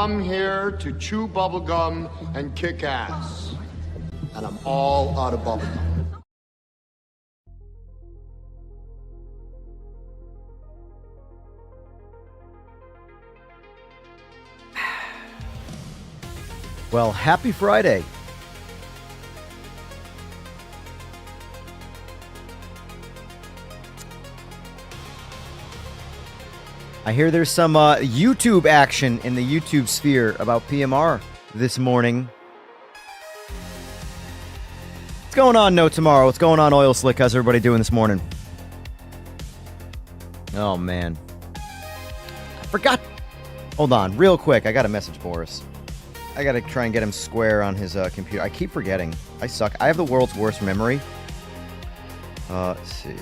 come here to chew bubblegum and kick ass. and I'm all out of bubblegum. Well, happy Friday. I hear there's some YouTube action in the YouTube sphere about PMR this morning. What's going on, No Tomorrow? What's going on, Oil Slick? How's everybody doing this morning? Oh, man. I forgot. Hold on, real quick. I got a message for us. I gotta try and get him square on his computer. I keep forgetting. I suck. I have the world's worst memory. Let's see.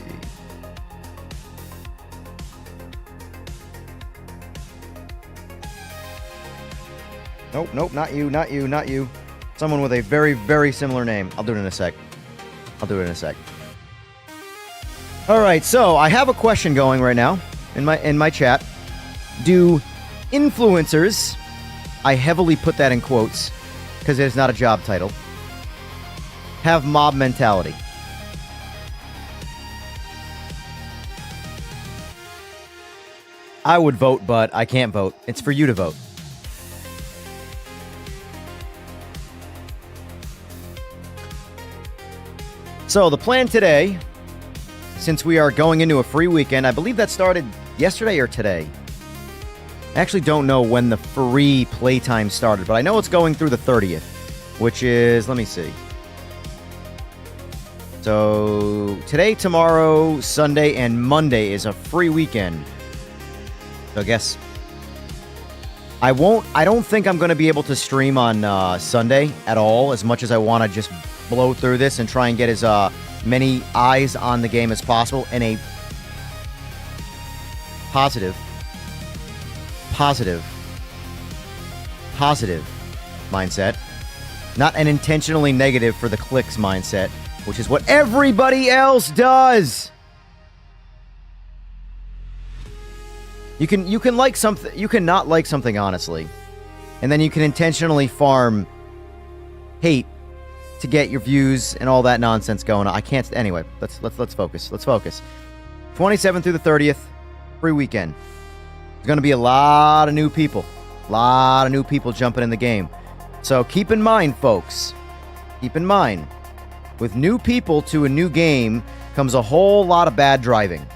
Nope, not you. Someone with a very, very similar name. I'll do it in a sec. Alright, so I have a question going right now in my chat. Do influencers, I heavily put that in quotes because it is not a job title, have mob mentality? I would vote, but I can't vote. It's for you to vote. So the plan today, since we are going into a free weekend, I believe that started yesterday or today. I actually don't know when the free playtime started, but I know it's going through the 30th, which is, let me see. So today, tomorrow, Sunday, and Monday is a free weekend. So I guess I don't think I'm going to be able to stream on Sunday at all, as much as I want to just blow through this and try and get as many eyes on the game as possible in a positive mindset, not an intentionally negative for the clicks mindset, which is what everybody else does. You can like something, you can not like something honestly, and then you can intentionally farm hate to get your views and all that nonsense going on. I can't. Anyway, let's focus. 27th through the 30th, free weekend. There's going to be a lot of new people. Jumping in the game. So keep in mind, folks. With new people to a new game comes a whole lot of bad driving.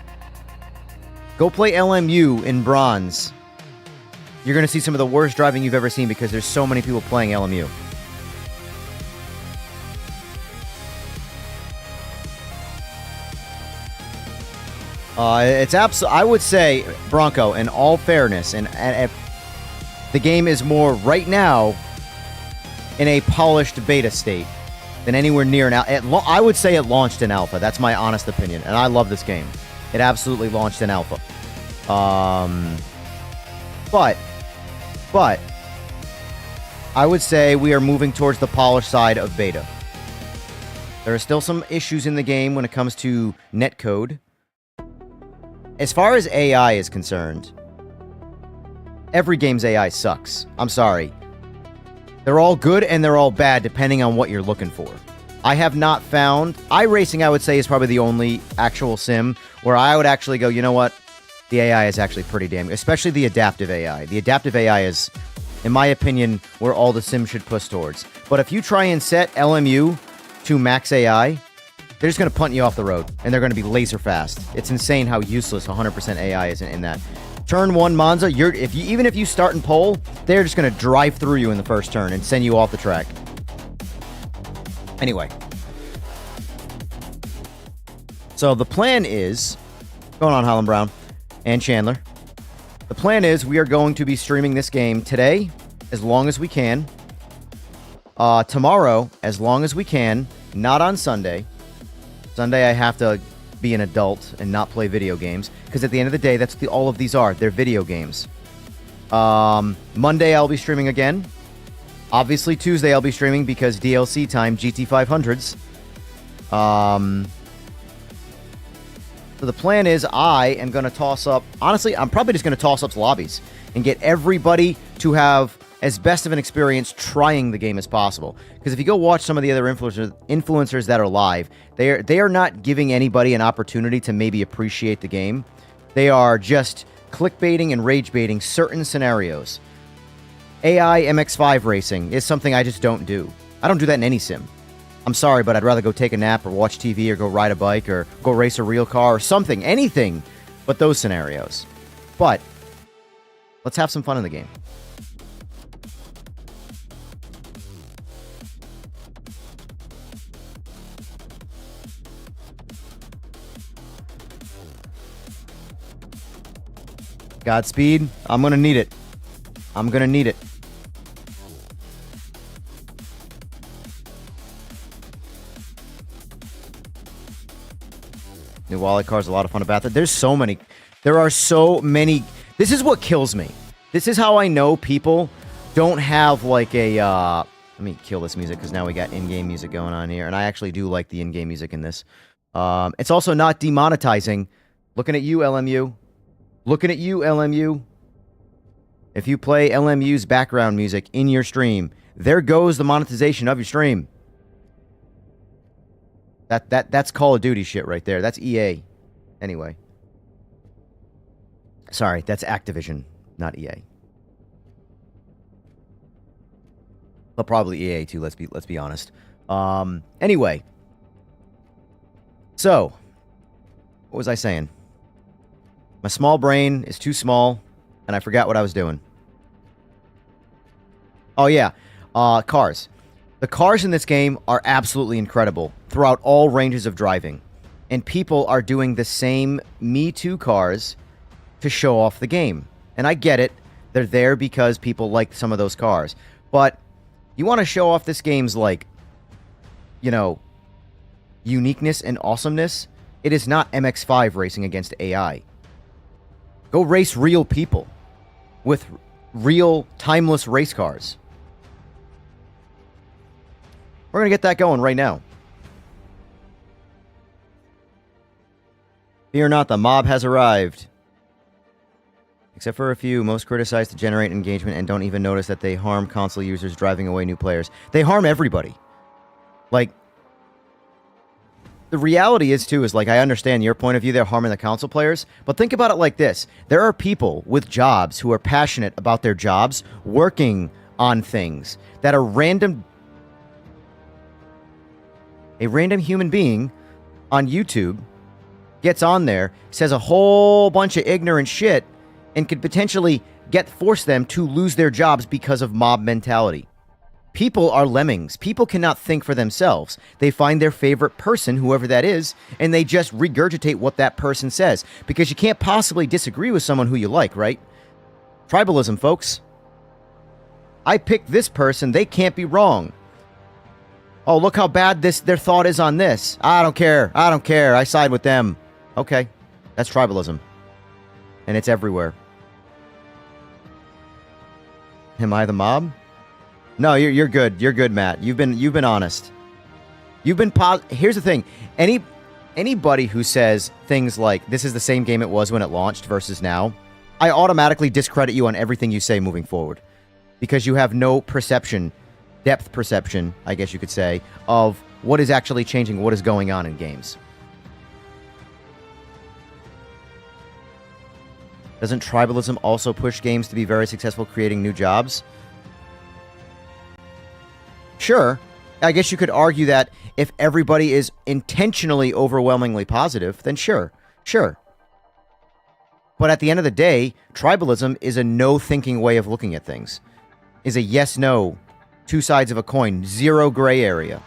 Go play LMU in bronze. You're going to see some of the worst driving you've ever seen because there's so many people playing LMU. I would say, Bronco, in all fairness, and if the game is more right now in a polished beta state than anywhere near an alpha. I would say it launched in alpha. That's my honest opinion, and I love this game. It absolutely launched in alpha. But I would say we are moving towards the polished side of beta. There are still some issues in the game when it comes to netcode. As far as AI is concerned, every game's AI sucks. I'm sorry. They're all good and they're all bad depending on what you're looking for. I have not found... iRacing, I would say, is probably the only actual sim where I would actually go, you know what? The AI is actually pretty damn... especially the adaptive AI. The adaptive AI is, in my opinion, where all the sims should push towards. But if you try and set LMU to max AI... they're just going to punt you off the road, and they're going to be laser fast. It's insane how useless 100% AI is in that. Turn 1 Monza, even if you start in pole, they're just going to drive through you in the first turn and send you off the track. Anyway. So the plan is... what's going on, Holland Brown and Chandler? The plan is we are going to be streaming this game today, as long as we can. Tomorrow, as long as we can. Not on Sunday. Sunday I have to be an adult and not play video games, because at the end of the day, that's what all of these are. They're video games. Monday I'll be streaming again. Obviously Tuesday I'll be streaming because DLC time, GT500s. So the plan is I am going to toss up... honestly, I'm probably just going to toss up lobbies and get everybody to have as best of an experience trying the game as possible. Because if you go watch some of the other influencers that are live, they are not giving anybody an opportunity to maybe appreciate the game. They are just clickbaiting and rage baiting certain scenarios. AI MX5 racing is something I just don't do. I don't do that in any sim. I'm sorry, but I'd rather go take a nap or watch TV or go ride a bike or go race a real car or something, anything but those scenarios. But let's have some fun in the game. Godspeed. I'm going to need it. I'm going to need it. New wallet cards, a lot of fun about that. There's so many. There are so many. This is what kills me. This is how I know people don't have like a... let me kill this music because now we got in-game music going on here. And I actually do like the in-game music in this. It's also not demonetizing. Looking at you, LMU. Looking at you, LMU. If you play LMU's background music in your stream, there goes the monetization of your stream. That's Call of Duty shit right there. That's EA. Anyway. Sorry, that's Activision, not EA. Well, probably EA too, let's be honest. Anyway. So, what was I saying? My small brain is too small, and I forgot what I was doing. Oh, yeah. Cars. The cars in this game are absolutely incredible throughout all ranges of driving. And people are doing the same Me Too cars to show off the game. And I get it. They're there because people like some of those cars. But you want to show off this game's, like, you know, uniqueness and awesomeness? It is not MX5 racing against AI. Go race real people with real timeless race cars. We're going to get that going right now. Fear not, the mob has arrived. Except for a few, most criticized to generate engagement and don't even notice that they harm console users, driving away new players. They harm everybody. Like, the reality is, too, is like, I understand your point of view, they're harming the console players, but think about it like this. There are people with jobs who are passionate about their jobs, working on things that are random. A random human being on YouTube gets on there, says a whole bunch of ignorant shit, and could potentially force them to lose their jobs because of mob mentality. People are lemmings. People cannot think for themselves. They find their favorite person, whoever that is, and they just regurgitate what that person says. Because you can't possibly disagree with someone who you like, right? Tribalism, folks. I picked this person. They can't be wrong. Oh, look how bad their thought is on this. I don't care. I don't care. I side with them. Okay. That's tribalism. And it's everywhere. Am I the mob? No, you're good. You're good, Matt. You've been honest. You've been Here's the thing. Anybody who says things like this is the same game it was when it launched versus now, I automatically discredit you on everything you say moving forward. Because you have no perception, depth perception, I guess you could say, of what is actually changing, what is going on in games. Doesn't tribalism also push games to be very successful creating new jobs? Sure. I guess you could argue that if everybody is intentionally overwhelmingly positive, then sure. Sure. But at the end of the day, tribalism is a no-thinking way of looking at things. Is a yes-no, two sides of a coin, zero gray area.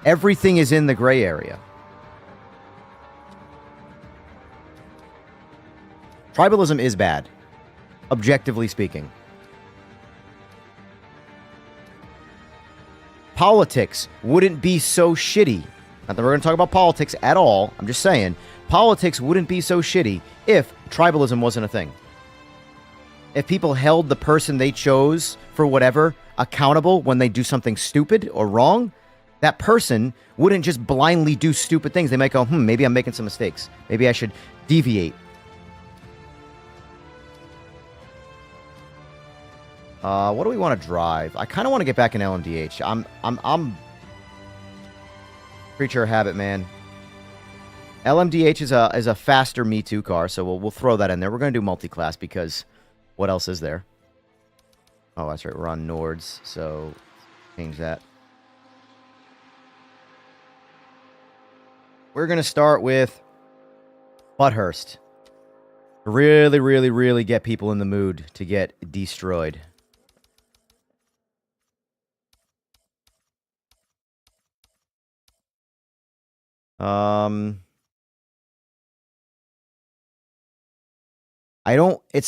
Everything is in the gray area. Tribalism is bad, objectively speaking. Politics wouldn't be so shitty. Not that we're going to talk about politics at all. I'm just saying, politics wouldn't be so shitty if tribalism wasn't a thing. If people held the person they chose for whatever accountable when they do something stupid or wrong, that person wouldn't just blindly do stupid things. They might go, maybe I'm making some mistakes. Maybe I should deviate. What do we want to drive? I kind of want to get back in LMDH. I'm creature of habit, man. LMDH is a faster Me Too car, so we'll throw that in there. We're going to do multi-class because what else is there? Oh, that's right. We're on Nords, so change that. We're going to start with Butthurst. Really, really, really get people in the mood to get destroyed.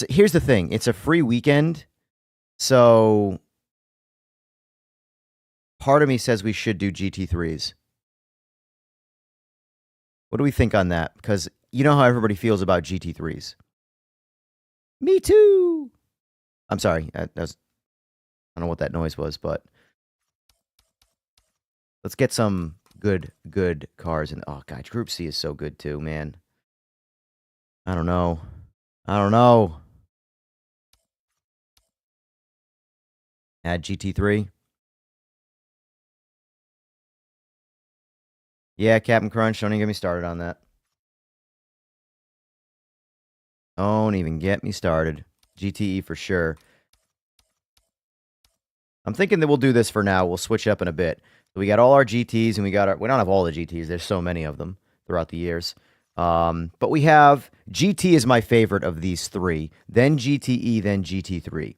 Here's the thing. It's a free weekend, so part of me says we should do GT3s. What do we think on that? Because you know how everybody feels about GT3s. Me too. I'm sorry. I don't know what that noise was, but let's get some good cars. And oh god, Group C is so good too, man. I don't know. Add GT3. Yeah, Captain Crunch. Don't even get me started on that. Don't even get me started. GTE for sure. I'm thinking that we'll do this for now. We'll switch up in a bit. So we got all our GTs, and we don't have all the GTs. There's so many of them throughout the years. But we have GT is my favorite of these three. Then GTE, then GT3.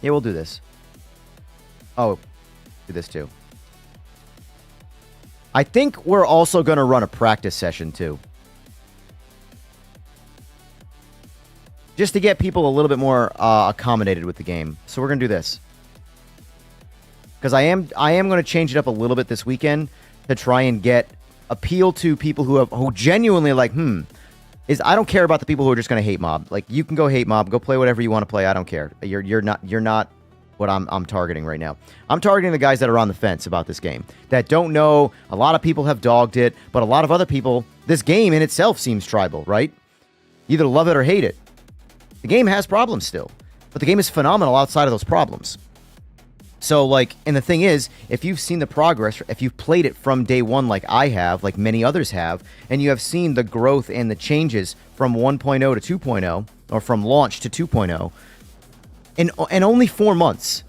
Yeah, we'll do this. Oh, do this too. I think we're also going to run a practice session too. Just to get people a little bit more accommodated with the game. So we're going to do this. Because I am going to change it up a little bit this weekend to try and appeal to people who genuinely like, I don't care about the people who are just going to hate mob. Like, you can go hate mob, go play whatever you want to play. I don't care. You're not what I'm targeting right now. I'm targeting the guys that are on the fence about this game, that don't know. A lot of people have dogged it, but a lot of other people, this game in itself seems tribal, right? Either love it or hate it. The game has problems still, but the game is phenomenal outside of those problems. So, like, and the thing is, if you've seen the progress, if you've played it from day one like I have, like many others have, and you have seen the growth and the changes from 1.0 to 2.0, or from launch to 2.0, and only 4 months.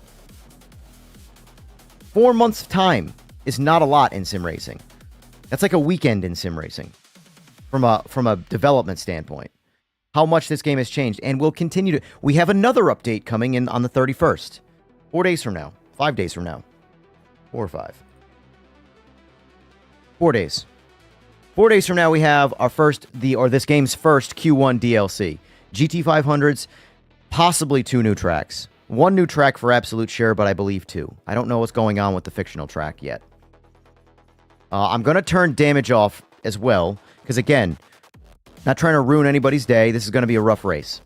4 months of time is not a lot in sim racing. That's like a weekend in sim racing from a development standpoint. How much this game has changed, and will continue to. We have another update coming in on the 31st. 4 days from now. 5 days from now. 4 or 5. 4 days. 4 days from now, we have this game's first Q1 DLC. GT500s, possibly 2 new tracks. 1 new track for absolute sure, but I believe 2. I don't know what's going on with the fictional track yet. I'm going to turn damage off as well, because again, not trying to ruin anybody's day. This is going to be a rough race.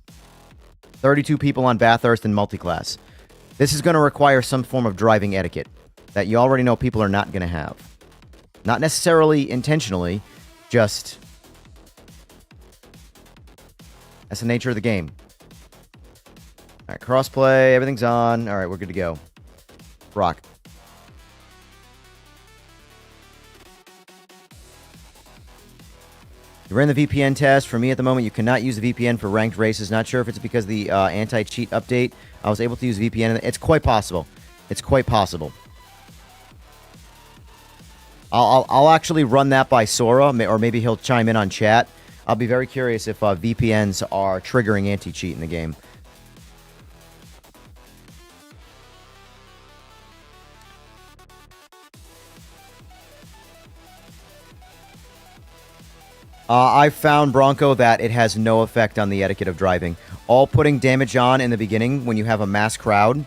32 people on Bathurst and multiclass. This is going to require some form of driving etiquette that you already know people are not going to have. Not necessarily intentionally, just that's the nature of the game. All right, crossplay, everything's on. All right, we're good to go. Rock. You ran the VPN test. For me at the moment, you cannot use the VPN for ranked races. Not sure if it's because the anti-cheat update. I was able to use VPN. It's quite possible. It's quite possible. I'll actually run that by Sora, or maybe he'll chime in on chat. I'll be very curious if VPNs are triggering anti-cheat in the game. I found, Bronco, that it has no effect on the etiquette of driving. All putting damage on in the beginning when you have a mass crowd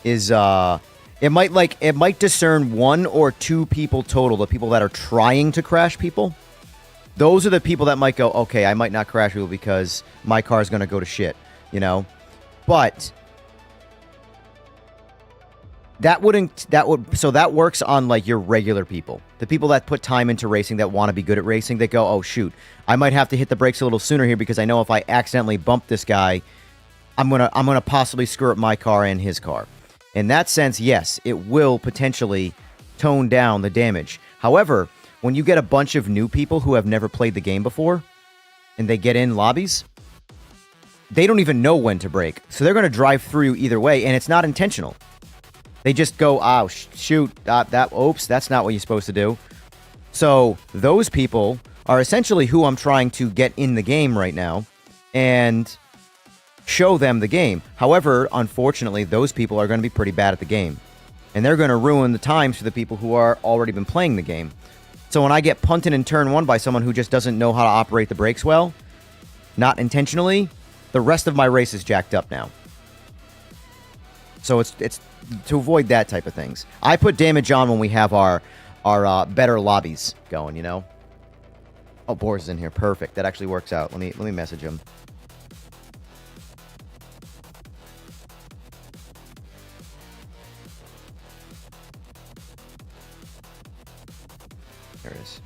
is it might discern 1 or 2 people total, the people that are trying to crash people. Those are the people that might go, okay, I might not crash people because my car is going to go to shit, you know? But That works on like your regular people. The people that put time into racing, that want to be good at racing, they go, "Oh shoot, I might have to hit the brakes a little sooner here because I know if I accidentally bump this guy, I'm going to possibly screw up my car and his car." In that sense, yes, it will potentially tone down the damage. However, when you get a bunch of new people who have never played the game before and they get in lobbies, they don't even know when to brake. So they're going to drive through you either way, and it's not intentional. They just go, "Oh, shoot, oops, that's not what you're supposed to do." So those people are essentially who I'm trying to get in the game right now and show them the game. However, unfortunately, those people are going to be pretty bad at the game. And they're going to ruin the times for the people who are already been playing the game. So when I get punted in turn 1 by someone who just doesn't know how to operate the brakes well, not intentionally, the rest of my race is jacked up now. So it's to avoid that type of things. I put damage on when we have our better lobbies going, you know? Oh, Boris is in here. Perfect. That actually works out. Let me message him. There it is.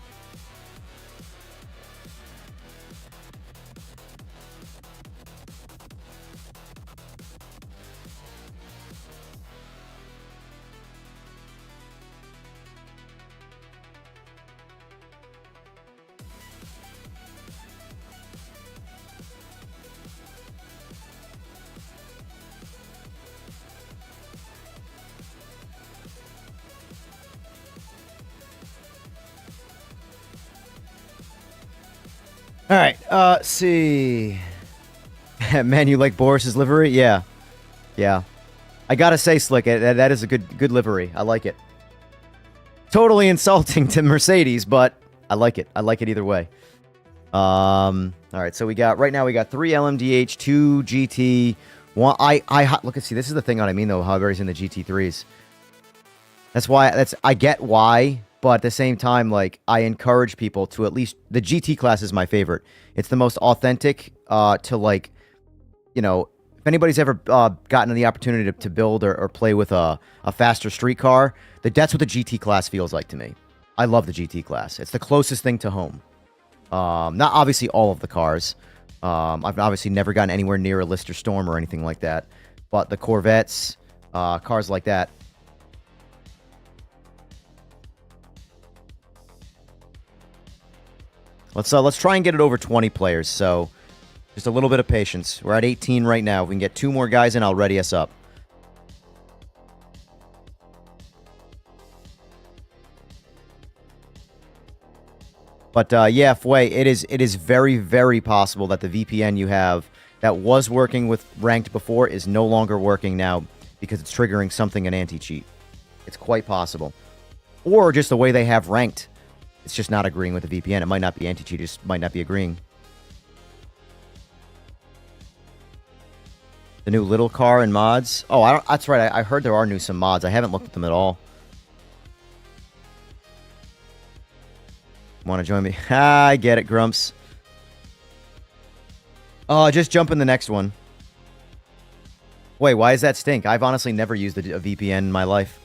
All right, see. Man, you like Boris's livery? Yeah. Yeah. I gotta say, Slick, that is a good livery. I like it. Totally insulting to Mercedes, but I like it. I like it either way. All right, so right now we got 3 LMDH, 2 GT, 1. Look at, see, this is the thing I mean though, how everybody's in the GT3s. I get why. But at the same time, like, I encourage people to at least... The GT class is my favorite. It's the most authentic to, like, you know... If anybody's ever gotten the opportunity to build or play with a faster street car, that's what the GT class feels like to me. I love the GT class. It's the closest thing to home. Not obviously all of the cars. I've obviously never gotten anywhere near a Lister Storm or anything like that. But the Corvettes, cars like that... Let's try and get it over 20 players, so just a little bit of patience. We're at 18 right now. If we can get 2 more guys in, I'll ready us up. But yeah, Fway, it is very, very possible that the VPN you have that was working with ranked before is no longer working now because it's triggering something an anti-cheat. It's quite possible. Or just the way they have ranked. It's just not agreeing with the VPN. It might not be anti-cheat, it just might not be agreeing. The new little car and mods. Oh, that's right. I heard there are some mods. I haven't looked at them at all. Want to join me? I get it, Grumps. Oh, just jump in the next one. Wait, why does that stink? I've honestly never used a VPN in my life.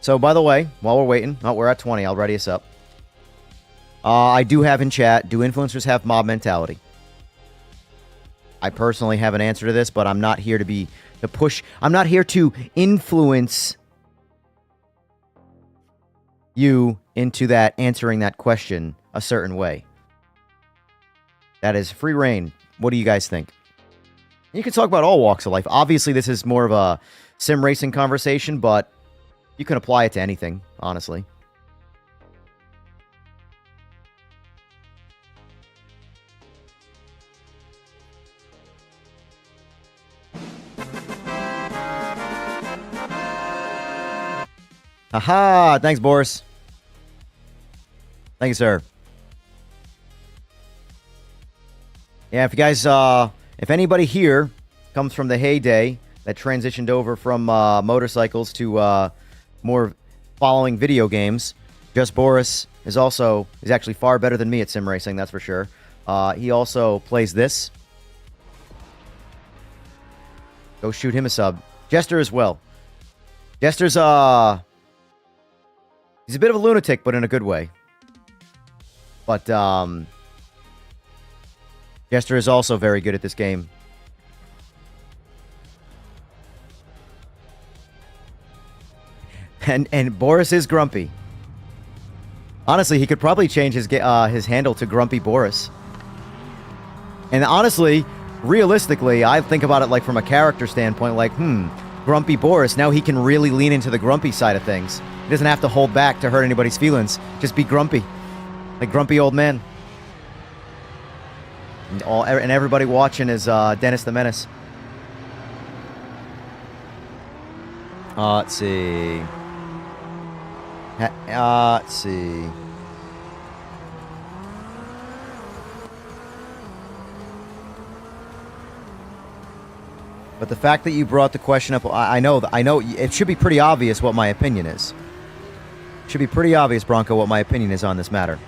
So, by the way, while we're waiting... Oh, we're at 20. I'll ready us up. I do have in chat, do influencers have mob mentality? I personally have an answer to this, but I'm not here to push... I'm not here to influence you into answering that question a certain way. That is free reign. What do you guys think? You can talk about all walks of life. Obviously, this is more of a sim racing conversation, but... You can apply it to anything, honestly. Haha! Thanks, Boris. Thank you, sir. Yeah, if you guys If anybody here comes from the heyday that transitioned over from motorcycles to more following video games, Just Boris is actually far better than me at sim racing, that's for sure. He also plays this. Go shoot him a sub. Jester as well. Jester's he's a bit of a lunatic, but in a good way. But Jester is also very good at this game. And Boris is grumpy. Honestly, he could probably change his handle to Grumpy Boris. And honestly, realistically, I think about it like from a character standpoint, like, Grumpy Boris. Now he can really lean into the grumpy side of things. He doesn't have to hold back to hurt anybody's feelings. Just be grumpy. Like grumpy old man. And everybody watching is Dennis the Menace. Let's see. Let's see. But the fact that you brought the question up, I know it should be pretty obvious what my opinion is. It should be pretty obvious, Bronco, what my opinion is on this matter.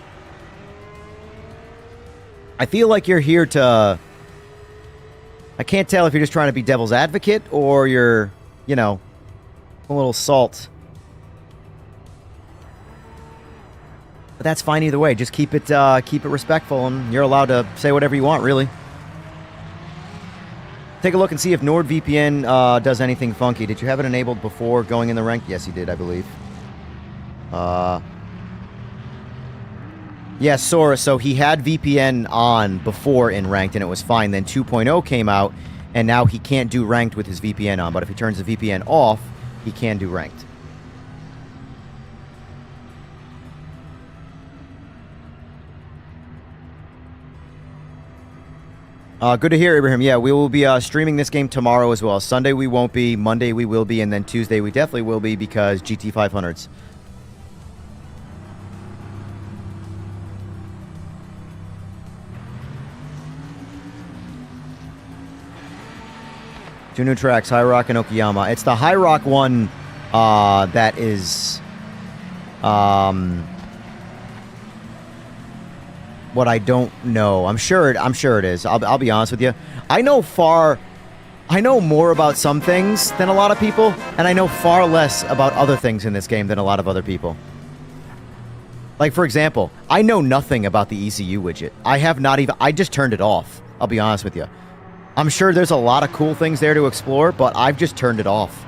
I feel like you're here to... I can't tell if you're just trying to be devil's advocate or you're, you know, a little salt. But that's fine either way. Just keep it respectful, and you're allowed to say whatever you want, really. Take a look and see if NordVPN does anything funky. Did you have it enabled before going in the rank? Yes, you did, I believe. Yeah, Sora, so he had VPN on before in ranked, and it was fine. Then 2.0 came out, and now he can't do ranked with his VPN on. But if he turns the VPN off, he can do ranked. Good to hear, Abraham. Yeah, we will be streaming this game tomorrow as well. Sunday we won't be, Monday we will be, and then Tuesday we definitely will be because GT500s. Two new tracks, High Rock and Okayama. It's the High Rock one that is what I don't know. I'm sure it is. I'll be honest with you. I know more about some things than a lot of people, and I know far less about other things in this game than a lot of other people. Like, for example, I know nothing about the ECU widget. I just turned it off. I'll be honest with you. I'm sure there's a lot of cool things there to explore, but I've just turned it off.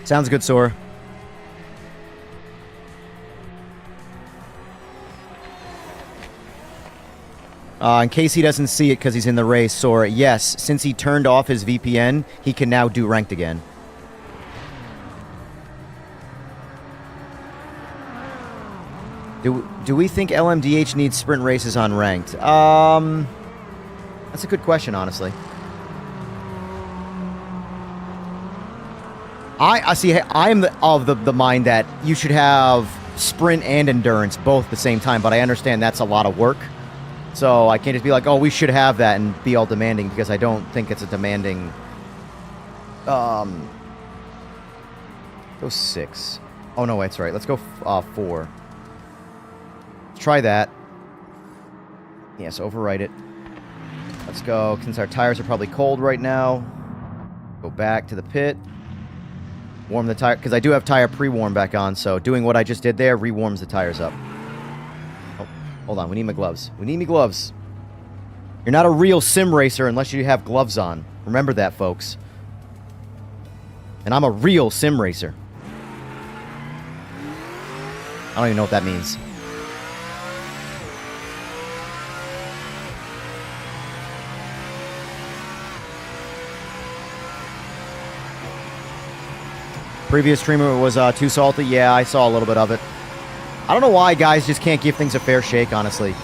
Sounds good, Sora. In case he doesn't see it because he's in the race, Sora, yes, since he turned off his VPN, he can now do ranked again. Do we think LMDH needs sprint races on ranked? That's a good question, honestly. I'm of the mind that you should have sprint and endurance both at the same time, but I understand that's a lot of work. So I can't just be like, oh, we should have that and be all demanding, because I don't think it's a demanding... Go 6. Oh, no, that's right. Let's go 4. Let's try that. Yes, overwrite it. Let's go, since our tires are probably cold right now. Go back to the pit. Warm the tire, because I do have tire pre-warm back on, so doing what I just did there re-warms the tires up. Oh, hold on, we need my gloves. We need me gloves. You're not a real sim racer unless you have gloves on. Remember that, folks. And I'm a real sim racer. I don't even know what that means. Previous streamer was too salty. Yeah, I saw a little bit of it. I don't know why guys just can't give things a fair shake, honestly.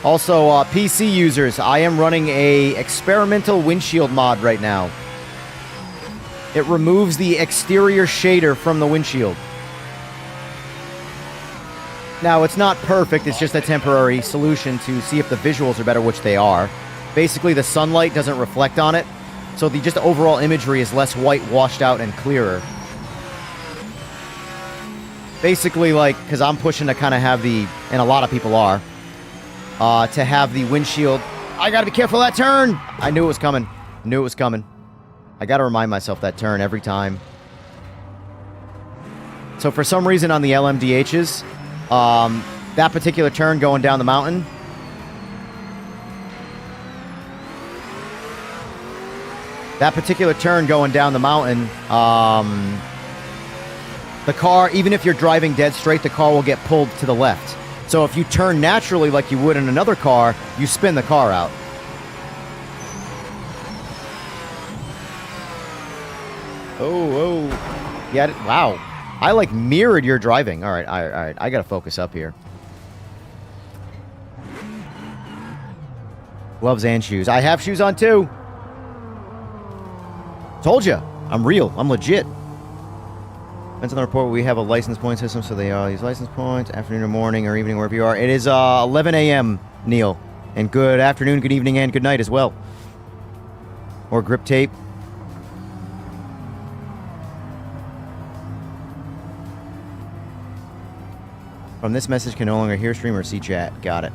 Also, PC users, I am running a experimental windshield mod right now. It removes the exterior shader from the windshield. Now, it's not perfect, it's just a temporary solution to see if the visuals are better, which they are. Basically, the sunlight doesn't reflect on it, so the just overall imagery is less white, washed out, and clearer. Basically, like, because I'm pushing to kind of have the, and a lot of people are, to have the windshield. I gotta be careful of that turn! I knew it was coming. Knew it was coming. I gotta remind myself that turn every time. So for some reason on the LMDHs, that particular turn going down the mountain, the car, even if you're driving dead straight, the car will get pulled to the left. So if you turn naturally like you would in another car, you spin the car out. Oh. Yeah, wow. I, like, mirrored your driving. All right. I gotta focus up here. Gloves and shoes. I have shoes on, too. Told you. I'm real. I'm legit. Depends on the report. We have a license point system, so they use license points, afternoon or morning or evening, wherever you are. It is 11 a.m., Neil. And good afternoon, good evening, and good night as well. Or grip tape. From this message, can no longer hear, stream, or see chat. Got it.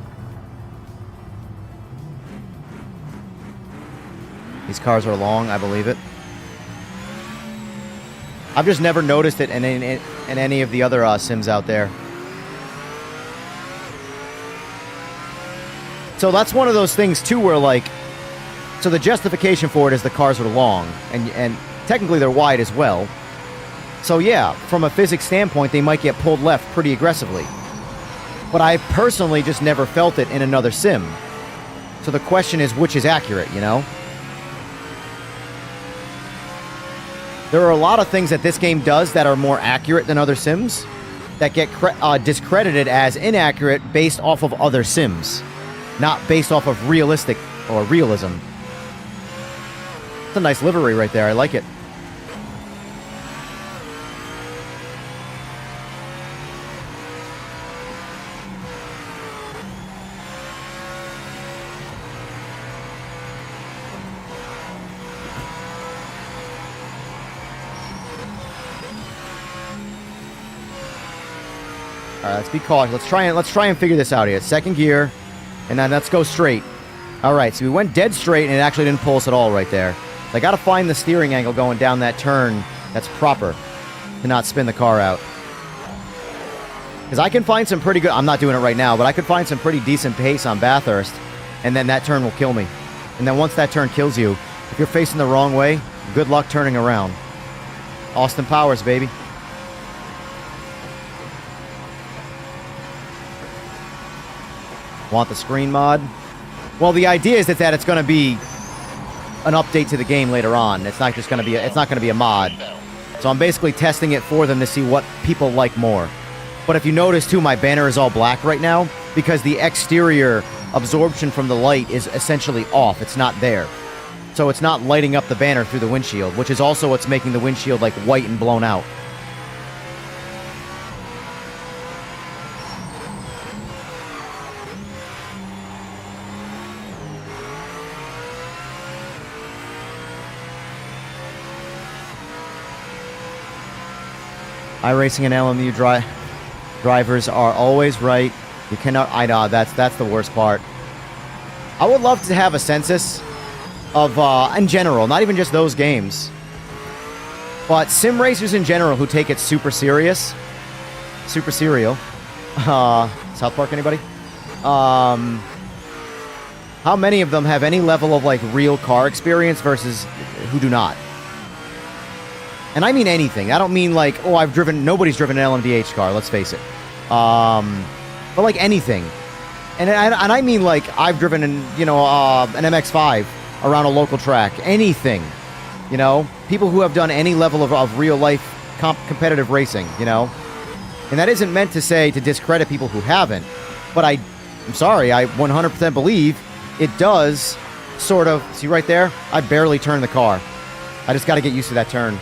These cars are long, I believe it. I've just never noticed it in any of the other sims out there. So that's one of those things, too, where, like... So the justification for it is the cars are long, and technically they're wide as well. So yeah, from a physics standpoint, they might get pulled left pretty aggressively. But I personally just never felt it in another sim. So the question is, which is accurate, you know? There are a lot of things that this game does that are more accurate than other sims that get discredited as inaccurate based off of other sims, not based off of realistic or realism. It's a nice livery right there. I like it. All right, let's be cautious. Let's try and figure this out here. Second gear, and then let's go straight. All right, so we went dead straight, and it actually didn't pull us at all right there. So I got to find the steering angle going down that turn that's proper to not spin the car out. Because I can find some pretty good... I'm not doing it right now, but I could find some pretty decent pace on Bathurst, and then that turn will kill me. And then once that turn kills you, if you're facing the wrong way, good luck turning around. Austin Powers, baby. Want the screen mod? Well, the idea is that it's going to be an update to the game later on. It's not just going to be it's not going to be a mod. So I'm basically testing it for them to see what people like more. But if you notice too, my banner is all black right now because the exterior absorption from the light is essentially off. It's not there. So it's not lighting up the banner through the windshield, which is also what's making the windshield like white and blown out. iRacing and LMU drivers are always right. You cannot... I know, that's the worst part. I would love to have a census of, in general, not even just those games, but sim racers in general who take it super serious. Super serial. South Park, anybody? How many of them have any level of, like, real car experience versus who do not? And I mean anything. I don't mean like, oh, nobody's driven an LMDH car, let's face it. But like anything. And I mean like, I've driven an MX-5 around a local track. Anything. You know? People who have done any level of real life competitive racing, you know? And that isn't meant to say to discredit people who haven't. But I'm sorry, I 100% believe it does sort of... See right there? I barely turned the car. I just got to get used to that turn.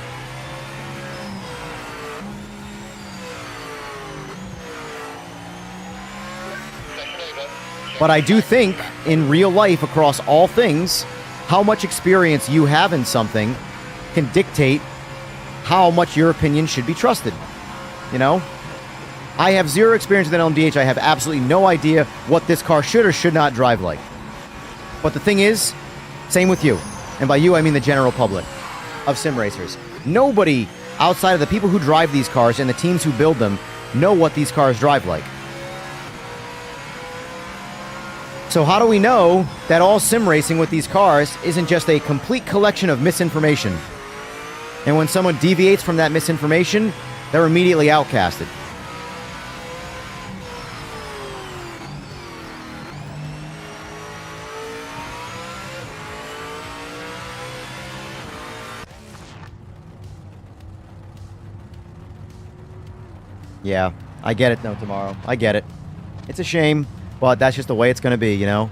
But I do think, in real life, across all things, how much experience you have in something can dictate how much your opinion should be trusted. You know? I have zero experience with an LMDH. I have absolutely no idea what this car should or should not drive like. But the thing is, same with you. And by you, I mean the general public of sim racers. Nobody outside of the people who drive these cars and the teams who build them know what these cars drive like. So how do we know that all sim racing with these cars isn't just a complete collection of misinformation? And when someone deviates from that misinformation, they're immediately outcasted. Yeah, I get it, no, tomorrow. I get it. It's a shame, but that's just the way it's going to be, you know?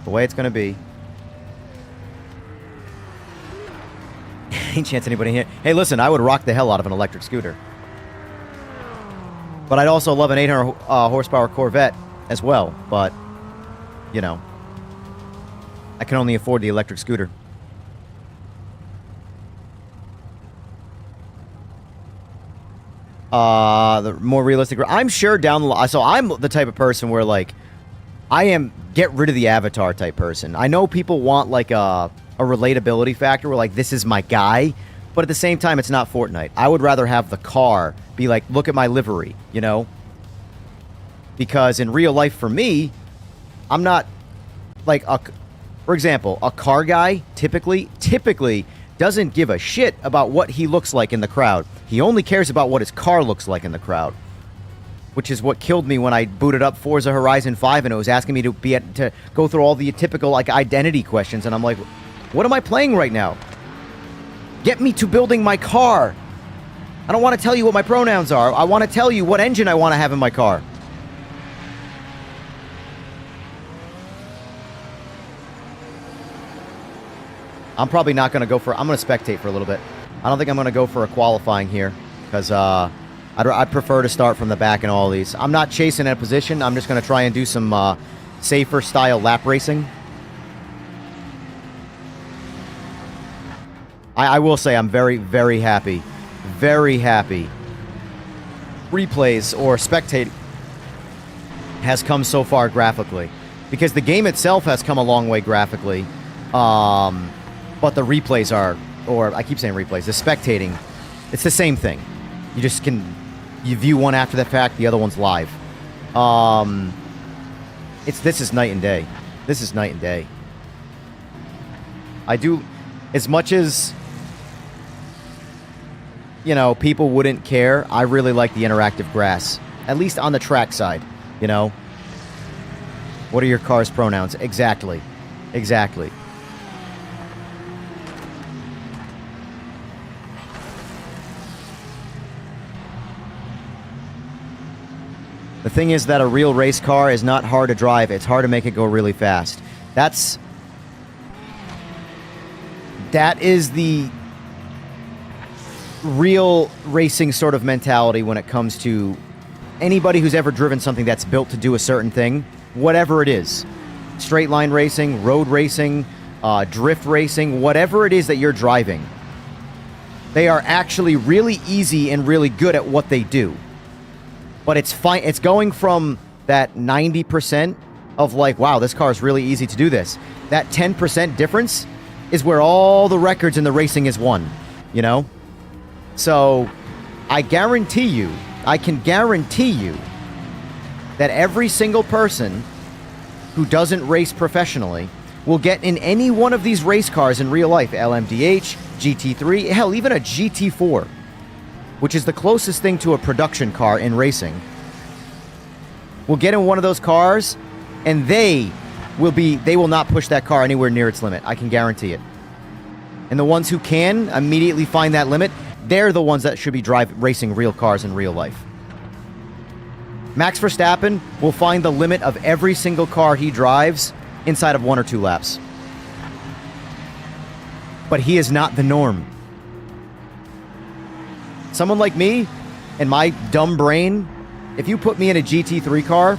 The way it's going to be. Ain't chance anybody here. Hey, listen, I would rock the hell out of an electric scooter. But I'd also love an 800 horsepower Corvette as well, but, you know, I can only afford the electric scooter. The more realistic... I'm sure down the line... So I'm the type of person where, like, I am get rid of the avatar type person. I know people want, like, a relatability factor where, like, this is my guy. But at the same time, it's not Fortnite. I would rather have the car be like, look at my livery, you know? Because in real life, for me, I'm not, like, for example, a car guy typically doesn't give a shit about what he looks like in the crowd. He only cares about what his car looks like in the crowd. Which is what killed me when I booted up Forza Horizon 5 and it was asking me to go through all the typical, like, identity questions. And I'm like, what am I playing right now? Get me to building my car. I don't want to tell you what my pronouns are. I want to tell you what engine I want to have in my car. I'm probably not going to go for... I'm going to spectate for a little bit. I don't think I'm going to go for a qualifying here. Because I'd prefer to start from the back in all these. I'm not chasing a position. I'm just going to try and do some safer style lap racing. I will say I'm very, very happy. Very happy. Replays or spectate has come so far graphically. Because the game itself has come a long way graphically. But the replays are, or I keep saying replays, the spectating, it's the same thing. You just can, you view one after the fact, the other one's live. This is night and day. This is night and day. I do, as much as, you know, people wouldn't care, I really like the interactive grass. At least on the track side, you know? What are your car's pronouns? Exactly. Exactly. The thing is that a real race car is not hard to drive. It's hard to make it go really fast. That is the real racing sort of mentality when it comes to anybody who's ever driven something that's built to do a certain thing, whatever it is. Straight line racing, road racing, drift racing, whatever it is that you're driving. They are actually really easy and really good at what they do. But it's fine. It's going from that 90% of like, wow, this car is really easy to do this. That 10% difference is where all the records in the racing is won, you know? So I guarantee you, I can guarantee you that every single person who doesn't race professionally will get in any one of these race cars in real life. LMDH, GT3, hell, even a GT4. Which is the closest thing to a production car in racing, will get in one of those cars, and they will not push that car anywhere near its limit. I can guarantee it. And the ones who can immediately find that limit, they're the ones that should be racing real cars in real life. Max Verstappen will find the limit of every single car he drives inside of 1 or 2 laps. But he is not the norm. Someone like me and my dumb brain, if you put me in a GT3 car,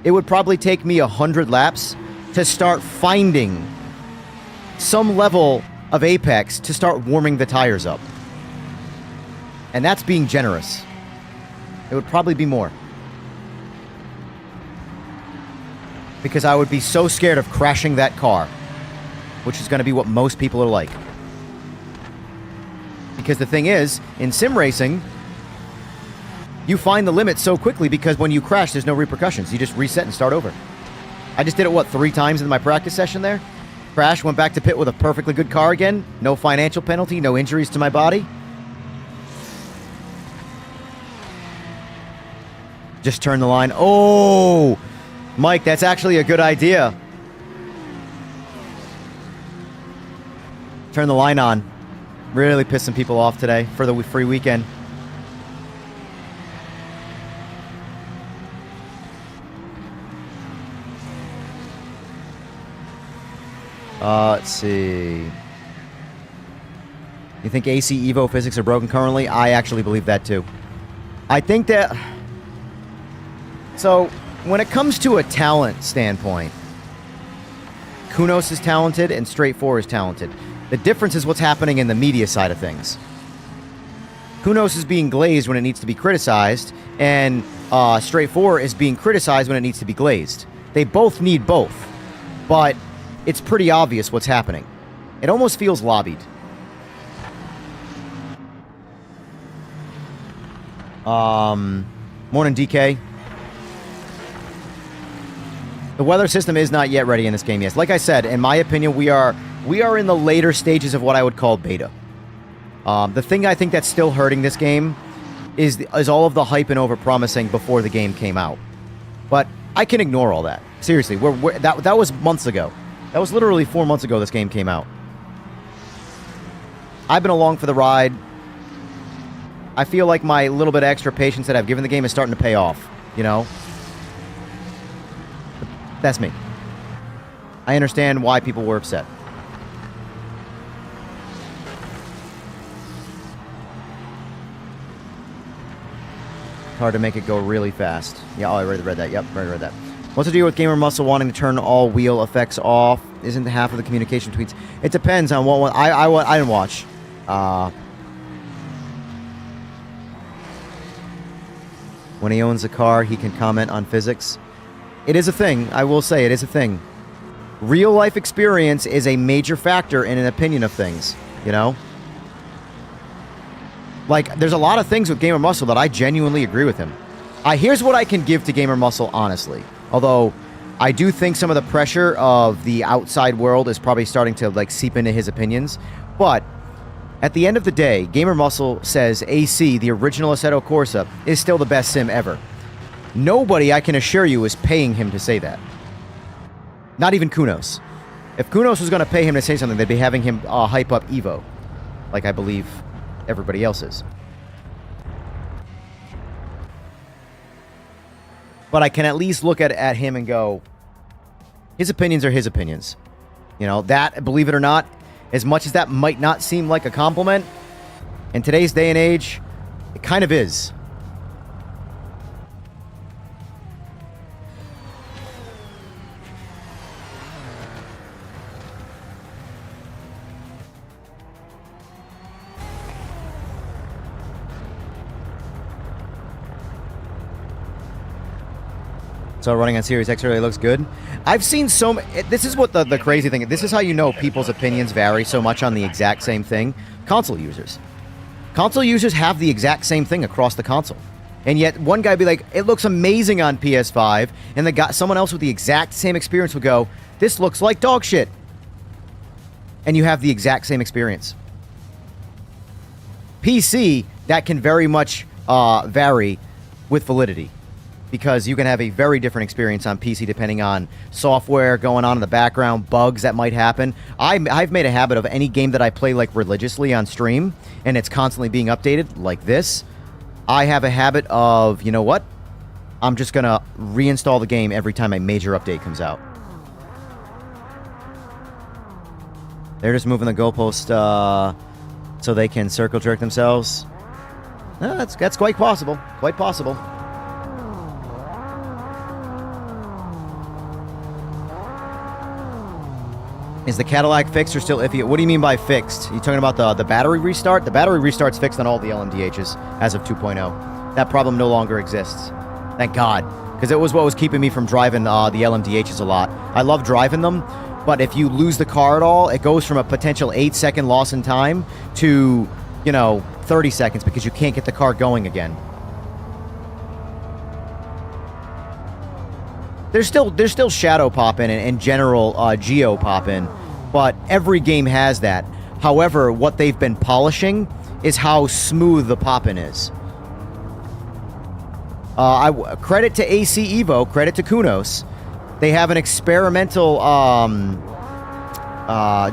it would probably take me 100 laps to start finding some level of apex to start warming the tires up. And that's being generous. It would probably be more. Because I would be so scared of crashing that car, which is going to be what most people are like. Because the thing is, in sim racing, you find the limit so quickly because when you crash, there's no repercussions. You just reset and start over. I just did it, 3 times in my practice session there? Crashed, went back to pit with a perfectly good car again. No financial penalty, no injuries to my body. Just turn the line. Oh! Mike, that's actually a good idea. Turn the line on. Really pissing people off today for the free weekend. Let's see. You think AC Evo physics are broken currently? I actually believe that too. I think that... So, when it comes to a talent standpoint, Kunos is talented and Straight 4 is talented. The difference is what's happening in the media side of things. Kunos is being glazed when it needs to be criticized, and Straight 4 is being criticized when it needs to be glazed. They both need both, but it's pretty obvious what's happening. It almost feels lobbied. Morning, DK. The weather system is not yet ready in this game, yes. Like I said, in my opinion, we are in the later stages of what I would call beta. The thing I think that's still hurting this game is all of the hype and overpromising before the game came out. But I can ignore all that. Seriously, that was months ago. That was literally 4 months ago this game came out. I've been along for the ride. I feel like my little bit of extra patience that I've given the game is starting to pay off, you know? That's me. I understand why people were upset. Hard to make it go really fast. Yeah, I already read that. Yep, already read that. What's the deal with Gamer Muscle wanting to turn all wheel effects off? Isn't half of the communication tweets? It depends on what one. I didn't watch. When he owns a car, he can comment on physics. It is a thing. I will say it is a thing. Real life experience is a major factor in an opinion of things, you know? Like, there's a lot of things with Gamer Muscle that I genuinely agree with him. Here's what I can give to Gamer Muscle, honestly. Although, I do think some of the pressure of the outside world is probably starting to, like, seep into his opinions. But, at the end of the day, Gamer Muscle says AC, the original Assetto Corsa, is still the best sim ever. Nobody, I can assure you, is paying him to say that. Not even Kunos. If Kunos was going to pay him to say something, they'd be having him hype up Evo. Like I believe everybody else is. But I can at least look at him and go, his opinions are his opinions. You know, that, believe it or not, as much as that might not seem like a compliment, in today's day and age, it kind of is. So running on Series X really looks good. I've seen so many... This is what the crazy thing... This is how you know people's opinions vary so much on the exact same thing. Console users. Console users have the exact same thing across the console. And yet one guy would be like, it looks amazing on PS5. And someone else with the exact same experience would go, this looks like dog shit. And you have the exact same experience. PC, that can very much vary with validity. Because you can have a very different experience on PC depending on software going on in the background, bugs that might happen. I've made a habit of any game that I play like religiously on stream, and it's constantly being updated like this. I have a habit of, you know what? I'm just going to reinstall the game every time a major update comes out. They're just moving the goalpost so they can circle jerk themselves. That's quite possible. Quite possible. Is the Cadillac fixed or still iffy? What do you mean by fixed? Are you talking about the battery restart? The battery restart's fixed on all the LMDHs as of 2.0. That problem no longer exists. Thank God. Because it was what was keeping me from driving the LMDHs a lot. I love driving them, but if you lose the car at all, it goes from a potential 8-second loss in time to, 30 seconds because you can't get the car going again. There's still shadow pop-in and general geo pop-in, but every game has that. However, what they've been polishing is how smooth the pop-in is. Credit to AC Evo, credit to Kunos. They have an experimental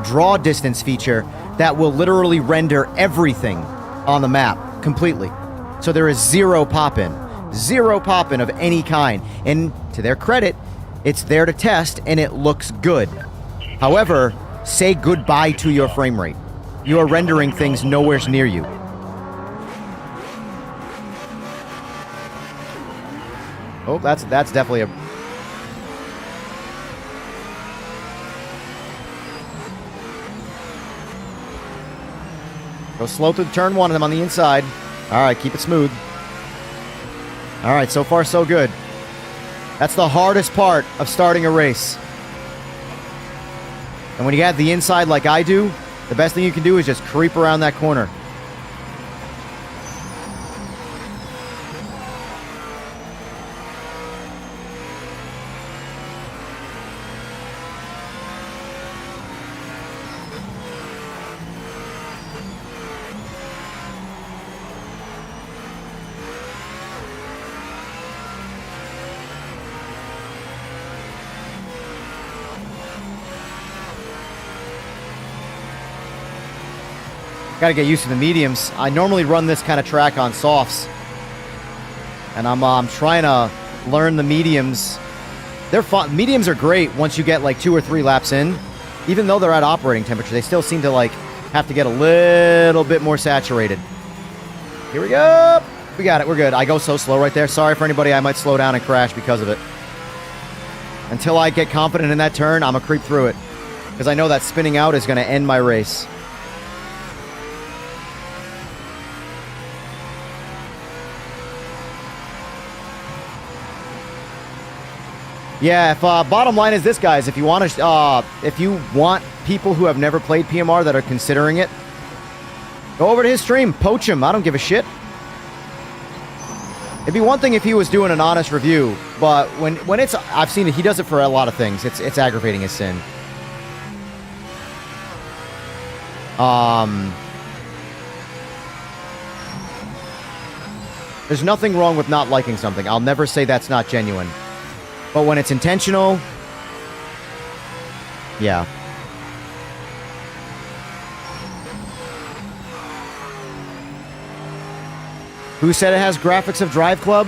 draw distance feature that will literally render everything on the map completely. So there is zero pop-in. Zero pop-in of any kind. And to their credit, it's there to test and it looks good. However, say goodbye to your frame rate. You are rendering things nowhere near you. Oh, that's definitely a... Go slow through turn one of them on the inside. All right, keep it smooth. All right, so far so good. That's the hardest part of starting a race. And when you have the inside like I do, the best thing you can do is just creep around that corner. Got to get used to the mediums. I normally run this kind of track on softs, and I'm trying to learn the mediums. They're fun. Mediums are great once you get like 2 or 3 laps in. Even though they're at operating temperature, they still seem to like have to get a little bit more saturated. Here we go. We got it. We're good. I go so slow right there. Sorry for anybody. I might slow down and crash because of it. Until I get confident in that turn, I'm gonna creep through it because I know that spinning out is gonna end my race. Yeah, if bottom line is this, guys, if you want people who have never played PMR that are considering it, go over to his stream, poach him. I don't give a shit. It'd be one thing if he was doing an honest review, but when it's, I've seen it, he does it for a lot of things. It's aggravating his sin. There's nothing wrong with not liking something. I'll never say that's not genuine. But when it's intentional, yeah. Who said it has graphics of Drive Club?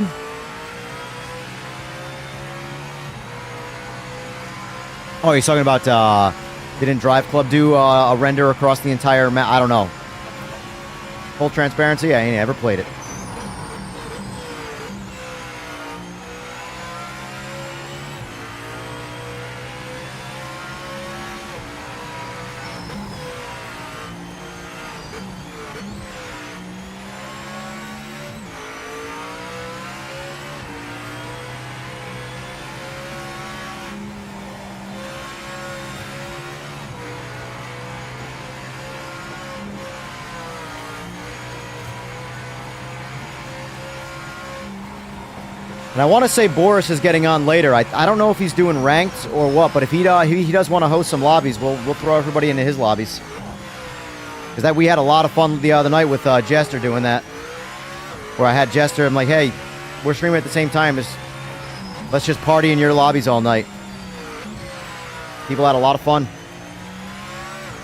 Oh, he's talking about, didn't Drive Club do a render across the entire map? I don't know. Full transparency, I ain't ever played it. And I want to say Boris is getting on later. I don't know if he's doing ranked or what, but if he does want to host some lobbies, we'll throw everybody into his lobbies. Because we had a lot of fun the other night with Jester doing that. Where I had Jester, I'm like, hey, we're streaming at the same time. Let's just party in your lobbies all night. People had a lot of fun.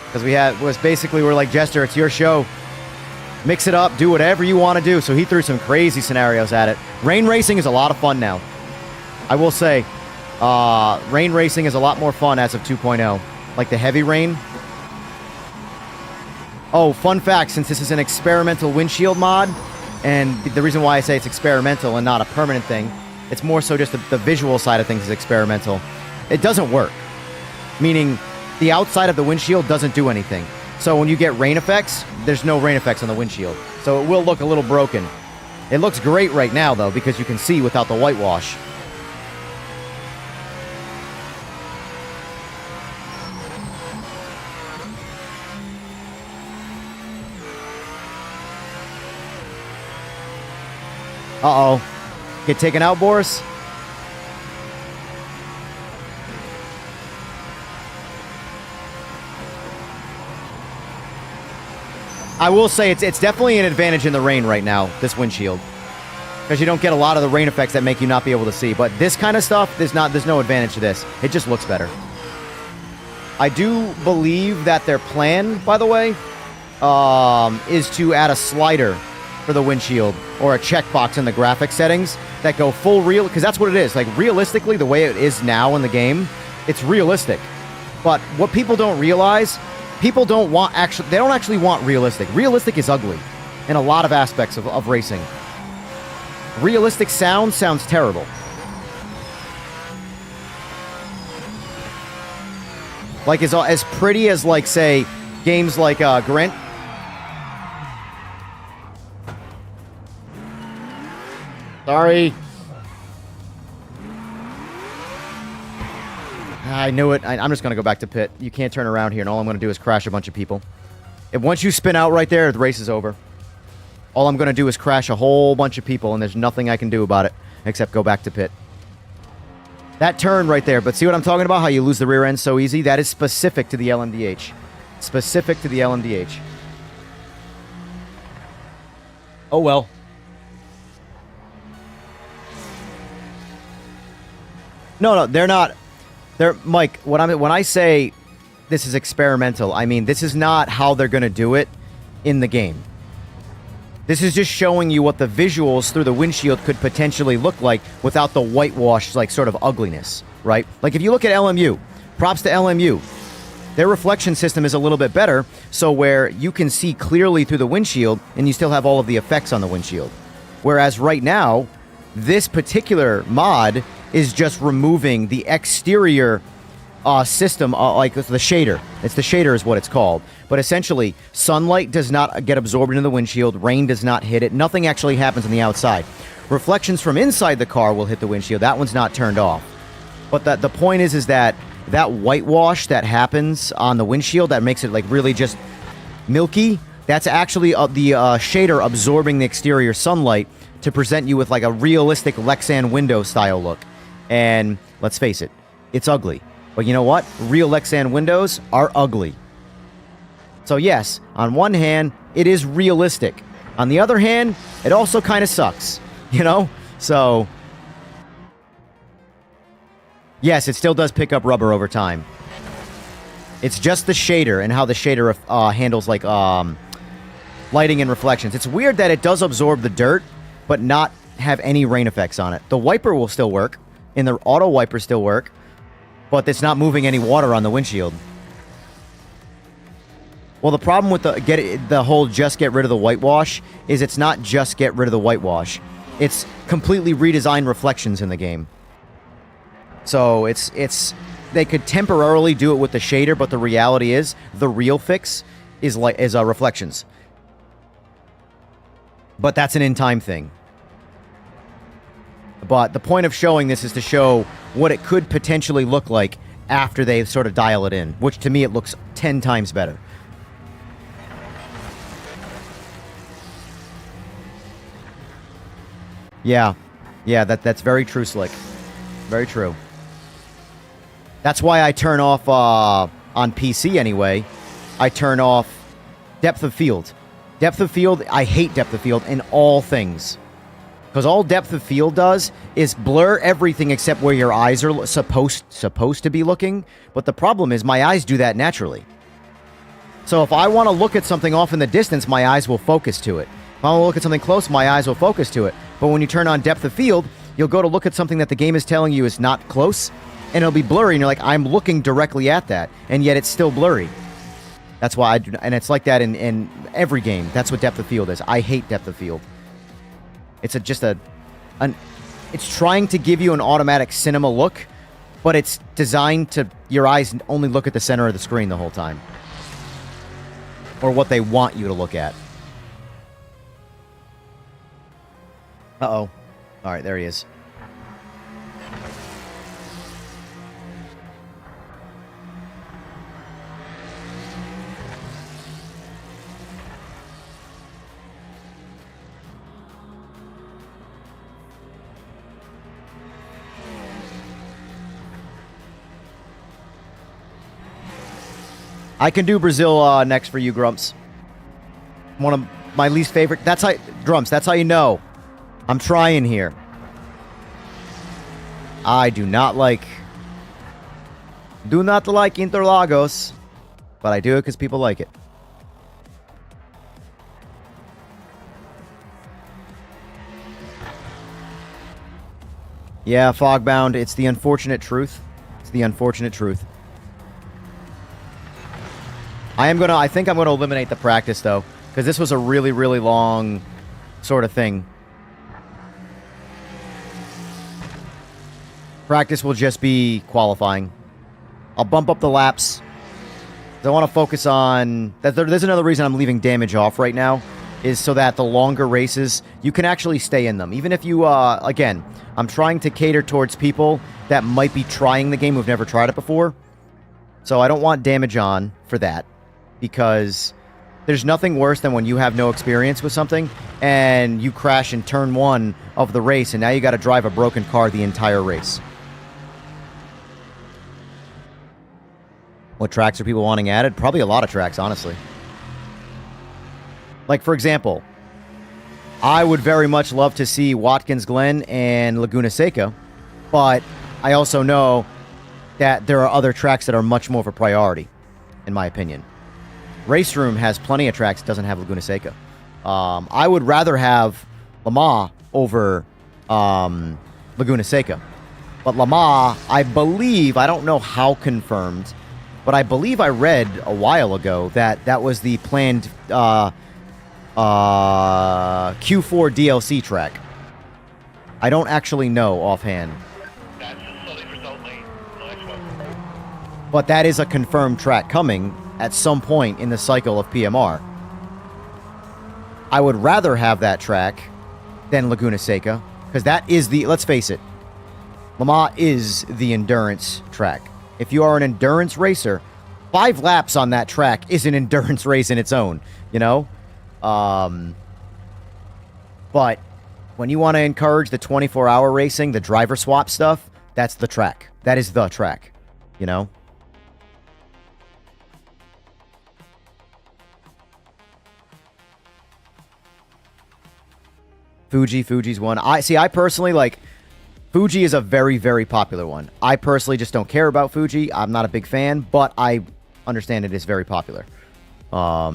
Because we're like, Jester, it's your show. Mix it up, do whatever you want to do. So he threw some crazy scenarios at it. Rain racing is a lot of fun now. I will say, rain racing is a lot more fun as of 2.0. Like the heavy rain. Oh, fun fact, since this is an experimental windshield mod, and the reason why I say it's experimental and not a permanent thing, it's more so just the visual side of things is experimental. It doesn't work. Meaning, the outside of the windshield doesn't do anything. So when you get rain effects, there's no rain effects on the windshield. So it will look a little broken. It looks great right now, though, because you can see without the whitewash. Uh-oh. Get taken out, Boris? I will say it's definitely an advantage in the rain right now, this windshield. Because you don't get a lot of the rain effects that make you not be able to see. But this kind of stuff, there's no advantage to this. It just looks better. I do believe that their plan, by the way, is to add a slider for the windshield or a checkbox in the graphics settings that go full real, because that's what it is. Like, realistically, the way it is now in the game, it's realistic. But what people don't realize, people don't want they don't actually want realistic. Realistic is ugly in a lot of aspects of racing. Realistic sounds terrible. Like, as pretty as, like, say, games like Grant. Sorry. I knew it. I'm just going to go back to pit. You can't turn around here, and all I'm going to do is crash a bunch of people. If once you spin out right there, the race is over. All I'm going to do is crash a whole bunch of people, and there's nothing I can do about it except go back to pit. That turn right there, but see what I'm talking about? How you lose the rear end so easy? That is specific to the LMDH. Specific to the LMDH. Oh, well. No, they're not. Mike, when I say this is experimental, I mean this is not how they're going to do it in the game. This is just showing you what the visuals through the windshield could potentially look like without the whitewash, like, sort of ugliness, right? Like, if you look at LMU, props to LMU. Their reflection system is a little bit better, so where you can see clearly through the windshield and you still have all of the effects on the windshield. Whereas right now, this particular mod is just removing the exterior system, like the shader. It's the shader is what it's called. But essentially, sunlight does not get absorbed into the windshield. Rain does not hit it. Nothing actually happens on the outside. Reflections from inside the car will hit the windshield. That one's not turned off. But the point is that whitewash that happens on the windshield that makes it, like, really just milky, that's actually the shader absorbing the exterior sunlight to present you with, like, a realistic Lexan window style look. And let's face it, it's ugly. But you know what? Real Lexan windows are ugly. So yes, on one hand, it is realistic. On the other hand, it also kind of sucks. You know? So yes, it still does pick up rubber over time. It's just the shader and how the shader handles, like, lighting and reflections. It's weird that it does absorb the dirt, but not have any rain effects on it. The wiper will still work, and the auto wiper still work, but it's not moving any water on the windshield. Well, the problem with the whole just get rid of the whitewash is it's not just get rid of the whitewash. It's completely redesigned reflections in the game. So they could temporarily do it with the shader, but the reality is the real fix is reflections. But that's an in-time thing. But the point of showing this is to show what it could potentially look like after they sort of dial it in, which to me it looks 10 times better. Yeah, that's very true, Slick. Very true. That's why I turn off, on PC anyway, I turn off depth of field. Depth of field, I hate depth of field in all things. Because all depth of field does is blur everything except where your eyes are supposed to be looking. But the problem is my eyes do that naturally. So if I want to look at something off in the distance, my eyes will focus to it. If I want to look at something close, my eyes will focus to it. But when you turn on depth of field, you'll go to look at something that the game is telling you is not close, and it'll be blurry, and you're like, I'm looking directly at that, and yet it's still blurry. That's why I do, and it's like that in every game. That's what depth of field is. I hate depth of field. It's it's trying to give you an automatic cinema look, but it's designed to your eyes only look at the center of the screen the whole time. Or what they want you to look at. Uh-oh. Alright, there he is. I can do Brazil next for you, Grumps. One of my least favorite. That's how, Grumps, that's how you know. I'm trying here. I do not like Interlagos, but I do it because people like it. Yeah, Fogbound, it's the unfortunate truth. It's the unfortunate truth. I think I'm gonna eliminate the practice though, because this was a really, really long sort of thing. Practice will just be qualifying. I'll bump up the laps. I want to focus on... There's another reason I'm leaving damage off right now, is so that the longer races, you can actually stay in them. Even if you, again, I'm trying to cater towards people that might be trying the game who've never tried it before. So I don't want damage on for that, because there's nothing worse than when you have no experience with something and you crash in turn 1 of the race and now you got to drive a broken car the entire race. What tracks are people wanting added? Probably a lot of tracks, honestly. Like, for example, I would very much love to see Watkins Glen and Laguna Seca, but I also know that there are other tracks that are much more of a priority, in my opinion. Race Room has plenty of tracks that doesn't have Laguna Seca. I would rather have Lamar over Laguna Seca. But Lamar, I believe, I don't know how confirmed, but I believe I read a while ago that that was the planned Q4 DLC track. I don't actually know offhand. That's a solid result, mate. Nice one. But that is a confirmed track coming at some point in the cycle of PMR. I would rather have that track than Laguna Seca, because that is the, let's face it, Lamar is the endurance track. If you are an endurance racer, 5 laps on that track is an endurance race in its own, you know? But when you want to encourage the 24-hour racing, the driver swap stuff, that's the track. That is the track, you know? Fuji's one. I personally, like, Fuji is a very, very popular one. I personally just don't care about Fuji. I'm not a big fan, but I understand it is very popular. All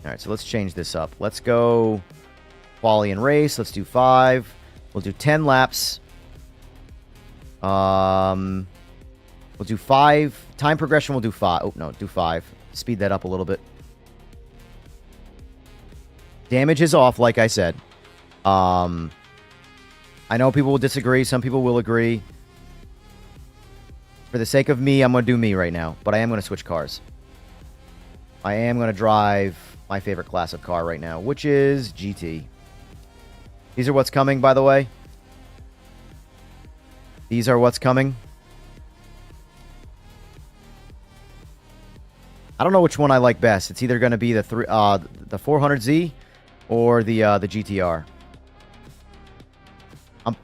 right, so let's change this up. Let's go quali and race. Let's do 5. We'll do 10 laps. We'll do 5. Time progression, we'll do 5. Oh, no, do 5. Speed that up a little bit. Damage is off, like I said. I know people will disagree. Some people will agree. For the sake of me, I'm going to do me right now. But I am going to switch cars. I am going to drive my favorite class of car right now, which is GT. These are what's coming, by the way. These are what's coming. I don't know which one I like best. It's either going to be the 400Z or the GTR.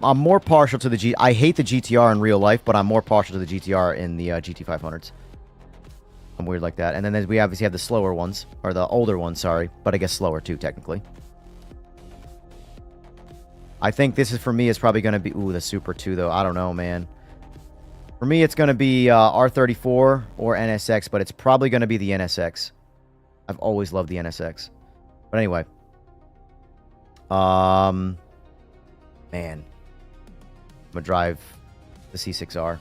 I'm more partial to the G. I hate the GTR in real life, but I'm more partial to the GTR in the GT500s. I'm weird like that. And then we obviously have the slower ones, or the older ones, sorry, but I guess slower too, technically. I think this is, for me, is probably going to be... Ooh, the Super 2, though. I don't know, man. For me, it's going to be R34 or NSX, but it's probably going to be the NSX. I've always loved the NSX. But anyway. Man. I'm going to drive the C6R.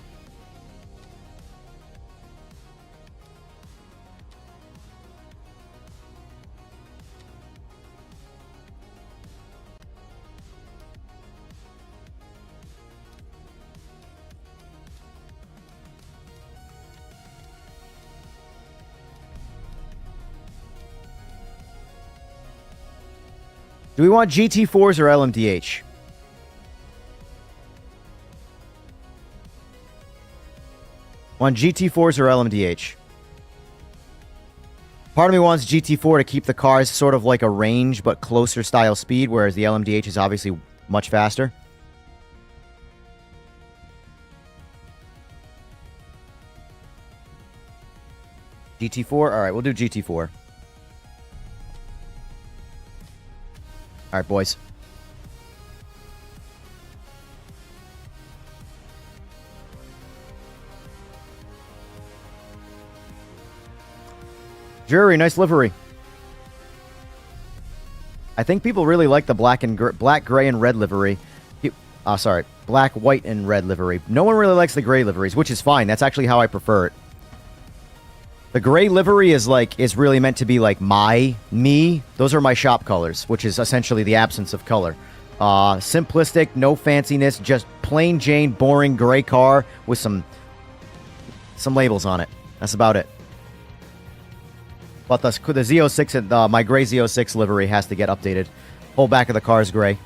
Do we want GT4s or LMDH? Want GT4s or LMDH? Part of me wants GT4 to keep the cars sort of like a range but closer style speed, whereas the LMDH is obviously much faster. GT4? Alright, we'll do GT4. Alright, boys. Jury, nice livery. I think people really like the black, gray, and red livery. Sorry, black, white, and red livery. No one really likes the gray liveries, which is fine. That's actually how I prefer it. The gray livery is really meant to be like me. Those are my shop colors, which is essentially the absence of color. Simplistic, no fanciness, just plain Jane, boring gray car with some labels on it. That's about it. But the Z06, my gray Z06 livery has to get updated. Whole back of the car is gray.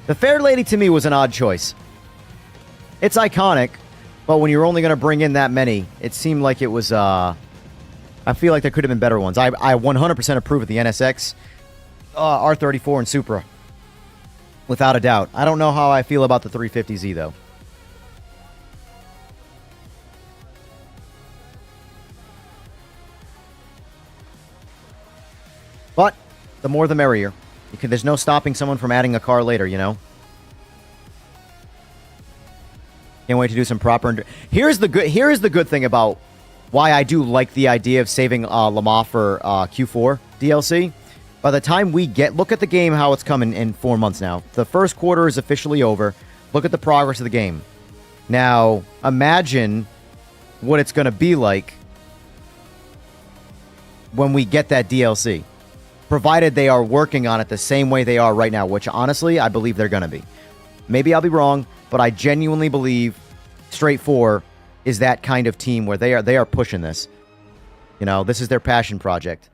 The Fair Lady to me was an odd choice. It's iconic, but when you're only going to bring in that many, it seemed like it was, I feel like there could have been better ones. I 100% approve of the NSX, R34, and Supra. Without a doubt. I don't know how I feel about the 350Z, though. But the more the merrier. There's no stopping someone from adding a car later, you know? Can't wait to do some proper... Here is the good thing about why I do like the idea of saving Lamar for Q4 DLC. By the time we get... Look at the game, how it's coming in 4 months now. The first quarter is officially over. Look at the progress of the game. Now, imagine what it's going to be like when we get that DLC. Provided they are working on it the same way they are right now, which honestly, I believe they're going to be. Maybe I'll be wrong, but I genuinely believe Straight 4 is that kind of team where they are pushing this. You know, this is their passion project.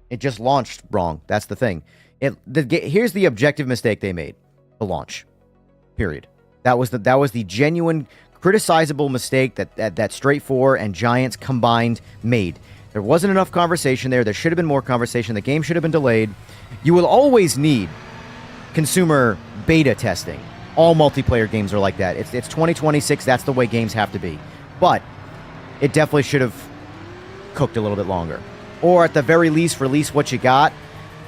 It just launched wrong. That's the thing. Here's the objective mistake they made. The launch. Period. That was the genuine, criticizable mistake that Straight 4 and Giants combined made. There wasn't enough conversation there. There should have been more conversation. The game should have been delayed. You will always need consumer beta testing. All multiplayer games are like that. It's 2026. That's the way games have to be. But it definitely should have cooked a little bit longer. Or at the very least, release what you got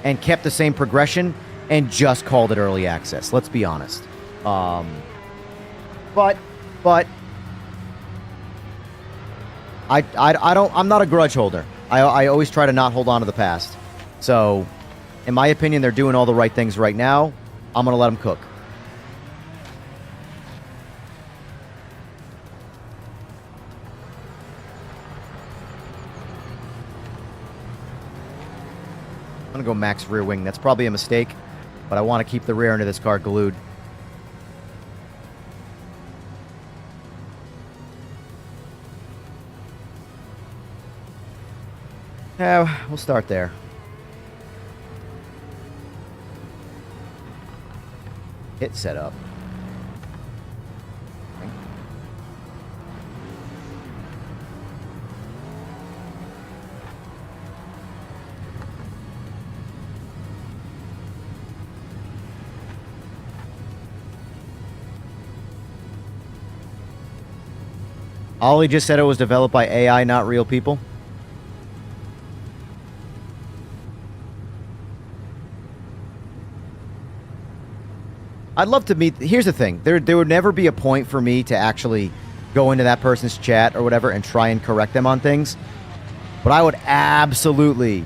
and kept the same progression and just called it early access. Let's be honest. But I'm not a grudge holder. I always try to not hold on to the past. So, in my opinion, they're doing all the right things right now. I'm going to let them cook. I'm going to go max rear wing. That's probably a mistake, but I want to keep the rear end of this car glued. Yeah, we'll start there. Hit setup. Ollie just said it was developed by AI, not real people. I'd love to meet... Here's the thing. There would never be a point for me to actually go into that person's chat or whatever and try and correct them on things. But I would absolutely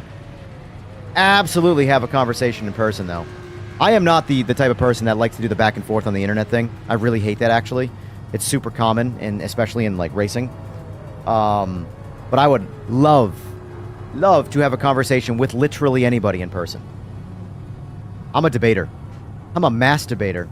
have a conversation in person, though. I am not the type of person that likes to do the back and forth on the internet thing. I really hate that, actually. It's super common, and especially in, like, racing. But I would love to have a conversation with literally anybody in person. I'm a debater. I'm a mass debater.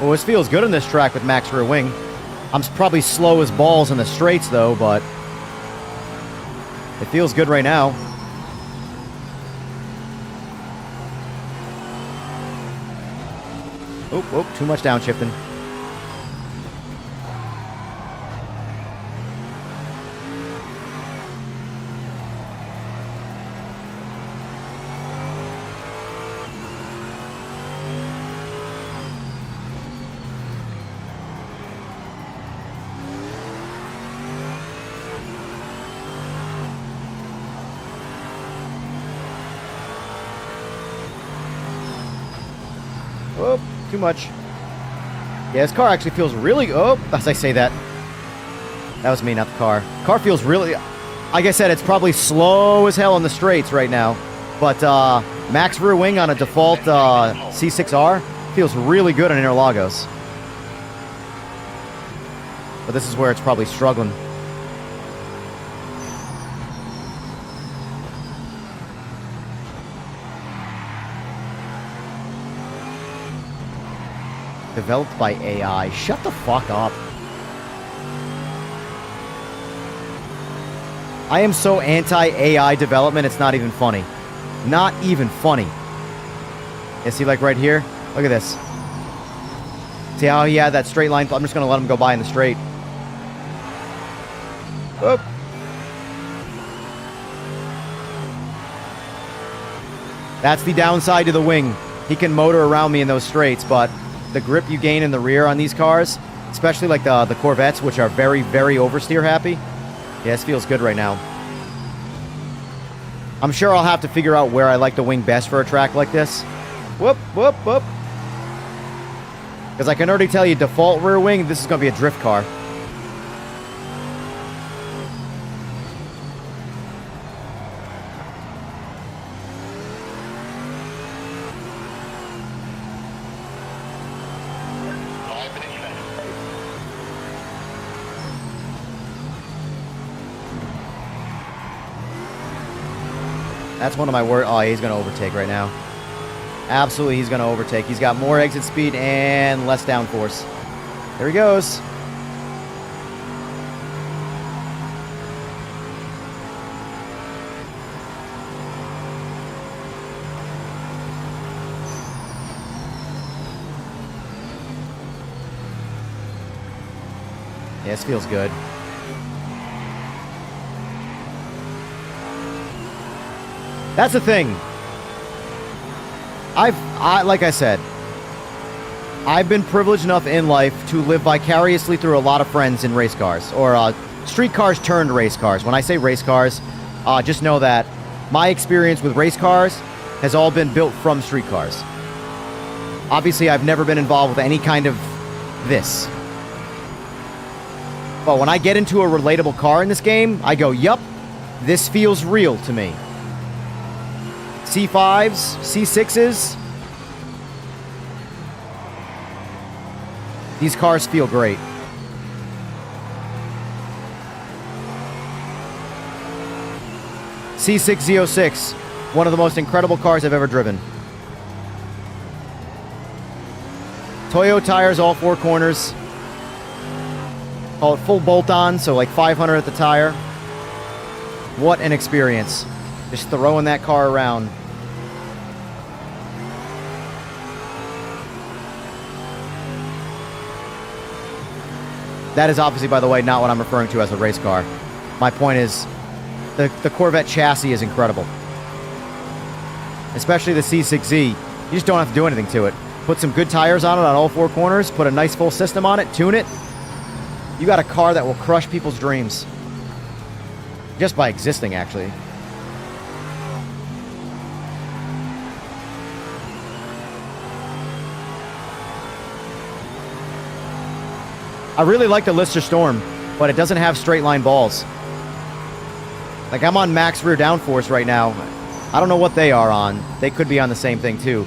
Well, this feels good on this track with max rear wing. I'm probably slow as balls in the straights, though, but it feels good right now. Oh, too much downshifting. Oh, too much. Yeah, this car actually feels really... Oh, as I say that. That was me, not the car. Car feels really... Like I said, it's probably slow as hell on the straights right now. But max rear wing on a default C6R feels really good on Interlagos. But this is where it's probably struggling. Developed by AI. Shut the fuck up. I am so anti-AI development, it's not even funny. Not even funny. Yeah, see, like right here? Look at this. See how he had that straight line? I'm just going to let him go by in the straight. Whoop. That's the downside to the wing. He can motor around me in those straights, but the grip you gain in the rear on these cars, especially like the Corvettes, which are very, very oversteer happy. Yeah, this feels good right now. I'm sure I'll have to figure out where I like the wing best for a track like this. Whoop, whoop, whoop. Because I can already tell you, default rear wing, this is going to be a drift car. That's one of my worst... Oh, he's going to overtake right now. Absolutely, he's going to overtake. He's got more exit speed and less downforce. There he goes. Yeah, this feels good. That's the thing. Like I said, I've been privileged enough in life to live vicariously through a lot of friends in race cars, or street cars turned race cars. When I say race cars, just know that my experience with race cars has all been built from street cars. Obviously, I've never been involved with any kind of this. But when I get into a relatable car in this game, I go, yup, this feels real to me. C5s, C6s. These cars feel great. C6 Z06, one of the most incredible cars I've ever driven. Toyo tires, all four corners. Call it full bolt-on, so like 500 at the tire. What an experience. Just throwing that car around. That is obviously, by the way, not what I'm referring to as a race car. My point is, the Corvette chassis is incredible. Especially the C6Z. You just don't have to do anything to it. Put some good tires on it on all four corners, put a nice full system on it, tune it. You got a car that will crush people's dreams. Just by existing, actually. I really like the Lister Storm, but it doesn't have straight line balls. Like, I'm on max rear downforce right now. I don't know what they are on. They could be on the same thing, too.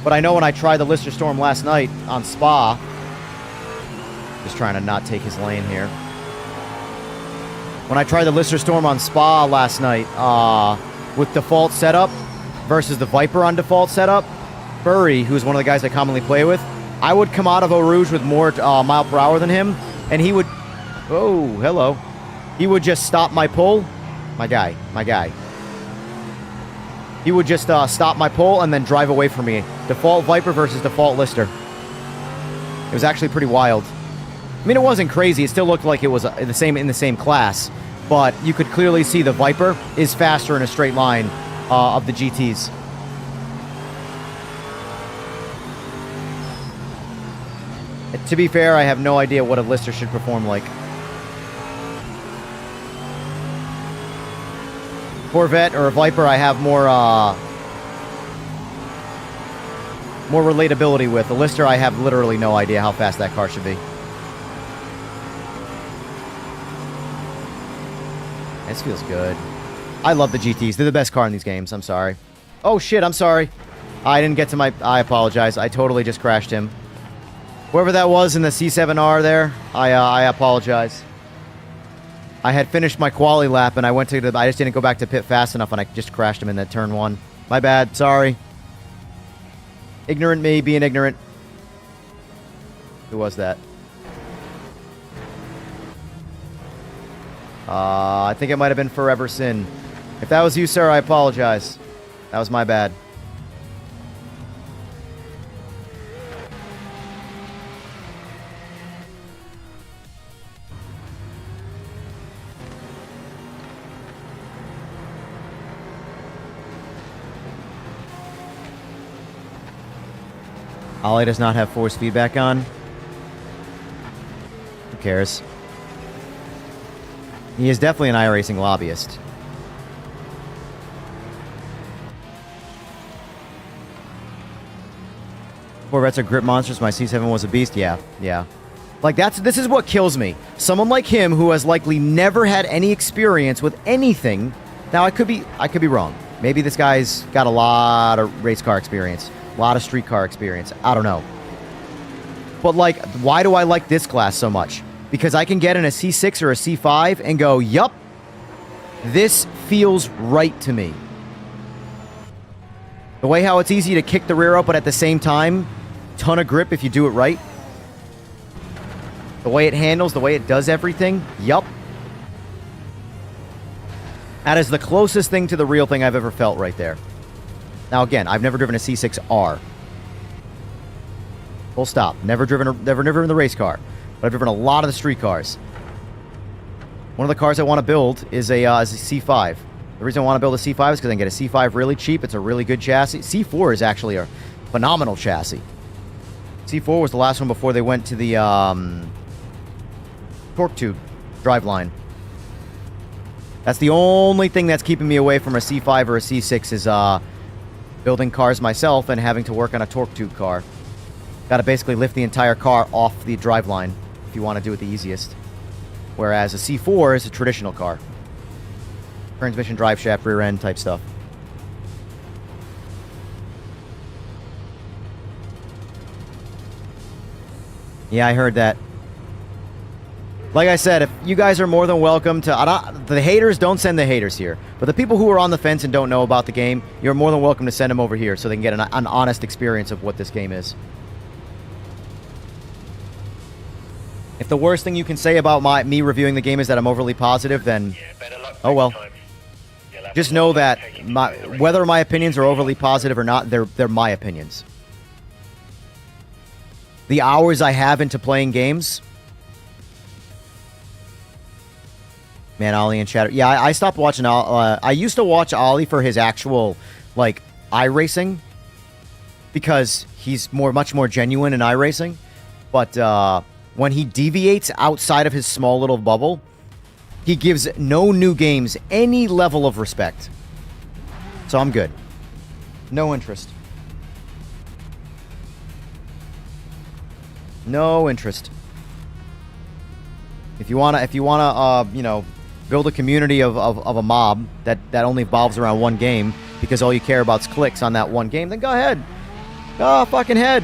But I know when I tried the Lister Storm last night on Spa... Just trying to not take his lane here. When I tried the Lister Storm on Spa last night, with default setup versus the Viper on default setup, Burry, who's one of the guys I commonly play with, I would come out of Eau Rouge with more mile per hour than him, and he would... Oh, hello. He would just stop my pull. My guy. He would just stop my pull and then drive away from me. Default Viper versus default Lister. It was actually pretty wild. I mean, it wasn't crazy. It still looked like it was in the same class, but you could clearly see the Viper is faster in a straight line of the GTs. To be fair, I have no idea what a Lister should perform like. Corvette or a Viper, I have more relatability with. A Lister, I have literally no idea how fast that car should be. This feels good. I love the GTs. They're the best car in these games. I'm sorry. Oh, shit. I'm sorry. I didn't get to my... I apologize. I totally just crashed him. Whoever that was in the C7R there, I apologize. I had finished my quali lap, and I went to the... I just didn't go back to pit fast enough, and I just crashed him in that turn one. My bad. Sorry. Ignorant me being ignorant. Who was that? I think it might have been Forever Sin. If that was you, sir, I apologize. That was my bad. Ollie does not have force feedback on. Who cares? He is definitely an iRacing lobbyist. Corvettes are grip monsters. My C7 was a beast. Yeah. Like, this is what kills me. Someone like him who has likely never had any experience with anything. Now, I could be wrong. Maybe this guy's got a lot of race car experience. A lot of street car experience. I don't know. But, like, why do I like this class so much? Because I can get in a C6 or a C5 and go, yup, this feels right to me. The way how it's easy to kick the rear up, but at the same time, ton of grip if you do it right. The way it handles, the way it does everything, yup. That is the closest thing to the real thing I've ever felt right there. Now, again, I've never driven a C6R. Full stop. Never driven the race car. But I've driven a lot of the street cars. One of the cars I want to build is a C5. The reason I want to build a C5 is because I can get a C5 really cheap. It's a really good chassis. C4 is actually a phenomenal chassis. C4 was the last one before they went to the torque tube driveline. That's the only thing that's keeping me away from a C5 or a C6 is building cars myself and having to work on a torque tube car. Got to basically lift the entire car off the driveline if you want to do it the easiest. Whereas a C4 is a traditional car. Transmission, drive shaft, rear end type stuff. Yeah, I heard that. Like I said, if you guys are more than welcome to... the haters, don't send the haters here. But the people who are on the fence and don't know about the game, you're more than welcome to send them over here so they can get an honest experience of what this game is. If the worst thing you can say about me reviewing the game is that I'm overly positive, then Yeah, better luck oh well. next time. You'll have Just to know stop that taking you through the rest whether of my the opinions are overly positive or not, they're my opinions. The hours I have into playing games, man, Ollie and Chatter. Yeah, I stopped watching. I used to watch Ollie for his actual like iRacing because he's much more genuine in iRacing. But when he deviates outside of his small little bubble, he gives no new games any level of respect. So I'm good. No interest. No interest. If you wanna, you know, build a community of a mob that only evolves around one game because all you care about is clicks on that one game, then go ahead. Go fucking head.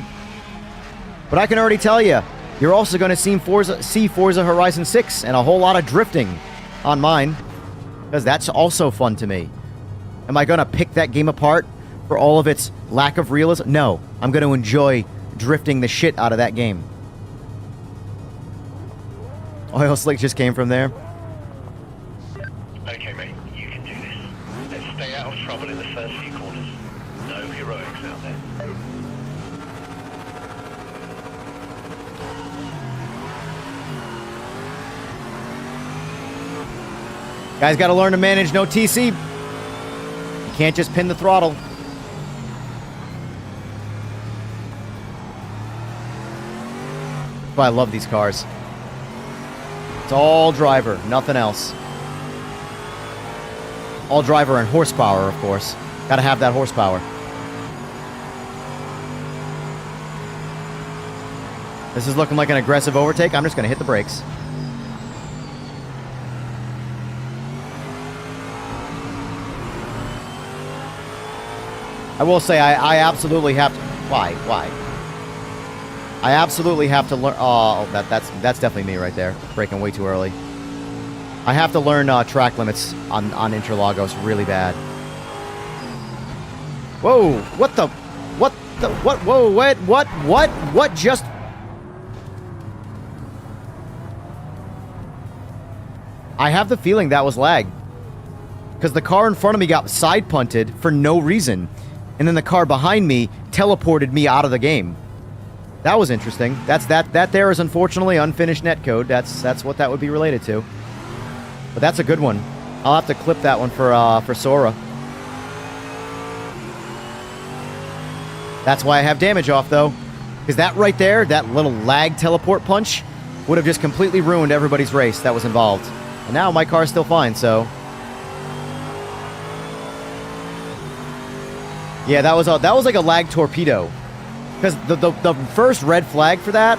But I can already tell you, you're also going to see Forza Horizon 6 and a whole lot of drifting on mine, because that's also fun to me. Am I going to pick that game apart for all of its lack of realism? No. I'm going to enjoy drifting the shit out of that game. Oil slick just came from there. Okay, mate, you can do this. Let's stay out of trouble in the first few corners. No heroics out there. Guys got to learn to manage no TC. You can't just pin the throttle. That's why I love these cars. It's all driver, nothing else. All driver and horsepower, of course. Gotta have that horsepower. This is looking like an aggressive overtake. I'm just gonna hit the brakes. I will say I absolutely have to. Why? I absolutely have to learn. Oh, that's definitely me right there. Braking way too early. I have to learn track limits on Interlagos really bad. Whoa! What the? Whoa! What just? I have the feeling that was lag, because the car in front of me got side punted for no reason, and then the car behind me teleported me out of the game. That was interesting. That there is unfortunately unfinished netcode. That's what that would be related to. But that's a good one. I'll have to clip that one for Sora. That's why I have damage off though, because that right there, that little lag teleport punch, would have just completely ruined everybody's race that was involved. And now my car's still fine, so. Yeah, that was like a lag torpedo. Because the first red flag for that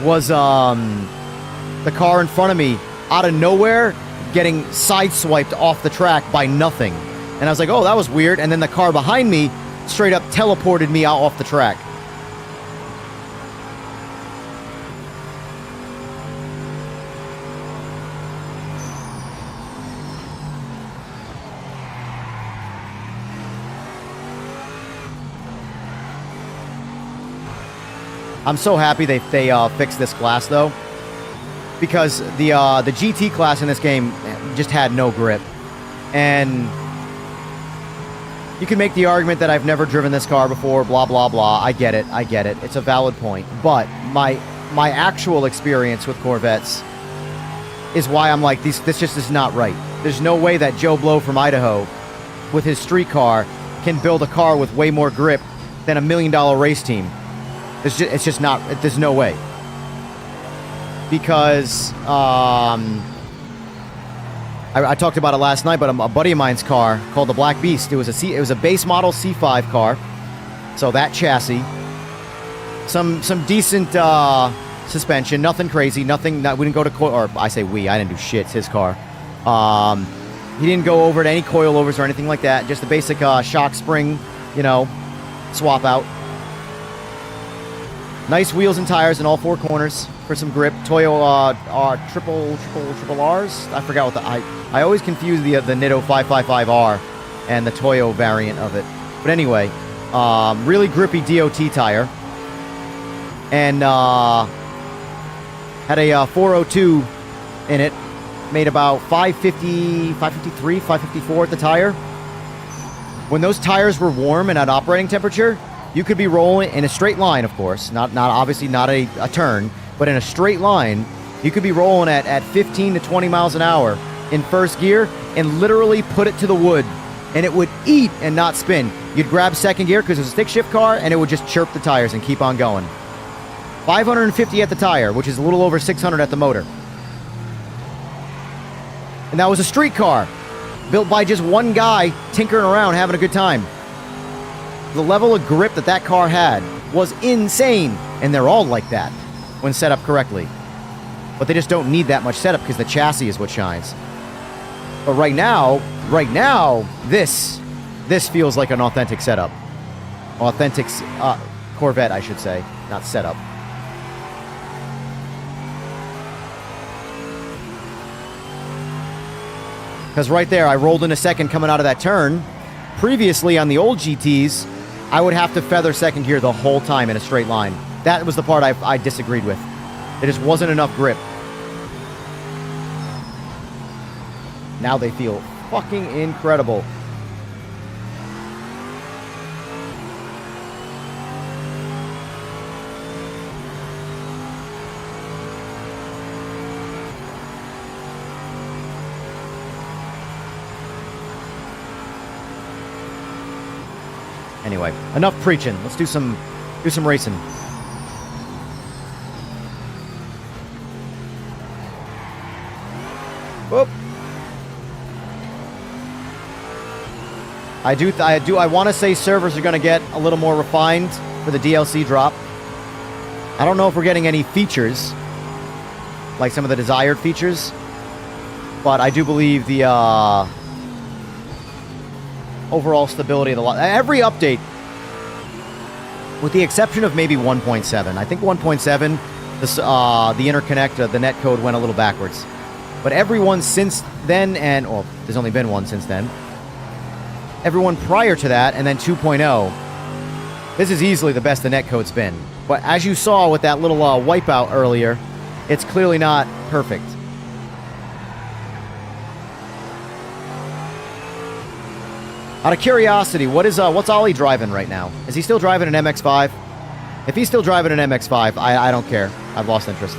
was the car in front of me out of nowhere getting sideswiped off the track by nothing. And I was like, oh, that was weird. And then the car behind me straight up teleported me out off the track. I'm so happy they fixed this class though, because the GT class in this game just had no grip, and you can make the argument that I've never driven this car before, blah blah blah. I get it, it's a valid point, but my actual experience with Corvettes is why I'm like, this just is not right. There's no way that Joe Blow from Idaho with his street car can build a car with way more grip than $1 million race team. It's just not. There's no way. Because I talked about it last night, but a buddy of mine's car called the Black Beast. It was a base model C5 car, so that chassis, some decent suspension, nothing crazy, nothing. We didn't go to or I say we. I didn't do shit. It's his car. He didn't go over to any coilovers or anything like that. Just the basic shock spring, swap out. Nice wheels and tires in all four corners for some grip. Toyo triple R's. I forgot what I always confuse the Nitto 555R and the Toyo variant of it. But anyway, really grippy DOT tire. And Had a 402 in it. Made about 550, 553, 554 at the tire. When those tires were warm and at operating temperature, you could be rolling in a straight line, of course. Not obviously not a turn, but in a straight line, you could be rolling at 15 to 20 miles an hour in first gear and literally put it to the wood, and it would eat and not spin. You'd grab second gear because it was a stick shift car, and it would just chirp the tires and keep on going. 550 at the tire, which is a little over 600 at the motor. And that was a street car, built by just one guy tinkering around, having a good time. The level of grip that car had was insane, and they're all like that when set up correctly. But they just don't need that much setup because the chassis is what shines. But right now, this feels like an authentic setup. Authentic Corvette, I should say, not setup. Because right there, I rolled in a second coming out of that turn. Previously, on the old GTs, I would have to feather second gear the whole time in a straight line. That was the part I disagreed with. There just wasn't enough grip. Now they feel fucking incredible. Anyway, enough preaching. Let's do some racing. Whoop. I want to say servers are going to get a little more refined for the DLC drop. I don't know if we're getting any features, like some of the desired features, but I do believe the overall stability of the lot. Every update, with the exception of maybe 1.7. I think 1.7, the interconnect, the netcode went a little backwards. But everyone since then, and well, there's only been one since then. Everyone prior to that, and then 2.0, this is easily the best the netcode's been. But as you saw with that little wipeout earlier, it's clearly not perfect. Out of curiosity, what's Ollie driving right now? Is he still driving an MX-5? If he's still driving an MX-5, I don't care. I've lost interest.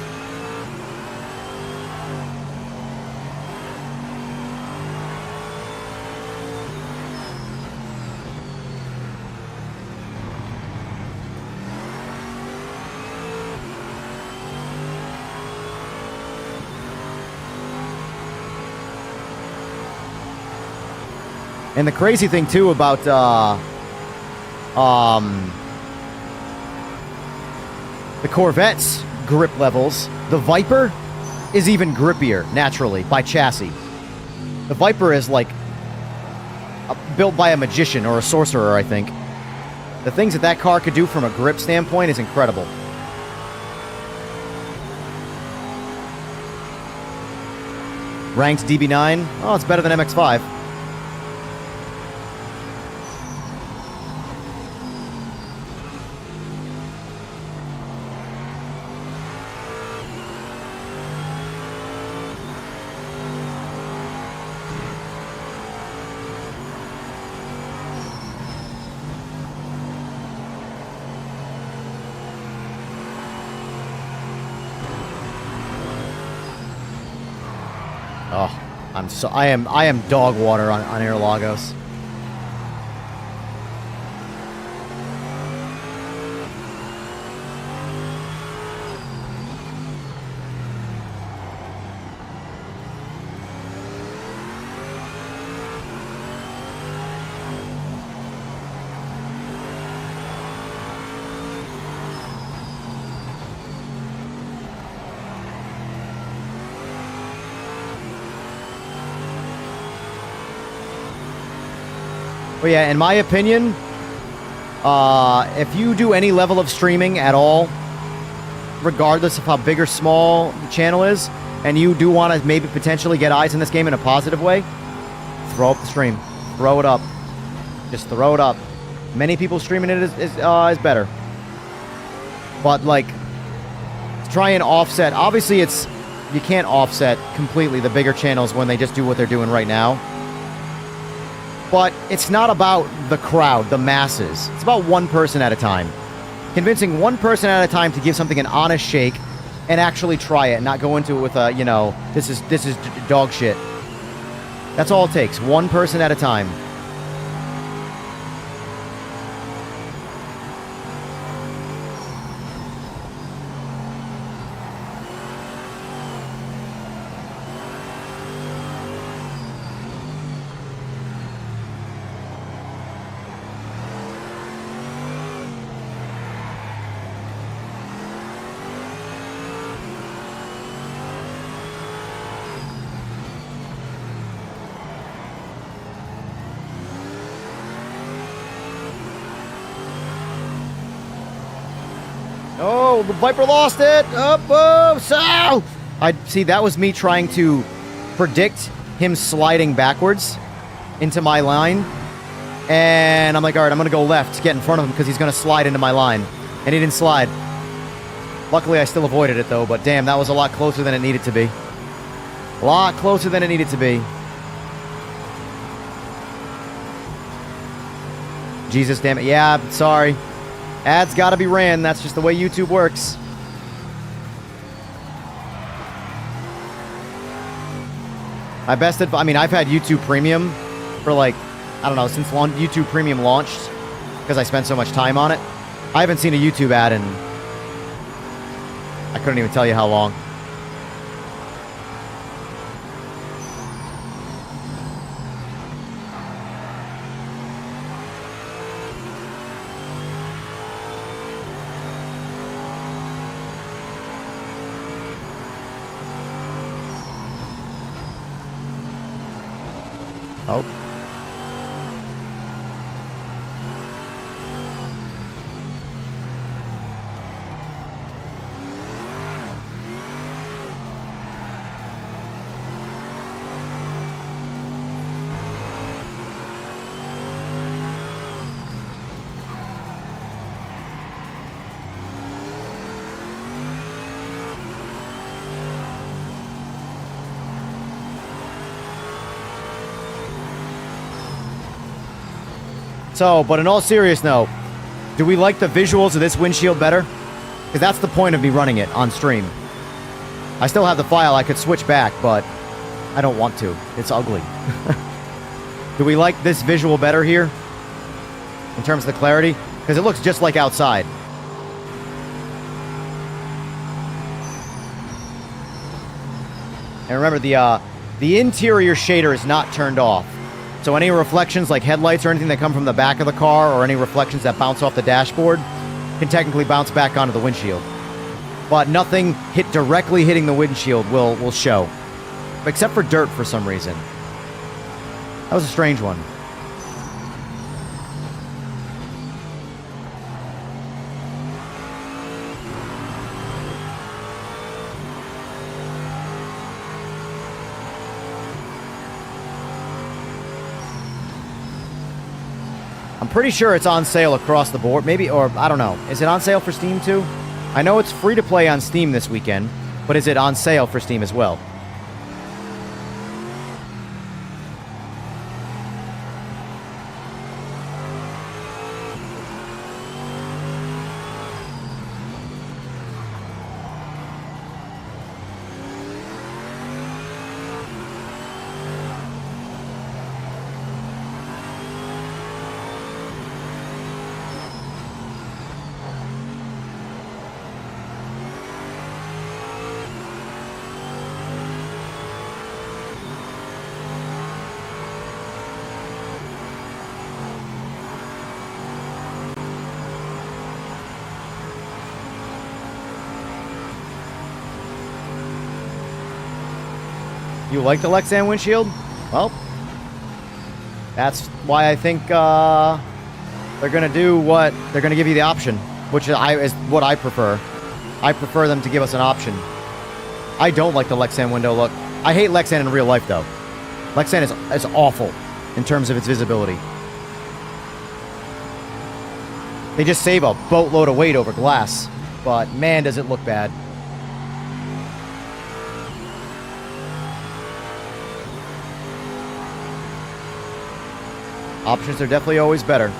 And the crazy thing, too, about the Corvette's grip levels, the Viper is even grippier, naturally, by chassis. The Viper is, like, built by a magician or a sorcerer, I think. The things that car could do from a grip standpoint is incredible. Ranked DB9? Oh, it's better than MX-5. Oh, I am dog water on Interlagos. Well, yeah, in my opinion, if you do any level of streaming at all, regardless of how big or small the channel is, and you do want to maybe potentially get eyes in this game in a positive way, throw up the stream. Throw it up. Just throw it up. Many people streaming it is better. But, like, try and offset. Obviously, you can't offset completely the bigger channels when they just do what they're doing right now. But it's not about the crowd, the masses. It's about one person at a time. Convincing one person at a time to give something an honest shake and actually try it and not go into it with a, you know, this is dog shit. That's all it takes. One person at a time. Oh, the Viper lost it. So I see that was me trying to predict him sliding backwards into my line. And I'm like, all right, I'm going to go left to get in front of him because he's going to slide into my line. And he didn't slide. Luckily, I still avoided it, though. But damn, that was a lot closer than it needed to be. A lot closer than it needed to be. Jesus, damn it. Yeah, sorry. Ads gotta be ran. That's just the way YouTube works. My best advice, I mean, I've had YouTube Premium for like, I don't know, since YouTube Premium launched, because I spent so much time on it. I haven't seen a YouTube ad in, I couldn't even tell you how long. Oh. So, but in all seriousness, no. Do we like the visuals of this windshield better? Because that's the point of me running it on stream. I still have the file. I could switch back, but I don't want to. It's ugly. Do we like this visual better here? In terms of the clarity? Because it looks just like outside. And remember, the interior shader is not turned off. So any reflections like headlights or anything that come from the back of the car or any reflections that bounce off the dashboard can technically bounce back onto the windshield. But nothing directly hitting the windshield will show. Except for dirt for some reason. That was a strange one. I'm pretty sure it's on sale across the board. Maybe, or I don't know. Is it on sale for Steam too? I know it's free to play on Steam this weekend, but is it on sale for Steam as well? You like the Lexan windshield? Well, that's why I think they're going to do what they're going to give you the option, which is what I prefer. I prefer them to give us an option. I don't like the Lexan window look. I hate Lexan in real life, though. Lexan is awful in terms of its visibility. They just save a boatload of weight over glass, but man, does it look bad. Options are definitely always better.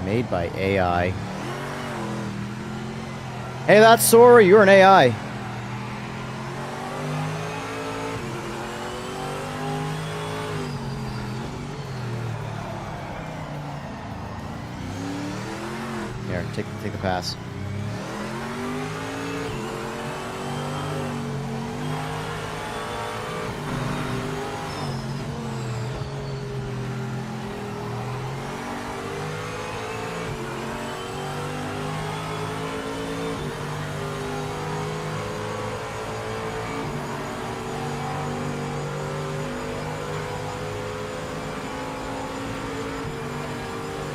Made by AI. Hey, that's Sora. You're an AI. Here, take the pass.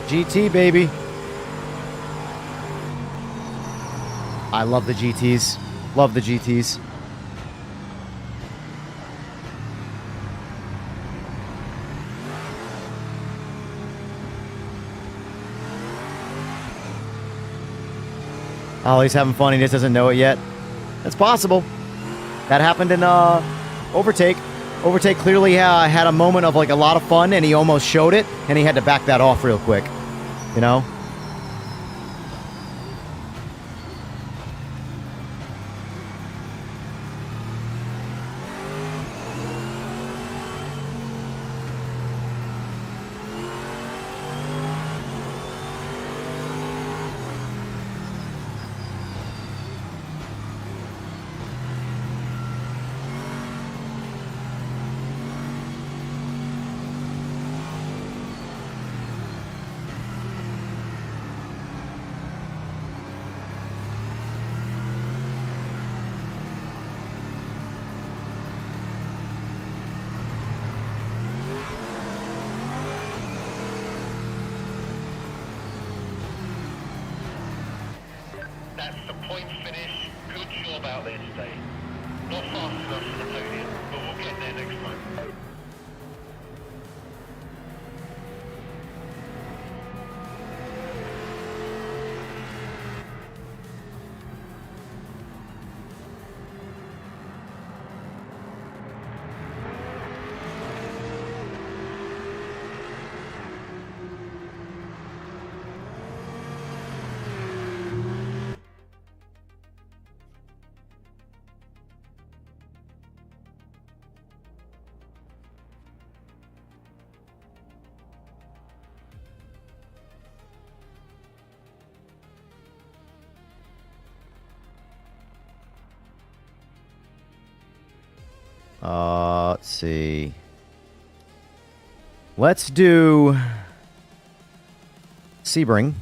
GT, baby. I love the GTs. Love the GTs. Oh, he's having fun. He just doesn't know it yet. That's possible. That happened in Overtake. Overtake clearly had a moment of like a lot of fun, and he almost showed it, and he had to back that off real quick. You know? That's the point finish. Good job out there today. Not fast enough for the podium, but we'll get there next time. Let's see. Let's do Sebring.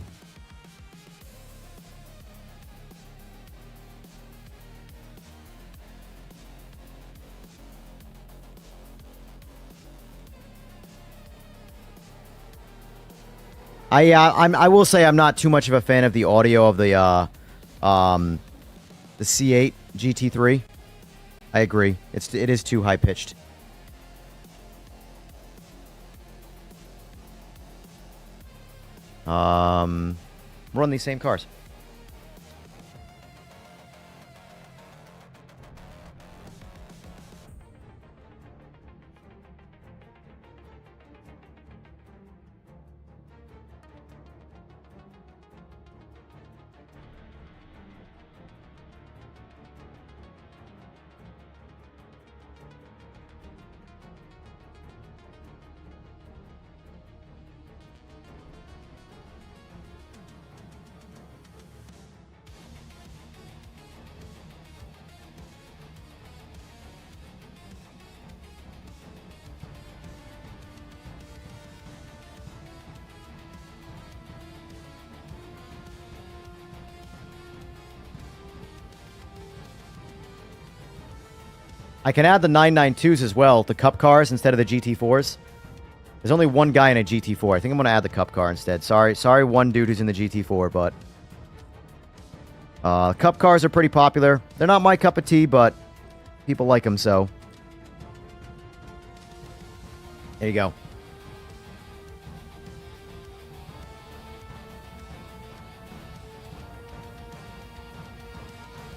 I will say I'm not too much of a fan of the audio of the C8 GT3. I agree. It is too high pitched. Run these same cars. I can add the 992s as well, the cup cars instead of the GT4s. There's only one guy in a GT4. I think I'm going to add the cup car instead. Sorry, one dude who's in the GT4, but... cup cars are pretty popular. They're not my cup of tea, but people like them, so... There you go.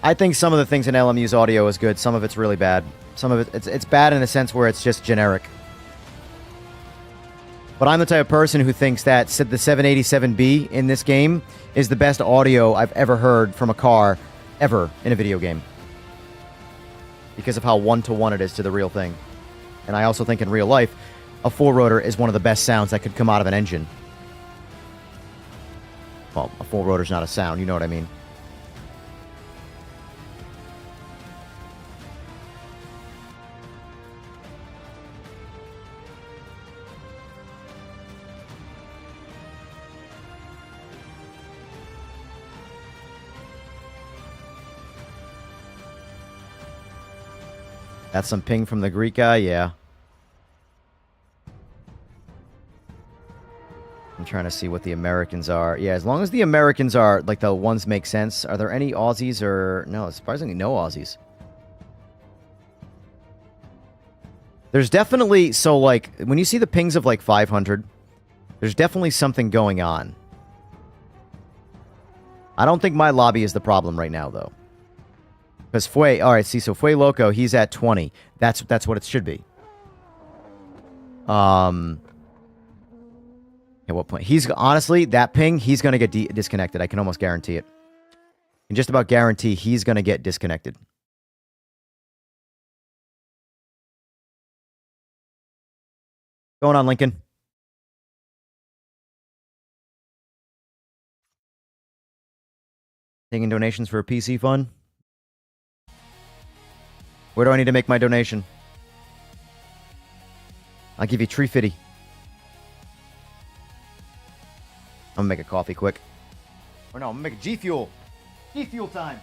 I think some of the things in LMU's audio is good. Some of it's really bad. Some of it's bad in the sense where it's just generic. But I'm the type of person who thinks that the 787B in this game is the best audio I've ever heard from a car ever in a video game. Because of how one-to-one it is to the real thing. And I also think in real life, a four-rotor is one of the best sounds that could come out of an engine. Well, a four-rotor's not a sound, you know what I mean. That's some ping from the Greek guy, yeah. I'm trying to see what the Americans are. Yeah, as long as the Americans are, like, the ones make sense. Are there any Aussies or... No, surprisingly no Aussies. There's definitely... So, like, when you see the pings of, like, 500, there's definitely something going on. I don't think my lobby is the problem right now, though. Because Fue, alright, see, so Fue Loco, he's at 20. That's what it should be. At what point? He's, honestly, that ping, he's going to get disconnected. I can almost guarantee it. I can just about guarantee he's going to get disconnected. Going on, Lincoln. Taking donations for a PC fund? Where do I need to make my donation? I'll give you tree fitty. I'm gonna make a coffee quick. Or no, I'm gonna make a G Fuel. G Fuel time.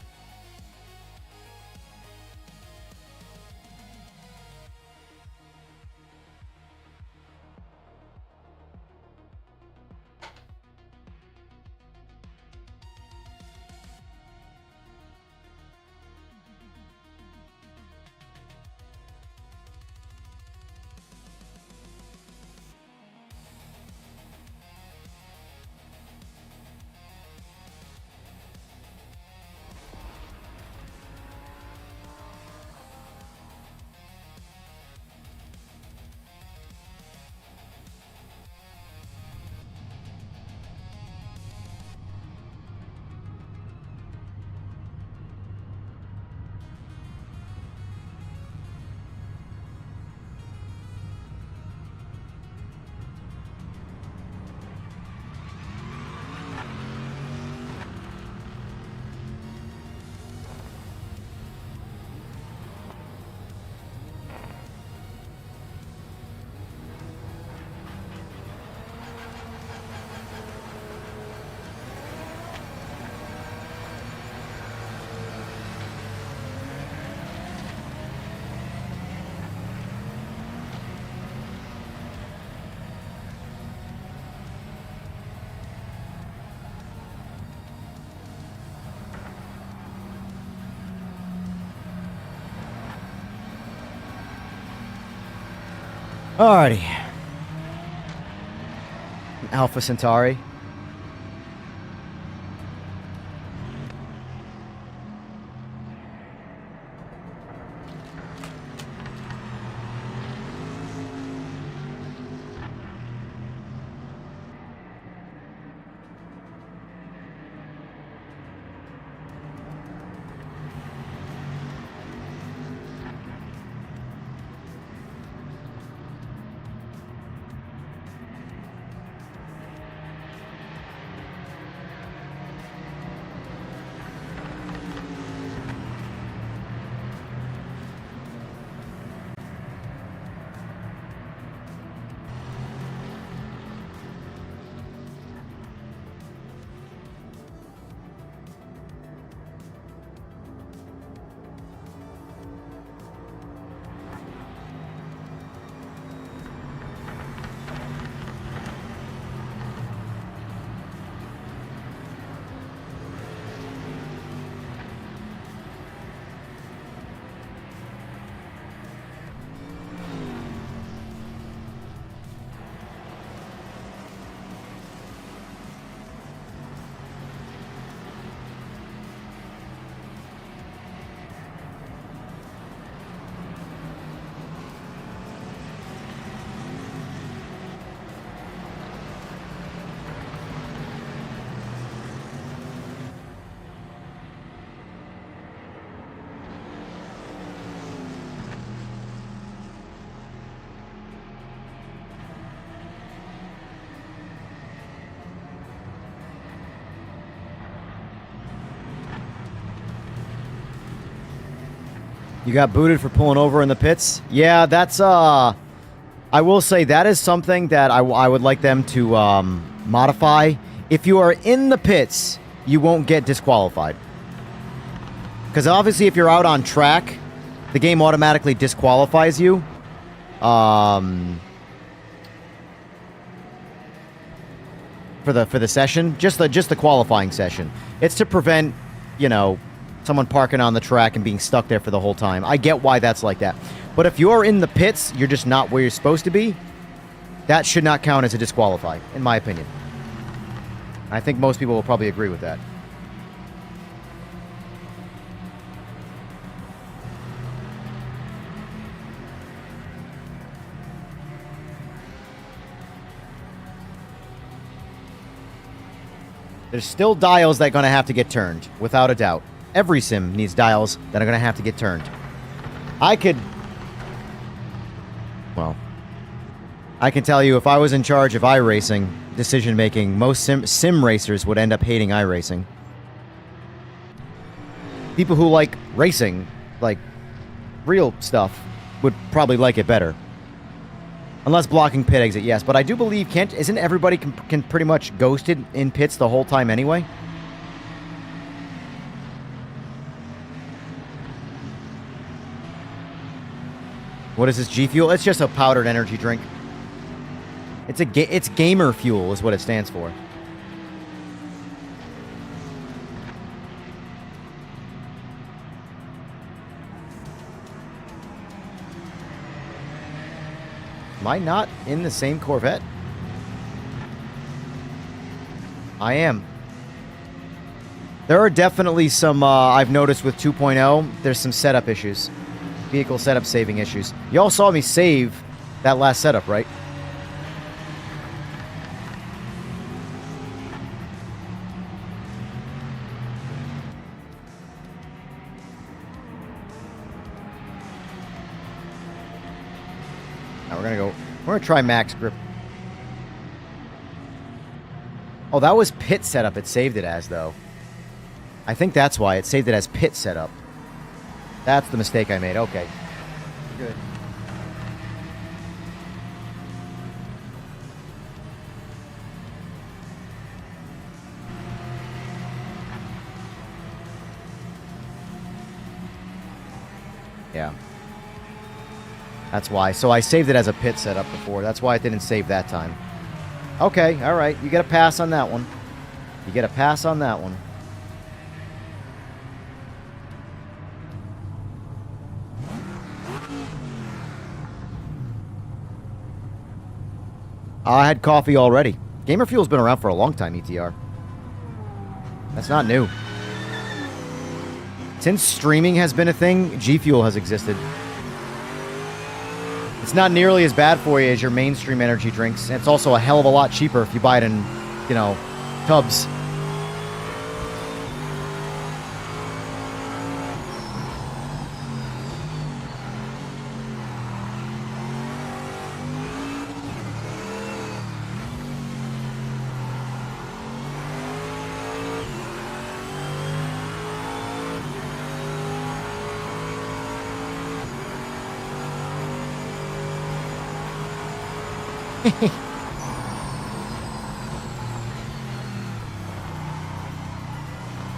Alrighty. Alpha Centauri. You got booted for pulling over in the pits? Yeah, that's, I will say that is something that I would like them to, modify. If you are in the pits, you won't get disqualified. Because obviously if you're out on track, the game automatically disqualifies you. For the session. Just the qualifying session. It's to prevent, you know, someone parking on the track and being stuck there for the whole time. I get why that's like that. But if you're in the pits, you're just not where you're supposed to be, that should not count as a disqualify, in my opinion. I think most people will probably agree with that. There's still dials that are going to have to get turned, without a doubt. Every sim needs dials that are going to have to get turned. I can tell you, if I was in charge of iRacing decision-making, most sim racers would end up hating iRacing. People who like racing, like real stuff, would probably like it better. Unless blocking pit exit, yes. But I do believe, isn't everybody can pretty much ghosted in pits the whole time anyway? What is this, G Fuel? It's just a powdered energy drink. It's gamer fuel is what it stands for. Am I not in the same Corvette? I am. There are definitely some, I've noticed with 2.0, there's some setup issues. Vehicle setup saving issues. Y'all saw me save that last setup, right? Now we're gonna try max grip. Oh, that was pit setup it saved it as, though. I think that's why it saved it as pit setup. That's the mistake I made. Okay. Good. Yeah. That's why. So I saved it as a pit setup before. That's why it didn't save that time. Okay, alright. You get a pass on that one. You get a pass on that one. I had coffee already. Gamer Fuel's been around for a long time, ETR. That's not new. Since streaming has been a thing, G Fuel has existed. It's not nearly as bad for you as your mainstream energy drinks, and it's also a hell of a lot cheaper if you buy it in, you know, tubs.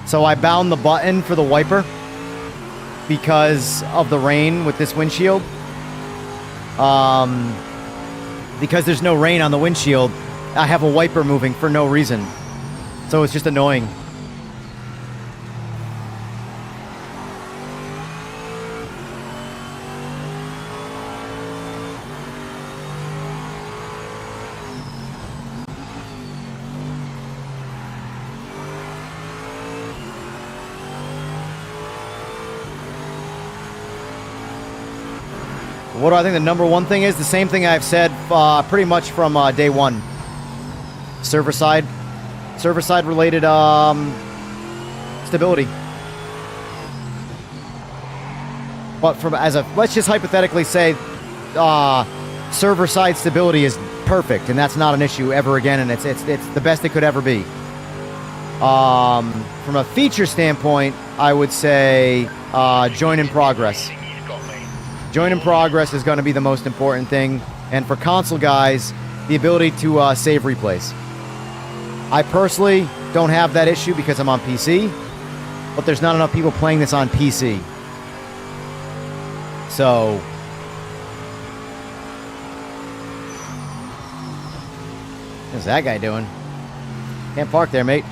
So I bound the button for the wiper because of the rain with this windshield. Because there's no rain on the windshield, I have a wiper moving for no reason. So it's just annoying. What do I think the number one thing is? The same thing I've said pretty much from day one. Server-side related stability. But let's just hypothetically say server-side stability is perfect, and that's not an issue ever again, and it's the best it could ever be. From a feature standpoint, I would say join in progress. Join in progress is going to be the most important thing. And for console guys, the ability to save replays. I personally don't have that issue because I'm on PC, but there's not enough people playing this on PC. So what's that guy doing? Can't park there, mate.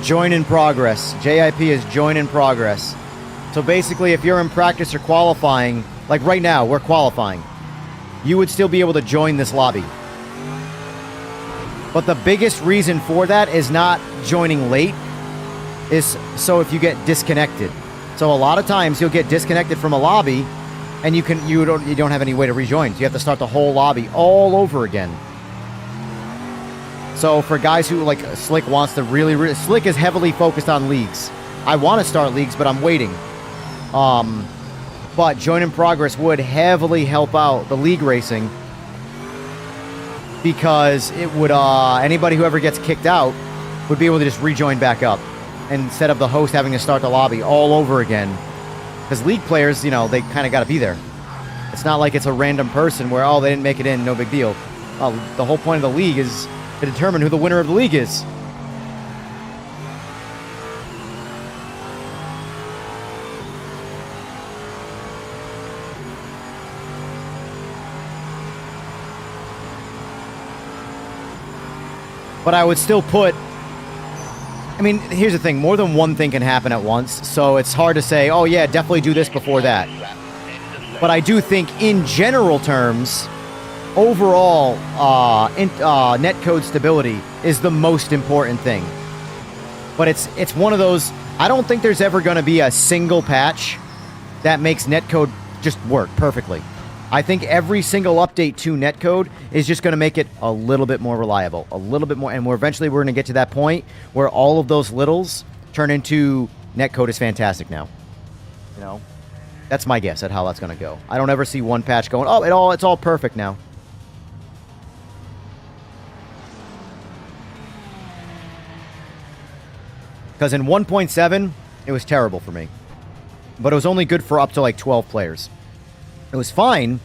Join in progress. JIP is join in progress. So basically, if you're in practice or qualifying, like right now, we're qualifying, you would still be able to join this lobby. But the biggest reason for that is not joining late, is so if you get disconnected. So a lot of times you'll get disconnected from a lobby, and you don't have any way to rejoin. So you have to start the whole lobby all over again. So for guys who, like, Slick wants to really... Slick is heavily focused on leagues. I want to start leagues, but I'm waiting. But Join in Progress would heavily help out the league racing. Because it would... anybody who ever gets kicked out would be able to just rejoin back up. Instead of the host having to start the lobby all over again. Because league players, you know, they kind of got to be there. It's not like it's a random person where, oh, they didn't make it in, no big deal. The whole point of the league is to determine who the winner of the league is. But I would still put... I mean, here's the thing. More than one thing can happen at once, so it's hard to say, oh yeah, definitely do this before that. But I do think, in general terms... Overall, netcode stability is the most important thing. But it's one of those... I don't think there's ever going to be a single patch that makes netcode just work perfectly. I think every single update to netcode is just going to make it a little bit more reliable, a little bit more, and eventually we're going to get to that point where all of those littles turn into netcode is fantastic now. You know, that's my guess at how that's going to go. I don't ever see one patch going, oh, it's all perfect now. Because in 1.7, it was terrible for me. But it was only good for up to like 12 players. It was fine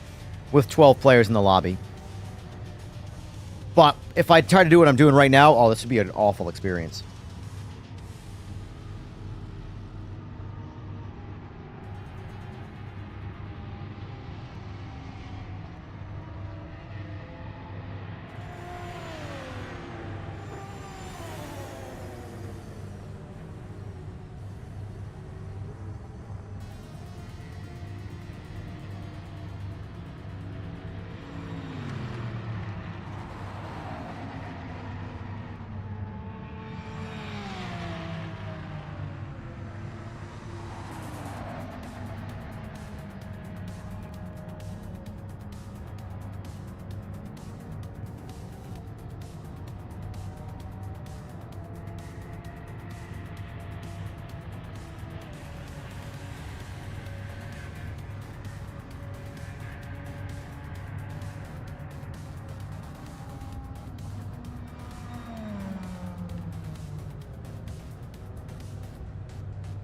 with 12 players in the lobby. But if I try to do what I'm doing right now, oh, this would be an awful experience.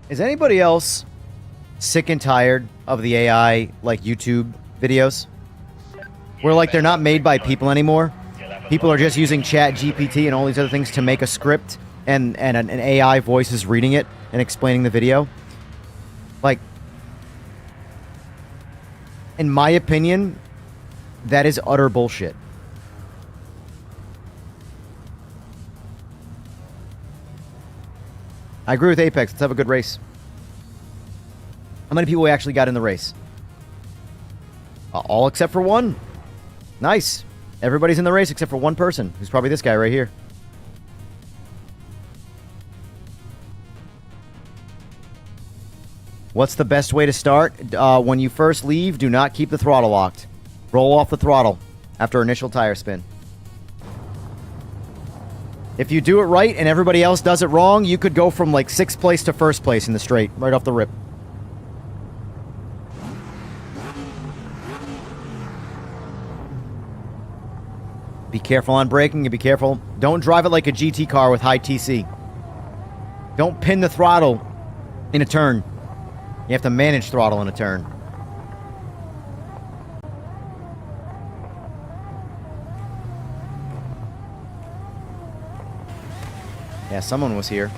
Is anybody else sick and tired of the AI, like, YouTube videos? Where, like, they're not made by people anymore. People are just using Chat GPT and all these other things to make a script, and an AI voice is reading it and explaining the video. Like, in my opinion, that is utter bullshit. I agree with Apex. Let's have a good race. How many people we actually got in the race? All except for one. Nice. Everybody's in the race except for one person, who's probably this guy right here. What's the best way to start? When you first leave, do not keep the throttle locked. Roll off the throttle after initial tire spin. If you do it right and everybody else does it wrong, you could go from like 6th place to 1st place in the straight, right off the rip. Be careful on braking and be careful. Don't drive it like a GT car with high TC. Don't pin the throttle in a turn. You have to manage throttle in a turn. Yeah, someone was here.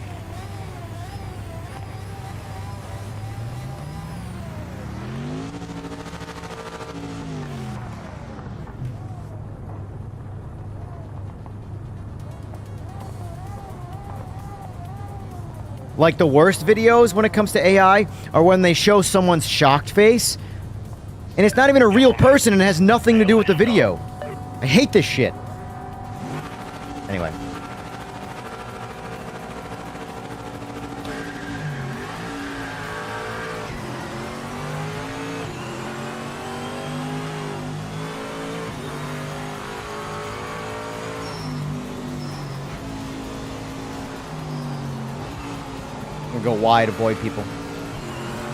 Like, the worst videos when it comes to AI are when they show someone's shocked face, and it's not even a real person and it has nothing to do with the video. I hate this shit. Anyway. Go wide, avoid people.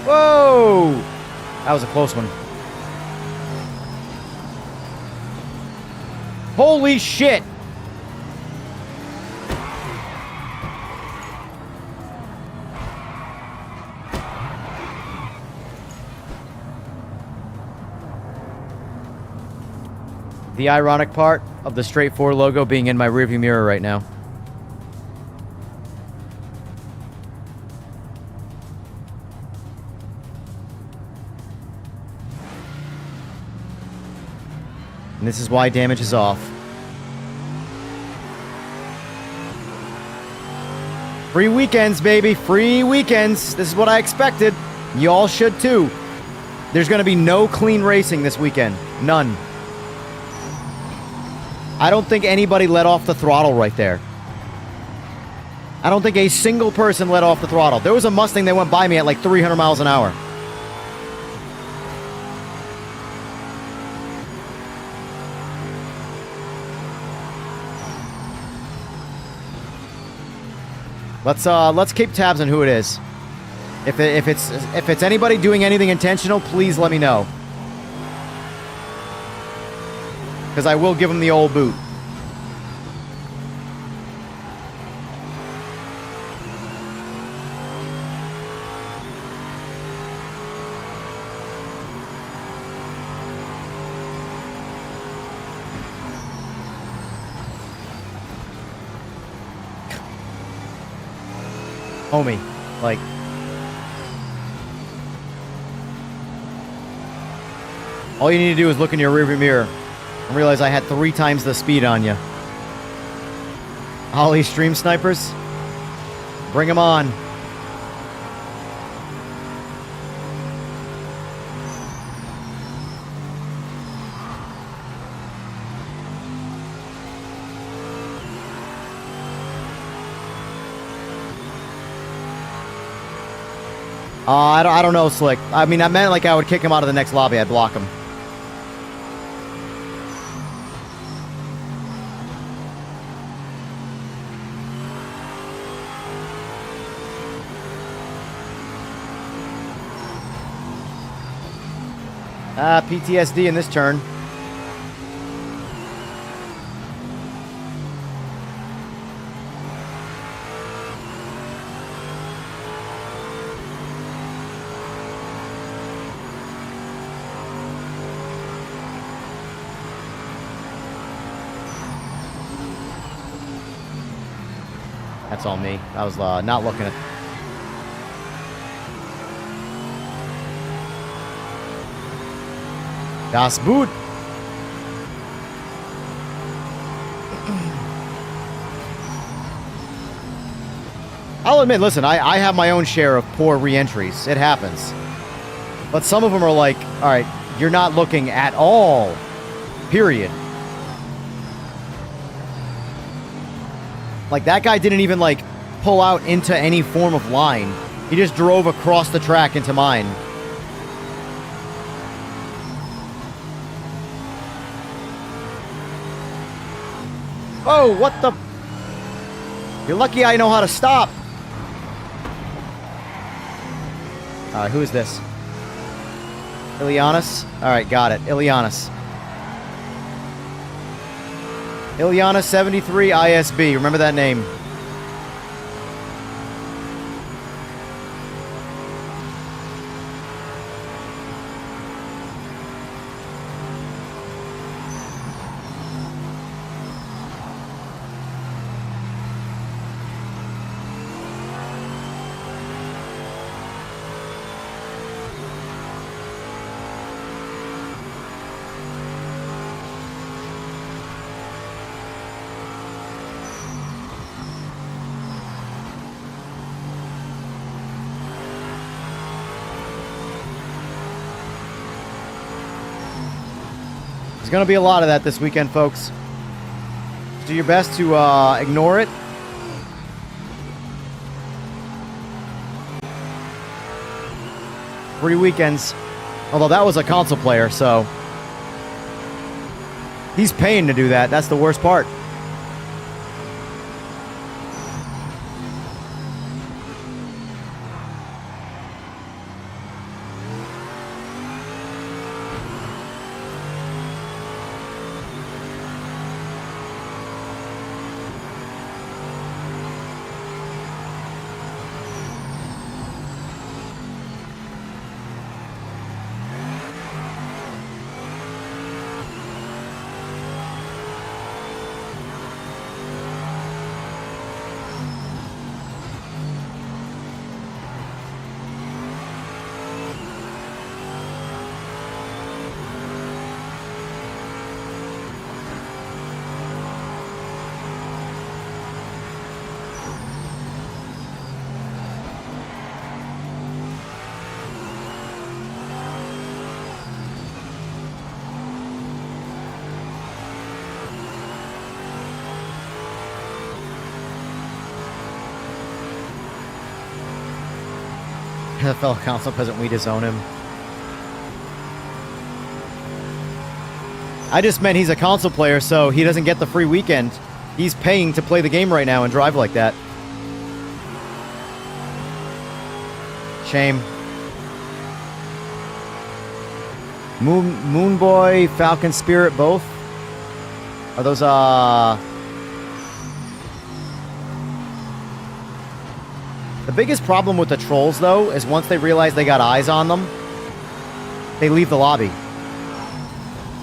Whoa! That was a close one. Holy shit! The ironic part of the straight 4 logo being in my rearview mirror right now. And this is why damage is off. Free weekends, baby. Free weekends. This is what I expected. Y'all should too. There's going to be no clean racing this weekend. None. I don't think anybody let off the throttle right there. I don't think a single person let off the throttle. There was a Mustang that went by me at like 300 miles an hour. Let's keep tabs on who it is. If it's anybody doing anything intentional, please let me know. Because I will give them the old boot. Homie, like, all you need to do is look in your rearview mirror and realize I had 3 times the speed on you. Ollie stream snipers, bring them on. I don't know, Slick. I mean, I meant like I would kick him out of the next lobby. I'd block him. PTSD in this turn. That's all me. I was not looking at... Das Boot! I'll admit, listen, I have my own share of poor re-entries. It happens. But some of them are like, alright, you're not looking at all. Period. Like, that guy didn't even, like, pull out into any form of line. He just drove across the track into mine. Oh, what the... You're lucky I know how to stop. Alright, who is this? Ilianis? Alright, got it. Ilianis. Ilianis 73 ISB. Remember that name. There's going to be a lot of that this weekend, folks. Do your best to ignore it. Free weekends. Although that was a console player, so... He's paying to do that. That's the worst part. The fellow council peasant, we disown him. I just meant he's a console player, so he doesn't get the free weekend. He's paying to play the game right now and drive like that. Shame. Moon Boy, Falcon Spirit, both? Are those, The biggest problem with the trolls, though, is once they realize they got eyes on them, they leave the lobby.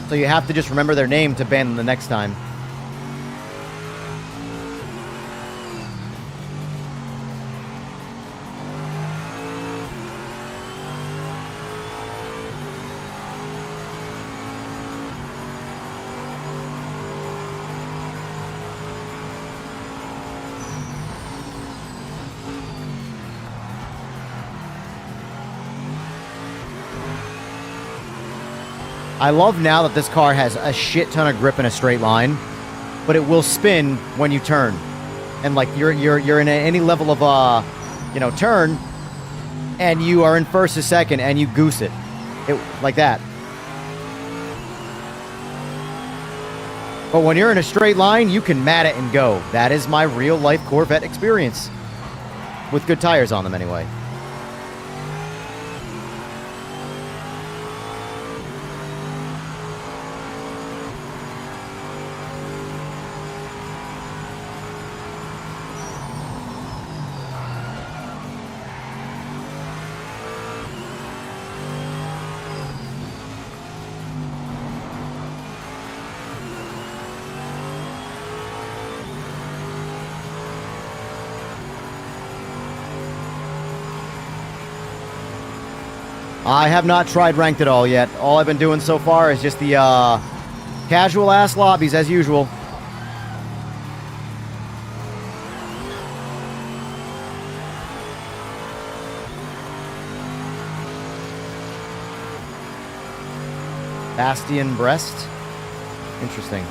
So you have to just remember their name to ban them the next time. I love now that this car has a shit ton of grip in a straight line, but it will spin when you turn. And like you're in any level of turn, and you are in first or second, and you goose it, like that. But when you're in a straight line, you can mat it and go. That is my real life Corvette experience, with good tires on them anyway. I have not tried ranked at all yet. All I've been doing so far is just the casual ass lobbies as usual. Bastion Breast. Interesting.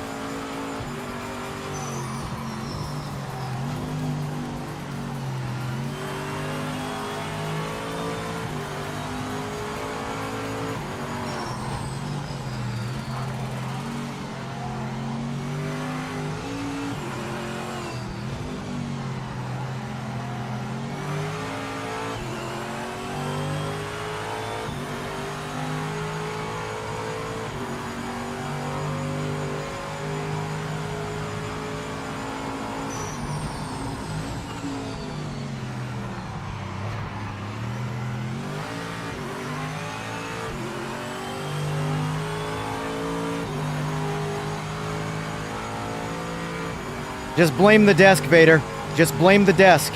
Just blame the desk, Vader. Just blame the desk.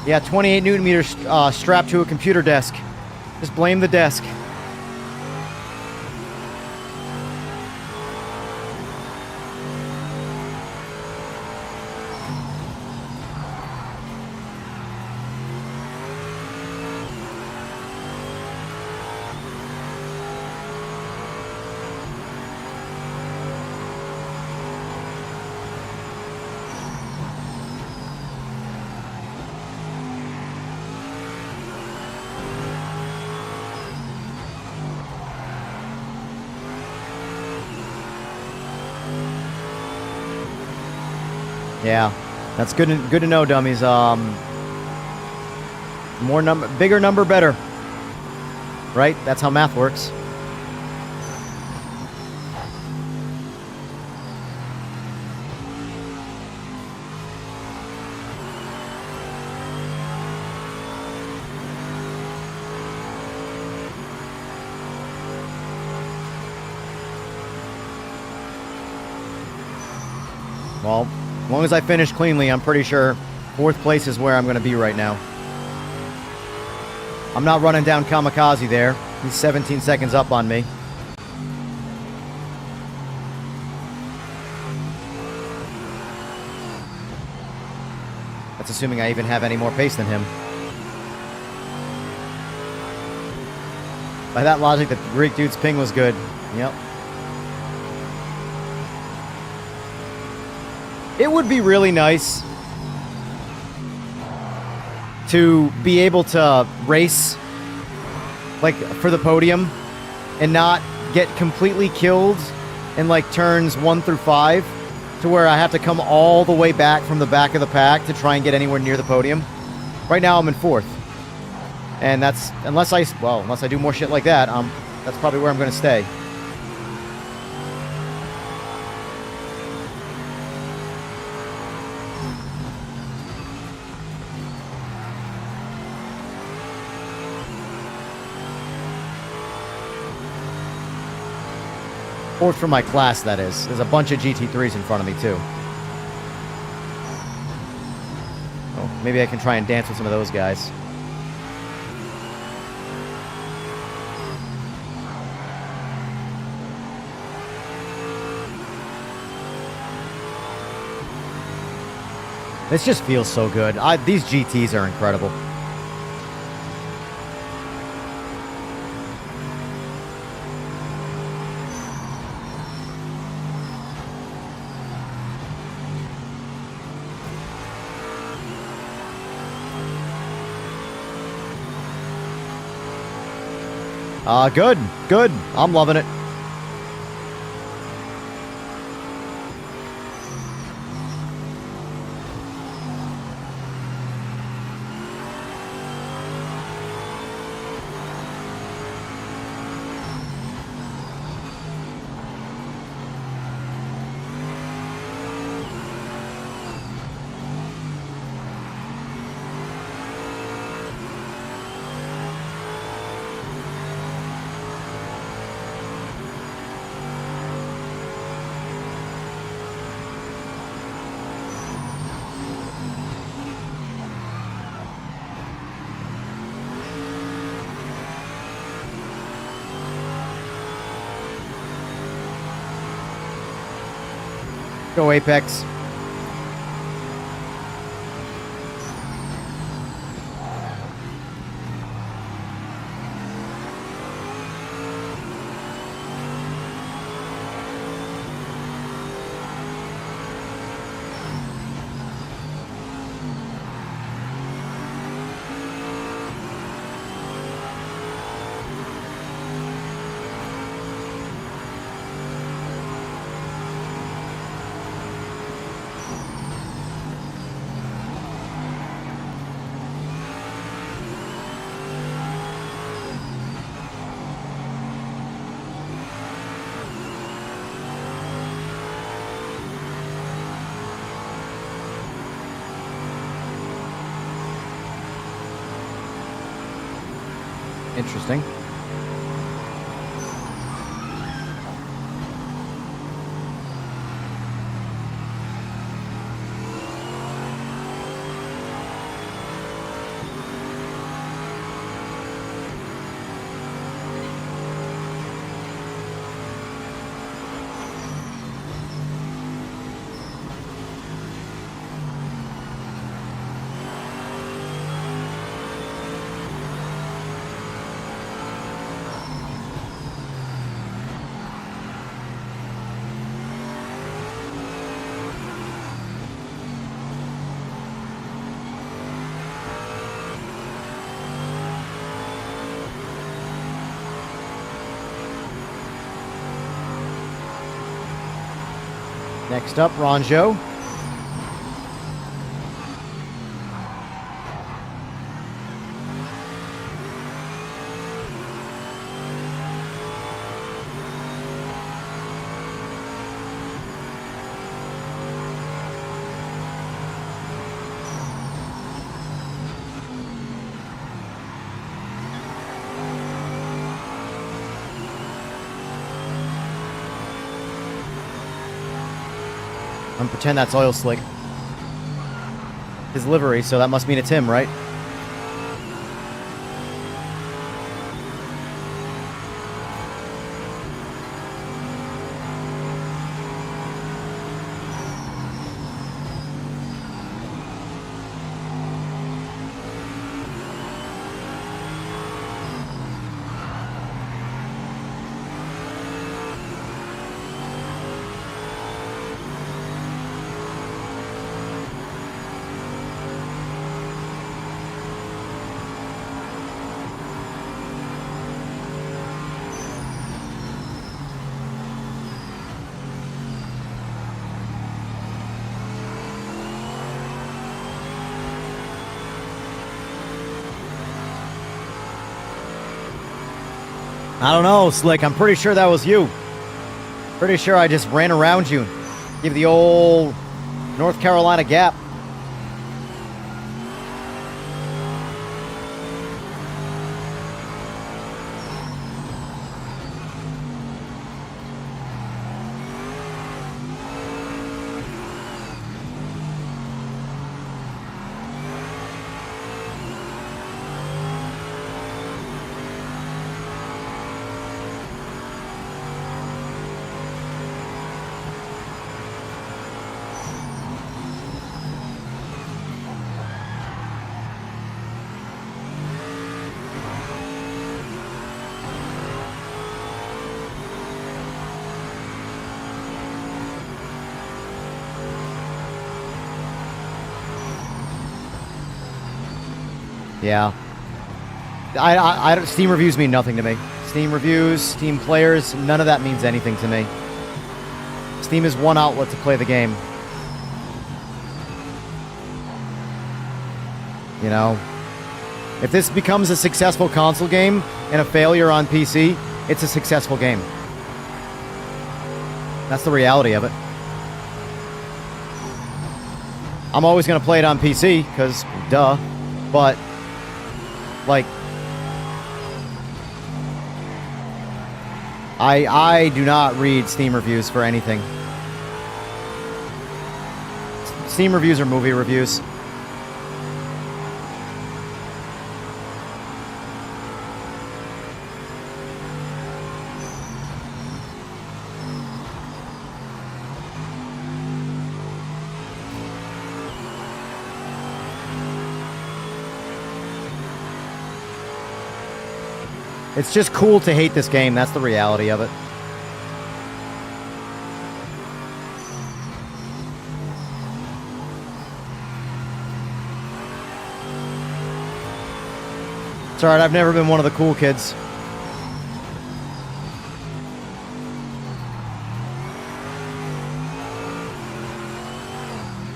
Yeah, 28 Newton meters strapped to a computer desk. Just blame the desk. Yeah, that's good. Good to know, dummies. More number, bigger number, better. Right? That's how math works. Well, as long as I finish cleanly, I'm pretty sure 4th place is where I'm going to be right now. I'm not running down Kamikaze there. He's 17 seconds up on me. That's assuming I even have any more pace than him. By that logic, the Greek dude's ping was good. Yep. It would be really nice to be able to race, like, for the podium and not get completely killed in, like, turns 1 through 5 to where I have to come all the way back from the back of the pack to try and get anywhere near the podium. Right now I'm in 4th. And that's, unless I do more shit like that, that's probably where I'm going to stay. Fourth for my class, that is. There's a bunch of GT3s in front of me, too. Oh, maybe I can try and dance with some of those guys. This just feels so good. These GTs are incredible. Good, good. I'm loving it. Go Apex. Interesting. Next up, Ronjo. I'm pretend that's Oil Slick. His livery, so that must mean it's him, right? I don't know, Slick. I'm pretty sure that was you. Pretty sure I just ran around you. Give the old North Carolina gap. Yeah. Steam reviews mean nothing to me. Steam reviews, Steam players, none of that means anything to me. Steam is one outlet to play the game. You know? If this becomes a successful console game and a failure on PC, it's a successful game. That's the reality of it. I'm always going to play it on PC, because, duh. But, like, I do not read Steam reviews for anything. Steam reviews are movie reviews. It's just cool to hate this game. That's the reality of it. It's alright, I've never been one of the cool kids.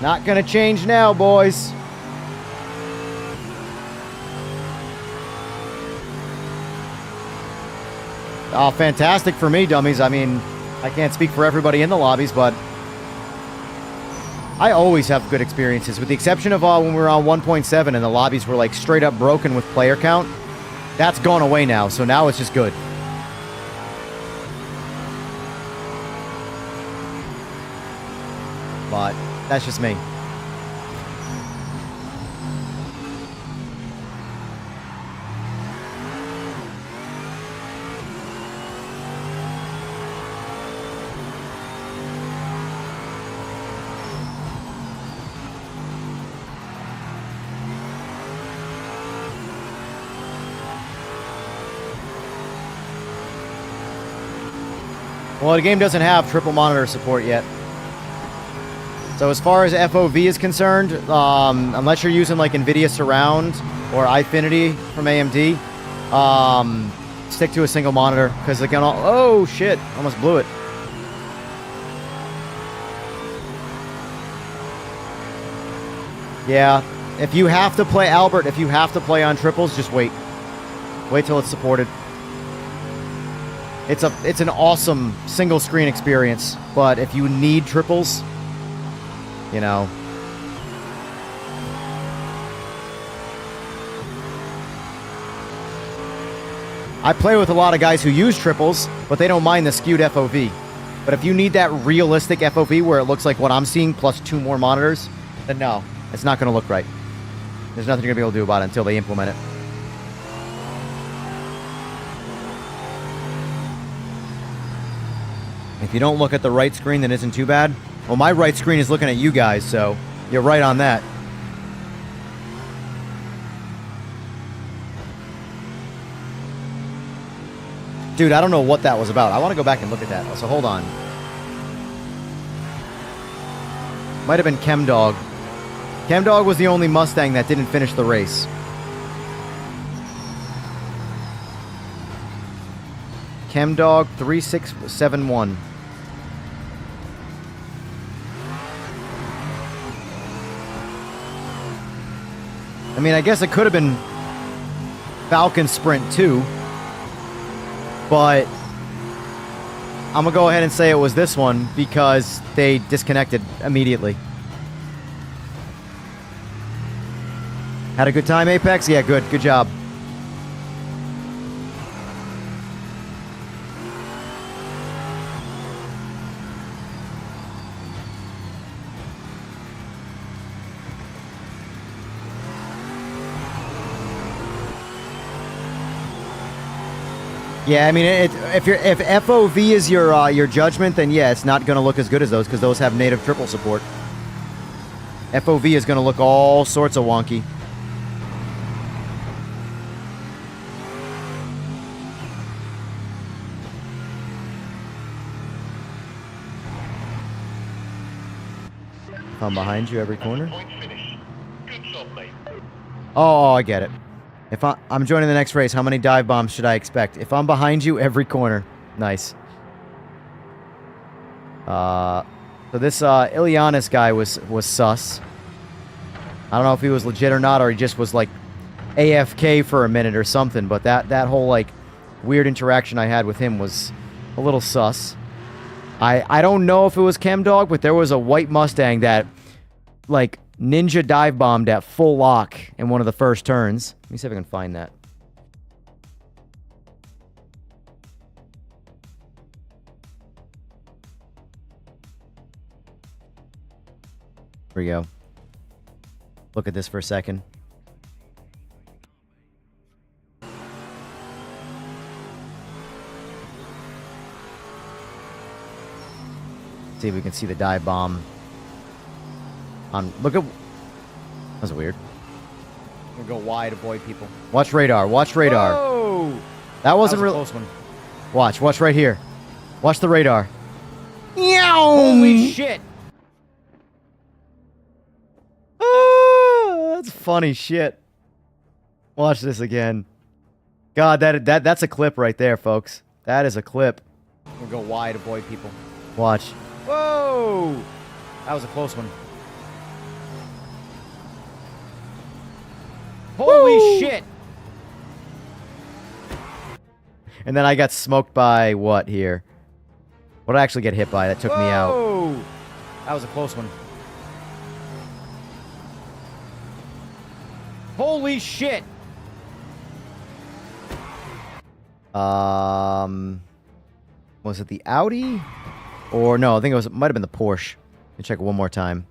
Not gonna change now, boys. Oh, fantastic for me, dummies. I mean, I can't speak for everybody in the lobbies, but I always have good experiences, with the exception of when we were on 1.7 and the lobbies were like straight up broken with player count. That's gone away now, so now it's just good. But that's just me. Well, the game doesn't have triple monitor support yet. So as far as FOV is concerned, unless you're using like NVIDIA Surround or iFinity from AMD, stick to a single monitor, because they can all... Oh, shit. Almost blew it. Yeah. If you have to play, Albert, if you have to play on triples, just wait. Wait till it's supported. It's an awesome single screen experience, but if you need triples, you know. I play with a lot of guys who use triples, but they don't mind the skewed FOV. But if you need that realistic FOV where it looks like what I'm seeing plus 2 more monitors, then no, it's not going to look right. There's nothing you're going to be able to do about it until they implement it. If you don't look at the right screen, then isn't too bad. Well, my right screen is looking at you guys, so you're right on that. Dude, I don't know what that was about. I want to go back and look at that. So hold on. Might have been Chemdog. Chemdog was the only Mustang that didn't finish the race. Chemdog 3671. I mean, I guess it could have been Falcon Sprint 2, but I'm gonna go ahead and say it was this one because they disconnected immediately. Had a good time, Apex? Yeah, good. Good job. Yeah, I mean, if FOV is your judgment, then yeah, it's not going to look as good as those because those have native triple support. FOV is going to look all sorts of wonky. If I'm behind you every corner. Good job, mate. Oh, I get it. If I'm joining the next race, how many dive bombs should I expect? If I'm behind you, every corner. Nice. So this Ilianis guy was sus. I don't know if he was legit or not, or he just was like AFK for a minute or something, but that whole like weird interaction I had with him was a little sus. I don't know if it was Chemdog, but there was a white Mustang that like ninja dive bombed at full lock in one of the first turns. Let me see if I can find that. Here we go. Look at this for a second. See if we can see the dive bomb. Look at... That's weird. We'll go wide, avoid people. Watch radar. Watch radar. Whoa! That wasn't real close one. Watch right here. Watch the radar. Holy shit! That's funny shit. Watch this again. God, that's a clip right there, folks. That is a clip. We'll go wide, avoid people. Watch. Whoa! That was a close one. Holy shit! And then I got smoked by what here? What did I actually get hit by that took me out? That was a close one. Holy shit! Was it the Audi? Or no, I think it might have been the Porsche. Let me check it one more time.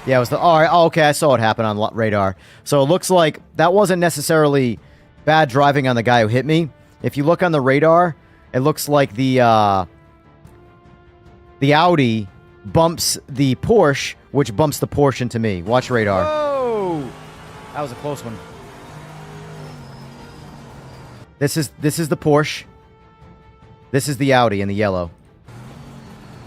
Yeah, it was the... Oh, okay, I saw it happen on radar. So it looks like that wasn't necessarily bad driving on the guy who hit me. If you look on the radar, it looks like the Audi bumps the Porsche, which bumps the Porsche into me. Watch radar. Whoa! That was a close one. This is the Porsche. This is the Audi in the yellow.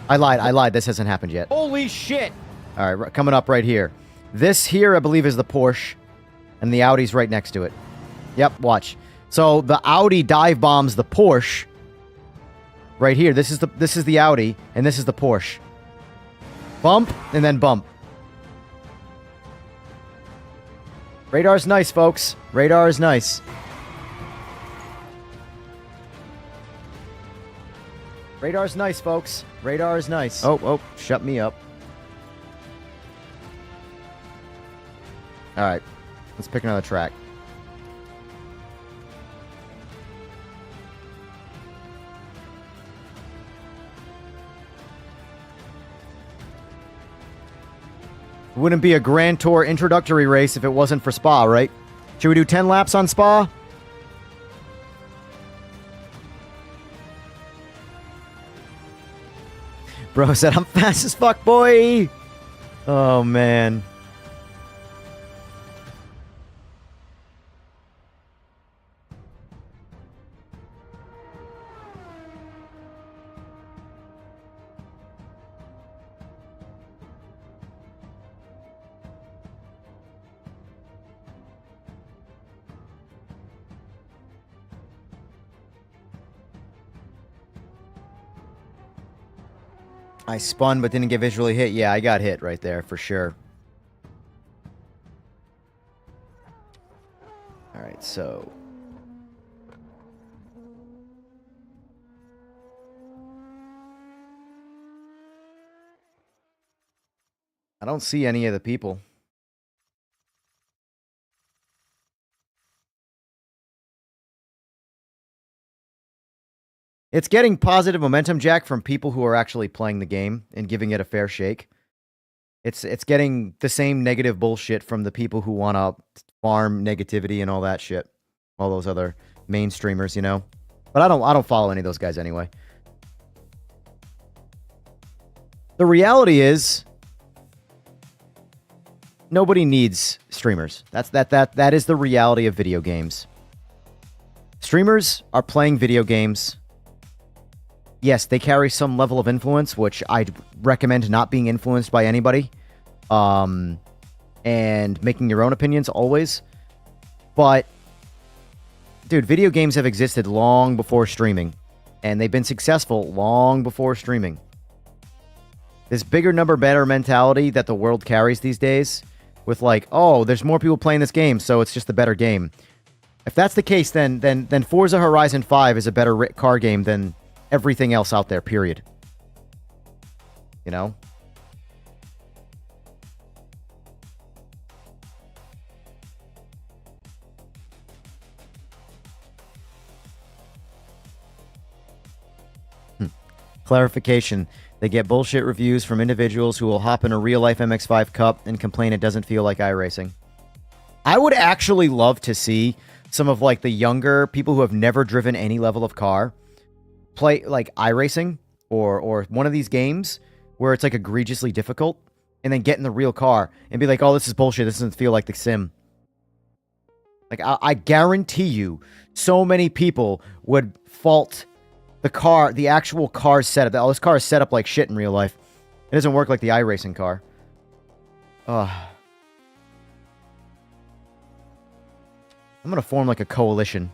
I lied. This hasn't happened yet. Holy shit! All right, coming up right here. This here, I believe, is the Porsche, and the Audi's right next to it. Yep, watch. So the Audi dive bombs the Porsche. Right here. This is the Audi, and this is the Porsche. Bump, and then bump. Radar's nice, folks. Radar is nice. Radar's nice, folks. Radar is nice. Oh, shut me up. All right, let's pick another track. It wouldn't be a Grand Tour introductory race if it wasn't for Spa, right? Should we do 10 laps on Spa? Bro said, I'm fast as fuck, boy! Oh, man. I spun but didn't get visually hit. Yeah, I got hit right there for sure. All right, so... I don't see any of the people. It's getting positive momentum, Jack, from people who are actually playing the game and giving it a fair shake. It's getting the same negative bullshit from the people who want to farm negativity and all that shit. All those other mainstreamers, you know. But I don't follow any of those guys anyway. The reality is nobody needs streamers. That is the reality of video games. Streamers are playing video games. Yes, they carry some level of influence, which I'd recommend not being influenced by anybody. And making your own opinions always. But, dude, video games have existed long before streaming. And they've been successful long before streaming. This bigger number, better mentality that the world carries these days. With like, oh, there's more people playing this game, so it's just a better game. If that's the case, then Forza Horizon 5 is a better car game than everything else out there, period. You know? Clarification. They get bullshit reviews from individuals who will hop in a real-life MX-5 Cup and complain it doesn't feel like iRacing. I would actually love to see some of, like, the younger people who have never driven any level of car play like iRacing or one of these games where it's like egregiously difficult and then get in the real car and be like, oh, this is bullshit. This doesn't feel like the sim. Like, I guarantee you, so many people would fault the car, the actual car setup. Oh, this car is set up like shit in real life. It doesn't work like the iRacing car. I'm gonna form like a coalition.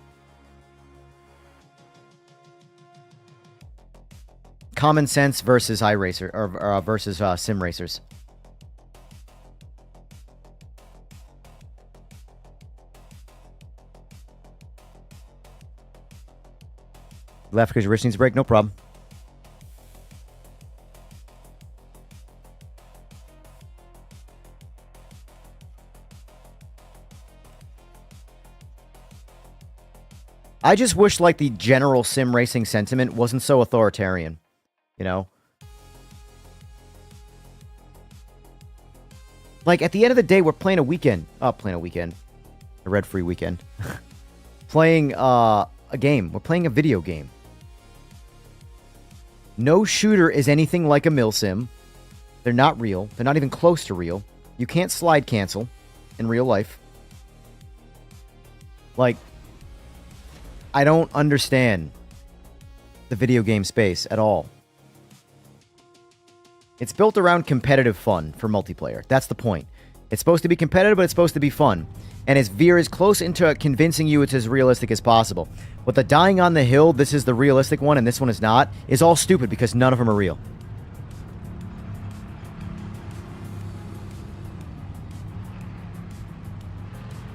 Common sense versus iRacer, or versus sim racers. Left because your wrist needs a break? No problem. I just wish, like, the general sim racing sentiment wasn't so authoritarian. You know? Like, at the end of the day, we're playing a weekend. Playing a weekend. A red-free weekend. Playing a game. We're playing a video game. No shooter is anything like a milsim. They're not real. They're not even close to real. You can't slide cancel in real life. Like, I don't understand the video game space at all. It's built around competitive fun for multiplayer. That's the point. It's supposed to be competitive, but it's supposed to be fun. And it's veer as close into convincing you it's as realistic as possible. But the dying on the hill, this is the realistic one and this one is not, is all stupid because none of them are real.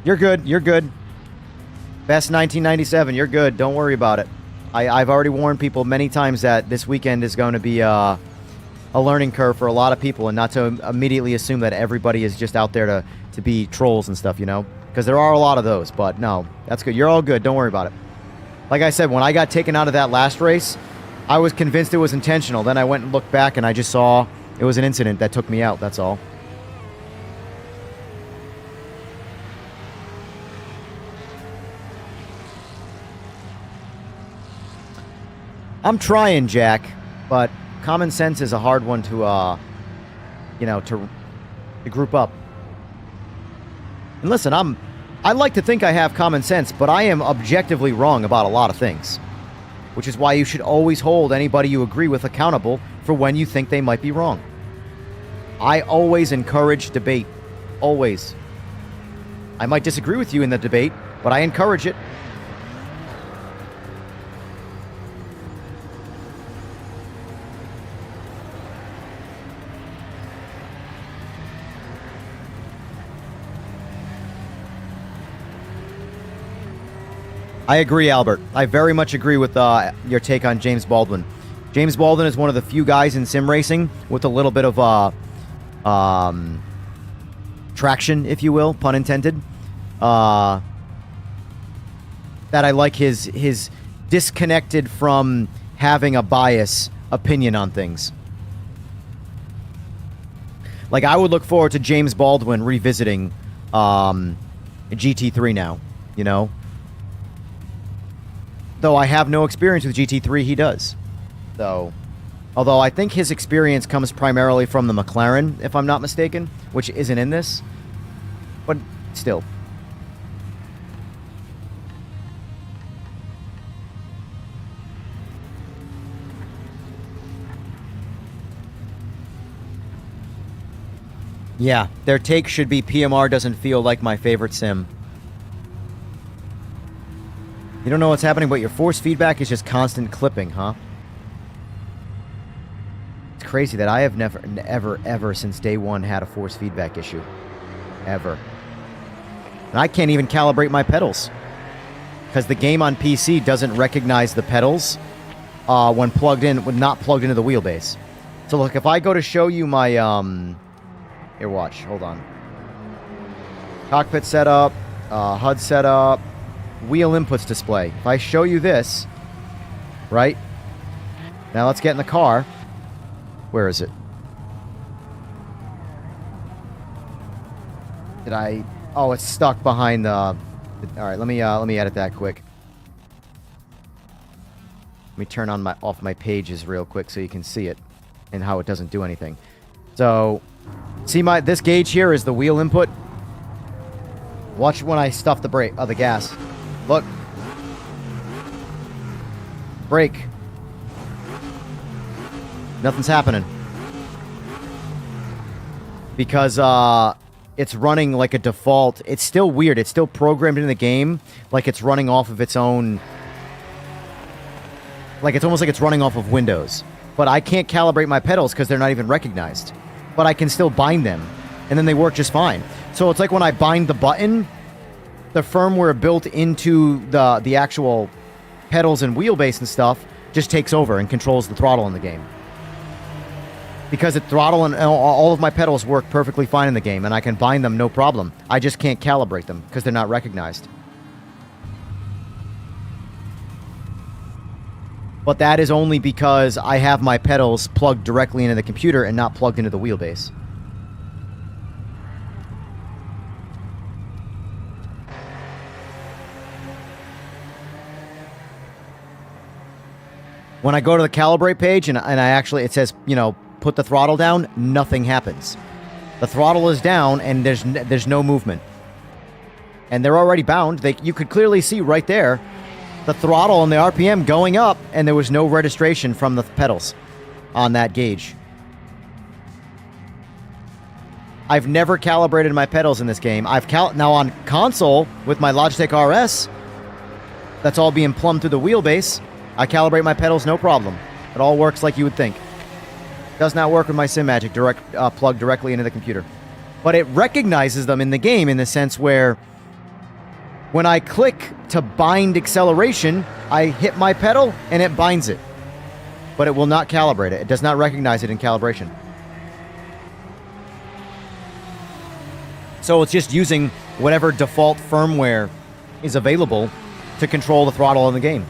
You're good. You're good. Best 1997. You're good. Don't worry about it. I've already warned people many times that this weekend is going to be a learning curve for a lot of people, and not to immediately assume that everybody is just out there to be trolls and stuff, you know? Because there are a lot of those, but no, that's good. You're all good. Don't worry about it. Like I said, when I got taken out of that last race, I was convinced it was intentional. Then I went and looked back, and I just saw it was an incident that took me out. That's all. I'm trying, Jack, but common sense is a hard one to, you know, to group up. And listen, I like to think I have common sense, but I am objectively wrong about a lot of things. Which is why you should always hold anybody you agree with accountable for when you think they might be wrong. I always encourage debate. Always. I might disagree with you in the debate, but I encourage it. I agree, Albert. I very much agree with your take on James Baldwin. James Baldwin is one of the few guys in sim racing with a little bit of traction, if you will, pun intended. That I like his disconnected from having a bias opinion on things. Like, I would look forward to James Baldwin revisiting GT3 now, you know? Though I have no experience with GT3, he does. So, although I think his experience comes primarily from the McLaren, if I'm not mistaken, which isn't in this. But still. Yeah, their take should be PMR doesn't feel like my favorite sim. You don't know what's happening, but your force feedback is just constant clipping, huh? It's crazy that I have never, ever since day one had a force feedback issue. Ever. And I can't even calibrate my pedals. Because the game on PC doesn't recognize the pedals when plugged in, when not plugged into the wheelbase. So look, if I go to show you my, here, watch, hold on. Cockpit setup, HUD setup, wheel inputs display. If I show you this, right? Now let's get in the car. Where is it? Did I? Oh, it's stuck behind the. All right, let me edit that quick. Let me turn on off my pages real quick so you can see it and how it doesn't do anything. So, see this gauge here is the wheel input. Watch when I stuff the brake, the gas. Look. Brake. Nothing's happening. Because, it's running like a default. It's still weird. It's still programmed in the game like it's running off of its own... Like, it's almost like it's running off of Windows. But I can't calibrate my pedals because they're not even recognized. But I can still bind them. And then they work just fine. So it's like when I bind the button, the firmware built into the actual pedals and wheelbase and stuff just takes over and controls the throttle in the game. Because the throttle and all of my pedals work perfectly fine in the game, and I can bind them no problem. I just can't calibrate them because they're not recognized. But that is only because I have my pedals plugged directly into the computer and not plugged into the wheelbase. When I go to the calibrate page and I actually, it says, you know, put the throttle down, nothing happens. The throttle is down and there's no movement. And they're already bound. You could clearly see right there the throttle and the RPM going up, and there was no registration from the pedals on that gauge. I've never calibrated my pedals in this game. Now on console with my Logitech RS, that's all being plumbed through the wheelbase. I calibrate my pedals no problem. It all works like you would think. Does not work with my Simagic plugged directly into the computer. But it recognizes them in the game in the sense where when I click to bind acceleration, I hit my pedal and it binds it. But it will not calibrate it. It does not recognize it in calibration. So it's just using whatever default firmware is available to control the throttle in the game.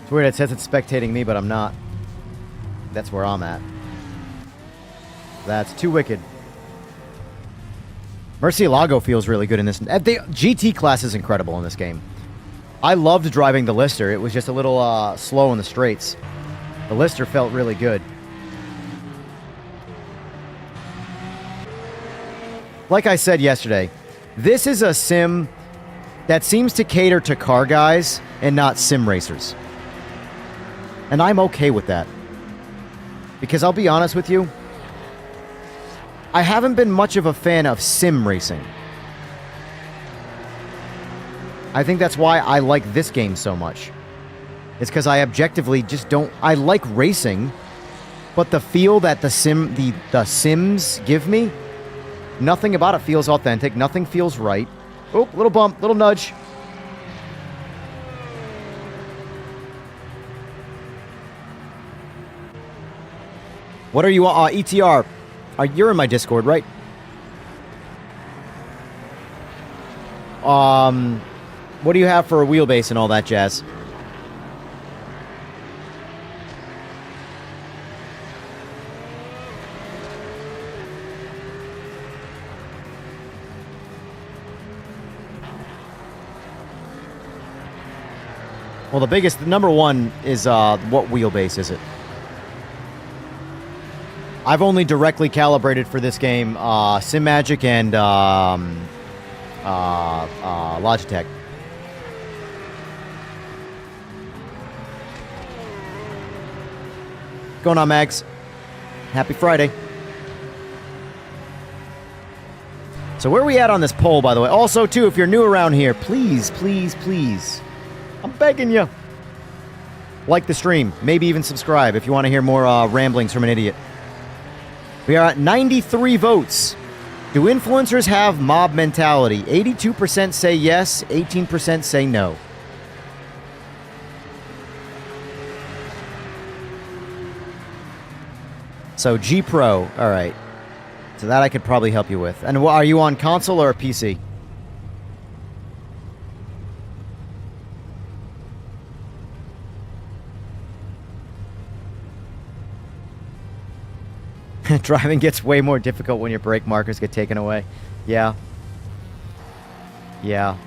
It's weird, it says it's spectating me, but I'm not. That's where I'm at. That's too wicked. Murcielago feels really good in this. The GT class is incredible in this game. I loved driving the Lister. It was just a little slow in the straights. The Lister felt really good. Like I said yesterday, this is a sim that seems to cater to car guys and not sim racers. And I'm okay with that. Because I'll be honest with you, I haven't been much of a fan of sim racing. I think that's why I like this game so much. It's because I objectively just don't... I like racing, but the feel that the Sims give me, nothing about it feels authentic. Nothing feels right. Oh, little bump, little nudge. What are you, ETR? You're in my Discord, right? What do you have for a wheelbase and all that jazz? Well, the number one is what wheelbase is it? I've only directly calibrated for this game Simagic and Logitech. What's going on, Mags? Happy Friday. So where are we at on this poll, by the way? Also, too, if you're new around here, please, please, please, I'm begging you, like the stream. Maybe even subscribe if you want to hear more ramblings from an idiot. We are at 93 votes. Do influencers have mob mentality? 82% say yes, 18% say no. So G Pro, all right. So that I could probably help you with. And are you on console or a PC? Driving gets way more difficult when your brake markers get taken away. Yeah. Yeah.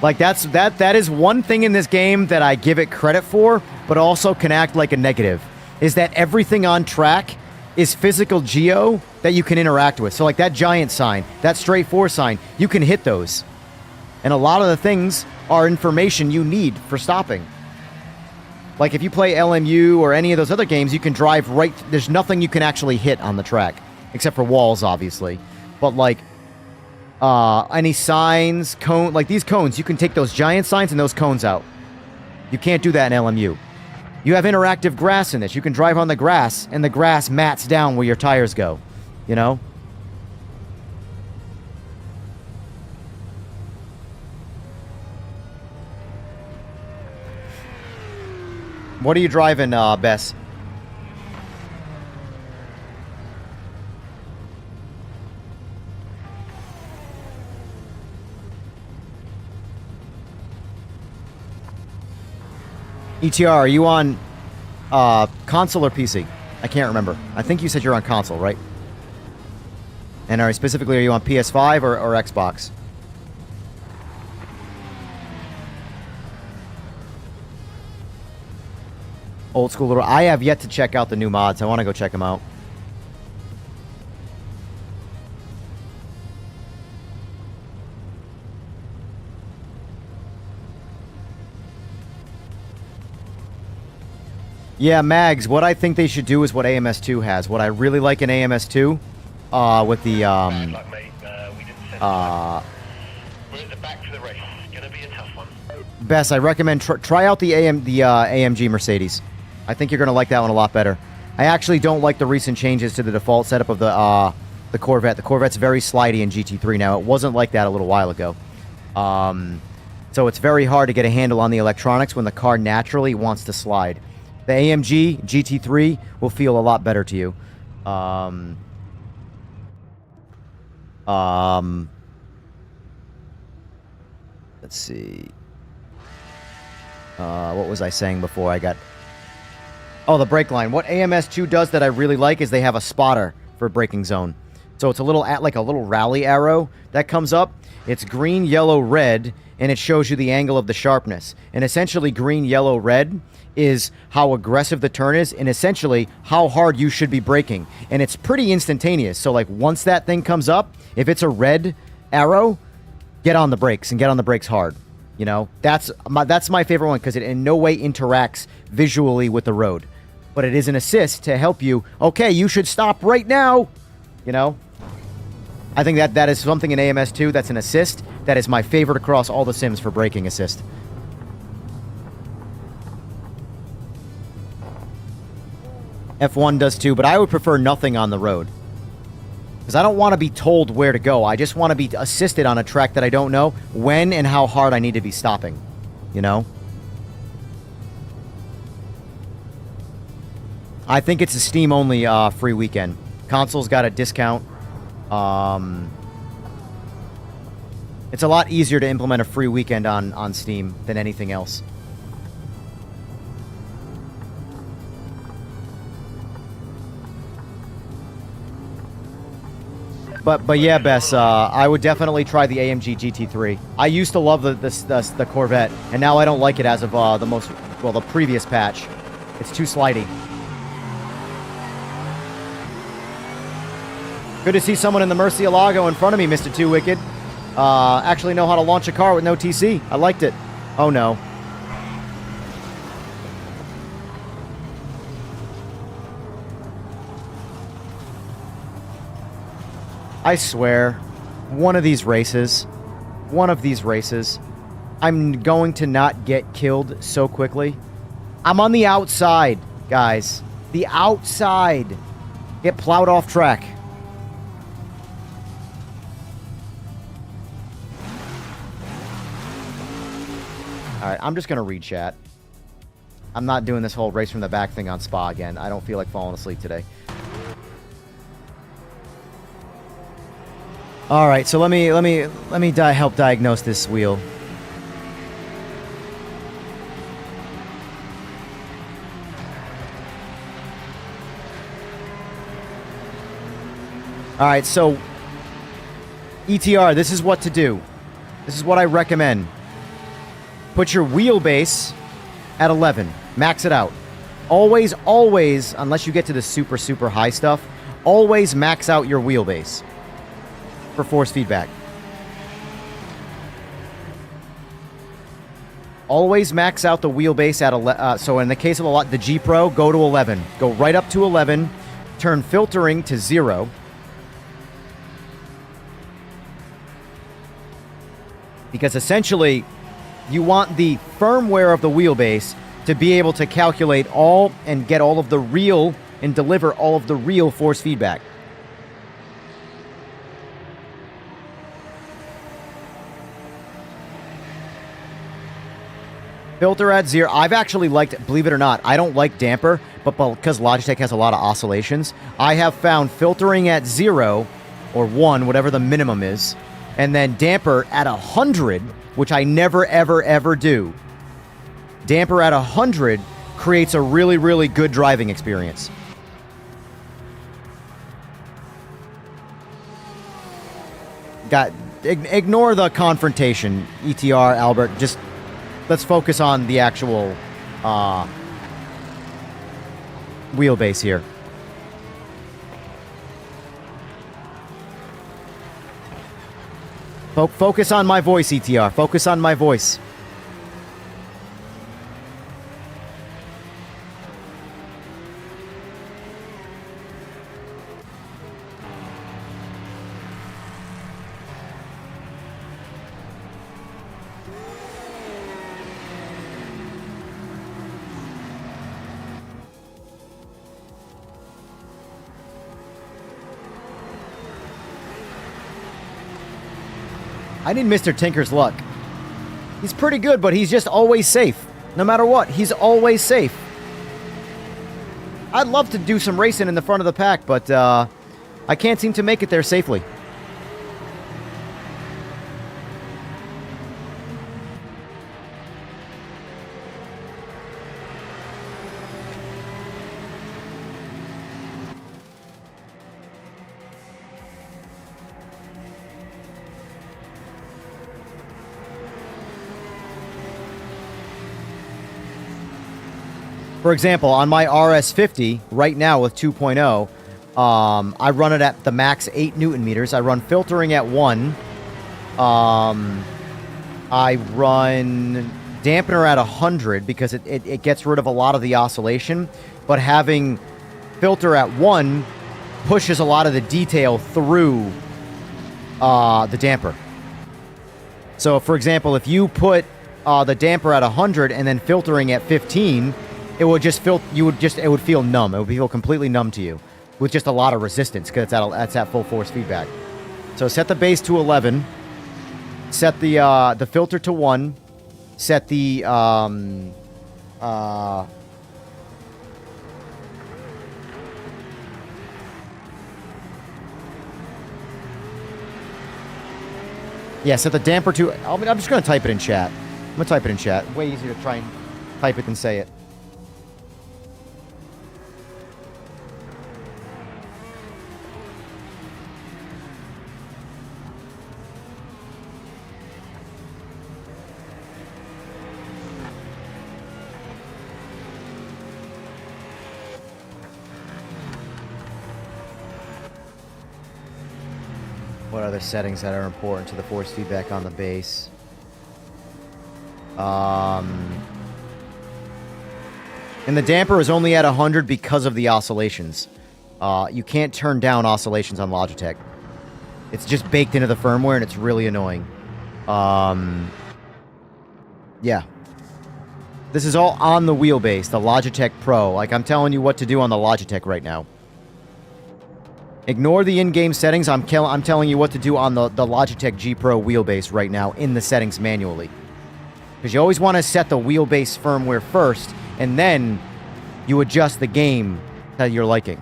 Like that is one thing in this game that I give it credit for, but also can act like a negative. Is that everything on track is physical geo that you can interact with. So like that giant sign, that straight 4 sign, you can hit those. And a lot of the things are information you need for stopping. Like if you play LMU or any of those other games, you can drive right... There's nothing you can actually hit on the track. Except for walls, obviously. But like... any signs, cone... Like these cones, you can take those giant signs and those cones out. You can't do that in LMU. You have interactive grass in this. You can drive on the grass, and the grass mats down where your tires go. You know? What are you driving, Bess? ETR, are you on console or PC? I can't remember. I think you said you're on console, right? And specifically, are you on PS5 or Xbox? Old school little... I have yet to check out the new mods. I want to go check them out. Yeah, Mags, what I think they should do is what AMS2 has. What I really like in AMS2, with the, We're at the back for the race. It's gonna be a tough one. Bess, I recommend try out the AMG Mercedes. I think you're going to like that one a lot better. I actually don't like the recent changes to the default setup of the Corvette. The Corvette's very slidey in GT3 now. It wasn't like that a little while ago. So it's very hard to get a handle on the electronics when the car naturally wants to slide. The AMG GT3 will feel a lot better to you. Let's see. What was I saying before I got... Oh, the brake line. What AMS2 does that I really like is they have a spotter for braking zone. So it's a little like a little rally arrow that comes up. It's green, yellow, red, and it shows you the angle of the sharpness. And essentially green, yellow, red is how aggressive the turn is and essentially how hard you should be braking. And it's pretty instantaneous. So like once that thing comes up, if it's a red arrow, get on the brakes and get on the brakes hard. You know, that's my favorite one because it in no way interacts visually with the road. But it is an assist to help you. Okay, you should stop right now. You know, I think that is something in AMS2 that's an assist that is my favorite across all the sims for braking assist. F1 does too, but I would prefer nothing on the road. Because I don't want to be told where to go. I just want to be assisted on a track that I don't know when and how hard I need to be stopping. You know? I think it's a Steam-only free weekend. Console's got a discount. It's a lot easier to implement a free weekend on Steam than anything else. But yeah, Bess, I would definitely try the AMG GT3. I used to love the Corvette, and now I don't like it as of the previous patch. It's too slidey. Good to see someone in the Murcielago in front of me, Mr. Too Wicked. Actually know how to launch a car with no TC. I liked it. Oh no. I swear, one of these races, I'm going to not get killed so quickly. I'm on the outside, guys. The outside. Get plowed off track. Alright, I'm just going to read chat. I'm not doing this whole race from the back thing on Spa again. I don't feel like falling asleep today. All right, so let me help diagnose this wheel. All right, so ETR, this is what to do. This is what I recommend. Put your wheelbase at 11. Max it out. Always, unless you get to the super, super high stuff, always max out your wheelbase for force feedback. Always max out the wheelbase at so in the case of the G Pro, go to 11. Go right up to 11. Turn filtering to 0. Because essentially, you want the firmware of the wheelbase to be able to calculate all and get all of the real and deliver all of the real force feedback. Filter at 0. I've actually liked, believe it or not, I don't like damper, but because Logitech has a lot of oscillations, I have found filtering at 0 or 1, whatever the minimum is, and then damper at 100, which I never, ever, ever do. Damper at 100 creates a really, really good driving experience. Ignore the confrontation, ETR, Albert. Just let's focus on the actual wheelbase here. Focus on my voice, ETR. Focus on my voice. I need Mr. Tinker's luck. He's pretty good, but he's just always safe. No matter what, he's always safe. I'd love to do some racing in the front of the pack, but I can't seem to make it there safely. For example, on my RS50, right now with 2.0, I run it at the max 8 Newton meters. I run filtering at 1. I run dampener at 100 because it gets rid of a lot of the oscillation. But having filter at 1 pushes a lot of the detail through the damper. So, for example, if you put the damper at 100 and then filtering at 15... it would just it would feel numb. It would feel completely numb to you with just a lot of resistance because it's at full force feedback. So set the base to 11. Set the filter to 1. Set the yeah, set the damper to... I'm just going to type it in chat. I'm going to type it in chat. Way easier to try and type it than say it. What other settings that are important to the force feedback on the bass? And the damper is only at 100 because of the oscillations. You can't turn down oscillations on Logitech. It's just baked into the firmware, and it's really annoying. Yeah. This is all on the wheelbase, the Logitech Pro. Like, I'm telling you what to do on the Logitech right now. Ignore the in-game settings. I'm telling you what to do on the Logitech G Pro wheelbase right now in the settings manually. Because you always want to set the wheelbase firmware first, and then you adjust the game to your liking.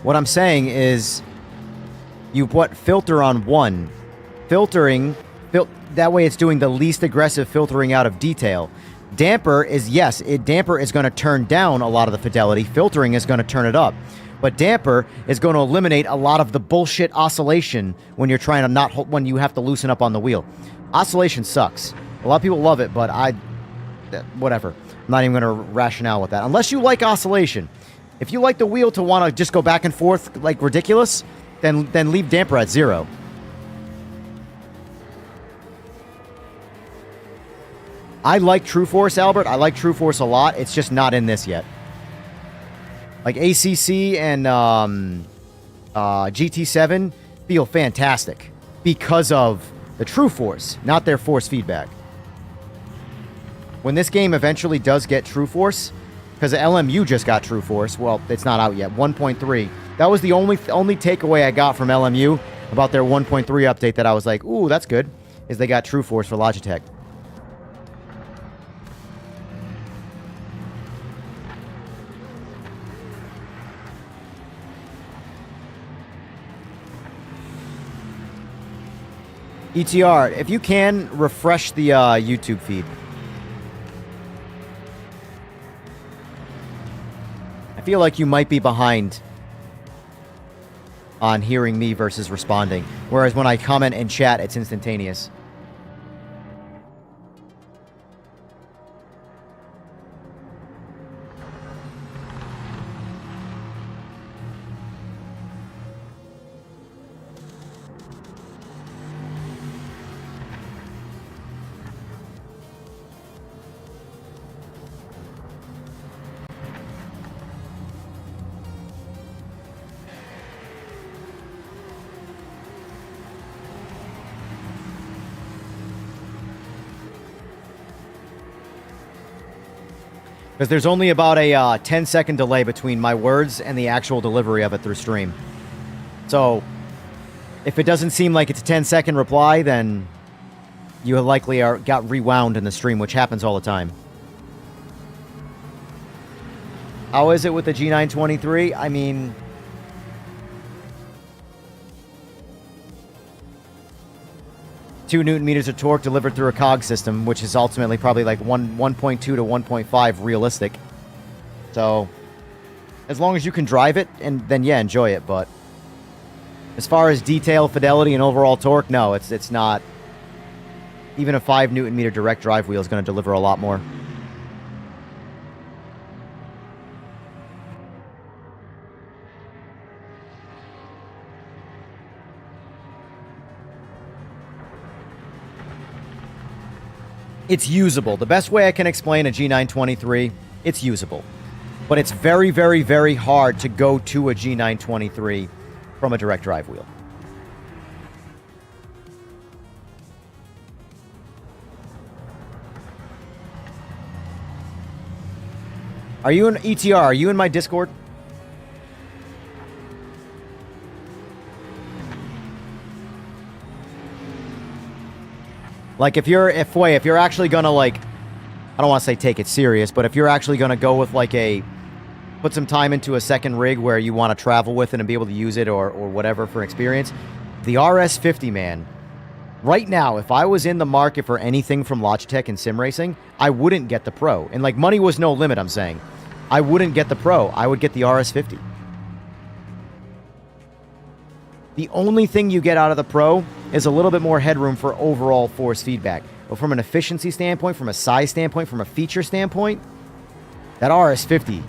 What I'm saying is, you put filter on 1. Filtering, that way it's doing the least aggressive filtering out of detail. Damper is, yes, damper is going to turn down a lot of the fidelity. Filtering is going to turn it up. But damper is going to eliminate a lot of the bullshit oscillation when you're trying to when you have to loosen up on the wheel. Oscillation sucks. A lot of people love it, but whatever. I'm not even going to rationale with that. Unless you like oscillation. If you like the wheel to want to just go back and forth like ridiculous, then leave damper at 0. I like True Force, Albert. I like True Force a lot. It's just not in this yet. Like ACC and GT7 feel fantastic because of the True Force, not their force feedback. When this game eventually does get True Force, because LMU just got True Force. Well, it's not out yet. 1.3. That was the only takeaway I got from LMU about their 1.3 update that I was like, ooh, that's good, is they got True Force for Logitech. ETR, if you can, refresh the YouTube feed. I feel like you might be behind on hearing me versus responding. Whereas when I comment in chat, it's instantaneous. Because there's only about a 10-second delay between my words and the actual delivery of it through stream. So, if it doesn't seem like it's a 10-second reply, then you likely got rewound in the stream, which happens all the time. How is it with the G923? I mean, two Newton meters of torque delivered through a cog system, which is ultimately probably like 1.2 to 1.5 realistic. So, as long as you can drive it, and then yeah, enjoy it. But as far as detail, fidelity, and overall torque, no, it's not. Even a 5 Newton meter direct drive wheel is going to deliver a lot more. It's usable. The best way I can explain a G923, it's usable. But it's very, very, very hard to go to a G923 from a direct drive wheel. Are you in ETR? Are you in my Discord? Like, if you're actually gonna, like, I don't want to say take it serious, but if you're actually gonna go with, like, put some time into a second rig where you want to travel with it and be able to use it or whatever for experience, the RS50, man. Right now, if I was in the market for anything from Logitech in sim racing, I wouldn't get the Pro. And, like, money was no limit, I'm saying. I wouldn't get the Pro. I would get the RS50. The only thing you get out of the Pro is a little bit more headroom for overall force feedback. But from an efficiency standpoint, from a size standpoint, from a feature standpoint, that RS50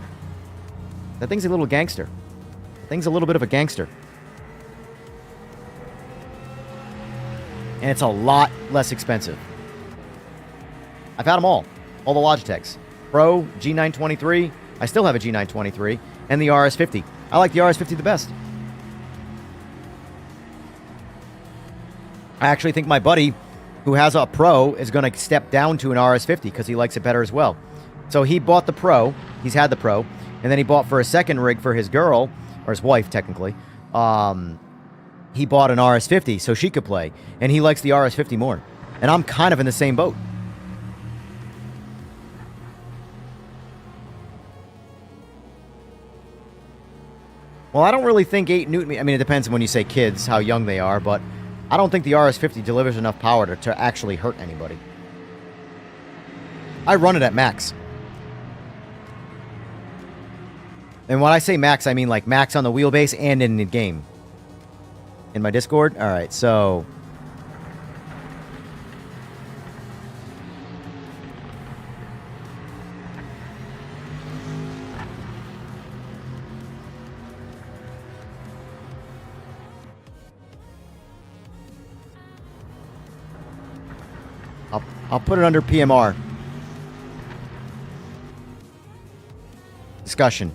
That thing's a little gangster. That thing's a little bit of a gangster. And it's a lot less expensive. I've had them all the Logitechs. Pro, G923, I still have a G923, and the RS50. I like the RS50 the best. I actually think my buddy, who has a Pro, is going to step down to an RS50 because he likes it better as well. So he bought the Pro. He's had the Pro. And then he bought for a second rig for his girl, or his wife, technically. He bought an RS50 so she could play. And he likes the RS50 more. And I'm kind of in the same boat. Well, I don't really think 8 Newton... I mean, it depends on when you say kids, how young they are, but I don't think the RS50 delivers enough power to actually hurt anybody. I run it at max. And when I say max, I mean like max on the wheelbase and in the game. In my Discord? Alright, so... I'll put it under PMR. Discussion.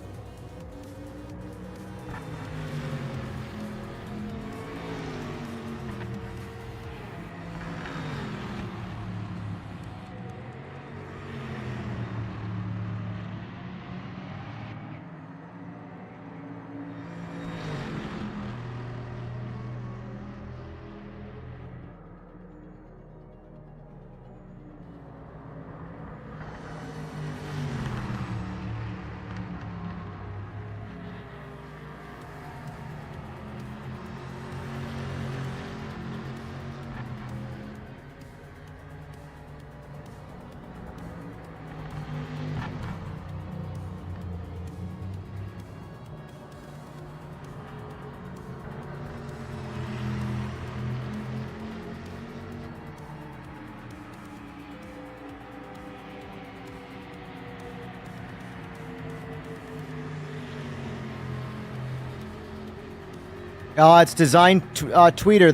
It's designed Tweeter,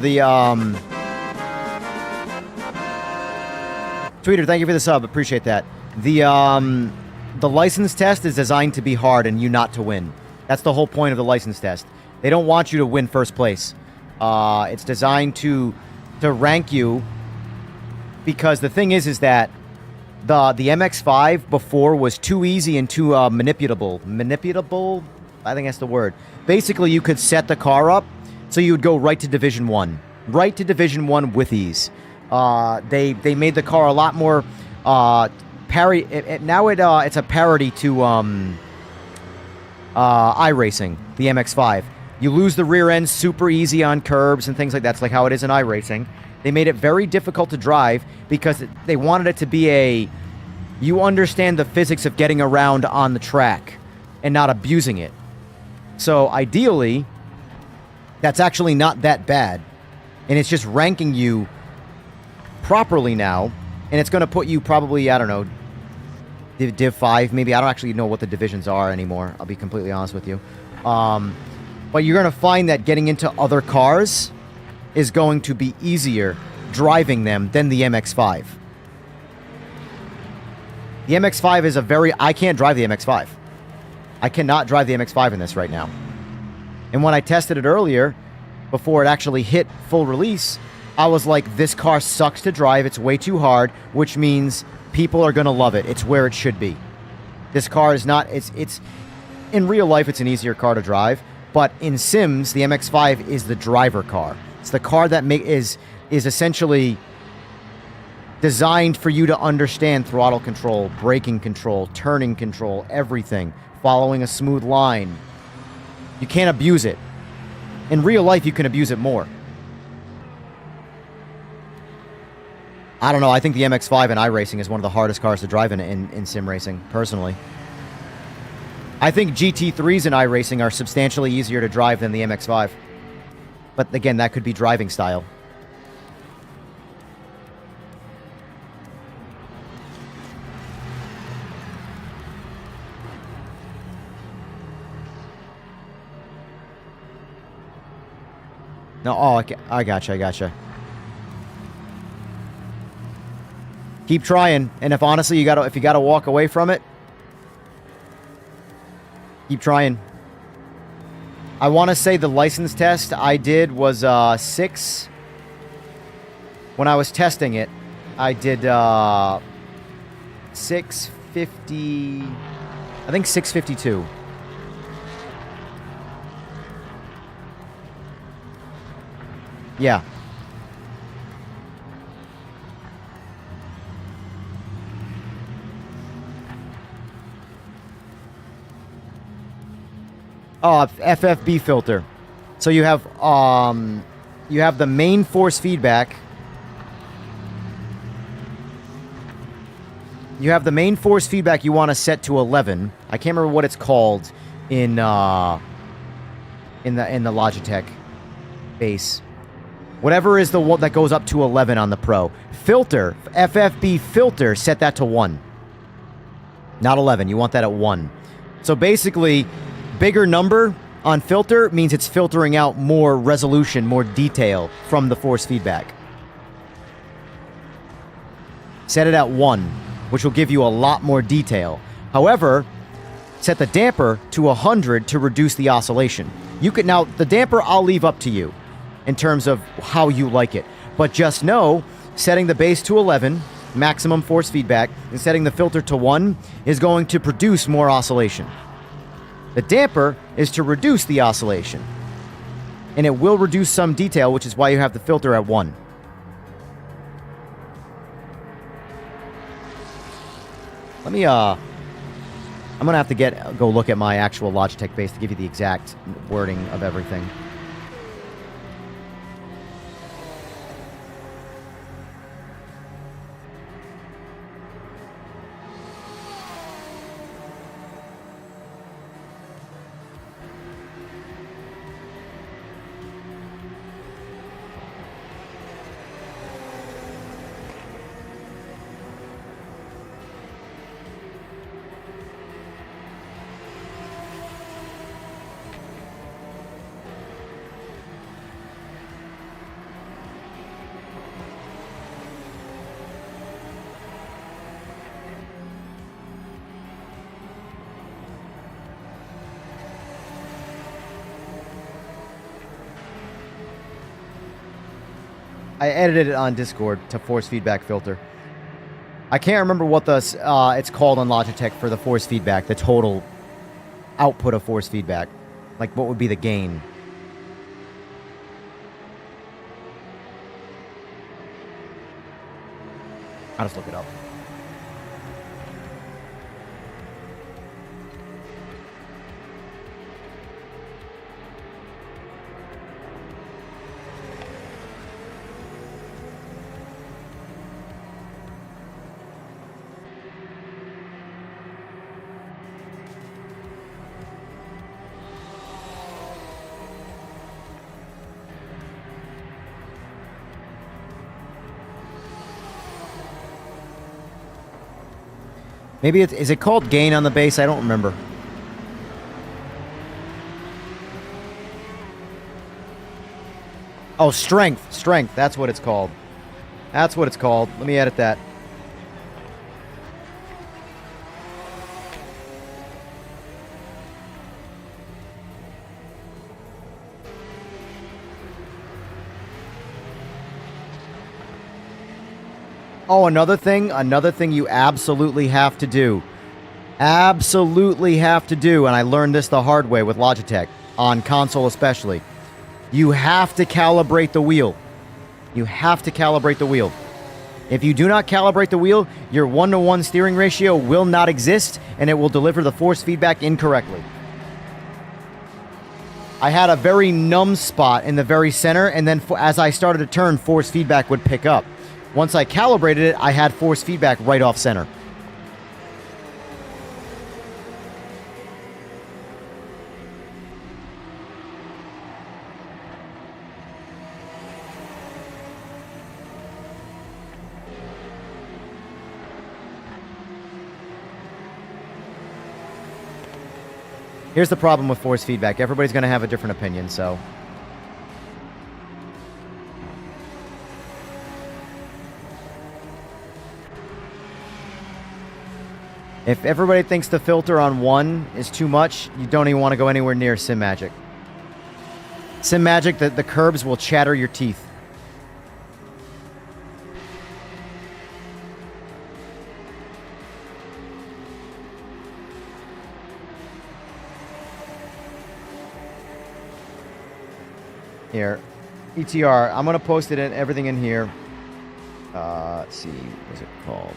Tweeter, thank you for the sub. Appreciate that. The license test is designed to be hard and you not to win. That's the whole point of the license test. They don't want you to win first place. It's designed to rank you, because the thing is that the MX-5 before was too easy and too manipulable. Manipulable? I think that's the word. Basically, you could set the car up so you would go right to Division 1. Right to Division 1 with ease. They made the car a lot more parry. Now it's a parity to iRacing, the MX-5. You lose the rear end super easy on curbs and things like that. That's like how it is in iRacing. They made it very difficult to drive because they wanted it to be you understand the physics of getting around on the track and not abusing it. So ideally, that's actually not that bad. And it's just ranking you properly now. And it's going to put you probably, I don't know, Div 5 maybe. I don't actually know what the divisions are anymore. I'll be completely honest with you. But you're going to find that getting into other cars is going to be easier driving them than the MX-5. The MX-5 is I can't drive the MX-5. I cannot drive the MX-5 in this right now. And when I tested it earlier, before it actually hit full release, I was like, this car sucks to drive. It's way too hard, which means people are going to love it. It's where it should be. This car is not... It's in real life, it's an easier car to drive. But in Sims, the MX-5 is the driver car. It's the car that is essentially designed for you to understand throttle control, braking control, turning control, everything. Following a smooth line. You can't abuse it. In real life, you can abuse it more. I don't know. I think the MX-5 in iRacing is one of the hardest cars to drive in sim racing, personally. I think GT3s in iRacing are substantially easier to drive than the MX-5. But again, that could be driving style. No, oh, I gotcha. Keep trying, and if honestly if you gotta walk away from it, keep trying. I want to say the license test I did was 6. When I was testing it, I did 650. I think 652. Yeah. Oh, FFB filter. So you have the main force feedback. You have the main force feedback you want to set to 11. I can't remember what it's called in the Logitech base. Whatever is the one that goes up to 11 on the Pro. Filter, FFB filter, set that to 1. Not 11. You want that at 1. So basically, bigger number on filter means it's filtering out more resolution, more detail from the force feedback. Set it at 1, which will give you a lot more detail. However, set the damper to 100 to reduce the oscillation. You could now, the damper I'll leave up to you in terms of how you like it. But just know, setting the bass to 11, maximum force feedback, and setting the filter to 1 is going to produce more oscillation. The damper is to reduce the oscillation. And it will reduce some detail, which is why you have the filter at 1. Let me, I'm going to have to go look at my actual Logitech bass to give you the exact wording of everything. I edited it on Discord to force feedback filter. I can't remember what it's called on Logitech for the force feedback, the total output of force feedback. Like, what would be the gain? I'll just look it up. Maybe is it called gain on the bass? I don't remember. Oh, strength. Strength. That's what it's called. That's what it's called. Let me edit that. Oh, another thing you absolutely have to do. Absolutely have to do, and I learned this the hard way with Logitech, on console especially. You have to calibrate the wheel. You have to calibrate the wheel. If you do not calibrate the wheel, your 1-to-1 steering ratio will not exist, and it will deliver the force feedback incorrectly. I had a very numb spot in the very center, and then as I started to turn, force feedback would pick up. Once I calibrated it, I had force feedback right off center. Here's the problem with force feedback. Everybody's going to have a different opinion, so... If everybody thinks the filter on 1 is too much, you don't even want to go anywhere near Simagic. Simagic, the curbs will chatter your teeth. Here, ETR, I'm going to post it in everything in here. Let's see, what is it called?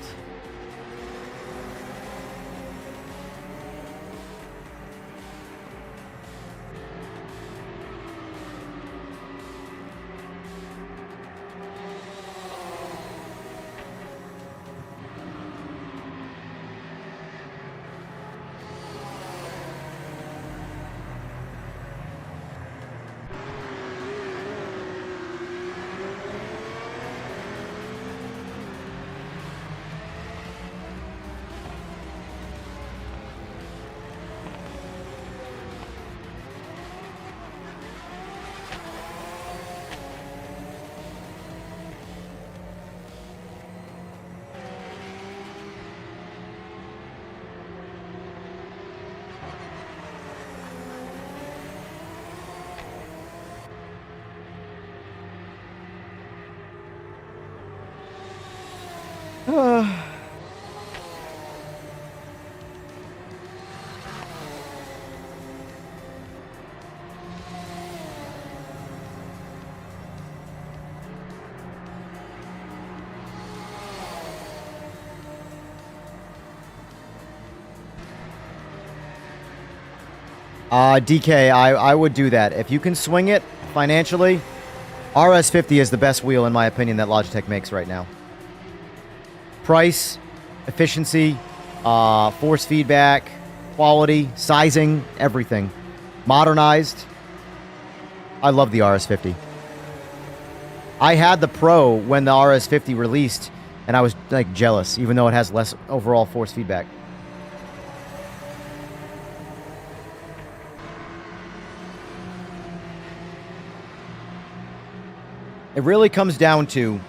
DK, I would do that. If you can swing it financially, RS50 is the best wheel, in my opinion, that Logitech makes right now. Price, efficiency, force feedback, quality, sizing, everything. Modernized. I love the RS50. I had the Pro when the RS50 released, and I was like jealous, even though it has less overall force feedback. It really comes down to,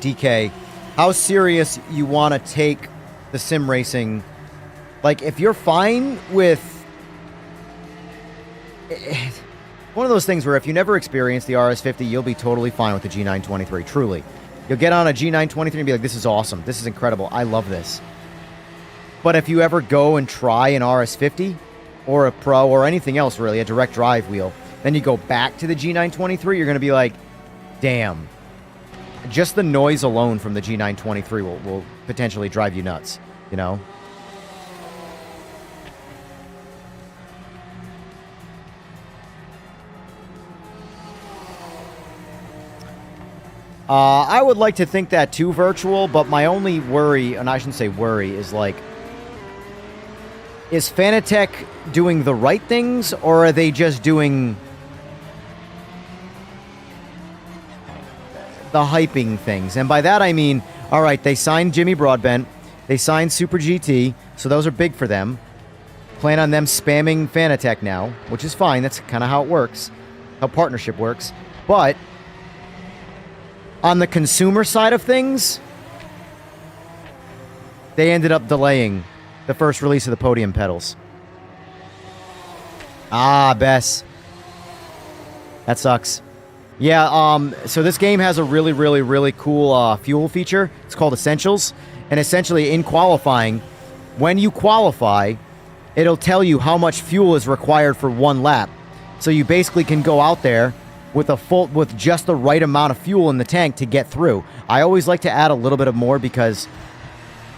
DK, how serious you want to take the sim racing. Like, if you're fine with... One of those things where if you never experienced the RS50, you'll be totally fine with the G923, truly. You'll get on a G923 and be like, this is awesome, this is incredible, I love this. But if you ever go and try an RS50, or a Pro, or anything else really, a direct drive wheel, then you go back to the G923, you're going to be like, damn. Just the noise alone from the G923 will potentially drive you nuts, you know? I would like to think that too, Virtual, but my only worry, and I shouldn't say worry, is like, is Fanatec doing the right things, or are they just doing the hyping things? And by that I mean, all right, they signed Jimmy Broadbent, they signed Super GT, so those are big for them. Plan on them spamming Fanatec now, which is fine. That's kind of how it works, how partnership works. But on the consumer side of things, they ended up delaying the first release of the podium pedals. Ah, Bess. That sucks. Yeah, so this game has a really, really, really cool fuel feature. It's called Essentials. And essentially, in qualifying, when you qualify, it'll tell you how much fuel is required for one lap. So you basically can go out there with just the right amount of fuel in the tank to get through. I always like to add a little bit of more because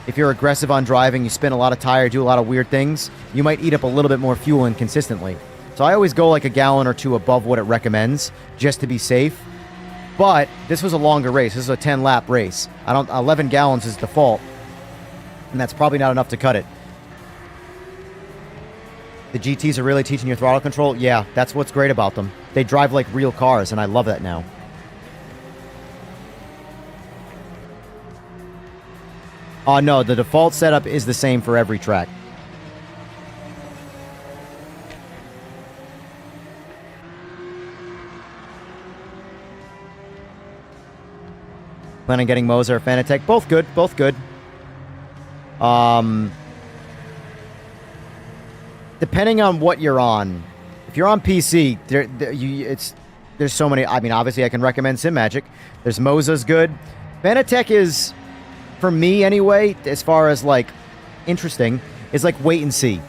if you're aggressive on driving, you spin a lot of tire, do a lot of weird things, you might eat up a little bit more fuel inconsistently. So I always go like a gallon or two above what it recommends just to be safe. But this was a longer race. This is a 10-lap race. 11 gallons is default, and that's probably not enough to cut it. The GTs are really teaching you throttle control. Yeah, that's what's great about them. They drive like real cars, and I love that now. No, the default setup is the same for every track. Plan on getting Moser or Fanatec. Both good, both good. Depending on what you're on, if you're on PC, there's so many. I mean, obviously, I can recommend Simagic. There's Moza's good. Benetech is, for me anyway, as far as like interesting, is like wait and see,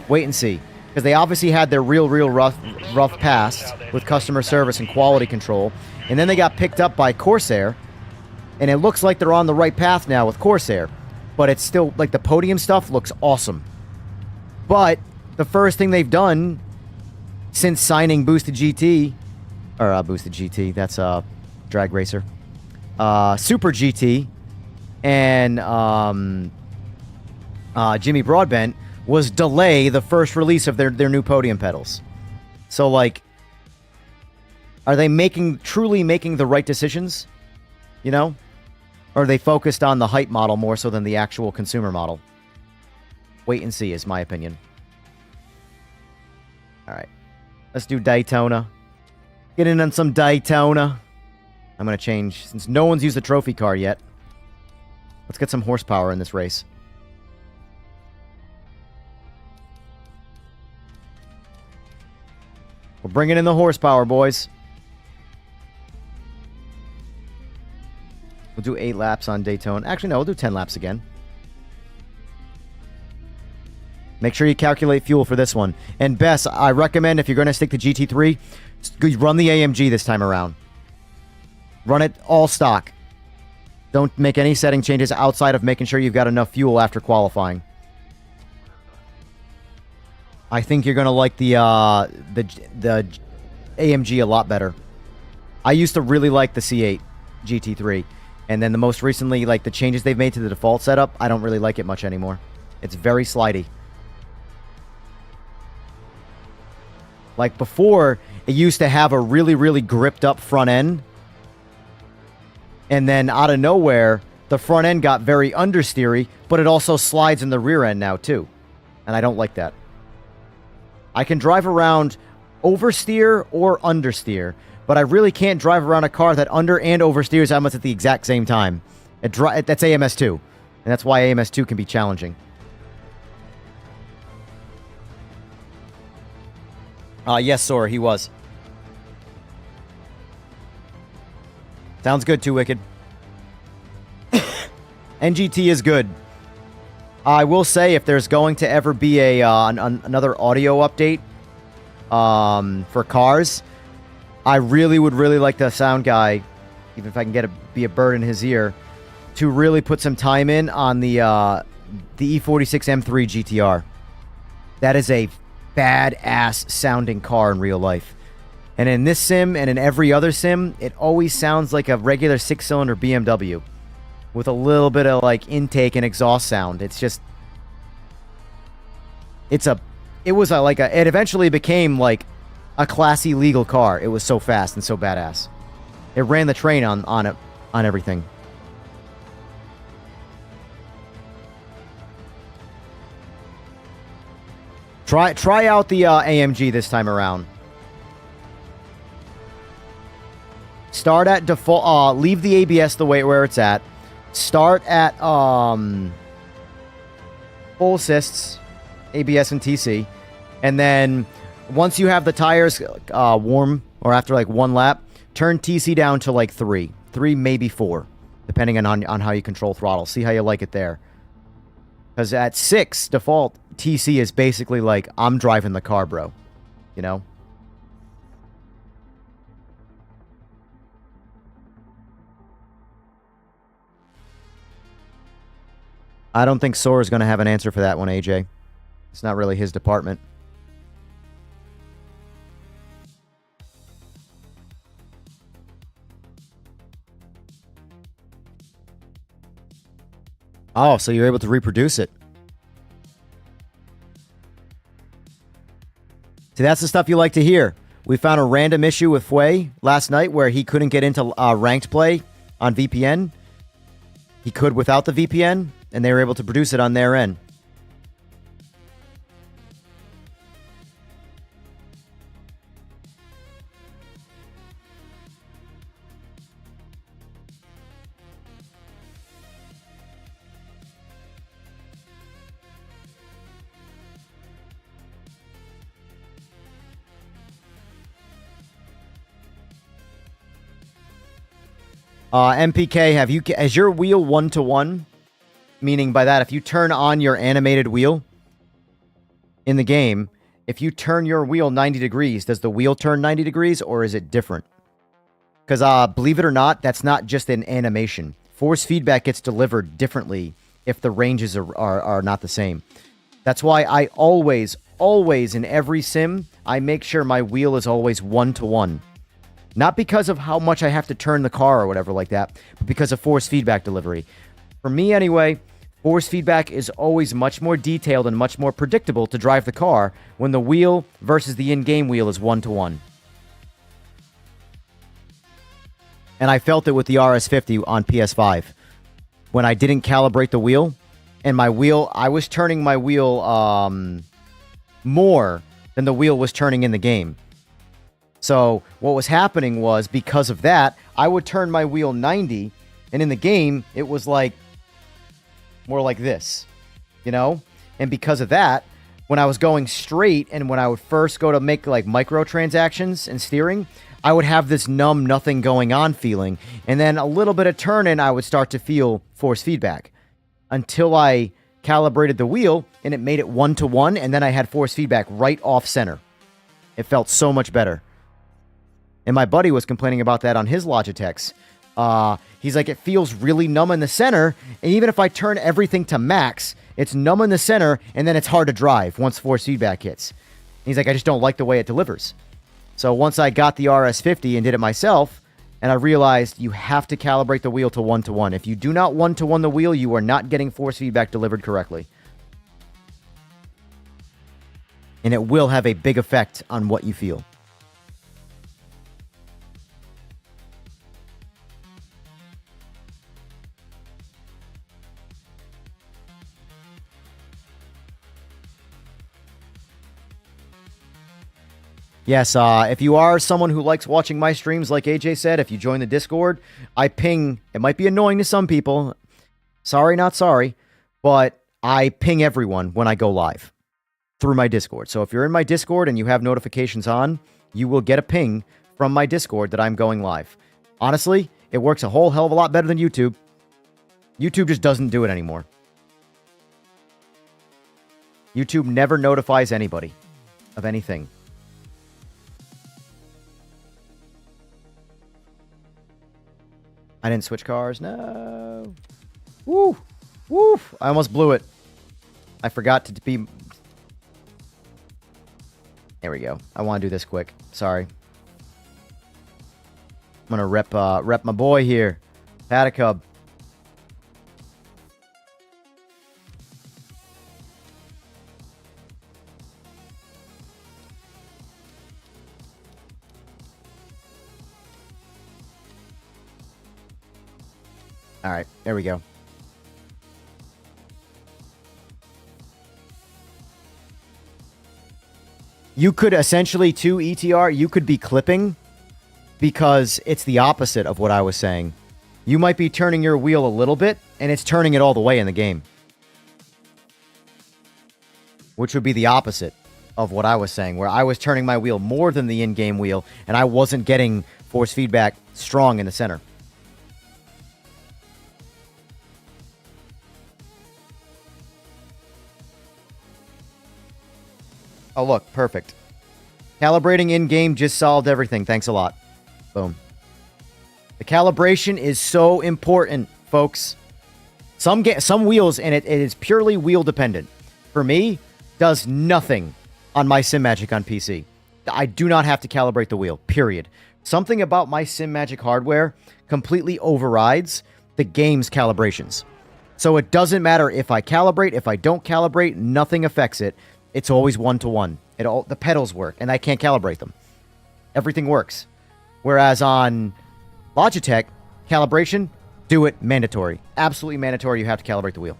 because they obviously had their real rough past with customer service and quality control, and then they got picked up by Corsair, and it looks like they're on the right path now with Corsair, but it's still like the podium stuff looks awesome. But the first thing they've done since signing Boosted GT, or Boosted GT, that's Drag Racer, Super GT, and Jimmy Broadbent, was delay the first release of their new podium pedals. So, like, are they truly making the right decisions? You know? Or are they focused on the hype model more so than the actual consumer model? Wait and see is my opinion. Alright. Let's do Daytona. Get in on some Daytona. I'm going to change, since no one's used the trophy car yet. Let's get some horsepower in this race. We're bringing in the horsepower, boys. We'll do 8 laps on Daytona. Actually, no, we'll do 10 laps again. Make sure you calculate fuel for this one. And Bess, I recommend if you're going to stick to GT3, run the AMG this time around. Run it all stock. Don't make any setting changes outside of making sure you've got enough fuel after qualifying. I think you're going to like the AMG a lot better. I used to really like the C8 GT3. And then the most recently, like the changes they've made to the default setup, I don't really like it much anymore. It's very slidey. Like before, it used to have a really gripped up front end. And then out of nowhere, the front end got very understeery, but it also slides in the rear end now too. And I don't like that. I can drive around oversteer or understeer, but I really can't drive around a car that under and oversteers almost at the exact same time. That's AMS2, and that's why AMS2 can be challenging. Yes, Sora, he was. Sounds good, Too Wicked. NGT is good. I will say, if there's going to ever be another audio update for cars, I really would like the sound guy, even if I can be a bird in his ear, to really put some time in on the E46 M3 GTR. That is a badass sounding car in real life. And in this sim and in every other sim, it always sounds like a regular 6-cylinder BMW with a little bit of like intake and exhaust sound. It's just, it eventually became like a classy legal car. It was so fast and so badass. It ran the train on everything. Try out the AMG this time around. Start at default. Leave the ABS the way where it's at. Start at full assists, ABS and TC, and then once you have the tires warm, or after like 1 lap, turn TC down to like 3, maybe 4, depending on how you control throttle. See how you like it there. Because at 6 default, TC is basically like, I'm driving the car, bro. You know? I don't think Sora's going to have an answer for that one, AJ. It's not really his department. Oh, so you're able to reproduce it. See, that's the stuff you like to hear. We found a random issue with Fway last night where he couldn't get into ranked play on VPN. He could without the VPN, and they were able to produce it on their end. MPK, is your wheel 1-to-1? Meaning by that, if you turn on your animated wheel in the game, if you turn your wheel 90 degrees, does the wheel turn 90 degrees or is it different? Because believe it or not, that's not just an animation. Force feedback gets delivered differently if the ranges are not the same. That's why I always in every sim, I make sure my wheel is always 1-to-1. Not because of how much I have to turn the car or whatever like that, but because of force feedback delivery. For me anyway, force feedback is always much more detailed and much more predictable to drive the car when the wheel versus the in-game wheel is 1-to-1. And I felt it with the RS50 on PS5. When I didn't calibrate the wheel, and my wheel, I was turning my wheel more than the wheel was turning in the game. So what was happening was, because of that, I would turn my wheel 90, and in the game, it was like more like this, you know? And because of that, when I was going straight and when I would first go to make like microtransactions and steering, I would have this numb, nothing going on feeling. And then a little bit of turning, I would start to feel force feedback until I calibrated the wheel and it made it 1-to-1. And then I had force feedback right off center. It felt so much better. And my buddy was complaining about that on his Logitechs. He's like, it feels really numb in the center. And even if I turn everything to max, it's numb in the center. And then it's hard to drive once force feedback hits. He's like, I just don't like the way it delivers. So once I got the RS50 and did it myself, and I realized you have to calibrate the wheel to 1-to-1. If you do not 1-to-1 the wheel, you are not getting force feedback delivered correctly. And it will have a big effect on what you feel. Yes, if you are someone who likes watching my streams, like AJ said, if you join the Discord, I ping. It might be annoying to some people. Sorry, not sorry. But I ping everyone when I go live through my Discord. So if you're in my Discord and you have notifications on, you will get a ping from my Discord that I'm going live. Honestly, it works a whole hell of a lot better than YouTube. YouTube just doesn't do it anymore. YouTube never notifies anybody of anything. I didn't switch cars. No. Woo. Woo. I almost blew it. I forgot to be... There we go. I want to do this quick. Sorry. I'm going to rep my boy here. Patacub. All right, there we go. You could essentially, too, ETR, you could be clipping because it's the opposite of what I was saying. You might be turning your wheel a little bit, and it's turning it all the way in the game. Which would be the opposite of what I was saying, where I was turning my wheel more than the in-game wheel, and I wasn't getting force feedback strong in the center. Oh, look, perfect. Calibrating in-game just solved everything. Thanks a lot. Boom. The calibration is so important, folks. Some wheels, and it is purely wheel dependent. For me, does nothing on my Simagic on PC. I do not have to calibrate the wheel, period. Something about my Simagic hardware completely overrides the game's calibrations. So it doesn't matter if I calibrate, if I don't calibrate, nothing affects it. It's always 1-to-1. The pedals work, and I can't calibrate them. Everything works. Whereas on Logitech, calibration, do it mandatory. Absolutely mandatory. You have to calibrate the wheel.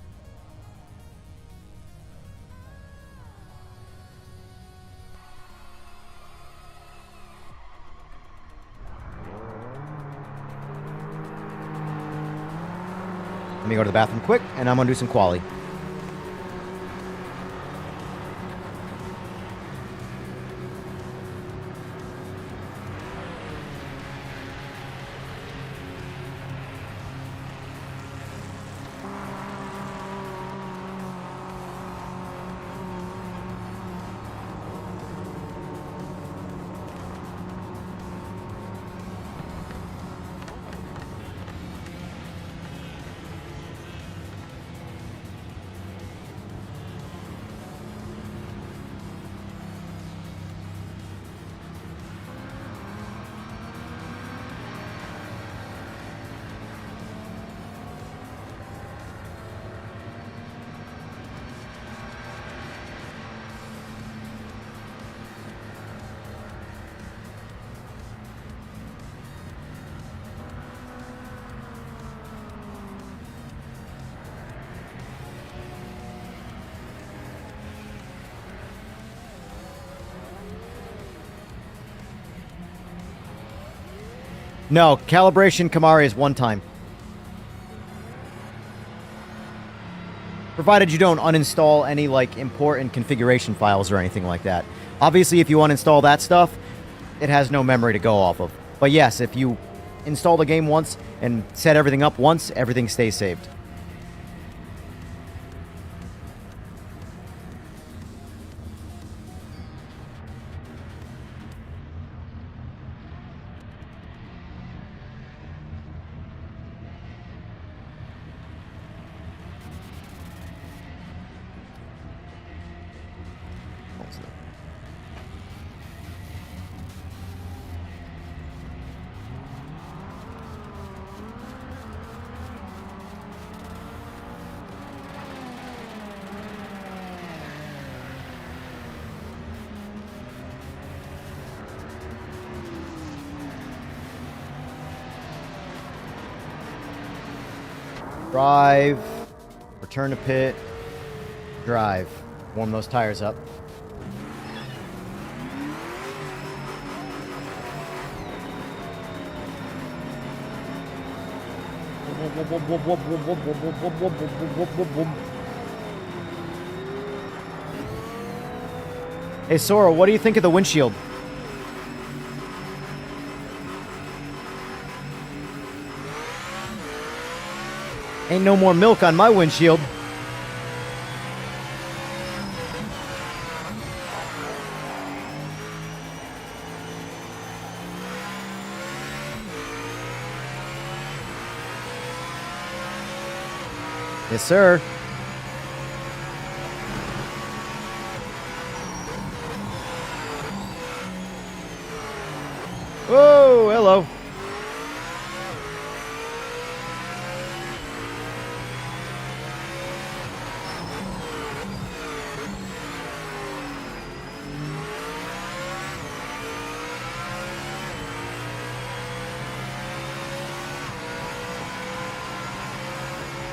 Let me go to the bathroom quick, and I'm going to do some quali. No, calibration Kamari is one time. Provided you don't uninstall any, like, important configuration files or anything like that. Obviously, if you uninstall that stuff, it has no memory to go off of. But yes, if you install the game once and set everything up once, everything stays saved. Drive, return to pit, drive. Warm those tires up. Hey Sora, what do you think of the windshield? Ain't no more milk on my windshield. Yes, sir. Whoa, hello.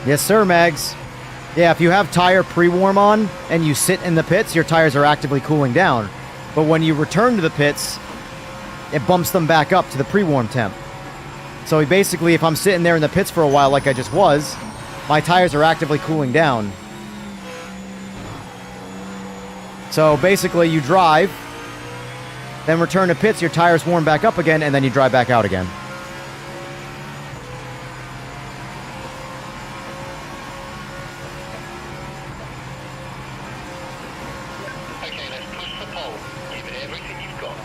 Yes, sir, Mags. Yeah, if you have tire pre-warm on and you sit in the pits, your tires are actively cooling down. But when you return to the pits, it bumps them back up to the pre-warm temp. So basically, if I'm sitting there in the pits for a while like I just was, my tires are actively cooling down. So basically, you drive, then return to pits, your tires warm back up again, and then you drive back out again. Okay, let's push for pole. Give it everything you've got.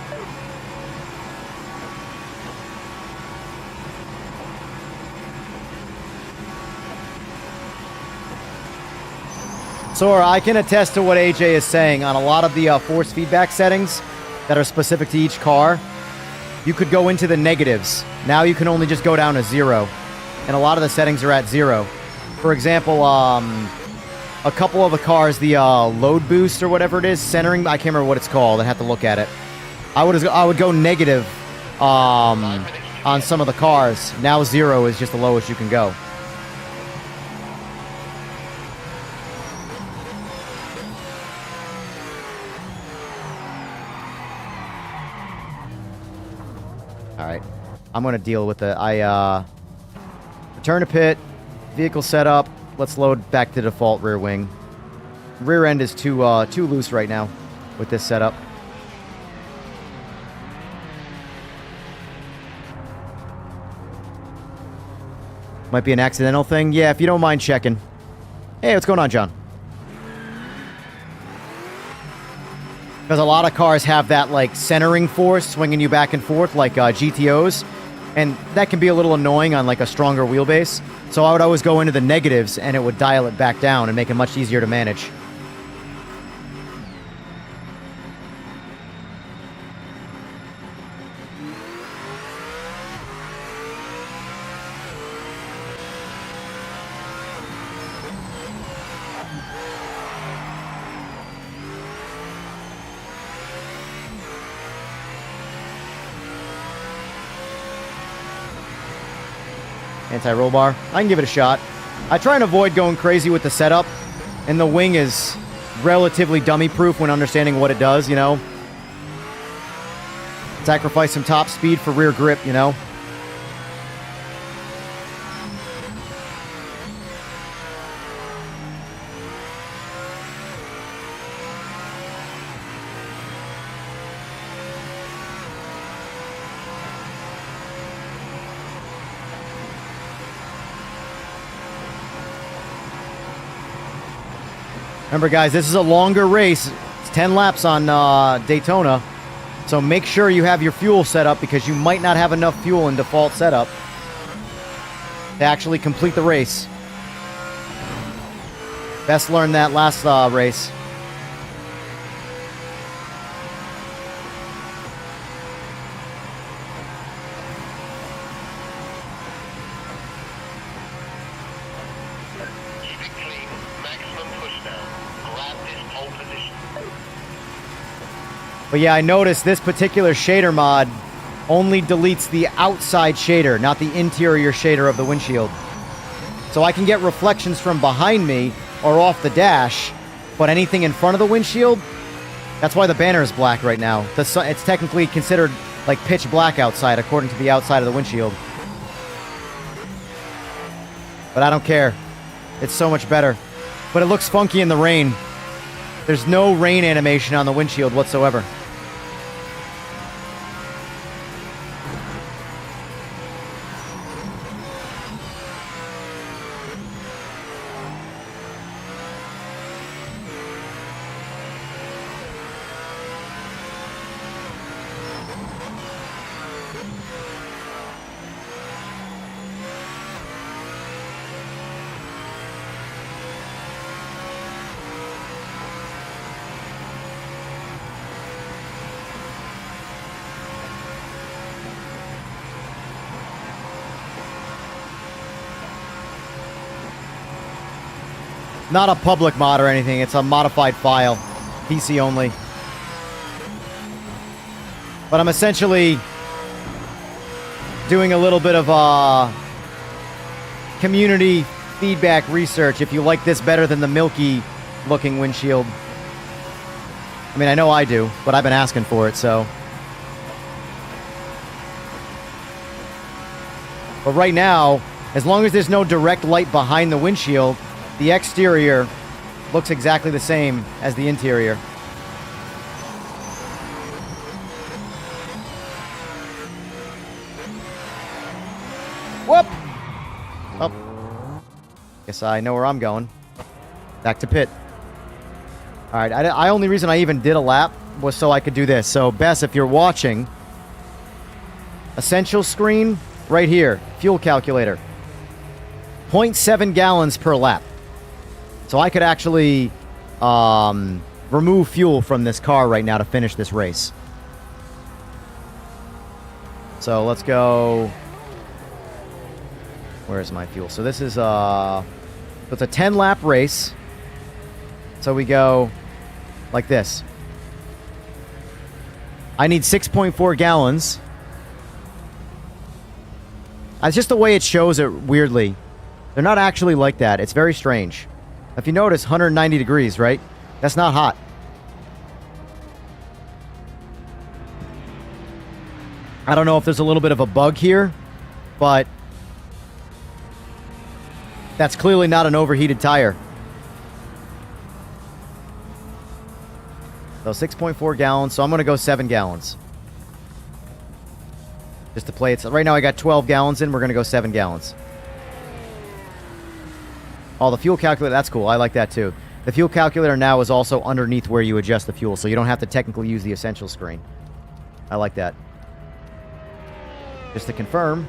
Sora, I can attest to what AJ is saying on a lot of the force feedback settings that are specific to each car. You could go into the negatives. Now you can only just go down to 0. And a lot of the settings are at 0. For example, a couple of the cars, the load boost or whatever it is, centering, I can't remember what it's called. I'd have to look at it. I would go negative on some of the cars. Now 0 is just the lowest you can go. Alright. I'm going to deal with it. Return to pit. Vehicle setup. Let's load back to default rear wing. Rear end is too loose right now with this setup. Might be an accidental thing. Yeah, if you don't mind checking. Hey, what's going on, John? Because a lot of cars have that, like, centering force swinging you back and forth, like GTOs. And that can be a little annoying on, like, a stronger wheelbase. So I would always go into the negatives, and it would dial it back down and make it much easier to manage. Anti-roll bar. I can give it a shot. I try and avoid going crazy with the setup, and the wing is relatively dummy-proof when understanding what it does, you know? Sacrifice some top speed for rear grip, you know? Remember, guys, this is a longer race. It's 10 laps on Daytona. So make sure you have your fuel set up because you might not have enough fuel in default setup to actually complete the race. Best learned that last race. Keep it clean. Maximum pushdown. Grab this pole position. But yeah, I noticed this particular shader mod only deletes the outside shader, not the interior shader of the windshield. So I can get reflections from behind me or off the dash, but anything in front of the windshield, that's why the banner is black right now. It's technically considered like pitch black outside according to the outside of the windshield. But I don't care. It's so much better. But it looks funky in the rain. There's no rain animation on the windshield whatsoever. Not a public mod or anything. It's a modified file. PC only. But I'm essentially doing a little bit of community feedback research. If you like this better than the milky looking windshield. I mean, I know I do, but I've been asking for it, so. But right now, as long as there's no direct light behind the windshield, the exterior looks exactly the same as the interior. Whoop! Oh. Guess I know where I'm going. Back to pit. Alright, I only reason I even did a lap was so I could do this. So, Bess, if you're watching, essential screen, right here, fuel calculator. 0.7 gallons per lap. So I could actually remove fuel from this car right now to finish this race. So let's go. Where is my fuel? So this is it's a 10-lap race. So we go like this. I need 6.4 gallons. It's just the way it shows it weirdly. They're not actually like that. It's very strange. If you notice, 190 degrees, right? That's not hot. I don't know if there's a little bit of a bug here, but that's clearly not an overheated tire. So 6.4 gallons, so I'm going to go 7 gallons. Just to play it. So right now I got 12 gallons in, we're going to go 7 gallons. Oh, the fuel calculator, that's cool. I like that too. The fuel calculator now is also underneath where you adjust the fuel, so you don't have to technically use the essential screen. I like that. Just to confirm.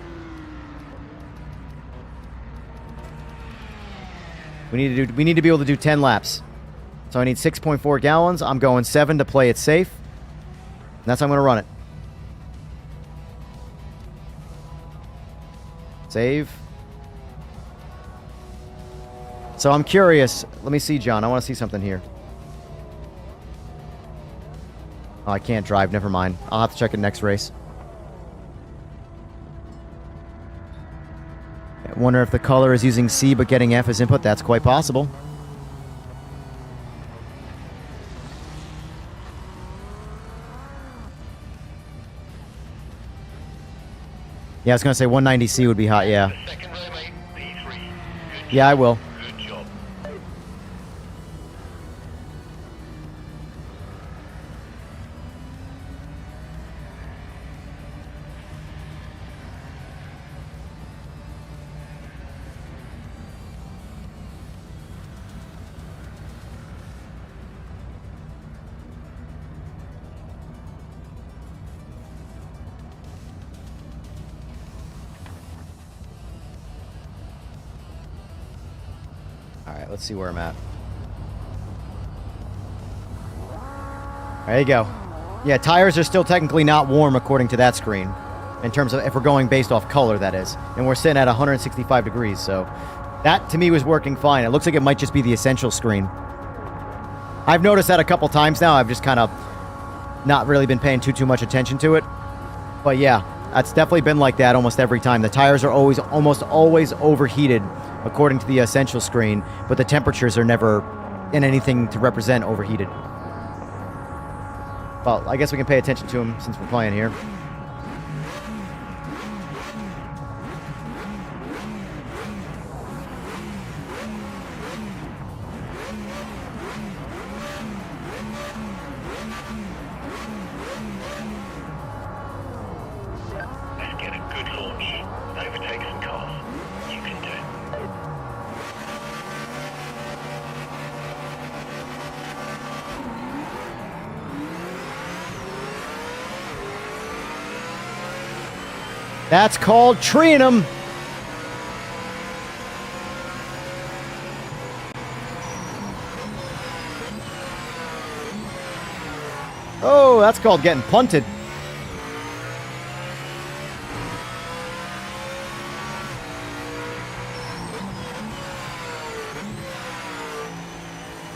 We need to be able to do 10 laps. So I need 6.4 gallons. I'm going 7 to play it safe. And that's how I'm going to run it. Save. So I'm curious. Let me see, John. I want to see something here. Oh, I can't drive. Never mind. I'll have to check it next race. I wonder if the color is using C but getting F as input. That's quite possible. Yeah, I was going to say 190C would be hot, yeah. Second row, mate. P3. Good Yeah, I will. Good job. let's see where I'm at. There you go. Yeah, tires are still technically not warm according to that screen. In terms of if we're going based off color, that is. And we're sitting at 165 degrees, so that to me was working fine. It looks like it might just be the essential screen. I've noticed that a couple times now. I've just kind of not really been paying too much attention to it. But yeah, that's definitely been like that almost every time. The tires are almost always overheated according to the essential screen, but the temperatures are never in anything to represent overheated. Well, I guess we can pay attention to them since we're playing here. Let's get a good launch. Overtake some cars. You can do it. That's called treeing them. Oh, that's called getting punted.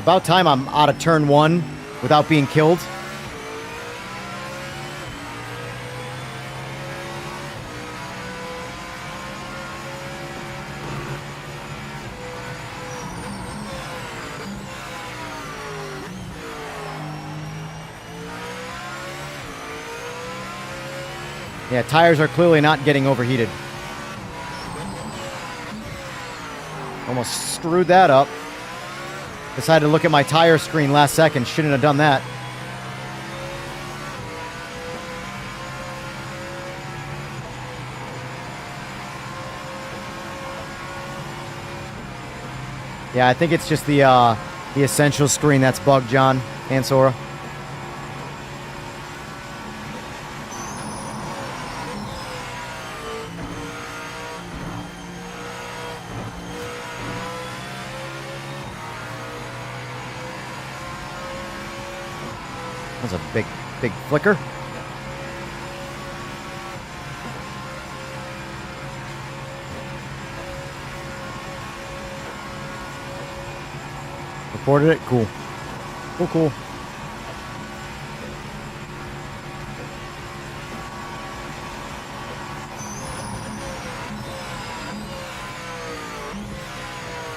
About time I'm out of turn 1 without being killed. Yeah, tires are clearly not getting overheated. Almost screwed that up. Decided to look at my tire screen last second. Shouldn't have done that. Yeah, I think it's just the essential screen that's bugged, John and Sora. That's a big flicker. Reported it? Cool. Cool.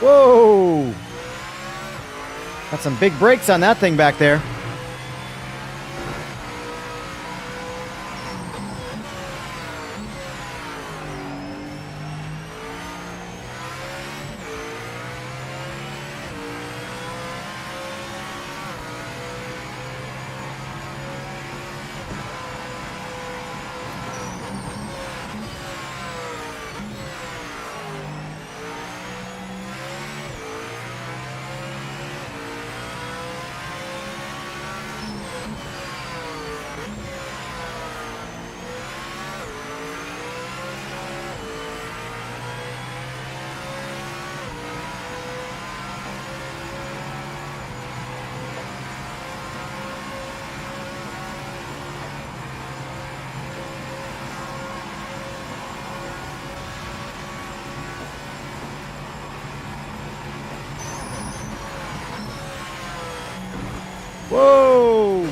Whoa! Got some big brakes on that thing back there. Whoa!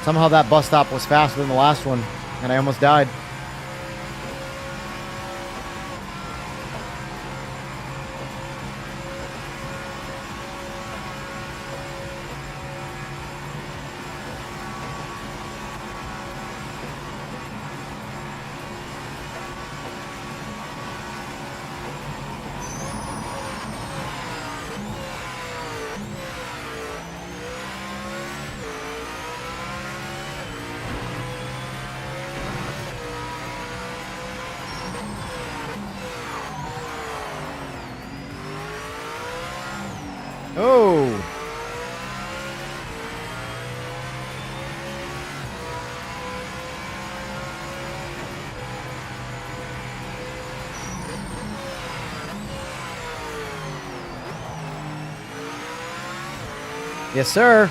Somehow that bus stop was faster than the last one, and I almost died. Oh! Yes, sir.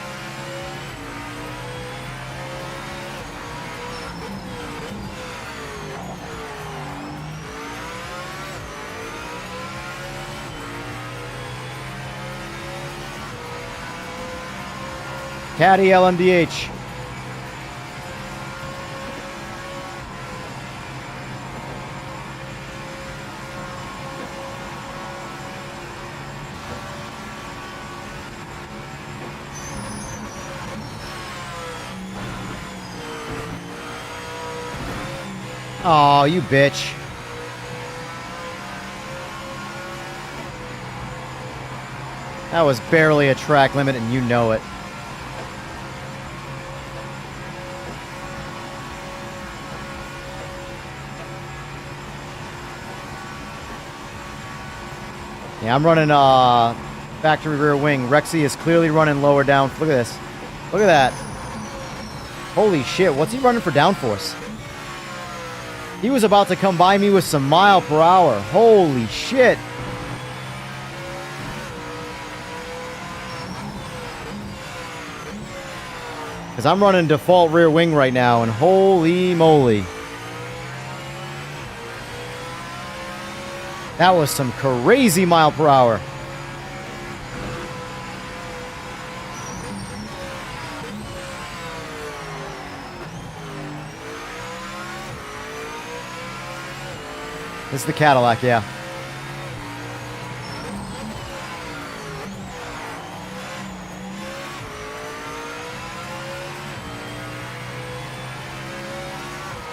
Caddy LMDH. Oh, you bitch. That was barely a track limit and you know it. Yeah, I'm running factory rear wing. Rexy is clearly running lower down. Look at this. Look at that. Holy shit, what's he running for downforce? He was about to come by me with some mile per hour. Holy shit. Because I'm running default rear wing right now, and holy moly. That was some crazy mile per hour. This is the Cadillac, yeah.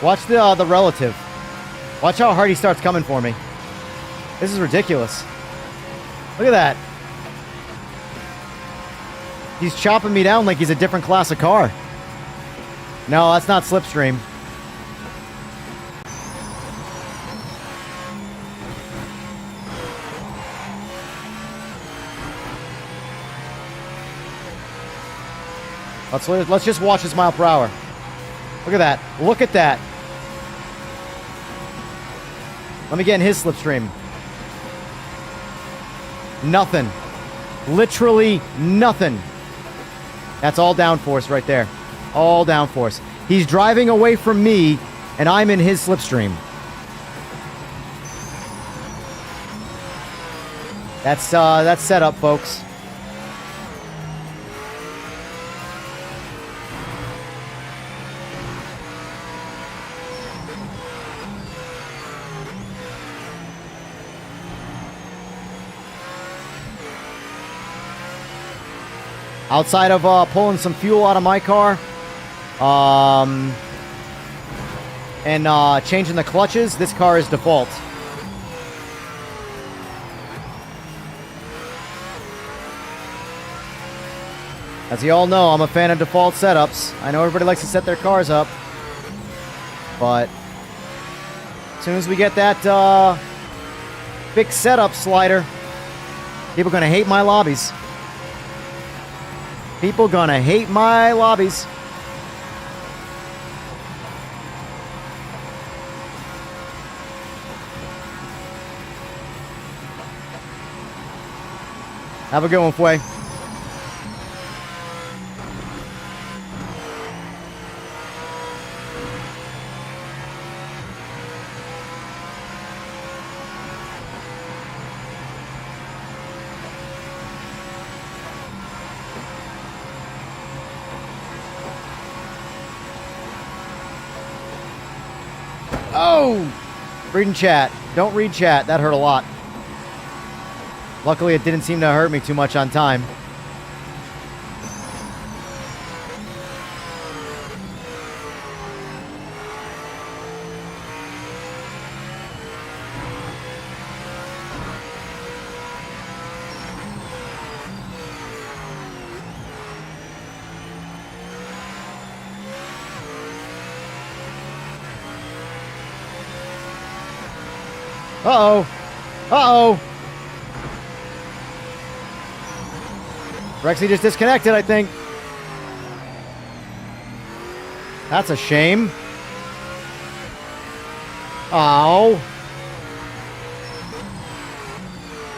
Watch the relative. Watch how hard he starts coming for me. This is ridiculous. Look at that. He's chopping me down like he's a different class of car. No, that's not slipstream. Let's just watch this mile per hour. Look at that. Look at that. Let me get in his slipstream. Nothing. Literally nothing. That's all downforce right there. All downforce. He's driving away from me, and I'm in his slipstream. That's set up, folks. Outside of pulling some fuel out of my car, and changing the clutches, this car is default. As you all know, I'm a fan of default setups. I know everybody likes to set their cars up, but as soon as we get that big setup slider, people are going to hate my lobbies. People gonna hate my lobbies. Have a good one, Fway. Oh! Reading chat. Don't read chat. That hurt a lot. Luckily, it didn't seem to hurt me too much on time. Uh-oh. Uh-oh. Rexy just disconnected, I think. That's a shame. Oh.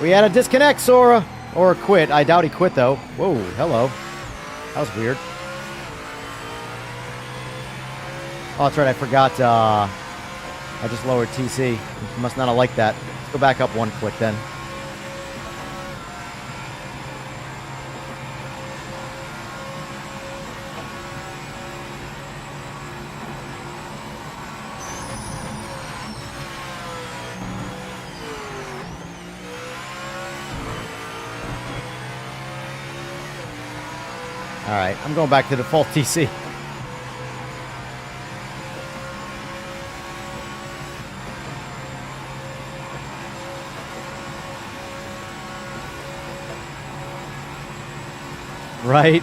We had a disconnect, Sora. Or a quit. I doubt he quit, though. Whoa, hello. That was weird. Oh, that's right. I forgot. I just lowered TC. You must not have liked that. Let's go back up one click then. All right, I'm going back to default TC. Right?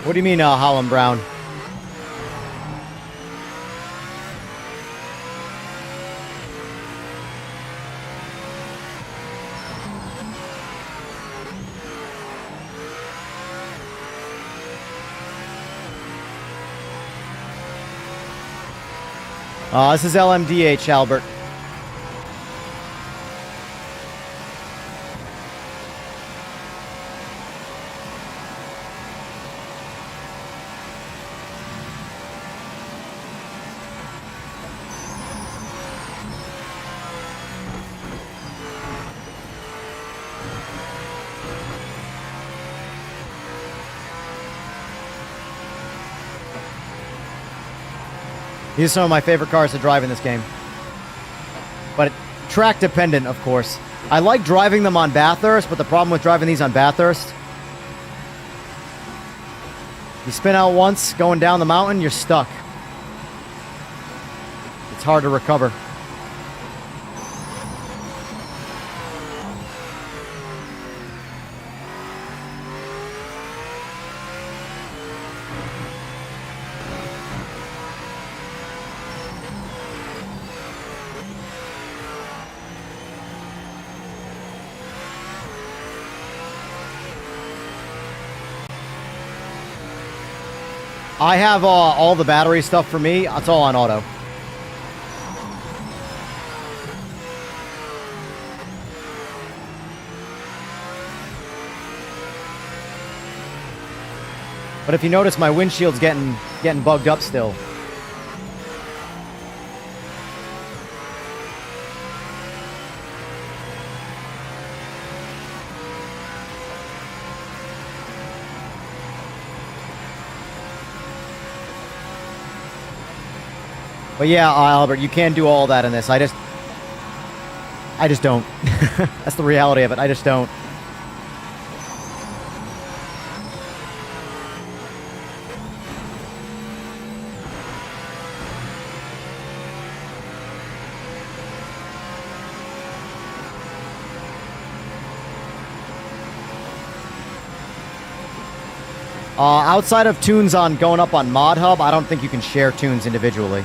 What do you mean, Holland Brown? This is LMDH, Albert. These are some of my favorite cars to drive in this game. But track dependent, of course. I like driving them on Bathurst, but the problem with driving these on Bathurst, you spin out once, going down the mountain, you're stuck. It's hard to recover. I have all the battery stuff for me. It's all on auto. But if you notice, my windshield's getting bugged up still. But yeah, Albert, you can do all that in this. I just don't. That's the reality of it. I just don't. Outside of tunes on going up on Mod Hub, I don't think you can share tunes individually.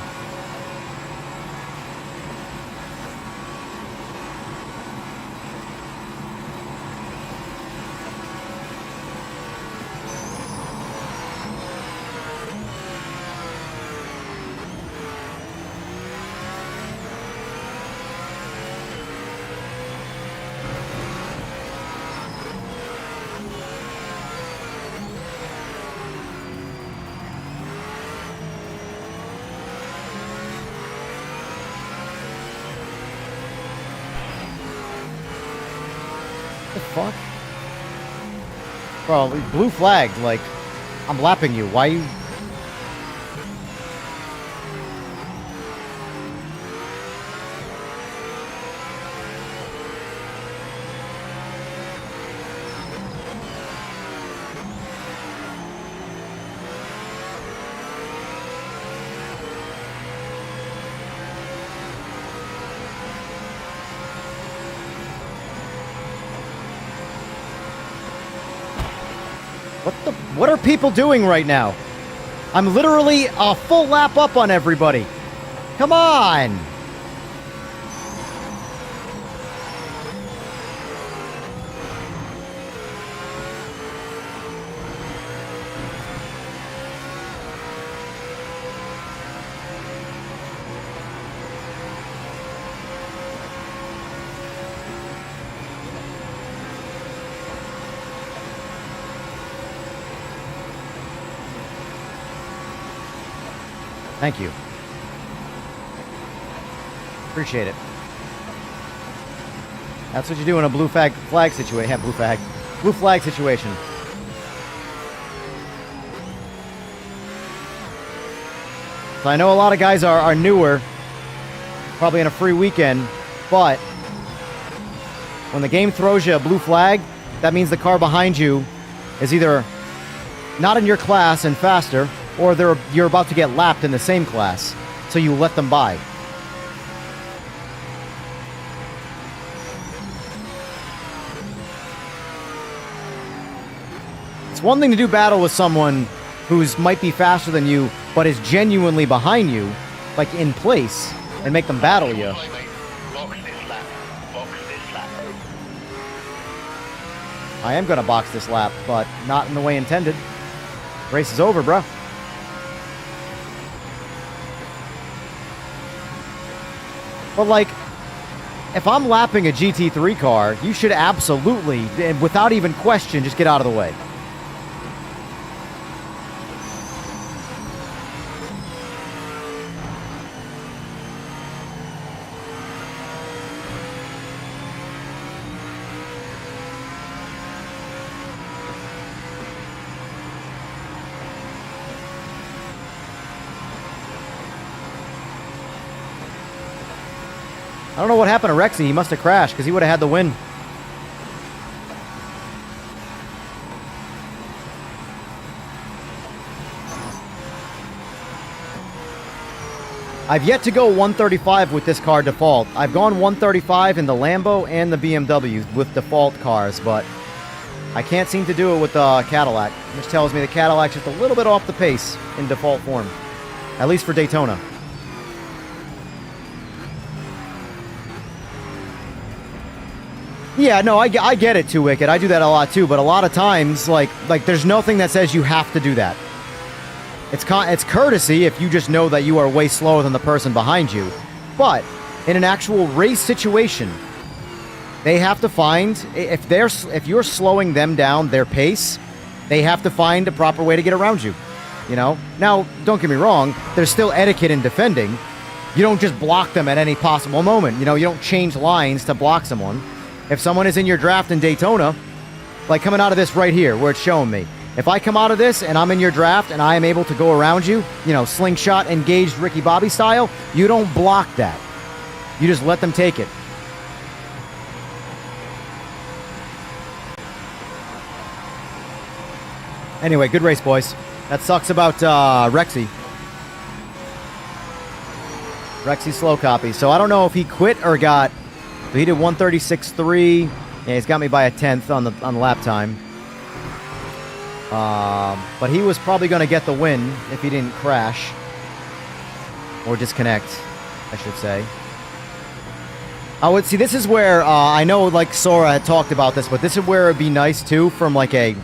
Fuck? Bro, blue flagged, like, I'm lapping you. Why you... What are people doing right now? I'm literally a full lap up on everybody. Come on! Thank you. Appreciate it. That's what you do in a blue flag situation. Yeah, blue flag situation. So I know a lot of guys are newer, probably in a free weekend, but when the game throws you a blue flag, that means the car behind you is either not in your class and faster, or you're about to get lapped in the same class, so you let them by. It's one thing to do battle with someone who's might be faster than you, but is genuinely behind you, like in place, and make them battle you. Box this lap. Box this lap. I am gonna box this lap, but not in the way intended. Race is over, bro. But, like, if I'm lapping a GT3 car, you should absolutely, and without even question, just get out of the way. I don't know what happened to Rexy. He must have crashed because he would have had the win. I've yet to go 135 with this car default. I've gone 135 in the Lambo and the BMW with default cars, but I can't seem to do it with the Cadillac, which tells me the Cadillac's just a little bit off the pace in default form, at least for Daytona. Yeah, no, I get it too, Wicked. I do that a lot too, but a lot of times, like there's nothing that says you have to do that. It's courtesy if you just know that you are way slower than the person behind you. But in an actual race situation, they have to find, if you're slowing them down their pace, they have to find a proper way to get around you. You know? Now, don't get me wrong, there's still etiquette in defending. You don't just block them at any possible moment. You know, you don't change lines to block someone. If someone is in your draft in Daytona, like coming out of this right here, where it's showing me, if I come out of this and I'm in your draft and I am able to go around you, you know, slingshot, engaged Ricky Bobby style, you don't block that. You just let them take it. Anyway, good race, boys. That sucks about Rexy. Rexy slow copy. So I don't know if he quit or got... So he did 136.3. Yeah, he's got me by a tenth on the lap time. But he was probably going to get the win if he didn't crash. Or disconnect, I should say. I would see, this is where, I know, like, Sora had talked about this, but this is where it'd be nice, too, from, like, a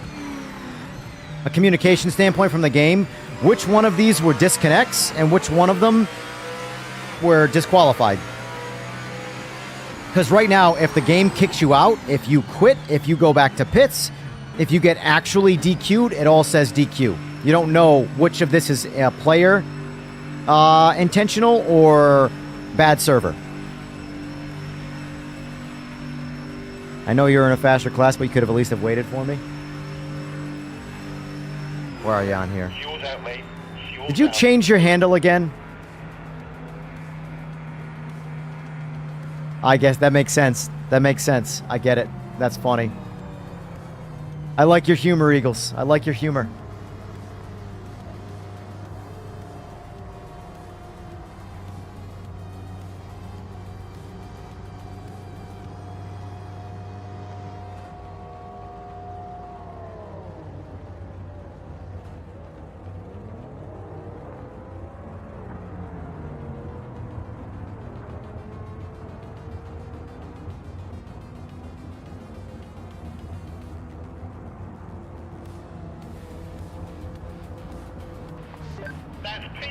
communication standpoint from the game. Which one of these were disconnects, and which one of them were disqualified? Because right now, if the game kicks you out, if you quit, if you go back to pits, if you get actually DQ'd, it all says DQ. You don't know which of this is a player intentional or bad server. I know you're in a faster class, but you could have at least have waited for me. Where are you on here? Fuel's out, mate. Fuel's Did you out. change your handle again? I guess that makes sense. That makes sense. I get it. That's funny. I like your humor, Eagles. I like your humor.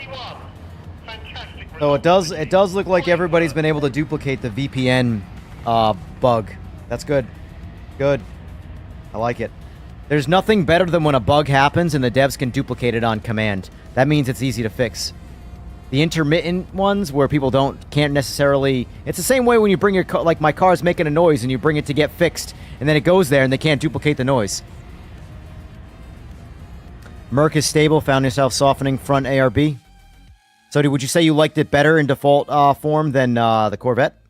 31. Fantastic So result. it does look like everybody's been able to duplicate the VPN bug. That's good. Good. I like it. There's nothing better than when a bug happens and the devs can duplicate it on command. That means it's easy to fix. The intermittent ones where people can't necessarily... It's the same way when you bring your car... Like, my car's making a noise and you bring it to get fixed, and then it goes there and they can't duplicate the noise. Merc is stable. Found yourself softening front ARB. So, would you say you liked it better in default form than the Corvette?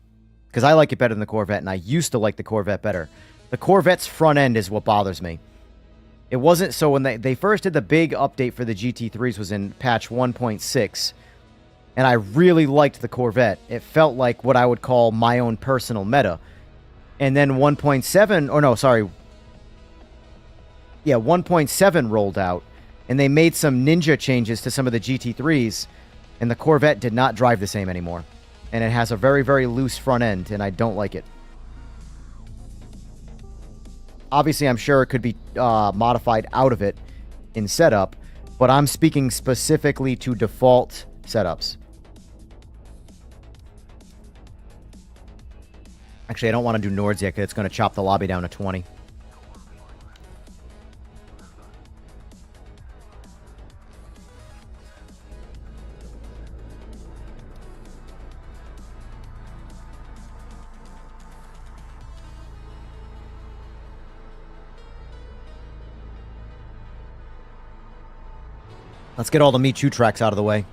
Because I like it better than the Corvette, and I used to like the Corvette better. The Corvette's front end is what bothers me. It wasn't... So, when they first did the big update for the GT3s was in patch 1.6... And I really liked the Corvette. It felt like what I would call my own personal meta. And then 1.7... Or no, sorry. Yeah, 1.7 rolled out. And they made some ninja changes to some of the GT3s. And the Corvette did not drive the same anymore. And it has a very, very loose front end. And I don't like it. Obviously, I'm sure it could be modified out of it in setup. But I'm speaking specifically to default setups. Actually, I don't want to do Nords yet because it's going to chop the lobby down to 20. Let's get all the Me Too tracks out of the way.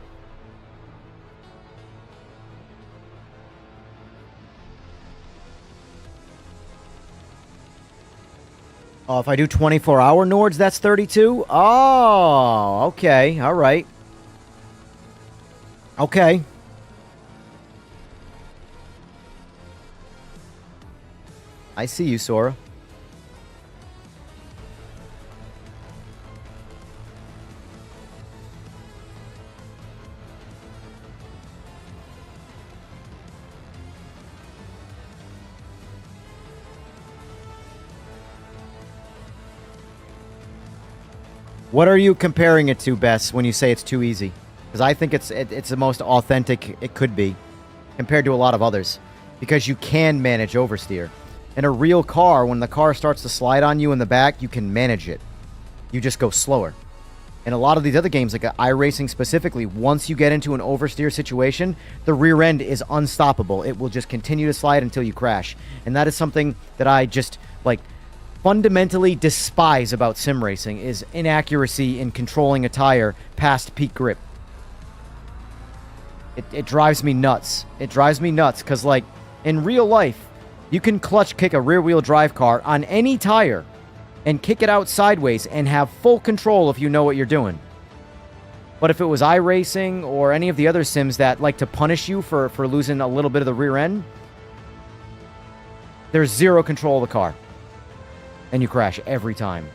Oh, if I do 24-hour Nords, that's 32? Oh, okay. All right. Okay. I see you, Sora. What are you comparing it to, Bess, when you say it's too easy? Because I think it's the most authentic it could be compared to a lot of others. Because you can manage oversteer. In a real car, when the car starts to slide on you in the back, you can manage it. You just go slower. In a lot of these other games, like iRacing specifically, once you get into an oversteer situation, the rear end is unstoppable. It will just continue to slide until you crash. And that is something that I just, like... fundamentally despise about sim racing is inaccuracy in controlling a tire past peak grip. It drives me nuts. It drives me nuts because, like, in real life, you can clutch kick a rear-wheel drive car on any tire and kick it out sideways and have full control if you know what you're doing. But if it was iRacing or any of the other sims that like to punish you for losing a little bit of the rear end, there's zero control of the car. And you crash every time.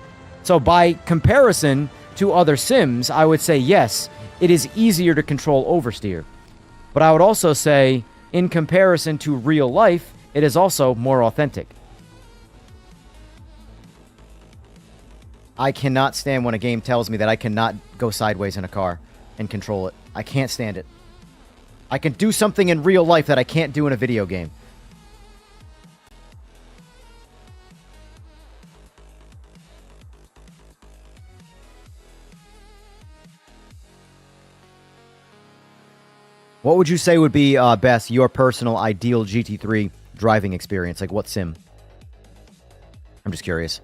So by comparison to other sims, I would say yes, it is easier to control oversteer. But I would also say, in comparison to real life, it is also more authentic. I cannot stand when a game tells me that I cannot go sideways in a car and control it. I can't stand it. I can do something in real life that I can't do in a video game. What would you say would be, Bess, your personal ideal GT3 driving experience? Like, what sim? I'm just curious.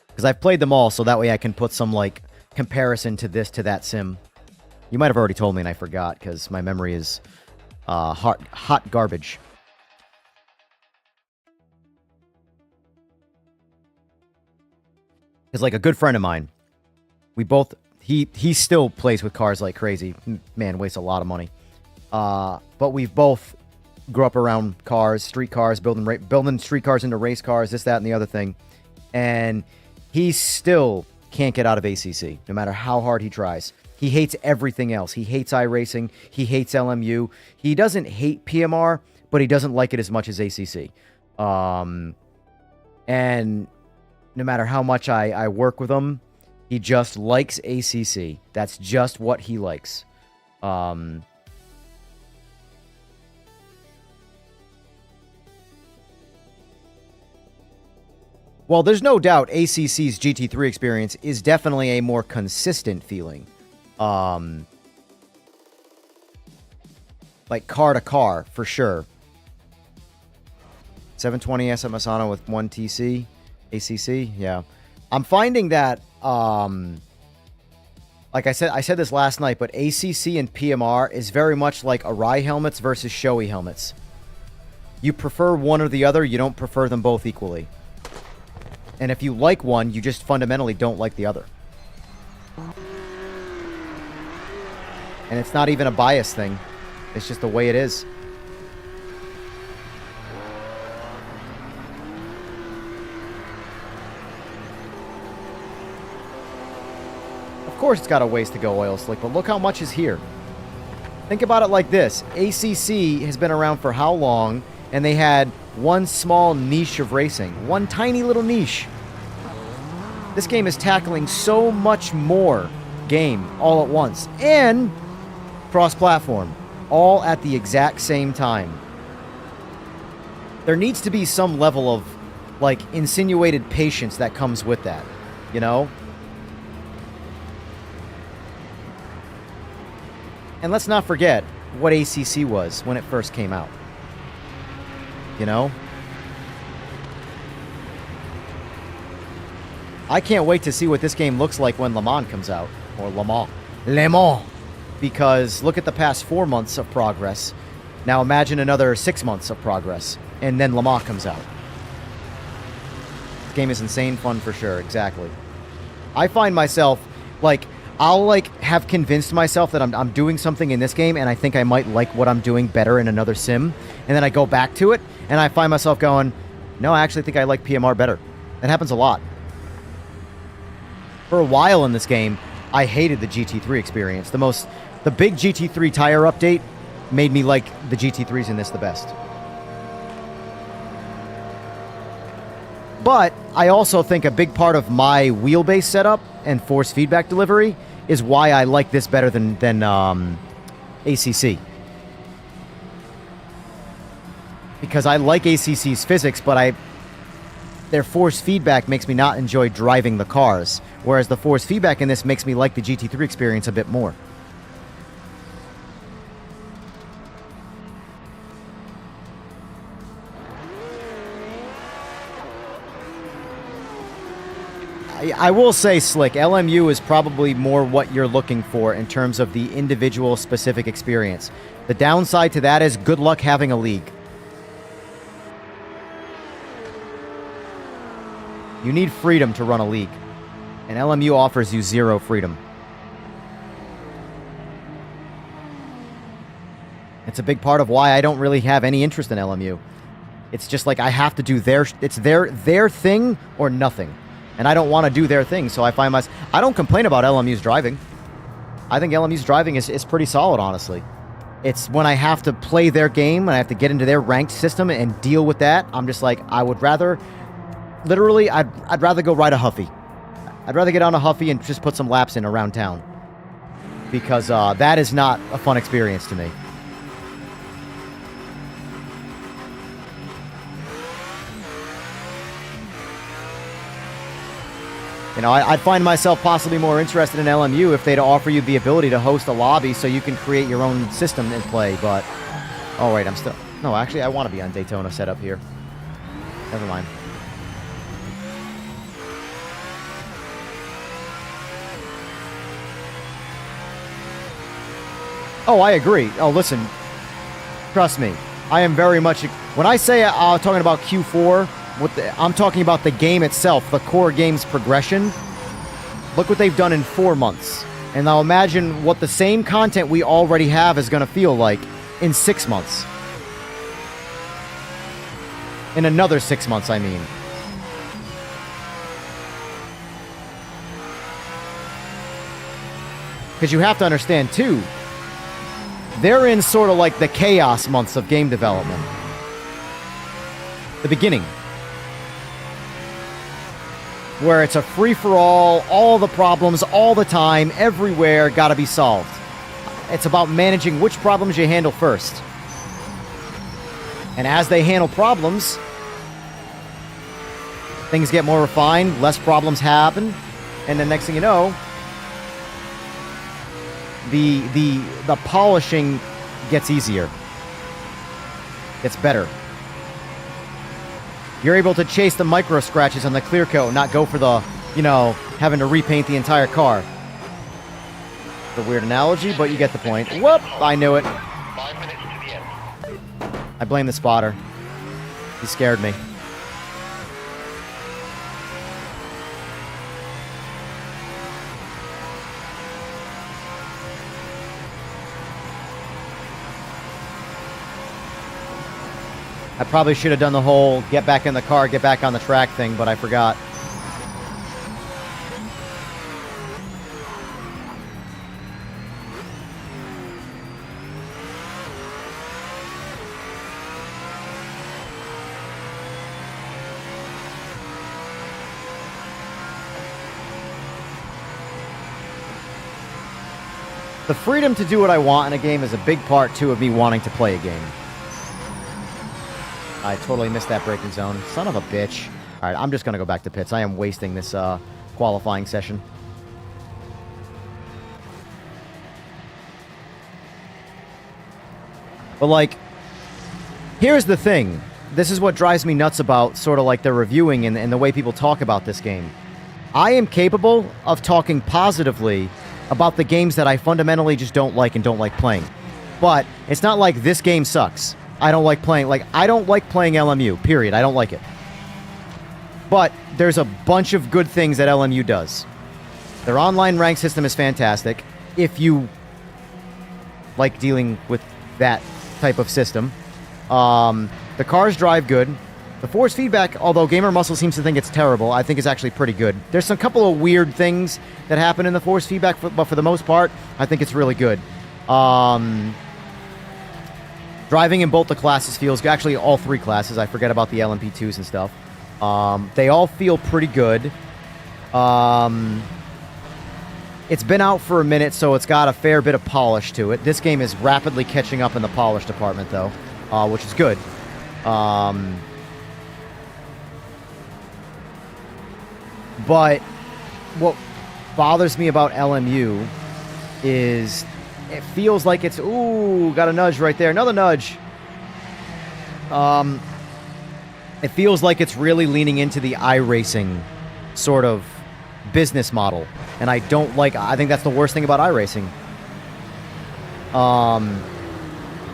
Because I've played them all, so that way I can put some, like, comparison to this, to that sim. You might have already told me and I forgot, because my memory is hot garbage. Because, like, a good friend of mine, we both... He still plays with cars like crazy. Man, wastes a lot of money. But we've both grew up around cars, street cars, building street cars into race cars, this, that, and the other thing. And he still can't get out of ACC, no matter how hard he tries. He hates everything else. He hates iRacing. He hates LMU. He doesn't hate PMR, but he doesn't like it as much as ACC. And no matter how much I work with him, he just likes ACC. That's just what he likes. Well, there's no doubt ACC's GT3 experience is definitely a more consistent feeling. Like car to car, for sure. 720 SM Asana with 1 TC, ACC, yeah. I'm finding that, like I said this last night, but ACC and PMR is very much like Arai helmets versus Shoei helmets. You prefer one or the other, you don't prefer them both equally. And if you like one, you just fundamentally don't like the other. And it's not even a bias thing. It's just the way it is. Of course it's got a ways to go, Oil Slick, but look how much is here. Think about it like this. ACC has been around for how long, and they had one small niche of racing. One tiny little niche. This game is tackling so much more game all at once. And cross-platform. All at the exact same time. There needs to be some level of, like, insinuated patience that comes with that. You know? And let's not forget what ACC was when it first came out. You know? I can't wait to see what this game looks like when Le Mans comes out. Or Le Mans. Le Mans! Because look at the past 4 months of progress. Now imagine another 6 months of progress. And then Le Mans comes out. This game is insane fun for sure, exactly. I find myself, like, I'll, like, have convinced myself that I'm doing something in this game, and I think I might like what I'm doing better in another sim. And then I go back to it, and I find myself going, no, I actually think I like PMR better. That happens a lot. For a while in this game, I hated the GT3 experience. The big GT3 tire update made me like the GT3s in this the best. But I also think a big part of my wheelbase setup and force feedback delivery is why I like this better than ACC. Because I like ACC's physics, but their force feedback makes me not enjoy driving the cars, whereas the force feedback in this makes me like the GT3 experience a bit more. I will say, Slick, LMU is probably more what you're looking for in terms of the individual specific experience. The downside to that is good luck having a league. You need freedom to run a league, and LMU offers you zero freedom. It's a big part of why I don't really have any interest in LMU. It's just like I have to do their thing or nothing. And I don't want to do their thing, so I find myself... I don't complain about LMU's driving. I think LMU's driving is pretty solid, honestly. It's when I have to play their game, when I have to get into their ranked system and deal with that, I'm just like, I would rather... Literally, I'd rather go ride a Huffy. I'd rather get on a Huffy and just put some laps in around town. Because that is not a fun experience to me. You know, I'd find myself possibly more interested in LMU if they'd offer you the ability to host a lobby so you can create your own system and play, but... Oh, wait, I'm still... No, actually, I want to be on Daytona setup here. Never mind. Oh, I agree. Oh, listen. Trust me. I am very much... When I say talking about Q4... I'm talking about the game itself, the core game's progression. Look what they've done in 4 months. And now imagine what the same content we already have is going to feel like in 6 months. In another 6 months, I mean. Because you have to understand, too, they're in sort of like the chaos months of game development. The beginning. Where it's a free-for-all, all the problems, all the time, everywhere, gotta be solved. it's about managing which problems you handle first. And as they handle problems, things get more refined, less problems happen, and then next thing you know, the polishing gets easier. Gets better. You're able to chase the micro scratches on the clear coat, not go for the, you know, having to repaint the entire car. It's a weird analogy, but you get the point. Whoop! I knew it. 5 minutes to the end. I blame the spotter. He scared me. I probably should have done the whole get back in the car, get back on the track thing, but I forgot. The freedom to do what I want in a game is a big part, too, of me wanting to play a game. I totally missed that braking zone. Son of a bitch. All right, I'm just going to go back to pits. I am wasting this qualifying session. But, like, here's the thing. This is what drives me nuts about sort of like the reviewing and the way people talk about this game. I am capable of talking positively about the games that I fundamentally just don't like and don't like playing. But it's not like this game sucks. I don't like playing, I don't like playing LMU, period. I don't like it. But there's a bunch of good things that LMU does. Their online rank system is fantastic. If you like dealing with that type of system. The cars drive good. The force feedback, although Gamer Muscle seems to think it's terrible, I think is actually pretty good. There's some couple of weird things that happen in the force feedback, but for the most part, I think it's really good. Driving in both the classes feels good. Actually, all three classes. I forget about the LMP2s and stuff. They all feel pretty good. It's been out for a minute, so it's got a fair bit of polish to it. This game is rapidly catching up in the polish department, though, which is good. But what bothers me about LMU is it feels like it's, ooh, got a nudge right there. Another nudge. It feels like it's really leaning into the iRacing sort of business model. And I don't like, I think that's the worst thing about iRacing.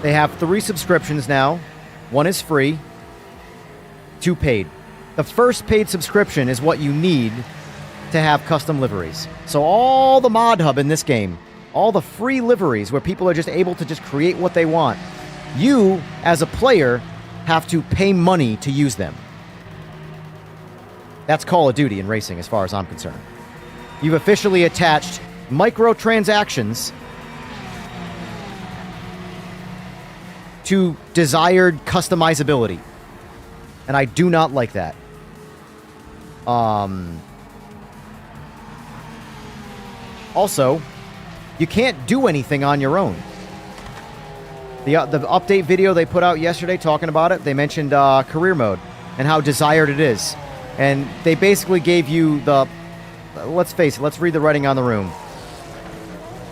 They have 3 subscriptions now. 1 is free. 2 paid. The first paid subscription is what you need to have custom liveries. So all the mod hub in this game, all the free liveries where people are just able to just create what they want, you, as a player, have to pay money to use them. That's Call of Duty in racing, as far as I'm concerned. You've officially attached microtransactions to desired customizability. And I do not like that. Also, you can't do anything on your own. The update video they put out yesterday talking about it, they mentioned career mode and how desired it is. And they basically gave you the... Let's face it, let's read the writing on the room.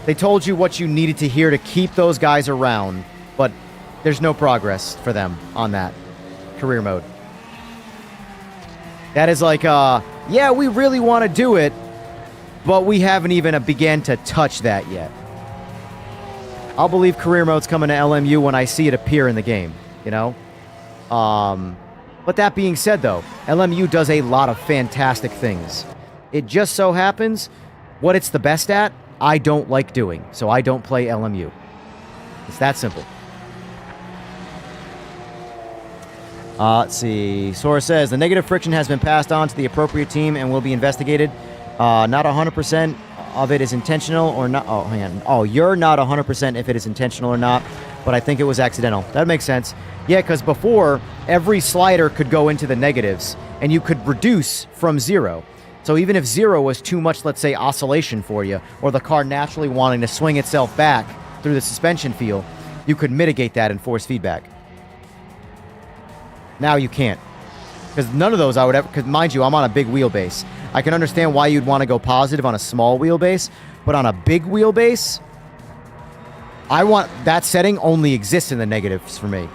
They told you what you needed to hear to keep those guys around, but there's no progress for them on that career mode. That is like, yeah, we really want to do it, but we haven't even began to touch that yet. I'll believe career mode's coming to LMU when I see it appear in the game, you know? But that being said, though, LMU does a lot of fantastic things. It just so happens, what it's the best at, I don't like doing, so I don't play LMU. It's that simple. Let's see. Sora says, the negative friction has been passed on to the appropriate team and will be investigated. Not 100% of it is intentional or not. Oh, man. Oh, you're not 100% if it is intentional or not, but I think it was accidental. That makes sense. Yeah, because before, every slider could go into the negatives, and you could reduce from 0. So even if 0 was too much, let's say, oscillation for you, or the car naturally wanting to swing itself back, through the suspension feel, you could mitigate that in force feedback. Now you can't. Because none of those I would ever... Because mind you, I'm on a big wheelbase. I can understand why you'd want to go positive on a small wheelbase, but on a big wheelbase, I want... That setting only exists in the negatives for me.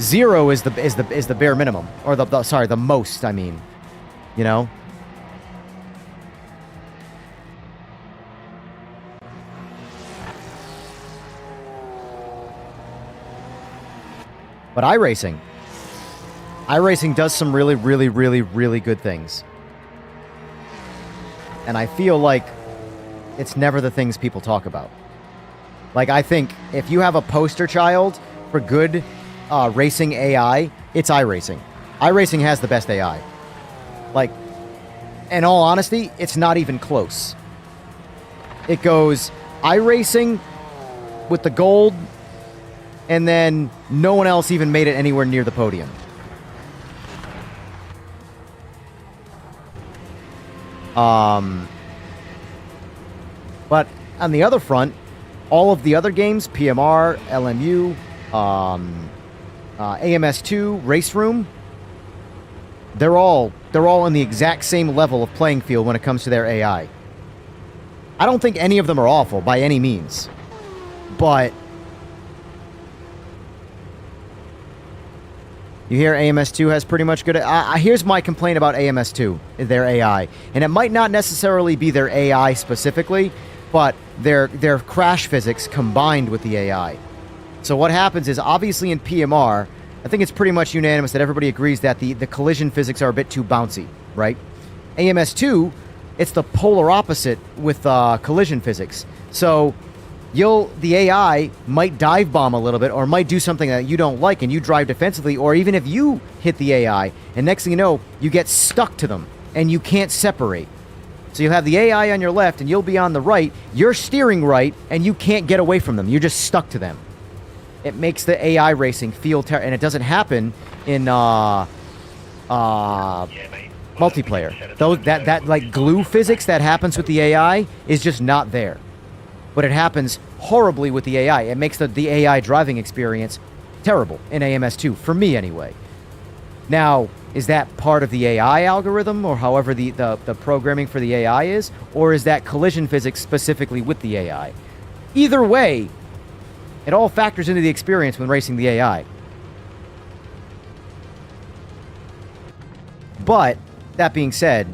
0 is the bare minimum. Or the most, I mean. You know? But iRacing does some really, really, really, really good things. And I feel like it's never the things people talk about. Like, I think if you have a poster child for good racing AI, it's iRacing. iRacing has the best AI. Like, in all honesty, it's not even close. It goes iRacing with the gold, and then no one else even made it anywhere near the podium. But on the other front, all of the other games, PMR, LMU, AMS2, Race Room, they're all on the exact same level of playing field when it comes to their AI. I don't think any of them are awful by any means, but you hear AMS2 has pretty much good... here's my complaint about AMS2, their AI. And it might not necessarily be their AI specifically, but their crash physics combined with the AI. So what happens is, obviously in PMR, I think it's pretty much unanimous that everybody agrees that the collision physics are a bit too bouncy, right? AMS2, it's the polar opposite with collision physics. So the AI might dive bomb a little bit, or might do something that you don't like, and you drive defensively, or even if you hit the AI, and next thing you know, you get stuck to them, and you can't separate. So you'll have the AI on your left, and you'll be on the right, you're steering right, and you can't get away from them. You're just stuck to them. It makes the AI racing feel terrible, and it doesn't happen in multiplayer. Though that like glue physics that happens with the AI is just not there. But it happens horribly with the AI. It makes the AI driving experience terrible in AMS2, for me anyway. Now, is that part of the AI algorithm, or however the programming for the AI is? Or is that collision physics specifically with the AI? Either way, it all factors into the experience when racing the AI. But, that being said,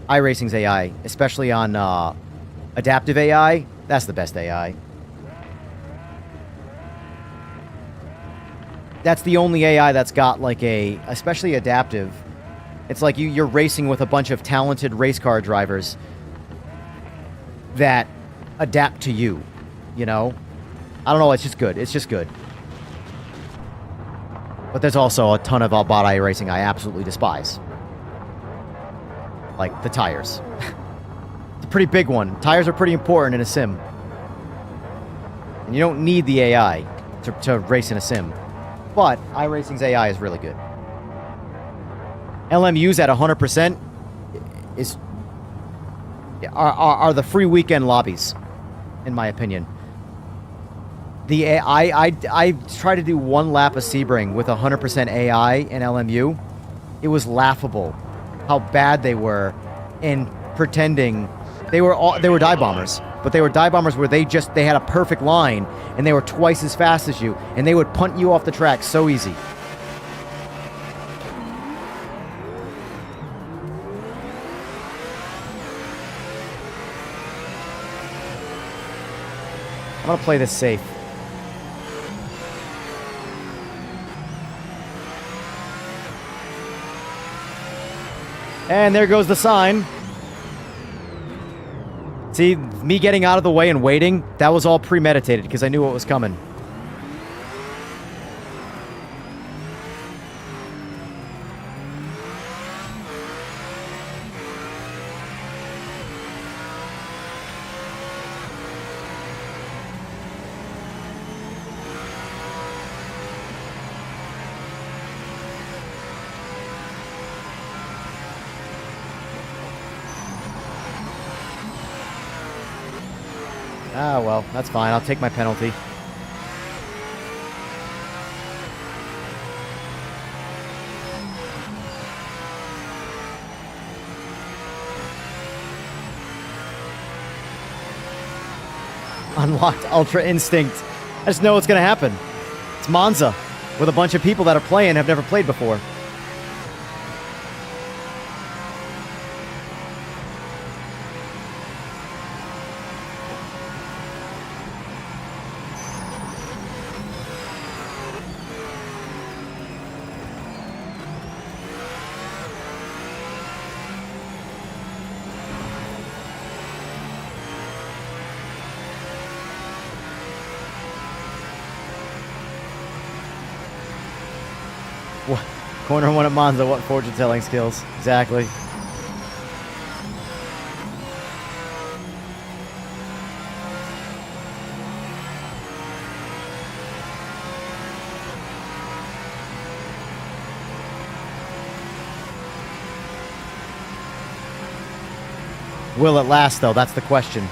iRacing's AI, especially on adaptive AI, that's the best AI. That's the only AI that's got like especially adaptive. It's like you're racing with a bunch of talented race car drivers that adapt to you, you know? I don't know, it's just good. It's just good. But there's also a ton of bot iRacing I absolutely despise. Like the tires. It's a pretty big one. Tires are pretty important in a sim. And you don't need the AI to race in a sim. But iRacing's AI is really good. LMU's at 100% are the free weekend lobbies, in my opinion. I tried to do one lap of Sebring with 100% AI in LMU. It was laughable how bad they were in pretending they were dive bombers, but they were dive bombers where they had a perfect line and they were twice as fast as you, and they would punt you off the track so easy. I'm gonna play this safe. And there goes the sign. See, me getting out of the way and waiting, that was all premeditated because I knew what was coming. Ah, well, that's fine. I'll take my penalty. Unlocked Ultra Instinct. I just know what's going to happen. It's Monza with a bunch of people that are playing have never played before. What? Corner one at Monza, what fortune telling skills? Exactly. Will it last, though? That's the question.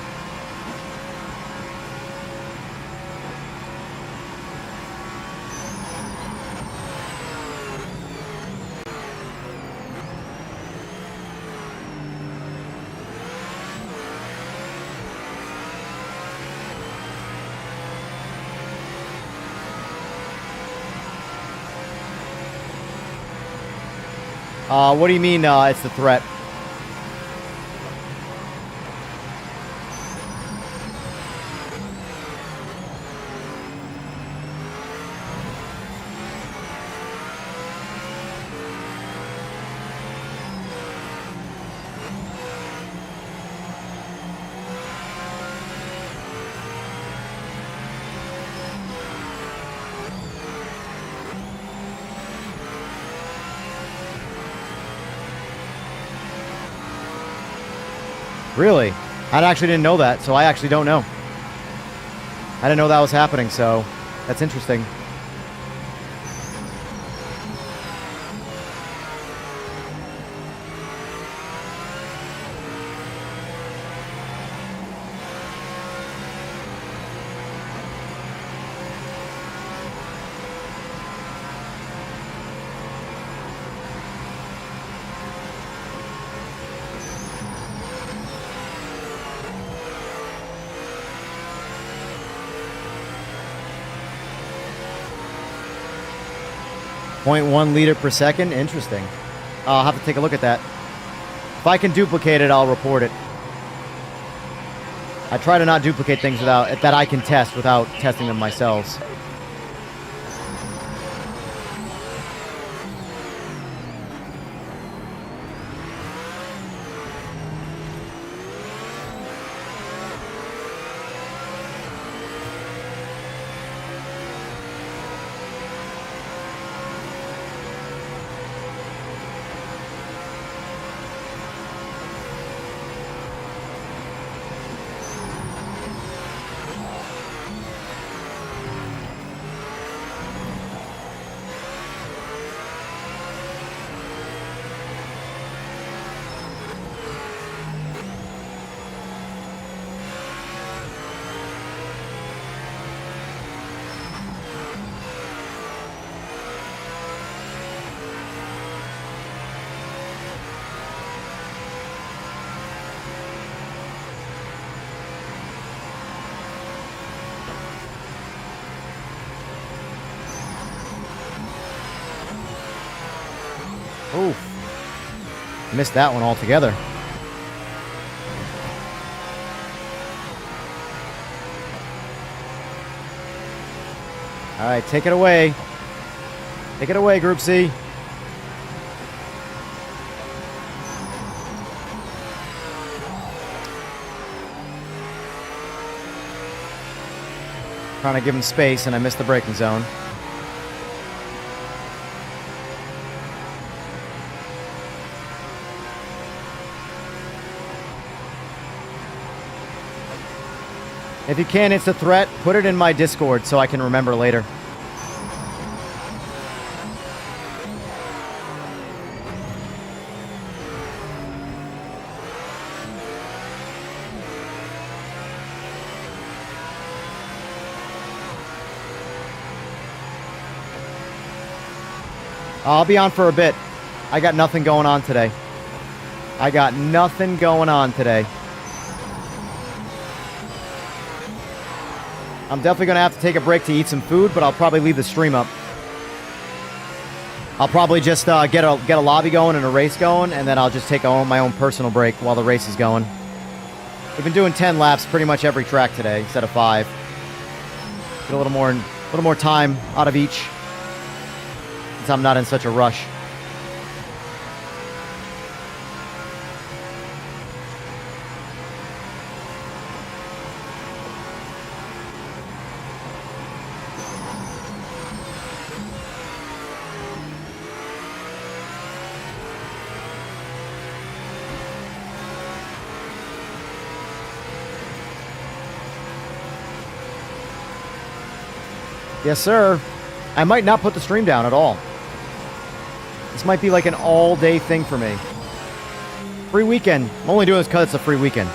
What do you mean, it's the threat? Really? I actually didn't know that, so I actually don't know. I didn't know that was happening, so that's interesting. .1 liter per second? Interesting. I'll have to take a look at that. If I can duplicate it, I'll report it. I try to not duplicate things that I can test without testing them myself. Oof. Missed that one altogether. All right, take it away. Take it away, Group C. Trying to give him space, and I missed the braking zone. If you can, it's a threat. Put it in my Discord so I can remember later. I'll be on for a bit. I got nothing going on today. I'm definitely going to have to take a break to eat some food, but I'll probably leave the stream up. I'll probably just get a lobby going and a race going, and then I'll just take my own personal break while the race is going. We've been doing 10 laps pretty much every track today instead of 5. Get a little more time out of each, since I'm not in such a rush. Yes, sir. I might not put the stream down at all. This might be like an all-day thing for me. Free weekend. I'm only doing this because it's a free weekend.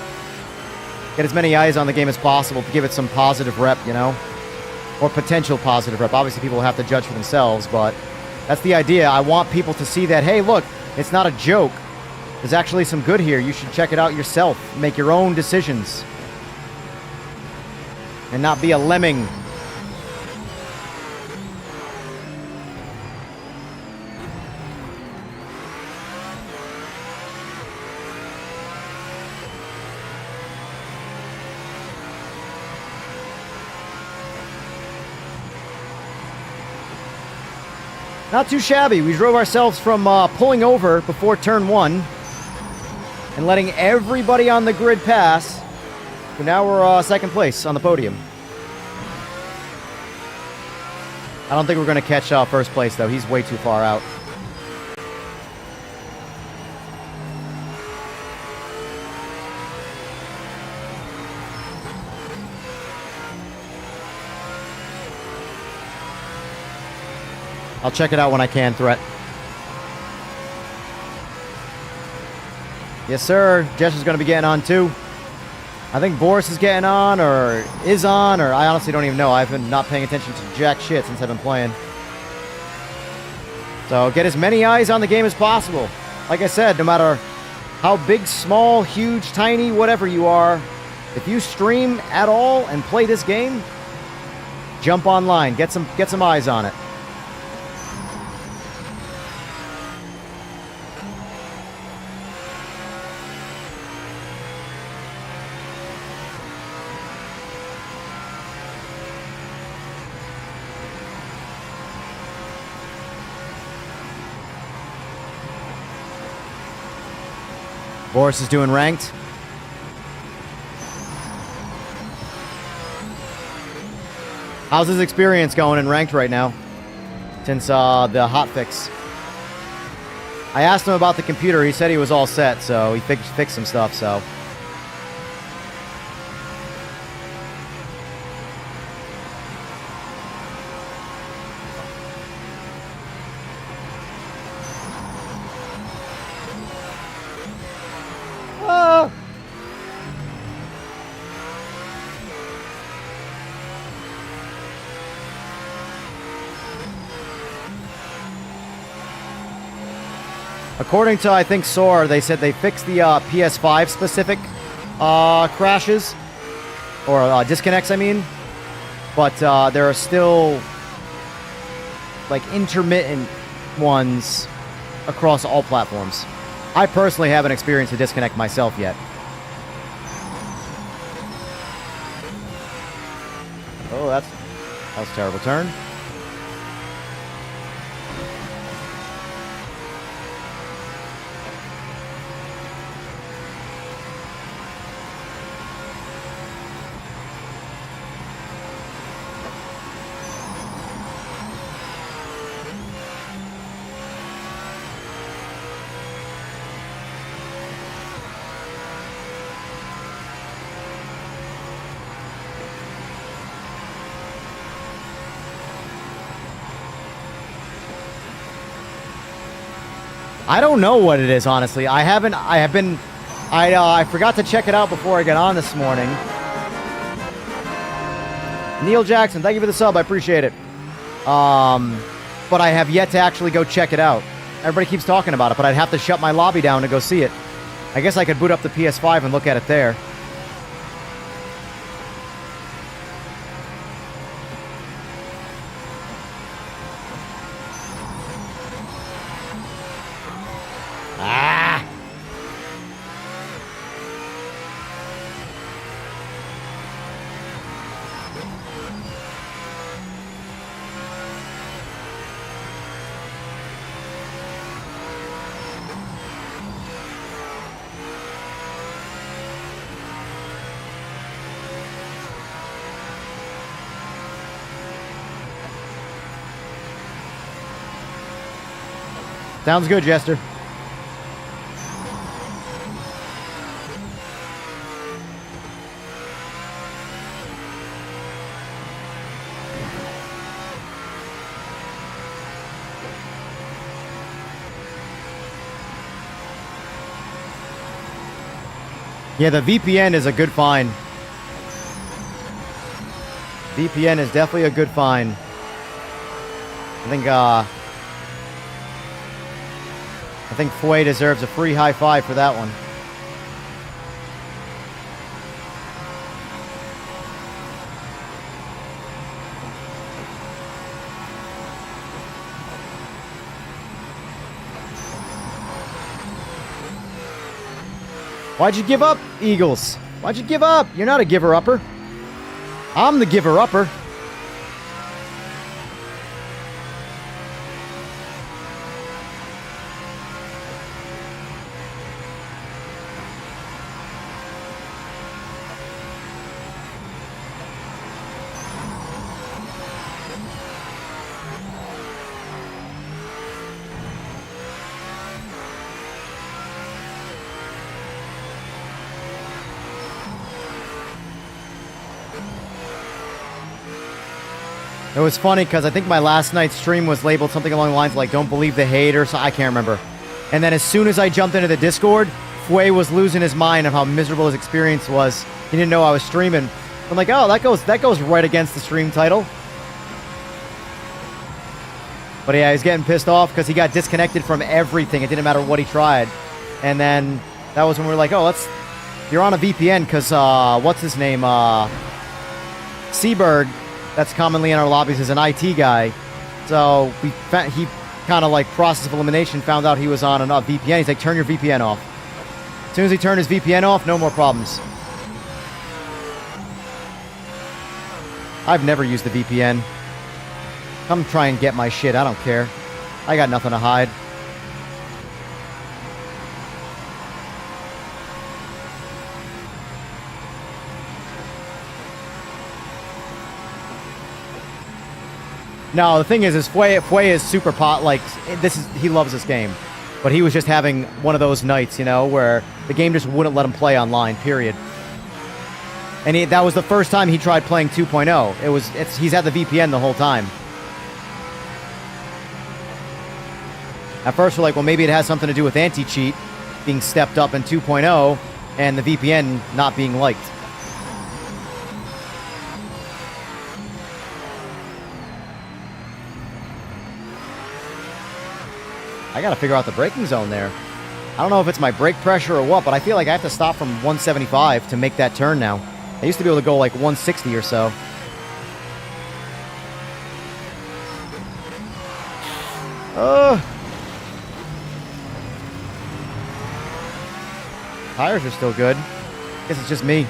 Get as many eyes on the game as possible to give it some positive rep, you know? Or potential positive rep. Obviously, people will have to judge for themselves, but that's the idea. I want people to see that, hey, look, it's not a joke. There's actually some good here. You should check it out yourself. Make your own decisions. And not be a lemming. Not too shabby. We drove ourselves from pulling over before turn 1 and letting everybody on the grid pass. So now we're second place on the podium. I don't think we're going to catch first place, though. He's way too far out. I'll check it out when I can, Threat. Yes, sir. Jess is going to be getting on, too. I think Boris is getting on, or is on, or I honestly don't even know. I've been not paying attention to jack shit since I've been playing. So get as many eyes on the game as possible. Like I said, no matter how big, small, huge, tiny, whatever you are, if you stream at all and play this game, jump online. Get some eyes on it. Boris is doing ranked. How's his experience going in ranked right now? Since the hotfix. I asked him about the computer. He said he was all set, so he fixed some stuff, so. According to, I think, Soar, they said they fixed the PS5 specific crashes, or disconnects, I mean. But there are still, like, intermittent ones across all platforms. I personally haven't experienced a disconnect myself yet. Oh, that was a terrible turn. I don't know what it is, honestly. I forgot to check it out before I got on this morning. Neil Jackson, thank you for the sub. I appreciate it. but I have yet to actually go check it out. Everybody keeps talking about it, but I'd have to shut my lobby down to go see it. I guess I could boot up the PS5 and look at it there. Ah! Sounds good, Jester. Yeah, the VPN is a good find. VPN is definitely a good find. I think Fue deserves a free high five for that one. Why'd you give up, Eagles? Why'd you give up? You're not a giver-upper. I'm the giver-upper. It was funny because I think my last night's stream was labeled something along the lines like "Don't believe the hate" or so. I can't remember. And then as soon as I jumped into the Discord, Fue was losing his mind of how miserable his experience was. He didn't know I was streaming. I'm like, oh, that goes right against the stream title. But yeah, he's getting pissed off because he got disconnected from everything. It didn't matter what he tried. And then that was when we were like, oh, you're on a VPN because what's his name? Seaberg. That's commonly in our lobbies as an IT guy. So he kind of like process of elimination found out he was on a VPN. He's like, turn your VPN off. As soon as he turned his VPN off, no more problems. I've never used the VPN. Come try and get my shit. I don't care. I got nothing to hide. No, the thing is Fue is super pot. Like he loves this game, but he was just having one of those nights, you know, where the game just wouldn't let him play online. Period. And that was the first time he tried playing 2.0. He's had the VPN the whole time. At first, we're like, well, maybe it has something to do with anti-cheat being stepped up in 2.0 and the VPN not being liked. I gotta figure out the braking zone there. I don't know if it's my brake pressure or what, but I feel like I have to stop from 175 to make that turn now. I used to be able to go like 160 or so. Tires are still good. Guess it's just me.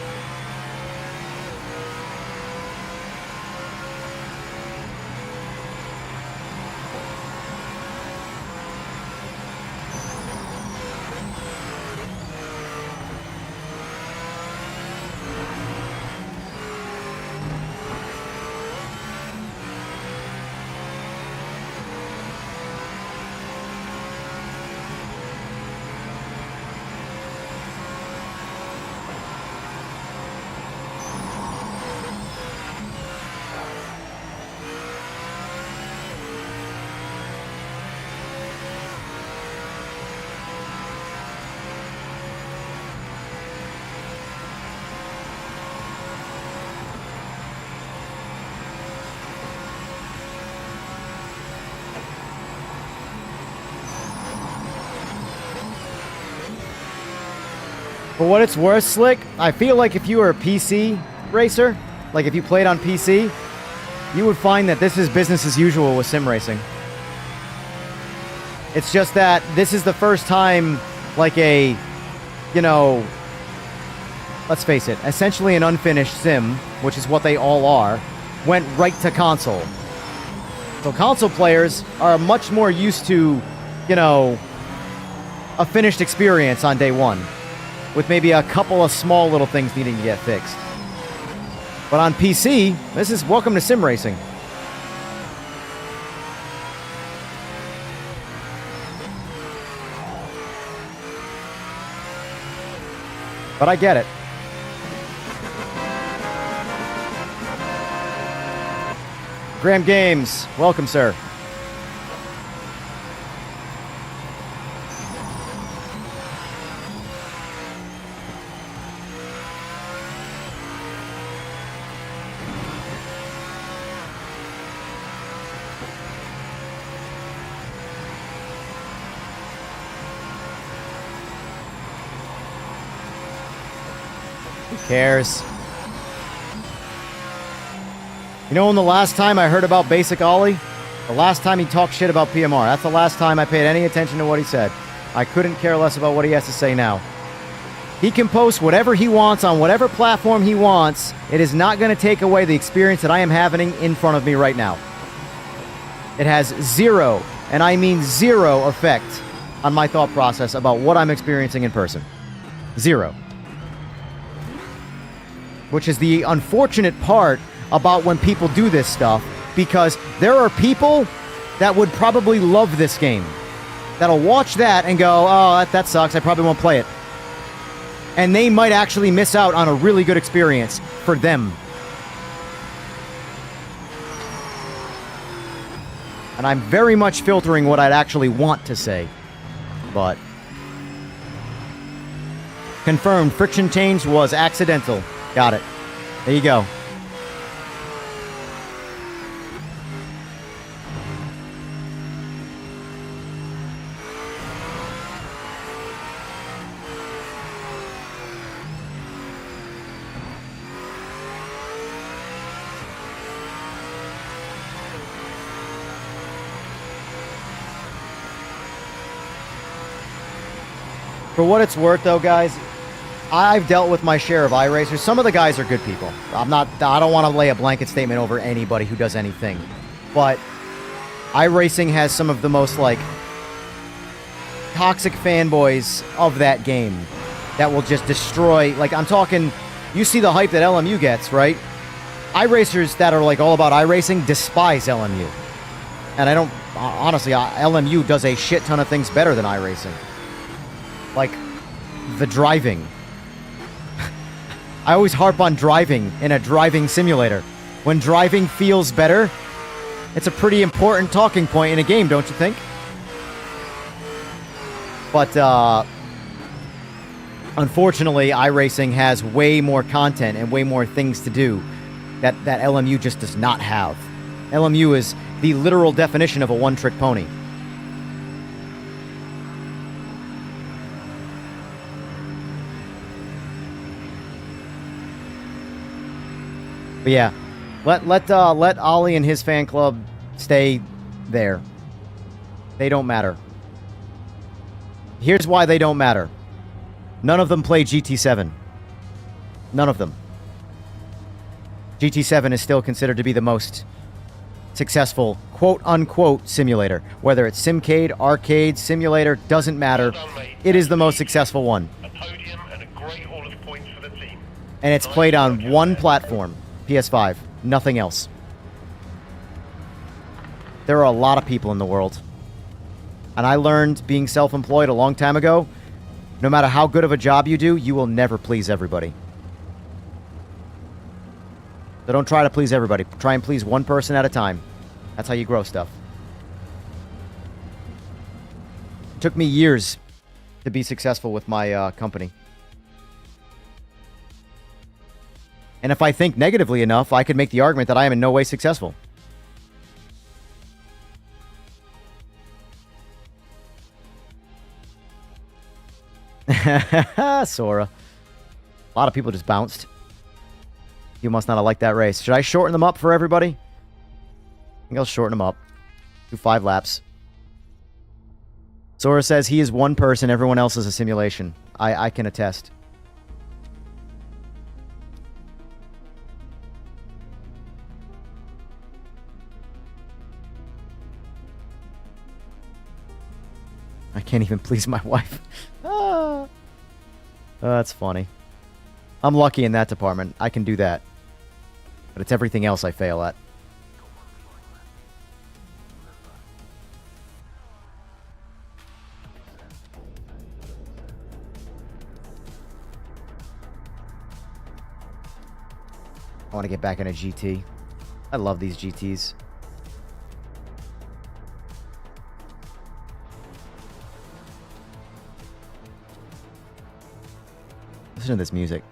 For what it's worth, Slick, I feel like if you were a PC racer, like if you played on PC, you would find that this is business as usual with sim racing. It's just that this is the first time, like a, you know, let's face it, essentially an unfinished sim, which is what they all are, went right to console. So console players are much more used to, you know, a finished experience on day one, with maybe a couple of small little things needing to get fixed. But on PC, this is welcome to sim racing. But I get it. Graham Games, welcome, sir. Who cares? You know when the last time I heard about Basic Ollie? The last time he talked shit about PMR. That's the last time I paid any attention to what he said. I couldn't care less about what he has to say now. He can post whatever he wants on whatever platform he wants. It is not going to take away the experience that I am having in front of me right now. It has zero, and I mean zero, effect on my thought process about what I'm experiencing in person. Zero. Which is the unfortunate part about when people do this stuff, because there are people that would probably love this game, that'll watch that and go, oh, that sucks, I probably won't play it. And they might actually miss out on a really good experience for them. And I'm very much filtering what I'd actually want to say. But confirmed, friction change was accidental. Got it. There you go. For what it's worth, though, guys, I've dealt with my share of iRacers. Some of the guys are good people. I don't want to lay a blanket statement over anybody who does anything. But iRacing has some of the most, like, toxic fanboys of that game that will just destroy. Like, I'm talking, you see the hype that LMU gets, right? iRacers that are, like, all about iRacing despise LMU. And I don't, honestly, LMU does a shit ton of things better than iRacing. Like, the driving. I always harp on driving in a driving simulator. When driving feels better, it's a pretty important talking point in a game, don't you think? But, unfortunately, iRacing has way more content and way more things to do that LMU just does not have. LMU is the literal definition of a one-trick pony. But yeah, let Ollie and his fan club stay there. They don't matter. Here's why they don't matter. None of them play GT7. None of them. GT7 is still considered to be the most successful quote-unquote simulator. Whether it's Simcade, Arcade, Simulator, doesn't matter. It is the most successful one. A podium and a great haul of points for the team. And it's played on one platform. PS5, nothing else. There are a lot of people in the world. And I learned being self-employed a long time ago, no matter how good of a job you do, you will never please everybody. So don't try to please everybody. Try and please one person at a time. That's how you grow stuff. It took me years to be successful with my company. And if I think negatively enough, I could make the argument that I am in no way successful. Sora. A lot of people just bounced. You must not have liked that race. Should I shorten them up for everybody? I think I'll shorten them up. Do 5 laps. Sora says he is one person, everyone else is a simulation. I can attest. I can't even please my wife. Ah. Oh, that's funny. I'm lucky in that department. I can do that. But it's everything else I fail at. I want to get back in a GT. I love these GTs. Listen to this music.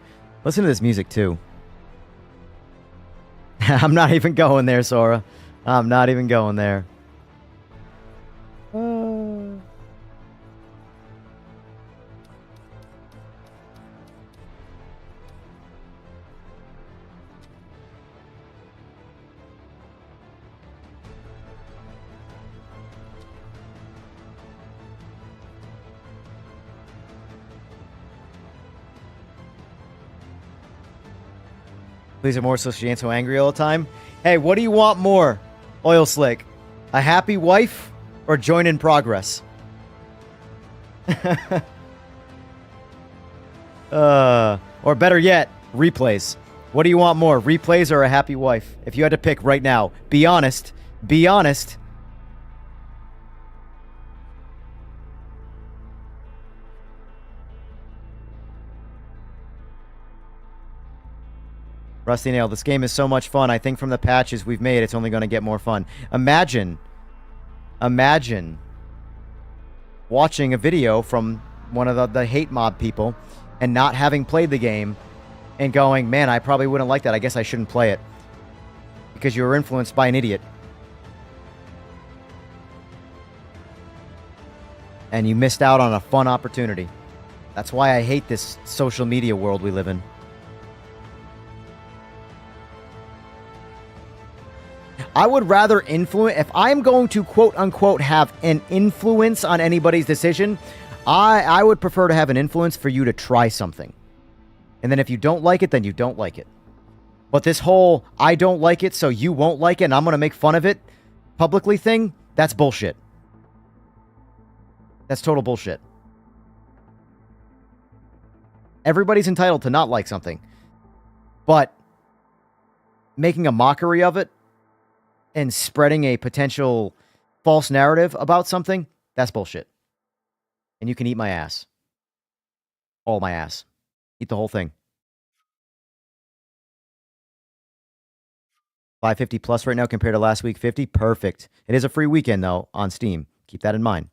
Listen to this music, too. I'm not even going there, Sora. I'm not even going there. Please are more so she ain't so angry all the time. Hey, what do you want more? Oil Slick. A happy wife or join in progress? Or better yet, replays. What do you want more? Replays or a happy wife? If you had to pick right now, be honest. Be honest. Rusty Nail, this game is so much fun. I think from the patches we've made, it's only going to get more fun. Imagine watching a video from one of the hate mob people and not having played the game and going, man, I probably wouldn't like that. I guess I shouldn't play it. Because you were influenced by an idiot. And you missed out on a fun opportunity. That's why I hate this social media world we live in. I would rather influence, if I'm going to quote unquote have an influence on anybody's decision, I would prefer to have an influence for you to try something. And then if you don't like it, then you don't like it. But this whole, I don't like it, so you won't like it, and I'm going to make fun of it publicly thing, that's bullshit. That's total bullshit. Everybody's entitled to not like something. But making a mockery of it and spreading a potential false narrative about something, that's bullshit. And you can eat my ass. All my ass. Eat the whole thing. 550 plus right now compared to last week 50. Perfect. It is a free weekend, though, on Steam. Keep that in mind.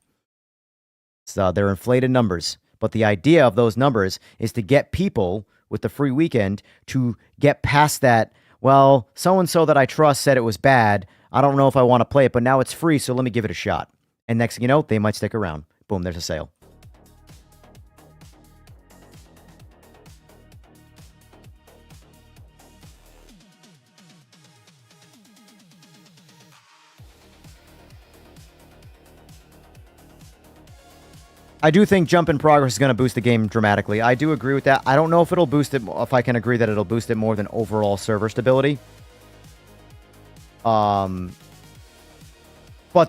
So they're inflated numbers. But the idea of those numbers is to get people with the free weekend to get past that, well, so-and-so that I trust said it was bad. I don't know if I want to play it, but now it's free, so let me give it a shot. And next thing you know, they might stick around. Boom, there's a sale. I do think jump in progress is going to boost the game dramatically. I do agree with that. I don't know if it'll boost it, if I can agree that it'll boost it more than overall server stability. But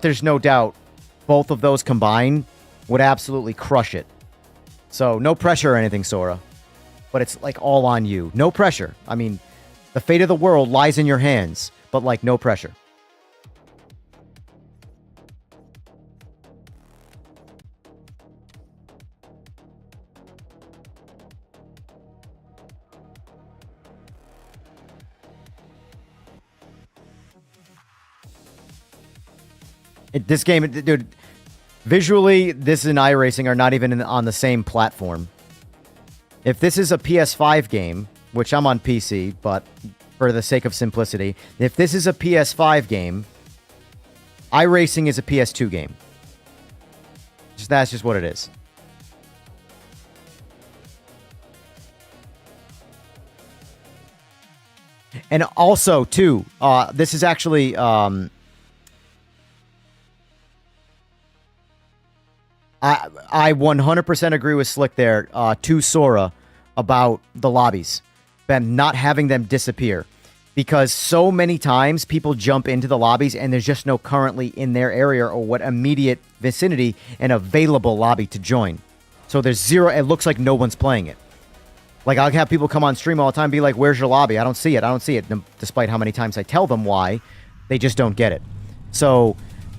there's no doubt both of those combined would absolutely crush it. So no pressure or anything, Sora. But it's like all on you. No pressure. I mean, the fate of the world lies in your hands, but like no pressure. This game, dude, visually, this and iRacing are not even on the same platform. If this is a PS5 game, which I'm on PC, but for the sake of simplicity, if this is a PS5 game, iRacing is a PS2 game. That's just what it is. And also, too, this is actually... I 100% agree with Slick there, to Sora, about the lobbies. Them not having them disappear. Because so many times people jump into the lobbies and there's just no currently in their area or what immediate vicinity an available lobby to join. So there's zero, it looks like no one's playing it. Like, I'll have people come on stream all the time and be like, where's your lobby? I don't see it. I don't see it. Despite how many times I tell them why, they just don't get it. So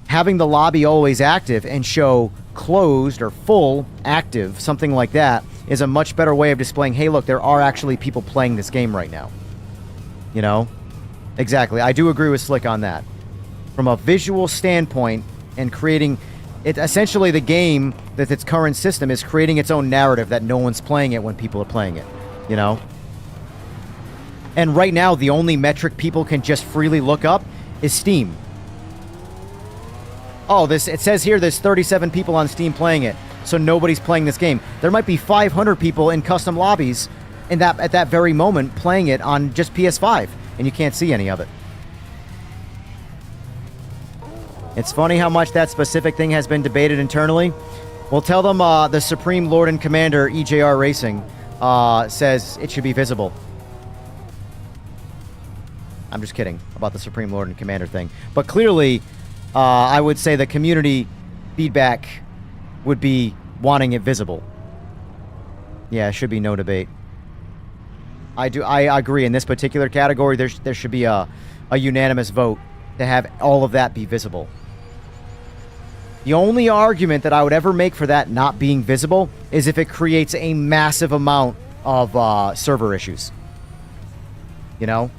having the lobby always active and show closed or full active, something like that, is a much better way of displaying, hey, look, there are actually people playing this game right now. You know? Exactly. I do agree with Slick on that. From a visual standpoint and creating... It essentially, the game, with its current system, is creating its own narrative that no one's playing it when people are playing it. You know? And right now, the only metric people can just freely look up is Steam. Oh, it says here there's 37 people on Steam playing it, so nobody's playing this game. There might be 500 people in custom lobbies at that very moment playing it on just PS5, and you can't see any of it. It's funny how much that specific thing has been debated internally. We'll tell them the Supreme Lord and Commander EJR Racing says it should be visible. I'm just kidding about the Supreme Lord and Commander thing. But clearly, I would say the community feedback would be wanting it visible. Yeah, should be no debate. I agree. In this particular category, there should be a unanimous vote to have all of that be visible. The only argument that I would ever make for that not being visible is if it creates a massive amount of server issues. You know?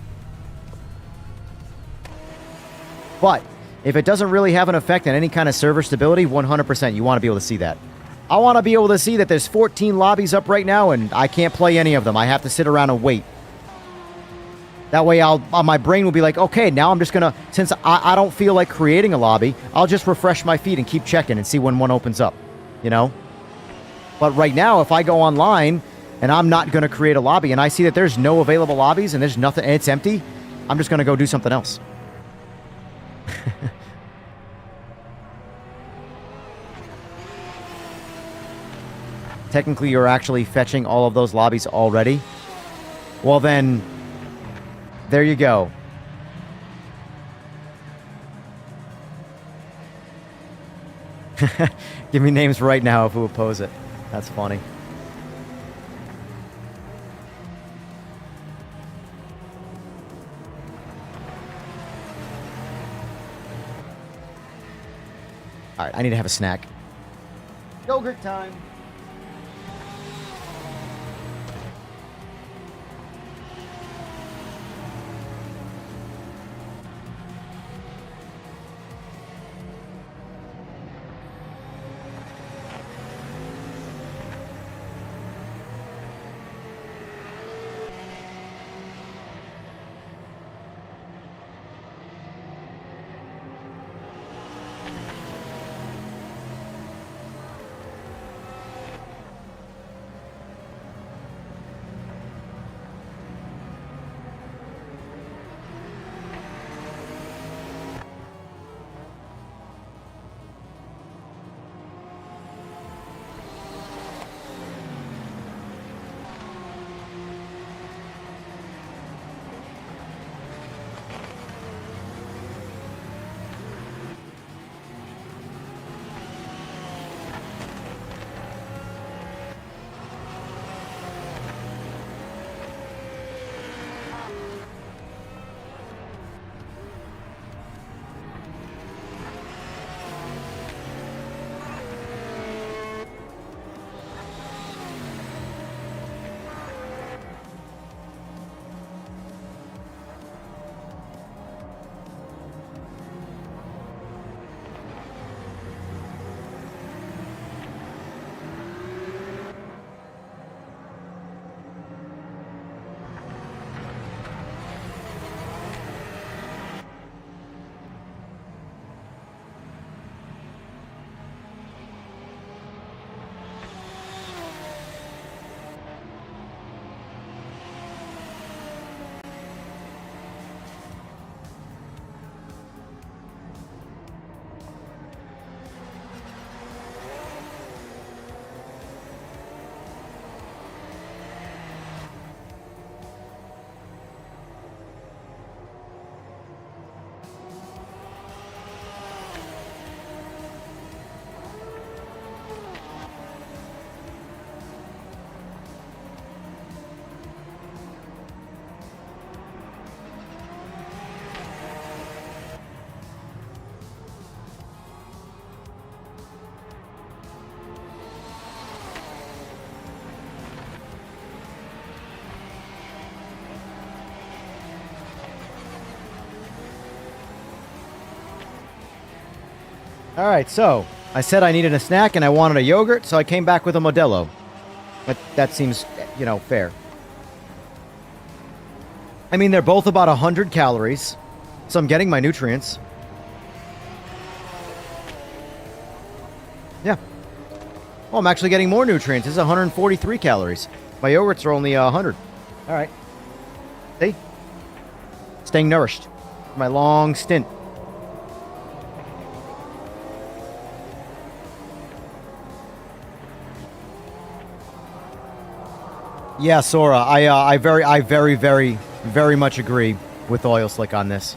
But if it doesn't really have an effect on any kind of server stability, 100% you want to be able to see that. I want to be able to see that there's 14 lobbies up right now and I can't play any of them. I have to sit around and wait. That way my brain will be like, okay, now I'm just going to, since I don't feel like creating a lobby, I'll just refresh my feed and keep checking and see when one opens up, you know? But right now, if I go online and I'm not going to create a lobby and I see that there's no available lobbies and there's nothing, and it's empty, I'm just going to go do something else. Technically, you're actually fetching all of those lobbies already. Well, then... there you go. Give me names right now of who oppose it. That's funny. Alright, I need to have a snack. Yogurt time. Alright, so I said I needed a snack and I wanted a yogurt, so I came back with a Modelo. But that seems, you know, fair. I mean, they're both about 100 calories, so I'm getting my nutrients. Yeah. Oh, I'm actually getting more nutrients. This is 143 calories. My yogurts are only 100. All right. See? Staying nourished for my long stint. Yeah, Sora, I very much agree with Oil Slick on this.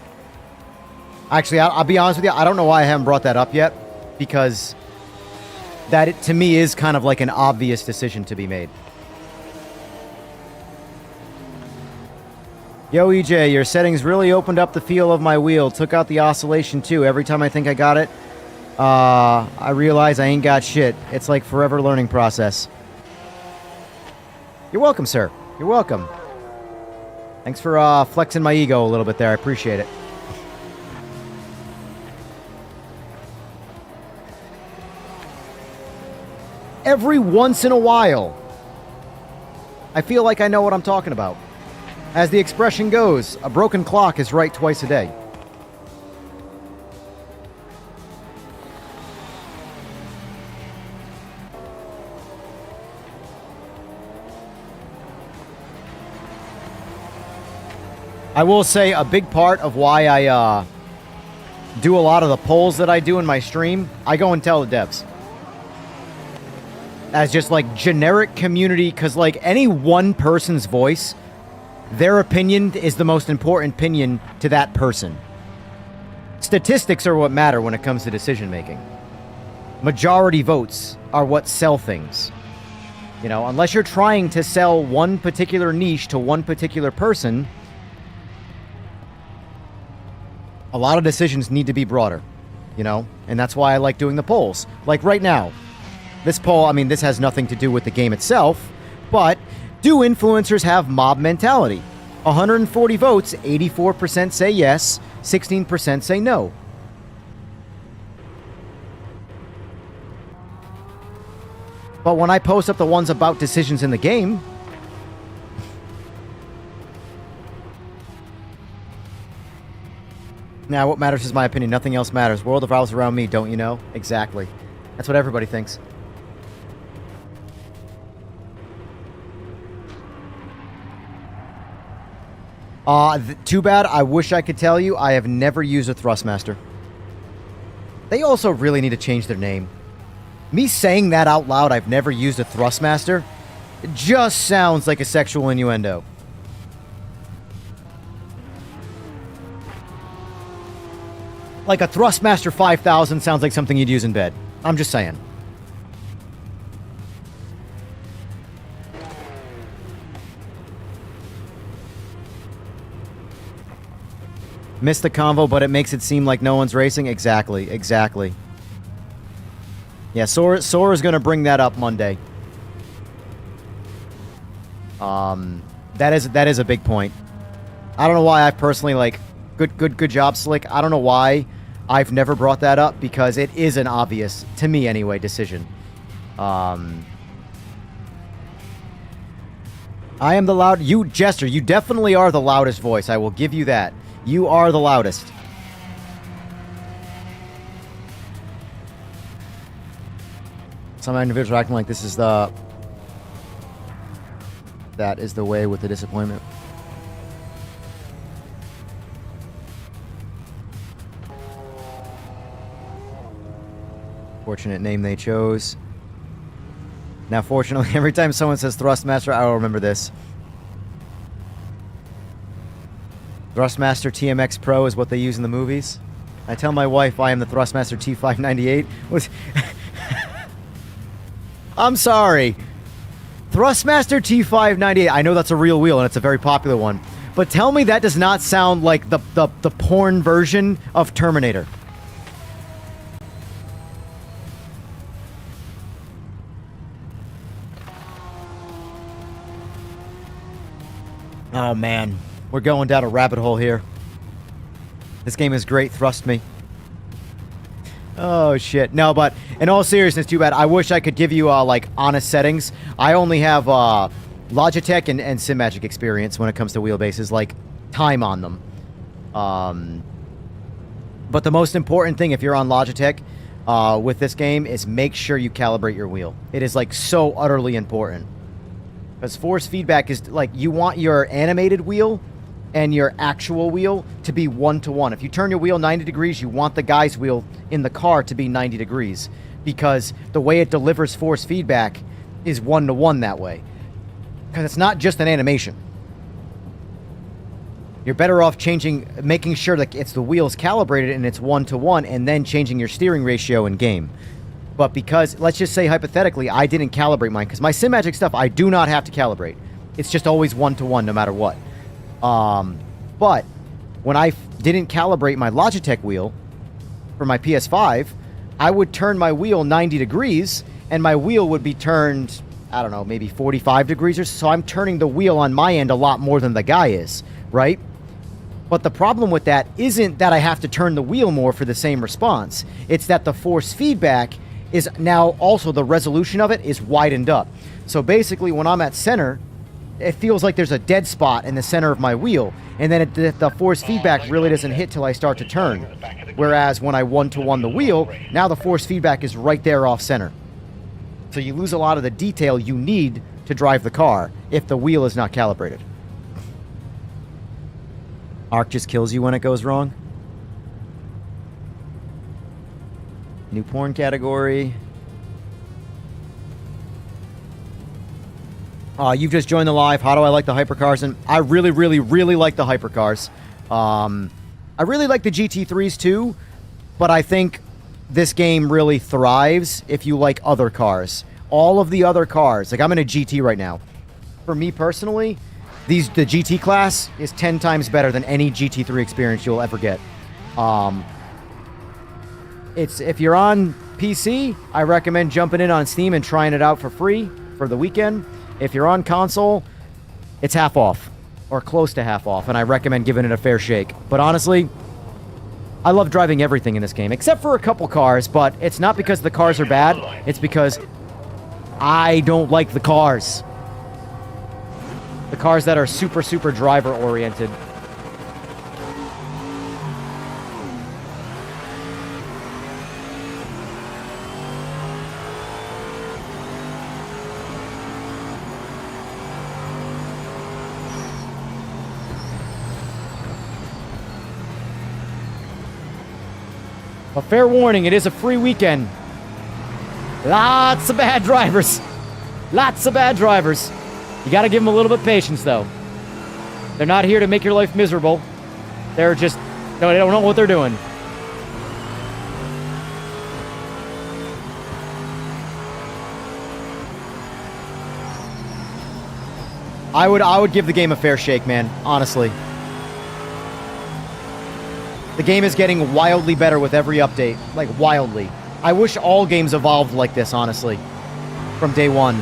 Actually, I'll be honest with you, I don't know why I haven't brought that up yet, because that, to me, is kind of like an obvious decision to be made. Yo, EJ, your settings really opened up the feel of my wheel. Took out the oscillation, too. Every time I think I got it, I realize I ain't got shit. It's like forever learning process. You're welcome, sir. You're welcome. Thanks for flexing my ego a little bit there. I appreciate it. Every once in a while, I feel like I know what I'm talking about. As the expression goes, a broken clock is right twice a day. I will say a big part of why I do a lot of the polls that I do in my stream, I go and tell the devs. As just like generic community, because like any one person's voice, their opinion is the most important opinion to that person. Statistics are what matter when it comes to decision making. Majority votes are what sell things. You know, unless you're trying to sell one particular niche to one particular person, a lot of decisions need to be broader, you know? And that's why I like doing the polls. Like right now, this poll, I mean, this has nothing to do with the game itself, but do influencers have mob mentality? 140 votes, 84% say yes, 16% say no. But when I post up the ones about decisions in the game, now, what matters is my opinion. Nothing else matters. World revolves around me, don't you know? Exactly. That's what everybody thinks. Too bad. I wish I could tell you. I have never used a Thrustmaster. They also really need to change their name. Me saying that out loud, I've never used a Thrustmaster, it just sounds like a sexual innuendo. Like a Thrustmaster 5000 sounds like something you'd use in bed. I'm just saying. Missed the convo, but it makes it seem like no one's racing. Exactly, exactly. Yeah, Sora's gonna bring that up Monday. That is a big point. I don't know why I personally like. Good job, Slick. I don't know why I've never brought that up, because it is an obvious, to me anyway, decision. I am the loud... You, Jester, you definitely are the loudest voice. I will give you that. You are the loudest. Some individuals are acting like this is the... That is the way with the disappointment. Fortunate name they chose. Now, fortunately, every time someone says Thrustmaster, I will remember this. Thrustmaster TMX Pro is what they use in the movies. I tell my wife I am the Thrustmaster T598. I'm sorry. Thrustmaster T598. I know that's a real wheel and it's a very popular one. But tell me that does not sound like the porn version of Terminator. Oh man, we're going down a rabbit hole here. This game is great, thrust me. Oh, shit. No, but in all seriousness, too bad. I wish I could give you, like, honest settings. I only have Logitech and Simagic experience when it comes to wheelbases, like, time on them. But the most important thing, if you're on Logitech with this game, is make sure you calibrate your wheel. It is, like, so utterly important. Because force feedback is, like, you want your animated wheel and your actual wheel to be 1-to-1. If you turn your wheel 90 degrees, you want the guy's wheel in the car to be 90 degrees. Because the way it delivers force feedback is 1-to-1 that way. Because it's not just an animation. You're better off making sure that it's the wheel's calibrated and it's 1-to-1, and then changing your steering ratio in game. But because, let's just say hypothetically, I didn't calibrate mine, because my Simagic stuff, I do not have to calibrate. It's just always 1-to-1 no matter what. But when I didn't calibrate my Logitech wheel for my PS5, I would turn my wheel 90 degrees, and my wheel would be turned, I don't know, maybe 45 degrees or so. So I'm turning the wheel on my end a lot more than the guy is, right? But the problem with that isn't that I have to turn the wheel more for the same response. It's that the force feedback is now also, the resolution of it is widened up. So basically, when I'm at center, it feels like there's a dead spot in the center of my wheel. And then the force feedback really doesn't hit till I start to turn. Whereas when I 1-to-1 the wheel, now the force feedback is right there off center. So you lose a lot of the detail you need to drive the car if the wheel is not calibrated. Arc just kills you when it goes wrong. New porn category. You've just joined the live. How do I like the hypercars? And I really, really, really like the hypercars. I really like the GT3s too, but I think this game really thrives if you like other cars. All of the other cars, like I'm in a GT right now. For me personally, the GT class is 10 times better than any GT3 experience you'll ever get. If you're on PC, I recommend jumping in on Steam and trying it out for free for the weekend. If you're on console, it's half off, or close to half off, and I recommend giving it a fair shake. But honestly, I love driving everything in this game, except for a couple cars, but it's not because the cars are bad, it's because I don't like the cars. The cars that are super, super driver-oriented. But fair warning, it is a free weekend. Lots of bad drivers. Lots of bad drivers. You gotta give them a little bit of patience, though. They're not here to make your life miserable. They're just... No, they don't know what they're doing. I would give the game a fair shake, man. Honestly. The game is getting wildly better with every update. Like, wildly. I wish all games evolved like this, honestly. From day one.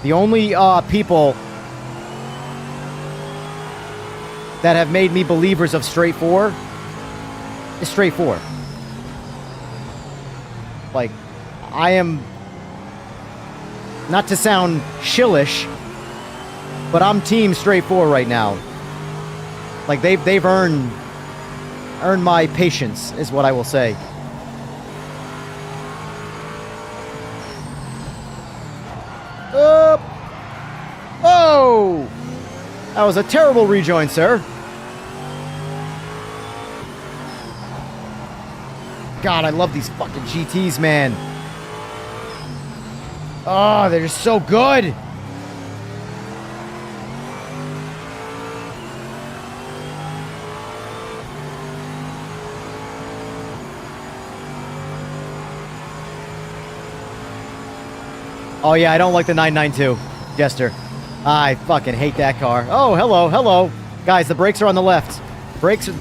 The only people that have made me believers of Straight 4 is Straight 4. Like, I am... Not to sound shillish, but I'm team Straight 4 right now. Like, they've earned my patience, is what I will say. Oh! That was a terrible rejoin, sir. God, I love these fucking GTs, man. Oh, they're just so good. Oh, yeah, I don't like the 992, Jester. I fucking hate that car. Oh, hello, hello. Guys, the brakes are on the left. Brakes are...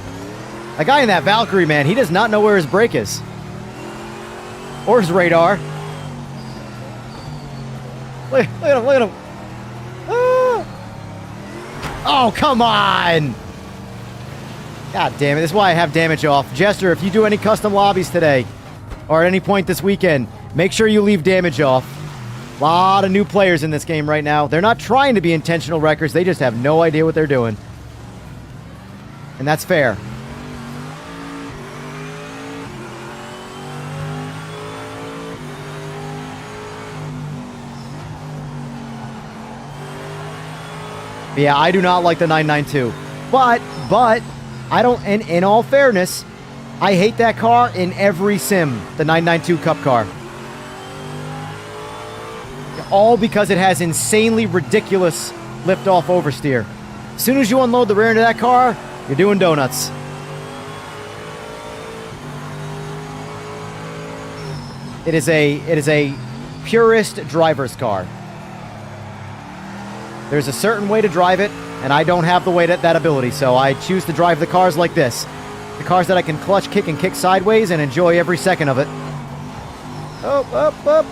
A guy in that Valkyrie, man, he does not know where his brake is. Or his radar. Look at him, look at him. Ah. Oh, come on! God damn it. This is why I have damage off. Jester, if you do any custom lobbies today, or at any point this weekend, make sure you leave damage off. A lot of new players in this game right now. They're not trying to be intentional wreckers. They just have no idea what they're doing. And that's fair. But yeah, I do not like the 992. But, I don't, in all fairness, I hate that car in every sim, the 992 Cup car. All because it has insanely ridiculous lift-off oversteer. As soon as you unload the rear end of that car, you're doing donuts. It is a purist driver's car. There's a certain way to drive it, and I don't have the way that ability, so I choose to drive the cars like this. The cars that I can clutch, kick, and kick sideways and enjoy every second of it. Up, up, up.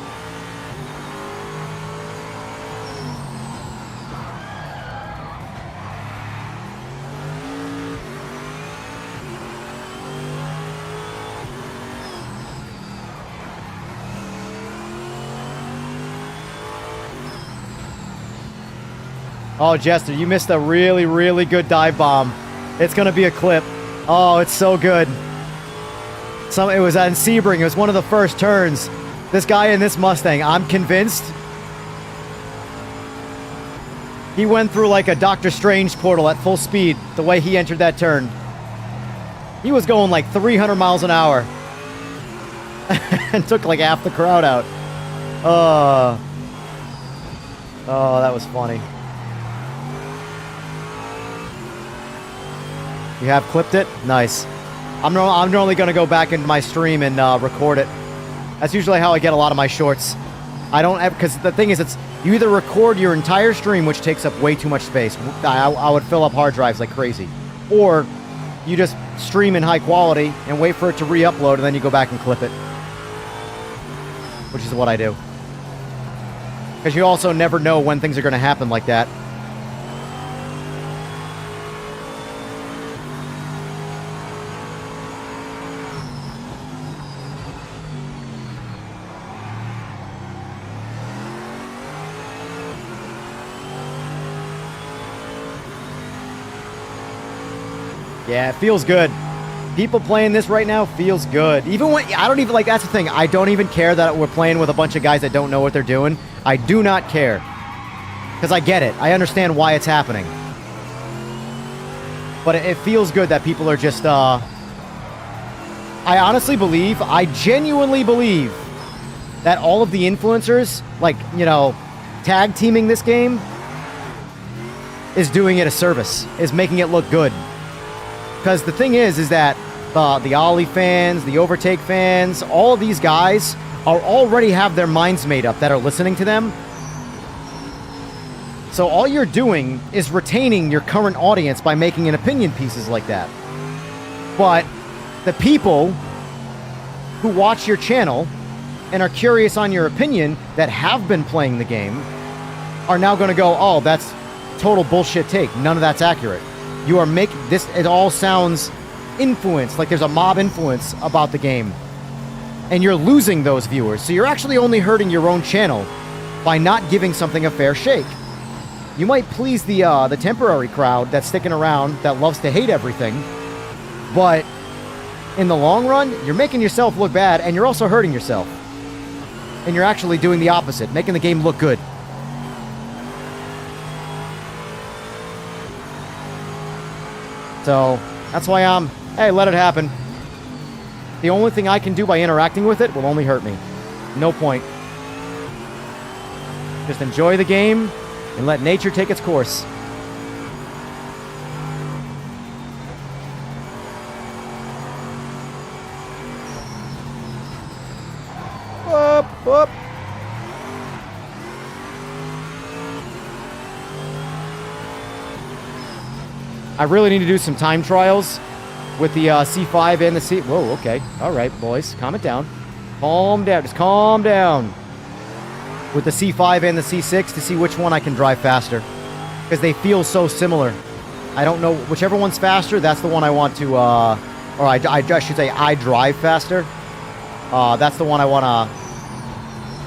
Oh, Jester, you missed a really, really good dive bomb. It's going to be a clip. Oh, it's so good. It was on Sebring. It was one of the first turns. This guy in this Mustang, I'm convinced he went through like a Doctor Strange portal at full speed the way he entered that turn. He was going like 300 miles an hour and took like half the crowd out. Oh, that was funny. You have clipped it? Nice. I'm normally going to go back into my stream and record it. That's usually how I get a lot of my shorts. I don't have, because the thing is, you either record your entire stream, which takes up way too much space. I would fill up hard drives like crazy. Or you just stream in high quality and wait for it to re-upload, and then you go back and clip it. Which is what I do. Because you also never know when things are going to happen like that. Yeah, it feels good. People playing this right now feels good. Even when, I don't even, like, that's the thing. I don't even care that we're playing with a bunch of guys that don't know what they're doing. I do not care. Because I get it. I understand why it's happening. But it feels good that people are just, I honestly believe, I genuinely believe that all of the influencers, like, you know, tag teaming this game is doing it a service, is making it look good. Because the thing is that the Ollie fans, the Overtake fans, all these guys already have their minds made up that are listening to them. So all you're doing is retaining your current audience by making an opinion pieces like that. But the people who watch your channel and are curious on your opinion that have been playing the game are now going to go, oh, that's total bullshit take. None of that's accurate. You are making this, it all sounds influenced, like there's a mob influence about the game. And you're losing those viewers. So you're actually only hurting your own channel by not giving something a fair shake. You might please the temporary crowd that's sticking around, that loves to hate everything. But in the long run, you're making yourself look bad, and you're also hurting yourself. And you're actually doing the opposite, making the game look good. So, that's why hey, let it happen. The only thing I can do by interacting with it will only hurt me. No point. Just enjoy the game and let nature take its course. Whoop, whoop. I really need to do some time trials with the C5 and the C... Whoa, okay. All right, boys. Calm it down. Calm down. Just calm down. With the C5 and the C6 to see which one I can drive faster. Because they feel so similar. I don't know. Whichever one's faster, that's the one I want to, or I should say I drive faster. That's the one I want to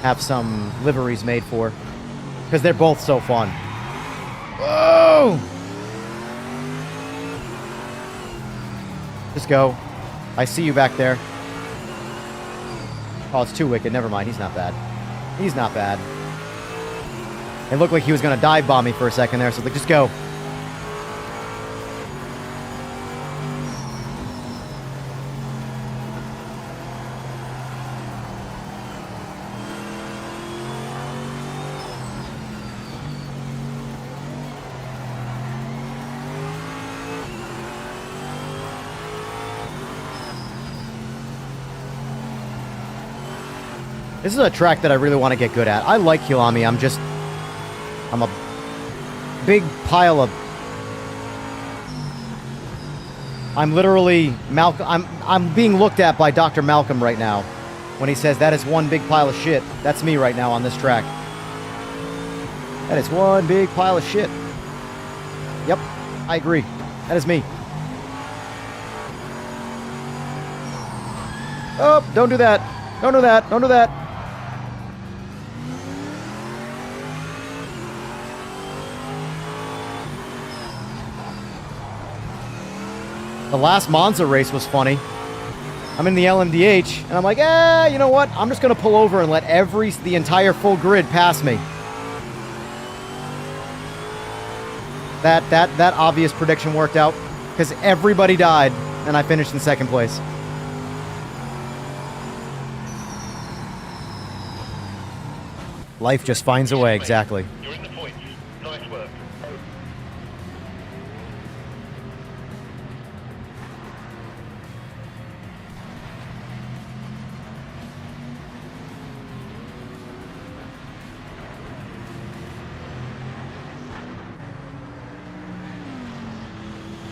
have some liveries made for. Because they're both so fun. Whoa! Just go. I see you back there. Oh, it's too wicked. Never mind. He's not bad. He's not bad. It looked like he was going to dive bomb me for a second there, so like, just go. This is a track that I really want to get good at. I like Hilami. I'm a big pile of... I'm literally Malcolm. I'm being looked at by Dr. Malcolm right now when he says that is one big pile of shit. That's me right now on this track. That is one big pile of shit. Yep, I agree. That is me. Oh, don't do that. Don't do that. Don't do that. The last Monza race was funny. I'm in the LMDH, and I'm like, you know what? I'm just going to pull over and let the entire full grid pass me. That obvious prediction worked out, because everybody died, and I finished in second place. Life just finds a way, exactly. You're in the points. Nice work.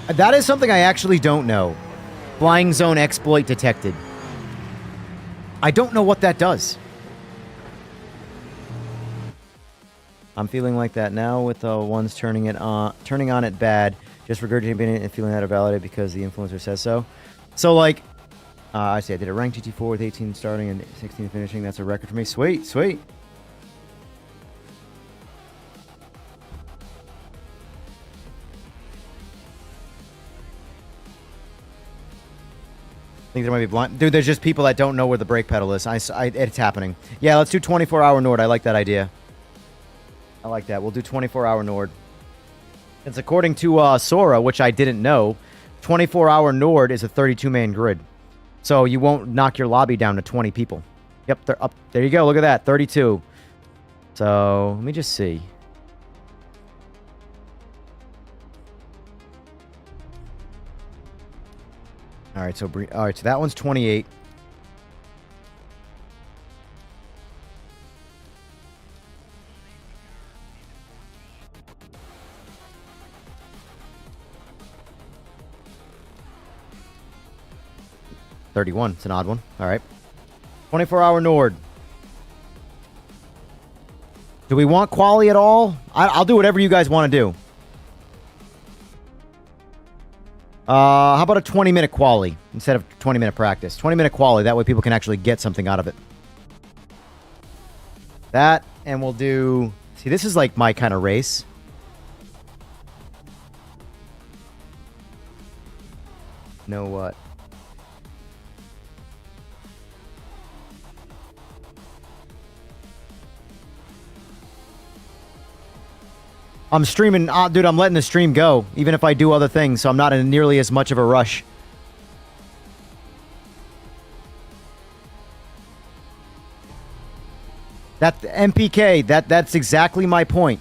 That is something I actually don't know. Flying zone exploit detected. I don't know what that does. I'm feeling like that now with the ones turning on it bad, just regurgitating it and feeling that are validated because the influencer says so. So like, I see I did a ranked GT4 with 18 starting and 16 finishing. That's a record for me. Sweet, sweet. I think there might be blind. Dude, there's just people that don't know where the brake pedal is. It's happening. Yeah, let's do 24-hour Nord. I like that idea. I like that. We'll do 24-hour Nord. It's according to Sora, which I didn't know. 24-hour Nord is a 32-man grid. So you won't knock your lobby down to 20 people. Yep, they're up. There you go. Look at that. 32. So let me just see. All right, so that one's 28. $31. It's an odd one. All right. 24-hour Nord. Do we want quali at all? I'll do whatever you guys want to do. How about a 20-minute quali instead of 20-minute practice? 20-minute quali. That way people can actually get something out of it. That, and we'll do... See, this is like my kind of race. Know what? I'm streaming, dude, I'm letting the stream go, even if I do other things, so I'm not in nearly as much of a rush. That MPK, that's exactly my point.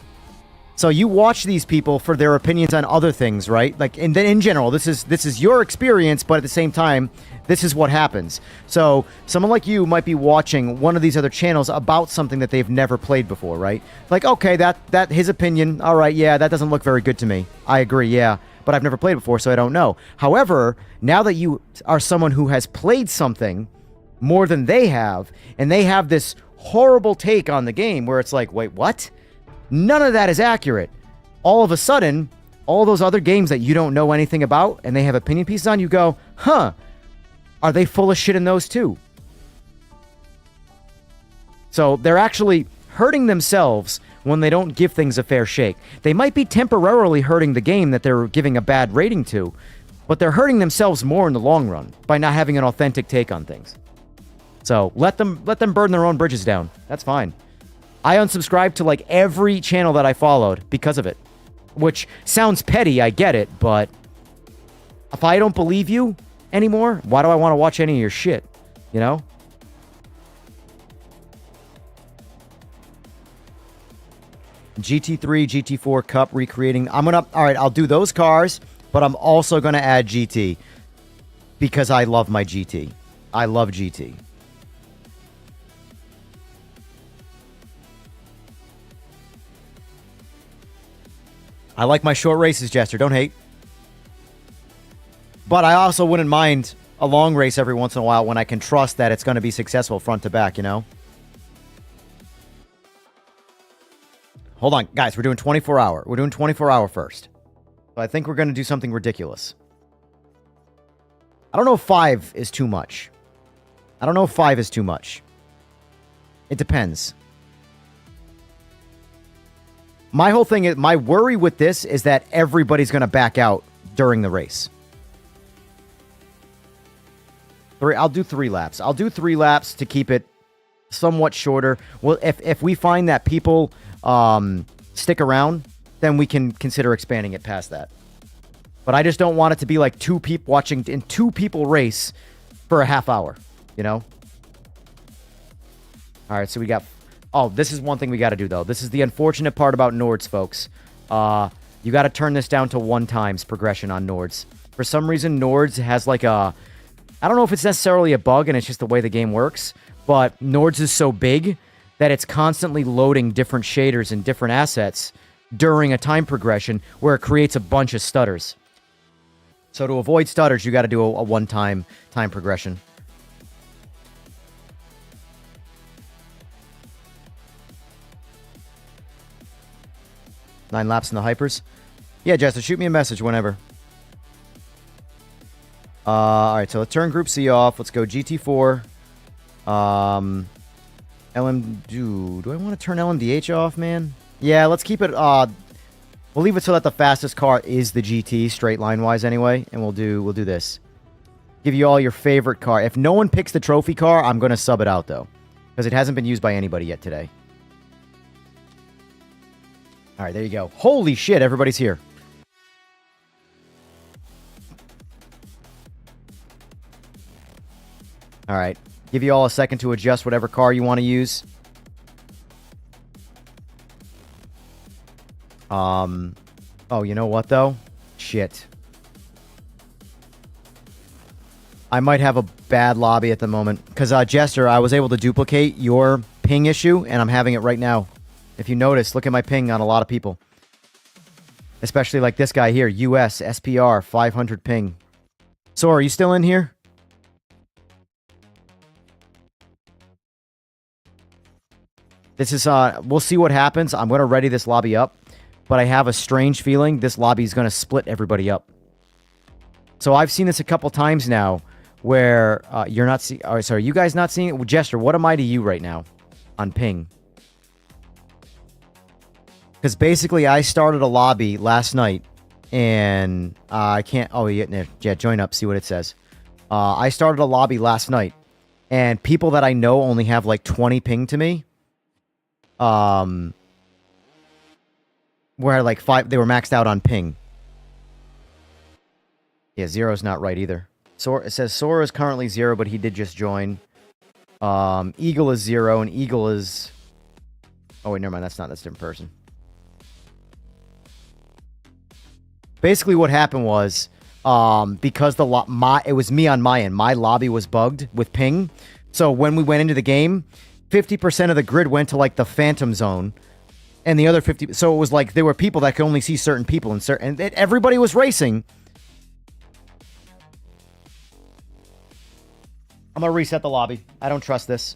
So you watch these people for their opinions on other things, right? Like, and then in general, this is your experience, but at the same time, this is what happens. So someone like you might be watching one of these other channels about something that they've never played before, right? Like, okay, that his opinion, all right, yeah, that doesn't look very good to me. I agree, yeah, but I've never played before, so I don't know. However, now that you are someone who has played something more than they have, and they have this horrible take on the game where it's like, wait, what? None of that is accurate. All of a sudden, All those other games that you don't know anything about and they have opinion pieces on, you go, huh, are they full of shit in those too? So they're actually hurting themselves when they don't give things a fair shake. They might be temporarily hurting the game that they're giving a bad rating to, but they're hurting themselves more in the long run by not having an authentic take on things. So let them burn their own bridges down. That's fine. I unsubscribed to like every channel that I followed because of it, which sounds petty, I get it, but if I don't believe you anymore, why do I want to watch any of your shit, you know? GT3, GT4 Cup recreating. All right, I'll do those cars, but I'm also going to add GT because I love my GT. I love GT. I like my short races, Jester. Don't hate. But I also wouldn't mind a long race every once in a while when I can trust that it's going to be successful front to back, you know? Hold on, guys. We're doing 24-hour. We're doing 24-hour first. So I think we're going to do something ridiculous. I don't know if 5 is too much. I don't know if 5 is too much. It depends. My whole thing is, my worry with this is that everybody's going to back out during the race. I'll do 3 laps. I'll do 3 laps to keep it somewhat shorter. Well, if we find that people stick around, then we can consider expanding it past that. But I just don't want it to be like 2 people watching and 2 people race for a half hour, you know? All right, so we got... Oh, this is one thing we got to do, though. This is the unfortunate part about Nords, folks. You got to turn this down to 1 times progression on Nords. For some reason, Nords has like a... I don't know if it's necessarily a bug and it's just the way the game works, but Nords is so big that it's constantly loading different shaders and different assets during a time progression where it creates a bunch of stutters. So to avoid stutters, you got to do a 1-time time progression. Nine laps in the hypers. Yeah, Jester, shoot me a message whenever. All right, so let's turn Group C off. Let's go GT4. Do I want to turn LMDH off, man? Yeah, let's keep it. We'll leave it so that the fastest car is the GT, straight line wise, anyway. And we'll do this. Give you all your favorite car. If no one picks the trophy car, I'm gonna sub it out though, because it hasn't been used by anybody yet today. All right, there you go. Holy shit, everybody's here. All right. Give you all a second to adjust whatever car you want to use. Oh, you know what, though? Shit. I might have a bad lobby at the moment. Because, Jester, I was able to duplicate your ping issue, and I'm having it right now. If you notice, look at my ping on a lot of people. Especially like this guy here, US SPR 500 ping. So, are you still in here? This is, we'll see what happens. I'm going to ready this lobby up. But I have a strange feeling this lobby is going to split everybody up. So I've seen this a couple times now where you're not seeing... Oh, sorry, you guys not seeing it? Well, Jester, what am I to you right now on ping? Because basically I started a lobby last night and I can't... Oh, yeah, join up, see what it says. I started a lobby last night and people that I know only have like 20 ping to me. Where like 5, they were maxed out on ping. Yeah, 0's not right either. So it says Sora is currently 0, but he did just join. Eagle is 0, and Eagle is... Oh, wait, never mind. That's a different person. Basically, what happened was, because it was me on my end. My lobby was bugged with ping. So when we went into the game, 50% of the grid went to like the phantom zone. And the other 50... So it was like there were people that could only see certain people and everybody was racing. I'm going to reset the lobby. I don't trust this.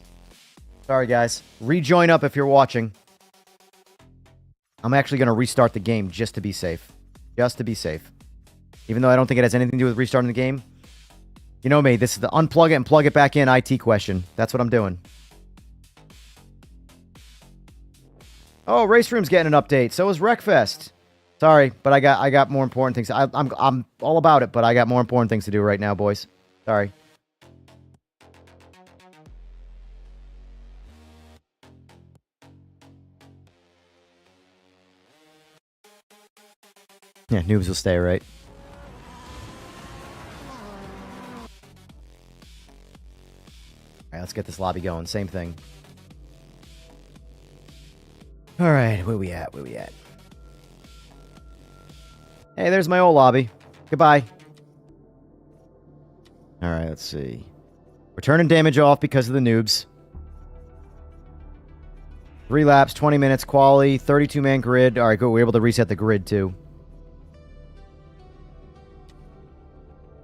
Sorry, guys. Rejoin up if you're watching. I'm actually going to restart the game just to be safe. Just to be safe. Even though I don't think it has anything to do with restarting the game. You know me, this is the unplug it and plug it back in IT question. That's what I'm doing. Oh, Race Room's getting an update. So is Wreckfest. Sorry, but I got more important things. I'm all about it, but I got more important things to do right now, boys. Sorry. Yeah, noobs will stay, right? Alright, let's get this lobby going. Same thing. Alright, where we at? Where we at? Hey, there's my old lobby. Goodbye. Alright, let's see. We're turning damage off because of the noobs. 3 laps, 20 minutes, quality, 32-man grid. Alright, good. We're able to reset the grid, too.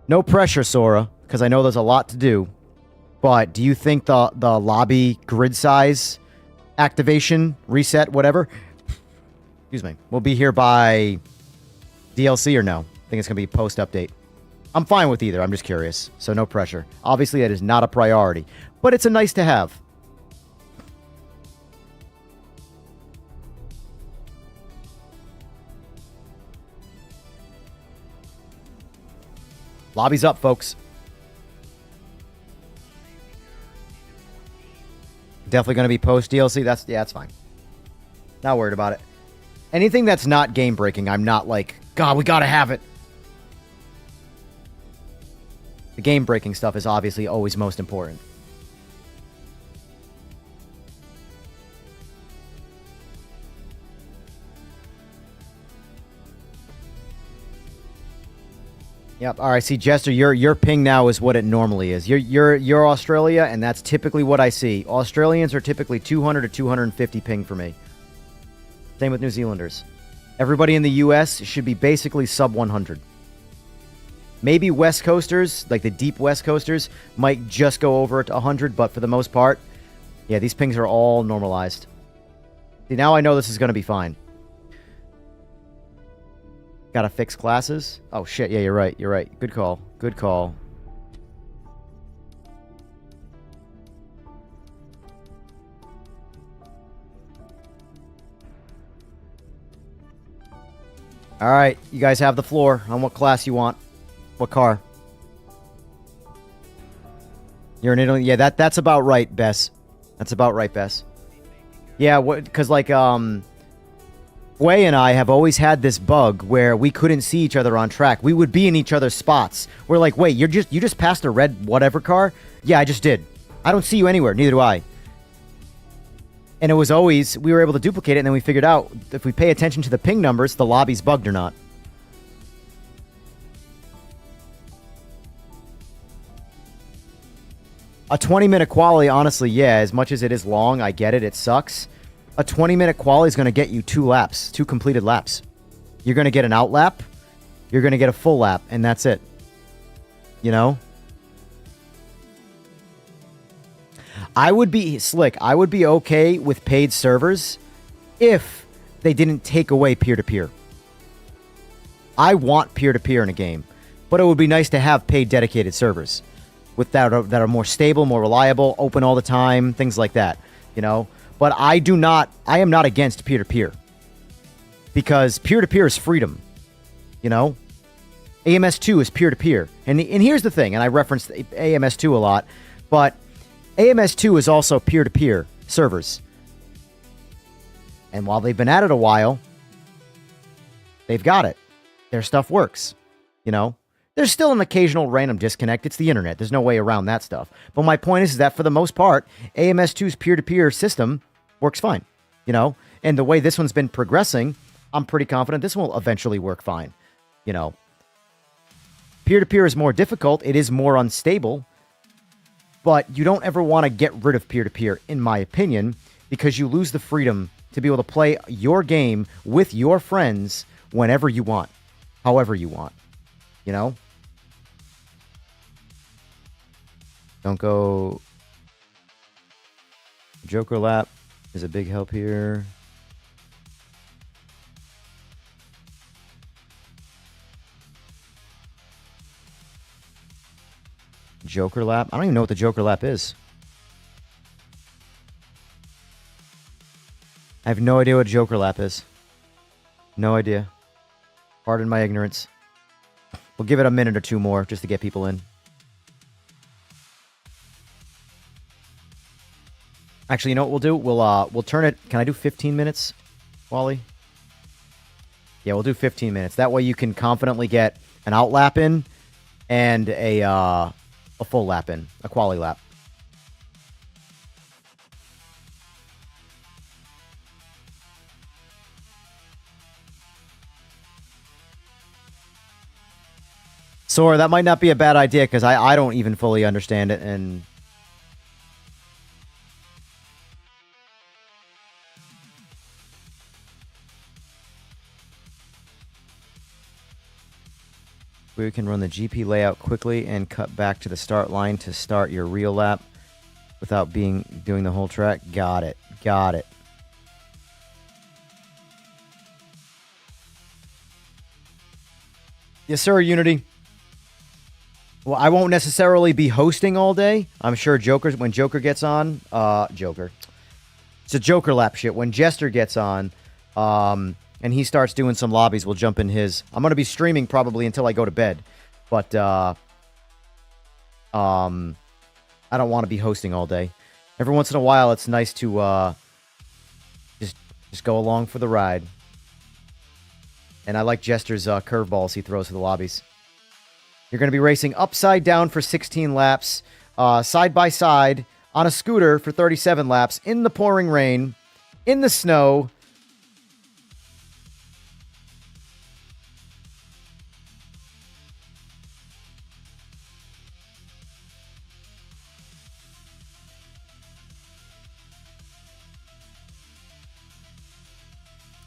No pressure, Sora, because I know there's a lot to do. But do you think the lobby grid size activation, reset, whatever, excuse me, will be here by DLC or no? I think it's going to be post-update. I'm fine with either. I'm just curious. So no pressure. Obviously, that is not a priority. But it's a nice to have. Lobby's up, folks. Definitely going to be post DLC. That's fine. Not worried about it. Anything that's not game breaking, I'm not like, God, we got to have it. The game breaking stuff is obviously always most important. Yep. All right. See, Jester, your ping now is what it normally is. You're Australia, and that's typically what I see. Australians are typically 200 to 250 ping for me. Same with New Zealanders. Everybody in the U.S. should be basically sub 100. Maybe West Coasters, like the deep West Coasters, might just go over to 100, but for the most part, yeah, these pings are all normalized. See, now I know this is going to be fine. Gotta fix classes. Oh, shit. Yeah, you're right. You're right. Good call. Good call. All right. You guys have the floor on what class you want. What car? You're in Italy? Yeah, that's about right, Bess. That's about right, Bess. Yeah, because, like, Way and I have always had this bug where we couldn't see each other on track. We would be in each other's spots. We're like, wait, you just passed a red whatever car? Yeah, I just did. I don't see you anywhere. Neither do I. And it was always, we were able to duplicate it, and then we figured out if we pay attention to the ping numbers, the lobby's bugged or not. A 20-minute quality, honestly, yeah, as much as it is long, I get it, it sucks. A 20-minute quality is going to get you 2 laps, 2 completed laps. You're going to get an out lap, you're going to get a full lap, and that's it. You know? I would be, Slick, I would be okay with paid servers if they didn't take away peer-to-peer. I want peer-to-peer in a game, but it would be nice to have paid dedicated servers with that are more stable, more reliable, open all the time, things like that, you know? But I am not against peer-to-peer. Because peer-to-peer is freedom. You know? AMS2 is peer-to-peer. And here's the thing, and I referenced AMS2 a lot, but AMS2 is also peer-to-peer servers. And while they've been at it a while, they've got it. Their stuff works. You know? There's still an occasional random disconnect. It's the internet. There's no way around that stuff. But my point is that for the most part, AMS2's peer-to-peer system works fine. You know? And the way this one's been progressing, I'm pretty confident this will eventually work fine. You know? Peer-to-peer is more difficult. It is more unstable. But you don't ever want to get rid of peer-to-peer, in my opinion, because you lose the freedom to be able to play your game with your friends whenever you want. However you want. You know? Don't go... Joker lap is a big help here. Joker lap. I don't even know what the Joker lap is. I have no idea what Joker lap is. No idea. Pardon my ignorance. We'll give it a minute or two more just to get people in. Actually, you know what we'll do? We'll turn it. Can I do 15 minutes, Wally? Yeah, we'll do 15 minutes. That way you can confidently get an out lap in and a full lap in, a quali lap. Sora, that might not be a bad idea because I don't even fully understand it. And we can run the GP layout quickly and cut back to the start line to start your real lap without doing the whole track. Got it. Got it. Yes, sir, Unity. Well, I won't necessarily be hosting all day. I'm sure when Joker gets on, Joker. It's a Joker lap shit. When Jester gets on, and he starts doing some lobbies, we'll jump in his. I'm going to be streaming probably until I go to bed. But, I don't want to be hosting all day. Every once in a while, it's nice to, just go along for the ride. And I like Jester's curveballs he throws to the lobbies. You're going to be racing upside down for 16 laps, side by side, on a scooter for 37 laps, in the pouring rain, in the snow.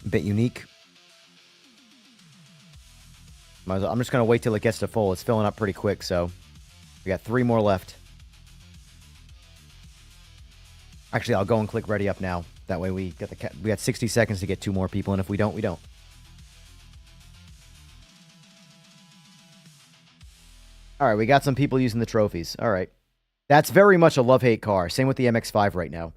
A bit unique. I'm just going to wait till it gets to full. It's filling up pretty quick, so we got 3 more left. Actually, I'll go and click ready up now. That way we got 60 seconds to get 2 more people, and if we don't, we don't. All right, we got some people using the trophies. All right. That's very much a love-hate car. Same with the MX-5 right now.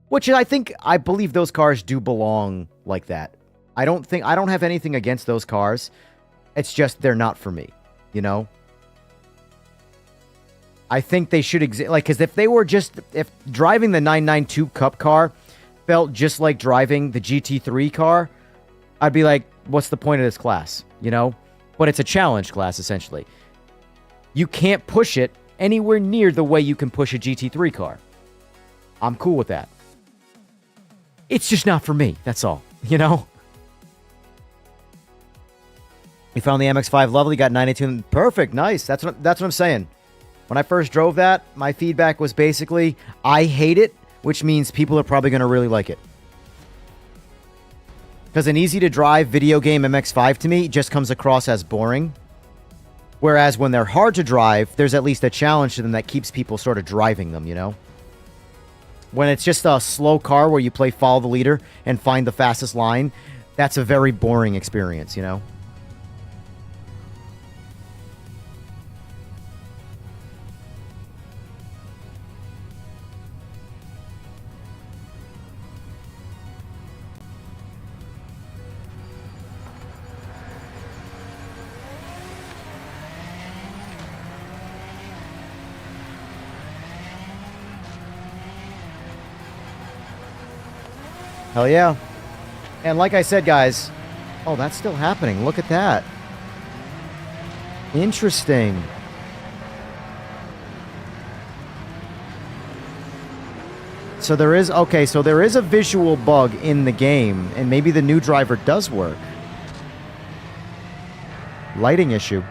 Which I believe those cars do belong like that. I don't have anything against those cars. It's just they're not for me, you know? I think they should exist. Like, because if driving the 992 Cup car felt just like driving the GT3 car, I'd be like, what's the point of this class, you know? But it's a challenge class, essentially. You can't push it anywhere near the way you can push a GT3 car. I'm cool with that. It's just not for me, that's all, you know? We found the MX-5 lovely, got 92. Perfect, nice. That's what I'm saying. When I first drove that, my feedback was basically, I hate it, which means people are probably going to really like it. Because an easy-to-drive video game MX-5 to me just comes across as boring. Whereas when they're hard to drive, there's at least a challenge to them that keeps people sort of driving them, you know? When it's just a slow car where you play follow the leader and find the fastest line, that's a very boring experience, you know? Hell yeah. And like I said, guys... Oh, that's still happening. Look at that. Interesting. So there is... Okay, so there is a visual bug in the game, and maybe the new driver does work. Lighting issue.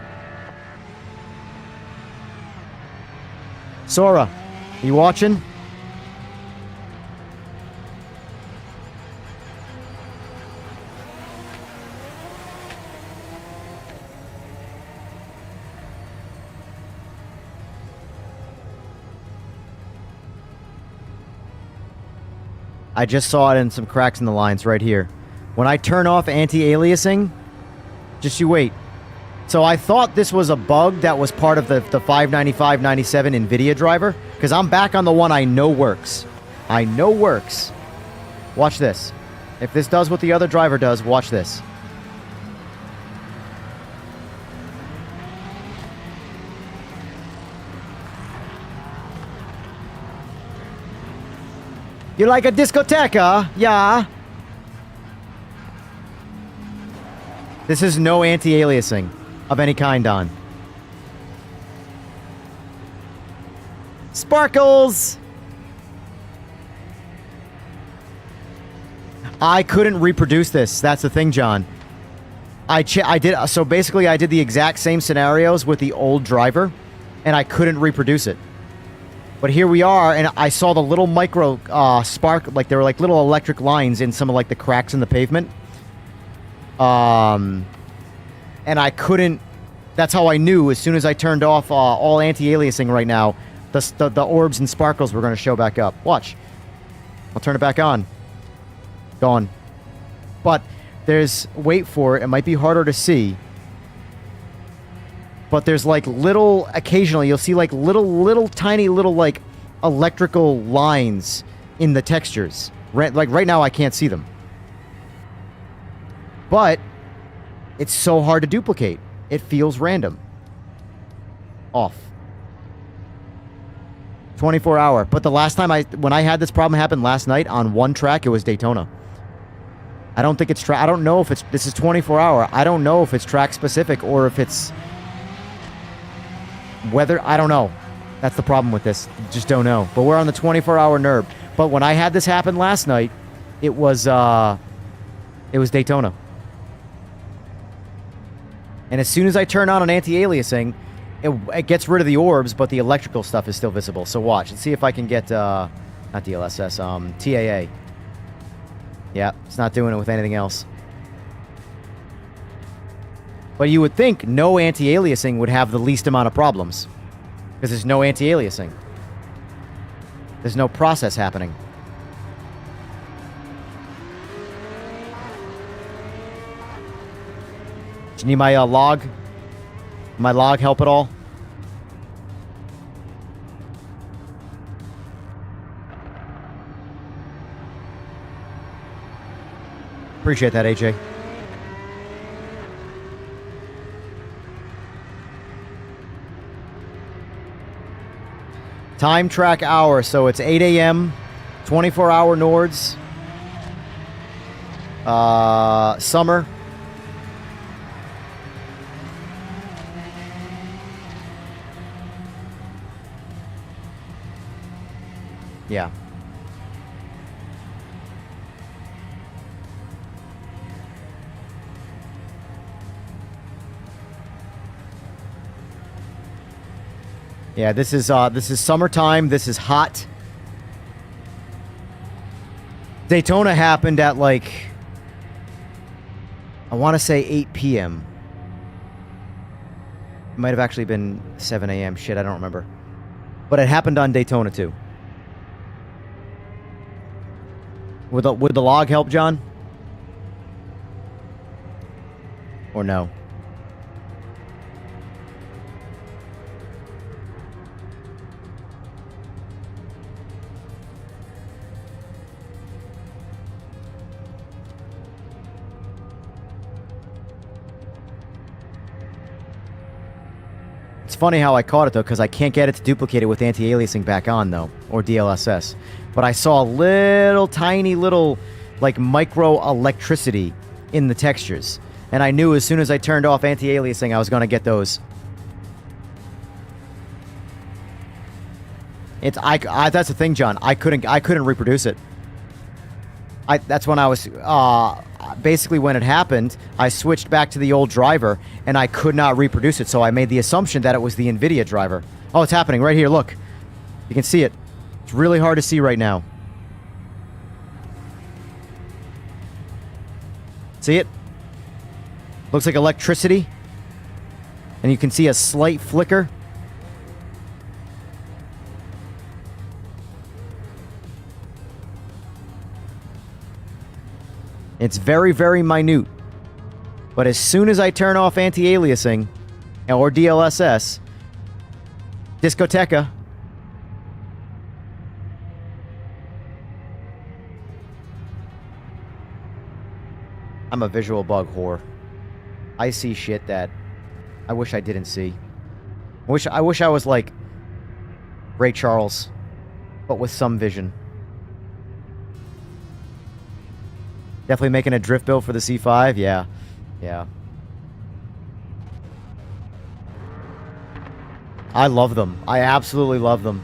Sora, you watching? I just saw it in some cracks in the lines right here. When I turn off anti-aliasing, just you wait. So I thought this was a bug that was part of the 595/97 NVIDIA driver, because I'm back on the one I know works. I know works. Watch this. If this does what the other driver does, watch this. You like a discoteca? Yeah. This is no anti-aliasing of any kind on. Sparkles! I couldn't reproduce this. That's the thing, John. I did so basically I did the exact same scenarios with the old driver, and I couldn't reproduce it. But here we are, and I saw the little micro spark, like there were like little electric lines in some of like the cracks in the pavement. And I couldn't. That's how I knew as soon as I turned off all anti-aliasing right now, the orbs and sparkles were going to show back up. Watch. I'll turn it back on. Gone. But there's, wait for it, it might be harder to see. But there's like little, occasionally you'll see like little tiny little like electrical lines in the textures. Like right now I can't see them. But it's so hard to duplicate. It feels random. Off. 24 hour. But the last time when I had this problem happen last night on one track, it was Daytona. I don't think it's I don't know if this is 24 hour. I don't know if it's track specific or if it's weather. I don't know. That's the problem with this. Just don't know. But we're on the 24 hour NERB. But when I had this happen last night, it was Daytona. And as soon as I turn on an anti-aliasing, it gets rid of the orbs, but the electrical stuff is still visible. So watch. Let's see if I can get, not DLSS, TAA. Yeah, it's not doing it with anything else. But you would think no anti-aliasing would have the least amount of problems. Because there's no anti-aliasing. There's no process happening. Do you need my log? My log help at all? Appreciate that, AJ. Time track hour, so it's 8 a.m., 24-hour Nords. Summer. Yeah. Yeah, this is summertime. This is hot. Daytona happened at like, I want to say 8 p.m. It might have actually been 7 a.m. Shit, I don't remember. But it happened on Daytona too. Would the log help, John? Or no? It's funny how I caught it, though, because I can't get it to duplicate it with anti-aliasing back on, though, or DLSS. But I saw a tiny little, like, micro-electricity in the textures. And I knew as soon as I turned off anti-aliasing, I was going to get those. That's the thing, John. I couldn't reproduce it. That's when I was... basically, when it happened, I switched back to the old driver, and I could not reproduce it, so I made the assumption that it was the NVIDIA driver. Oh, it's happening right here, look. You can see it. It's really hard to see right now. See it? Looks like electricity. And you can see a slight flicker. It's very, very minute. But as soon as I turn off anti-aliasing, Or DLSS. Discoteca. I'm a visual bug whore. I see shit that I wish I didn't see. I wish I was like Ray Charles, but with some vision. Definitely making a drift build for the C5. Yeah. Yeah. I love them. I absolutely love them.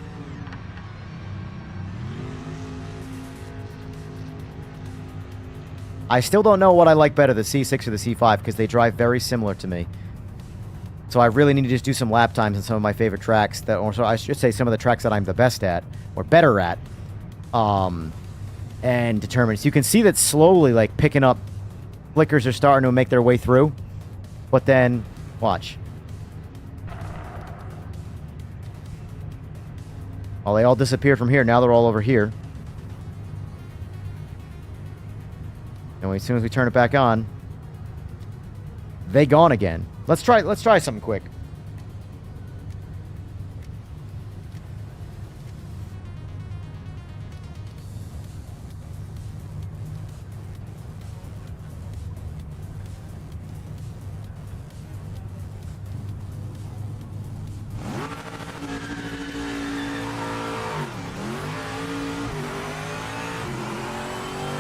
I still don't know what I like better, the C6 or the C5, because they drive very similar to me. So I really need to just do some lap times on some of my favorite tracks, that, or so I should say some of the tracks that I'm the best at, or better at, and determine. So you can see that slowly, like, picking up, flickers are starting to make their way through. But then, watch. Oh, they all disappeared from here. Now they're all over here. And as soon as we turn it back on, they gone again. Let's try something quick.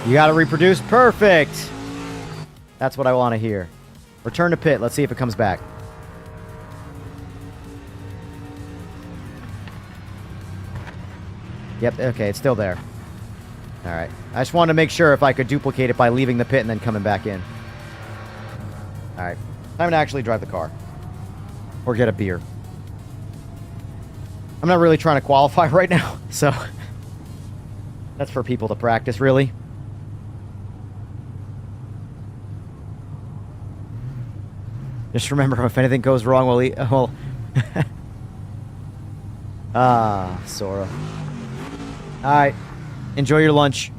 You gotta reproduce. Perfect! That's what I want to hear. Return to pit. Let's see if it comes back. Yep, okay, it's still there. Alright. I just wanted to make sure if I could duplicate it by leaving the pit and then coming back in. Alright. Time to actually drive the car. Or get a beer. I'm not really trying to qualify right now, so... That's for people to practice, really. Just remember, if anything goes wrong, we'll eat... Well... Ah, Sora. Alright. Enjoy your lunch.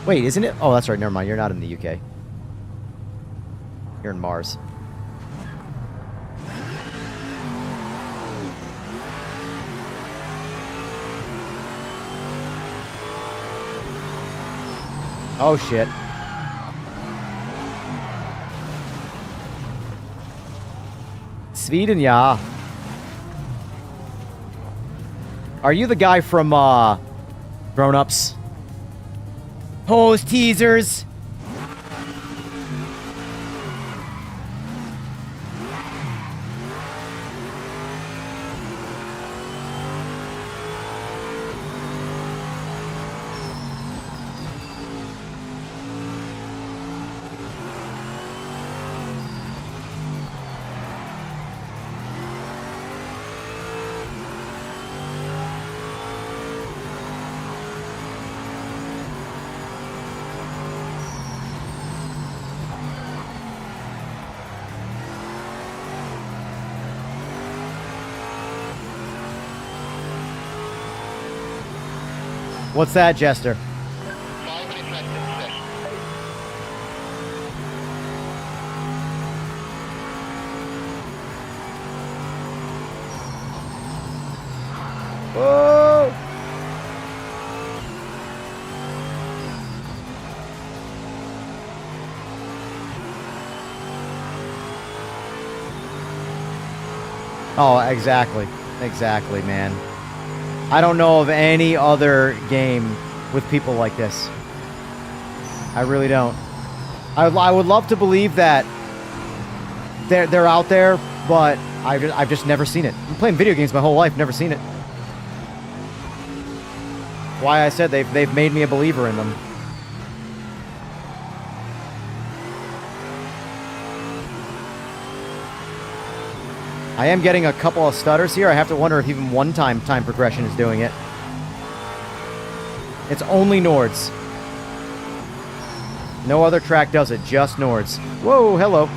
Wait, isn't it? Oh, that's right. Never mind. You're not in the UK. You're in Mars. Oh, shit. Sweden, yeah. Are you the guy from, Grown Ups? Pose teasers! What's that, Jester? 5 minutes left in the session. Whoa! Oh, exactly. Exactly, man. I don't know of any other game with people like this. I really don't. I would love to believe that they're out there, but I've just never seen it. I'm playing video games my whole life, never seen it. Why I said they've made me a believer in them. I am getting a couple of stutters here. I have to wonder if even one-time time progression is doing it. It's only Nords. No other track does it, just Nords. Whoa, hello.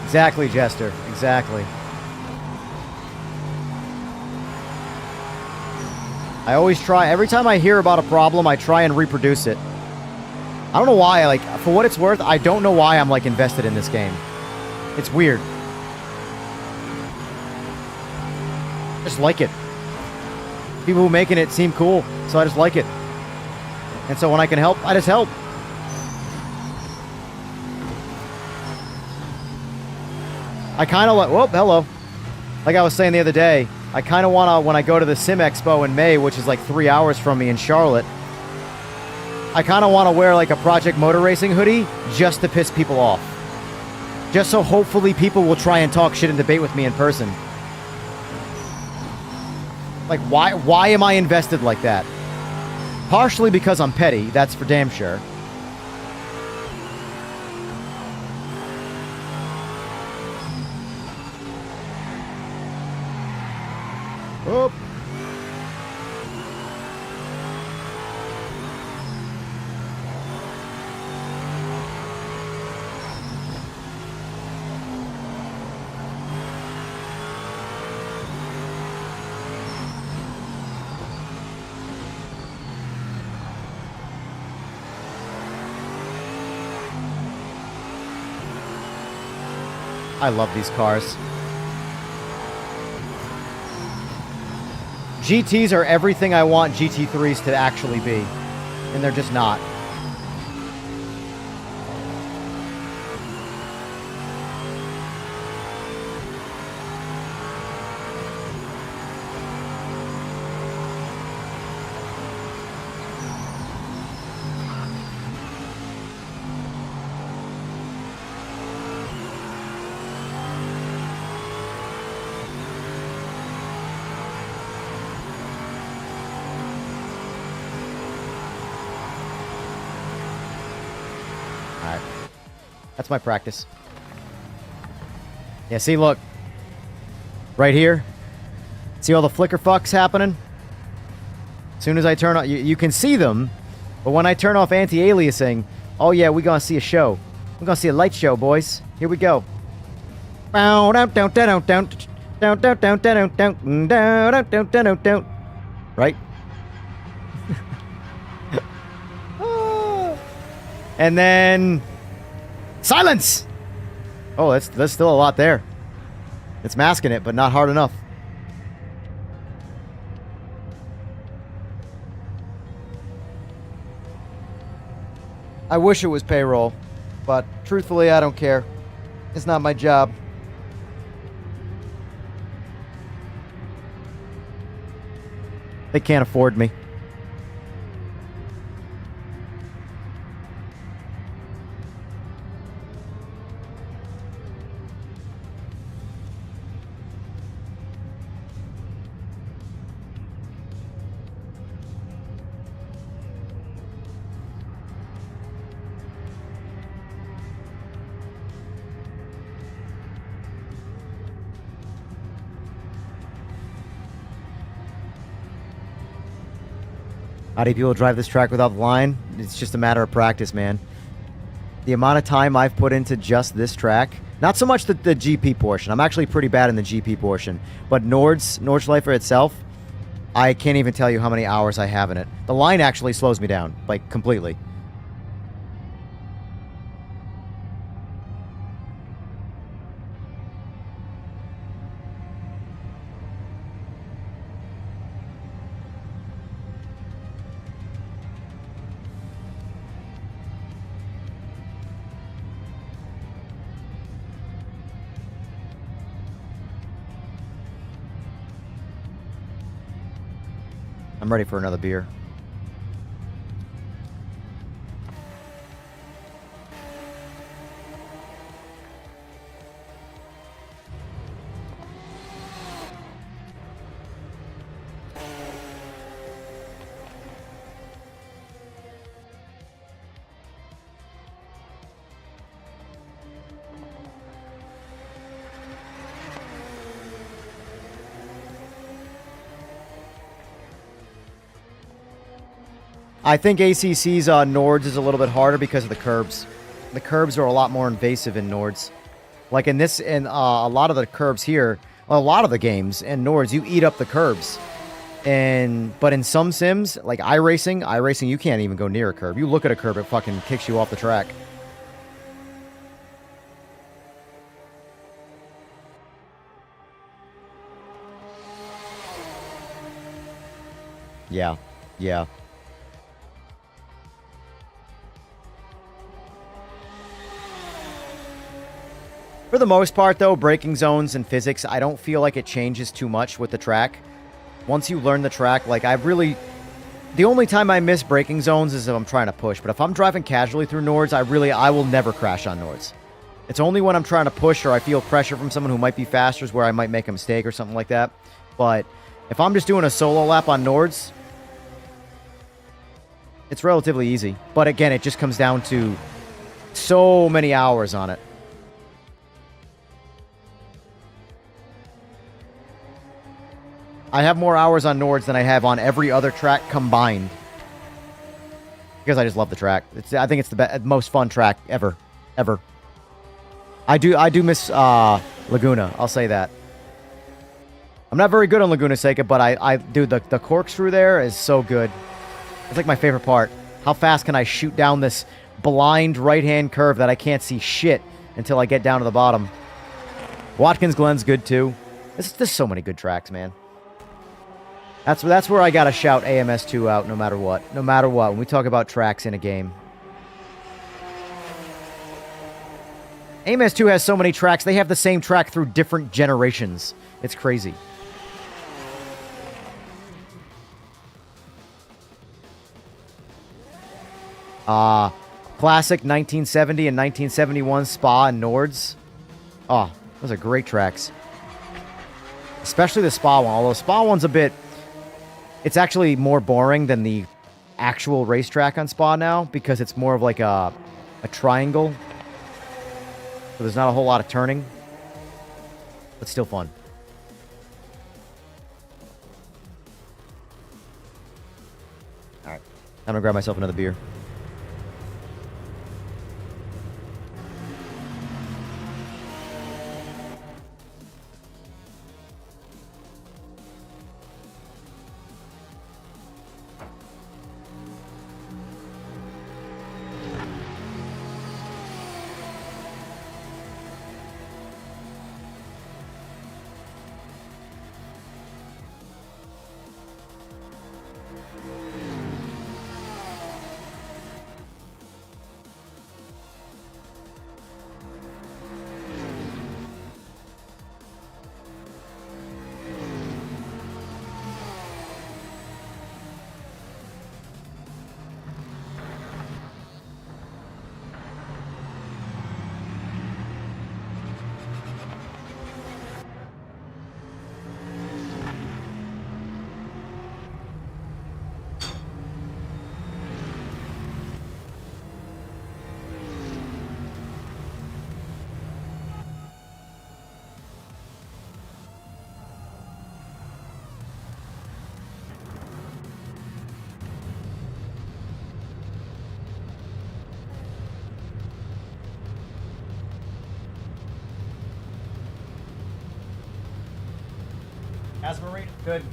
Exactly, Jester. Exactly. I always try, every time I hear about a problem, I try and reproduce it. I don't know why, like, for what it's worth, I don't know why I'm, like, invested in this game. It's weird. Just like it. People who making it seem cool, so I just like it. And so when I can help, I just help. I kind of like, whoop, hello. Like I was saying the other day, I kind of want to, when I go to the Sim Expo in May, which is like 3 hours from me in Charlotte, I kind of want to wear like a Project Motor Racing hoodie just to piss people off. Just so hopefully people will try and talk shit and debate with me in person. Like, why am I invested like that? Partially because I'm petty, that's for damn sure. Oh. I love these cars. GTs are everything I want GT3s to actually be, and they're just not. That's my practice. Yeah, see, look. Right here. See all the flicker fucks happening? As soon as I turn on... You can see them, but when I turn off anti-aliasing... Oh, yeah, we gonna see a show. We're gonna see a light show, boys. Here we go. Right? And then... Silence! Oh, that's still a lot there. It's masking it, but not hard enough. I wish it was payroll, but truthfully, I don't care. It's not my job. They can't afford me. How do people drive this track without the line? It's just a matter of practice, man. The amount of time I've put into just this track, not so much the GP portion. I'm actually pretty bad in the GP portion. But Nordschleifer itself, I can't even tell you how many hours I have in it. The line actually slows me down, like, completely. I'm ready for another beer. I think ACC's Nords is a little bit harder because of the curbs. The curbs are a lot more invasive in Nords. Like in this, in a lot of the curbs here, a lot of the games and Nords, you eat up the curbs. But in some sims, like iRacing, you can't even go near a curb. You look at a curb, it fucking kicks you off the track. Yeah, yeah. For the most part, though, braking zones and physics, I don't feel like it changes too much with the track. Once you learn the track, like, the only time I miss braking zones is if I'm trying to push. But if I'm driving casually through Nords, I will never crash on Nords. It's only when I'm trying to push or I feel pressure from someone who might be faster is where I might make a mistake or something like that. But if I'm just doing a solo lap on Nords, it's relatively easy. But again, it just comes down to so many hours on it. I have more hours on Nords than I have on every other track combined. Because I just love the track. I think it's the most fun track ever. Ever. I do miss Laguna. I'll say that. I'm not very good on Laguna Seca, but dude, the corkscrew there is so good. It's like my favorite part. How fast can I shoot down this blind right-hand curve that I can't see shit until I get down to the bottom? Watkins Glen's good too. There's so many good tracks, man. That's where I gotta shout AMS2 out no matter what. No matter what, when we talk about tracks in a game. AMS2 has so many tracks, they have the same track through different generations. It's crazy. Classic 1970 and 1971 Spa and Nords. Oh, those are great tracks. Especially the Spa one, although Spa one's a bit... It's actually more boring than the actual racetrack on Spa now, because it's more of like a triangle. So there's not a whole lot of turning. But still fun. Alright. I'm gonna grab myself another beer. Yasmarina, good.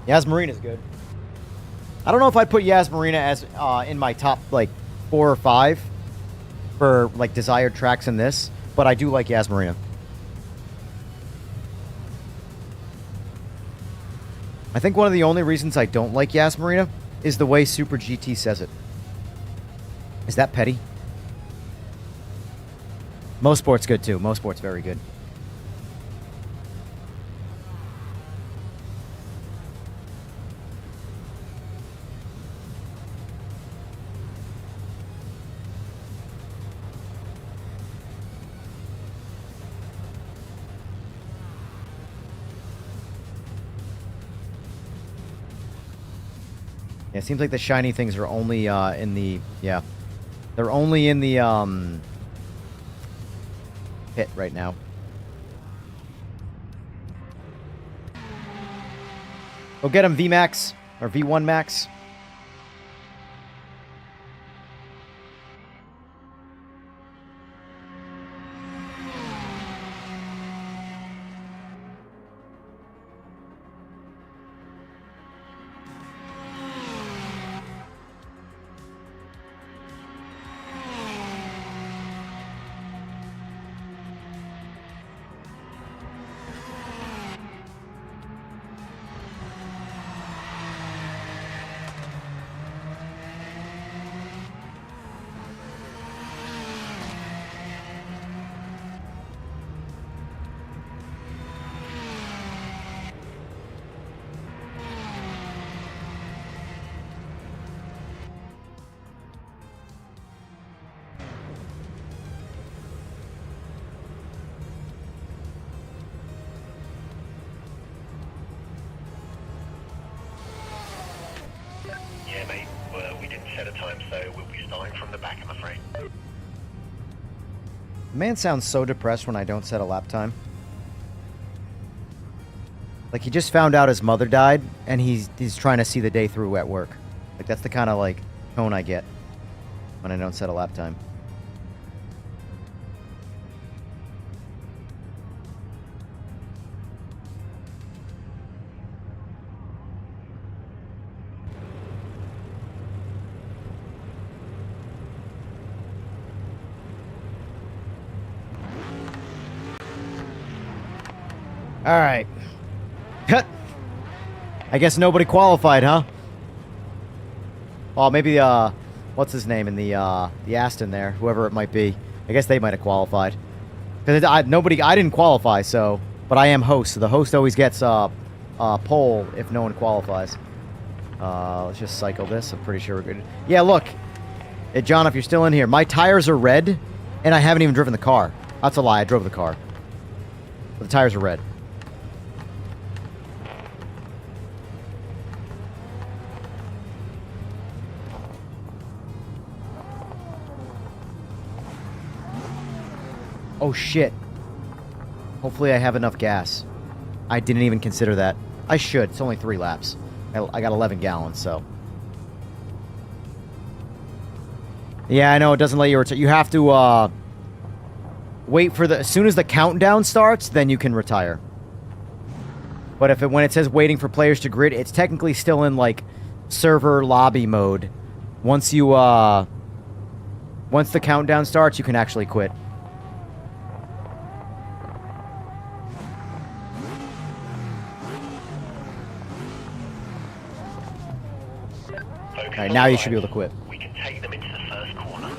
Yasmarina's good. I don't know if I'd put Yasmarina as in my top like 4 or 5 for like desired tracks in this, but I do like Yasmarina. I think one of the only reasons I don't like Yasmarina is the way Super GT says it. Is that petty? Most Sport's good too. Most Sport's very good. Yeah, it seems like the shiny things are only in the... Yeah. They're only in the pit right now. Go get him, VMAX. Or V1 Max. set of time, so we'll be starting from the back, I'm afraid. Man sounds so depressed when I don't set a lap time. Like, he just found out his mother died, and he's trying to see the day through at work. Like, that's the kind of, like, tone I get when I don't set a lap time. All right. Cut. I guess nobody qualified, huh? Well, maybe what's his name in the Aston there, whoever it might be. I guess they might have qualified. Because I didn't qualify, so, but I am host, so the host always gets a poll if no one qualifies. Let's just cycle this. I'm pretty sure we're good. Yeah, look, hey, John, if you're still in here, my tires are red, and I haven't even driven the car. That's a lie. I drove the car. But the tires are red. Oh, shit. Hopefully I have enough gas. I didn't even consider that. I should. It's only 3 laps. I got 11 gallons, so. Yeah, I know. It doesn't let you retire. You have to, wait for the... As soon as the countdown starts, then you can retire. But when it says waiting for players to grid, it's technically still in, like, server lobby mode. Once you, once the countdown starts, you can actually quit. Alright, now you should be able to quit. We can take them into the first corner.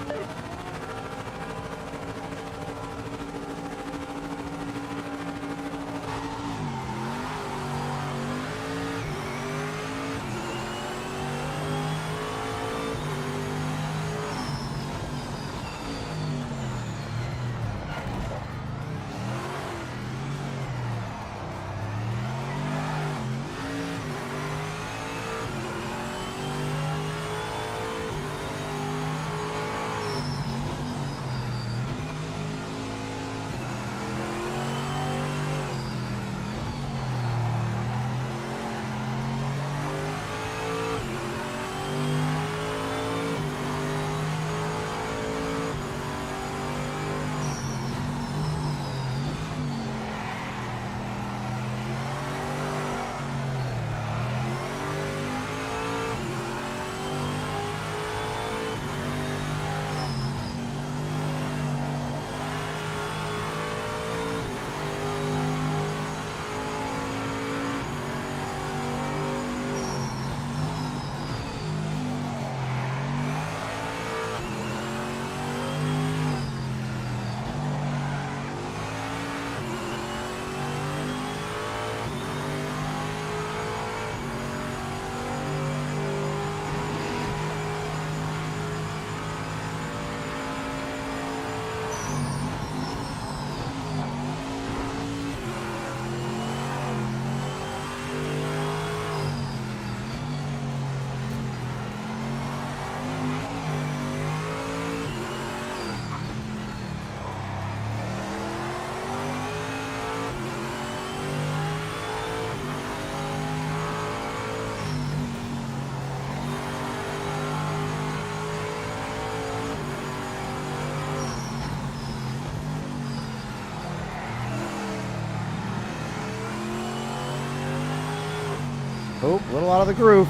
Oh, a little out of the groove.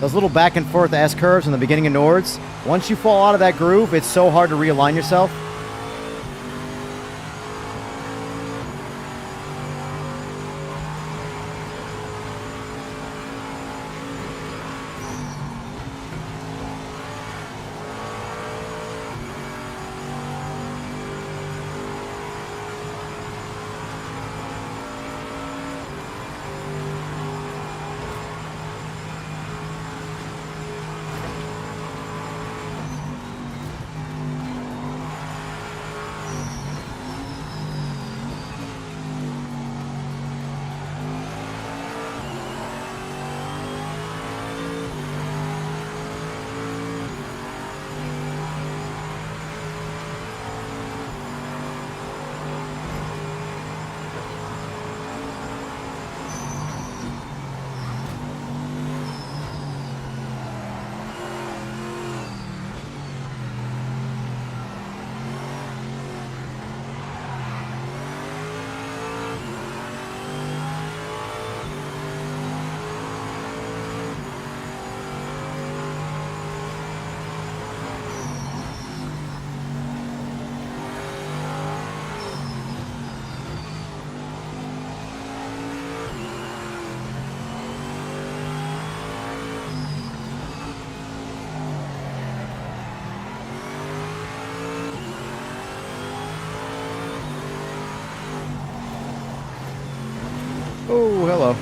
Those little back and forth S-curves in the beginning of Nords, once you fall out of that groove, it's so hard to realign yourself. Oh, hello.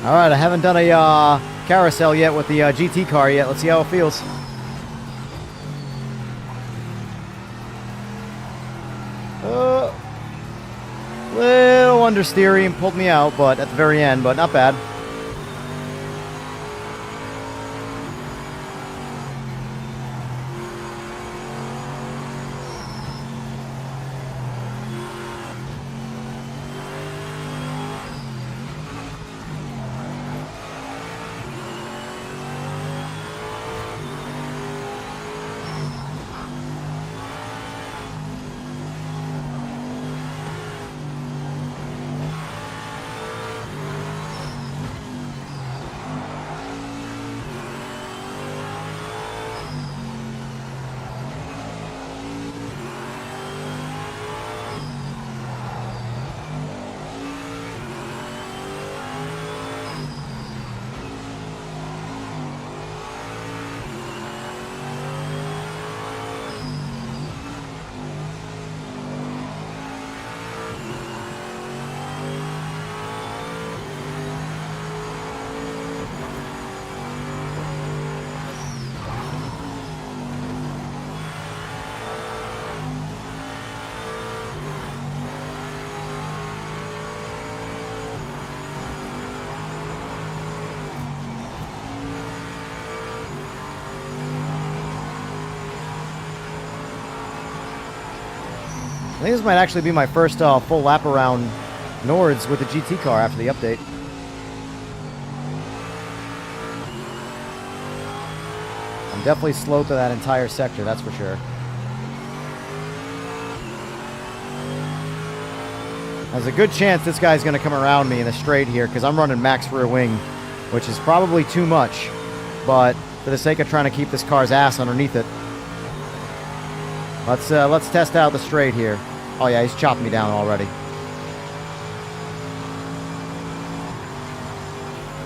All right, I haven't done a carousel yet with the GT car yet. Let's see how it feels. Little understeering and pulled me out, but at the very end, but not bad. I think this might actually be my first full lap around Nords with the GT car after the update. I'm definitely slow through that entire sector, that's for sure. There's a good chance this guy's going to come around me in the straight here because I'm running max rear wing, which is probably too much. But for the sake of trying to keep this car's ass underneath it, let's test out the straight here. Oh yeah, he's chopped me down already.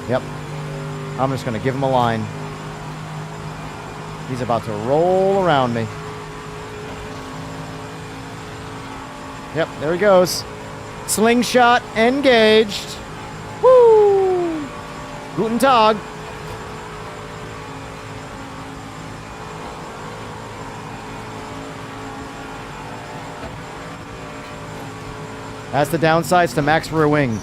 Yep. I'm just going to give him a line. He's about to roll around me. Yep, there he goes. Slingshot engaged. Woo! Guten Tag. That's the downsides to max rear wing.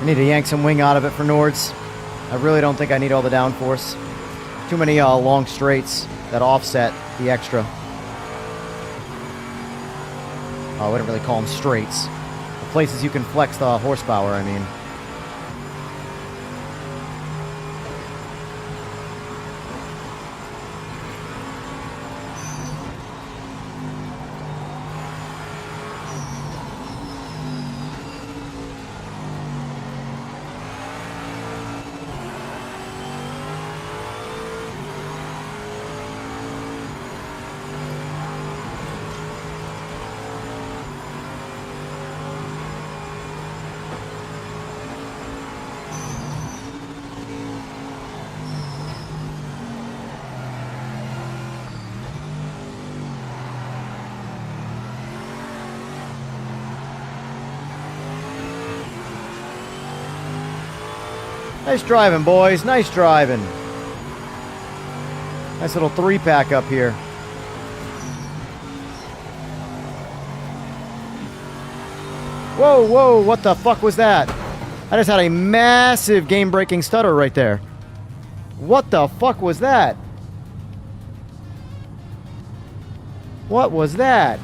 I need to yank some wing out of it for Nords. I really don't think I need all the downforce. Too many long straights that offset the extra. I wouldn't really call them straights. The places you can flex the horsepower, I mean. Nice driving, boys. Nice driving. Nice little 3-pack up here. Whoa, whoa, what the fuck was that? I just had a massive game-breaking stutter right there. What the fuck was that? What was that?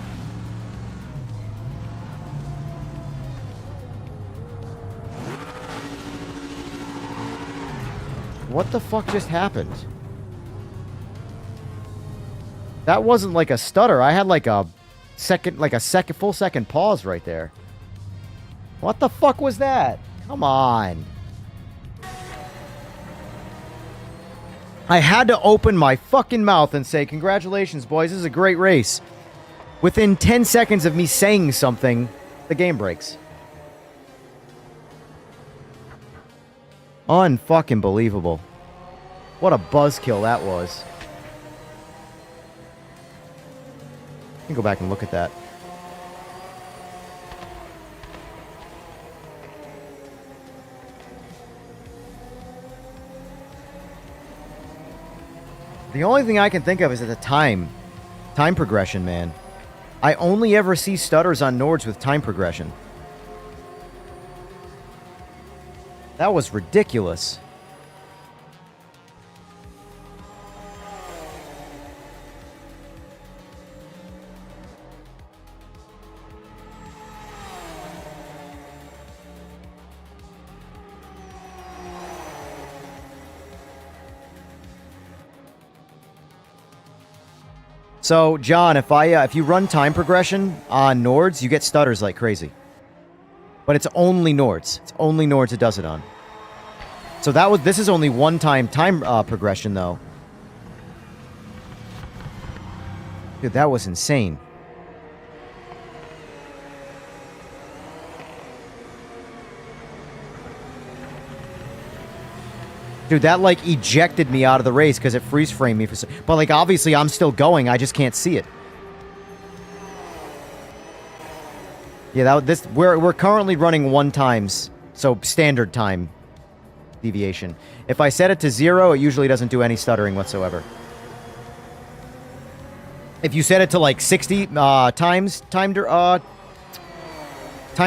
What the fuck just happened? That wasn't like a stutter. I had like a full second pause right there. What the fuck was that? Come on. I had to open my fucking mouth and say, congratulations, boys. This is a great race. Within 10 seconds of me saying something, the game breaks. Unfucking believable. What a buzzkill that was. You can go back and look at that. The only thing I can think of is at the time progression, man. I only ever see stutters on Nords with time progression. That was ridiculous. So, John, if you run time progression on Nords, you get stutters like crazy. But it's only Nords. It's only Nords it does it on. So this is only one-time progression, though. Dude, that was insane. Dude, that, like, ejected me out of the race because it freeze-framed me for... But, like, obviously I'm still going. I just can't see it. Yeah, we're currently running 1 times, so standard time deviation. If I set it to 0, it usually doesn't do any stuttering whatsoever. If you set it to, like, 60 time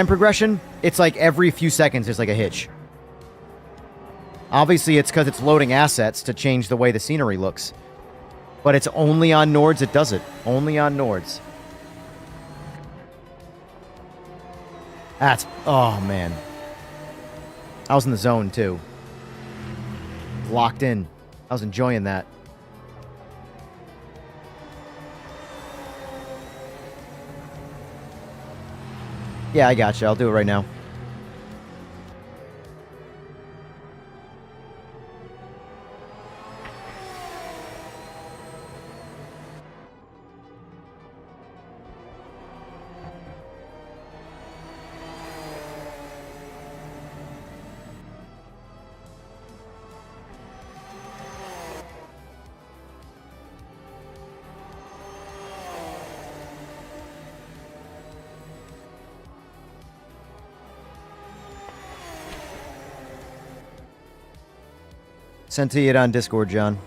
progression, it's like every few seconds there's, like, a hitch. Obviously, it's because it's loading assets to change the way the scenery looks. But it's only on Nords it does it. Only on Nords. Oh, man. I was in the zone, too. Locked in. I was enjoying that. Yeah, I got you. I'll do it right now. Sent to you on Discord, John.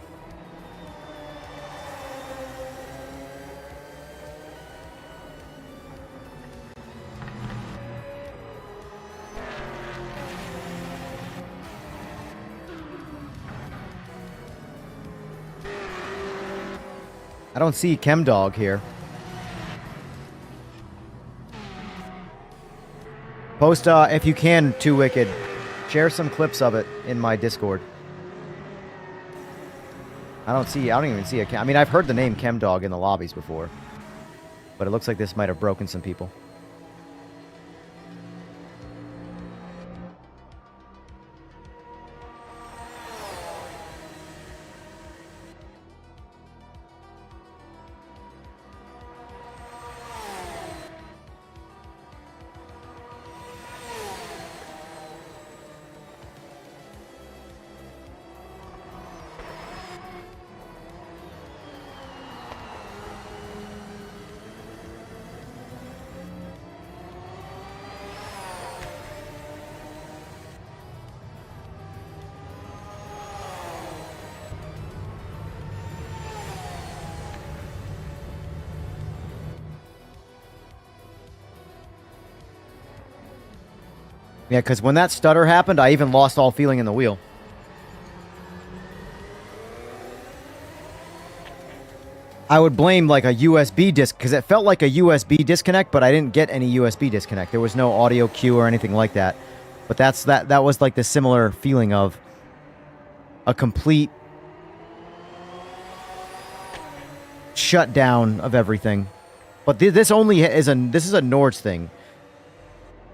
I don't see ChemDog here. Post, if you can, Too Wicked. Share some clips of it in my Discord. I don't even see a I mean, I've heard the name ChemDog in the lobbies before. But it looks like this might have broken some people. Yeah, because when that stutter happened, I even lost all feeling in the wheel. I would blame like a USB disc, because it felt like a USB disconnect, but I didn't get any USB disconnect. There was no audio cue or anything like that. But that was like the similar feeling of a complete shutdown of everything. But this only is this is a Nords thing.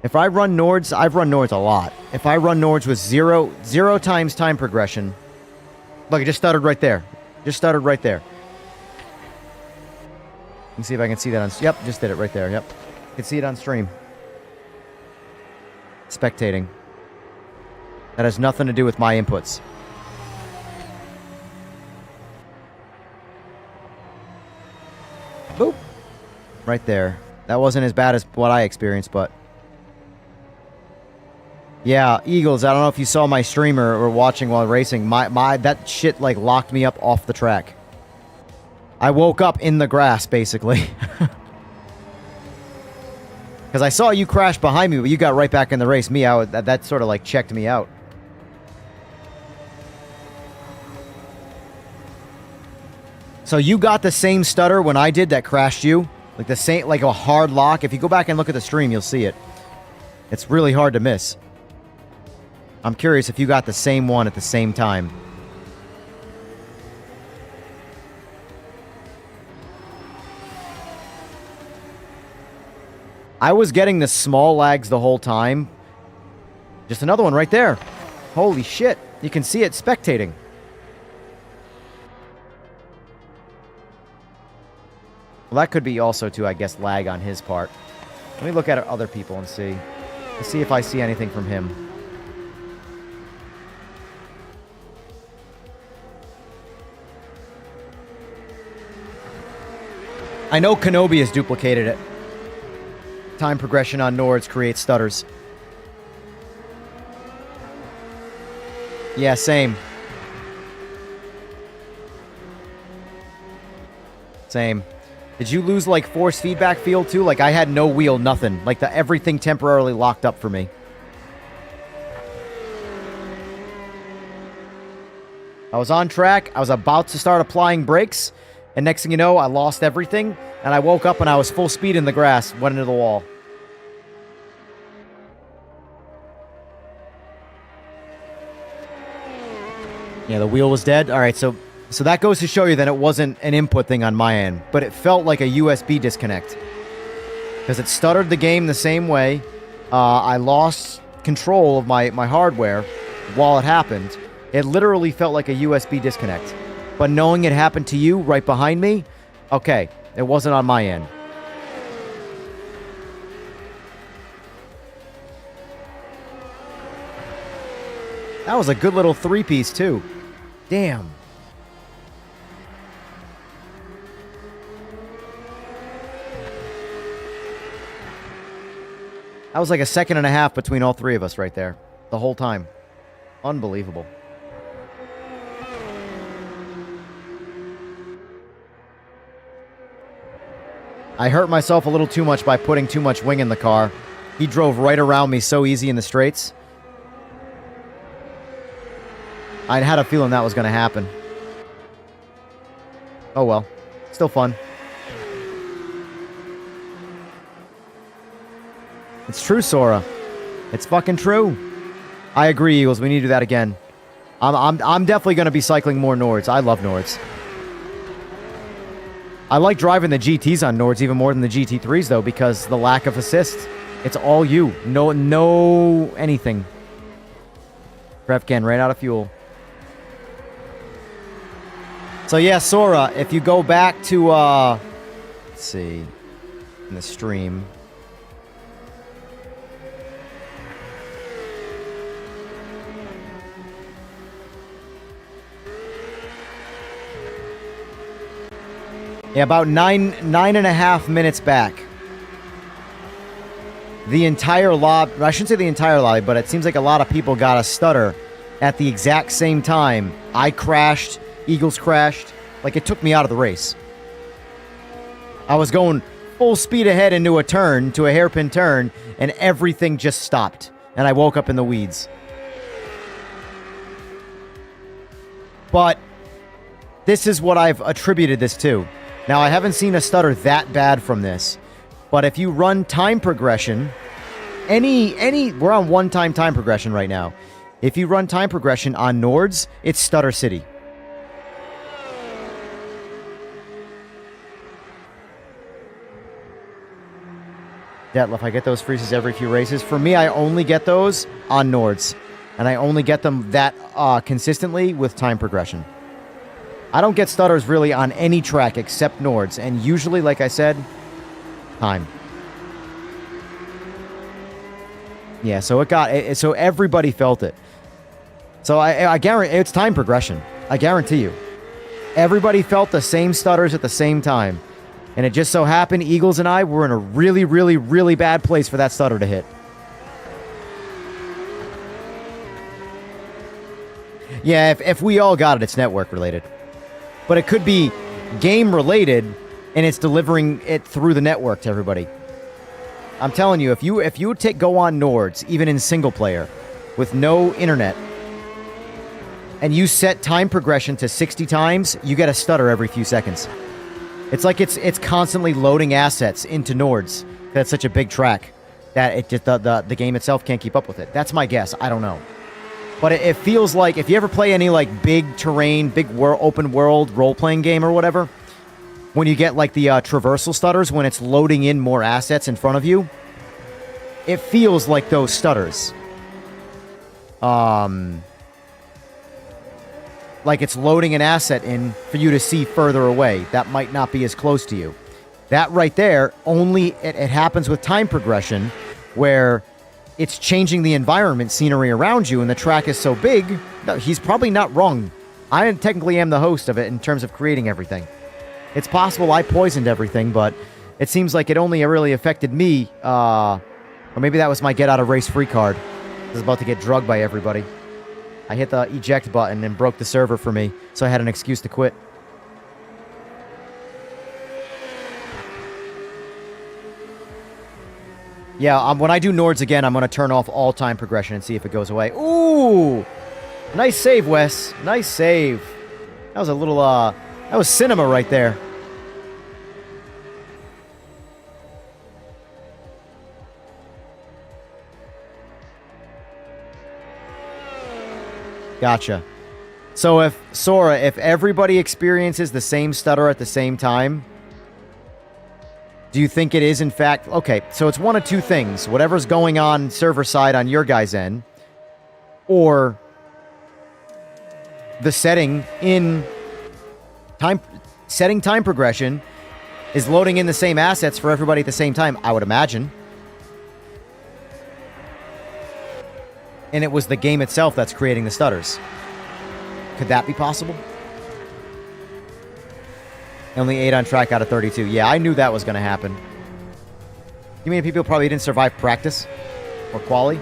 If I run Nords, I've run Nords a lot. If I run Nords with zero times time progression, look, it just stuttered right there. Just stuttered right there. Let me see if I can see that on... Yep, just did it right there. Yep. You can see it on stream. Spectating. That has nothing to do with my inputs. Boop. Right there. That wasn't as bad as what I experienced, but... Yeah, Eagles, I don't know if you saw my stream or watching while racing. That shit, like, locked me up off the track. I woke up in the grass, basically. Because I saw you crash behind me, but you got right back in the race. Me, that sort of, like, checked me out. So you got the same stutter when I did that crashed you? Like the same, like a hard lock? If you go back and look at the stream, you'll see it. It's really hard to miss. I'm curious if you got the same one at the same time. I was getting the small lags the whole time. Just another one right there. Holy shit. You can see it spectating. Well, that could be also, too, I guess, lag on his part. Let me look at other people and see. Let's see if I see anything from him. I know Kenobi has duplicated it. Time progression on Nords creates stutters. Yeah, same. Same. Did you lose, like, force feedback field, too? Like, I had no wheel, nothing. Like, everything temporarily locked up for me. I was on track. I was about to start applying brakes. And next thing you know, I lost everything. And I woke up and I was full speed in the grass. Went into the wall. Yeah, the wheel was dead. All right, so that goes to show you that it wasn't an input thing on my end. But it felt like a USB disconnect. Because it stuttered the game the same way. I lost control of my hardware while it happened. It literally felt like a USB disconnect. But knowing it happened to you right behind me, okay, it wasn't on my end. That was a good little three-piece, too. Damn. That was like a second and a half between all three of us right there. The whole time. Unbelievable. I hurt myself a little too much by putting too much wing in the car. He drove right around me so easy in the straights. I had a feeling that was going to happen. Oh well. Still fun. It's true, Sora. It's fucking true. I agree, Eagles. We need to do that again. I'm definitely going to be cycling more Nords. I love Nords. I like driving the GTs on Nords even more than the GT3s, though, because the lack of assist. It's all you. No anything. Rev can ran out of fuel. So yeah, Sora, if you go back to, let's see, in the stream. Yeah, about nine and a half minutes back. The entire lobby, I shouldn't say the entire lobby, but it seems like a lot of people got a stutter at the exact same time. I crashed, Eagles crashed, like it took me out of the race. I was going full speed ahead into a turn, to a hairpin turn, and everything just stopped. And I woke up in the weeds. But this is what I've attributed this to. Now, I haven't seen a stutter that bad from this, but if you run time progression, we're on one-time time progression right now. If you run time progression on Nords, it's Stutter City. Detlef, I get those freezes every few races. For me, I only get those on Nords, and I only get them that consistently with time progression. I don't get stutters really on any track except Nords, and usually, like I said, time. Yeah, so so everybody felt it. So I guarantee it's time progression. I guarantee you. Everybody felt the same stutters at the same time. And it just so happened Eagles and I were in a really, really, really bad place for that stutter to hit. Yeah, if we all got it, it's network related. But it could be game related, and it's delivering it through the network to everybody. I'm telling you, if you go on Nords, even in single player, with no internet, and you set time progression to 60 times, you get a stutter every few seconds. It's like it's constantly loading assets into Nords. That's such a big track that it just the game itself can't keep up with it. That's my guess. I don't know. But it feels like, if you ever play any, like, big terrain, big open world role-playing game or whatever, when you get, like, the traversal stutters, when it's loading in more assets in front of you, it feels like those stutters. Like it's loading an asset in for you to see further away. That might not be as close to you. That right there, it happens with time progression, where it's changing the environment scenery around you, and the track is so big. No, he's probably not wrong. I technically am the host of it in terms of creating everything. It's possible I poisoned everything, but it seems like it only really affected me. Or maybe that was my get out of race free card. I was about to get drugged by everybody. I hit the eject button and broke the server for me, so I had an excuse to quit. Yeah, when I do Nords again, I'm going to turn off all time progression and see if it goes away. Ooh! Nice save, Wes. Nice save. That was a little, that was cinema right there. Gotcha. So if everybody experiences the same stutter at the same time, do you think it is, in fact... Okay, so it's one of two things. Whatever's going on server side on your guys' end, or the setting time progression is loading in the same assets for everybody at the same time, I would imagine. And it was the game itself that's creating the stutters. Could that be possible? Only 8 on track out of 32. Yeah, I knew that was going to happen. You mean people probably didn't survive practice? Or quali?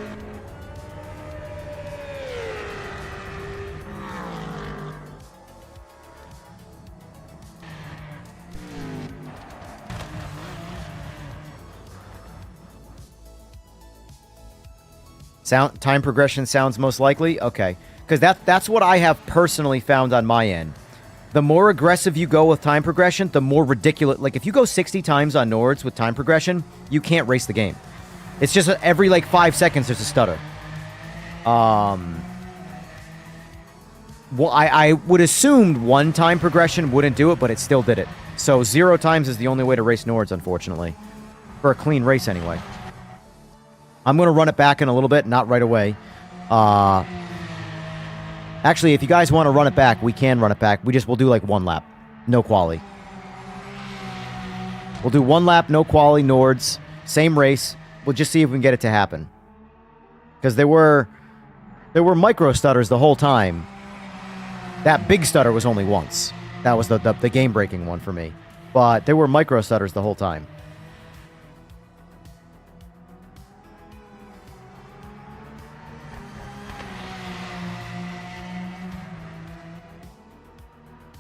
Time progression sounds most likely? Okay. Because that's what I have personally found on my end. the more aggressive you go with time progression, the more ridiculous. Like, if you go 60 times on Nords with time progression, you can't race the game. It's just every, like, 5 seconds there's a stutter. Well, I would assume one time progression wouldn't do it, but it still did it. So 0 times is the only way to race Nords, unfortunately. For a clean race, anyway. I'm going to run it back in a little bit, not right away. Actually, if you guys want to run it back, we can run it back. We'll do like 1 lap. No quali. We'll do 1 lap, no quali, Nords. Same race. We'll just see if we can get it to happen. Because there were micro stutters the whole time. That big stutter was only once. That was the game-breaking one for me. But there were micro stutters the whole time.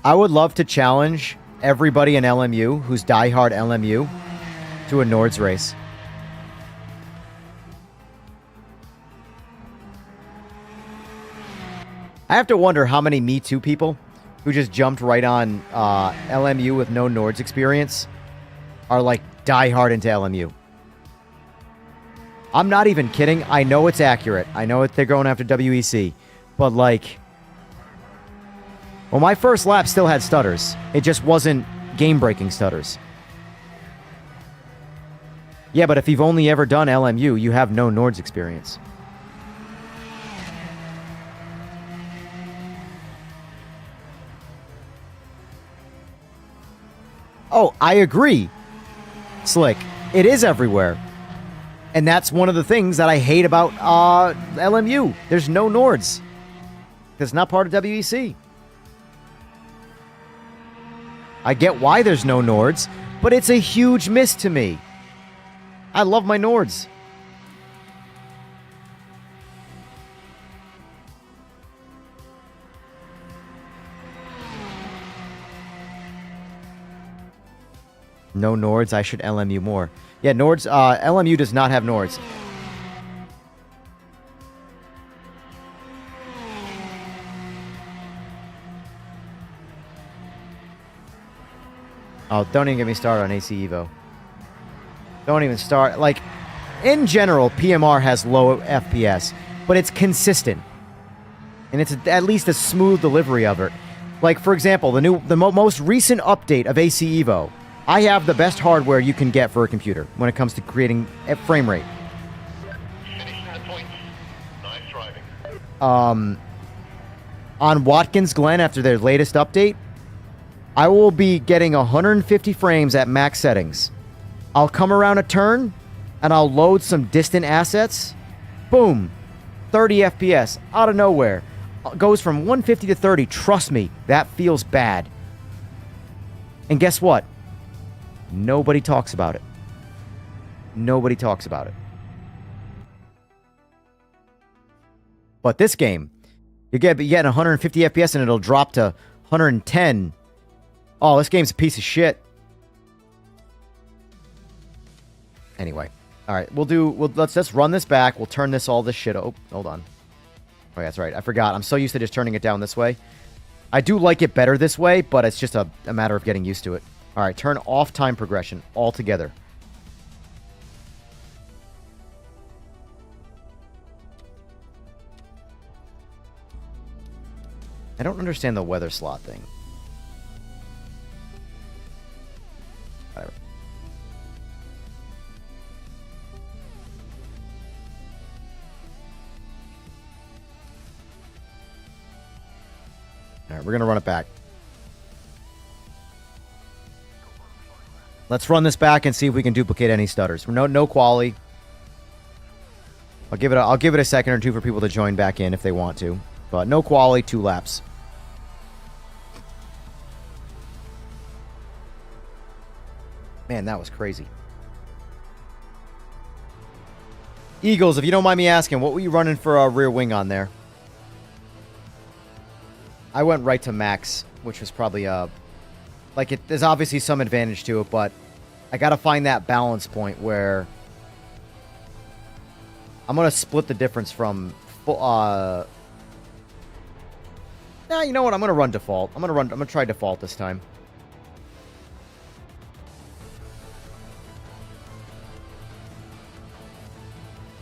I would love to challenge everybody in LMU who's diehard LMU to a Nords race. I have to wonder how many Me Too people who just jumped right on LMU with no Nords experience are like diehard into LMU. I'm not even kidding. I know it's accurate. I know they're going after WEC. But like... Well, my first lap still had stutters. It just wasn't game-breaking stutters. Yeah, but if you've only ever done LMU, you have no Nords experience. Oh, I agree, Slick. It is everywhere. And that's one of the things that I hate about LMU. There's no Nords. It's not part of WEC. I get why there's no Nords, but it's a huge miss to me. I love my Nords. No Nords, I should LMU more. Yeah, Nords, LMU does not have Nords. Oh, don't even get me started on AC Evo. Don't even start. Like, in general, PMR has low FPS, but it's consistent. And it's at least a smooth delivery of it. Like, for example, the most recent update of AC Evo. I have the best hardware you can get for a computer when it comes to creating frame rate. Finishing the points. Nice driving. On Watkins Glen, after their latest update, I will be getting 150 frames at max settings. I'll come around a turn, and I'll load some distant assets. Boom. 30 FPS, out of nowhere. Goes from 150 to 30. Trust me, that feels bad. And guess what? Nobody talks about it. Nobody talks about it. But this game, you're getting 150 FPS, and it'll drop to 110. Oh, this game's a piece of shit. Anyway. Alright, let's just run this back. We'll turn all this shit. Oh, hold on. Oh, that's right. I forgot. I'm so used to just turning it down this way. I do like it better this way, but it's just a matter of getting used to it. Alright, turn off time progression altogether. I don't understand the weather slot thing. Whatever. Alright, we're going to run it back. Let's run this back and see if we can duplicate any stutters. No quali. I'll give it a second or two for people to join back in if they want to. But no quali, 2 laps. Man, that was crazy. Eagles, if you don't mind me asking, what were you running for a rear wing on there? I went right to max, which was probably there's obviously some advantage to it, but I gotta find that balance point where I'm gonna split the difference from Nah, you know what? I'm going to run default. I'm going to try default this time.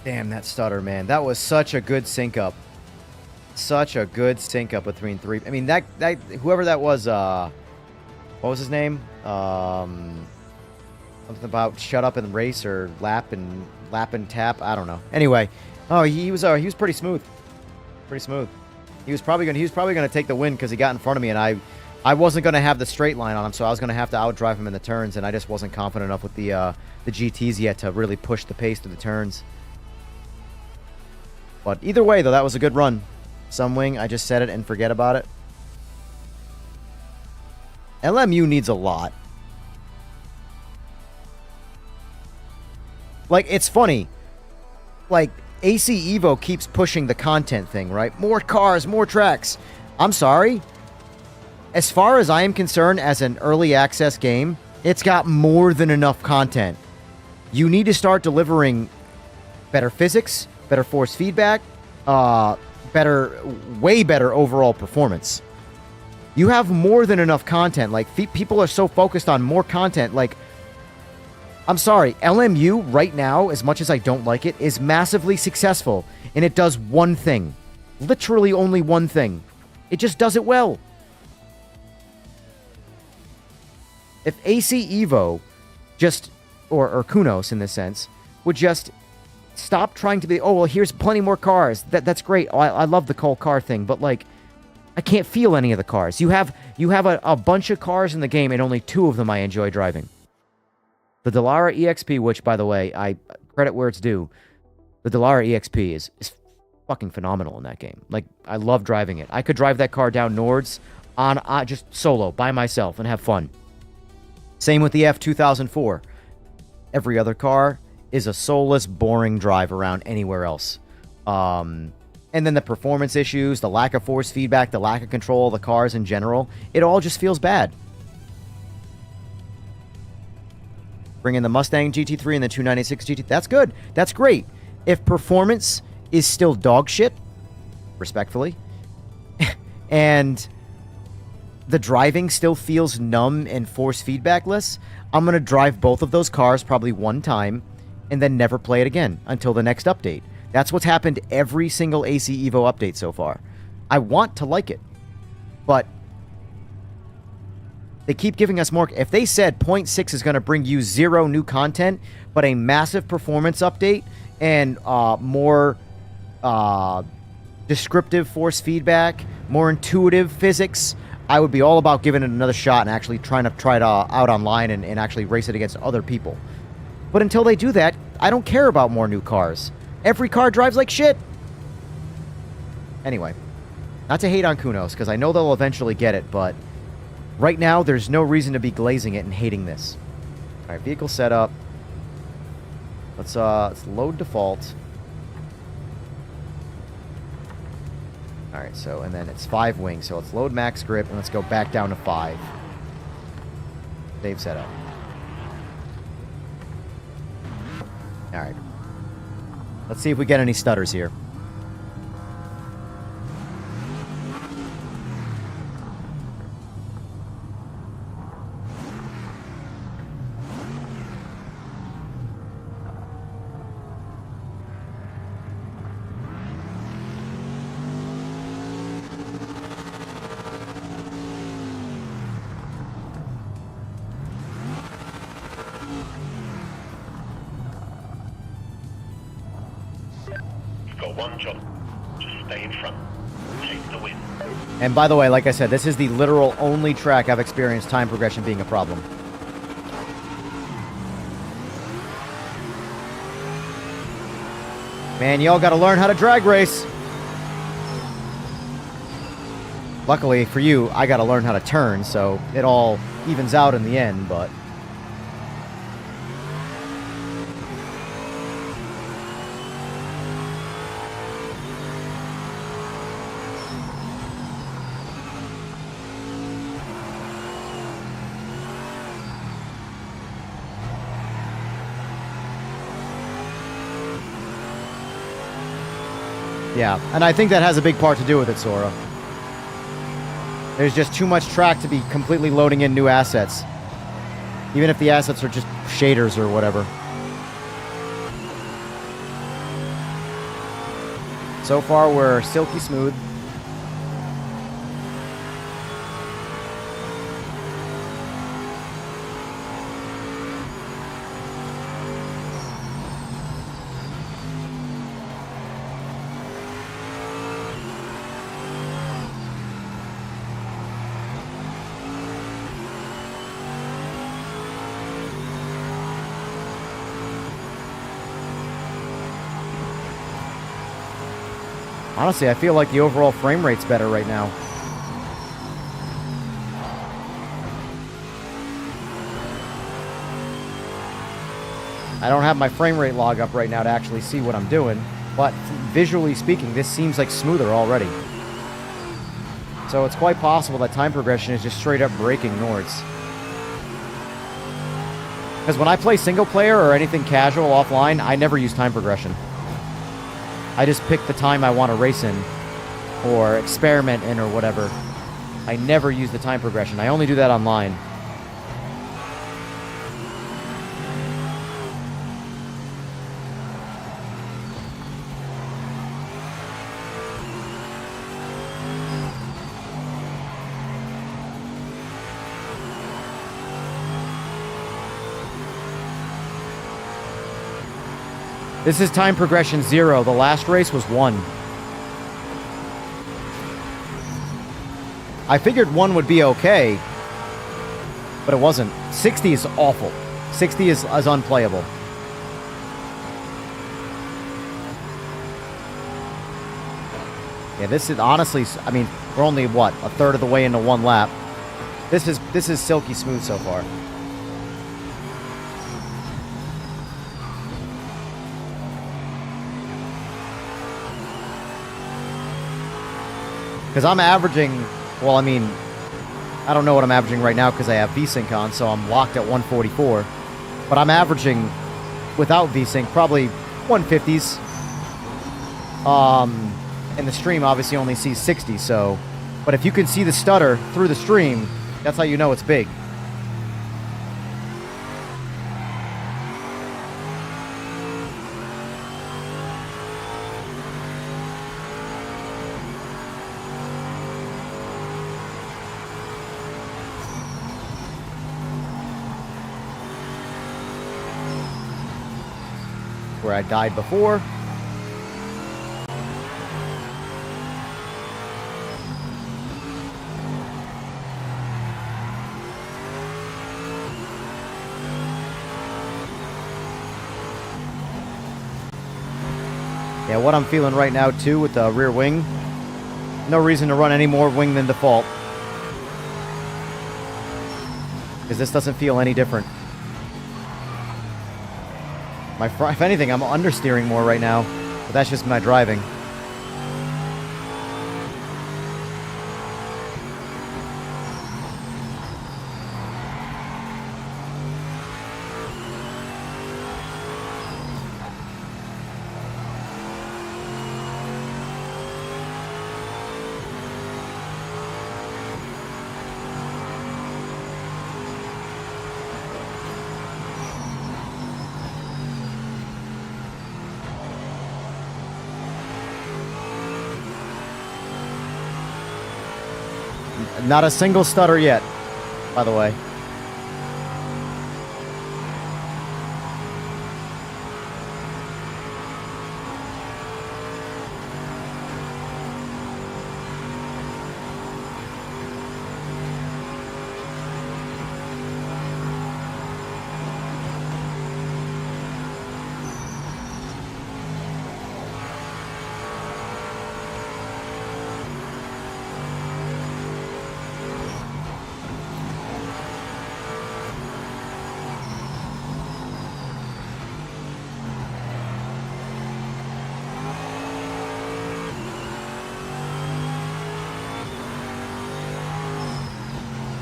Damn, that stutter, man. That was such a good sync up. Such a good sync up between three. I mean, that whoever that was, what was his name? Something about shut up and race or lap and tap. I don't know. Anyway, oh, he was pretty smooth. Pretty smooth. He was probably gonna take the win because he got in front of me, and I wasn't gonna have the straight line on him, so I was gonna have to outdrive him in the turns, and I just wasn't confident enough with the GTs yet to really push the pace to the turns. But either way, though, that was a good run. Sunwing, I just said it and forget about it. LMU needs a lot. Like, it's funny. Like, AC Evo keeps pushing the content thing, right? More cars, more tracks. I'm sorry. As far as I am concerned, as an early access game, it's got more than enough content. You need to start delivering better physics, better force feedback, way better overall performance. You have more than enough content. Like, people are so focused on more content. Like, I'm sorry, LMU right now, as much as I don't like it, is massively successful. And it does one thing. Literally only one thing. It just does it well. If AC Evo just, or Kunos in this sense, would just stop trying to be, oh, well, here's plenty more cars. That's great. Oh, I love the cool car thing, but, like, I can't feel any of the cars. You have a bunch of cars in the game, and only 2 of them I enjoy driving. The Dallara EXP, which, by the way, I credit where it's due, the Dallara EXP is fucking phenomenal in that game. Like, I love driving it. I could drive that car down Nords on just solo, by myself, and have fun. Same with the F2004. Every other car is a soulless, boring drive around anywhere else. And then the performance issues, the lack of force feedback, the lack of control of the cars in general, it all just feels bad. Bring in the Mustang GT3 and the 296 GT. That's good. That's great. If performance is still dog shit, respectfully, and the driving still feels numb and force feedbackless, I'm going to drive both of those cars probably one time and then never play it again until the next update. That's what's happened every single AC Evo update so far. I want to like it, but they keep giving us more. If they said 0.6 is going to bring you 0 new content, but a massive performance update and more descriptive force feedback, more intuitive physics, I would be all about giving it another shot and actually trying to try it out online and actually race it against other people. But until they do that, I don't care about more new cars. Every car drives like shit. Anyway, not to hate on Kunos, because I know they'll eventually get it, but right now, there's no reason to be glazing it and hating this. All right, vehicle setup. Let's load default. All right, so, and then it's 5 wings, so let's load max grip, and let's go back down to 5. Save setup. All right. Let's see if we get any stutters here. One job. Just stay in front. Take the win. And by the way, like I said, this is the literal only track I've experienced time progression being a problem. Man, y'all gotta learn how to drag race. Luckily for you, I gotta learn how to turn, so it all evens out in the end, but yeah, and I think that has a big part to do with it, Sora. There's just too much track to be completely loading in new assets. Even if the assets are just shaders or whatever. So far, we're silky smooth. Honestly, I feel like the overall frame rate's better right now. I don't have my frame rate log up right now to actually see what I'm doing, but visually speaking, this seems like smoother already. So it's quite possible that time progression is just straight up breaking Nords. Because when I play single player or anything casual offline, I never use time progression. I just pick the time I want to race in, or experiment in, or whatever. I never use the time progression. I only do that online. This is time progression 0. The last race was 1. I figured 1 would be okay, but it wasn't. 60 is awful. 60 is unplayable. Yeah, this is honestly, I mean, we're only, what, a third of the way into 1 lap. This is silky smooth so far. Because I'm averaging, well, I mean, I don't know what I'm averaging right now because I have VSync on, so I'm locked at 144. But I'm averaging, without VSync, probably 150s. And the stream obviously only sees 60, so... But if you can see the stutter through the stream, that's how you know it's big. Where I died before. Yeah, what I'm feeling right now too with the rear wing, no reason to run any more wing than default. Because this doesn't feel any different. If anything, I'm understeering more right now, but that's just my driving. Not a single stutter yet, by the way.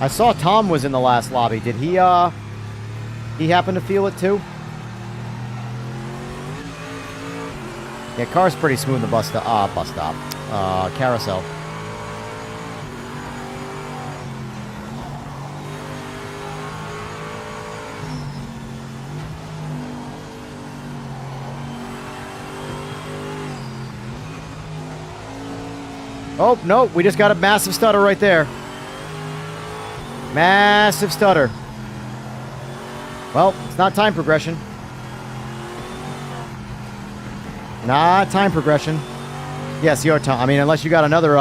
I saw Tom was in the last lobby. Did he happen to feel it too? Yeah, car's pretty smooth in the carousel. Oh, no, we just got a massive stutter right there. Massive stutter. Well, it's not time progression. Not time progression. Yes, your time. I mean, unless you got another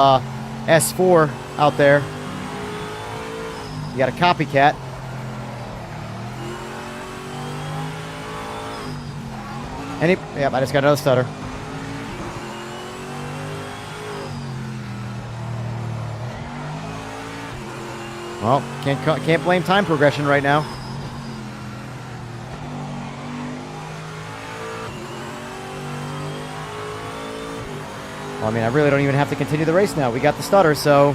S4 out there. You got a copycat. Yep, I just got another stutter. Well, can't blame time progression right now. Well, I mean, I really don't even have to continue the race now. We got the stutter, so...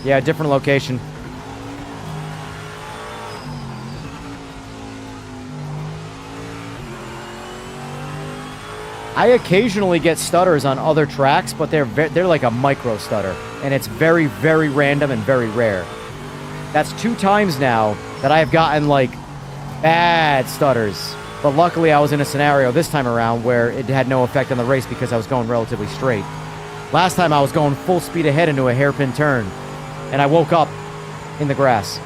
Yeah, different location. I occasionally get stutters on other tracks, but they're like a micro stutter, and it's very, very random and very rare. That's 2 times now that I've gotten like bad stutters, but luckily I was in a scenario this time around where it had no effect on the race because I was going relatively straight. Last time I was going full speed ahead into a hairpin turn, and I woke up in the grass.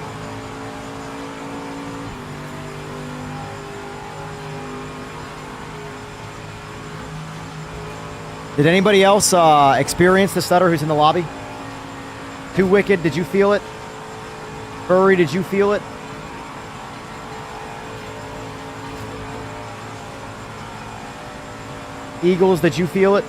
Did anybody else experience the stutter who's in the lobby? Too Wicked, did you feel it? Furry, did you feel it? Eagles, did you feel it?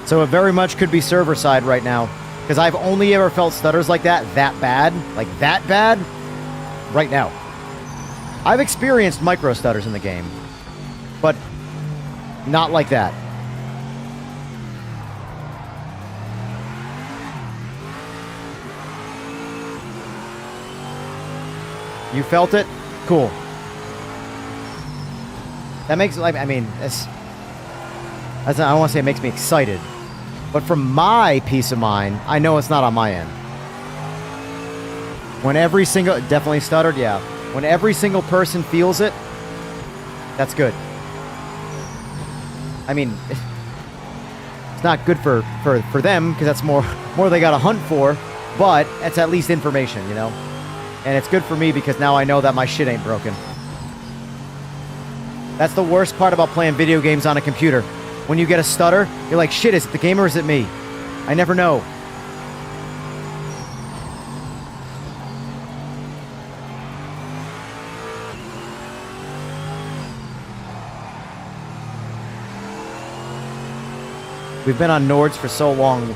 So it very much could be server side right now, because I've only ever felt stutters like that bad, right now. I've experienced micro stutters in the game, but not like that. You felt it? Cool. That makes, like, I mean, I don't want to say it makes me excited, but from my peace of mind, I know it's not on my end. When every single... Definitely stuttered, yeah. When every single person feels it, that's good. I mean, it's not good for them, because that's more they got to hunt for, but it's at least information, you know? And it's good for me, because now I know that my shit ain't broken. That's the worst part about playing video games on a computer. When you get a stutter, you're like, shit, is it the game or is it me? I never know. We've been on Nords for so long.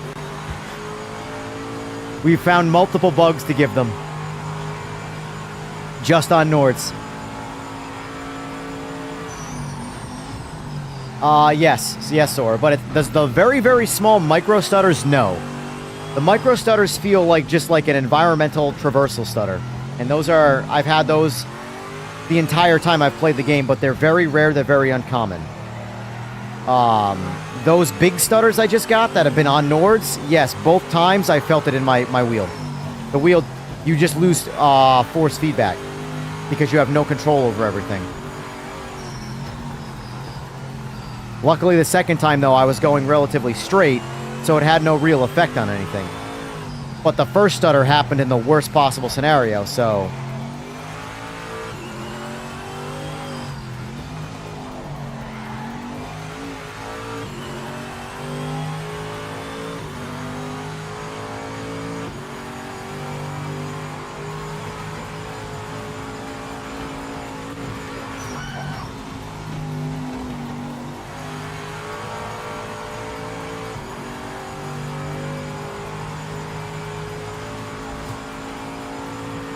We've found multiple bugs to give them. Just on Nords. Yes, Sora. But does the very, very small micro stutters? No. The micro stutters feel like just like an environmental traversal stutter. And those are, I've had those the entire time I've played the game, but they're very rare, they're very uncommon. Those big stutters I just got that have been on Nords, yes, both times I felt it in my wheel. The wheel, you just lose force feedback because you have no control over everything. Luckily, the second time, though, I was going relatively straight, so it had no real effect on anything. But the first stutter happened in the worst possible scenario, so...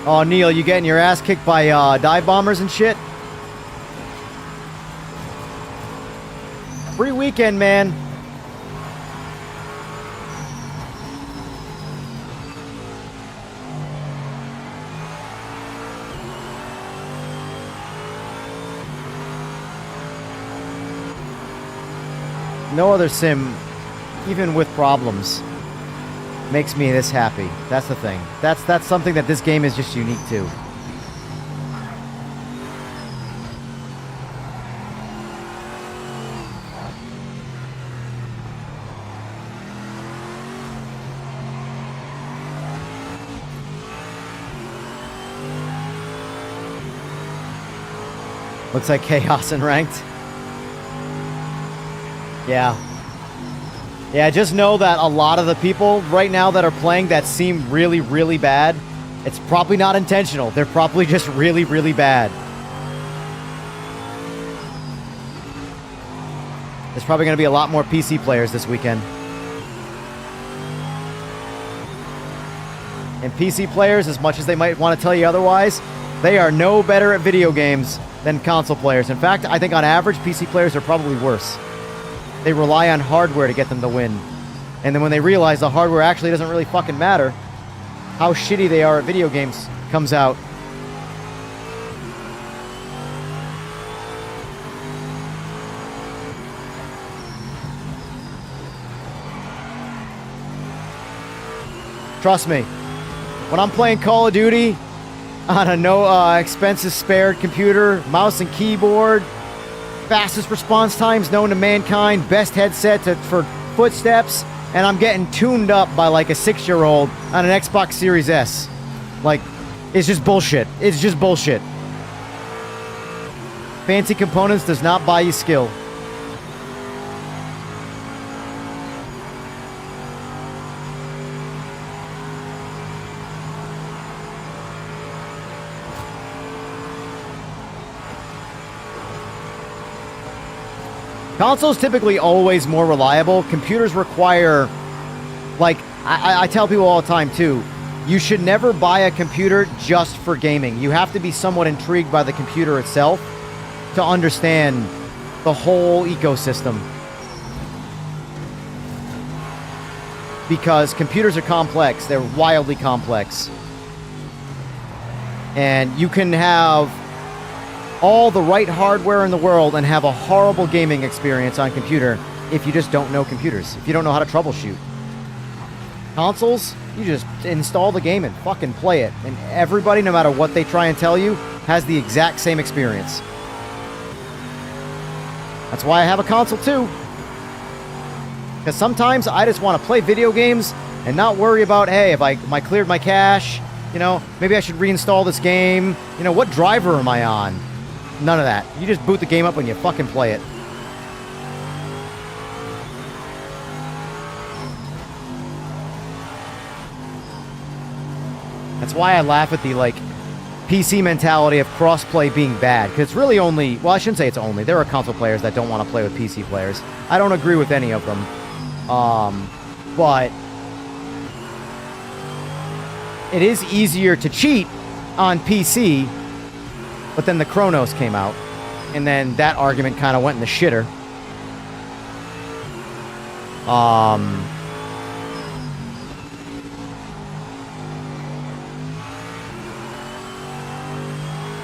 Oh, Neil, you getting your ass kicked by dive bombers and shit? Free weekend, man. No other sim, even with problems, makes me this happy. That's the thing. That's something that this game is just unique to. Looks like chaos in ranked. Yeah. Yeah, just know that a lot of the people right now that are playing that seem really, really bad, it's probably not intentional. They're probably just really, really bad. There's probably going to be a lot more PC players this weekend. And PC players, as much as they might want to tell you otherwise, they are no better at video games than console players. In fact, I think on average, PC players are probably worse. They rely on hardware to get them to win. And then when they realize the hardware actually doesn't really fucking matter, how shitty they are at video games comes out. Trust me, when I'm playing Call of Duty on a no expenses spared computer, mouse and keyboard, fastest response times known to mankind, best headset for footsteps, and I'm getting tuned up by like a 6-year-old on an Xbox Series S. Like, it's just bullshit. It's just bullshit. Fancy components does not buy you skill. Consoles typically always more reliable. Computers require, like, I tell people all the time too, you should never buy a computer just for gaming. You have to be somewhat intrigued by the computer itself to understand the whole ecosystem. Because computers are complex. They're wildly complex. And you can have all the right hardware in the world and have a horrible gaming experience on computer if you just don't know computers, if you don't know how to troubleshoot. Consoles, you just install the game and fucking play it, and everybody, no matter what they try and tell you, has the exact same experience. That's why I have a console too. Because sometimes I just want to play video games and not worry about, hey, if I cleared my cache, you know, maybe I should reinstall this game, you know, what driver am I on? None of that. You just boot the game up and you fucking play it. That's why I laugh at the, like, PC mentality of crossplay being bad. Because it's really only... Well, I shouldn't say it's only. There are console players that don't want to play with PC players. I don't agree with any of them. But... it is easier to cheat on PC... But then the Chronos came out, and then that argument kind of went in the shitter.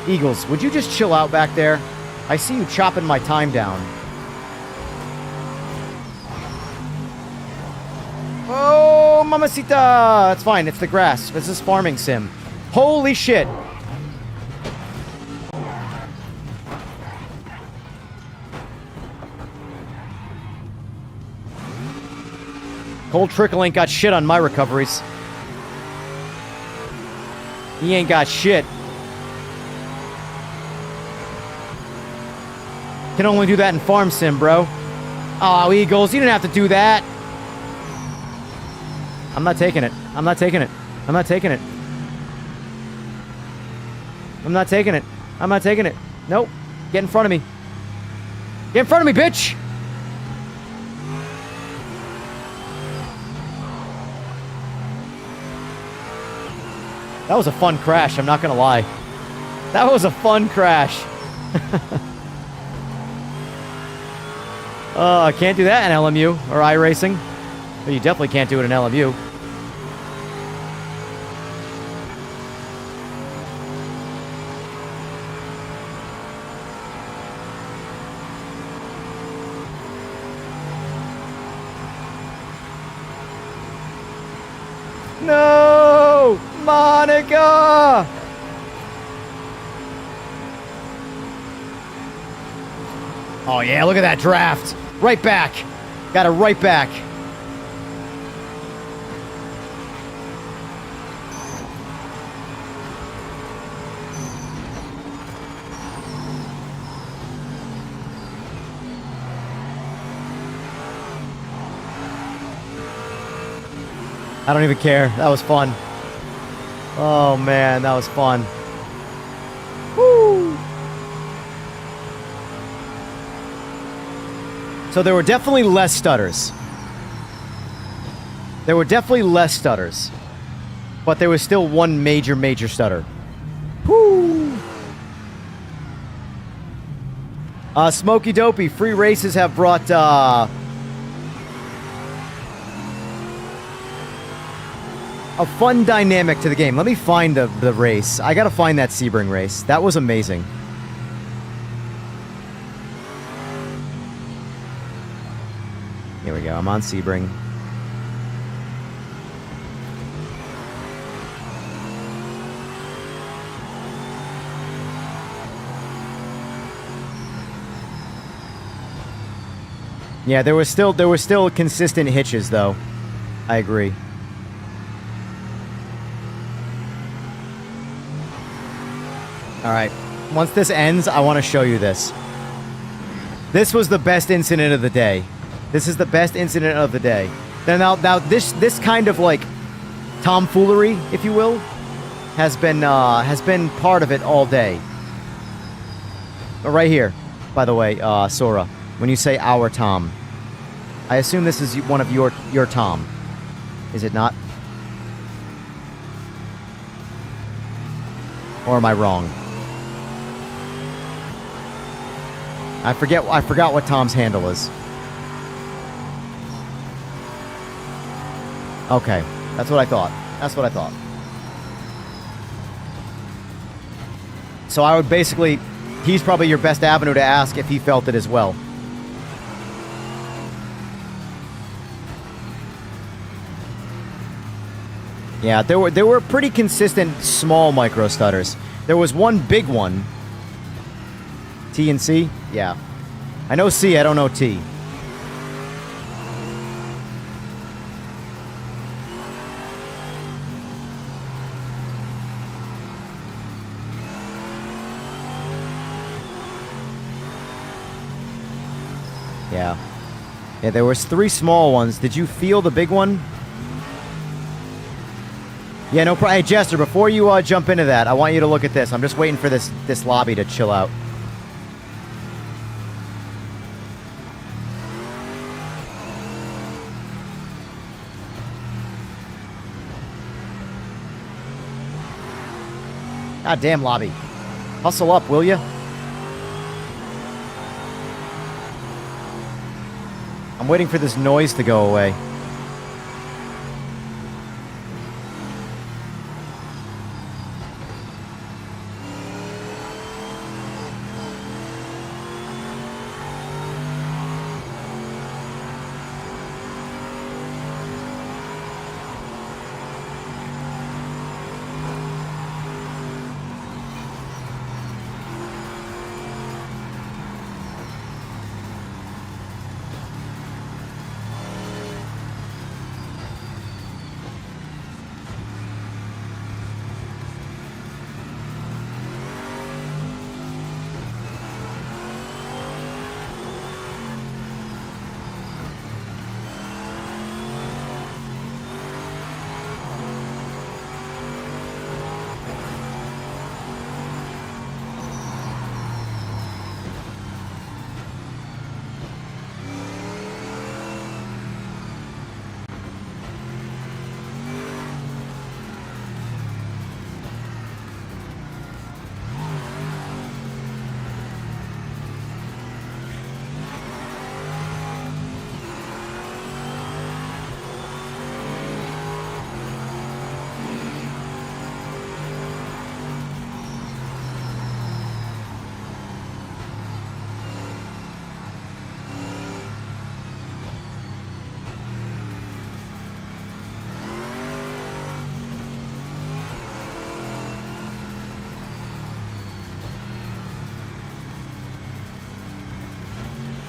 Eagles, would you just chill out back there? I see you chopping my time down. Oh, mamacita! It's fine, it's the grass. This is farming sim. Holy shit! Cold Trickle ain't got shit on my recoveries. He ain't got shit. Can only do that in Farm Sim, bro. Oh, Eagles, you didn't have to do that. I'm not taking it. I'm not taking it. I'm not taking it. I'm not taking it. I'm not taking it. Nope. Get in front of me. Get in front of me, bitch! That was a fun crash, I'm not gonna lie. That was a fun crash. I can't do that in LMU or iRacing. But you definitely can't do it in LMU. No! Monica! Oh yeah, look at that draft. Right back. Got it right back. I don't even care. That was fun. Oh man, that was fun. Woo! So there were definitely less stutters. There were definitely less stutters. But there was still one major stutter. Woo! Smokey Dopey, free races have brought, a fun dynamic to the game. Let me find the race. I gotta find that Sebring race. That was amazing. Here we go. I'm on Sebring. Yeah, there was still consistent hitches though. I agree. Alright, once this ends, I want to show you this. This was the best incident of the day. This is the best incident of the day. Now this kind of like tomfoolery, if you will, has been part of it all day. But right here, by the way, Sora, when you say our Tom, I assume this is one of your Tom. Is it not? Or am I wrong? I forgot what Tom's handle is. Okay, that's what I thought. That's what I thought. So I would basically... He's probably your best avenue to ask if he felt it as well. Yeah, there were pretty consistent small micro stutters. There was one big one. T and C? Yeah. I know C, I don't know T. Yeah. Yeah, there was 3 small ones. Did you feel the big one? Yeah, no problem. Hey, Jester, before you jump into that, I want you to look at this. I'm just waiting for this lobby to chill out. God damn lobby. Hustle up, will ya? I'm waiting for this noise to go away.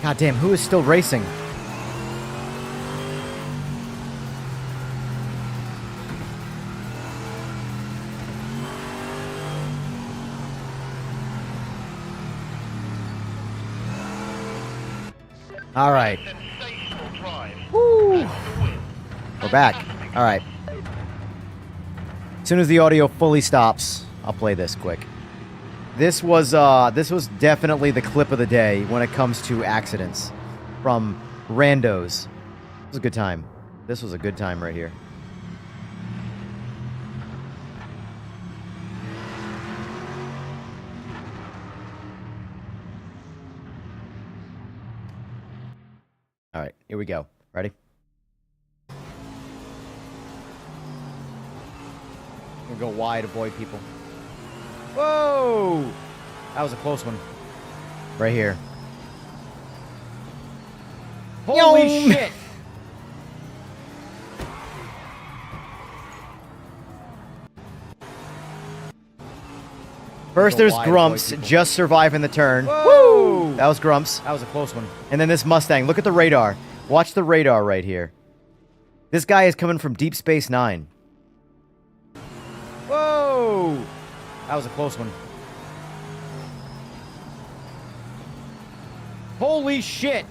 God damn, who is still racing? All right. Sensational drive. Woo. That's the win. We're back. All right. As soon as the audio fully stops, I'll play this quick. This was definitely the clip of the day when it comes to accidents from randos. It was a good time. This was a good time right here. All right, here we go. Ready? I'm gonna go wide, avoid people. Whoa! That was a close one. Right here. Holy Yum. shit! First there's Grumps just surviving the turn. Woo! That was Grumps. That was a close one. And then this Mustang. Look at the radar. Watch the radar right here. This guy is coming from Deep Space Nine. Whoa! That was a close one. Holy shit!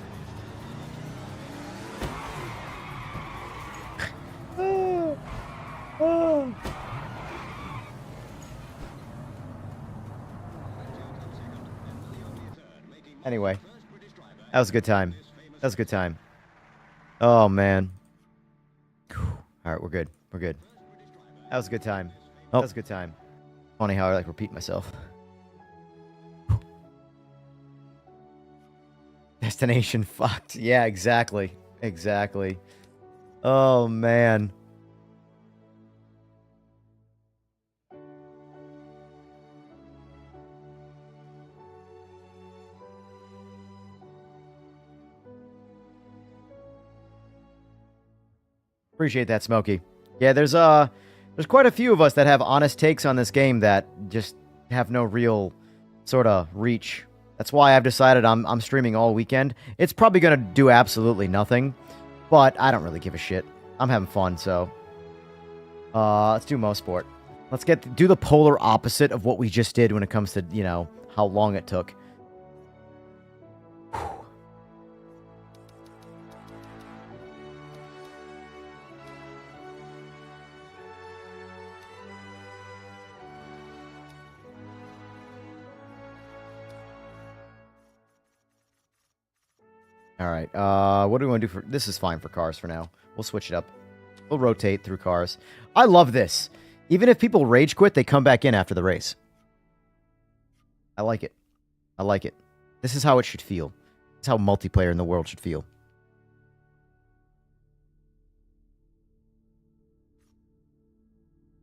Anyway, that was a good time. That was a good time. Oh, man. All right, we're good. We're good. That was a good time. That was a good time. Funny how I, like, repeat myself. Destination fucked. Yeah, exactly. Exactly. Oh, man. Appreciate that, Smokey. Yeah, there's quite a few of us that have honest takes on this game that just have no real sort of reach. That's why I've decided I'm streaming all weekend. It's probably gonna do absolutely nothing, but I don't really give a shit. I'm having fun, so let's do Mo Sport. Let's do the polar opposite of what we just did when it comes to, you know, how long it took. All right. What do we want to do for... This is fine for cars for now. We'll switch it up. We'll rotate through cars. I love this. Even if people rage quit, they come back in after the race. I like it. I like it. This is how it should feel. This is how multiplayer in the world should feel.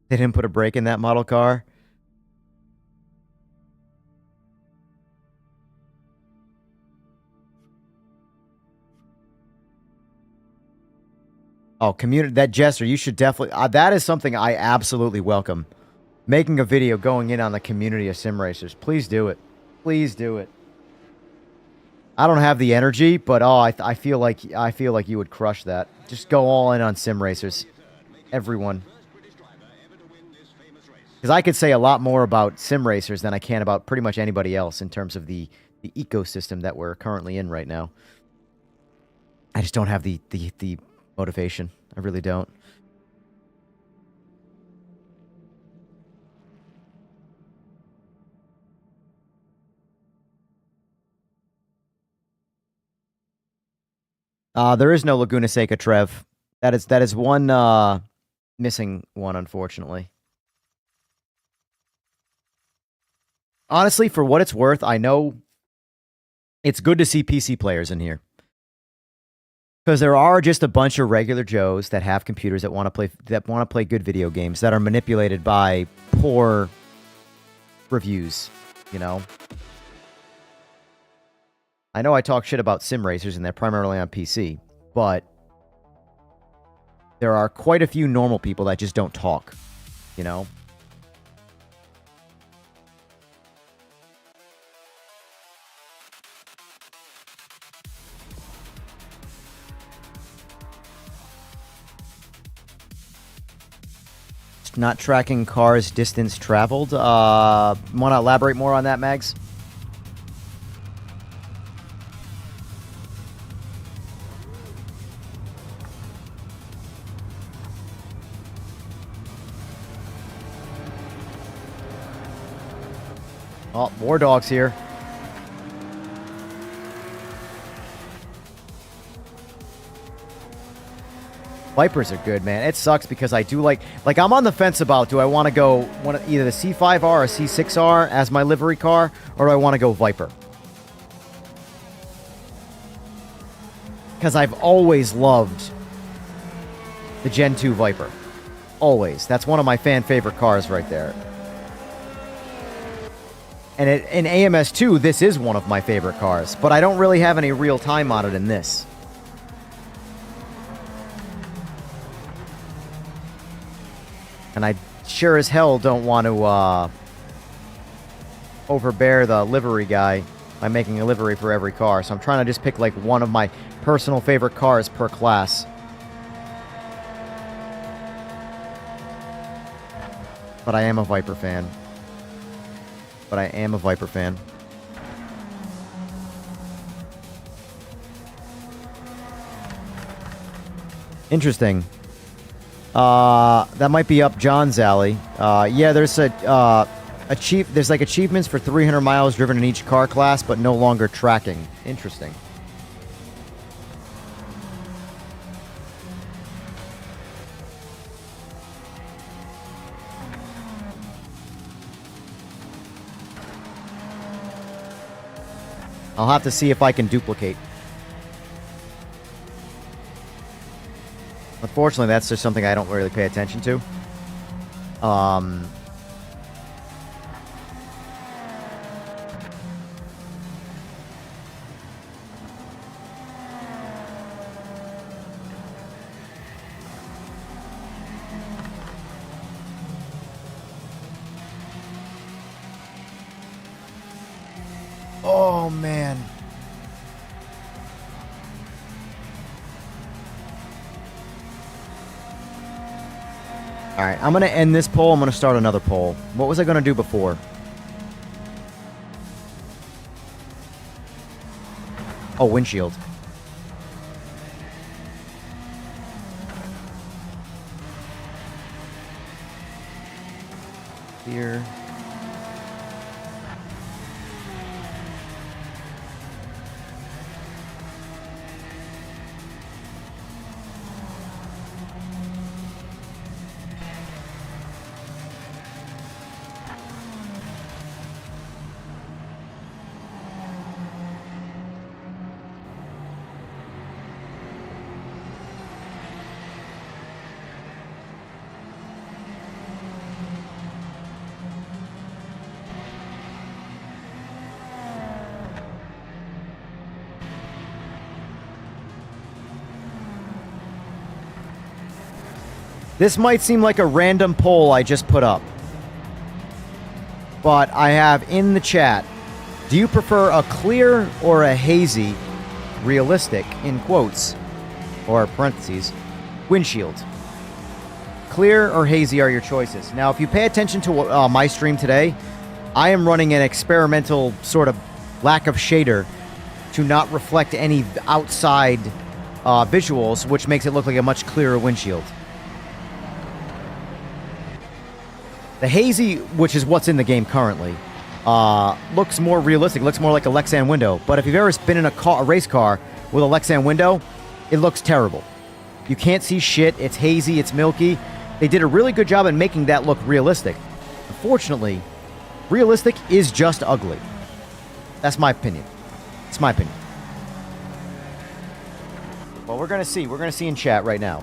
They didn't put a brake in that model car. Oh, that Jester, you should definitely... that is something I absolutely welcome. Making a video going in on the community of sim racers. Please do it. Please do it. I don't have the energy, but I feel like you would crush that. Just go all in on sim racers. Everyone. Because I could say a lot more about sim racers than I can about pretty much anybody else in terms of the ecosystem that we're currently in right now. I just don't have the motivation. I really don't. There is no Laguna Seca, Trev. That is one missing one, unfortunately. Honestly, for what it's worth, I know it's good to see PC players in here. Because there are just a bunch of regular Joes that have computers that want to play good video games that are manipulated by poor reviews, you know. I know I talk shit about sim racers and they're primarily on PC, but there are quite a few normal people that just don't talk, you know. Not tracking cars distance traveled. Want to elaborate more on that, Mags? Oh, more dogs here. Vipers are good, man. It sucks because I do like I'm on the fence about, do I want to go either the C5R or C6R as my livery car, or do I want to go Viper? Because I've always loved the Gen 2 Viper. Always. That's one of my fan favorite cars right there. And in AMS2, this is one of my favorite cars, but I don't really have any real time on it in this. And I sure as hell don't want to overbear the livery guy by making a livery for every car. So I'm trying to just pick like one of my personal favorite cars per class. But I am a Viper fan. Interesting. That might be up John's alley. Yeah, there's there's like achievements for 300 miles driven in each car class, but no longer tracking. Interesting. I'll have to see if I can duplicate. Unfortunately, that's just something I don't really pay attention to. Oh, man. Alright, I'm going to end this poll. I'm going to start another poll. What was I going to do before? Oh, windshield. Here. This might seem like a random poll I just put up, but I have in the chat, do you prefer a clear or a hazy, realistic, in quotes, or parentheses, windshield? Clear or hazy are your choices. Now, if you pay attention to my stream today, I am running an experimental sort of lack of shader to not reflect any outside visuals, which makes it look like a much clearer windshield. The hazy, which is what's in the game currently, looks more realistic, looks more like a Lexan window. But if you've ever been in a race car with a Lexan window, it looks terrible. You can't see shit, it's hazy, it's milky. They did a really good job in making that look realistic. Unfortunately, realistic is just ugly. That's my opinion. It's my opinion. Well, we're gonna see. We're gonna see in chat right now.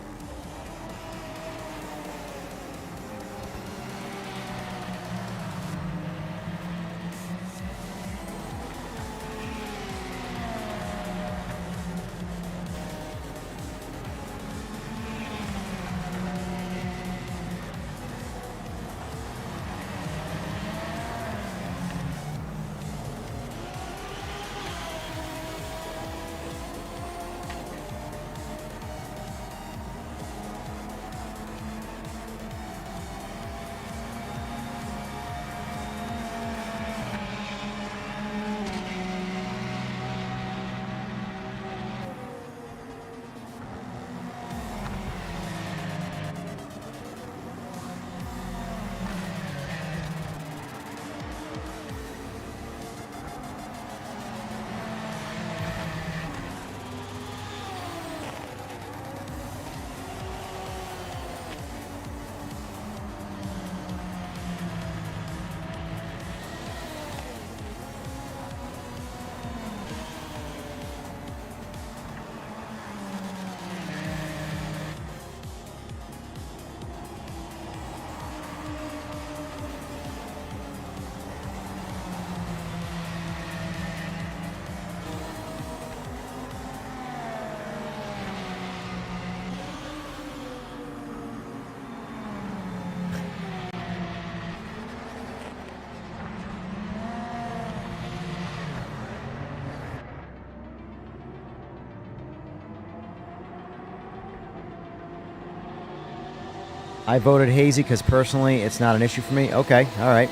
I voted hazy because personally it's not an issue for me. Okay, all right.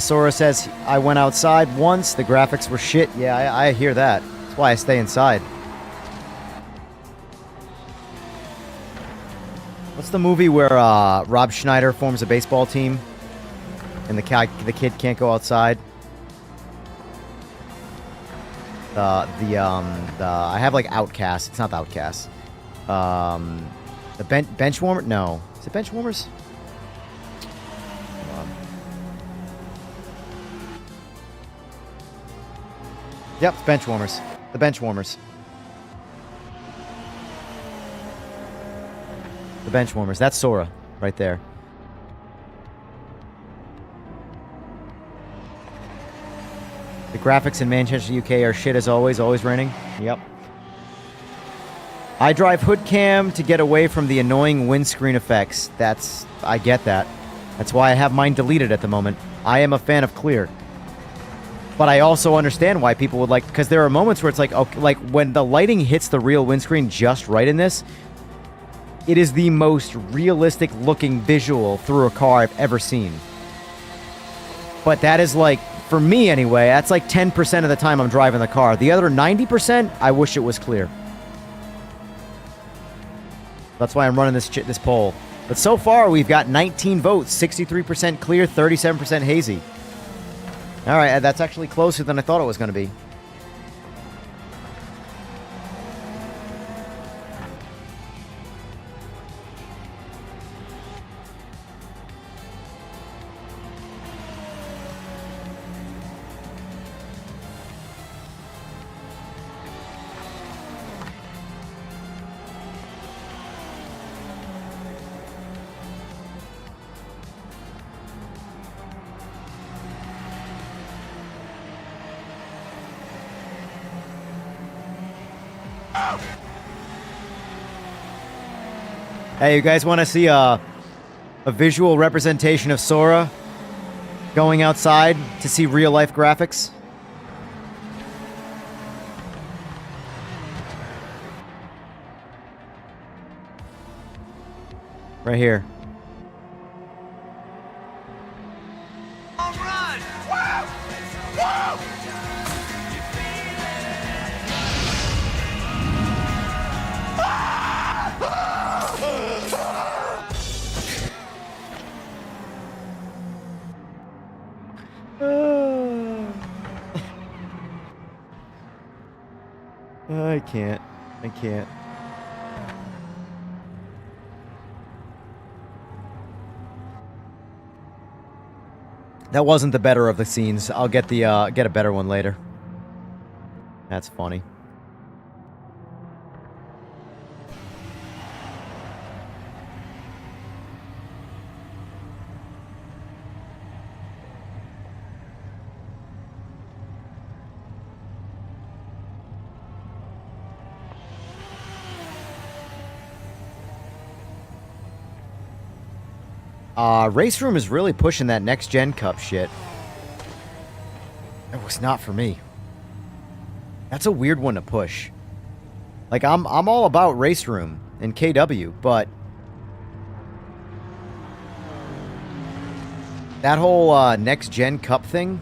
Sora says, I went outside once. The graphics were shit. Yeah, I hear that. That's why I stay inside. What's the movie where Rob Schneider forms a baseball team and the kid can't go outside? I have like Outcast. It's not the Outcast. The Benchwarmer? No. Is it Benchwarmers? Hold on. Yep, it's Benchwarmers. The Benchwarmers. The Benchwarmers. That's Sora right there. The graphics in Manchester, UK are shit as always raining. Yep. I drive hood cam to get away from the annoying windscreen effects. I get that. That's why I have mine deleted at the moment. I am a fan of clear. But I also understand why people would like, because there are moments where it's like, okay, like when the lighting hits the real windscreen just right in this, it is the most realistic looking visual through a car I've ever seen. But that is like, for me anyway, that's like 10% of the time I'm driving the car. The other 90%, I wish it was clear. That's why I'm running this poll. But so far, we've got 19 votes. 63% clear, 37% hazy. All right, that's actually closer than I thought it was going to be. Hey, you guys want to see a visual representation of Sora going outside to see real-life graphics? Right here. I can't. That wasn't the better of the scenes. I'll get the get a better one later. That's funny. Race Room is really pushing that next gen cup shit. It was not for me. That's a weird one to push. Like I'm all about Race Room and KW, but that whole next gen cup thing,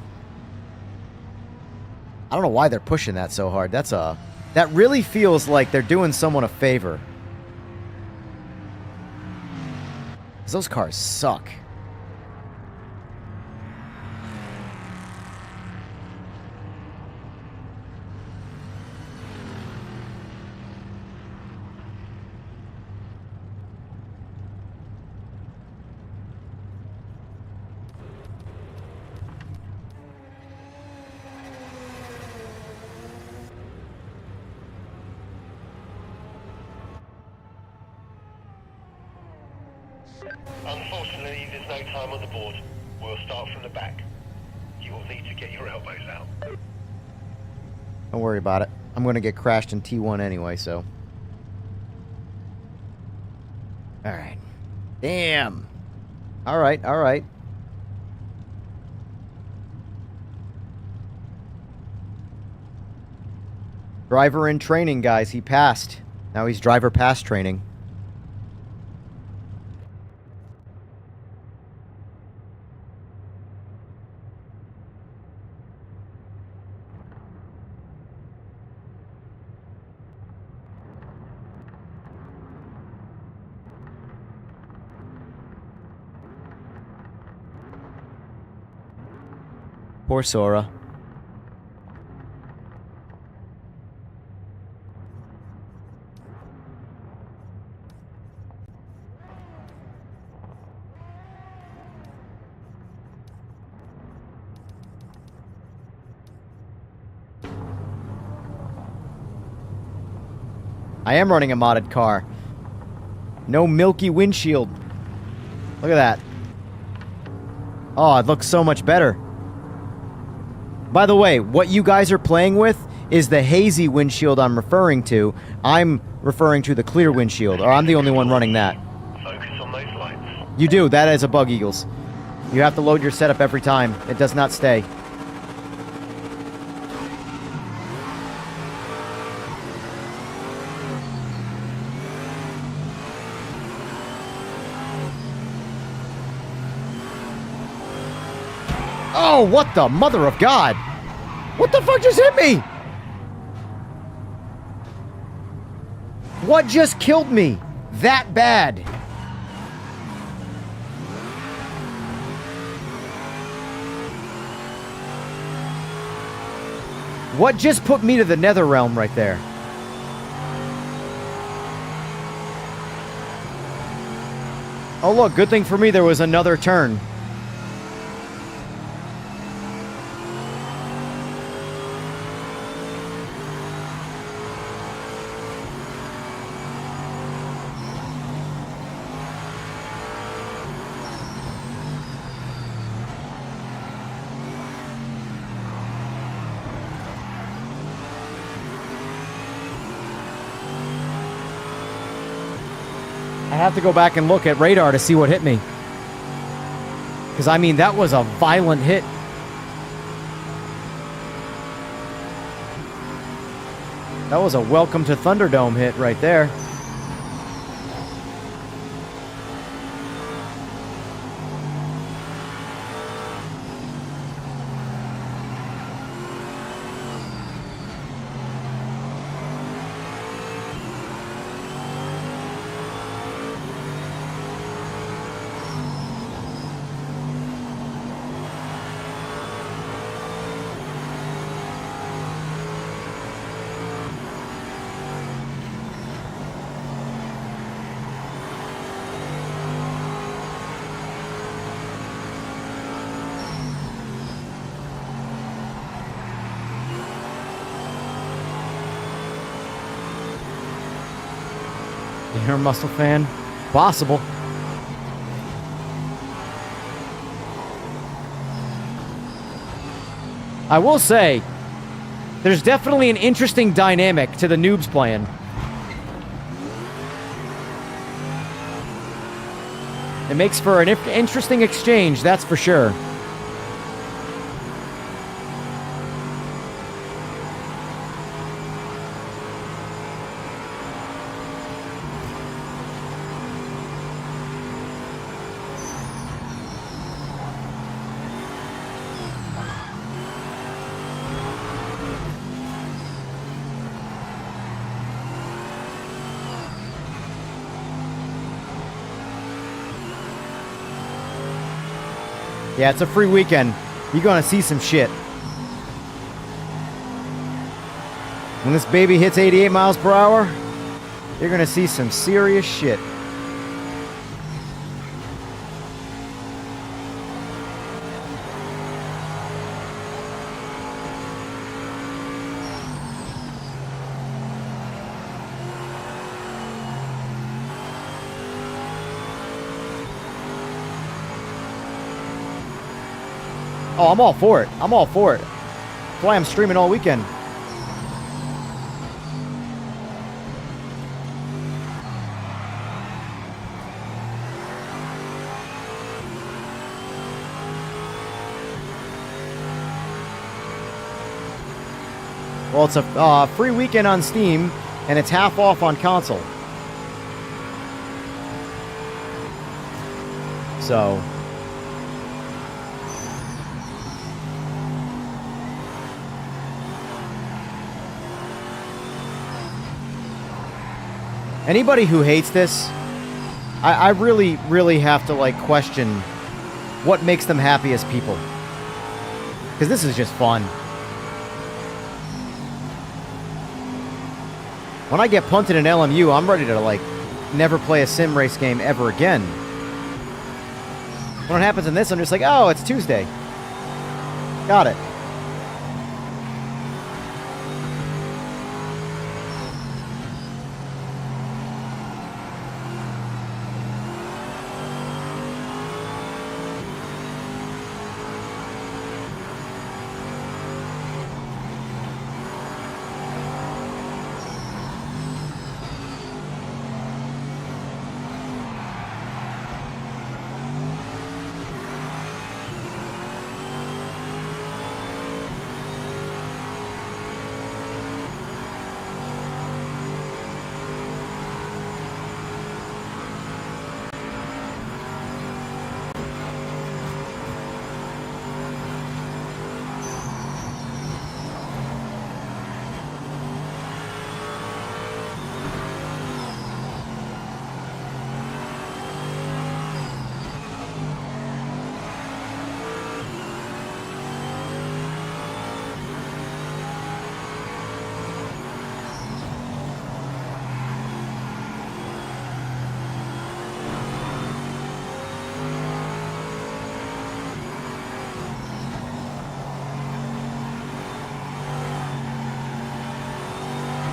I don't know why they're pushing that so hard. That really feels like they're doing someone a favor. Those cars suck. Unfortunately, there's no time on the board. We'll start from the back. You will need to get your elbows out. Don't worry about it. I'm going to get crashed in T1 anyway, so. Alright. Damn. Alright, alright. Driver in training, guys. He passed. Now he's driver pass training. Poor Sora. I am running a modded car. No milky windshield. Look at that. Oh, it looks so much better. By the way, what you guys are playing with is the hazy windshield I'm referring to. I'm referring to the clear windshield, or I'm the only one running that. Focus on those lights. You do. That is a bug, Eagles. You have to load your setup every time. It does not stay. Oh, what the mother of God? What the fuck just hit me? What just killed me? That bad. What just put me to the nether realm right there? Oh look, good thing for me there was another turn. I have to go back and look at radar to see what hit me. Because, I mean, that was a violent hit. That was a welcome to Thunderdome hit right there. You're a muscle fan? Possible. I will say, there's definitely an interesting dynamic to the noobs plan. It makes for an interesting exchange, that's for sure. Yeah, it's a free weekend. You're gonna see some shit. When this baby hits 88 miles per hour, you're gonna see some serious shit. Oh, I'm all for it. I'm all for it. That's why I'm streaming all weekend. Well, it's a free weekend on Steam, and it's half off on console. So... anybody who hates this, I really, really have to, like, question what makes them happy as people. Because this is just fun. When I get punted in LMU, I'm ready to, like, never play a sim race game ever again. When it happens in this, I'm just like, oh, it's Tuesday. Got it.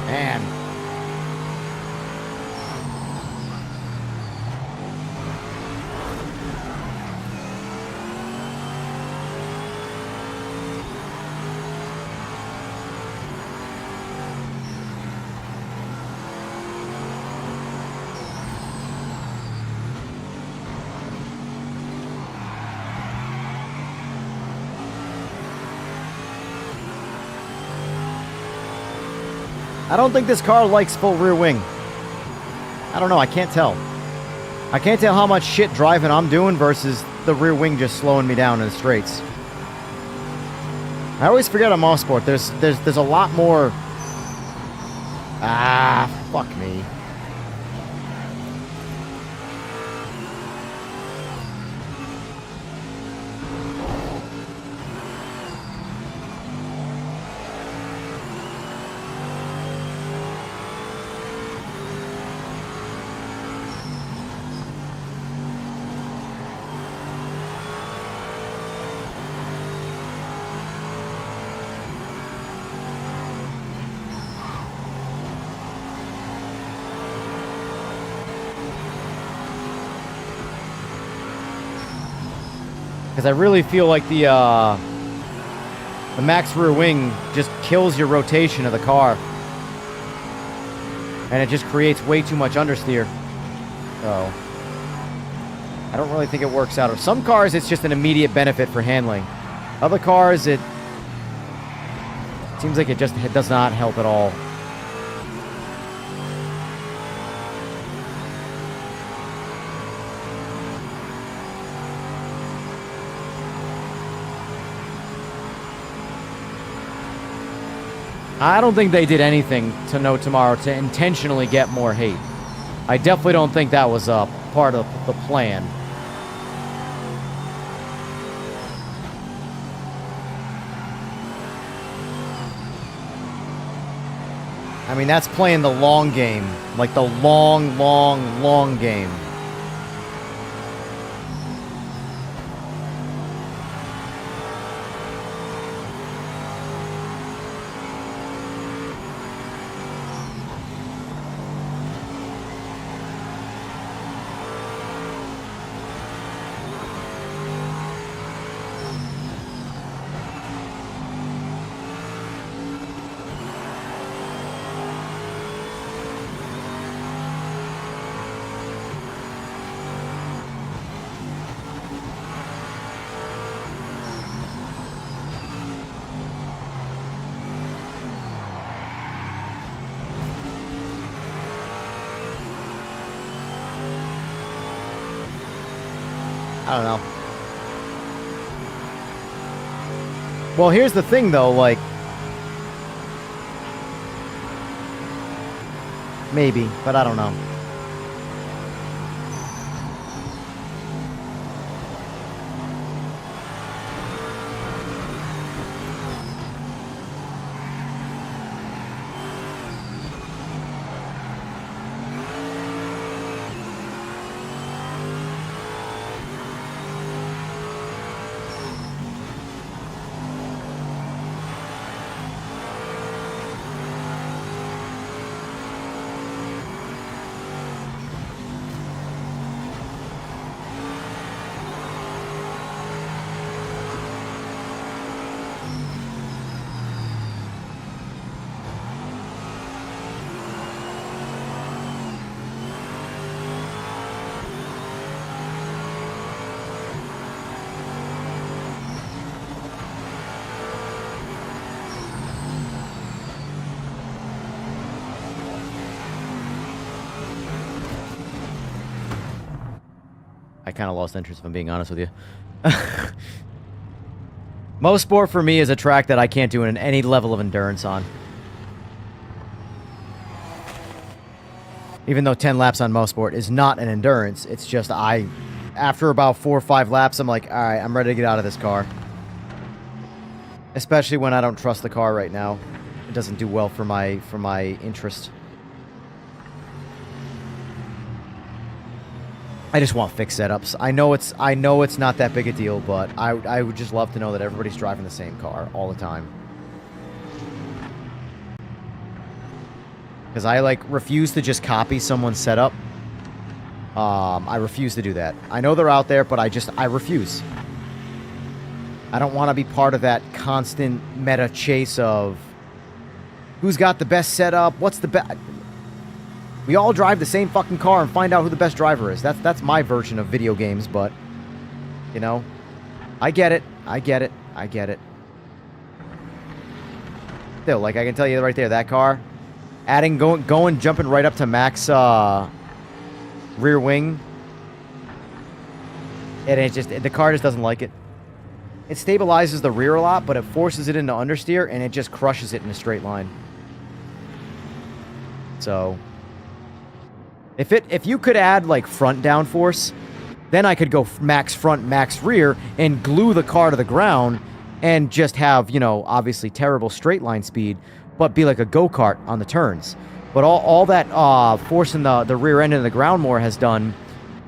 Man. I don't think this car likes full rear wing. I don't know, I can't tell. I can't tell how much shit driving I'm doing versus the rear wing just slowing me down in the straights. I always forget on Mosport, there's a lot more... Ah, fuck me. Because I really feel like the max rear wing just kills your rotation of the car. And it just creates way too much understeer. So, I don't really think it works out. Some cars, it's just an immediate benefit for handling. Other cars, it seems like it does not help at all. I don't think they did anything to No Tomorrow to intentionally get more hate. I definitely don't think that was part of the plan. I mean, that's playing the long game. Like the long game. I don't know. Well, here's the thing, though, like... Maybe, but I don't know. kind of lost interest, if I'm being honest with you. Most Sport for me is a track that I can't do in any level of endurance on. Even though 10 laps on Most Sport is not an endurance, it's just after about 4 or 5 laps, I'm like, all right, I'm ready to get out of this car. Especially when I don't trust the car right now. It doesn't do well for my interest. I just want fixed setups. I know it's not that big a deal, but I would just love to know that everybody's driving the same car all the time. Because I refuse to just copy someone's setup. I refuse to do that. I know they're out there, but I refuse. I don't want to be part of that constant meta chase of who's got the best setup, what's the best. We all drive the same fucking car and find out who the best driver is. That's my version of video games, but, you know, I get it. I get it. I get it. Still, I can tell you right there, that car, jumping right up to max rear wing, and the car just doesn't like it. It stabilizes the rear a lot, but it forces it into understeer, and it just crushes it in a straight line. So if you could add front downforce, then I could go max front, max rear, and glue the car to the ground, and just have, you know, obviously terrible straight line speed, but be like a go-kart on the turns. But all that forcing the rear end into the ground more has done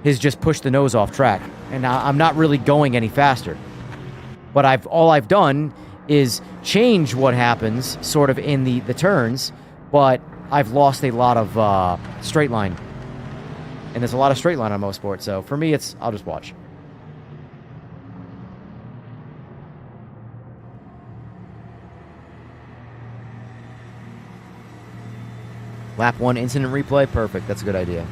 is just push the nose off track, and I'm not really going any faster. But all I've done is change what happens sort of in the turns, but I've lost a lot of straight line. And there's a lot of straight line on Most Sport, so for me, I'll just watch. Lap 1 incident replay? Perfect. That's a good idea.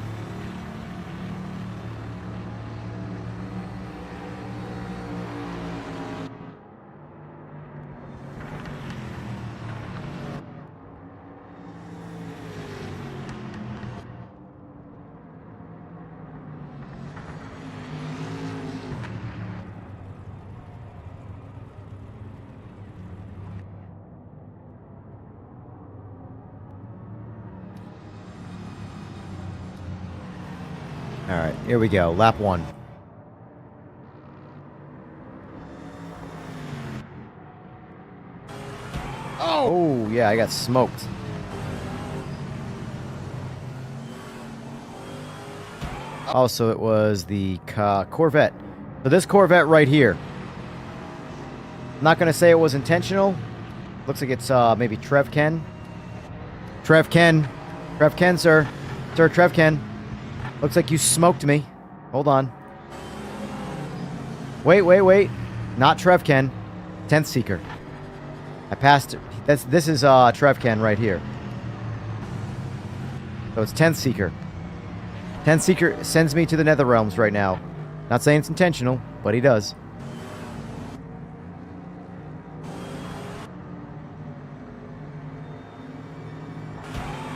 All right, here we go. Lap 1. Oh, yeah, I got smoked. Oh, so it was the Corvette. So this Corvette right here. I'm not going to say it was intentional. Looks like it's maybe Trev Ken. Trev Ken, sir. Sir, Trev Ken. Looks like you smoked me. Hold on. Wait. Not Trev Ken. 10th Seeker. I passed it. This is Trev Ken right here. So it's 10th Seeker. 10th Seeker sends me to the Nether Realms right now. Not saying it's intentional, but he does.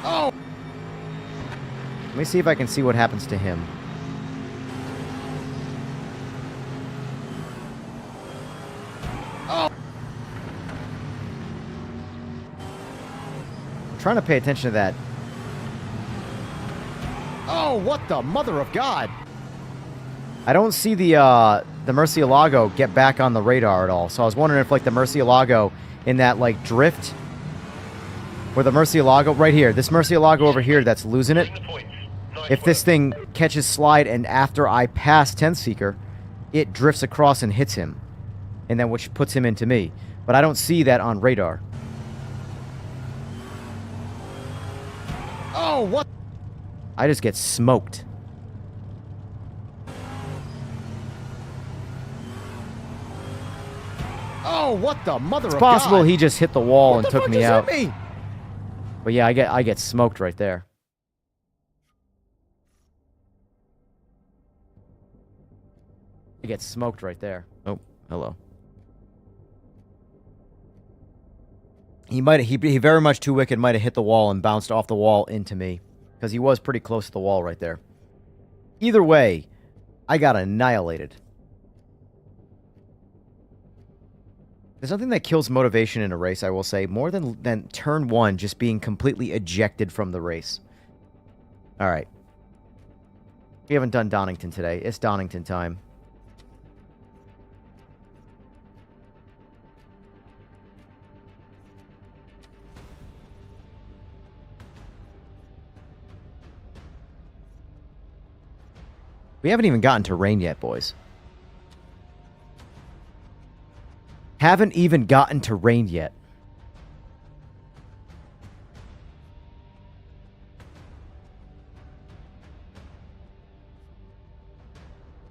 Oh! Let me see if I can see what happens to him. Oh! I'm trying to pay attention to that. Oh, what the mother of God! I don't see the Murcielago get back on the radar at all. So I was wondering if, the Murcielago in that, drift, where the Murcielago, right here, this Murcielago over here that's losing it, if this thing catches slide and after I pass 10th Seeker, it drifts across and hits him, and then which puts him into me. But I don't see that on radar. Oh, what? I just get smoked. Oh, what the mother of God! It's possible he just hit the wall and took me out. But yeah, I get smoked right there. I get smoked right there. Oh, hello. He very much too wicked might have hit the wall and bounced off the wall into me, because he was pretty close to the wall right there. Either way, I got annihilated. There's nothing that kills motivation in a race, I will say, more than turn 1 just being completely ejected from the race. Alright. We haven't done Donington today. It's Donington time. We haven't even gotten to rain yet, boys. Haven't even gotten to rain yet.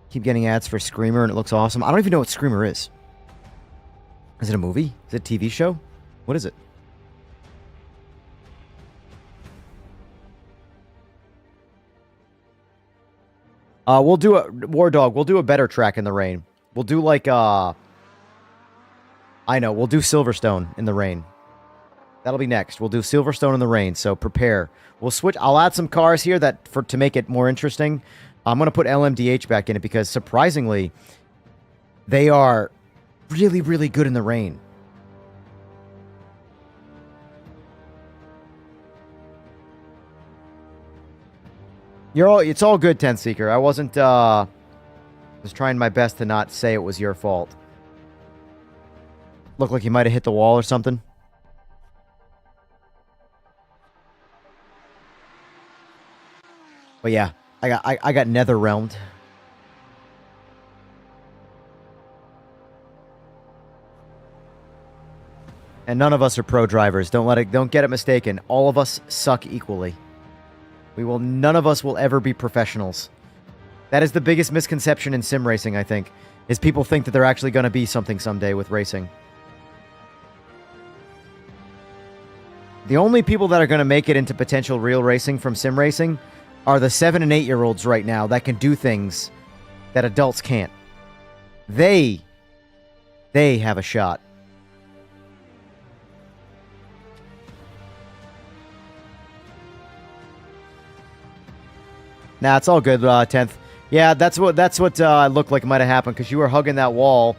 Keep getting ads for Screamer and it looks awesome. I don't even know what Screamer is. Is it a movie? Is it a TV show? What is it? We'll do a War Dog. We'll do a better track in the rain. We'll do like I know. We'll do Silverstone in the rain. That'll be next. We'll do Silverstone in the rain. So prepare. We'll switch. I'll add some cars here to make it more interesting. I'm gonna put LMDH back in it because surprisingly, they are really, really good in the rain. It's all good, 10th Seeker. I wasn't, was trying my best to not say it was your fault. Looked like you might have hit the wall or something. But yeah, I got nether realmed. And none of us are pro drivers. Don't get it mistaken. All of us suck equally. None of us will ever be professionals. That is the biggest misconception in sim racing, I think, is people think that they're actually going to be something someday with racing. The only people that are going to make it into potential real racing from sim racing are the 7 and 8-year-olds right now that can do things that adults can't. They have a shot. Nah, it's all good, 10th. Yeah, that's what looked like might have happened, because you were hugging that wall,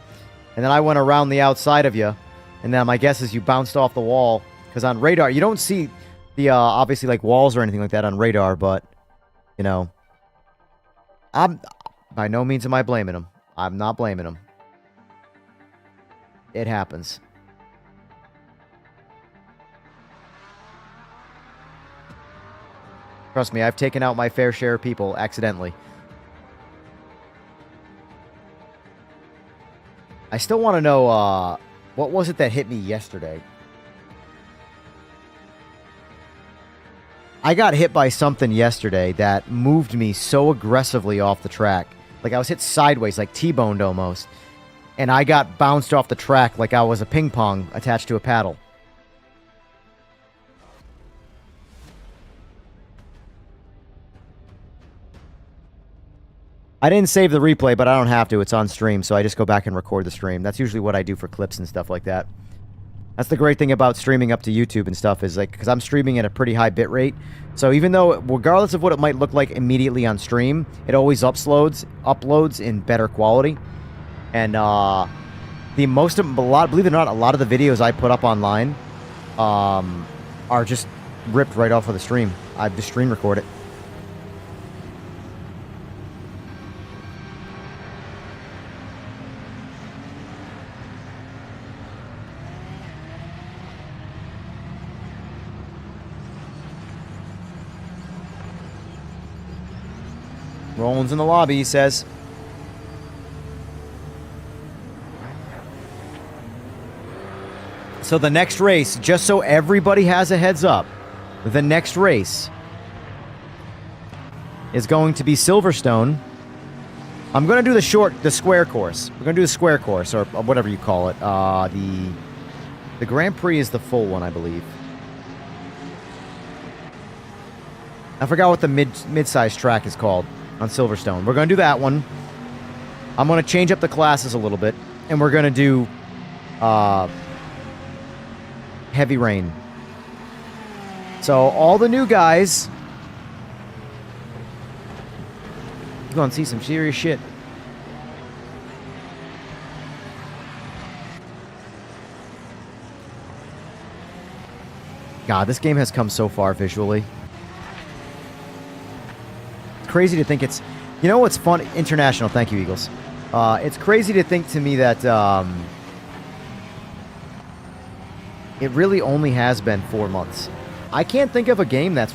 and then I went around the outside of you, and then my guess is you bounced off the wall, because on radar, you don't see the, obviously, like, walls or anything like that on radar, but, you know, by no means am I blaming him. I'm not blaming him. It happens. Trust me, I've taken out my fair share of people accidentally. I still want to know, what was it that hit me yesterday? I got hit by something yesterday that moved me so aggressively off the track. Like, I was hit sideways, like T-boned almost. And I got bounced off the track like I was a ping pong attached to a paddle. I didn't save the replay, but I don't have to. It's on stream, so I just go back and record the stream. That's usually what I do for clips and stuff like that. That's the great thing about streaming up to YouTube and stuff is, like, because I'm streaming at a pretty high bit rate. So even though, regardless of what it might look like immediately on stream, it always uploads in better quality. And believe it or not, a lot of the videos I put up online are just ripped right off of the stream. I just screen record it. Roland's in the lobby, he says. So the next race, just so everybody has a heads up, the next race is going to be Silverstone. I'm going to do the square course. We're going to do the square course, or whatever you call it. The Grand Prix is the full one, I believe. I forgot what the mid-size track is called on Silverstone. We're going to do that one. I'm going to change up the classes a little bit, and we're going to do heavy rain. So all the new guys, you're going to see some serious shit. God, this game has come so far visually. It's crazy to think it's... You know what's fun? International, thank you, Eagles. It's crazy to think to me that it really only has been 4 months. I can't think of a game that's...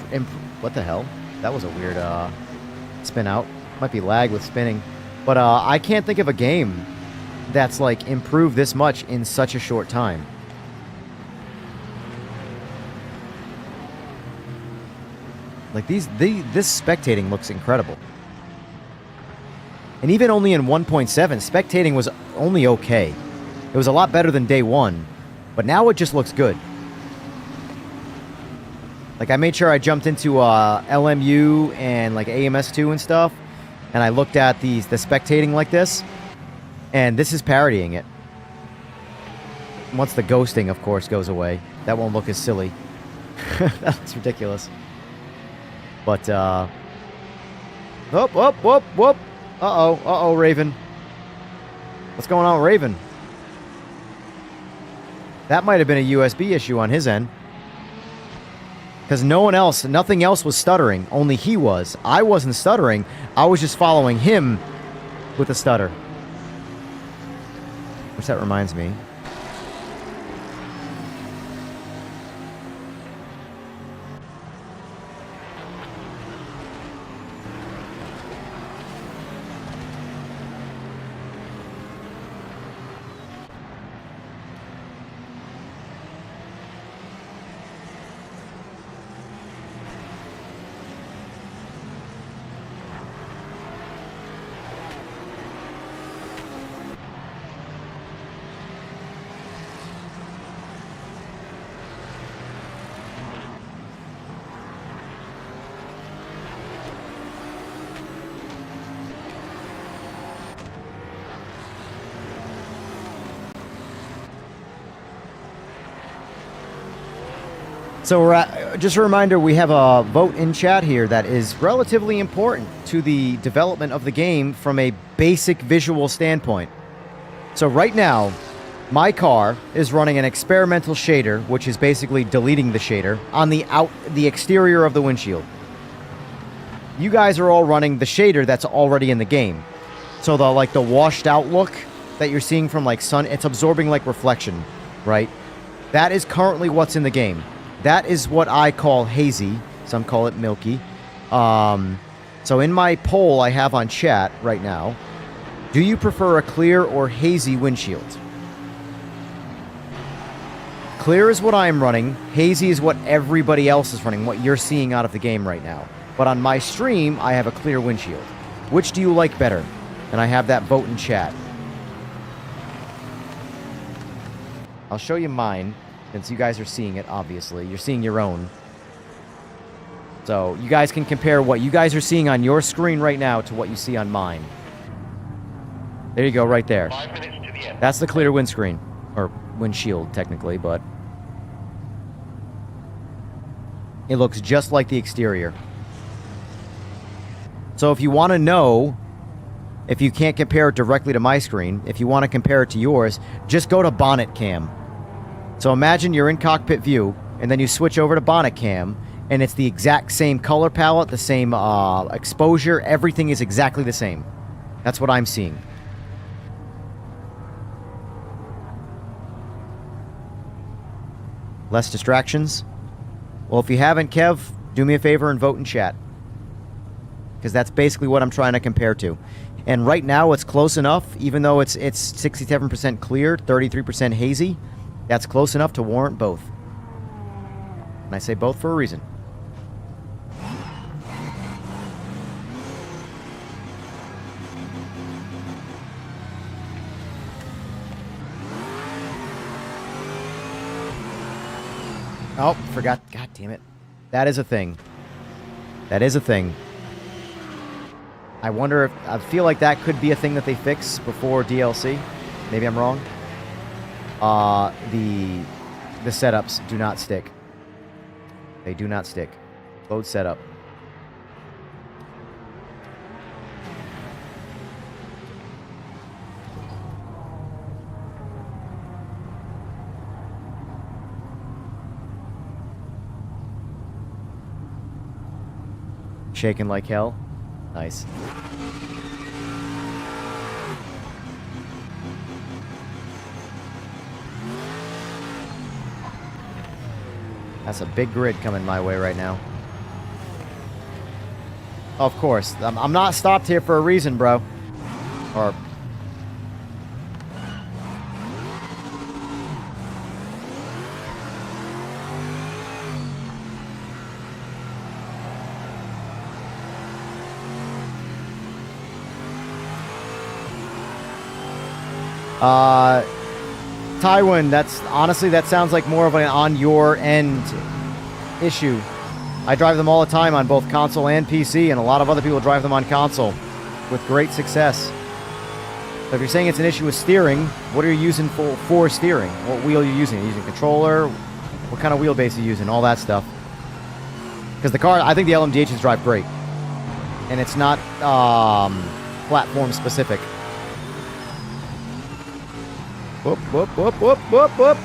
What the hell? That was a weird spin out. Might be lag with spinning. But I can't think of a game that's like improved this much in such a short time. Like this spectating looks incredible. And even only in 1.7, spectating was only okay. It was a lot better than day one, but now it just looks good. Like I made sure I jumped into LMU and like AMS2 and stuff, and I looked at the spectating like this, and this is parodying it. Once the ghosting, of course, goes away, that won't look as silly. That's ridiculous. But, whoop, whoop, whoop, whoop. Uh-oh, Raven. What's going on with Raven? That might have been a USB issue on his end. Because nothing else was stuttering. Only he was. I wasn't stuttering. I was just following him with a stutter. Which that reminds me. So just a reminder, we have a vote in chat here that is relatively important to the development of the game from a basic visual standpoint. So right now, my car is running an experimental shader, which is basically deleting the shader, on the exterior of the windshield. You guys are all running the shader that's already in the game. So the washed out look that you're seeing from like sun, it's absorbing like reflection, right? That is currently what's in the game. That is what I call hazy. Some call it milky. So in my poll I have on chat right now, do you prefer a clear or hazy windshield? Clear is what I'm running. Hazy is what everybody else is running, what you're seeing out of the game right now. But on my stream, I have a clear windshield. Which do you like better? And I have that vote in chat. I'll show you mine. Since you guys are seeing it, obviously. You're seeing your own. So, you guys can compare what you guys are seeing on your screen right now to what you see on mine. There you go, right there. 5 minutes to the end. That's the clear windscreen. Or windshield, technically, but... it looks just like the exterior. So, if you want to know... if you can't compare it directly to my screen, if you want to compare it to yours, just go to bonnet cam. So imagine you're in cockpit view, and then you switch over to bonnet cam, and it's the exact same color palette, the same exposure, everything is exactly the same. That's what I'm seeing. Less distractions? Well, if you haven't, Kev, do me a favor and vote in chat. Because that's basically what I'm trying to compare to. And right now, it's close enough, even though it's 67% clear, 33% hazy. That's close enough to warrant both. And I say both for a reason. Oh, forgot. God damn it. That is a thing. That is a thing. I wonder if... I feel like that could be a thing that they fix before DLC. Maybe I'm wrong. The setups do not stick. They do not stick. Load setup. Shaking like hell. Nice. That's a big grid coming my way right now. Of course. I'm not stopped here for a reason, bro. Or... Tywin, honestly, that sounds like more of an on your end issue. I drive them all the time on both console and PC, and a lot of other people drive them on console with great success. So if you're saying it's an issue with steering, what are you using for steering? What wheel are you using? Are you using controller? What kind of wheelbase are you using? All that stuff. Because the car, I think the LMDHs drive great. And it's not platform specific. Whoop, whoop, whoop, whoop, whoop, whoop.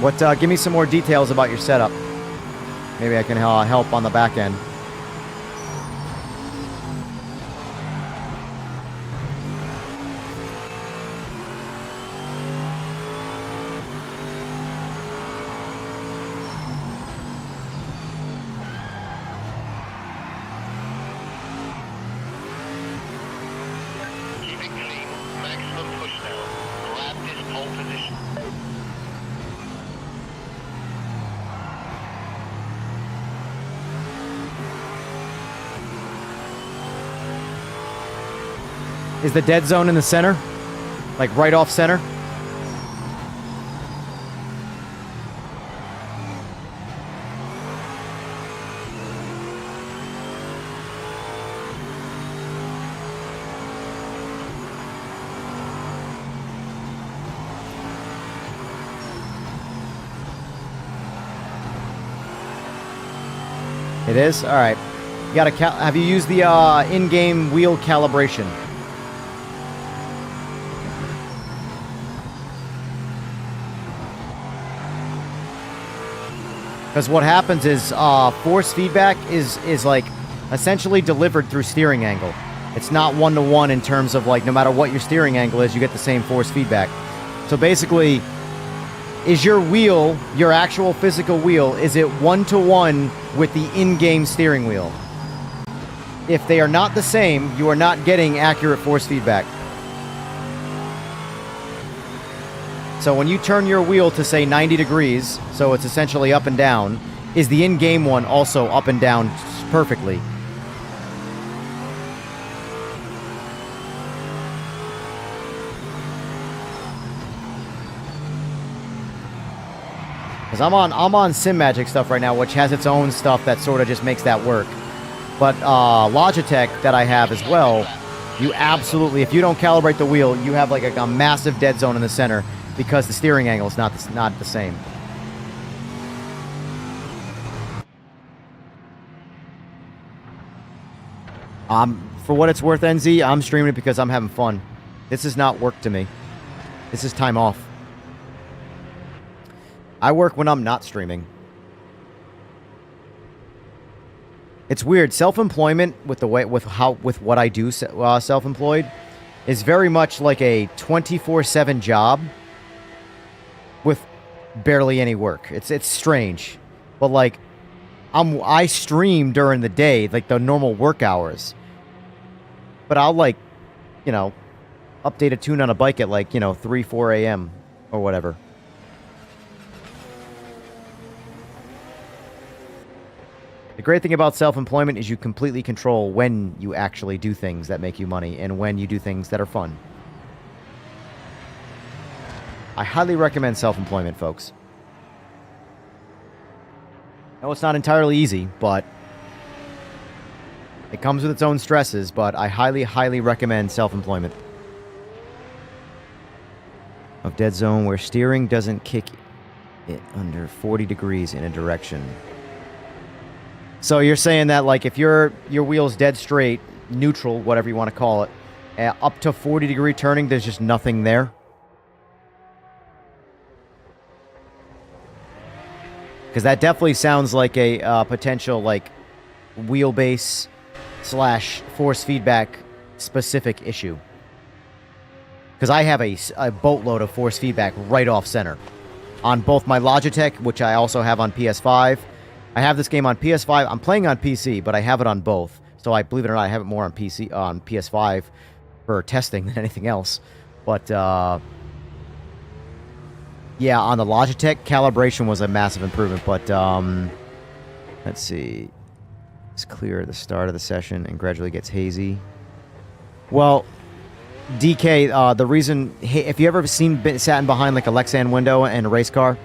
What? Give me some more details about your setup. Maybe I can help on the back end. Keep it clean. Maximum push now. Grab this pole position. Is the dead zone in the center? Like right off center? It is? Alright. You gotta have you used the in-game wheel calibration? Because what happens is force feedback is like essentially delivered through steering angle. It's not one-to-one in terms of like no matter what your steering angle is, you get the same force feedback. So basically, is your wheel, your actual physical wheel, is it one-to-one with the in-game steering wheel? If they are not the same, you are not getting accurate force feedback. So when you turn your wheel to, say, 90 degrees, so it's essentially up and down, is the in-game one also up and down perfectly? Because I'm on Simagic stuff right now, which has its own stuff that sort of just makes that work. But Logitech that I have as well, you absolutely, if you don't calibrate the wheel, you have like a massive dead zone in the center because the steering angle is not the same. For what it's worth, NZ, I'm streaming it because I'm having fun. This is not work to me. This is time off. I work when I'm not streaming. It's weird. Self-employment with what I do, self-employed, is very much like a 24/7 job with barely any work. It's strange, but like I stream during the day, like the normal work hours. But I'll like, you know, update a tune on a bike at like 3, 4 a.m. or whatever. The great thing about self-employment is you completely control when you actually do things that make you money and when you do things that are fun. I highly recommend self-employment, folks. I know it's not entirely easy, but it comes with its own stresses, but I highly, highly recommend self-employment. Of dead zone where steering doesn't kick it under 40 degrees in a direction. So you're saying that, like, if your wheel's dead straight, neutral, whatever you want to call it, up to 40-degree turning, there's just nothing there? Because that definitely sounds like a potential, like, wheelbase / force feedback specific issue. Because I have a boatload of force feedback right off center. On both my Logitech, which I also have on PS5. I have this game on PS5. I'm playing on PC, but I have it on both. So I believe it or not, I have it more on PS5 for testing than anything else. But yeah, on the Logitech, calibration was a massive improvement. But let's see. It's clear at the start of the session and gradually gets hazy. Well, DK, the reason, if you ever sat behind like a Lexan window in a race car,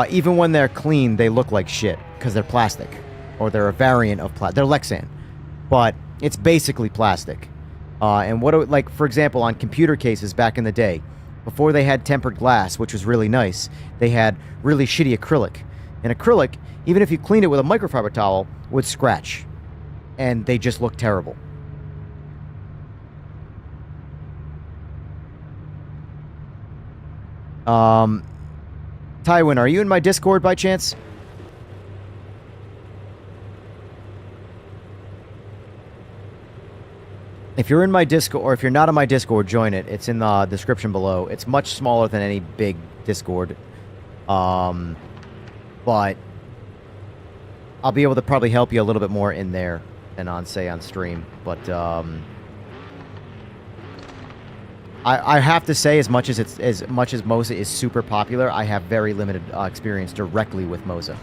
even when they're clean, they look like shit because they're plastic, or they're a variant of plastic. They're Lexan, but it's basically plastic. And like, for example, on computer cases back in the day, before they had tempered glass, which was really nice, they had really shitty acrylic. And acrylic, even if you cleaned it with a microfiber towel, would scratch, and they just look terrible. Tywin, are you in my Discord by chance? If you're in my Discord, or if you're not in my Discord, join it. It's in the description below. It's much smaller than any big Discord. But I'll be able to probably help you a little bit more in there than on, say, on stream. But, I have to say, as much as Moza is super popular, I have very limited experience directly with Moza.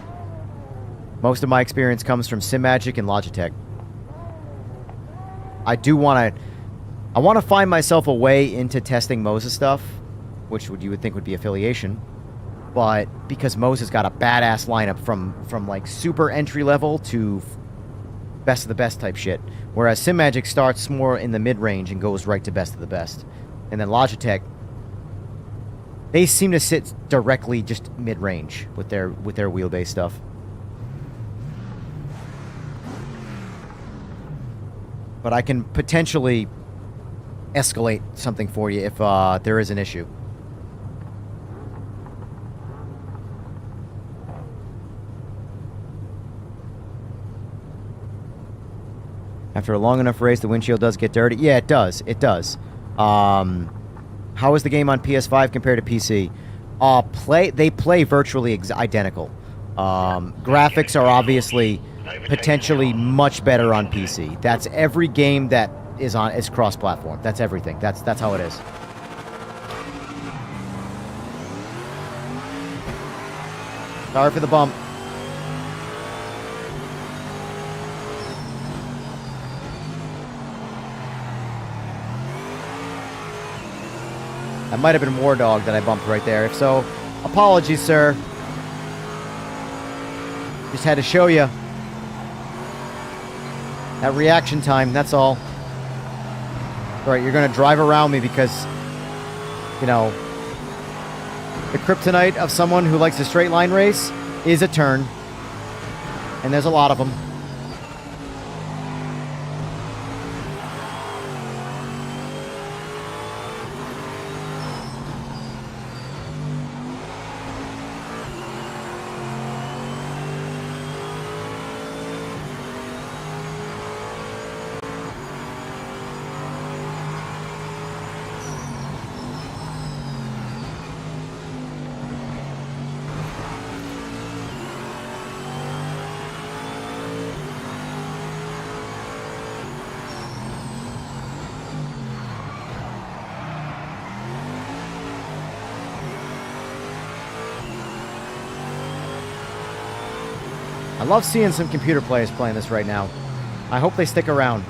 Most of my experience comes from Simagic and Logitech. I want to find myself a way into testing Moza stuff, which you would think would be affiliation, but because Moza's got a badass lineup from like super entry level to best of the best type shit, whereas Simagic starts more in the mid range and goes right to best of the best. And then Logitech, they seem to sit directly just mid-range with their wheelbase stuff. But I can potentially escalate something for you if there is an issue. After a long enough race, the windshield does get dirty. Yeah, it does. It does. How is the game on PS5 compared to PC? They play virtually identical. Graphics are obviously potentially much better on PC. That's every game that is cross-platform. That's everything. That's how it is. Sorry for the bump. That might have been War Dog that I bumped right there. If so, apologies, sir. Just had to show you that reaction time, that's all. Alright, you're going to drive around me because, you know, the kryptonite of someone who likes a straight line race is a turn. And there's a lot of them. I love seeing some computer players playing this right now. I hope they stick around.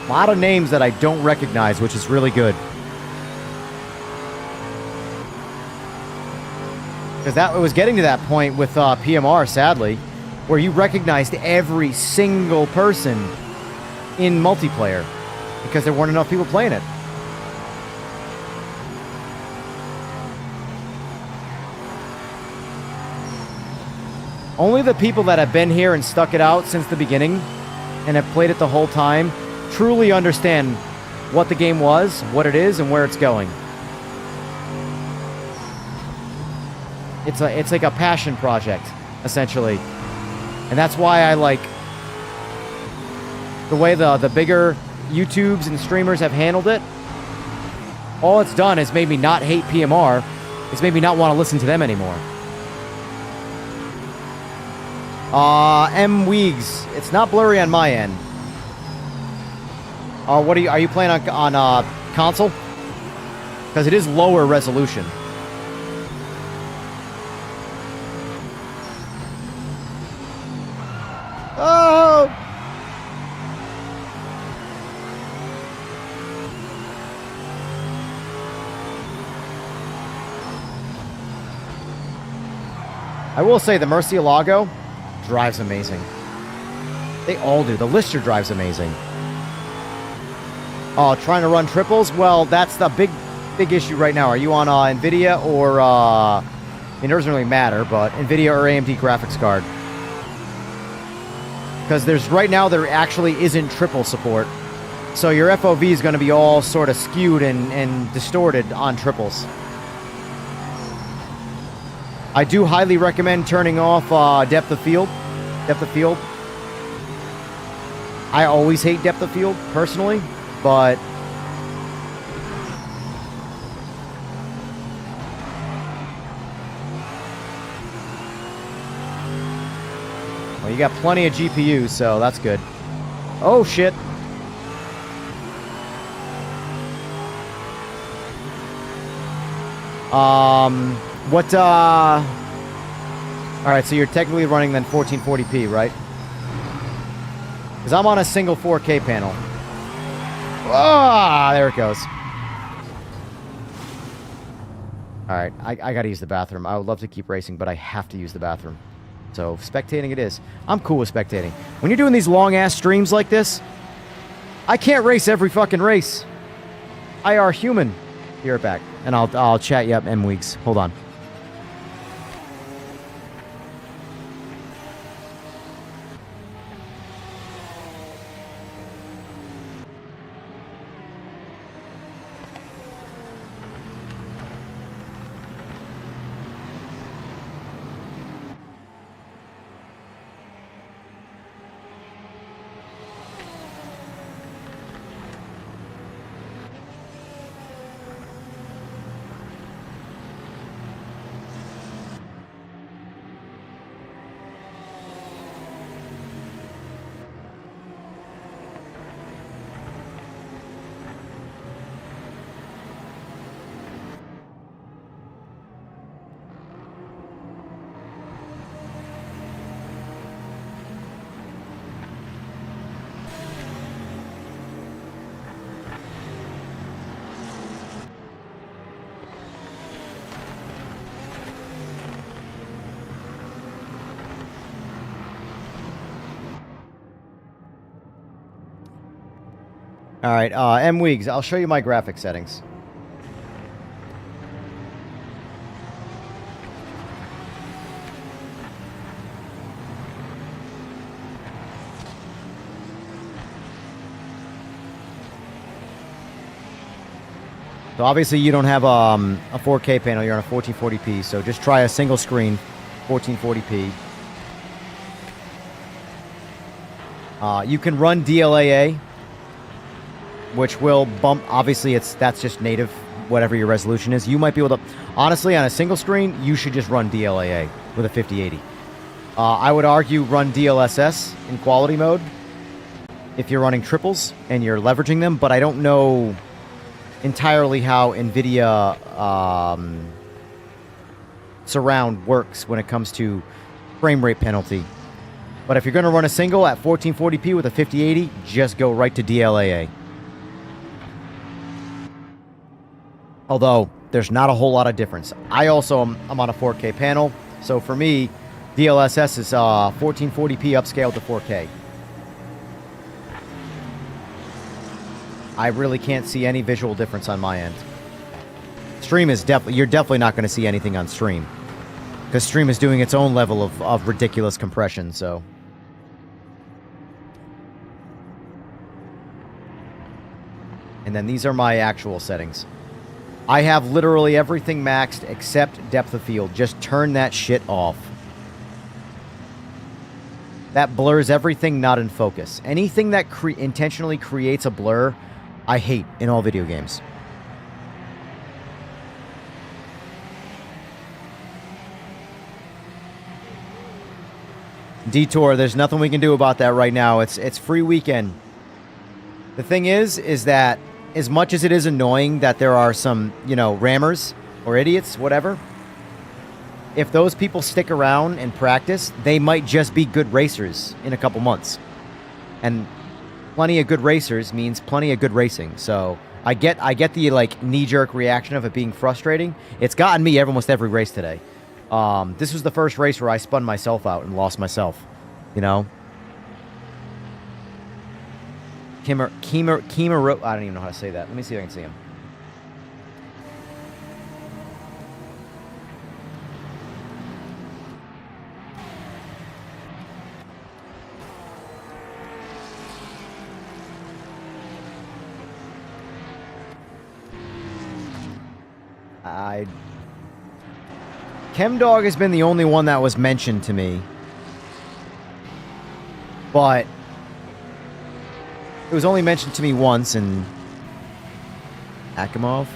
A lot of names that I don't recognize, which is really good. Because it was getting to that point with PMR, sadly, where you recognized every single person in multiplayer because there weren't enough people playing it. Only the people that have been here and stuck it out since the beginning and have played it the whole time truly understand what the game was, what it is, and where it's going. It's like a passion project, essentially. And that's why I like the way the bigger YouTubes and streamers have handled it. All it's done is made me not hate PMR. It's made me not want to listen to them anymore. M Weegs. It's not blurry on my end. What are you playing on console? Because it is lower resolution. Oh! I will say the Murcielago drives amazing. They all do. The Lister drives amazing. Oh, trying to run triples? Well, that's the big issue right now. Are you on NVIDIA or... I mean, it doesn't really matter, but NVIDIA or AMD graphics card? Because right now there actually isn't triple support. So your FOV is going to be all sort of skewed and distorted on triples. I do highly recommend turning off depth of field. Depth of field. I always hate depth of field, personally, but... Well, you got plenty of GPUs, so that's good. Oh, shit. What, Alright, so you're technically running then 1440p, right? Because I'm on a single 4K panel. Ah, there it goes. Alright, I gotta use the bathroom. I would love to keep racing, but I have to use the bathroom. So, spectating it is. I'm cool with spectating. When you're doing these long-ass streams like this, I can't race every fucking race. I are human. Be right back. And I'll chat you up M weeks. Hold on. All right, M Weegs, I'll show you my graphic settings. So obviously you don't have a 4K panel, you're on a 1440p, so just try a single screen 1440p. You can run DLAA, which will bump, obviously that's just native, whatever your resolution is. You might be able to, honestly, on a single screen, you should just run DLAA with a 5080. I would argue run DLSS in quality mode if you're running triples and you're leveraging them, but I don't know entirely how NVIDIA surround works when it comes to frame rate penalty. But if you're going to run a single at 1440p with a 5080, just go right to DLAA. Although, there's not a whole lot of difference. I also I'm on a 4K panel, so for me, DLSS is 1440p upscaled to 4K. I really can't see any visual difference on my end. Stream is you're definitely not going to see anything on stream, because stream is doing its own level of ridiculous compression, so... And then these are my actual settings. I have literally everything maxed except depth of field. Just turn that shit off. That blurs everything not in focus. Anything that intentionally creates a blur, I hate in all video games. Detour, there's nothing we can do about that right now. It's free weekend. The thing is that as much as it is annoying that there are some, you know, rammers or idiots, whatever, if those people stick around and practice, they might just be good racers in a couple months. And plenty of good racers means plenty of good racing. So I get the like knee-jerk reaction of it being frustrating. It's gotten me almost every race today. This was the first race where I spun myself out and lost myself, you know? Kima, I don't even know how to say that. Let me see if I can see him. Chemdog has been the only one that was mentioned to me. But it was only mentioned to me once in Akimov.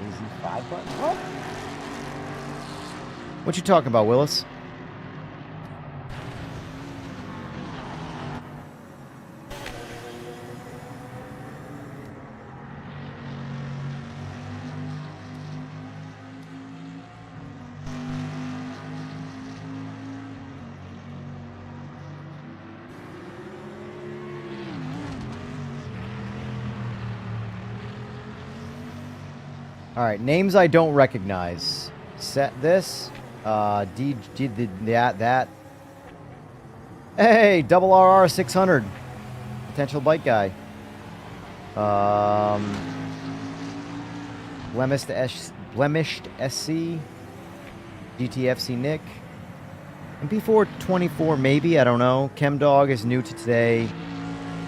Easy 5 button. What? What you talking about, Willis? All right, names I don't recognize. Set this. That. Hey, double RR 600. Potential bike guy. Blemished SC. GTFC Nick. MP4 24 maybe, I don't know. Chemdog is new to today.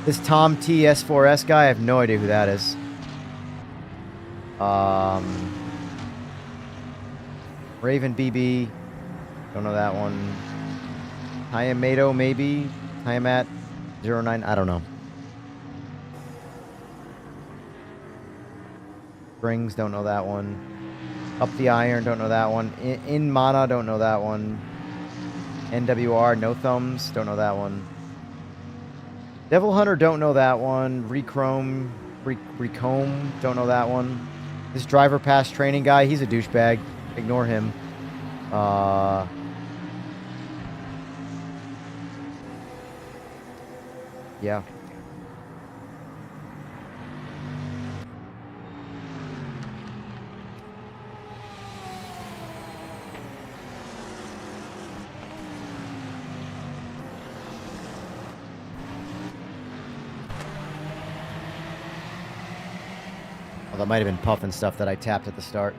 This Tom T S4S guy, I have no idea who that is. Raven BB, don't know that one. Hayamato maybe. Hayamat 09, I don't know. Springs, don't know that one. Up the Iron, don't know that one. In Mana, don't know that one. NWR, no thumbs, don't know that one. Devil Hunter, don't know that one. Recomb, don't know that one. This driver pass training guy, he's a douchebag. Ignore him. Yeah. Well, that might have been Puff and stuff that I tapped at the start.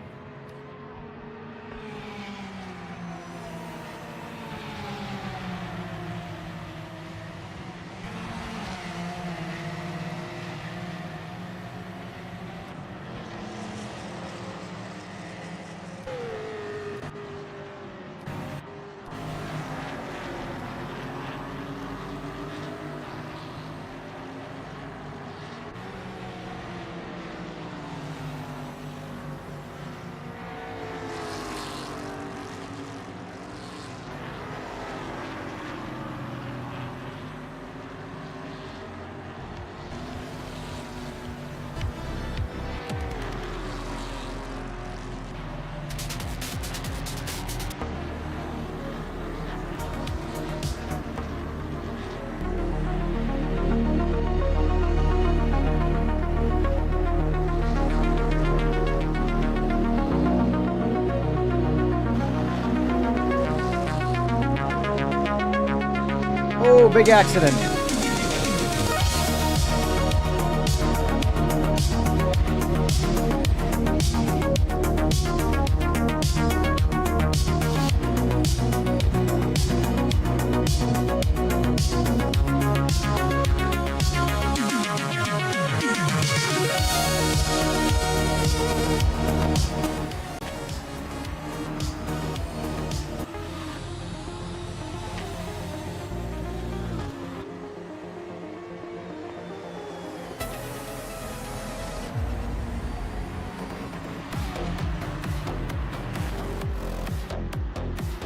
Oh, big accident.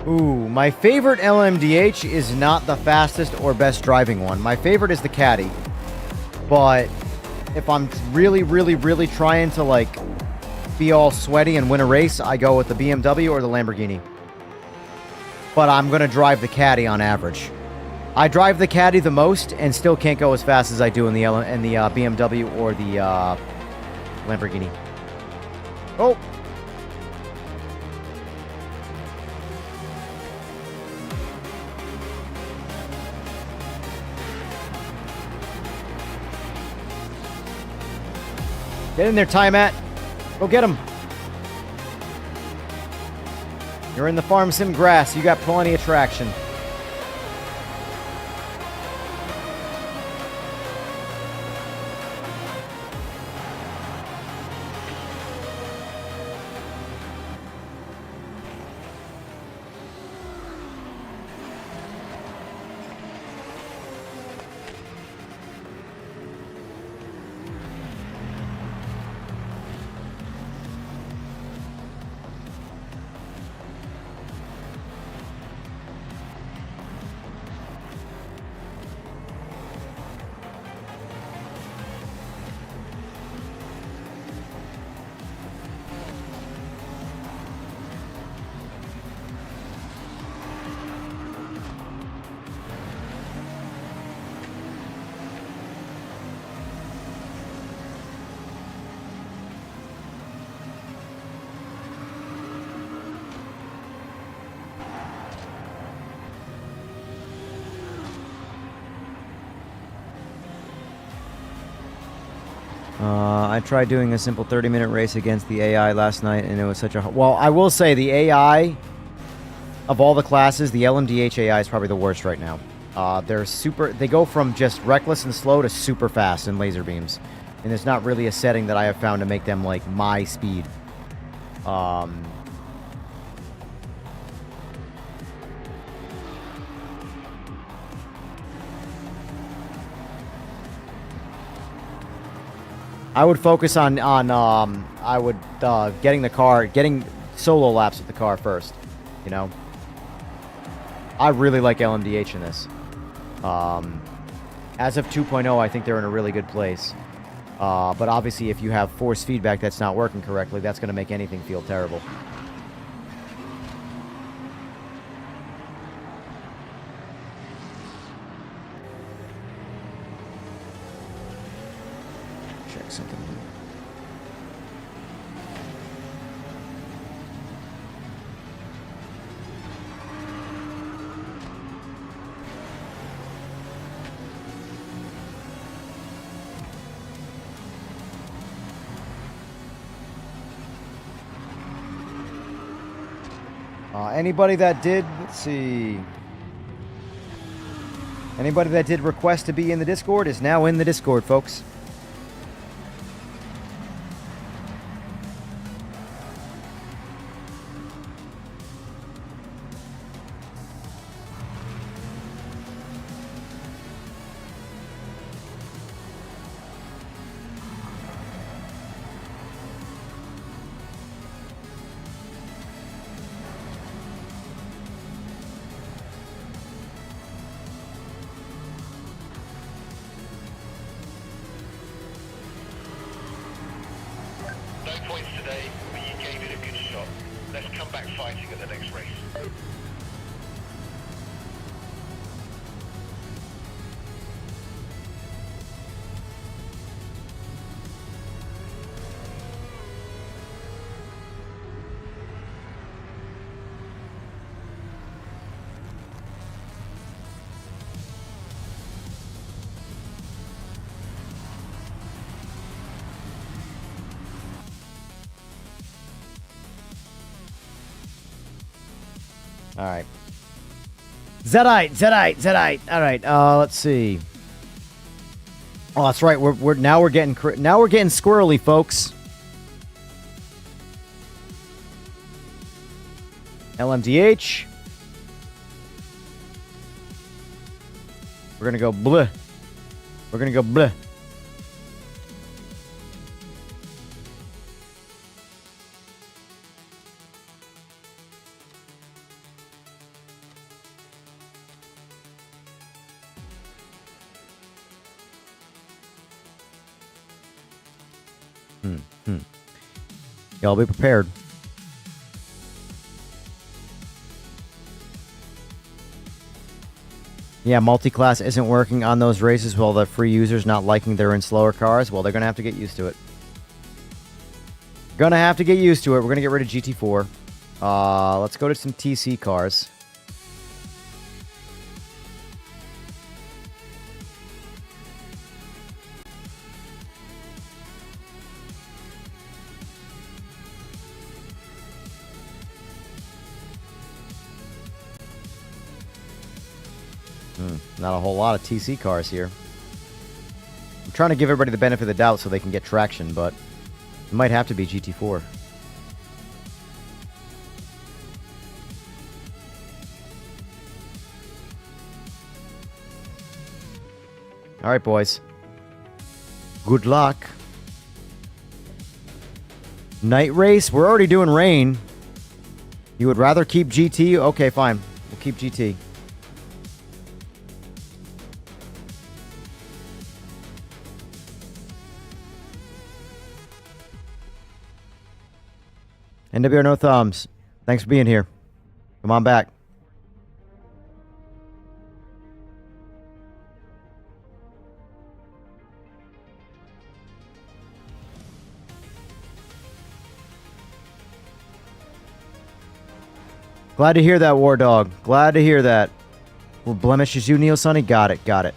Ooh, my favorite LMDH is not the fastest or best driving one. My favorite is the Caddy. But if I'm really, really, really trying to, like, be all sweaty and win a race, I go with the BMW or the Lamborghini. But I'm going to drive the Caddy on average. I drive the Caddy the most and still can't go as fast as I do in the BMW or the Lamborghini. Oh! Get in there, Ty-Matt. Go get him. You're in the farm sim grass. You got plenty of traction. I tried doing a simple 30-minute race against the AI last night, and it was such a... Well, I will say the AI, of all the classes, the LMDH AI is probably the worst right now. They're super... They go from just reckless and slow to super fast in laser beams. And there's not really a setting that I have found to make them, like, my speed. I would focus on getting the car, getting solo laps with the car first, you know. I really like LMDH in this. As of 2.0, I think they're in a really good place. But obviously, if you have force feedback that's not working correctly, that's going to make anything feel terrible. Something. Anybody that did, let's see. Anybody that did request to be in the Discord is now in the Discord, folks. All right. Zedite. All right. Let's see. Oh, that's right. We're getting squirrely, folks. LMDH. We're gonna go bleh. We're gonna go bleh. Y'all be prepared. Yeah, multi-class isn't working on those races while the free users not liking they're in slower cars. Well, they're going to have to get used to it. Gonna have to get used to it. We're going to get rid of GT4. Let's go to some TC cars. Not a whole lot of TC cars here. I'm trying to give everybody the benefit of the doubt so they can get traction, but it might have to be GT4. All right, boys. Good luck. Night race? We're already doing rain. You would rather keep GT? Okay, fine. We'll keep GT. NWR No Thumbs. Thanks for being here. Come on back. Glad to hear that, War Dog. Glad to hear that. Well, blemishes you, Neil Sonny? Got it, got it.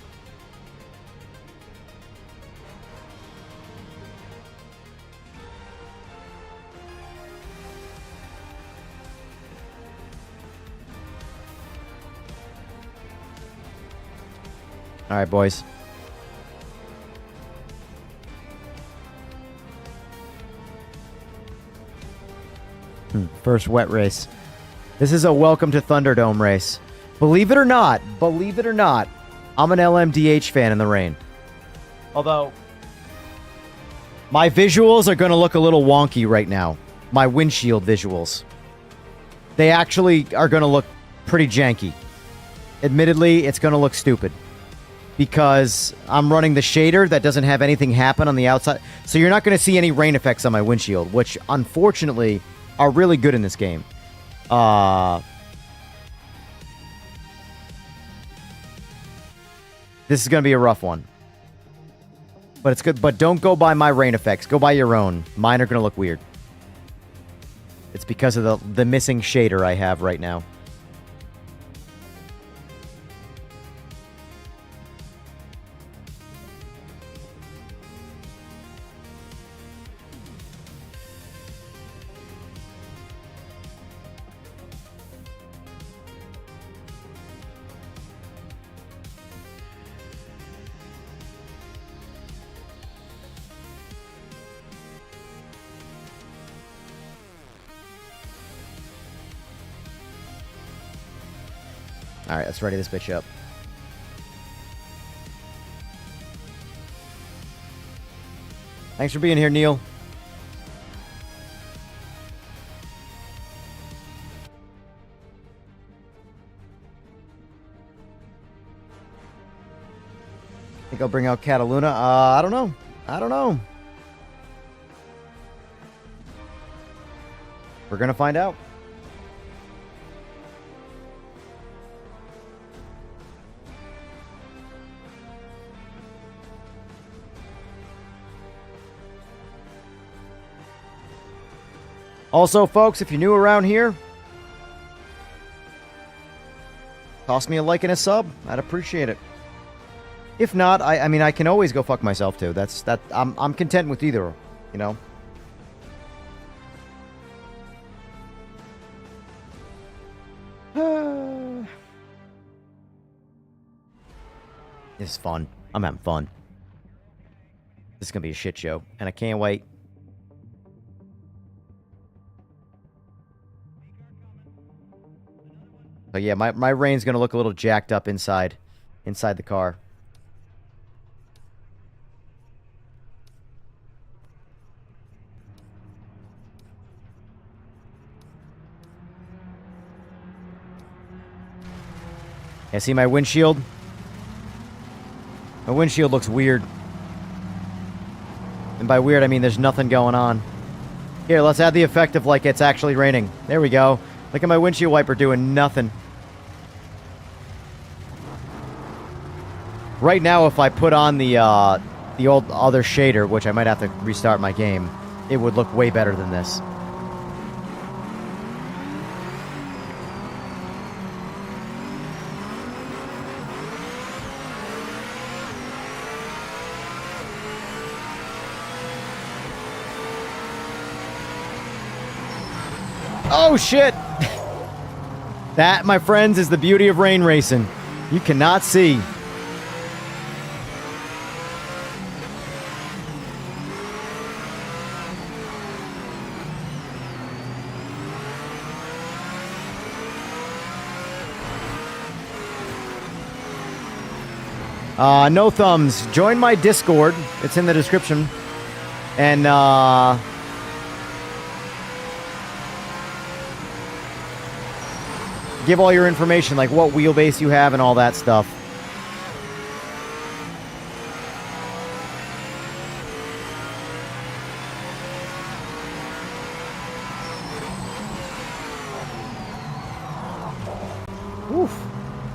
All right, boys. First wet race. This is a welcome to Thunderdome race. Believe it or not, I'm an LMDH fan in the rain. Although, my visuals are going to look a little wonky right now. My windshield visuals. They actually are going to look pretty janky. Admittedly, it's going to look stupid. Because I'm running the shader that doesn't have anything happen on the outside. So you're not going to see any rain effects on my windshield, which unfortunately are really good in this game. This is going to be a rough one. But it's good. But don't go by my rain effects. Go by your own. Mine are going to look weird. It's because of the missing shader I have right now. All right, let's ready this bitch up. Thanks for being here, Neil. Think I'll bring out Cataluna? I don't know. I don't know. We're gonna find out. Also, folks, if you're new around here, toss me a like and a sub. I'd appreciate it. If not, I mean, I can always go fuck myself too. I'm content with either, you know. This is fun. I'm having fun. This is gonna be a shit show, and I can't wait. But yeah, my rain's gonna look a little jacked up inside the car. Yeah, see my windshield? My windshield looks weird. And by weird, I mean there's nothing going on. Here, let's add the effect of like it's actually raining. There we go. Look at my windshield wiper doing nothing. Right now, if I put on the old other shader, which I might have to restart my game, it would look way better than this. Oh, shit! That, my friends, is the beauty of rain racing. You cannot see. No thumbs. Join my Discord. It's in the description. And, give all your information, like what wheelbase you have and all that stuff. Oof.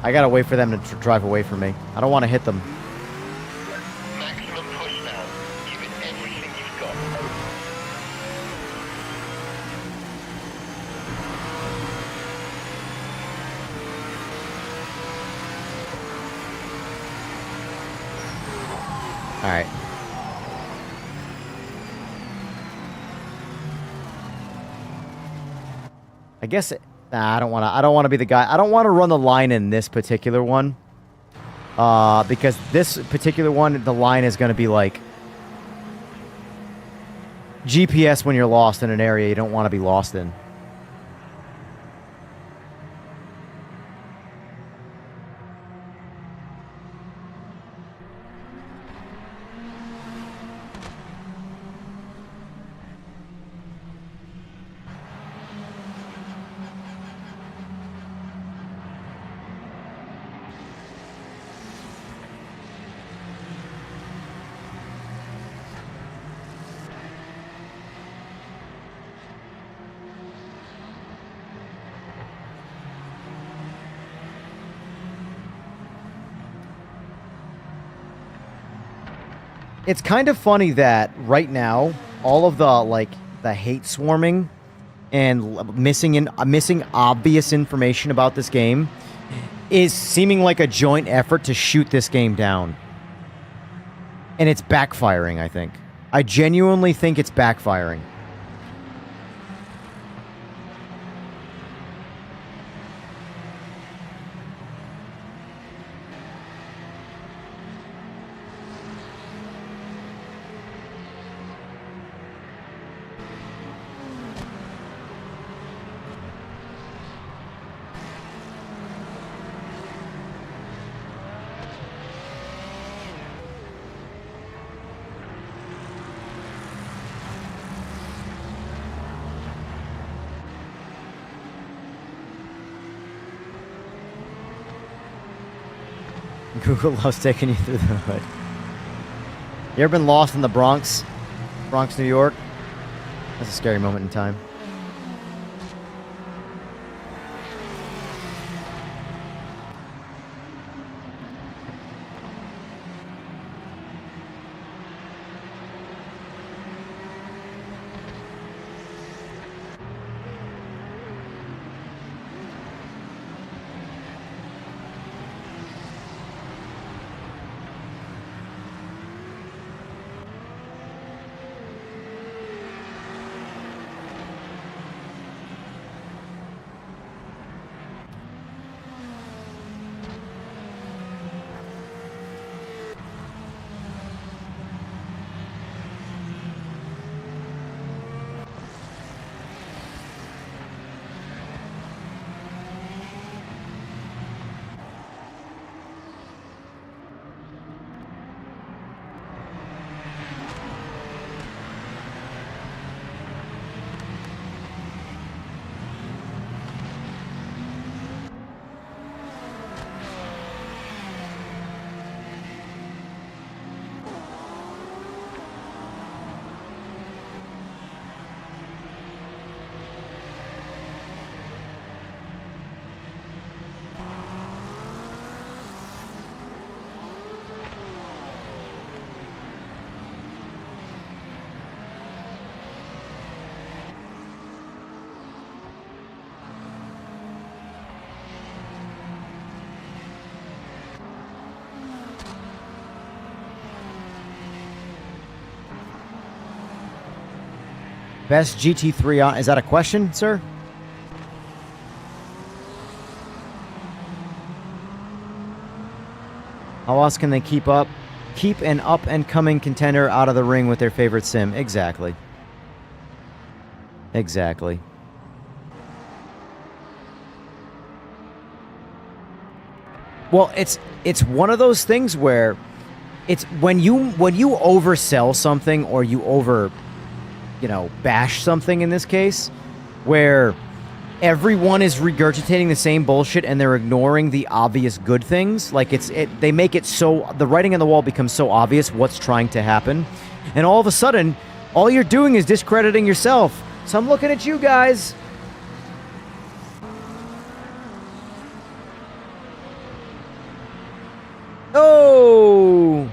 I gotta wait for them to drive away from me. I don't want to hit them. Maximum push now. Give it everything you've got. All right. I guess nah, I don't want to be the guy. I don't want to run the line in this particular one. Because this particular one, the line is going to be like GPS when you're lost in an area you don't want to be lost in. It's kind of funny that right now, all of the, like, the hate swarming and missing obvious information about this game is seeming like a joint effort to shoot this game down. And it's backfiring, I think. I genuinely think it's backfiring. Google loves taking you through the hood. You ever been lost in the Bronx? Bronx, New York? That's a scary moment in time. Best GT3 on... Is that a question, sir? How else can they keep an up-and-coming contender out of the ring with their favorite sim? Exactly. Exactly. Well, it's one of those things where it's when you oversell something or you bash something in this case, where everyone is regurgitating the same bullshit and they're ignoring the obvious good things. Like they make it so the writing on the wall becomes so obvious what's trying to happen, and all of a sudden, all you're doing is discrediting yourself. So I'm looking at you guys. Oh,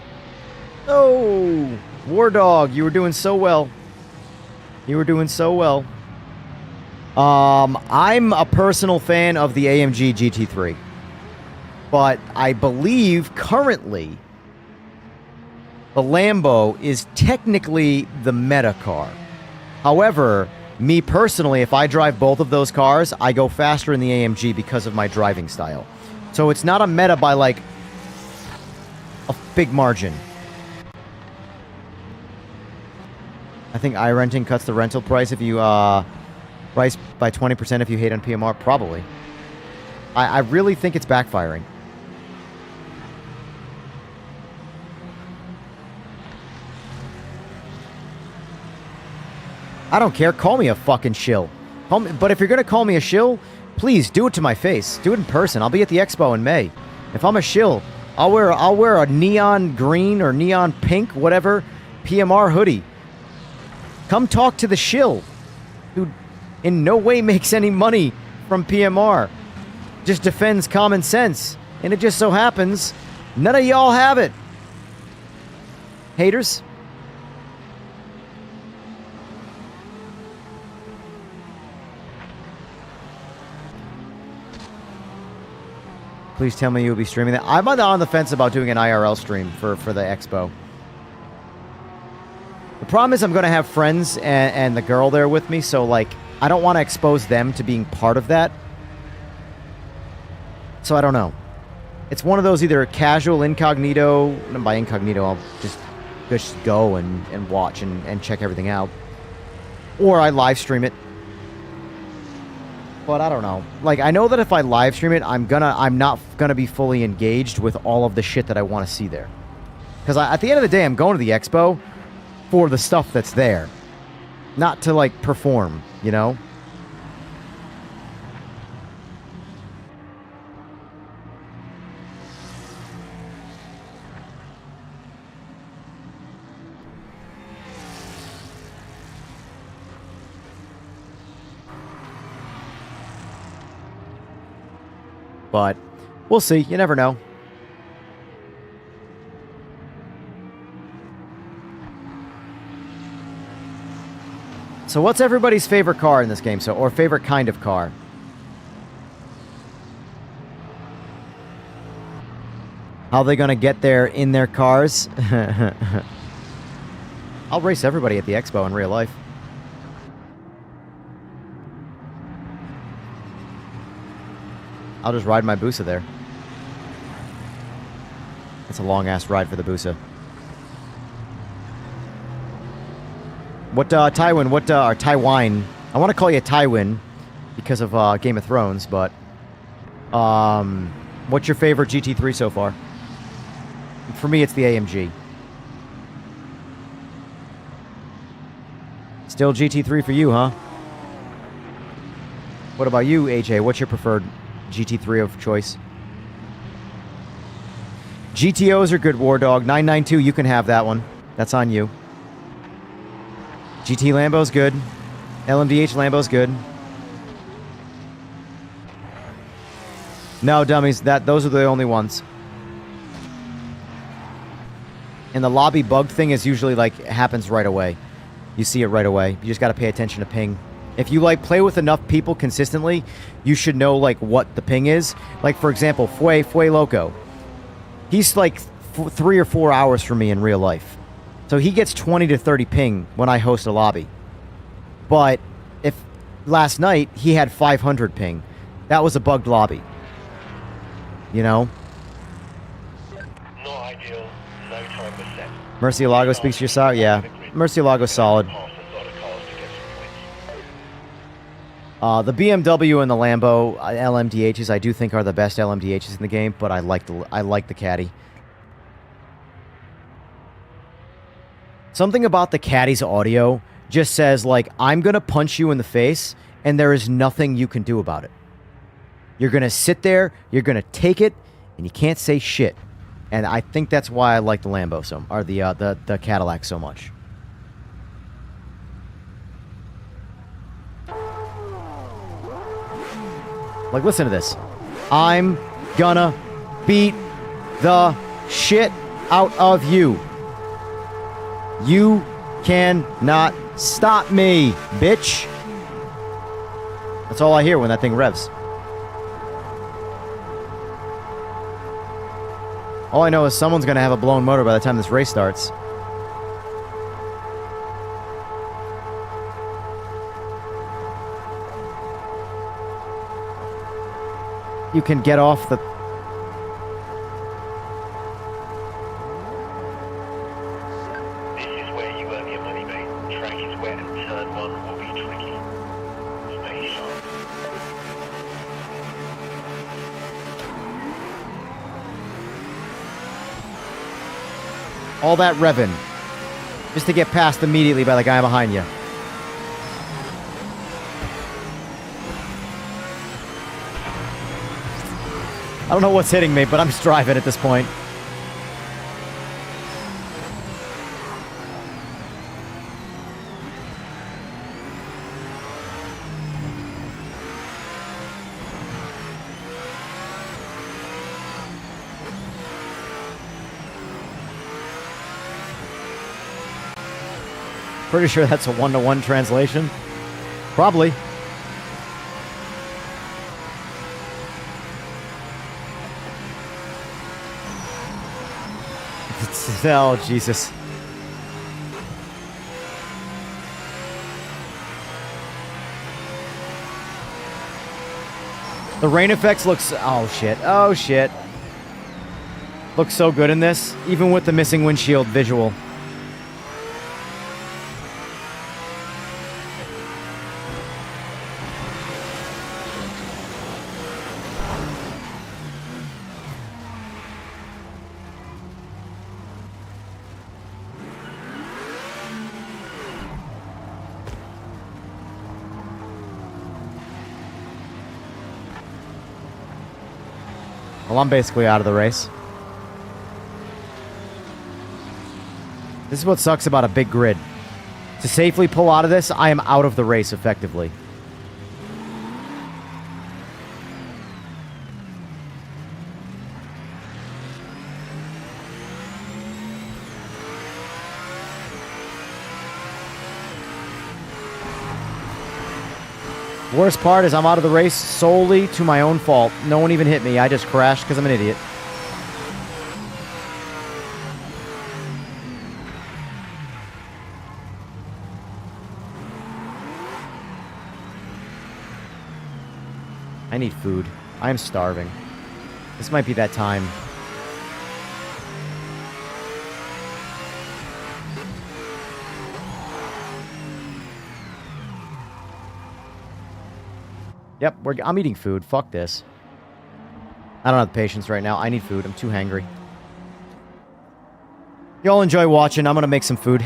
oh, War Dog, you were doing so well. You were doing so well. I'm a personal fan of the AMG GT3, but I believe currently the Lambo is technically the meta car. However, me personally, if I drive both of those cars, I go faster in the AMG because of my driving style. So it's not a meta by like a big margin. I think iRenting cuts the rental price if you price by 20% if you hate on PMR. Probably. I really think it's backfiring. I don't care. Call me a fucking shill. But if you're gonna call me a shill, please do it to my face. Do it in person. I'll be at the expo in May. If I'm a shill, I'll wear a neon green or neon pink, whatever, PMR hoodie. Come talk to the shill, who in no way makes any money from PMR. Just defends common sense. And it just so happens, none of y'all have it. Haters. Please tell me you'll be streaming that. I'm on the fence about doing an IRL stream for the expo. The problem is I'm going to have friends and the girl there with me, so, like, I don't want to expose them to being part of that. So I don't know. It's one of those either casual incognito, and by incognito I'll just go and watch and check everything out. Or I live stream it. But I don't know. Like, I know that if I live stream it, I'm not gonna be fully engaged with all of the shit that I want to see there. Because at the end of the day, I'm going to the expo for the stuff that's there. Not to, like, perform, you know? But we'll see. You never know. So what's everybody's favorite car in this game? Or favorite kind of car? How are they going to get there in their cars? I'll race everybody at the expo in real life. I'll just ride my Busa there. It's a long-ass ride for the Busa. What, Tywin, or Tywine. I want to call you Tywin because of, Game of Thrones, but, what's your favorite GT3 so far? For me, it's the AMG. Still GT3 for you, huh? What about you, AJ? What's your preferred GT3 of choice? GTOs are good, War Dog. 992, you can have that one. That's on you. GT Lambo's good. LMDH Lambo's good. No, dummies. Those are the only ones. And the lobby bug thing is usually, like, it happens right away. You see it right away. You just got to pay attention to ping. If you, like, play with enough people consistently, you should know, like, what the ping is. Like, for example, Fue Loco. He's, like, 3 or 4 hours from me in real life. So he gets 20 to 30 ping when I host a lobby. But if last night he had 500 ping, that was a bugged lobby. You know? Not ideal. No time was set. Murcielago speaks to your side? Yeah. Murcielago's solid. Past a lot of cars to get some points. The BMW and the Lambo LMDHs I do think are the best LMDHs in the game, but I like the Caddy. Something about the Caddy's audio just says, like, I'm going to punch you in the face, and there is nothing you can do about it. You're going to sit there, you're going to take it, and you can't say shit. And I think that's why I like the Lambo or the Cadillac so much. Like, listen to this. I'm gonna beat the shit out of you. You cannot stop me, bitch. That's all I hear when that thing revs. All I know is someone's gonna have a blown motor by the time this race starts. You can get off the... This is where you earn your money, mate. Track is wet and turn one will be tricky. Stay sharp. All that revving. Just to get passed immediately by the guy behind you. I don't know what's hitting me, but I'm just driving at this point. Pretty sure that's a one-to-one translation. Probably. Oh, Jesus. The rain effects looks... Oh, shit. Oh, shit. Looks so good in this, even with the missing windshield visual. Well, I'm basically out of the race. This is what sucks about a big grid. To safely pull out of this, I am out of the race effectively. Worst part is I'm out of the race solely to my own fault. No one even hit me. I just crashed because I'm an idiot. I need food. I am starving. This might be that time. Yep, I'm eating food. Fuck this. I don't have the patience right now. I need food. I'm too hangry. Y'all enjoy watching. I'm gonna make some food.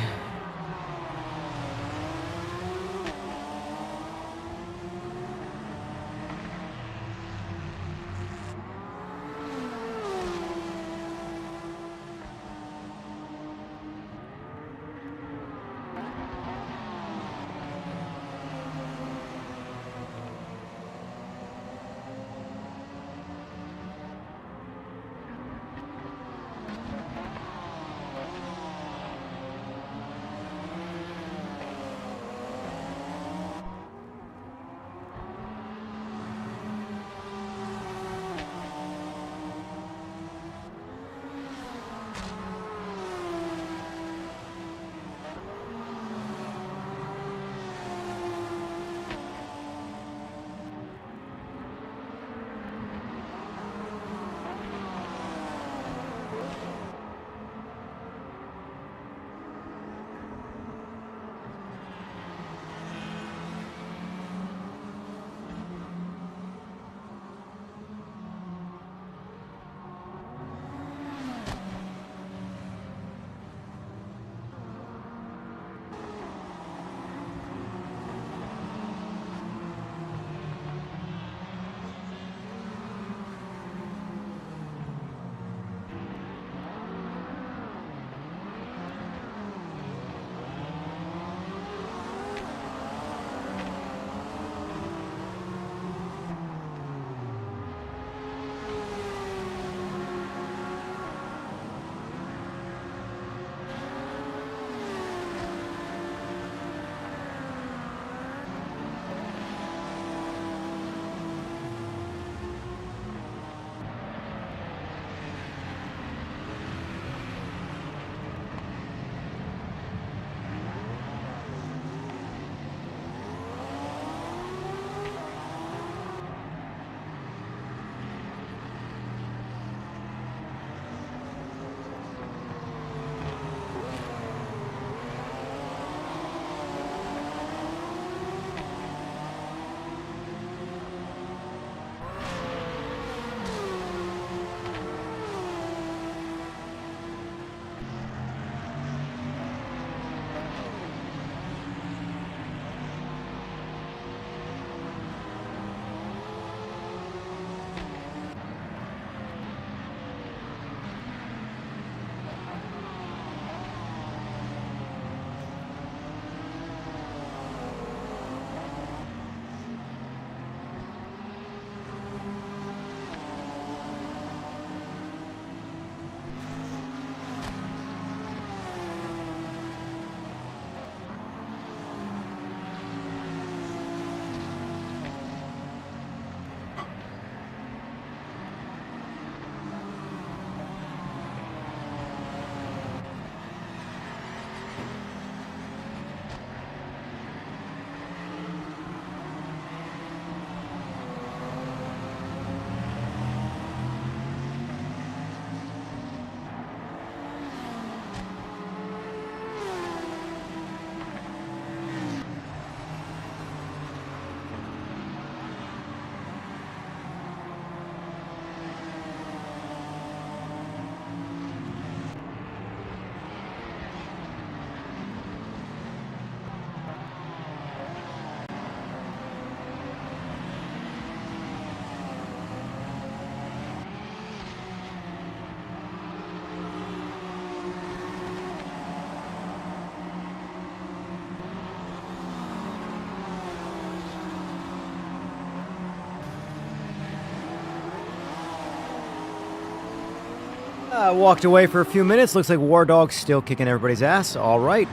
Walked away for a few minutes. Looks like War Dog's still kicking everybody's ass. All right.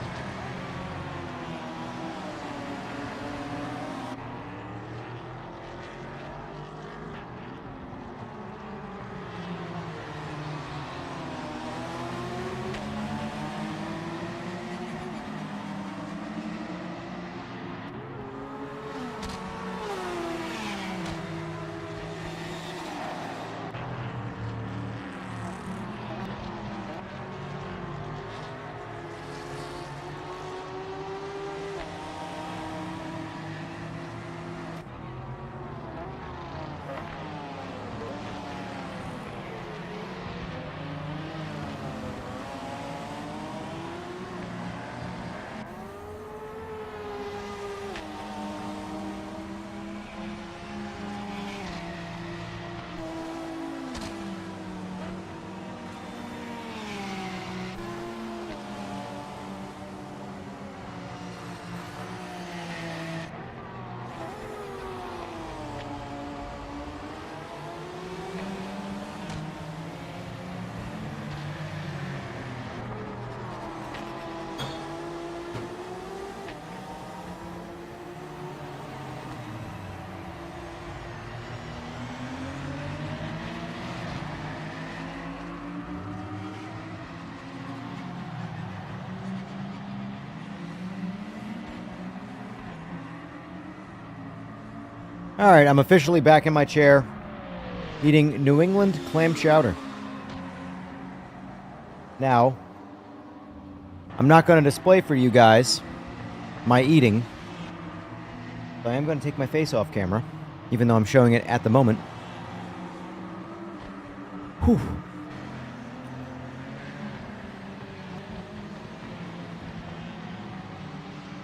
All right, I'm officially back in my chair, eating New England clam chowder. Now, I'm not going to display for you guys my eating, but I am going to take my face off camera, even though I'm showing it at the moment. Whew.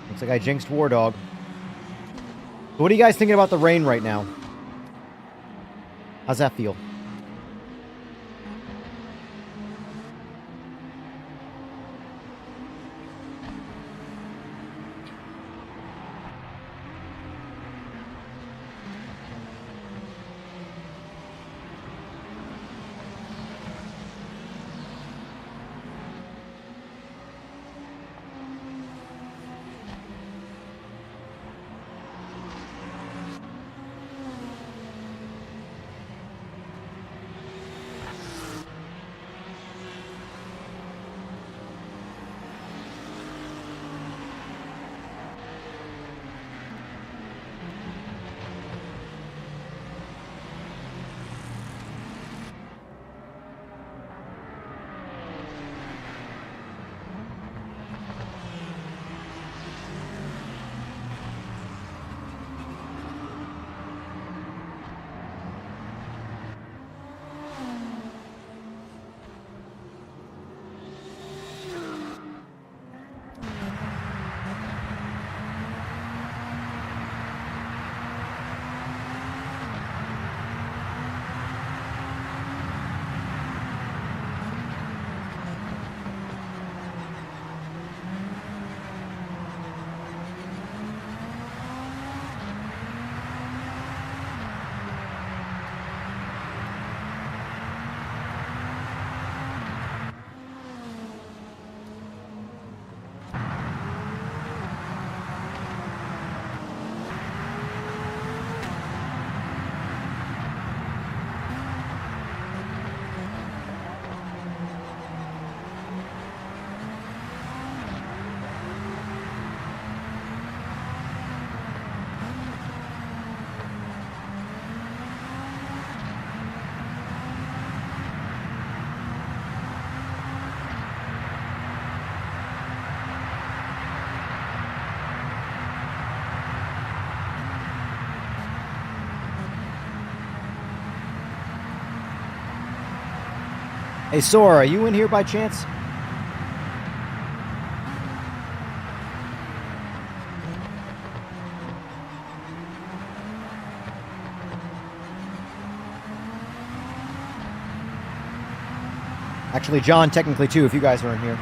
Looks like I jinxed War Dog. So what are you guys thinking about the rain right now? How's that feel? Hey, Sora, are you in here by chance? Actually, John, technically, too, if you guys are in here.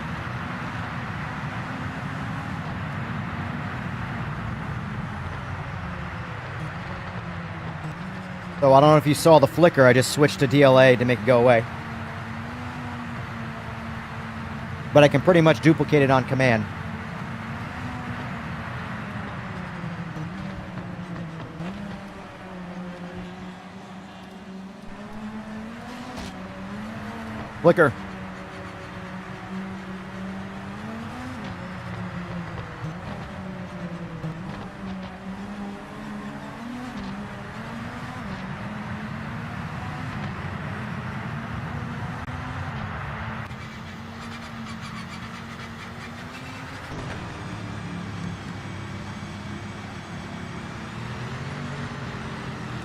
So, I don't know if you saw the flicker. I just switched to DLA to make it go away. but I can pretty much duplicate it on command. Flicker.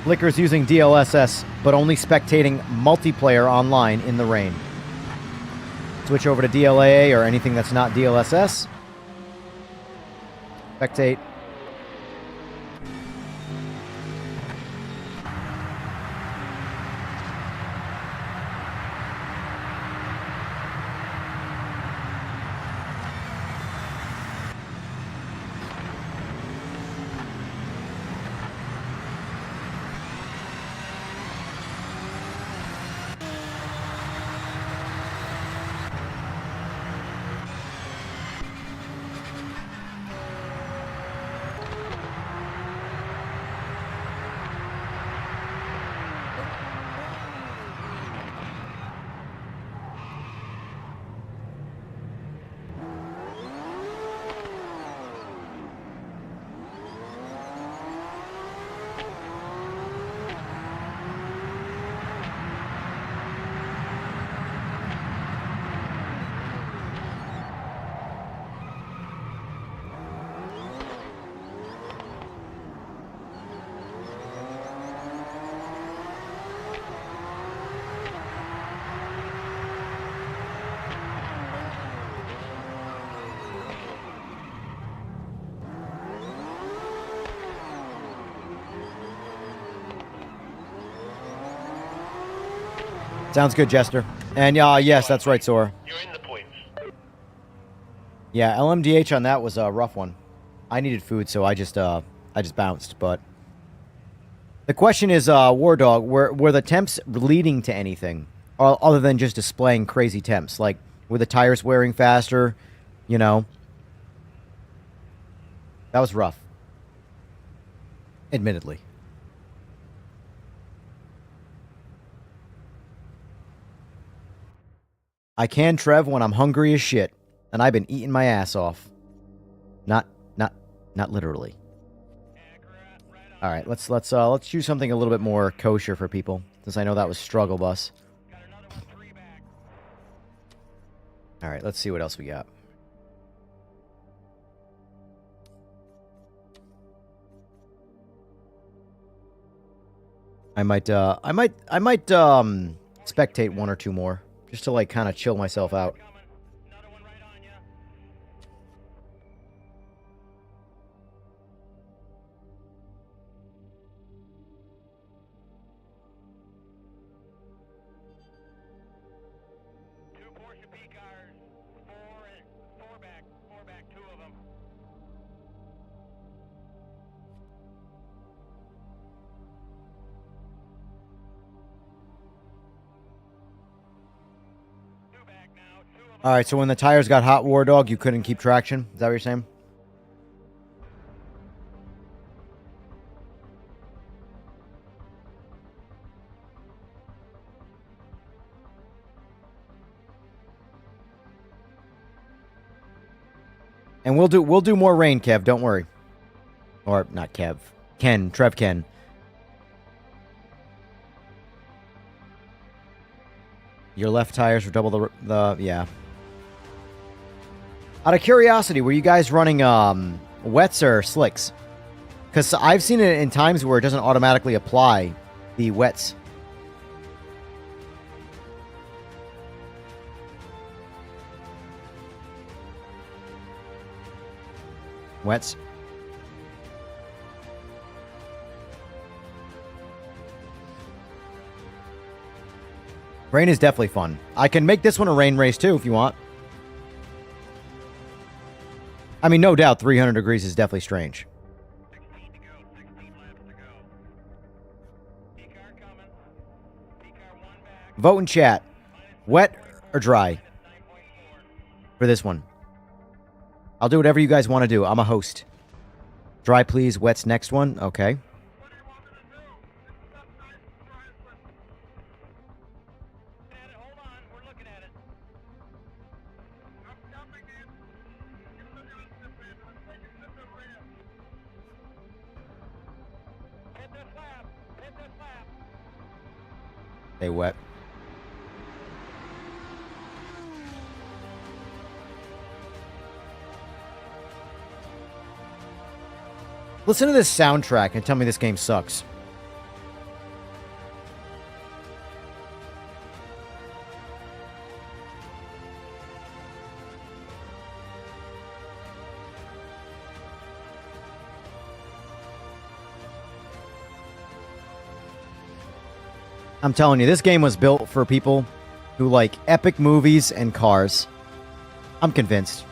Flicker's using DLSS, but only spectating multiplayer online in the rain. Switch over to DLAA or anything that's not DLSS. Spectate. Sounds good, Jester. And yes, that's right, Sora. You're in the points. Yeah, LMDH on that was a rough one. I needed food, so I just bounced. But the question is, War Dog, were the temps leading to anything, other than just displaying crazy temps? Like, were the tires wearing faster? You know, that was rough. Admittedly. I can, Trev, when I'm hungry as shit, and I've been eating my ass off. Not literally. All right, let's choose something a little bit more kosher for people, since I know that was Struggle Bus. All right, let's see what else we got. I might spectate one or two more. Just to, like, kind of chill myself out. Two Porsche P cars, four back, two of them. All right, so when the tires got hot, War Dog, you couldn't keep traction? Is that what you're saying? And we'll do more rain, Kev, don't worry. Or not Kev. Trev Ken. Your left tires were double the yeah. Out of curiosity, were you guys running wets or slicks? Because I've seen it in times where it doesn't automatically apply the wets. Wets. Rain is definitely fun. I can make this one a rain race too if you want. I mean, no doubt 300 degrees is definitely strange. 16 to go, 16 laps to go. P-car coming. P-car one back. Vote in chat. Wet or dry? 9.4. for this one. I'll do whatever you guys want to do. I'm a host. Dry, please. Wet's next one. Okay. Stay wet. Listen to this soundtrack and tell me this game sucks. I'm telling you, this game was built for people who like epic movies and cars. I'm convinced.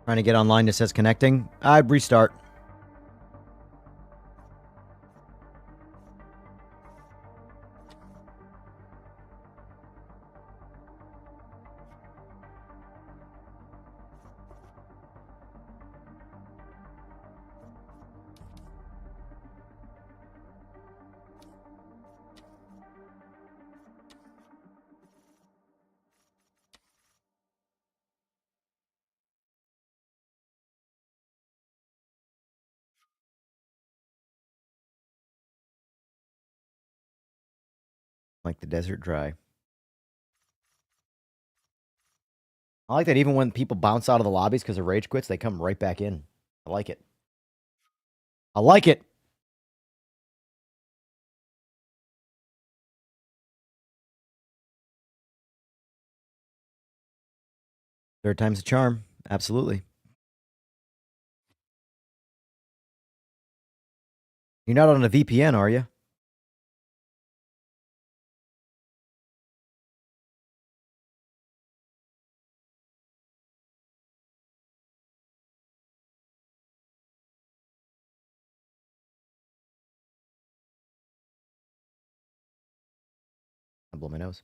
Trying to get online, it says connecting. I'd restart. Like the desert dry. I like that even when people bounce out of the lobbies because of rage quits, they come right back in. I like it. I like it. Third time's a charm. Absolutely. You're not on a VPN, are you? I blow my nose.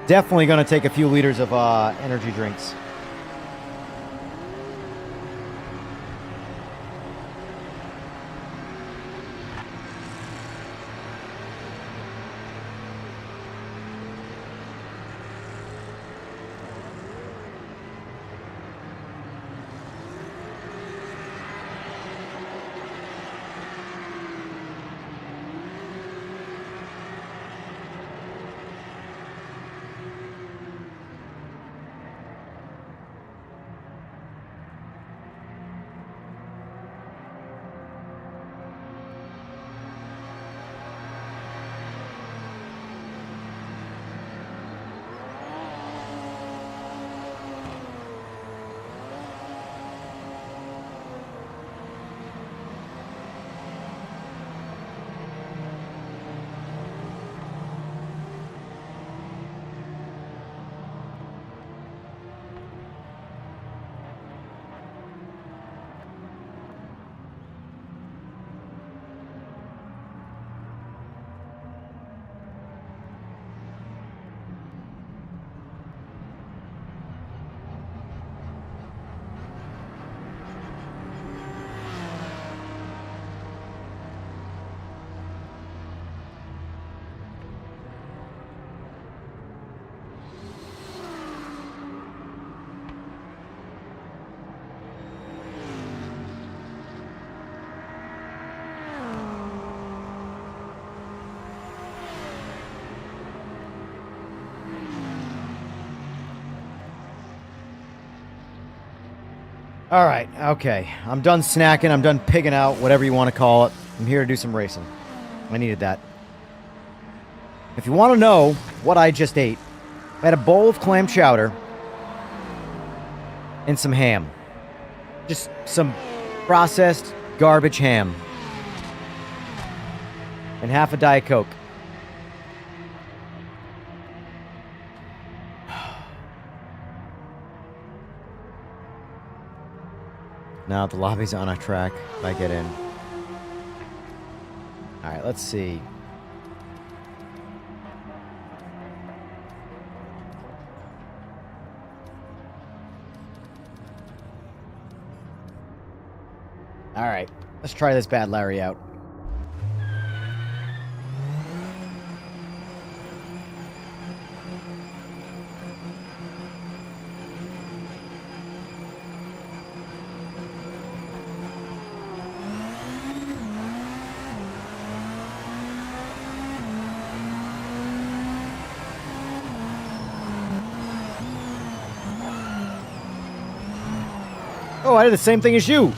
Definitely going to take a few liters of energy drinks. All right, okay. I'm done snacking. I'm done pigging out, whatever you want to call it. I'm here to do some racing. I needed that. If you want to know what I just ate, I had a bowl of clam chowder and some ham. Just some processed garbage ham. And half a Diet Coke. Now the lobby's on a track. If I get in. Alright, let's see. Alright, let's try this bad Larry out. Oh, I did the same thing as you.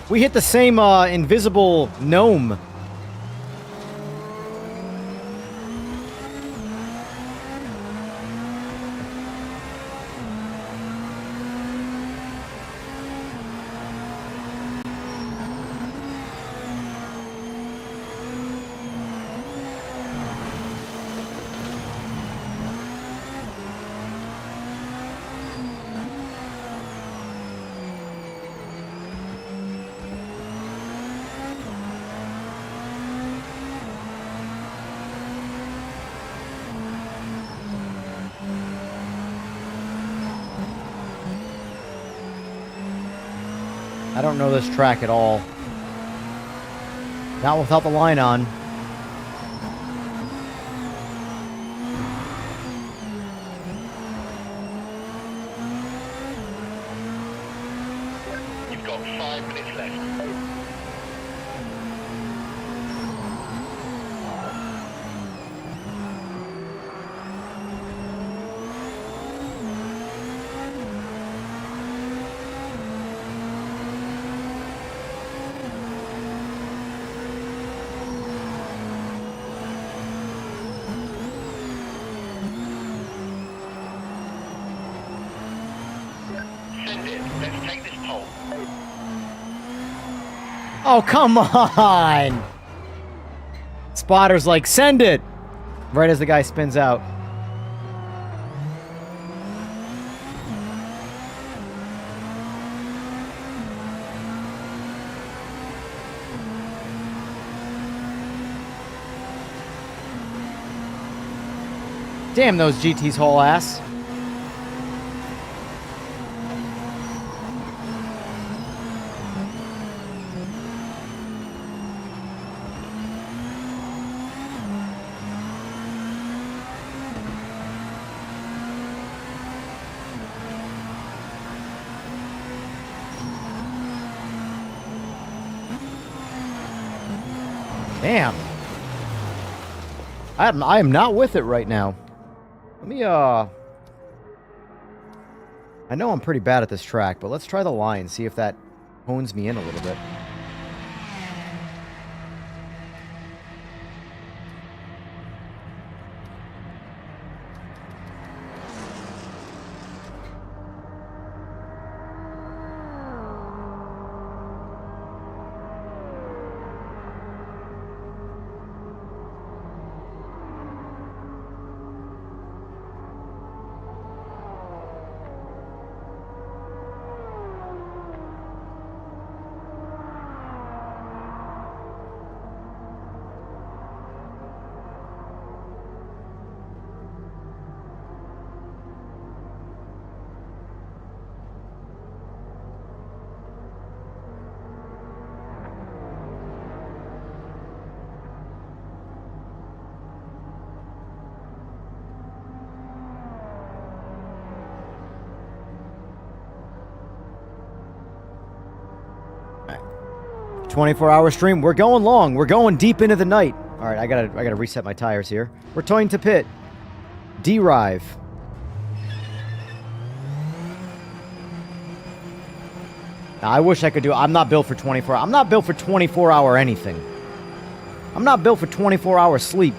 We hit the same invisible gnome. I don't know this track at all. Not without the line on. You've got 5 minutes left. Send it. Let's take this pole. Oh, come on! Spotter's like, send it! Right as the guy spins out. Damn those GTs haul ass. Damn. I am not with it right now. Let me, I know I'm pretty bad at this track, but let's try the line, see if that hones me in a little bit. All right. 24-hour stream. We're going long. We're going deep into the night. All right, I gotta reset my tires here. Return to pit. Derive. I wish I could do. I'm not built for 24. I'm not built for 24-hour anything. I'm not built for 24-hour sleep.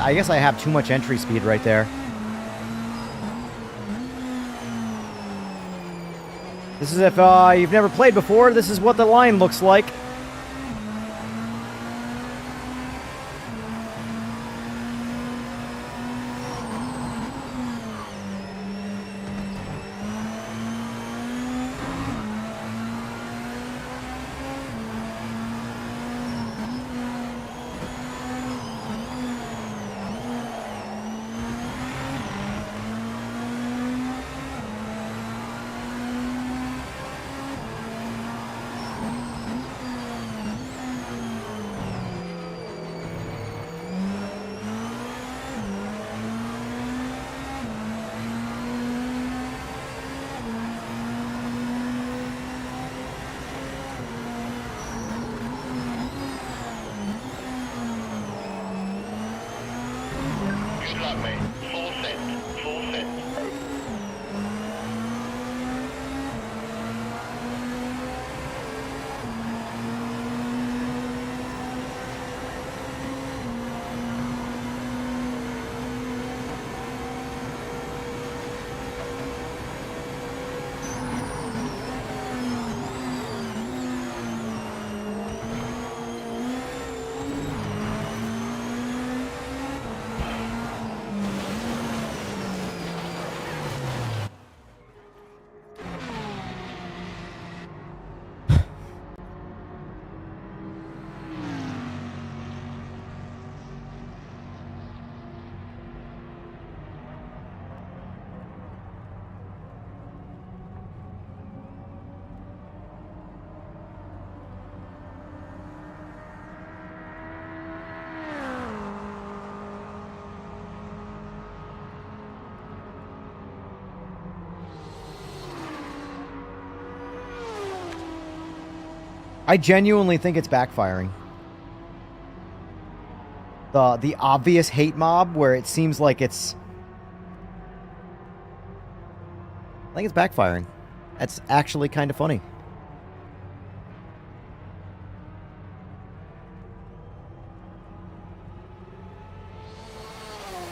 I guess I have too much entry speed right there. This is if you've never played before, this is what the line looks like. Good luck, mate. Full send. Full send. I genuinely think it's backfiring. The obvious hate mob where it seems like it's... I think it's backfiring. That's actually kind of funny.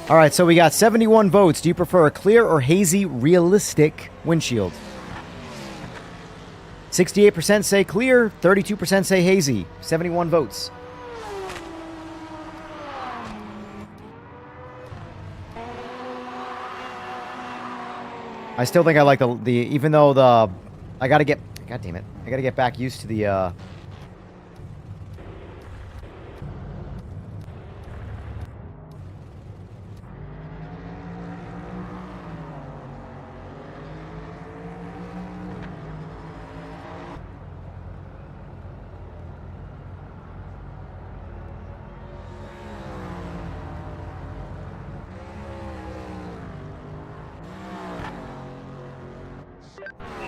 All right, so we got 71 votes. Do you prefer a clear or hazy, realistic windshield? 68% say clear, 32% say hazy. 71 votes. I still think I like the even though I gotta get, god damn it, I gotta get back used to the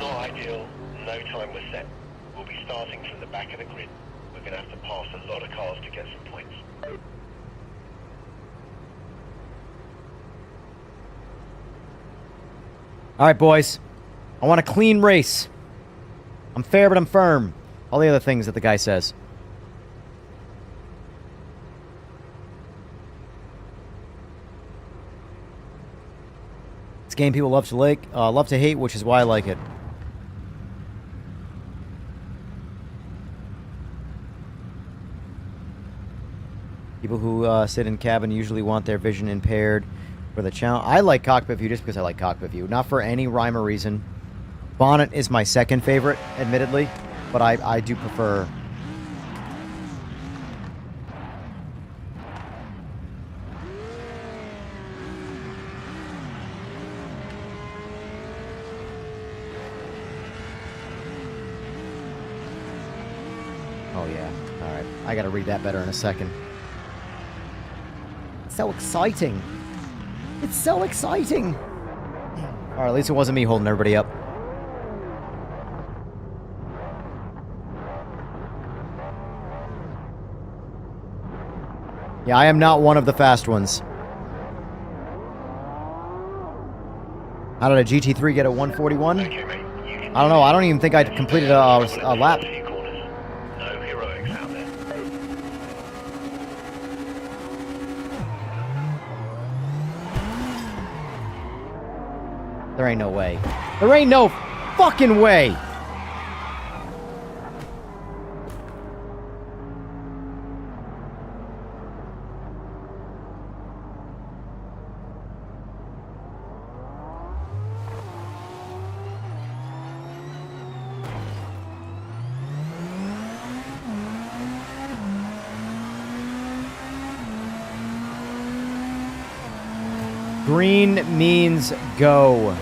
Not ideal. No time was set. We'll be starting from the back of the grid. We're going to have to pass a lot of cars to get some points. All right, boys. I want a clean race. I'm fair, but I'm firm. All the other things that the guy says. This game people love to hate, which is why I like it. People who sit in cabin usually want their vision impaired for the challenge. I like cockpit view just because I like cockpit view, not for any rhyme or reason. Bonnet is my second favorite, admittedly, but I do prefer. Oh, yeah. All right. I got to read that better in a second. So exciting. It's so exciting. All right, at least it wasn't me holding everybody up. Yeah, I am not one of the fast ones. How did a GT3 get a 141? Okay, mate. I don't know. I don't even think I completed a lap. No heroics out there. There ain't no way. There ain't no fucking way! Green means go.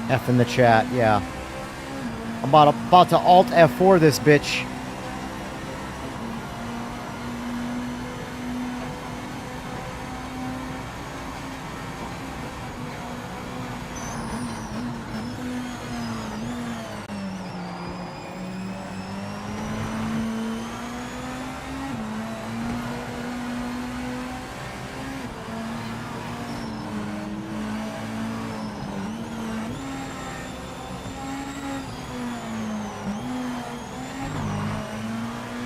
F in the chat, yeah. I'm about to Alt F4 this bitch.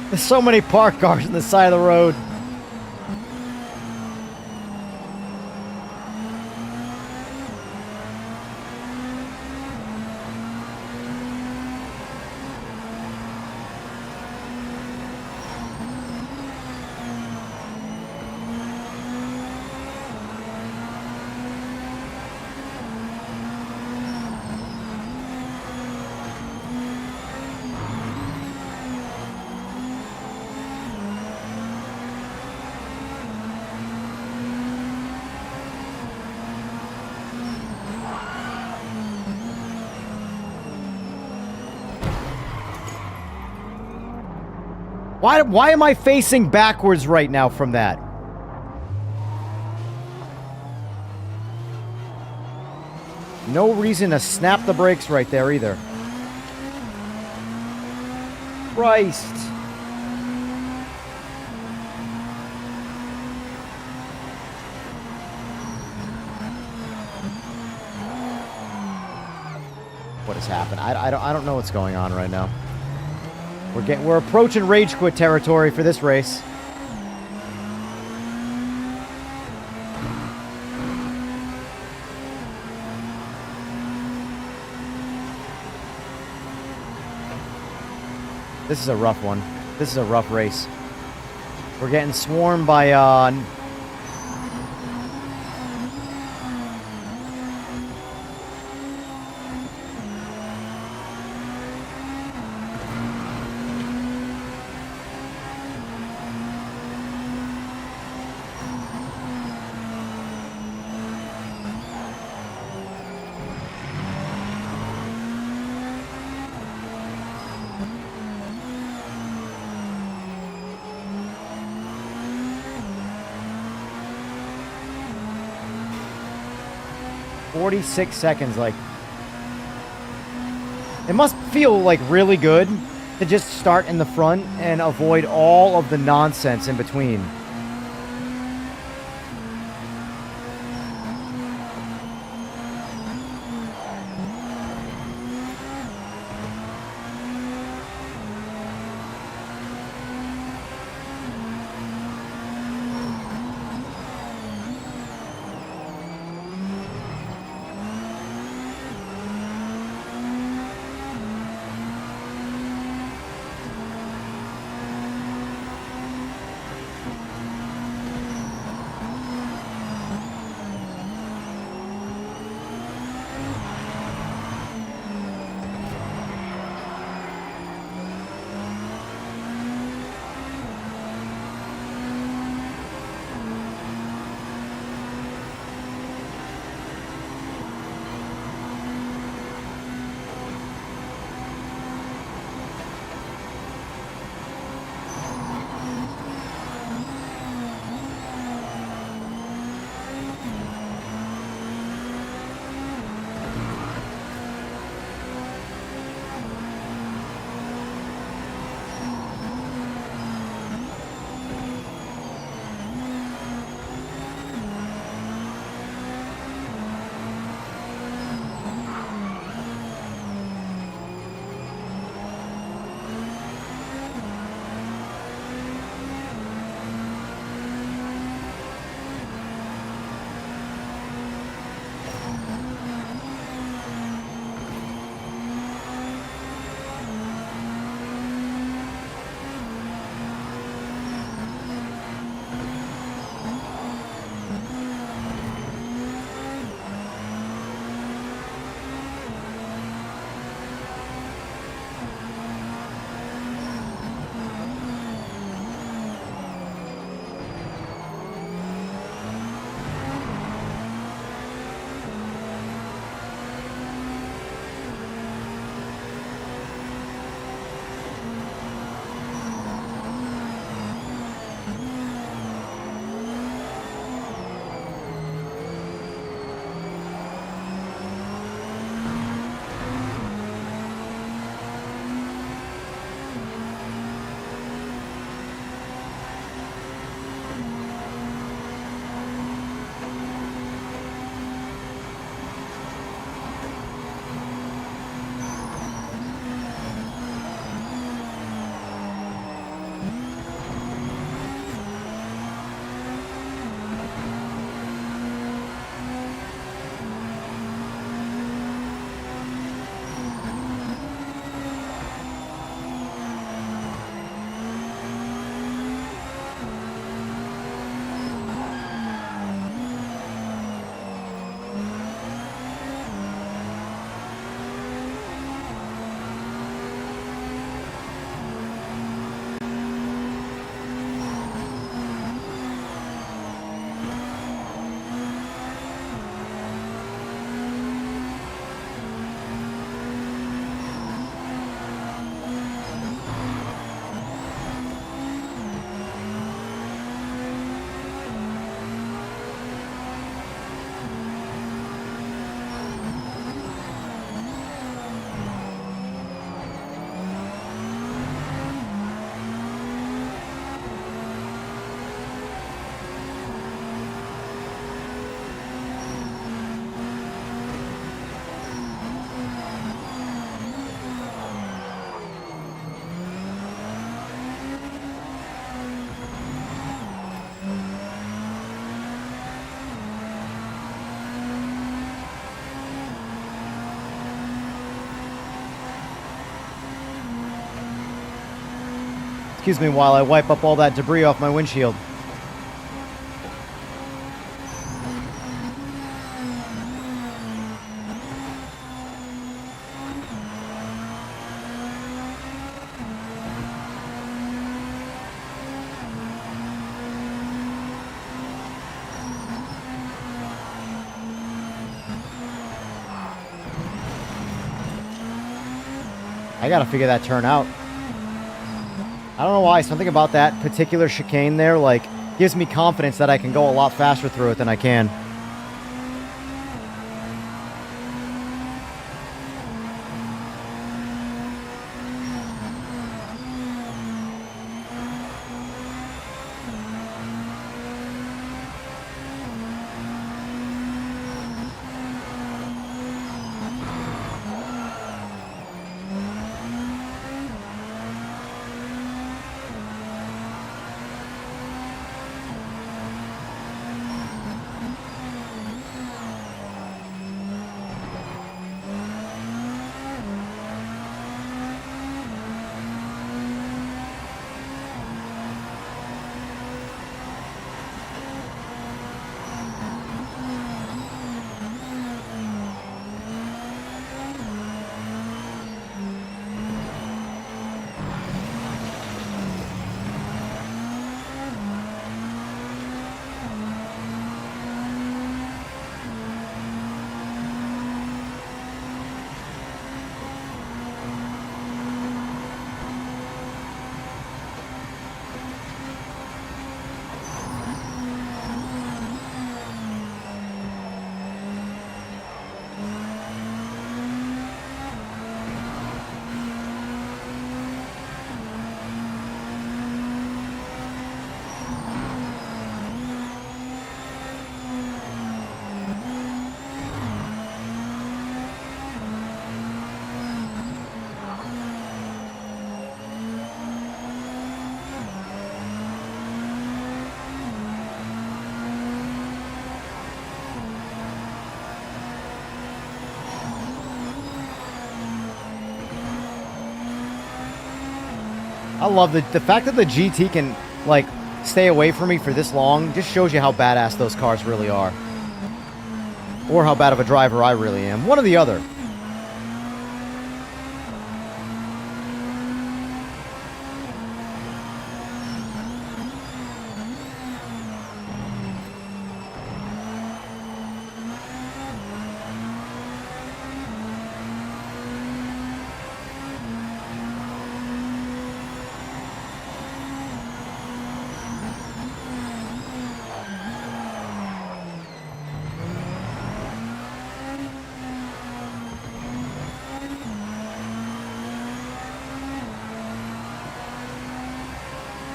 There's so many parked cars on the side of the road. Why am I facing backwards right now from that? No reason to snap the brakes right there either. Christ. What has happened? I don't know what's going on right now. We're approaching rage quit territory for this race. This is a rough one. This is a rough race. We're getting swarmed by 46 seconds, like... It must feel, like, really good to just start in the front and avoid all of the nonsense in between. Excuse me while I wipe up all that debris off my windshield. I gotta figure that turn out. I don't know why, something about that particular chicane there, like, gives me confidence that I can go a lot faster through it than I can. I love the fact that the GT can, like, stay away from me for this long just shows you how badass those cars really are. Or how bad of a driver I really am. One or the other.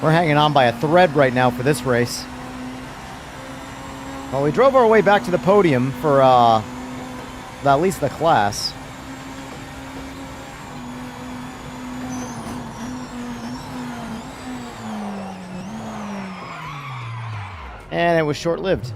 We're hanging on by a thread right now for this race. Well, we drove our way back to the podium for at least the class. And it was short-lived.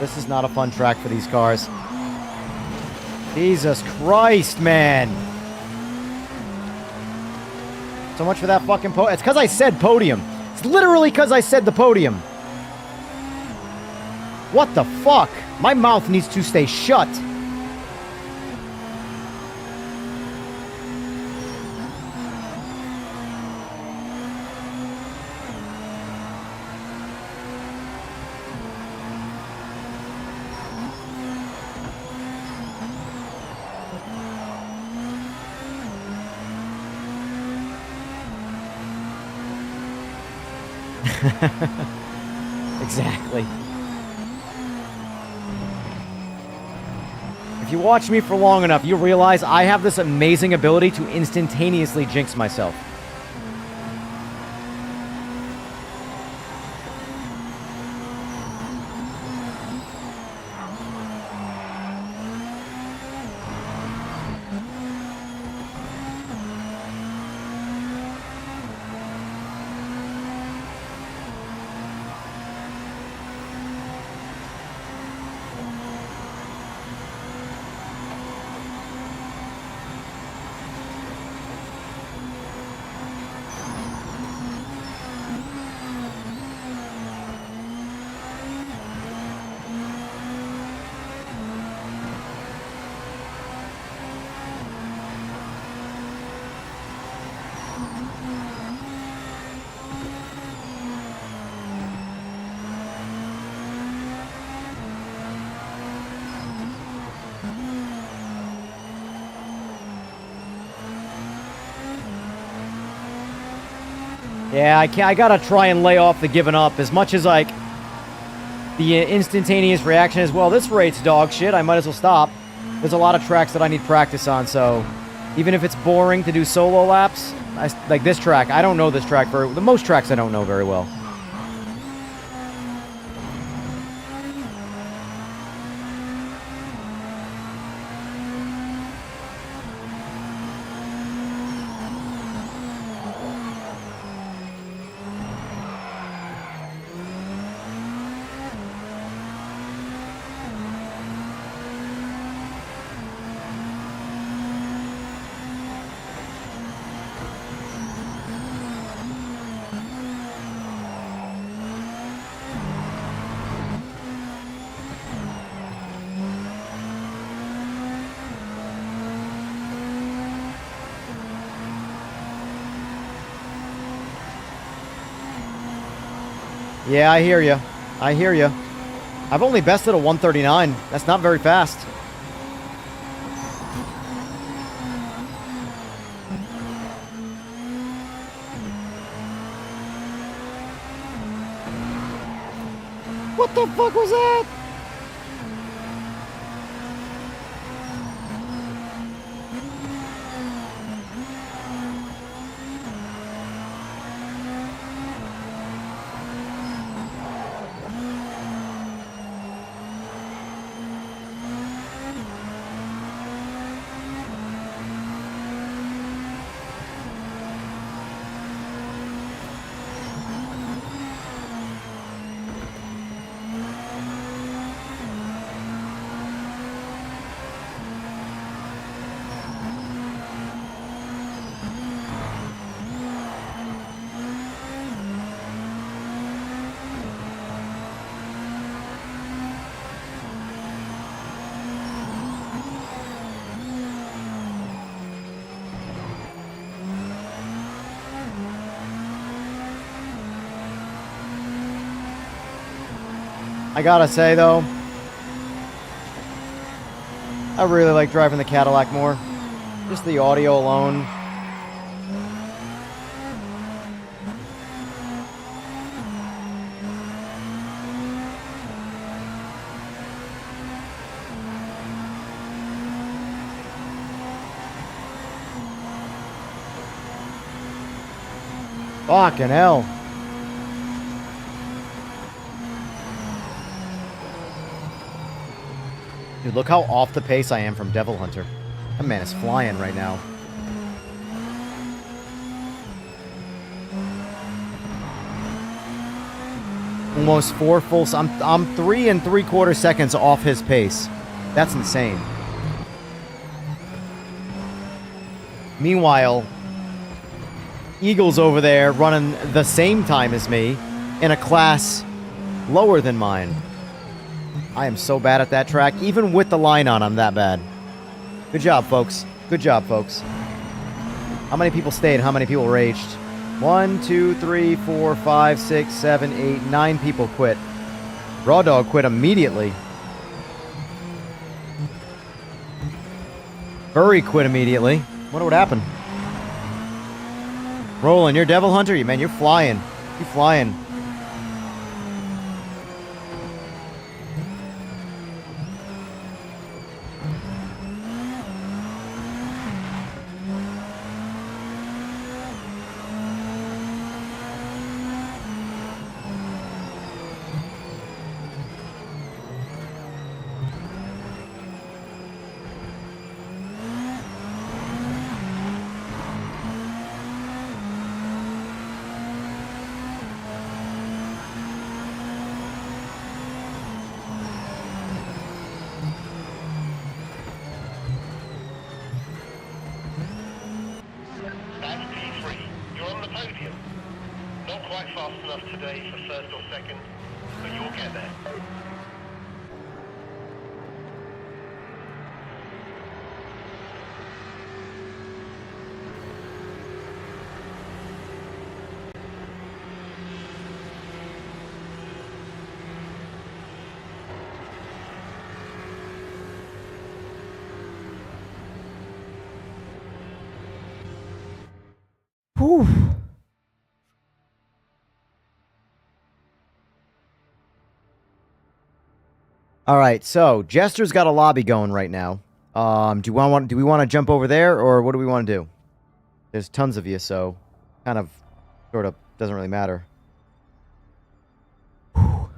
This is not a fun track for these cars. Jesus Christ, man. So much for that fucking podium. It's because I said podium. It's literally because I said the podium. What the fuck? My mouth needs to stay shut. Exactly. If you watch me for long enough, you realize I have this amazing ability to instantaneously jinx myself. Yeah, I gotta try and lay off the giving up. As much as, like, the instantaneous reaction is, well, this rate's dog shit, I might as well stop. There's a lot of tracks that I need practice on, so even if it's boring to do solo laps, like this track, I don't know this track very... The most tracks I don't know very well. Yeah, I hear you. I hear you. I've only bested a 139. That's not very fast. What the fuck was that? I gotta say, though, I really like driving the Cadillac more. Just the audio alone. Fucking hell. Dude, look how off the pace I am from Devil Hunter. That man is flying right now. Almost 4 full... I'm 3 3/4 seconds off his pace. That's insane. Meanwhile, Eagle's over there running the same time as me in a class lower than mine. I am so bad at that track. Even with the line on, I'm that bad. Good job, folks. Good job, folks. How many people stayed? How many people raged? 1, 2, 3, 4, 5, 6, 7, 8, 9 people quit. Raw Dog quit immediately. Furry quit immediately. Wonder what happened. Roland, you're Devil Hunter? Man, you're flying. You're flying. That's P3. You're on the podium. Not quite fast enough today for first or second, but you'll get there. Whew. All right, so Jester's got a lobby going right now. Do we want to jump over there, or what do we want to do? There's tons of you, so kind of, sort of, doesn't really matter. Whew.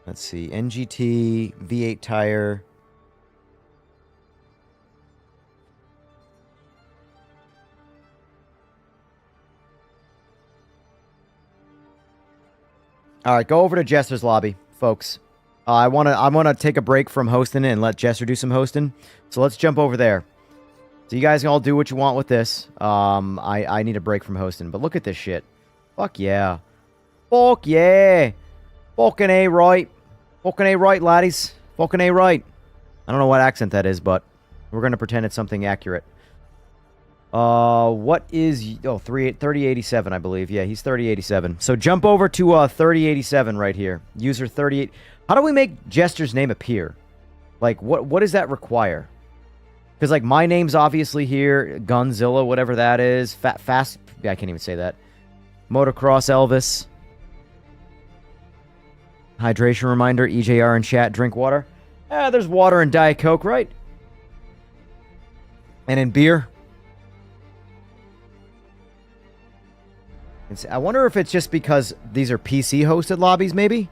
Let's see, NGT, V8 tire. All right, go over to Jester's lobby, folks. I wanna take a break from hosting and let Jester do some hosting. So let's jump over there. So you guys can all do what you want with this. I need a break from hosting, but look at this shit. Fuck yeah. Fuck yeah. Fucking A right. Fucking A right, laddies. Fucking A right. I don't know what accent that is, but we're gonna pretend it's something accurate. What is... Oh, 3087, I believe. Yeah, he's 3087. So jump over to 3087 right here. User 38... How do we make Jester's name appear? Like, what does that require? Because, like, my name's obviously here. Gunzilla, whatever that is. Fast... Yeah, I can't even say that. Motocross Elvis. Hydration reminder. EJR in chat. Drink water. There's water and Diet Coke, right? And in beer. I wonder if it's just because these are PC-hosted lobbies, maybe?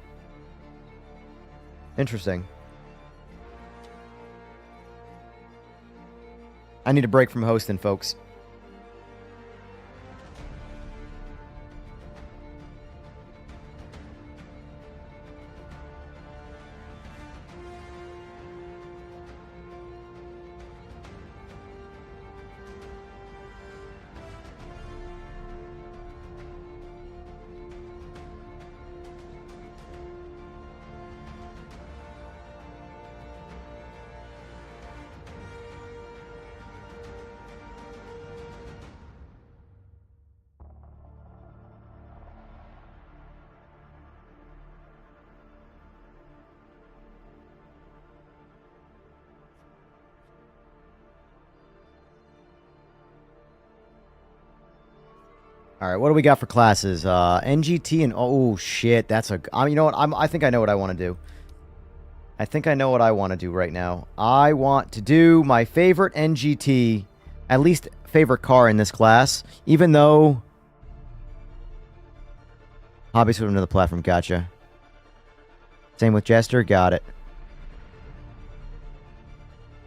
Interesting. I need a break from hosting, folks. All right, what do we got for classes? NGT and oh shit, that's a. You know what? I think I know what I want to do. I think I know what I want to do right now. I want to do my favorite NGT, at least favorite car in this class, even though. Hobby switch to the platform. Gotcha. Same with Jester. Got it.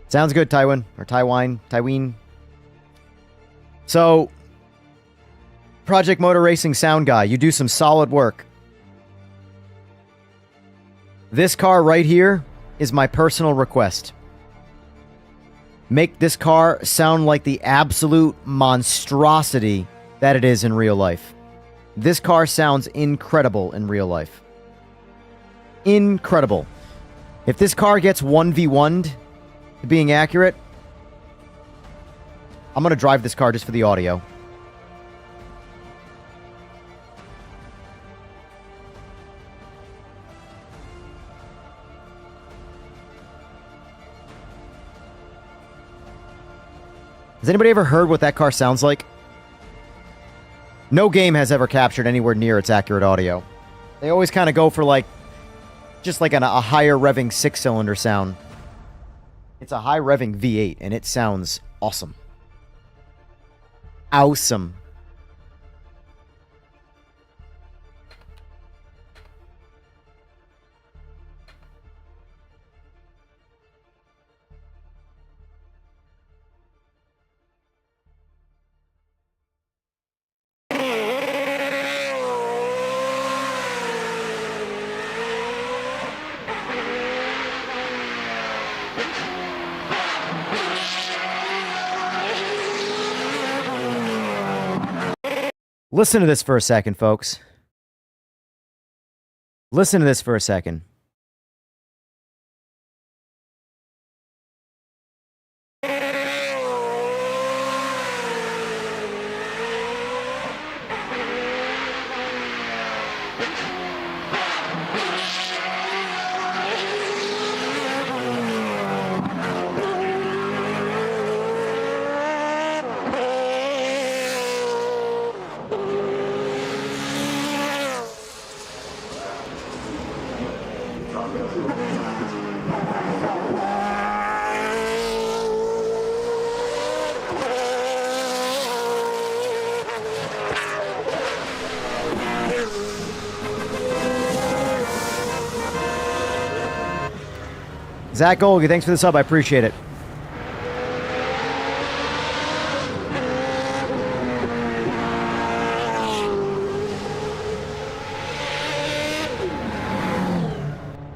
Sounds good, Tywin or Tywin. So. Project Motor Racing sound guy, you do some solid work. This car right here is my personal request. Make this car sound like the absolute monstrosity that it is in real life. This car sounds incredible in real life. Incredible. If this car gets 1v1'd to being accurate, I'm going to drive this car just for the audio. Has anybody ever heard what that car sounds like? No game has ever captured anywhere near its accurate audio. They always kind of go for like, just like a higher revving 6-cylinder sound. It's a high revving V8 and it sounds awesome. Awesome. Listen to this for a second, folks. Listen to this for a second. Zach Golgi, thanks for the sub. I appreciate it.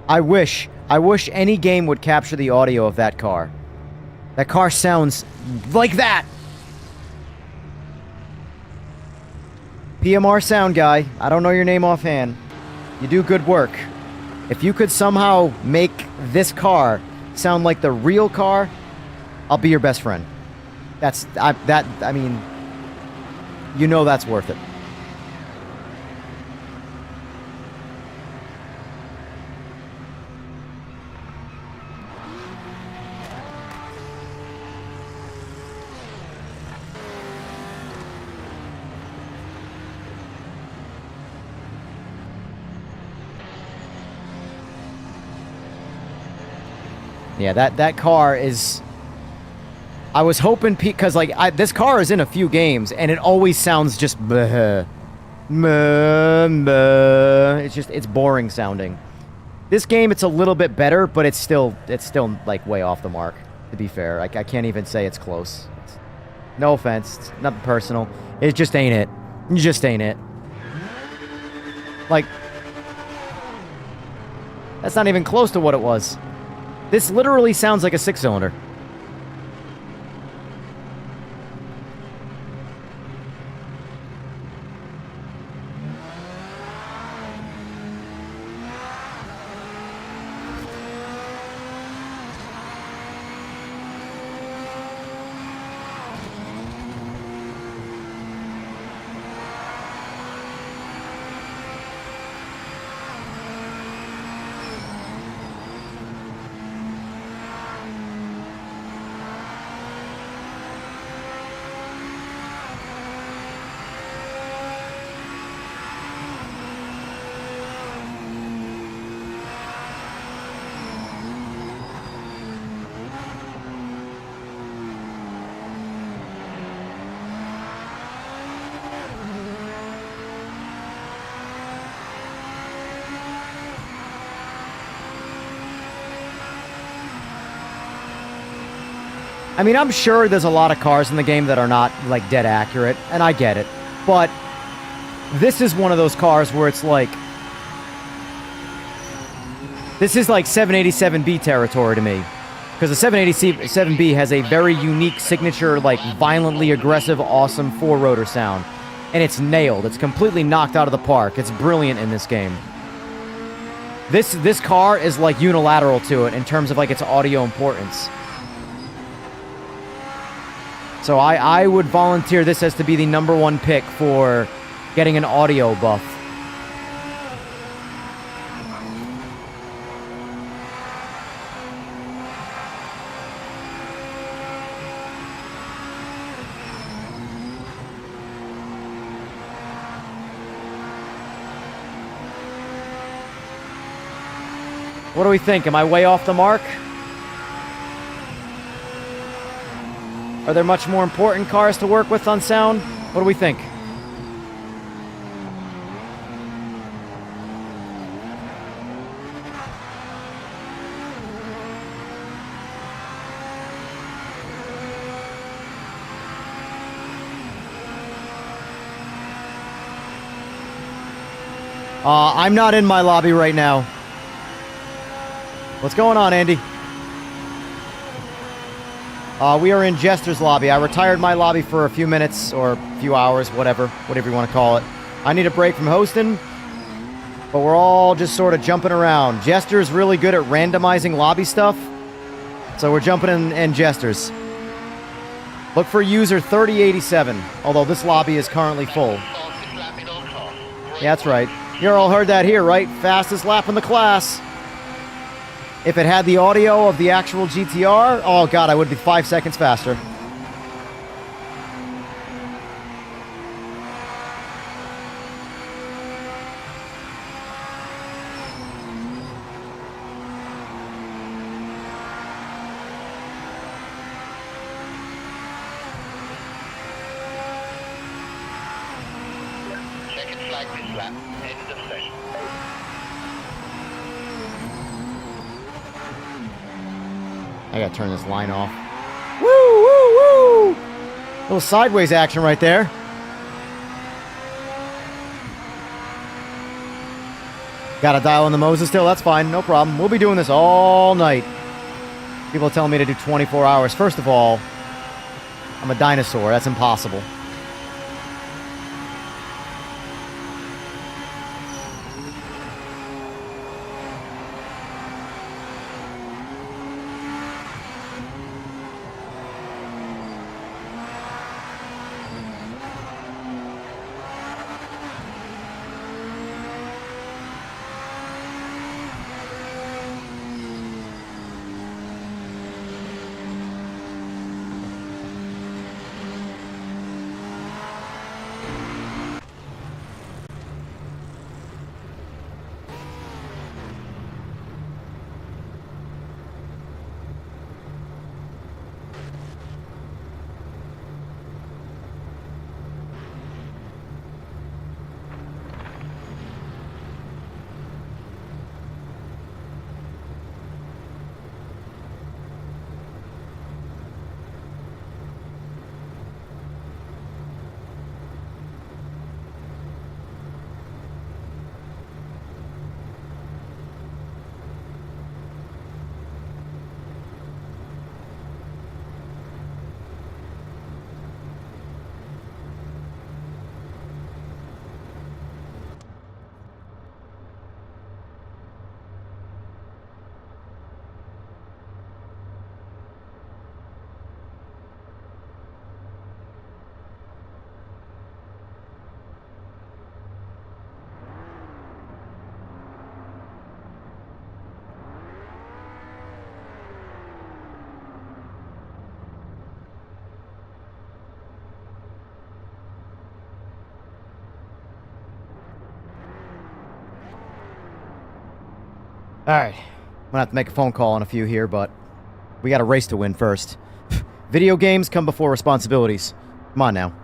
I wish any game would capture the audio of that car. That car sounds like that. PMR sound guy, I don't know your name offhand. You do good work. If you could somehow make this car sound like the real car, I'll be your best friend. I mean, you know that's worth it. Yeah, that car is... I was hoping... Because, like, this car is in a few games, and it always sounds just... Bleh, bleh. It's just... It's boring sounding. This game, it's a little bit better, but it's still like, way off the mark, to be fair. I can't even say it's close. No offense. It's nothing personal. It just ain't it. It just ain't it. Like... That's not even close to what it was. This literally sounds like a 6-cylinder. I mean, I'm sure there's a lot of cars in the game that are not, like, dead accurate, and I get it. But this is one of those cars where it's like... This is like 787B territory to me. Because the 787B has a very unique signature, like, violently aggressive, awesome four-rotor sound. And it's nailed. It's completely knocked out of the park. It's brilliant in this game. This car is, like, unilateral to it in terms of, like, its audio importance. So I would volunteer this as to be the #1 pick for getting an audio buff. What do we think? Am I way off the mark? Are there much more important cars to work with on sound? What do we think? I'm not in my lobby right now. What's going on, Andy? We are in Jester's lobby. I retired my lobby for a few minutes, or a few hours, whatever you want to call it. I need a break from hosting, but we're all just sort of jumping around. Jester's really good at randomizing lobby stuff, so we're jumping in Jester's. Look for user 3087, although this lobby is currently full. Yeah, that's right. You all heard that here, right? Fastest lap in the class. If it had the audio of the actual GTR, oh god, I would be 5 seconds faster. Checkered flag this lap. End of session. I gotta turn this line off. Woo, woo, woo! Little sideways action right there. Gotta dial in the Moses still, that's fine, no problem. We'll be doing this all night. People telling me to do 24 hours. First of all, I'm a dinosaur, that's impossible. Alright, I'm gonna have to make a phone call on a few here, but we got a race to win first. Video games come before responsibilities. Come on now.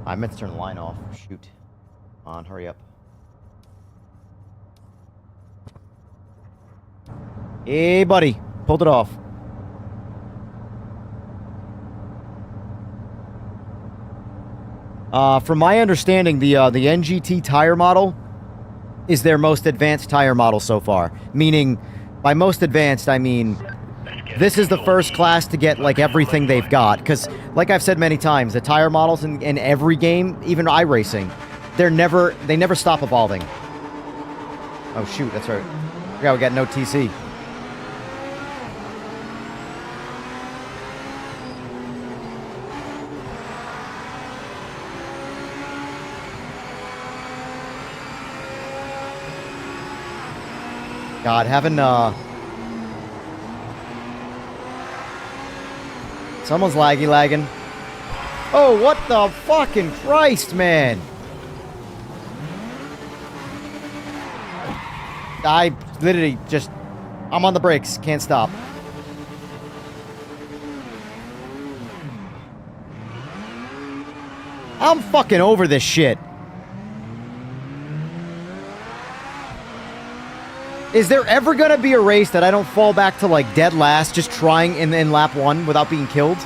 I meant to turn the line off. Shoot. Come on, hurry up. Hey, buddy. Pulled it off. From my understanding, the NGT tire model is their most advanced tire model so far. Meaning, by most advanced, I mean this is the first class to get, like, everything they've got. Because, like I've said many times, the tire models in every game, even iRacing, they never stop evolving. Oh, shoot, that's right. Yeah, we got no TC. God, having, someone's lagging. Oh, what the fucking Christ, man! I literally just... I'm on the brakes. Can't stop. I'm fucking over this shit. Is there ever gonna be a race that I don't fall back to, like, dead last just trying in lap 1 without being killed?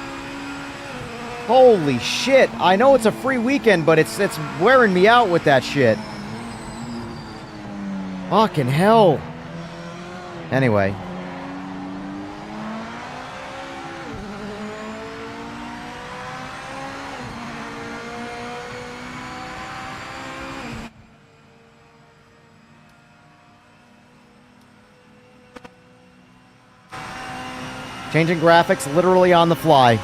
Holy shit. I know it's a free weekend, but it's wearing me out with that shit. Fucking hell. Anyway. Changing graphics literally on the fly.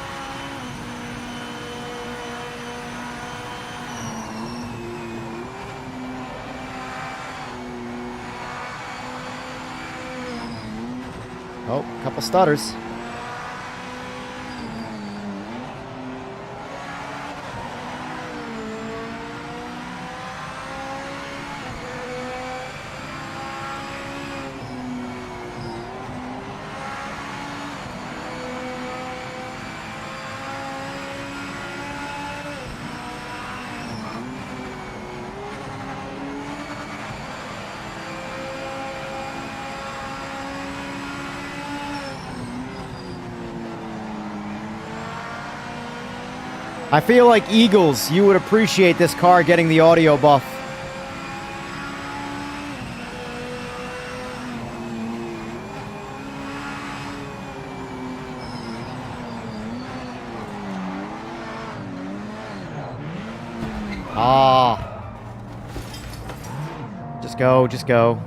Oh, couple stutters. I feel like Eagles, you would appreciate this car getting the audio buff. Ah. Just go, just go.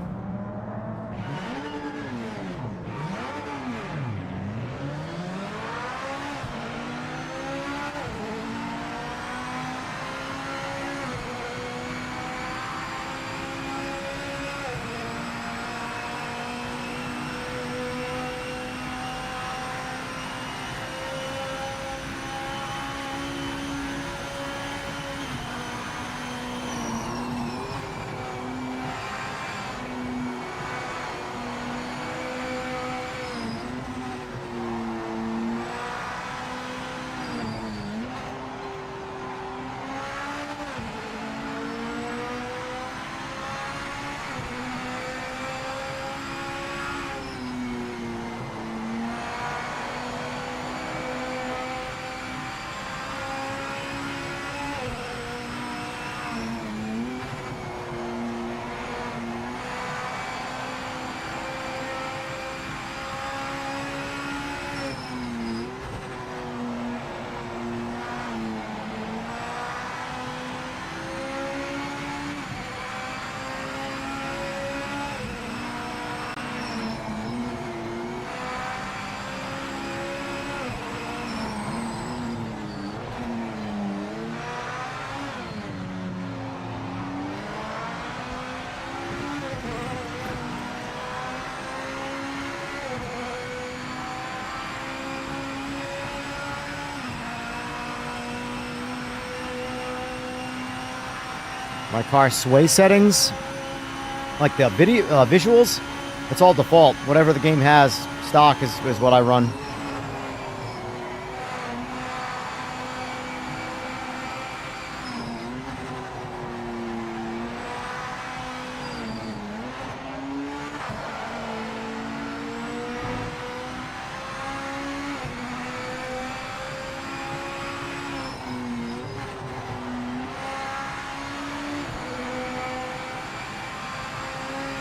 My car sway settings, like the video visuals, it's all default. Whatever the game has, stock is what I run.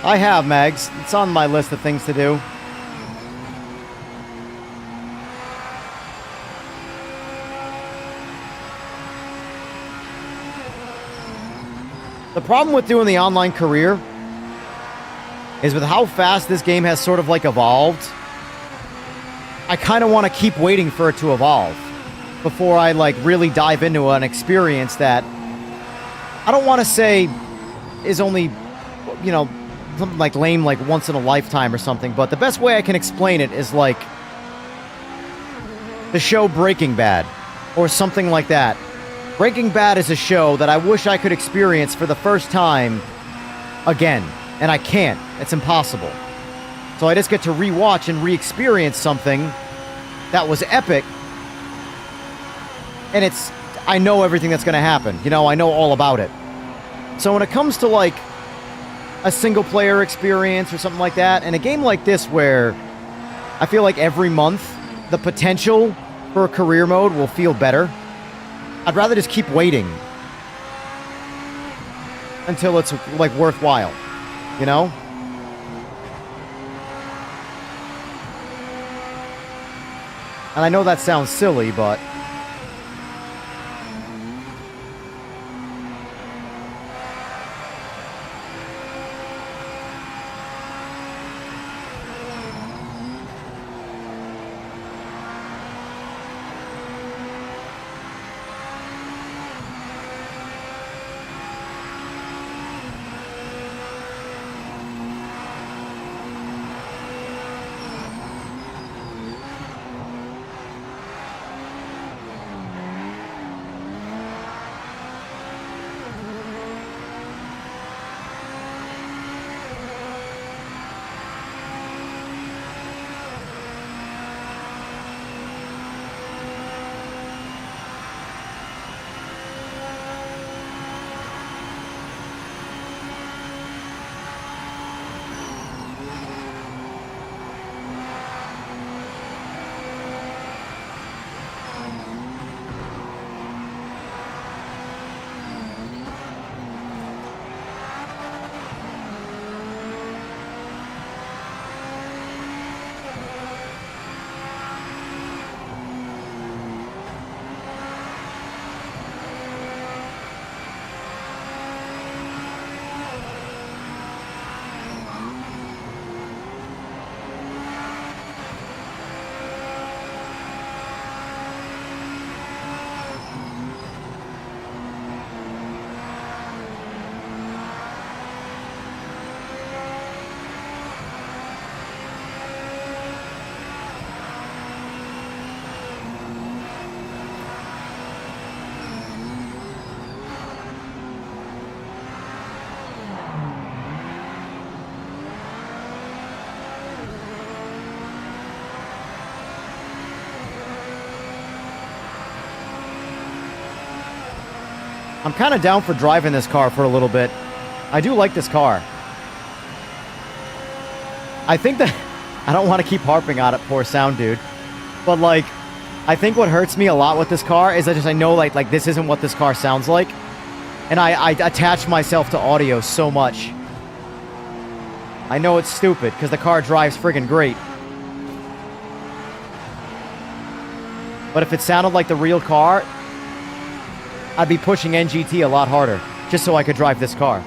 I have, Mags. It's on my list of things to do. The problem with doing the online career is with how fast this game has sort of like evolved, I kind of want to keep waiting for it to evolve before I like really dive into an experience that I don't want to say is only, you know, something like lame, like once in a lifetime or something, but the best way I can explain it is like the show Breaking Bad or something like that. Breaking Bad is a show that I wish I could experience for the first time again, and I can't. It's impossible. So I just get to rewatch and re-experience something that was epic, and I know everything that's going to happen. You know, I know all about it. So when it comes to like a single-player experience or something like that, and a game like this where I feel like every month the potential for a career mode will feel better, I'd rather just keep waiting until it's like worthwhile, you know? And I know that sounds silly, but I'm kind of down for driving this car for a little bit. I do like this car. I think that... I don't want to keep harping on it, poor sound dude. But, like, I think what hurts me a lot with this car is I know, like this isn't what this car sounds like. And I attach myself to audio so much. I know it's stupid, because the car drives friggin' great. But if it sounded like the real car, I'd be pushing NGT a lot harder, just so I could drive this car.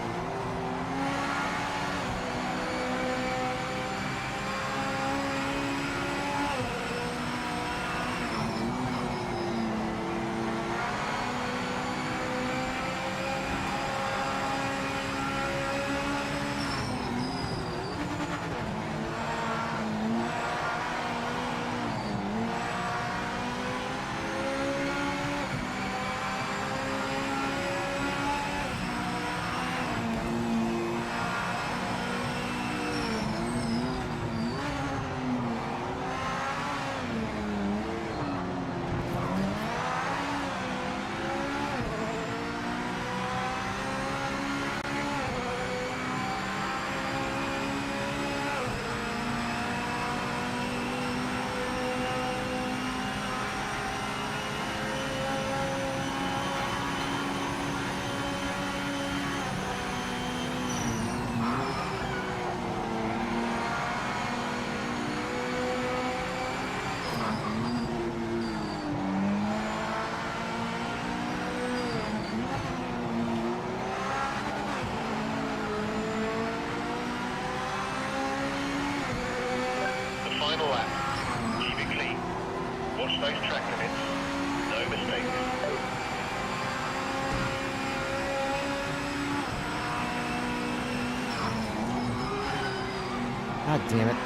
the lap. Keep it clean. Watch those track limits. No mistakes. God damn it.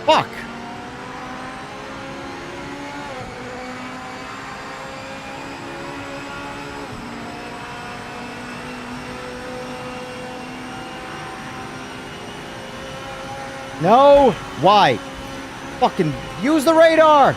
Fuck! No! Why? Fucking use the radar!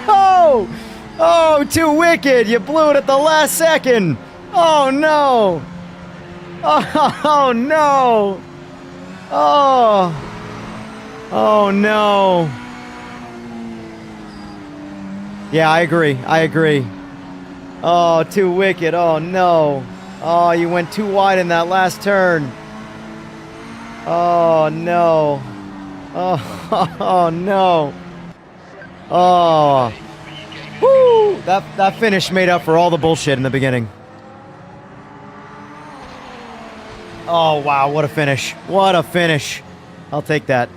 Oh! Oh, too wicked! You blew it at the last second! Oh no! Oh no! Oh! Oh no! Yeah, I agree. I agree. Oh, too wicked. Oh no! Oh, you went too wide in that last turn. Oh no! Oh, oh no! Oh! Woo! That finish made up for all the bullshit in the beginning. Oh wow! What a finish! What a finish! I'll take that.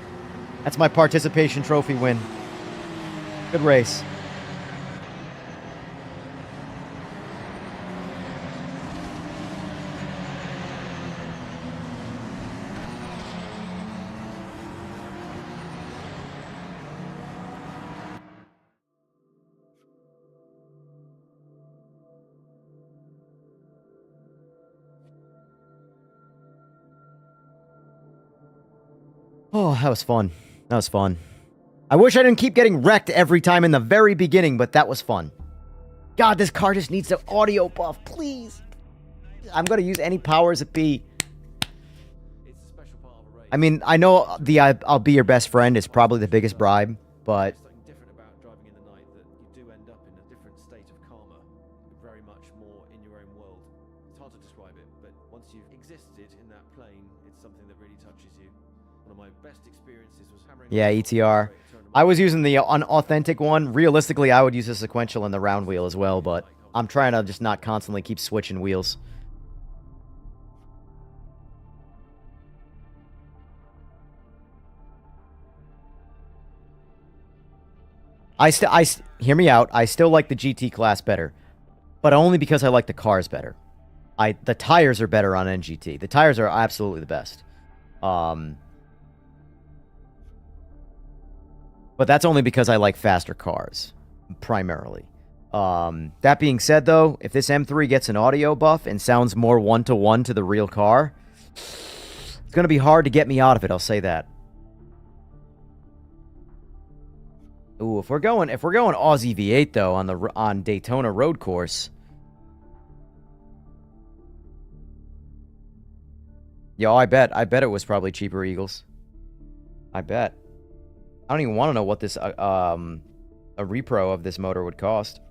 That's my participation trophy win. Good race. Oh, that was fun. That was fun. I wish I didn't keep getting wrecked every time in the very beginning, but that was fun. God, this car just needs an audio buff, please. I'm going to use any power as it be. I mean, I know the I'll be your best friend is probably the biggest bribe, but... Something different about driving in the night that you do end up in a different state of karma. You're very much more in your own world. It's hard to describe it, but once you've existed in that plane, it's something that really touches you. One of my best experiences was hammering... Yeah, ETR. I was using the unauthentic one. Realistically, I would use the sequential and the round wheel as well, but I'm trying to just not constantly keep switching wheels. Hear me out. I still like the GT class better, but only because I like the cars better. The tires are better on NGT. The tires are absolutely the best. But that's only because I like faster cars, primarily. That being said, though, if this M3 gets an audio buff and sounds more one-to-one to the real car, it's going to be hard to get me out of it, I'll say that. Ooh, if we're going Aussie V8 though on Daytona road course. Yo, I bet it was probably cheaper Eagles. I bet. I don't even want to know what this a repro of this motor would cost.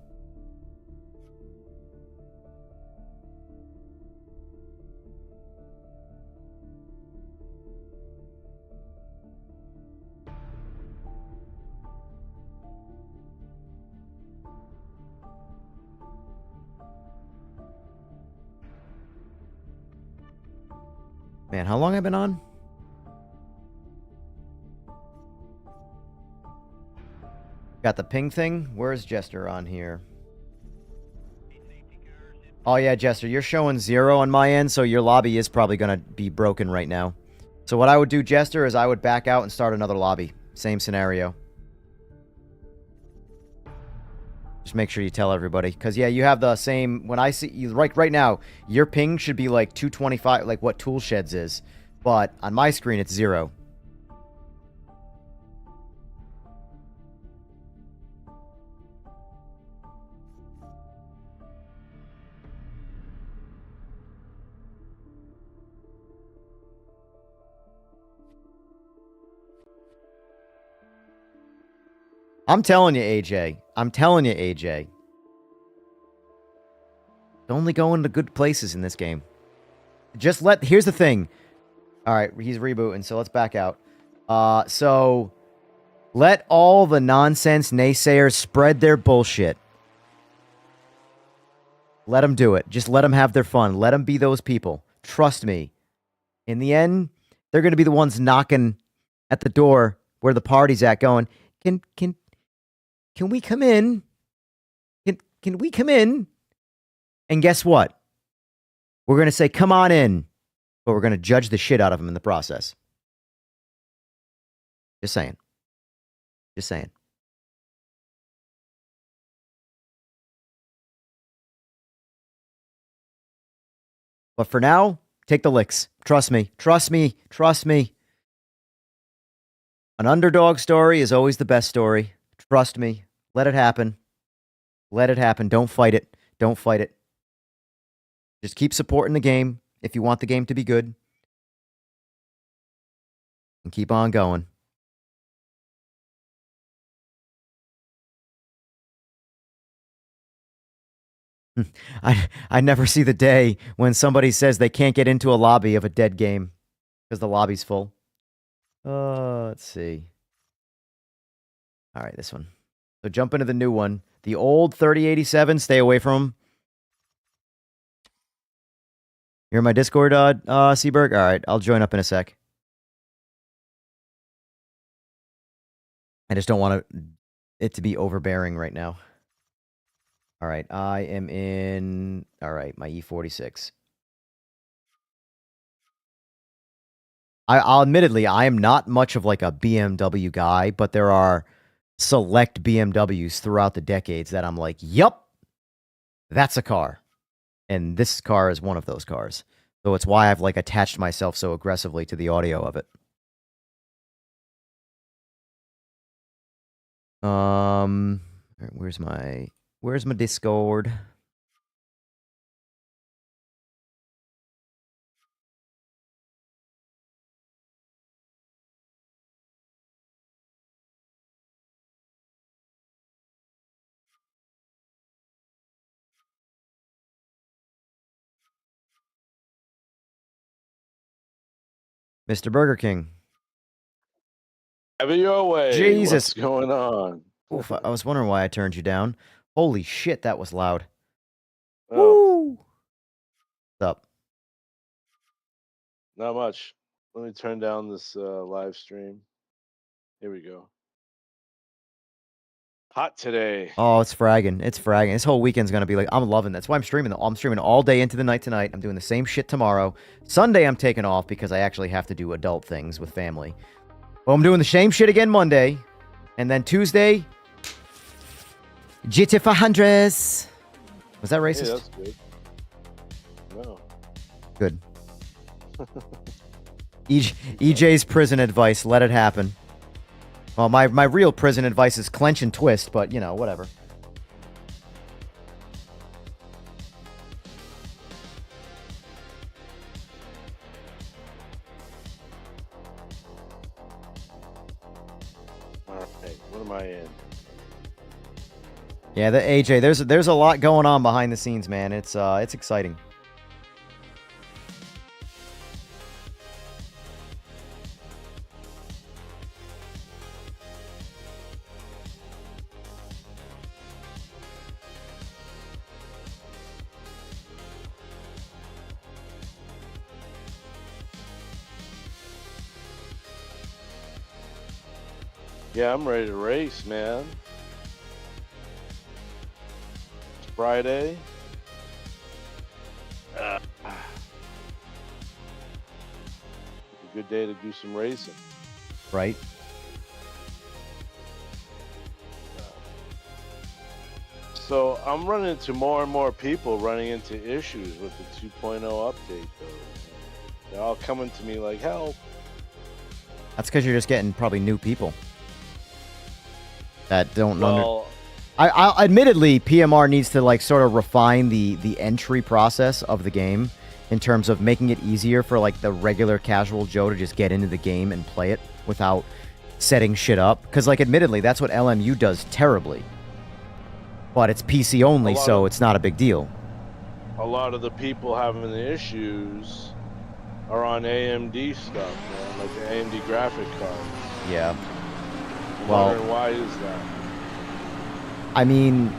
Man, how long have I been on? Got the ping thing? Where's Jester on here? Oh yeah, Jester, you're showing 0 on my end, so your lobby is probably going to be broken right now. So what I would do, Jester, is I would back out and start another lobby. Same scenario. Just make sure you tell everybody. Because, yeah, you have the same... When I see... you right now, your ping should be like 225, like what Toolshed's is. But on my screen, it's 0. I'm telling you, AJ. I'm telling you, AJ. Only going to good places in this game. Just let... Here's the thing. All right, he's rebooting, so let's back out. So let all the nonsense naysayers spread their bullshit. Let them do it. Just let them have their fun. Let them be those people. Trust me. In the end, they're going to be the ones knocking at the door where the party's at going, Can we come in? Can we come in? And guess what? We're going to say, come on in. But we're going to judge the shit out of them in the process. Just saying. Just saying. But for now, take the licks. Trust me. Trust me. Trust me. An underdog story is always the best story. Trust me. Let it happen. Let it happen. Don't fight it. Don't fight it. Just keep supporting the game if you want the game to be good. And keep on going. I never see the day when somebody says they can't get into a lobby of a dead game because the lobby's full. Let's see. All right, this one. So jump into the new one. The old 3087, stay away from them. You're in my Discord, Seaberg? All right, I'll join up in a sec. I just don't want it to be overbearing right now. All right, I am in... All right, my E46. I'll admittedly, I am not much of like a BMW guy, but there are select BMWs throughout the decades that I'm like, yup, that's a car. And this car is one of those cars. So it's why I've like attached myself so aggressively to the audio of it. Where's my Discord? Mr. Burger King. Have it your way. Jesus. What's going on? Oof, I was wondering why I turned you down. Holy shit, that was loud. Oh, Woo! What's up? not much. Let me turn down this live stream. Here we go. Hot today. Oh, it's fragging. It's fragging. This whole weekend's going to be like, I'm loving that. That's why I'm streaming. I'm streaming all day into the night tonight. I'm doing the same shit tomorrow. Sunday, I'm taking off because I actually have to do adult things with family. Well, I'm doing the same shit again Monday. And then Tuesday, GT 500s. Was that racist? Hey, that's good. No. Good. EJ's prison advice. Let it happen. Well, my real prison advice is clench and twist, but, you know, whatever. All right. What am I in? Yeah, the AJ, there's a lot going on behind the scenes, man. It's exciting. Yeah, I'm ready to race, man. It's Friday. A good day to do some racing. Right? So I'm running into more and more people running into issues with the 2.0 update, though. They're all coming to me like, help. That's because you're just getting probably new people that don't know. Well, I admittedly, PMR needs to like sort of refine the entry process of the game in terms of making it easier for like the regular casual Joe to just get into the game and play it without setting shit up. Because like admittedly, that's what LMU does terribly. But it's PC only, so it's not a big deal. a lot of the people having the issues are on AMD stuff, man, like the AMD graphic cards. Yeah. I'm Well, wondering why is that? I mean,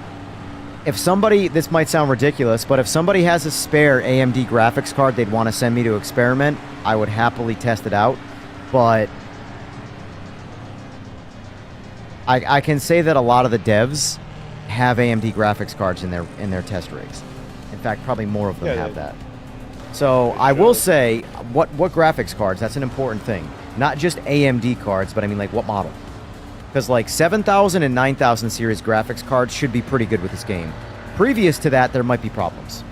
if somebody, this might sound ridiculous, but if somebody has a spare AMD graphics card they'd want to send me to experiment, I would happily test it out. But I can say that a lot of the devs have AMD graphics cards in their test rigs. In fact, probably more of them have that. So I will say, what graphics cards? That's an important thing. Not just AMD cards, but I mean like what model? Because like 7000 and 9000 series graphics cards should be pretty good with this game. Previous to that, there might be problems,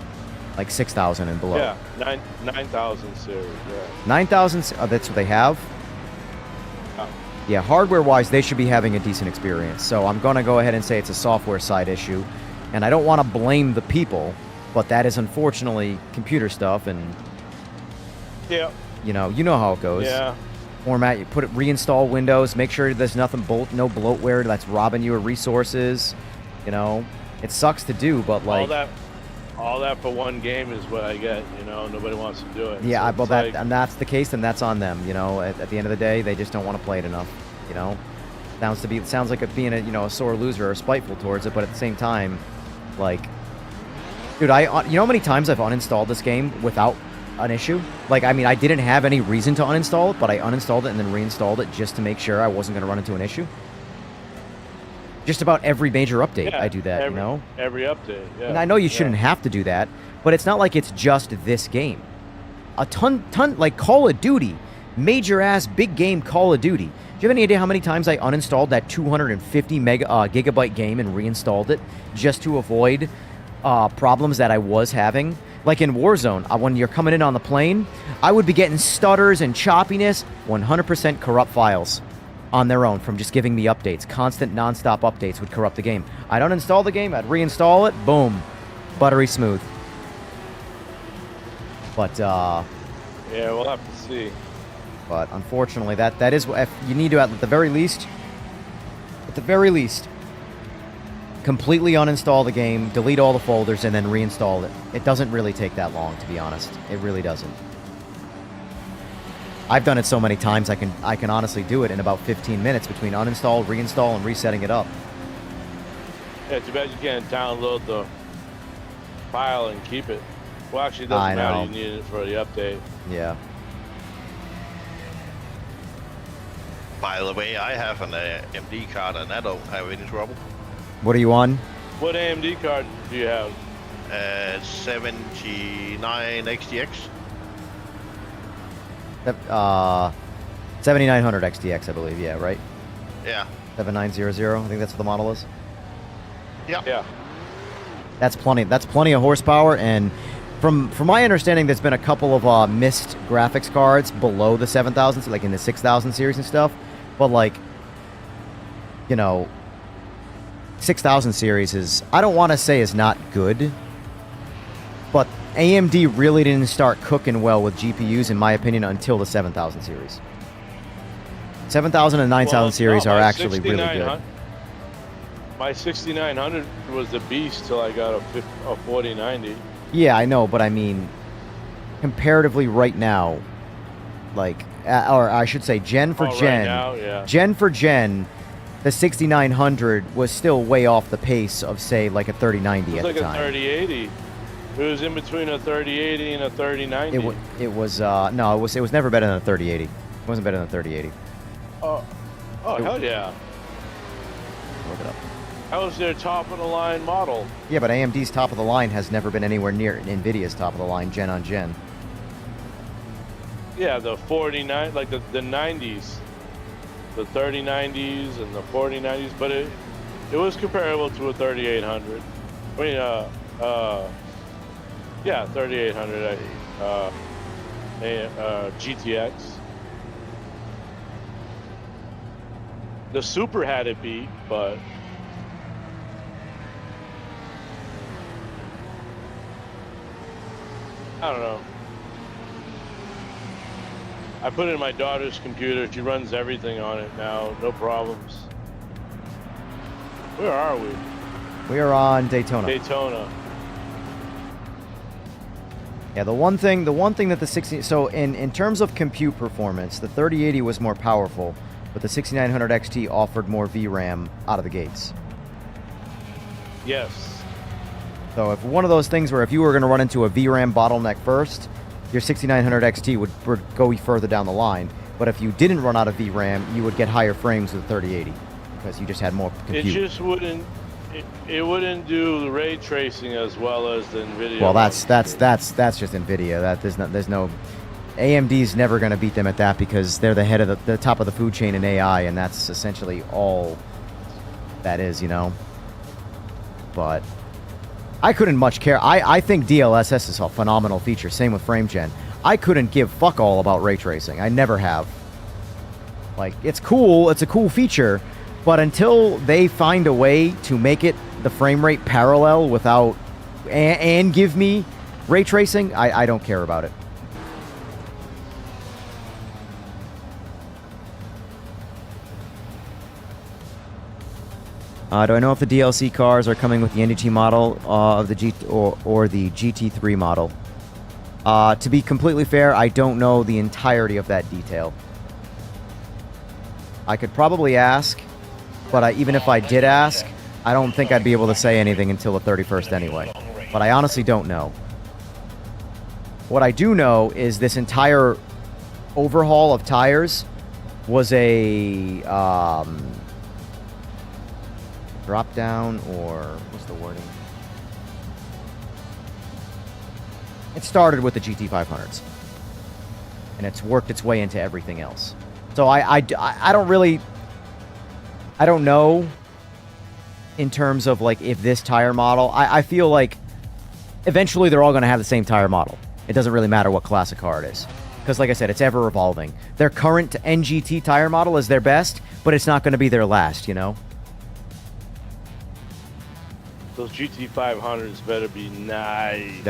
like 6000 and below. Yeah, 9000 series. Yeah. 9000. That's what they have. Yeah, hardware-wise, they should be having a decent experience. So I'm gonna go ahead and say it's a software side issue, and I don't want to blame the people, but that is unfortunately computer stuff, and Yeah. you know how it goes. Yeah. Format, you put it, reinstall Windows, make sure there's nothing no bloatware that's robbing you of resources. You know, it sucks to do, but like all that for one game is what I get. You know, nobody wants to do it. yeah, So well, it's that like, and that's the case, and that's on them. You know, at the end of the day, they just don't want to play it enough. You know, sounds like it being a sore loser or spiteful towards it, but at the same time, like, dude, you know how many times I've uninstalled this game without an issue? Like, I mean, I didn't have any reason to uninstall it, but I uninstalled it and then reinstalled it just to make sure I wasn't going to run into an issue. Just about every major update, yeah, I do that, you know? Every update, yeah. And I know you shouldn't have to do that, but it's not like it's just this game. A ton, like Call of Duty, major-ass, big game Call of Duty. Do you have any idea how many times I uninstalled that 250 gigabyte game and reinstalled it just to avoid problems that I was having? Like in Warzone, when you're coming in on the plane, I would be getting stutters and choppiness, 100% corrupt files on their own from just giving me updates. Constant, non-stop updates would corrupt the game. I'd uninstall the game, I'd reinstall it, boom, buttery smooth. But, yeah, we'll have to see. But unfortunately, that is what you need to, at the very least, completely uninstall the game, delete all the folders, and then reinstall it. It doesn't really take that long, to be honest. It really doesn't. I've done it so many times, I can honestly do it in about 15 minutes between uninstall, reinstall, and resetting it up. Yeah, too bad you can't download the file and keep it. Well, actually, it I doesn't matter. know. You need it for the update. Yeah. By the way, I have an AMD card and I don't have any trouble. What are you on? What AMD card do you have? 79 XTX. 7900 XTX, I believe. Yeah, right? Yeah. 7900. I think that's what the model is. Yeah. Yeah. That's plenty. That's plenty of horsepower. And from my understanding, there's been a couple of missed graphics cards below the 7000, so like in the 6000 series and stuff. But like, you know, 6000 series is, I don't want to say is not good, but AMD really didn't start cooking well with GPUs, in my opinion, until the 7000 series. 7000 and 9000 series are actually really good. My 6900 was the beast till I got a 4090. Yeah, I know, but I mean, comparatively right now, like, or I should say gen for gen, Right now, yeah. gen for gen, the 6900 was still way off the pace of, say, like a 3090 It at was the like a time. 3080. It was in between a 3080 and a 3090. It was no, it was never better than a 3080. It wasn't better than a 3080. Oh, hell yeah. Look it up. That was their top of the line model. Yeah, but AMD's top of the line has never been anywhere near Nvidia's top of the line, gen on gen. Yeah, the 49, like the 90s, the 3090s and the 4090s, but it was comparable to a 3800. I mean, yeah, 3800. GTX. The Super had it beat, but I don't know. I put it in my daughter's computer. She runs everything on it now, no problems. Where are we? We are on Daytona. Daytona. Yeah, the one thing that the 60, so in terms of compute performance, the 3080 was more powerful, but the 6900 XT offered more VRAM out of the gates. Yes. So if one of those things where if you were going to run into a VRAM bottleneck first, your 6900 XT would go further down the line. But if you didn't run out of VRAM, you would get higher frames with the 3080 because you just had more compute. It just wouldn't. It wouldn't do the ray tracing as well as the Nvidia. Well, that's just Nvidia. That there's no AMD's never going to beat them at that because they're the head of the top of the food chain in AI, and that's essentially all that is, you know. But I couldn't much care. I think DLSS is a phenomenal feature. Same with FrameGen. I couldn't give fuck all about ray tracing. I never have. Like, it's cool. It's a cool feature. But until they find a way to make it the frame rate parallel without and give me ray tracing, I don't care about it. Do I know if the DLC cars are coming with the NGT model of the or the GT3 model? To be completely fair, I don't know the entirety of that detail. I could probably ask, but even if I did ask, I don't think I'd be able to say anything until the 31st anyway. But I honestly don't know. What I do know is this entire overhaul of tires was a drop down, or what's the wording? It started with the GT500s, and it's worked its way into everything else. So I don't know in terms of like if this tire model, I feel like eventually they're all going to have the same tire model. It doesn't really matter what classic car it is. Because like I said, it's ever evolving. Their current NGT tire model is their best, but it's not going to be their last, you know? Those GT500s better be nice. Dude,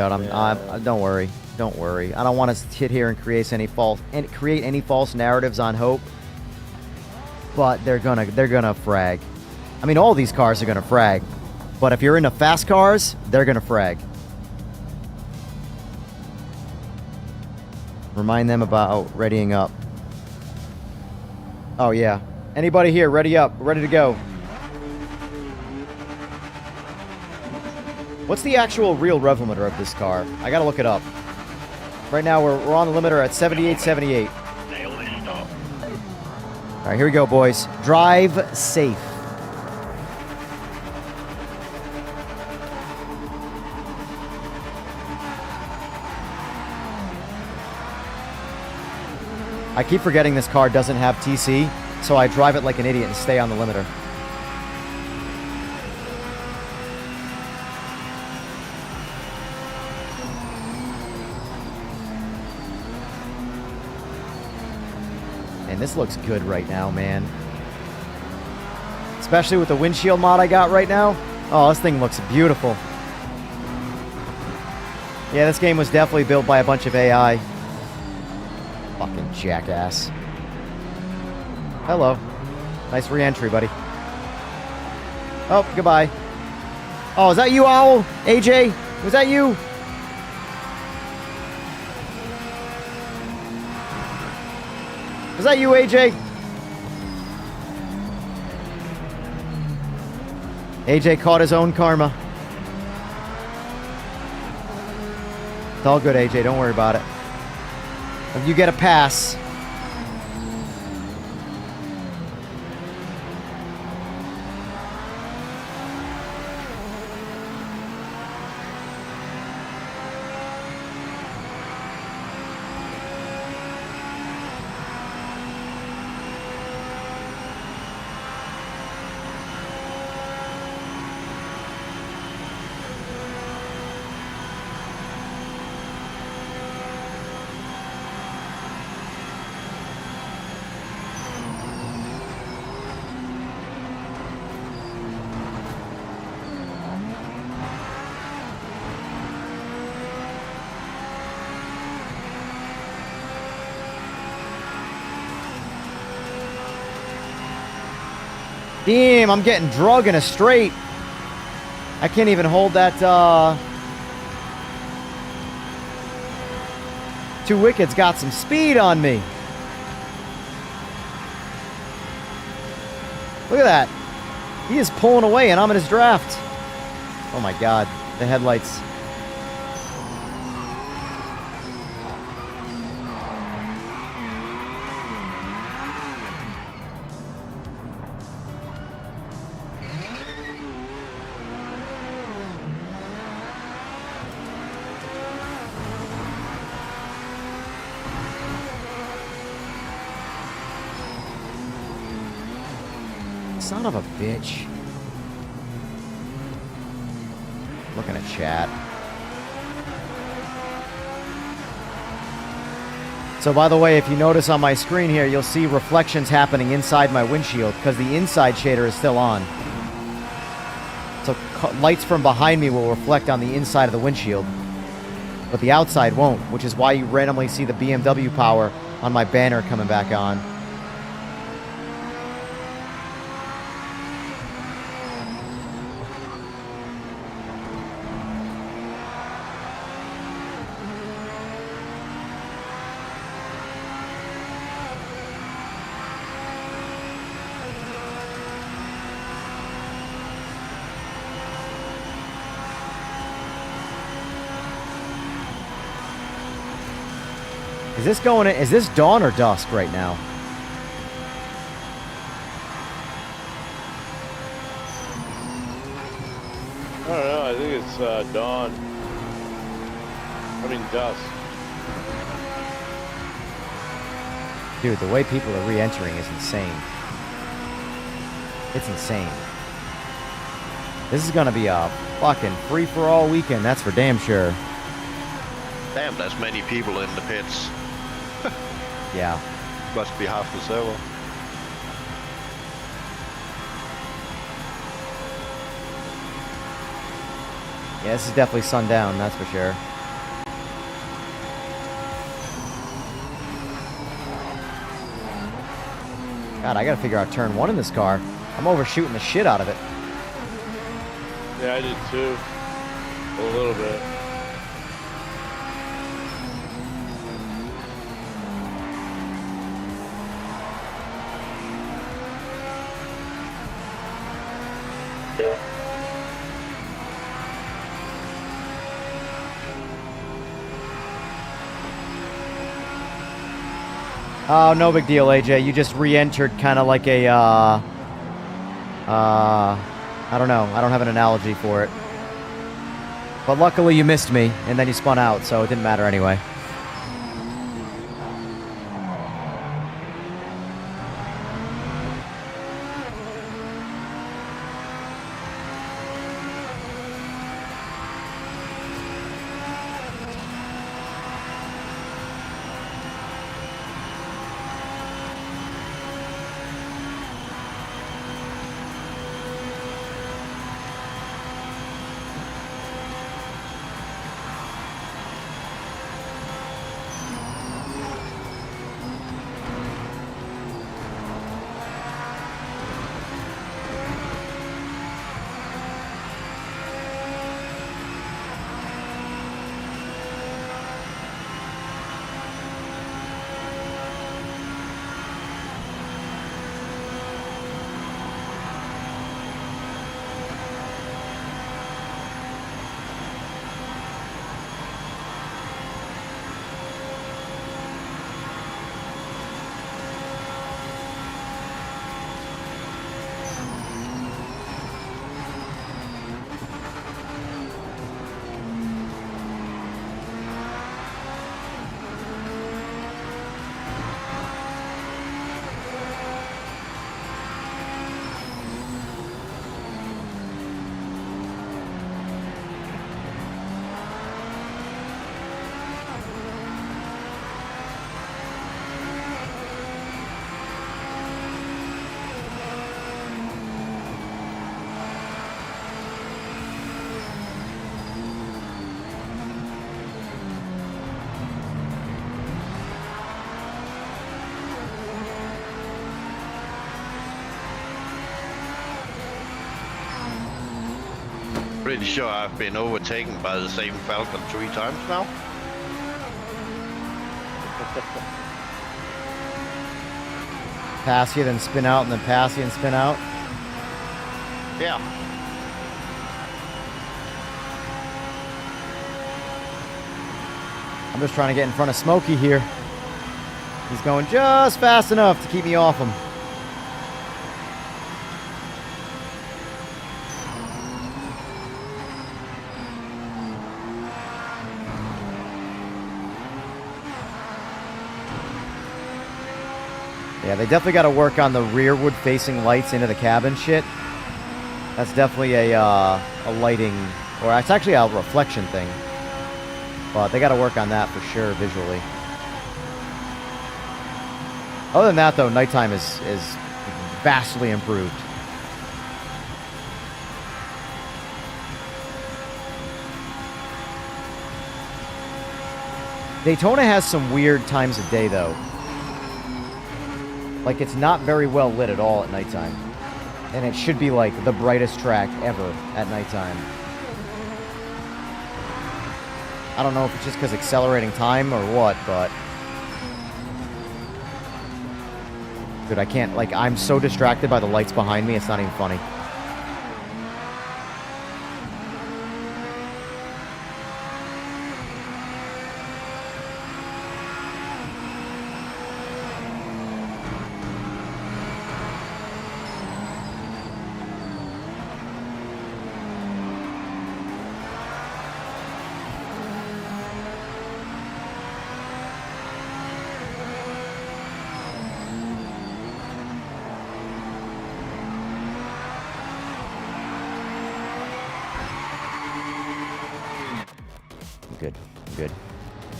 don't worry. Don't worry. I don't want to sit here and create any false narratives on hope. But they're gonna frag. I mean, all these cars are gonna frag. But if you're into fast cars, they're gonna frag. Remind them about readying up. Oh yeah. Anybody here ready up? Ready to go. What's the actual real rev limiter of this car? I gotta look it up. Right now we're on the limiter at 78.78. Nail this stop. All right, here we go, boys. Drive safe. I keep forgetting this car doesn't have TC, so I drive it like an idiot and stay on the limiter. And this looks good right now, man. Especially with the windshield mod I got right now. Oh, this thing looks beautiful. Yeah, this game was definitely built by a bunch of AI. Fucking jackass. Hello. Nice re-entry, buddy. Oh, goodbye. Oh, is that you, Owl? AJ? Was that you? Was that you, AJ? AJ caught his own karma. It's all good, AJ. Don't worry about it. You get a pass. Damn, I'm getting drug in a straight. I can't even hold that, Two Wickeds got some speed on me. Look at that. He is pulling away and I'm in his draft. Oh my god. The headlights. Son of a bitch. Looking at chat. So by the way, if you notice on my screen here, you'll see reflections happening inside my windshield because the inside shader is still on. So lights from behind me will reflect on the inside of the windshield, but the outside won't, which is why you randomly see the BMW power on my banner coming back on. Is this dawn or dusk right now? I don't know. I think it's dawn. I mean dusk. Dude, the way people are re-entering is insane. It's insane. This is gonna be a fucking free-for-all weekend, that's for damn sure. Damn, there's many people in the pits. Yeah. Must be half the server. Yeah, this is definitely sundown, that's for sure. God, I gotta figure out turn one in this car. I'm overshooting the shit out of it. Yeah, I did too. A little bit. Oh, no big deal, AJ. You just re-entered kind of like a, I don't know. I don't have an analogy for it. But luckily you missed me, and then you spun out, so it didn't matter anyway. pretty sure I've been overtaken by the same Falcon 3 times now. Pass you, then spin out, and then pass you and spin out. Yeah. I'm just trying to get in front of Smokey here. He's going just fast enough to keep me off him. Yeah, they definitely got to work on the rearward facing lights into the cabin shit. That's definitely a lighting, or it's actually a reflection thing. But they got to work on that for sure visually. Other than that, though, nighttime is vastly improved. Daytona has some weird times of day, though. Like, it's not very well lit at all at nighttime. And it should be, like, the brightest track ever at nighttime. I don't know if it's just because accelerating time or what, but... Dude, I can't, like, I'm so distracted by the lights behind me, it's not even funny.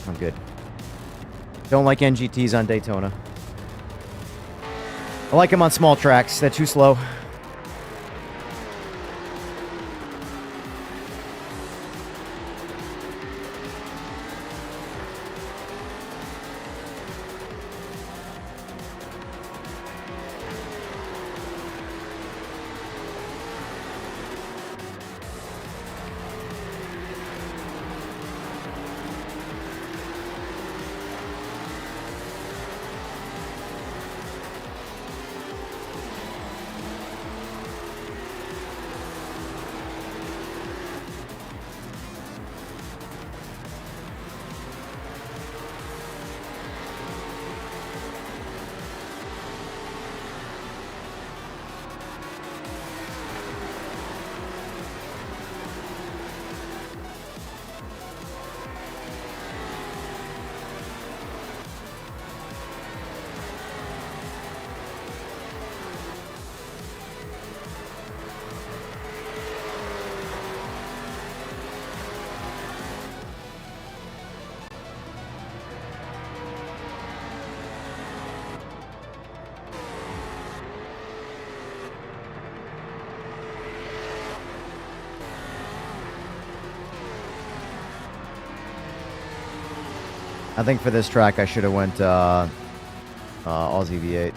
I'm good. Don't like NGTs on Daytona. I like them on small tracks. They're too slow. I think for this track I should have went Aussie V8.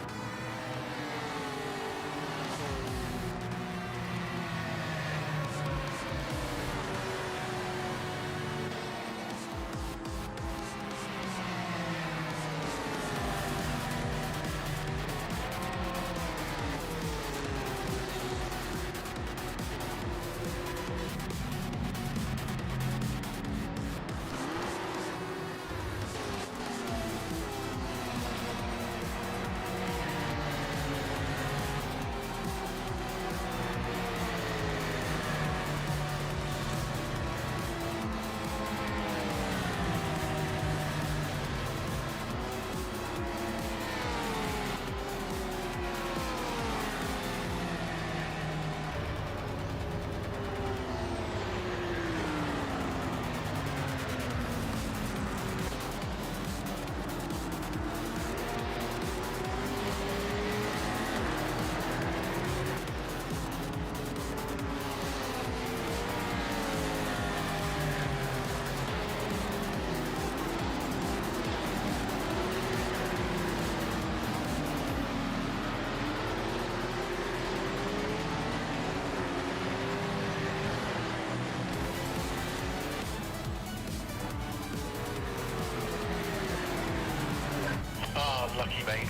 unlucky, mate.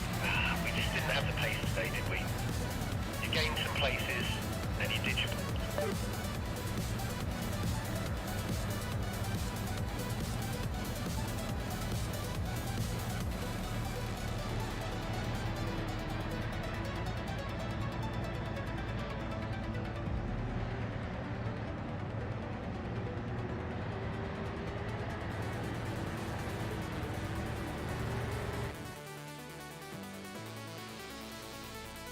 We just didn't have the pace today, did we? You gained some places, and you did your...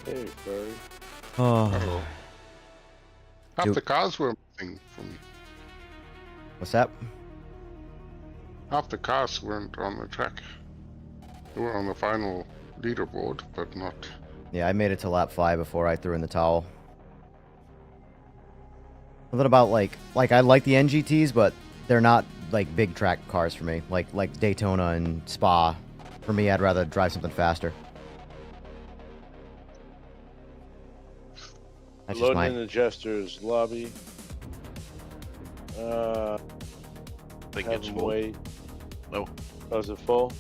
Hey, Barry. Oh, Hello. Half Do- the cars were missing for me. what's that? Half the cars weren't on the track. They were on the final leaderboard, but not. Yeah, I made it to lap 5 before I threw in the towel. Something about like I like the NGTs, but they're not like big track cars for me. Like Daytona and Spa. For me, I'd rather drive something faster. That's just Loading in my. the Jester's lobby. I think Have it's him full. wait. No. Oh, is it full?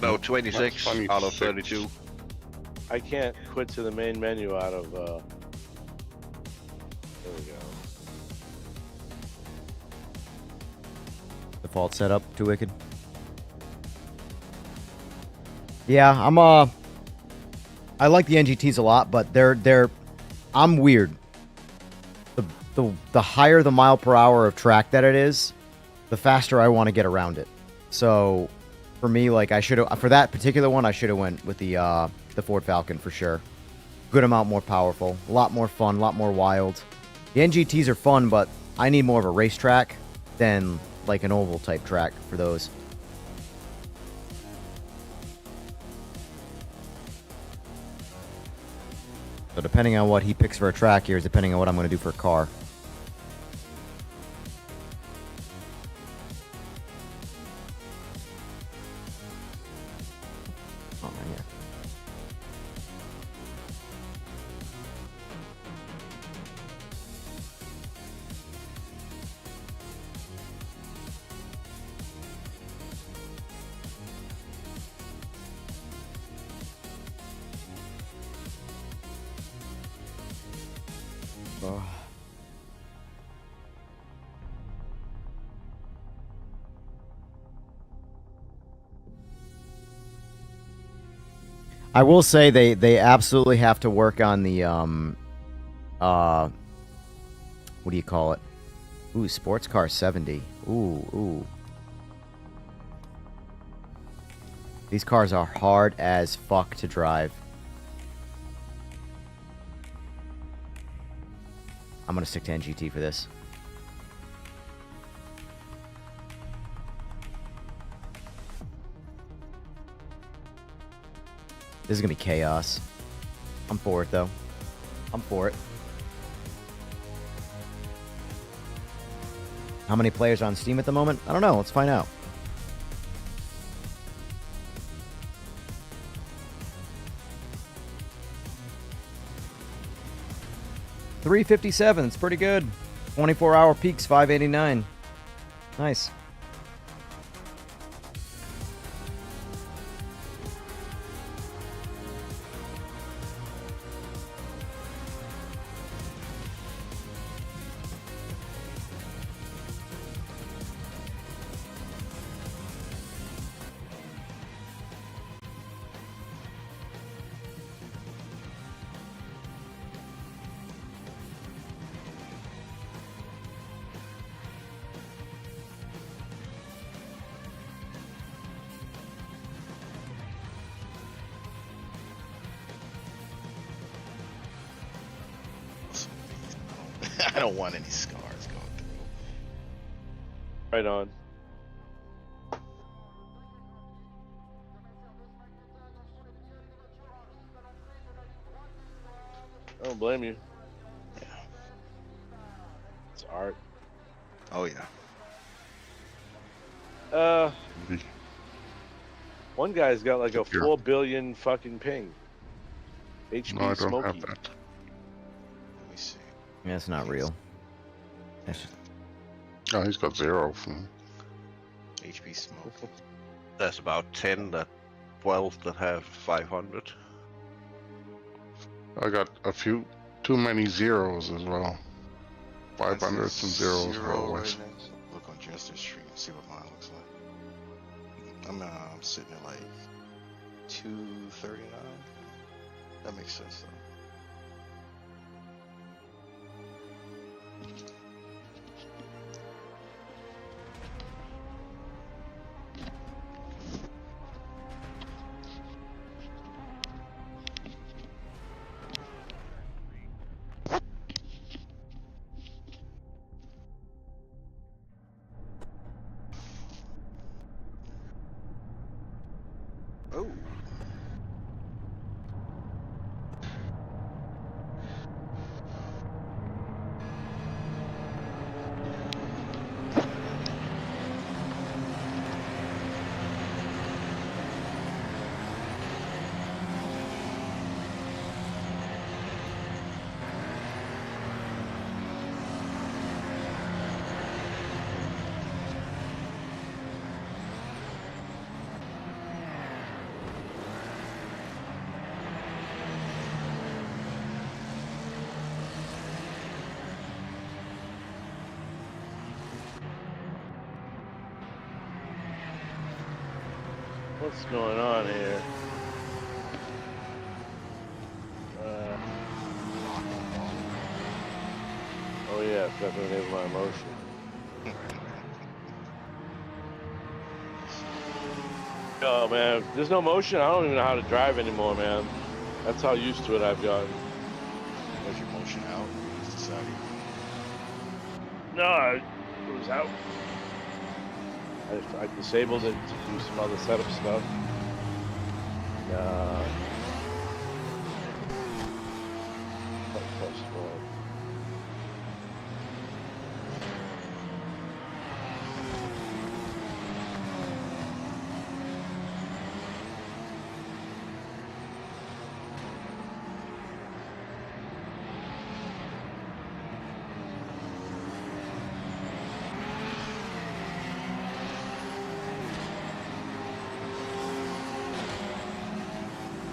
No, 26 That's funny, out of 6. 32. I can't quit to the main menu out of, there we go. Default setup, too wicked. Yeah, I like the NGTs a lot, but I'm weird. The higher the mile per hour of track that it is, the faster I want to get around it. So, for me, like for that particular one, I should have went with the Ford Falcon for sure. Good amount more powerful, a lot more fun, a lot more wild. The NGTs are fun, but I need more of a racetrack than like an oval type track for those. So depending on what he picks for a track here is depending on what I'm going to do for a car. Oh, man, yeah. Oh. I will say they absolutely have to work on the what do you call it? Ooh, sports car 70. Ooh. These cars are hard as fuck to drive. I'm gonna stick to NGT for this. This is gonna be chaos. I'm for it though. I'm for it. How many players are on Steam at the moment? I don't know. Let's find out. $357. It's pretty good. 24-hour peaks, 589. Nice. I don't want any scars going through. Right on. I don't blame you. Yeah. It's art. Oh yeah. One guy's got like a Here. 4 billion fucking ping. HP No, I don't Smoky. have that. Let me see. Yeah, it's not real. That's just, Oh, he's got 0 from. HP smoke. There's about 10 that 12 that have 500. I got a few too many zeros as well. Mine's 500s and zeros zero always. right now. Look on Jester Street and see what mine looks like. I'm sitting at like 239. That makes sense though. Oh. What's going on here? Oh yeah, I forgot to enable my motion. Oh man, if there's no motion. I don't even know how to drive anymore, man. That's how used to it I've gotten. Was your motion out? Or was this out? No, it was out. I disabled it to do some other setup stuff. Press forward.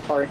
Sorry.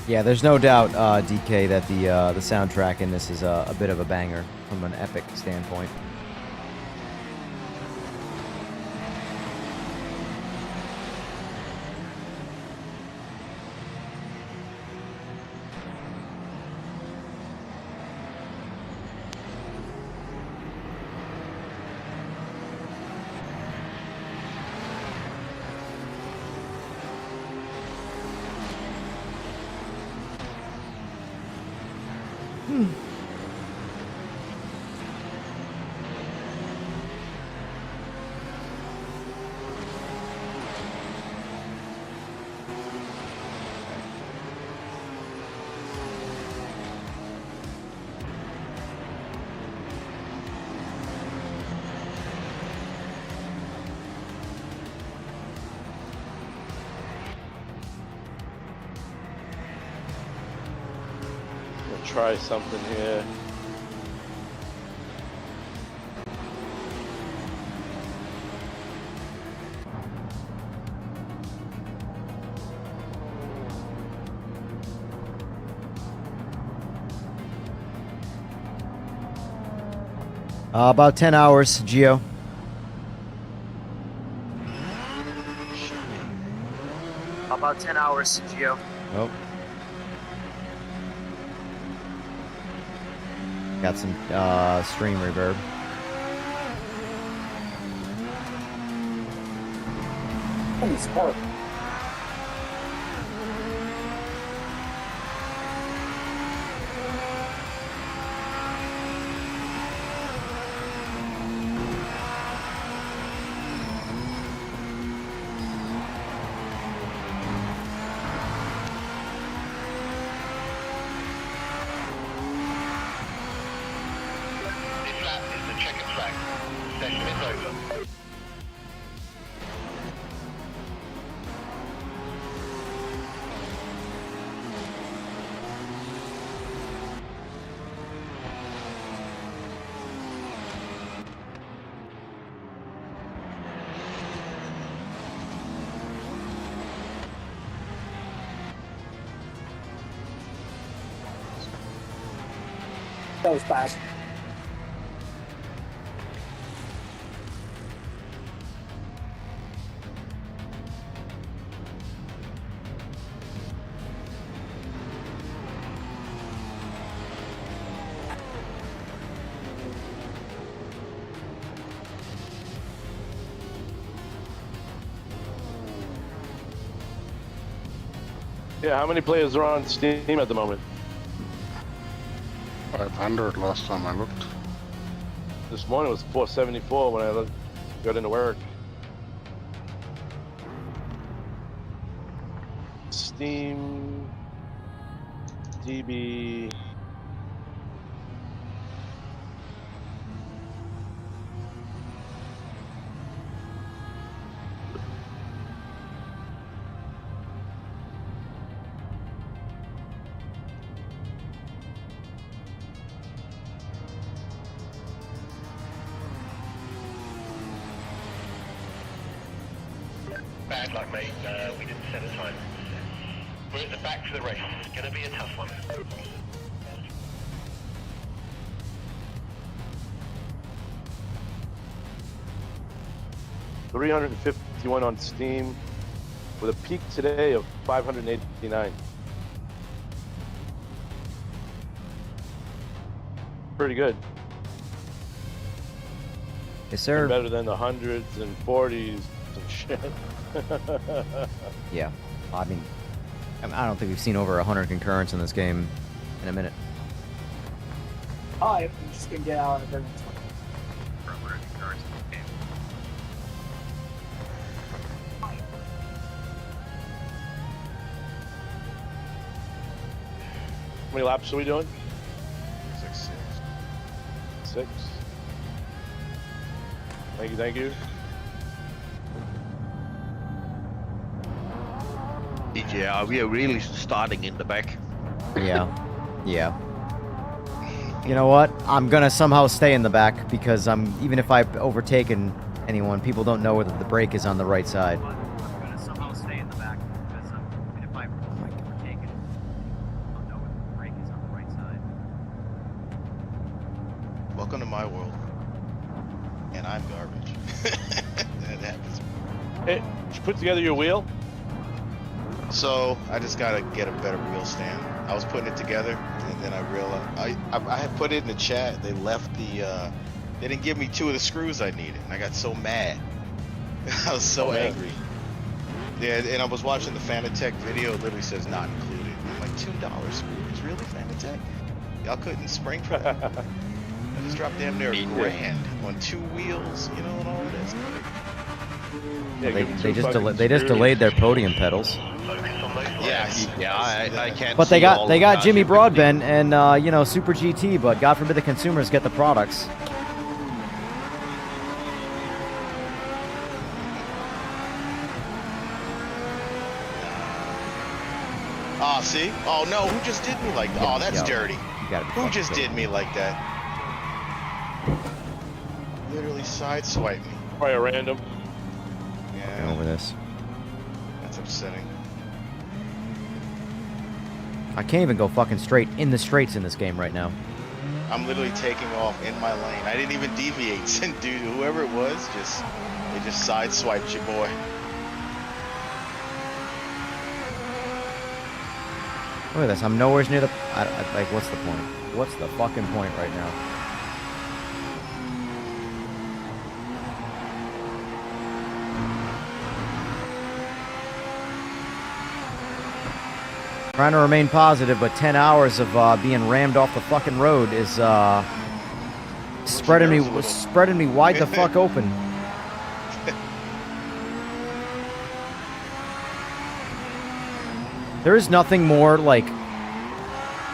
Yeah, there's no doubt, DK, that the soundtrack in this is a bit of a banger from an epic standpoint. Try something here. About 10 hours, Geo. about 10 hours, Geo. Oh. Got some stream reverb. Holy spark. This lap is the checkered flag. Session is over. That was fast. Yeah, how many players are on Steam at the moment? 500 last time I looked. This morning was 474 when I got into work. Steam DB. Bad luck, mate. We didn't set a time. We're at the back for the race. It's gonna be a tough one. $351 on Steam, with a peak today of 589. Pretty good. Yes, sir. Better than the hundreds and 40s and shit. Yeah. I mean, I don't think we've seen over 100 concurrents in this game in a minute. I'm just gonna get out of there. How many laps are we doing? It's like 6. 6. Thank you, thank you. Yeah, we are really starting in the back. Yeah. Yeah. You know what? I'm gonna somehow stay in the back because even if I've overtaken anyone, people don't know whether the brake is on the right side. I'm gonna somehow stay in the back because even if I've overtaken, people don't know whether the brake is on the right side. Welcome to my world. And I'm garbage. That happens. Hey, did you put together your wheel? So I just gotta get a better wheel stand. I was putting it together, and then I realized I had put it in the chat. They left the they didn't give me 2 of the screws I needed, and I got so mad. I was so angry. Yeah, and I was watching the Fanatec video. It literally says not included. I'm like, $2 screws, really, Fanatec? Y'all couldn't spring for that. I just dropped damn near $1,000 on 2 wheels, you know, and all of this. Yeah, They just delayed their podium pedals. Yes. Yeah, I can't. But they see all got the cars Jimmy in between. Broadbent and you know, Super GT, but God forbid the consumers get the products. Oh, see? Oh no, who just did me like that? Oh, that's Yo, dirty. you gotta be Who fucking just kidding did me like that? Literally sideswiped me. Probably a random. Get Yeah, over this. that's upsetting. I can't even go fucking straight in the straights in this game right now. I'm literally taking off in my lane. I didn't even deviate. Dude, whoever it was, they just sideswiped your boy. Look at this. I'm nowhere near the... like, what's the point? What's the fucking point right now? Trying to remain positive, but 10 hours of being rammed off the fucking road is spreading me wide the fuck open. There is nothing more like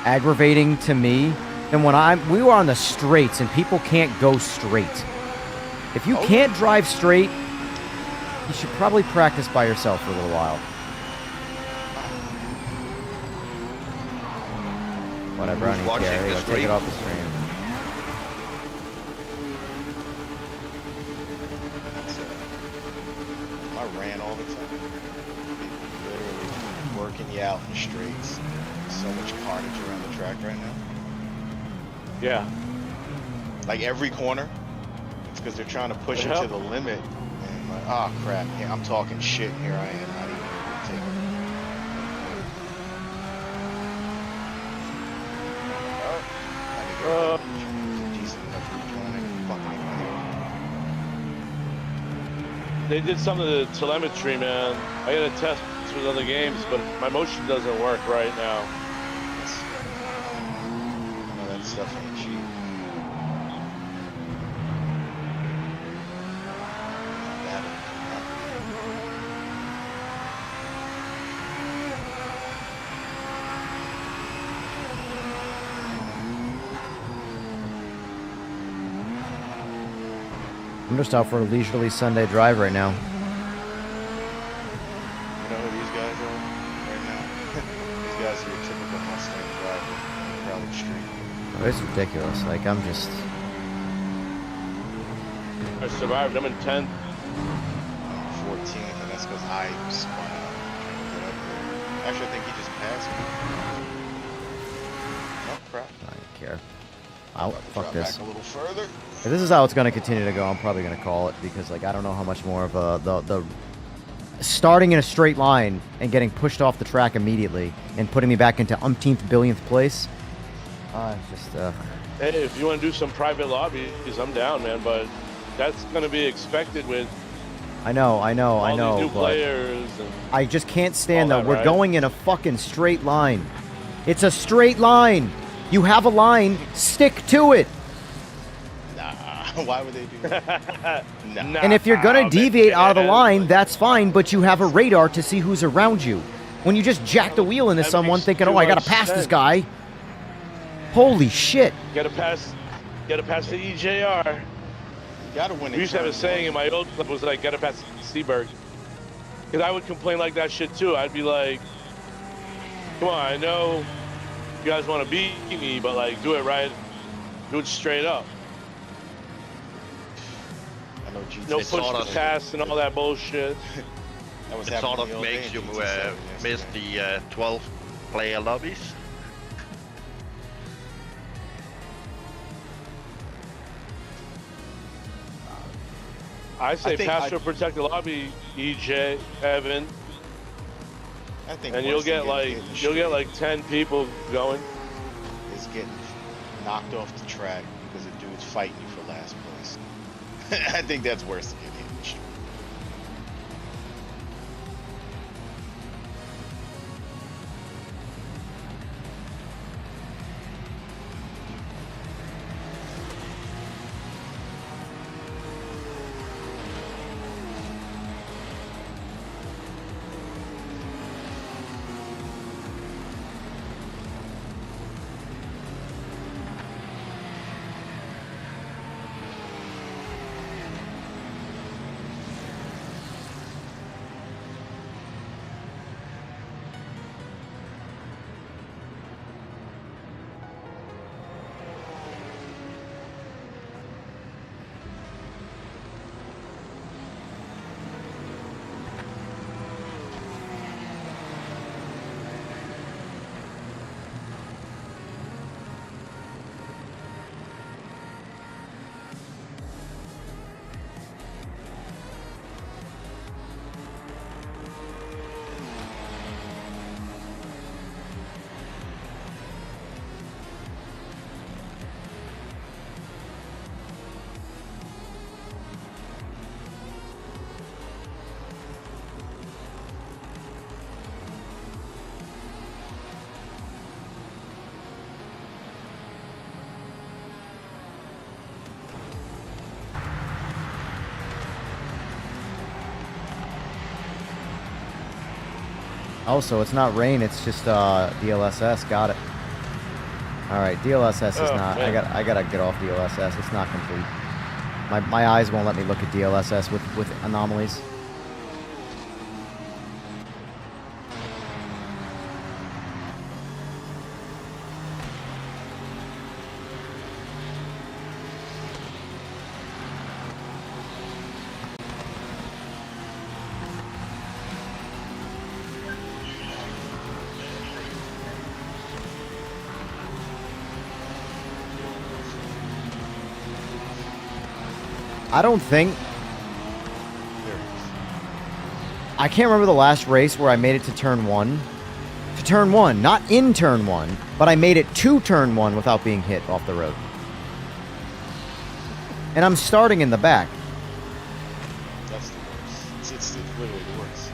aggravating to me than when we were on the straights and people can't go straight. If you can't drive straight, you should probably practice by yourself for a little while. Whatever, I don't care. Let's take it off the stream. I ran all the time. Literally working you out in the straights. So much carnage around the track right now. Yeah. Like every corner, it's because they're trying to push it to the limit. And like, oh crap, yeah, I'm talking shit. Here I am, not even taking it. They did some of the telemetry, man. I gotta test with other games, but my motion doesn't work right now. No, that stuff ain't cheap. I'm just out for a leisurely Sunday drive right now. You know who these guys are right now? These guys are your typical Mustang driver on a crowded street. Oh, it's ridiculous. Like, I'm just... I survived. I'm in 10th. I'm 14th, and that's because I spun out trying to get up there. Actually, I think he just passed me. Oh, crap. I don't care. I'll fuck this. Back a little further. If this is how it's going to continue to go, I'm probably going to call it, because like I don't know how much more of the starting in a straight line and getting pushed off the track immediately and putting me back into umpteenth billionth place. It's just Hey, if you want to do some private lobbies, I'm down, man. But that's going to be expected with I know, all these new players. And I just can't stand that. We're right? going in a fucking straight line. It's a straight line. You have a line, stick to it. Why would they do that? Nah. And if you're going to deviate out of the line, that's fine, but you have a radar to see who's around you. When you just jack the wheel into someone thinking, oh, I got to pass this guy. Holy shit. Gotta pass the EJR. You gotta win it. We used to have a saying in my old club was like, gotta pass Seaberg. Because I would complain like that shit too. I'd be like, come on, I know you guys want to beat me, but like, do it right. Do it straight up. No push the pass and all that bullshit. It sort of makes you miss the 12 player lobbies. I say pass or protect the lobby, EJ, Evan. I think and you'll get like 10 people going. Is getting knocked off the track because a dude's fighting you for last place. I think that's worse than getting hit in the street. Oh, so it's not rain, it's just DLSS. Got it. All right, DLSS is Oh, not. man. I gotta get off DLSS. It's not complete. My eyes won't let me look at DLSS with anomalies. I don't think... I can't remember the last race where I made it to turn 1. To turn 1, not in turn 1, but I made it to turn 1 without being hit off the road. And I'm starting in the back. That's the worst. It's literally the worst.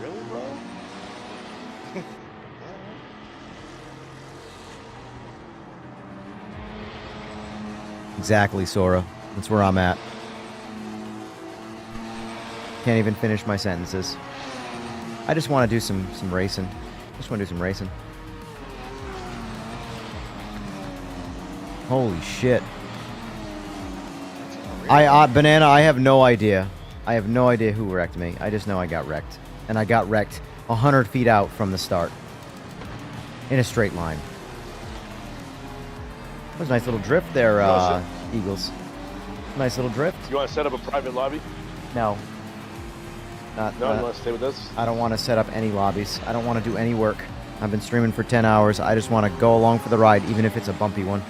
Really, bro? Exactly, Sora. That's where I'm at. Can't even finish my sentences. I just want to do some racing. Just want to do some racing. Holy shit. Banana, I have no idea. I have no idea who wrecked me. I just know I got wrecked. And I got wrecked 100 feet out from the start. In a straight line. That was a nice little drift there, Eagles. Nice little drift. You want to set up a private lobby? No. Not, No, you want to stay with us? I don't want to set up any lobbies. I don't want to do any work. I've been streaming for 10 hours. I just want to go along for the ride, even if it's a bumpy one.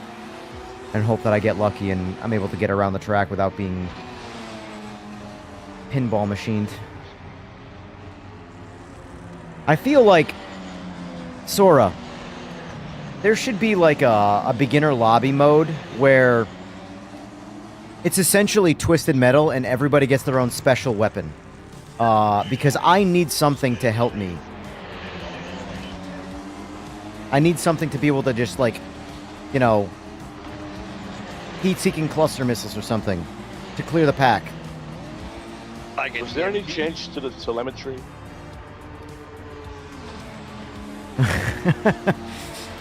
And hope that I get lucky and I'm able to get around the track without being pinball machined. I feel like, Sora, there should be like a beginner lobby mode where it's essentially Twisted Metal and everybody gets their own special weapon. Because I need something to help me. I need something to be able to just, like, you know, heat-seeking cluster missiles or something to clear the pack. Was there any change to the telemetry?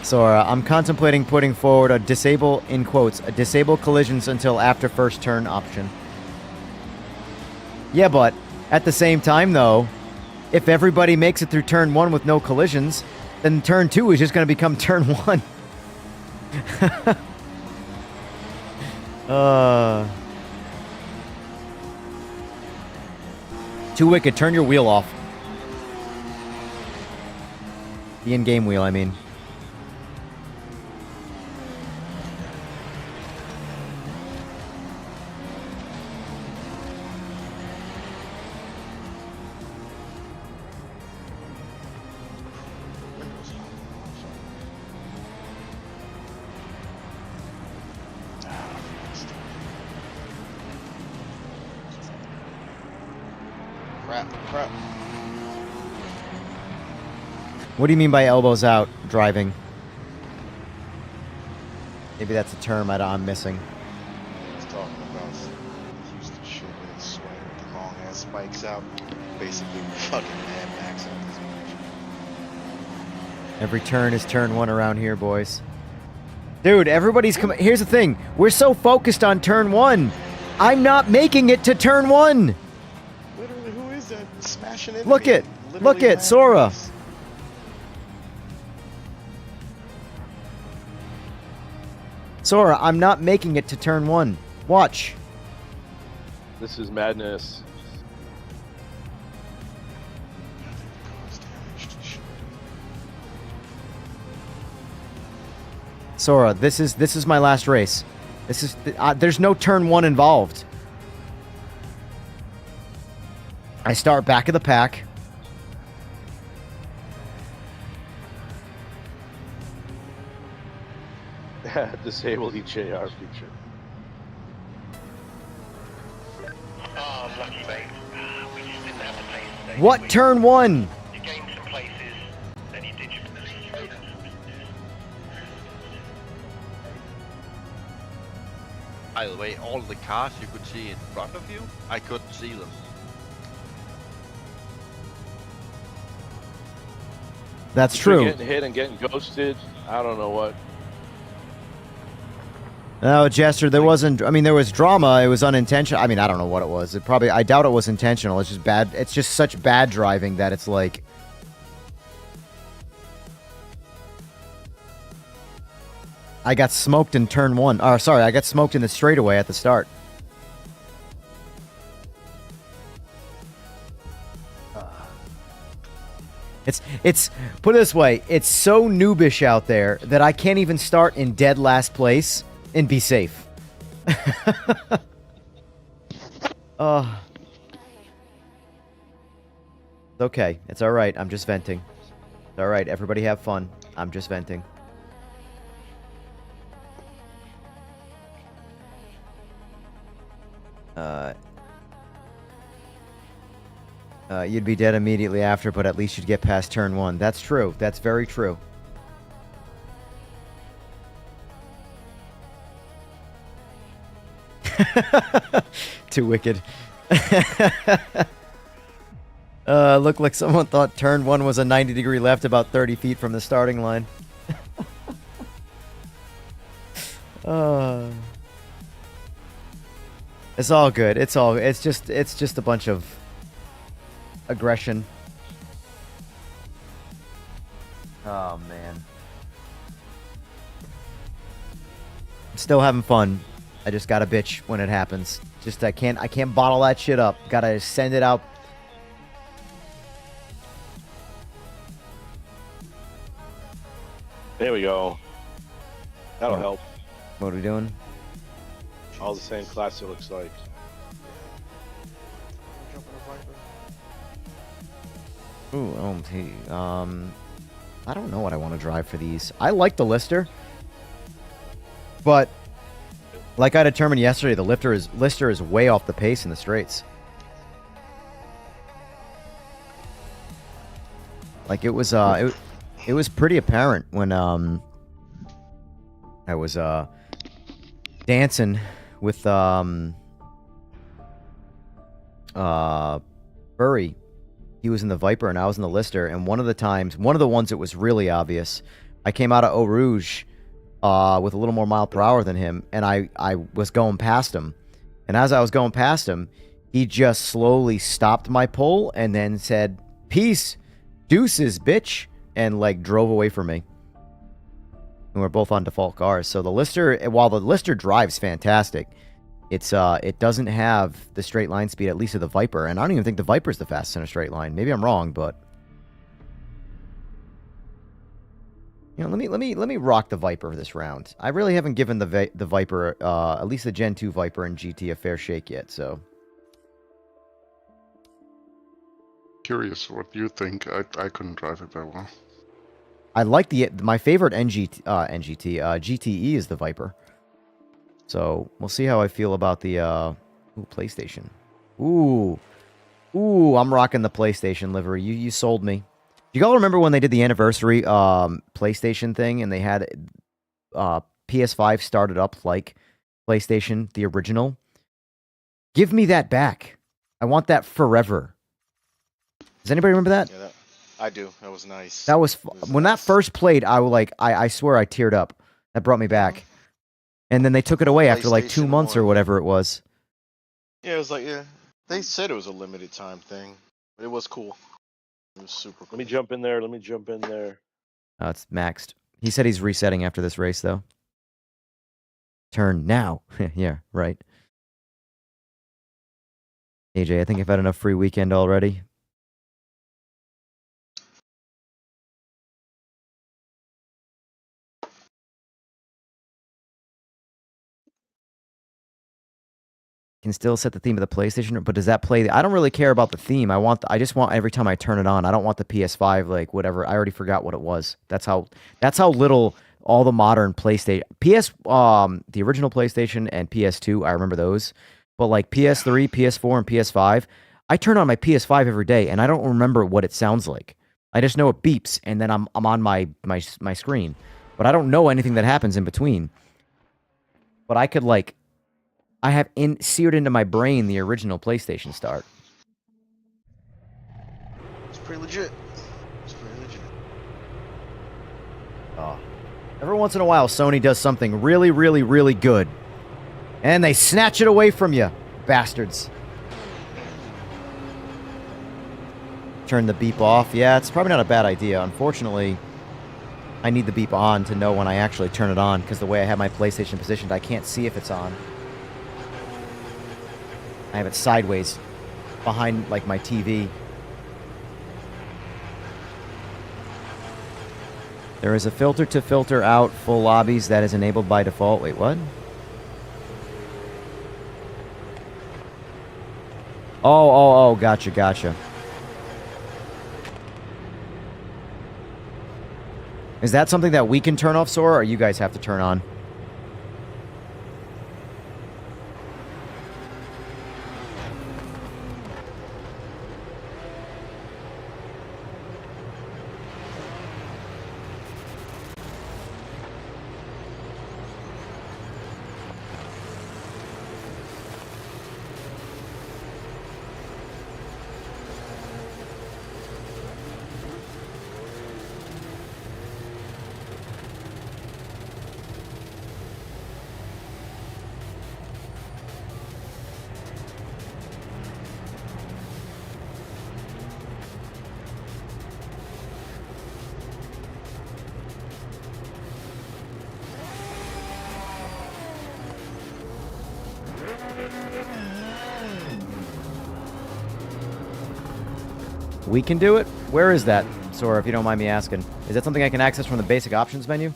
Sora, I'm contemplating putting forward a disable, in quotes, a disable collisions until after first turn option. Yeah, but at the same time, though, if everybody makes it through turn 1 with no collisions, then turn 2 is just going to become turn 1. Too wicked. Turn your wheel off. The in-game wheel, I mean. Crap. What do you mean by elbows out driving? Maybe that's a term I'm missing. He's talking about Houston shit. spikes out. Basically, fucking Mad Max out this bitch. Every turn is turn 1 around here, boys. Dude, everybody's coming. Here's the thing. We're so focused on turn 1. I'm not making it to turn 1. Literally, who is that smashing into Look me? it. Literally Look at Mad Sora. Max. Sora, I'm not making it to turn 1. Watch. This is madness. Sora, this is my last race. This is there's no turn 1 involved. I start back of the pack. Disable EJR feature. Oh, lucky mate. We just didn't have the place today. What did we? turn 1? You gained some places, then you did your... By the way, all the cars you could see in front of you, I couldn't see them. That's Between true. Getting hit and getting ghosted. I don't know what. No, Jester, there wasn't. I mean, there was drama. It was unintentional. I mean, I don't know what it was. I doubt it was intentional. It's just bad. It's just such bad driving that it's like. I got smoked in turn 1. Or, sorry, I got smoked in the straightaway at the start. It's put it this way, it's so noobish out there that I can't even start in dead last place and be safe. It's okay. It's all right. I'm just venting. It's all right. Everybody have fun. I'm just venting. You'd be dead immediately after, but at least you'd get past turn 1. That's true. That's very true. Too wicked. Looked like someone thought turn 1 was a 90-degree left about 30 feet from the starting line. It's all good. It's just a bunch of aggression. Oh man. I'm still having fun. I just gotta bitch when it happens. Just I can't bottle that shit up. Gotta send it out. There we go. That'll help. What are we doing? All the same class, it looks like. Ooh, hey, I don't know what I want to drive for these. I like the Lister, but like I determined yesterday, the Lister is way off the pace in the straights. Like it was pretty apparent when I was dancing with Burry. He was in the Viper and I was in the Lister, and one of the ones that was really obvious, I came out of Eau Rouge with a little more mile per hour than him, and I was going past him. And as I was going past him, he just slowly stopped my pull and then said, "Peace, deuces, bitch," and like drove away from me. And we're both on default cars. So the Lister, while the Lister drives fantastic, it doesn't have the straight line speed, at least of the Viper, and I don't even think the Viper's the fastest in a straight line. Maybe I'm wrong, but you know, let me rock the Viper this round. I really haven't given the Viper, at least the Gen 2 Viper and GT, a fair shake yet. So Curious what you think. I couldn't drive it that well. I like my favorite GTE is the Viper. So we'll see how I feel about the PlayStation. Ooh, I'm rocking the PlayStation livery. You sold me. Do you all remember when they did the anniversary PlayStation thing and they had PS5 started up like PlayStation, the original? Give me that back. I want that forever. Does anybody remember that? Yeah, I do. That was nice. That was when that first played. I was like, I swear I teared up. That brought me back. And then they took it away after like 2 months or whatever it was. Yeah, it was like They said it was a limited time thing, but it was cool. It was super cool. Let me jump in there. Oh, it's maxed. He said he's resetting after this race though. Turn now. Yeah, right. AJ, I think I've had enough free weekend already. Can still set the theme of the PlayStation, but does that play? I don't really care about the theme. I just want every time I turn it on. I don't want the PS5 like whatever. I already forgot what it was. That's how little all the modern PlayStation, the original PlayStation and PS2. I remember those, but like PS3, PS4, and PS5, I turn on my PS5 every day, and I don't remember what it sounds like. I just know it beeps, and then I'm on my screen, but I don't know anything that happens in between. But I could like. I have seared into my brain the original PlayStation start. It's pretty legit. It's pretty legit. Oh. Every once in a while, Sony does something really, really, really good. And they snatch it away from you, bastards. Turn the beep off. Yeah, it's probably not a bad idea. Unfortunately, I need the beep on to know when I actually turn it on, because the way I have my PlayStation positioned, I can't see if it's on. I have it sideways behind like my TV. There is a filter to filter out full lobbies that is enabled by default. Wait, what? Oh, gotcha. Is that something that we can turn off, Sora, or you guys have to turn on? We can do it? Where is that, Sora, if you don't mind me asking? Is that something I can access from the basic options menu?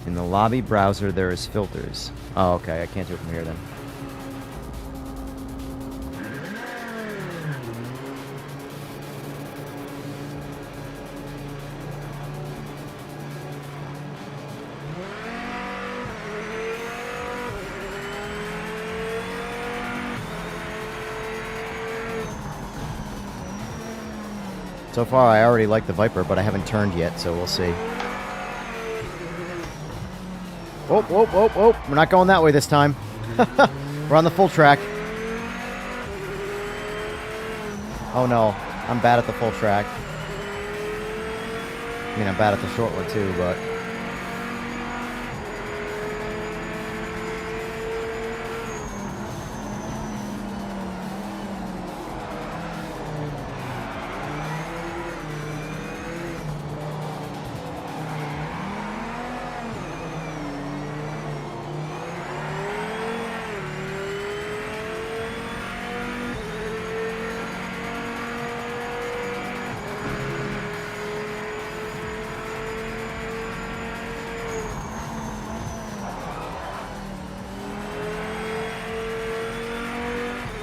In the lobby browser, there is filters. Oh, okay. I can't do it from here then. So far, I already like the Viper, but I haven't turned yet, so we'll see. Oh. We're not going that way this time. We're on the full track. Oh, no. I'm bad at the full track. I mean, I'm bad at the short one, too, but...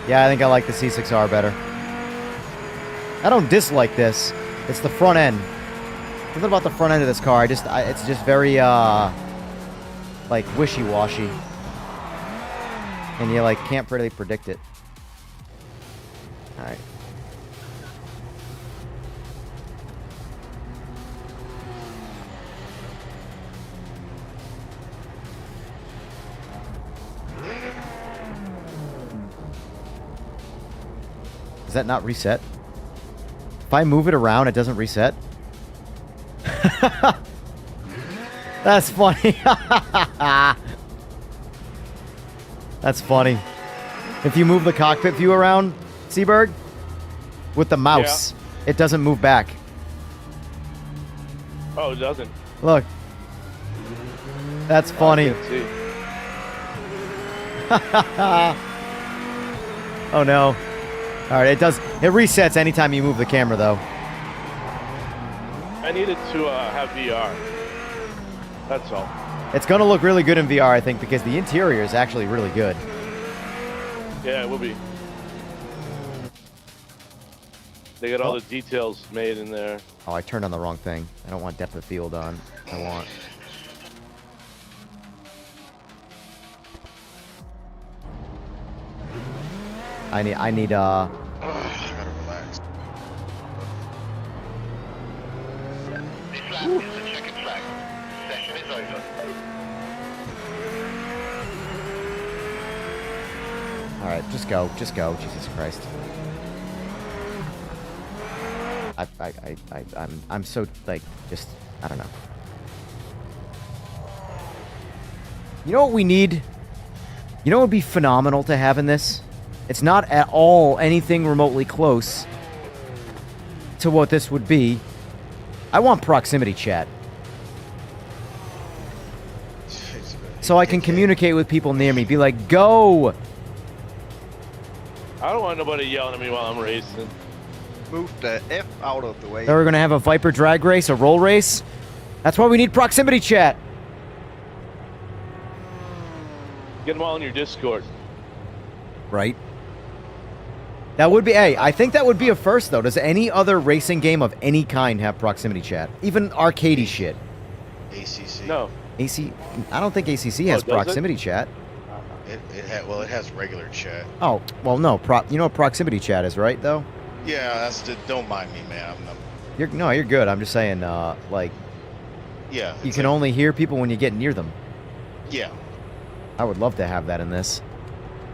Yeah, I think I like the C6R better. I don't dislike this. It's the front end. Something about the front end of this car. It's just very, like, wishy-washy. And you, like, can't really predict it. Alright. that not reset? If I move it around, it doesn't reset? That's funny. That's funny. If you move the cockpit view around, Seaberg, with the mouse, it doesn't move back. Oh, it doesn't. Look. That's funny. I can't see. Oh no. Alright, it resets anytime you move the camera though. I needed to have VR. That's all. It's gonna look really good in VR, I think, because the interior is actually really good. Yeah, it will be. They got all the details made in there. Oh, I turned on the wrong thing. I don't want depth of field on. I want... I need I gotta relax. This lap is the checkered flag. Session is over. Alright, just go. Just go. Jesus Christ. I'm so, like, just... I don't know. You know what we need? You know what would be phenomenal to have in this? It's not at all anything remotely close to what this would be. I want proximity chat. So I can communicate with people near me. Be like, go! I don't want nobody yelling at me while I'm racing. Move the F out of the way. So we're going to have a Viper drag race, a roll race. That's why we need proximity chat. Get them all in your Discord. Right. That would be, hey, I think that would be a first, though. Does any other racing game of any kind have proximity chat? Even arcadey shit. ACC. No. I don't think ACC has proximity chat. It has regular chat. Oh, well, no. You know what proximity chat is, right, though? Yeah, that's the, don't mind me, man. You're good. I'm just saying, like... Yeah. You can only hear people when you get near them. Yeah. I would love to have that in this.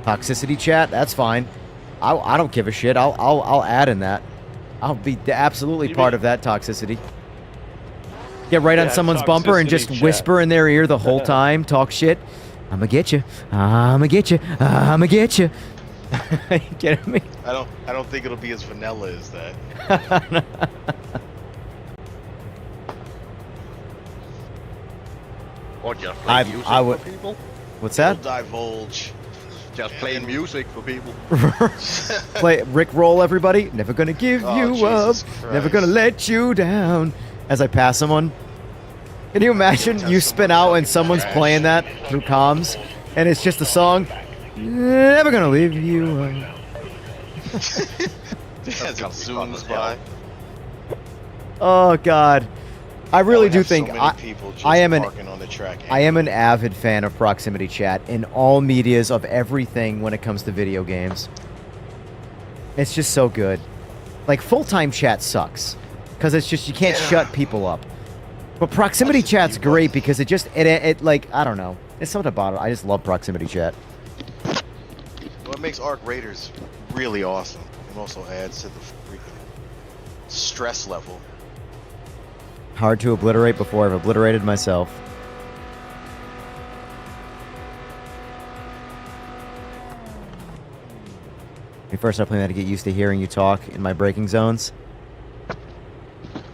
Toxicity chat, that's fine. I don't give a shit. I'll add in that. I'll be absolutely part of that toxicity. Get right on someone's bumper and just whisper in their ear the whole time. Talk shit. I'ma get you. I'ma get you. I'ma get you. You kidding me? I don't think it'll be as vanilla as that. Or just play music for people. What's that? It'll divulge. Just playing music for people. Play Rick roll, everybody. Never gonna give you Jesus up. Christ. Never gonna let you down. As I pass someone. Can you imagine you spin out and someone's playing that through comms, and it's just a song? Never gonna leave you up. As it zooms by. Oh God, I really do have so think many people just I am parking on the track. I am an avid fan of proximity chat in all medias of everything when it comes to video games. It's just so good. Like full-time chat sucks because it's just you can't shut people up. But proximity chat's great because it like I don't know. It's something about it. I just love proximity chat. What makes Arc Raiders really awesome and also adds to the freaking stress level. Hard to obliterate before I've obliterated myself. When we first started playing that to get used to hearing you talk in my braking zones.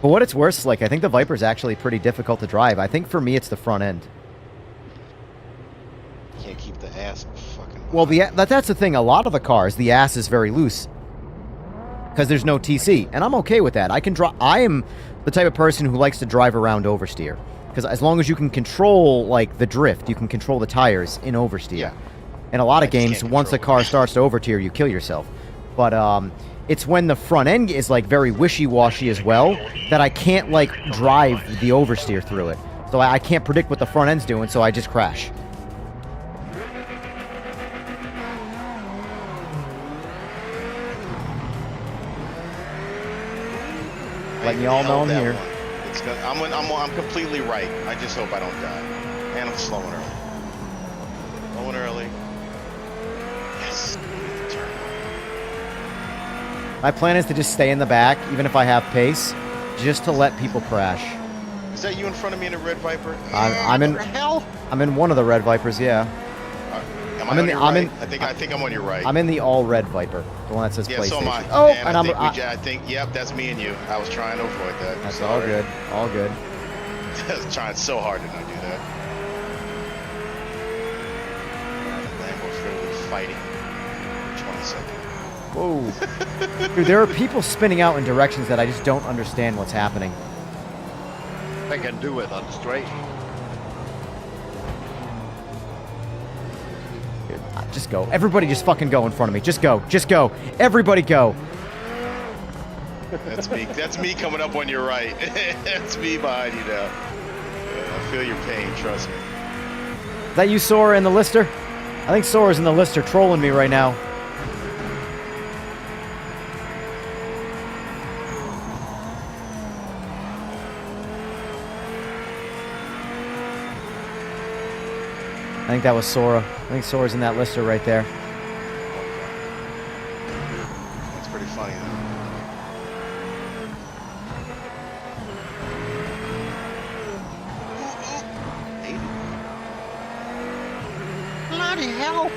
But what it's worse, like, I think the Viper's actually pretty difficult to drive. I think for me, it's the front end. Can't keep the ass fucking... Well, that's the thing. A lot of the cars, the ass is very loose. Because there's no TC. And I'm okay with that. I am the type of person who likes to drive around oversteer. Because as long as you can control, like, the drift, you can control the tires in oversteer. Yeah. In a lot of games, once the car starts to oversteer, you kill yourself. But, it's when the front end is, like, very wishy-washy as well that I can't, like, drive the oversteer through it. So I can't predict what the front end's doing, so I just crash. Letting y'all know I'm here. It's gonna, I'm completely right. I just hope I don't die. And I'm slowing early. Slowing early. Yes. Turn. My plan is to just stay in the back, even if I have pace, just to let people crash. Is that you in front of me in a red Viper? I'm in. What the hell? I'm in one of the red Vipers. Yeah. Am I on your right? I think I'm on your right. I'm in the all red Viper, the one that says Yeah, PlayStation. so am I. Oh, and I think, yep, that's me and you. I was trying to avoid that. That's all good. All good. I was trying so hard to not do that. Lambo's literally fighting for 20 seconds. Whoa. Dude, there are people spinning out in directions that I just don't understand what's happening. They can do it on the straight. Just go. Everybody just fucking go in front of me. Just go. Just go. Everybody go. That's me. That's me coming up on your right. That's me behind you now. I feel your pain, trust me. Is that you, Sora, in the Lister? I think Sora's in the Lister trolling me right now. I think that was Sora. I think Sora's in that Lister right there. That's pretty funny, though. Bloody hell!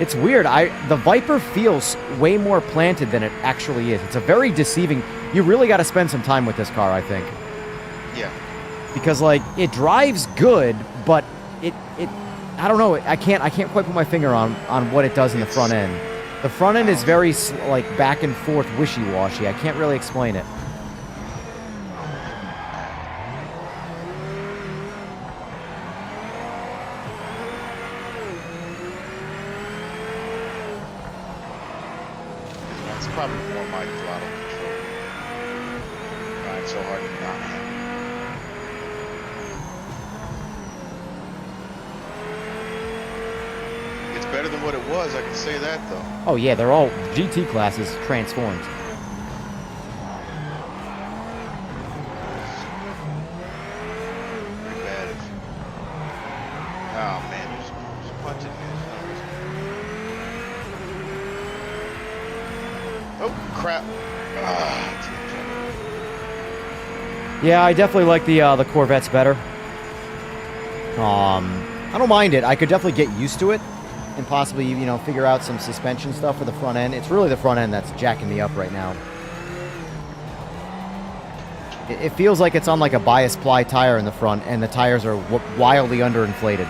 It's weird. The Viper feels way more planted than it actually is. It's a very deceiving. You really got to spend some time with this car, I think. Yeah. Because like it drives good, but it I don't know. I can't quite put my finger on what it does in the front end. The front end is very like back and forth, wishy-washy. I can't really explain it. That's probably more my throttle control. Trying so hard to not have. It's better than what it was, I can say that though. Oh yeah, they're all GT classes transformed. Pretty bad. Oh man, there's a bunch of this. Oh crap. Yeah, I definitely like the Corvettes better. I don't mind it. I could definitely get used to it and possibly, figure out some suspension stuff for the front end. It's really the front end that's jacking me up right now. It feels like it's on like a bias ply tire in the front, and the tires are wildly underinflated.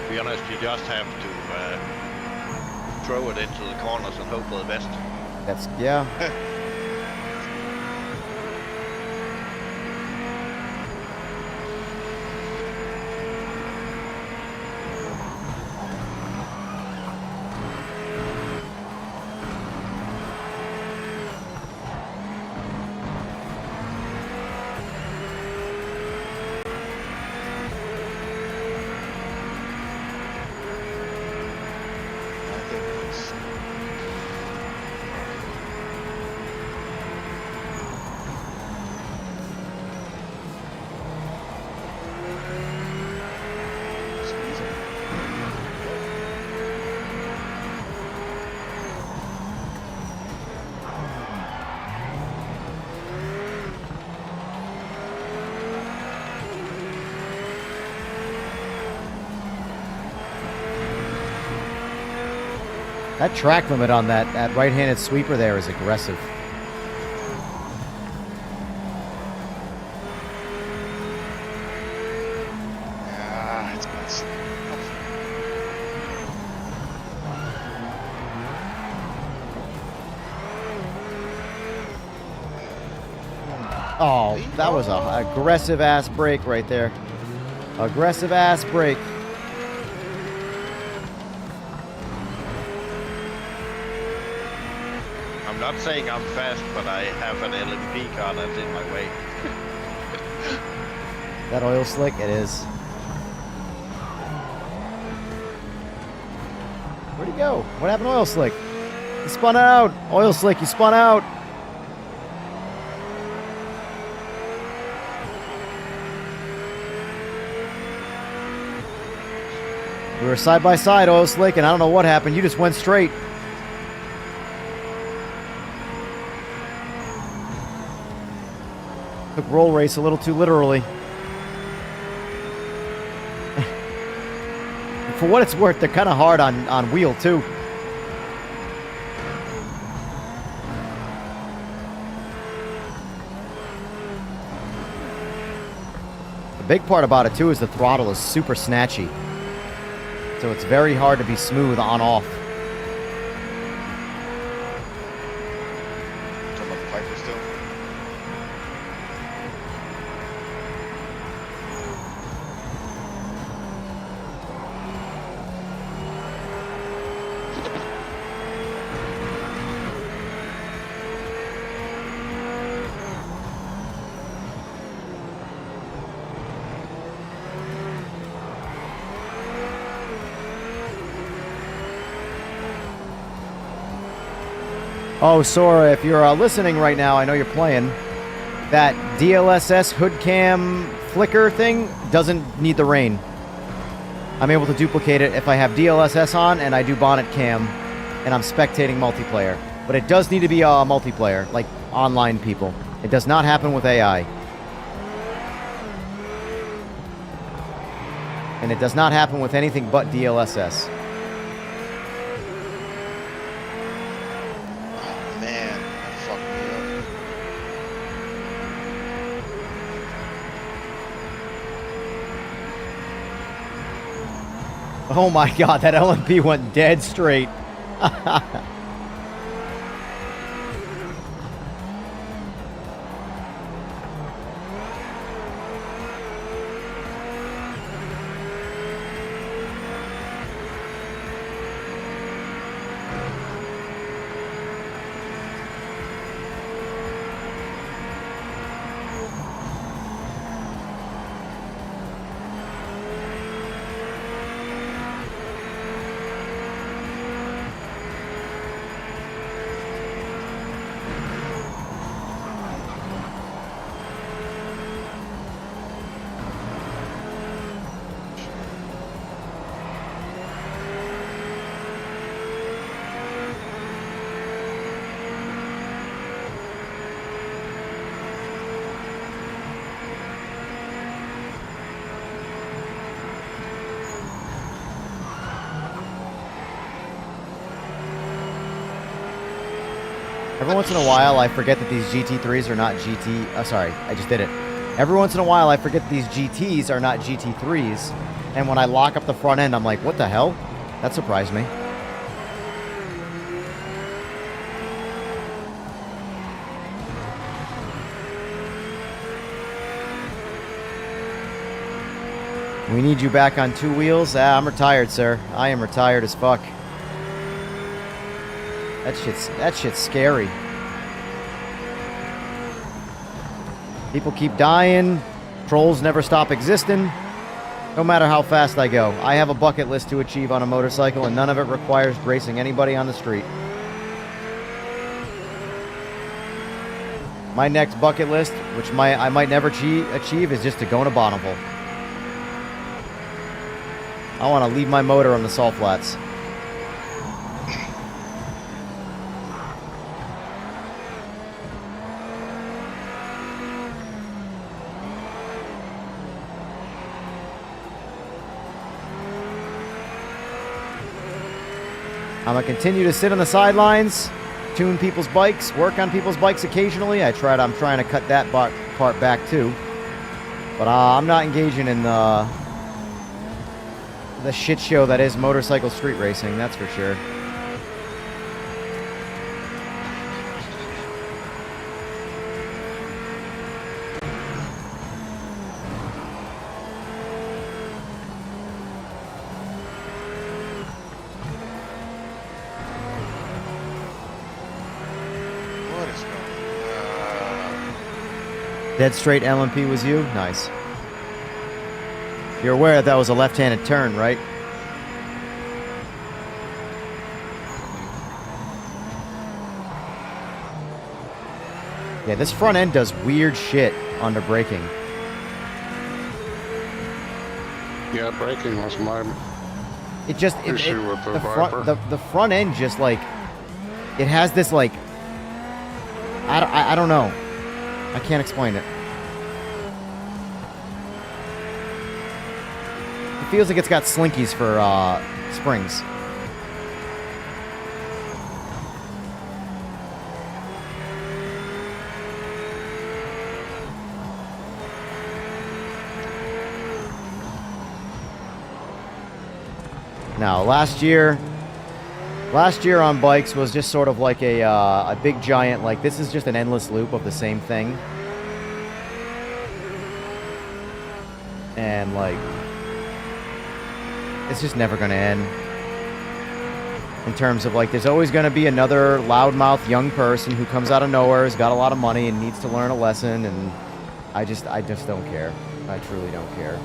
To be honest, you just have to throw it into the corners and hope for the best. Yeah. That track limit on that right-handed sweeper there is aggressive. It's been slow. Oh, that was a aggressive ass brake right there. Aggressive ass brake. I'm not saying I'm fast, but I have an LMP car that's in my way. That oil slick? It is. Where'd he go? What happened to oil slick? He spun out. Oil slick, you spun out. We were side by side, Oil Slick, and I don't know what happened. You just went straight. Took roll race a little too literally. For what it's worth, they're kind of hard on wheel, too. The big part about it, too, is the throttle is super snatchy. So it's very hard to be smooth on-off. Talking about the Piper still? Oh, Sora, if you're listening right now, I know you're playing. That DLSS hood cam flicker thing doesn't need the rain. I'm able to duplicate it if I have DLSS on and I do bonnet cam and I'm spectating multiplayer. But it does need to be multiplayer, like online people. It does not happen with AI. And it does not happen with anything but DLSS. Man, that fucked me up. Oh my god, that LMP went dead straight. Every once in a while, I forget that these GT3s are not GT... sorry, I just did it. Every once in a while, I forget that these GTs are not GT3s. And when I lock up the front end, I'm like, what the hell? That surprised me. We need you back on two wheels? Ah, I'm retired, sir. I am retired as fuck. That shit's scary. People keep dying. Trolls never stop existing. No matter how fast I go. I have a bucket list to achieve on a motorcycle, and none of it requires racing anybody on the street. My next bucket list, which I might never achieve, is just to go into Bonneville. I want to leave my motor on the salt flats. I'm going to continue to sit on the sidelines, tune people's bikes, work on people's bikes occasionally. I'm trying to cut that part back too. But I'm not engaging in the shit show that is motorcycle street racing, that's for sure. Dead straight LMP was you? Nice. You're aware that was a left-handed turn, right? Yeah, this front end does weird shit under braking. Yeah, braking was my It just issue with the front Viper. the front end just like it has this like I don't know. I can't explain it. It feels like it's got slinkies for springs. Now, last year on bikes was just sort of like a big giant, like this is just an endless loop of the same thing. And like, it's just never gonna end. In terms of like, there's always gonna be another loudmouth young person who comes out of nowhere, has got a lot of money and needs to learn a lesson, and I just don't care. I truly don't care.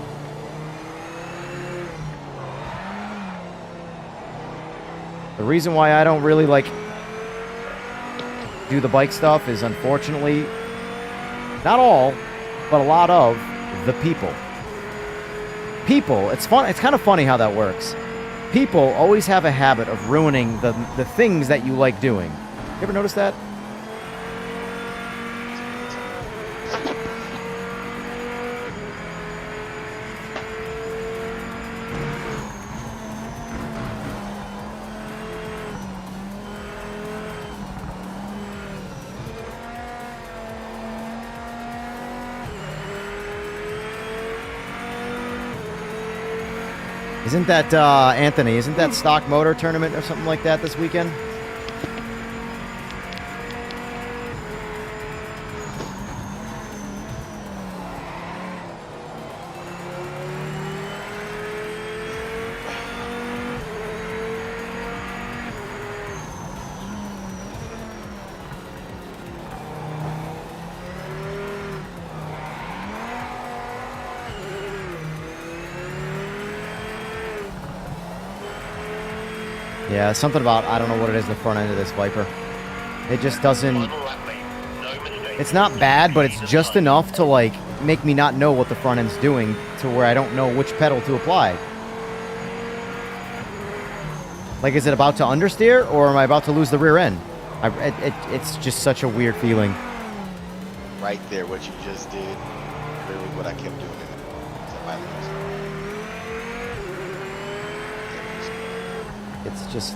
The reason why I don't really, like, do the bike stuff is, unfortunately, not all, but a lot of the people. People, it's fun. It's kind of funny how that works. People always have a habit of ruining the things that you like doing. You ever notice that? Isn't that, Anthony, isn't that stock motor tournament or something like that this weekend? Yeah, something about, I don't know what it is, the front end of this Viper. It just doesn't... It's not bad, but it's just enough to, like, make me not know what the front end's doing to where I don't know which pedal to apply. Like, is it about to understeer, or am I about to lose the rear end? It's just such a weird feeling. Right there, what you just did, literally what I kept doing. It's just...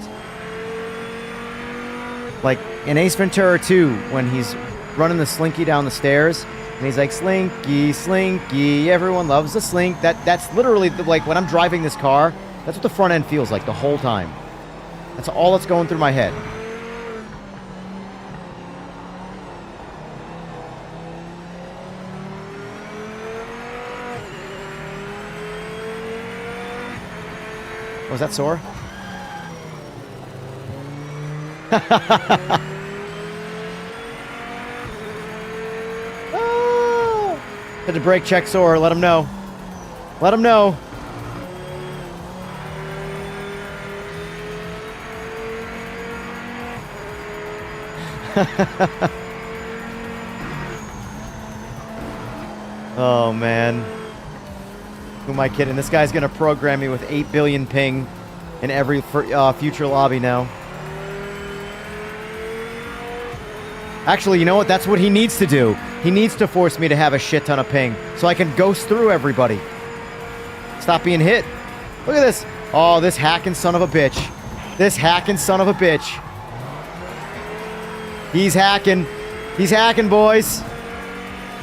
Like, in Ace Ventura 2, when he's running the Slinky down the stairs, and he's like, Slinky, Slinky, everyone loves the Slink. That's literally, like, when I'm driving this car, that's what the front end feels like the whole time. That's all that's going through my head. Was that sore? Ah! Had to brake check sore. Let him know. Let him know. Oh man. Who am I kidding? This guy's gonna program me with 8 billion ping in every future lobby now. Actually, you know what? That's what he needs to do. He needs to force me to have a shit ton of ping so I can ghost through everybody. Stop being hit. Look at this. Oh, this hacking son of a bitch. This hacking son of a bitch. He's hacking. He's hacking, boys.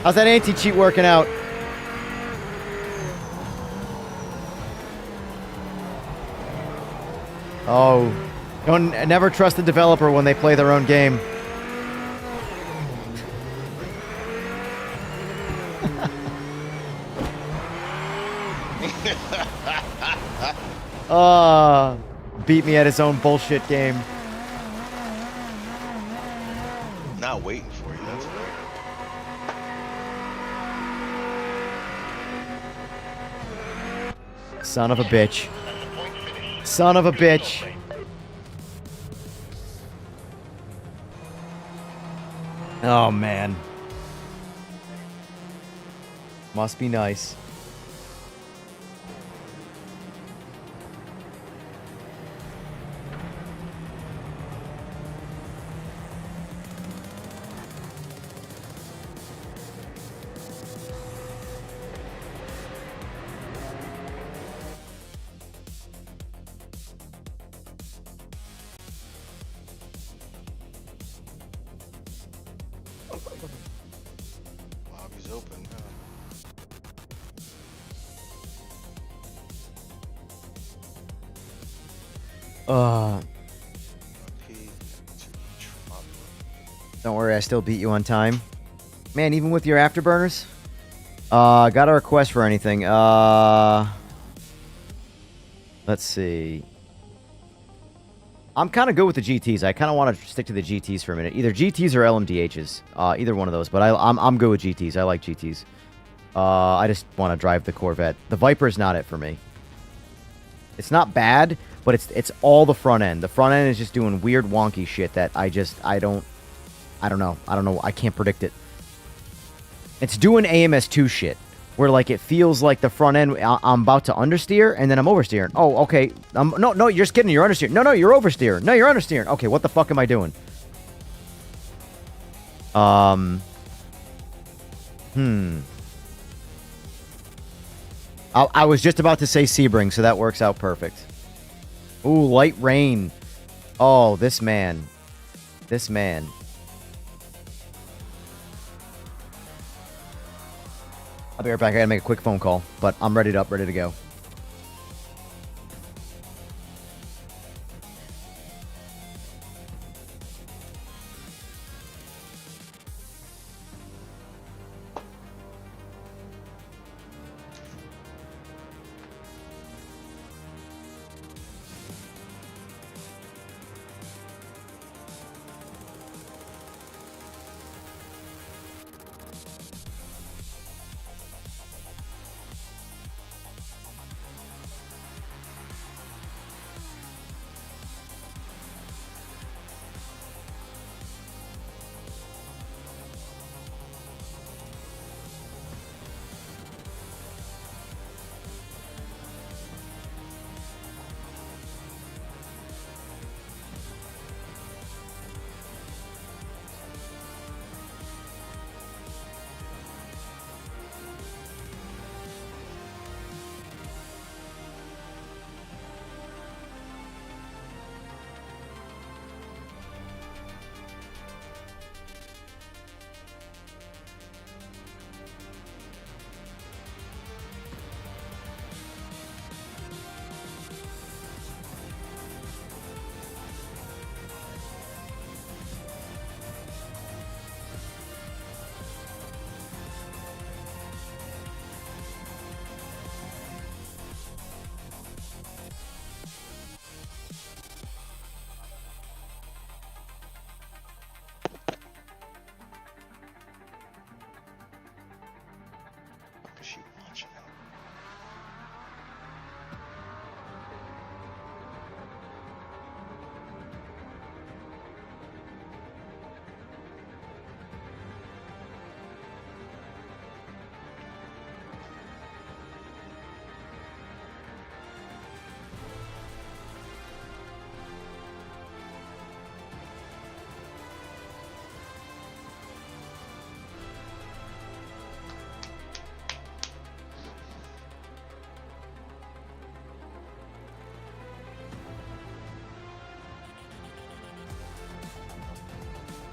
How's that anti-cheat working out? Oh, never trust the developer when they play their own game. Beat me at his own bullshit game. Not waiting for you, that's right. Son of a bitch. Son of a bitch. Oh, man. Must be nice. Don't worry, I still beat you on time. Man, even with your afterburners? Got a request for anything. Let's see. I'm kind of good with the GTs. I kind of want to stick to the GTs for a minute. Either GTs or LMDHs. Either one of those. But I'm good with GTs. I like GTs. I just want to drive the Corvette. The Viper's not it for me. It's not bad, but it's all the front end. The front end is just doing weird wonky shit that I don't know. I can't predict it. It's doing AMS2 shit. Where, like, it feels like the front end, I'm about to understeer, and then I'm oversteering. Oh, okay. No, you're just kidding. You're understeering. No, you're oversteering. No, you're understeering. Okay, what the fuck am I doing? I was just about to say Sebring, so that works out perfect. Ooh, light rain. Oh, this man. This man. I'll be right back. I gotta make a quick phone call, but I'm ready to go.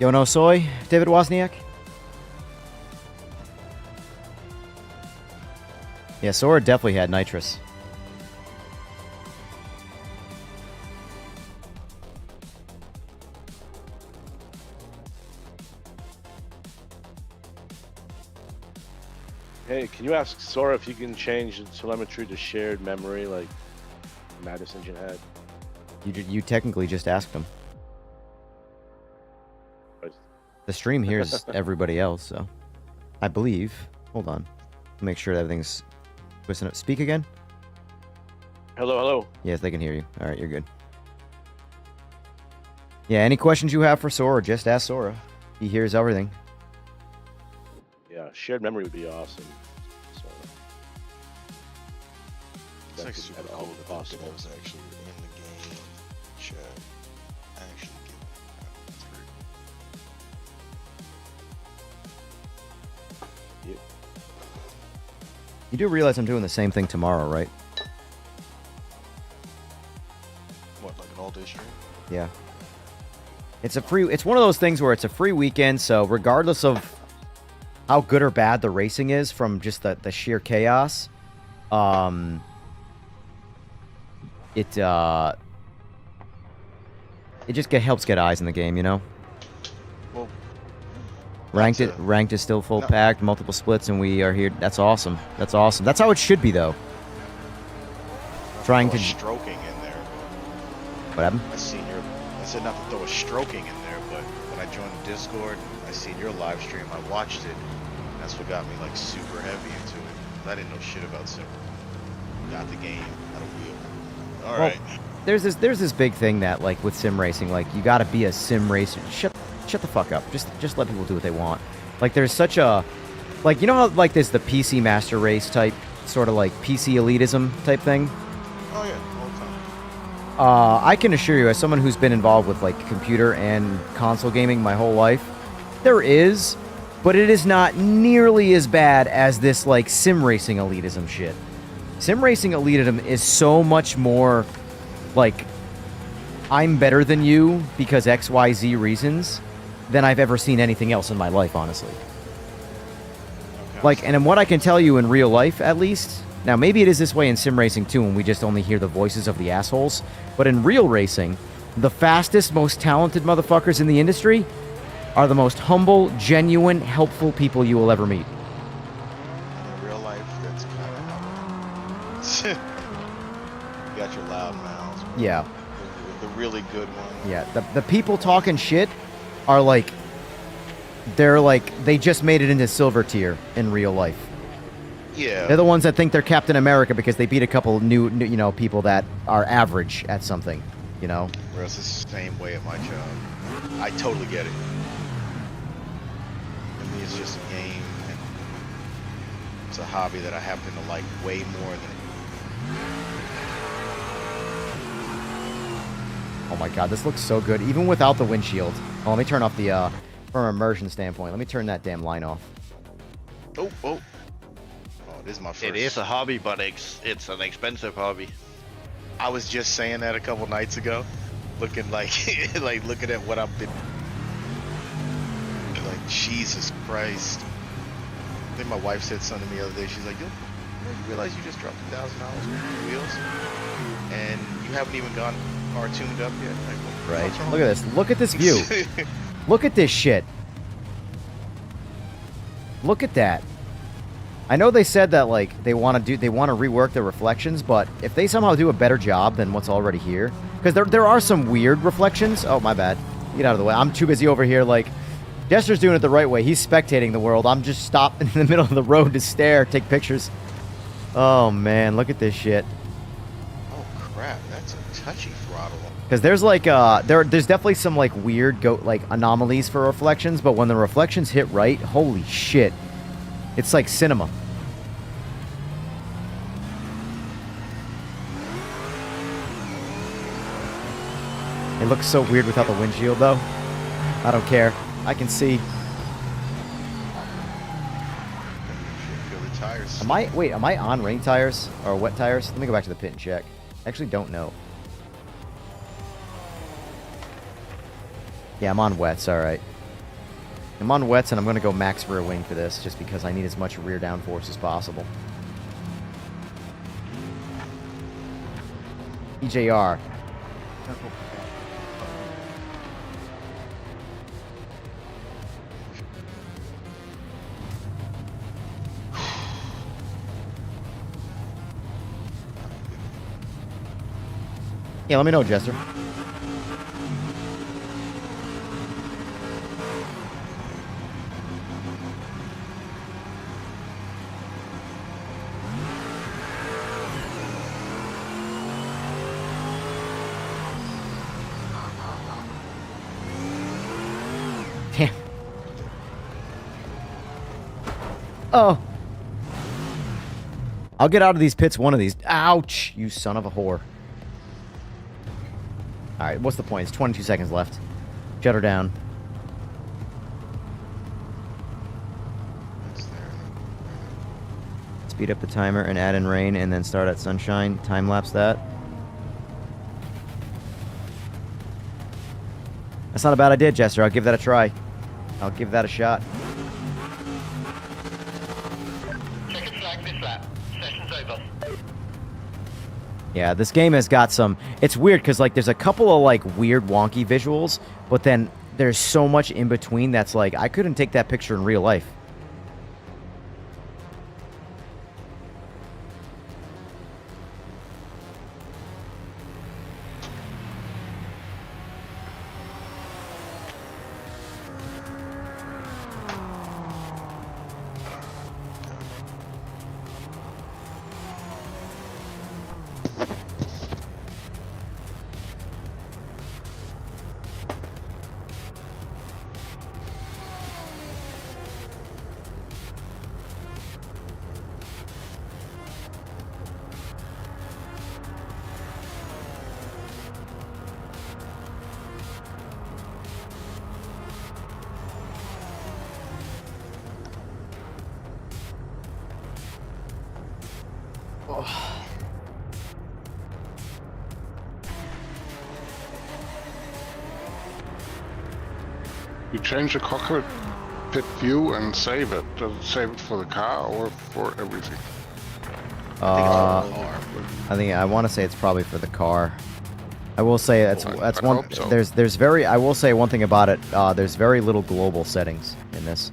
Yo, no soy, David Wozniak? Yeah, Sora definitely had nitrous. Hey, can you ask Sora if you can change the telemetry to shared memory like Madness Engine had? You technically just asked him. The stream hears everybody else, so I believe. Hold on, make sure that everything's twisting up. Speak again. Hello. Yes, they can hear you. All right, you're good. Yeah, any questions you have for Sora, just ask Sora. He hears everything. Yeah, shared memory would be awesome. So, it's like super cool that possible. Was actually in the game chat. Actually give it. That's pretty cool. Yep. You do realize I'm doing the same thing tomorrow, right? What, like an all-day stream? Yeah. It's one of those things where it's a free weekend, so regardless of how good or bad the racing is from just the sheer chaos, it just helps get eyes in the game, you know. Well, Ranked is still full No. packed, multiple splits, and we are here. That's awesome. That's awesome. That's how it should be, though. Trying throw to. a stroking in there. What happened? I said not to throw a stroking in there, but when I joined the Discord, I seen your live stream. I watched it. That's what got me like super heavy into it. I didn't know shit about sim. Got the game, got a wheel. All right. There's this big thing that like with sim racing, like you got to be a sim racer. Shut the fuck up. Just let people do what they want. Like there's such a, like you know how like there's the PC master race type sort of like PC elitism type thing. Oh yeah, all the time. I can assure you, as someone who's been involved with like computer and console gaming my whole life, there is, but it is not nearly as bad as this like sim racing elitism shit. Sim racing elitism is so much more like I'm better than you because XYZ reasons than I've ever seen anything else in my life, honestly. Okay. Like, and in what I can tell you in real life, at least, now maybe it is this way in sim racing too, and we just only hear the voices of the assholes, but in real racing, the fastest, most talented motherfuckers in the industry are the most humble, genuine, helpful people you will ever meet. In real life, that's kind of how. You got your loud mouths. Yeah. The really good ones. Yeah, the people talking shit are like, they're like, they just made it into silver tier in real life. Yeah. They're the ones that think they're Captain America because they beat a couple new you know, people that are average at something, you know? Whereas it's the same way at my job. I totally get it. For me, it's just a game, and it's a hobby that I happen to like way more than. Oh my god, this looks so good, even without the windshield. Oh, let me turn off the, from an immersion standpoint, let me turn that damn line off. Oh, this is my first. It is a hobby, but it's an expensive hobby. I was just saying that a couple nights ago, looking like, like looking at what I've been. Like Jesus Christ! I think my wife said something to me the other day. She's like, "You realize you just dropped $1,000 on wheels, and you haven't even gone tuned up yet?" Like, Right. what's wrong Look at with this. Look at this view. Look at this shit. Look at that. I know they said that like they want to rework the reflections, but if they somehow do a better job than what's already here, because there are some weird reflections. Oh my bad. Get out of the way. I'm too busy over here. Like Jester's doing it the right way. He's spectating the world. I'm just stopped in the middle of the road to stare, take pictures. Oh man, look at this shit. Oh crap! That's a touchy throttle. Because there's like there's definitely some like weird like anomalies for reflections, but when the reflections hit right, holy shit, it's like cinema. It looks so weird without the windshield though. I don't care. I can see. Feel the tires. Am I on rain tires or wet tires? Let me go back to the pit and check. I actually don't know. Yeah, I'm on wets, alright. I'm on wets and I'm going to go max rear wing for this just because I need as much rear downforce as possible. EJR. Yeah, let me know, Jester. Damn. Oh. I'll get out of these pits one of these. Ouch, you son of a whore. Alright, what's the point? It's 22 seconds left. Shut her down. Speed up the timer and add in rain and then start at sunshine. Time lapse that. That's not a bad idea, Jester. I'll give that a try. I'll give that a shot. Checkered flag this lap. Session's over. Yeah, this game has got some... It's weird because, like, there's a couple of, like, weird, wonky visuals, but then there's so much in between that's like, I couldn't take that picture in real life. You change the cockpit view and save it. Does it save it for the car or for everything? I want to say it's probably for the car. I will say that's I one. hope so. There's very. I will say one thing about it. There's very little global settings in this.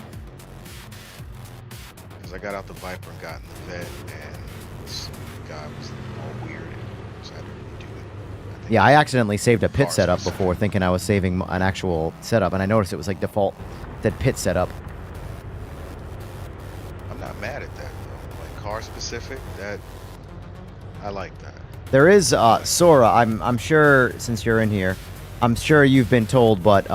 Because I got out the Viper and got in the vet, and this guy was all weird. So I had to redo it. I think Yeah, I accidentally saved a pit Cars setup specific. before, thinking I was saving an actual setup, and I noticed it was like default said pit setup. I'm not mad at that though. Like car specific, that I like that. There is Sora. I'm sure since you're in here, I'm sure you've been told, but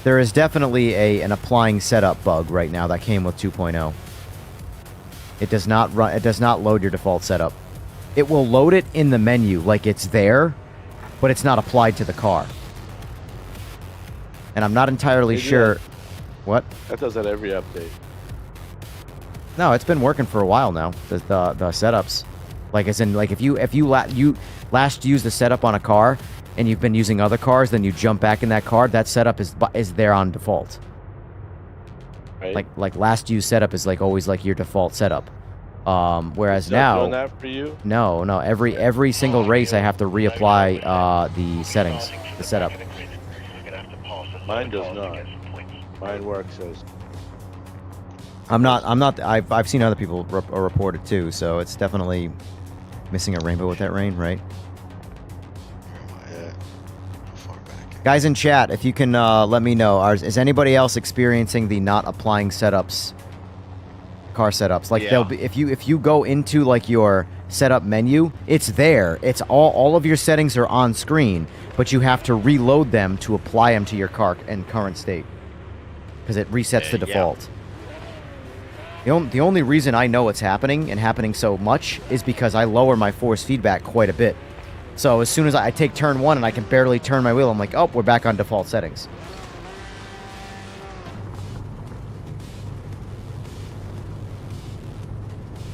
there is definitely an applying setup bug right now that came with 2.0. It does not run. It does not load your default setup. It will load it in the menu like it's there, but it's not applied to the car. And I'm not entirely sure. What? That does that every update. No, it's been working for a while now. The setups, like as in like if you last used the setup on a car and you've been using other cars, then you jump back in that car. That setup is there on default. Right? Like last used setup is like always like your default setup. Whereas Is that doing now, that for you? no, every single race I have to reapply the settings, the setup. Mine does not. Mine works as. I've seen other people report it too, so it's definitely missing a rainbow with that rain, right? How far back? Guys in chat, if you can let me know, is anybody else experiencing the not applying setups, car setups? Like they'll be, if you go into like your setup menu, it's there. It's all of your settings are on screen, but you have to reload them to apply them to your car in current state because it resets the default. The only reason I know it's happening and happening so much is because I lower my force feedback quite a bit. So as soon as I take turn one and I can barely turn my wheel, I'm like, oh, we're back on default settings.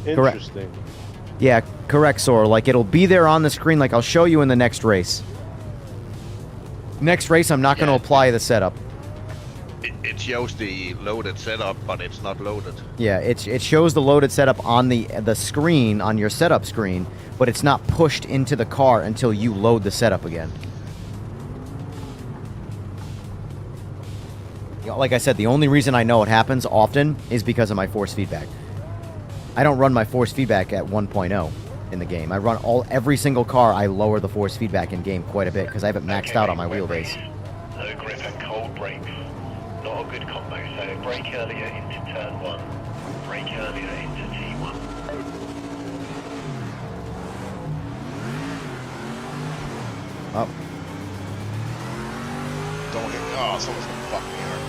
Interesting. Yeah, correct, Sora. Like, it'll be there on the screen. Like, I'll show you in the next race. Next race, I'm not going to apply the setup. It shows the loaded setup, but it's not loaded. Yeah, it shows the loaded setup on the screen, on your setup screen, but it's not pushed into the car until you load the setup again. You know, like I said, the only reason I know it happens often is because of my force feedback. I don't run my force feedback at 1.0 in the game. I run every single car, I lower the force feedback in game quite a bit because I have it maxed out on my wheelbase. No grip and cold brakes. Not a good combo, so brake earlier into turn 1, brake earlier into T1. Oh. Don't hit. Oh, someone's gonna fuck me up.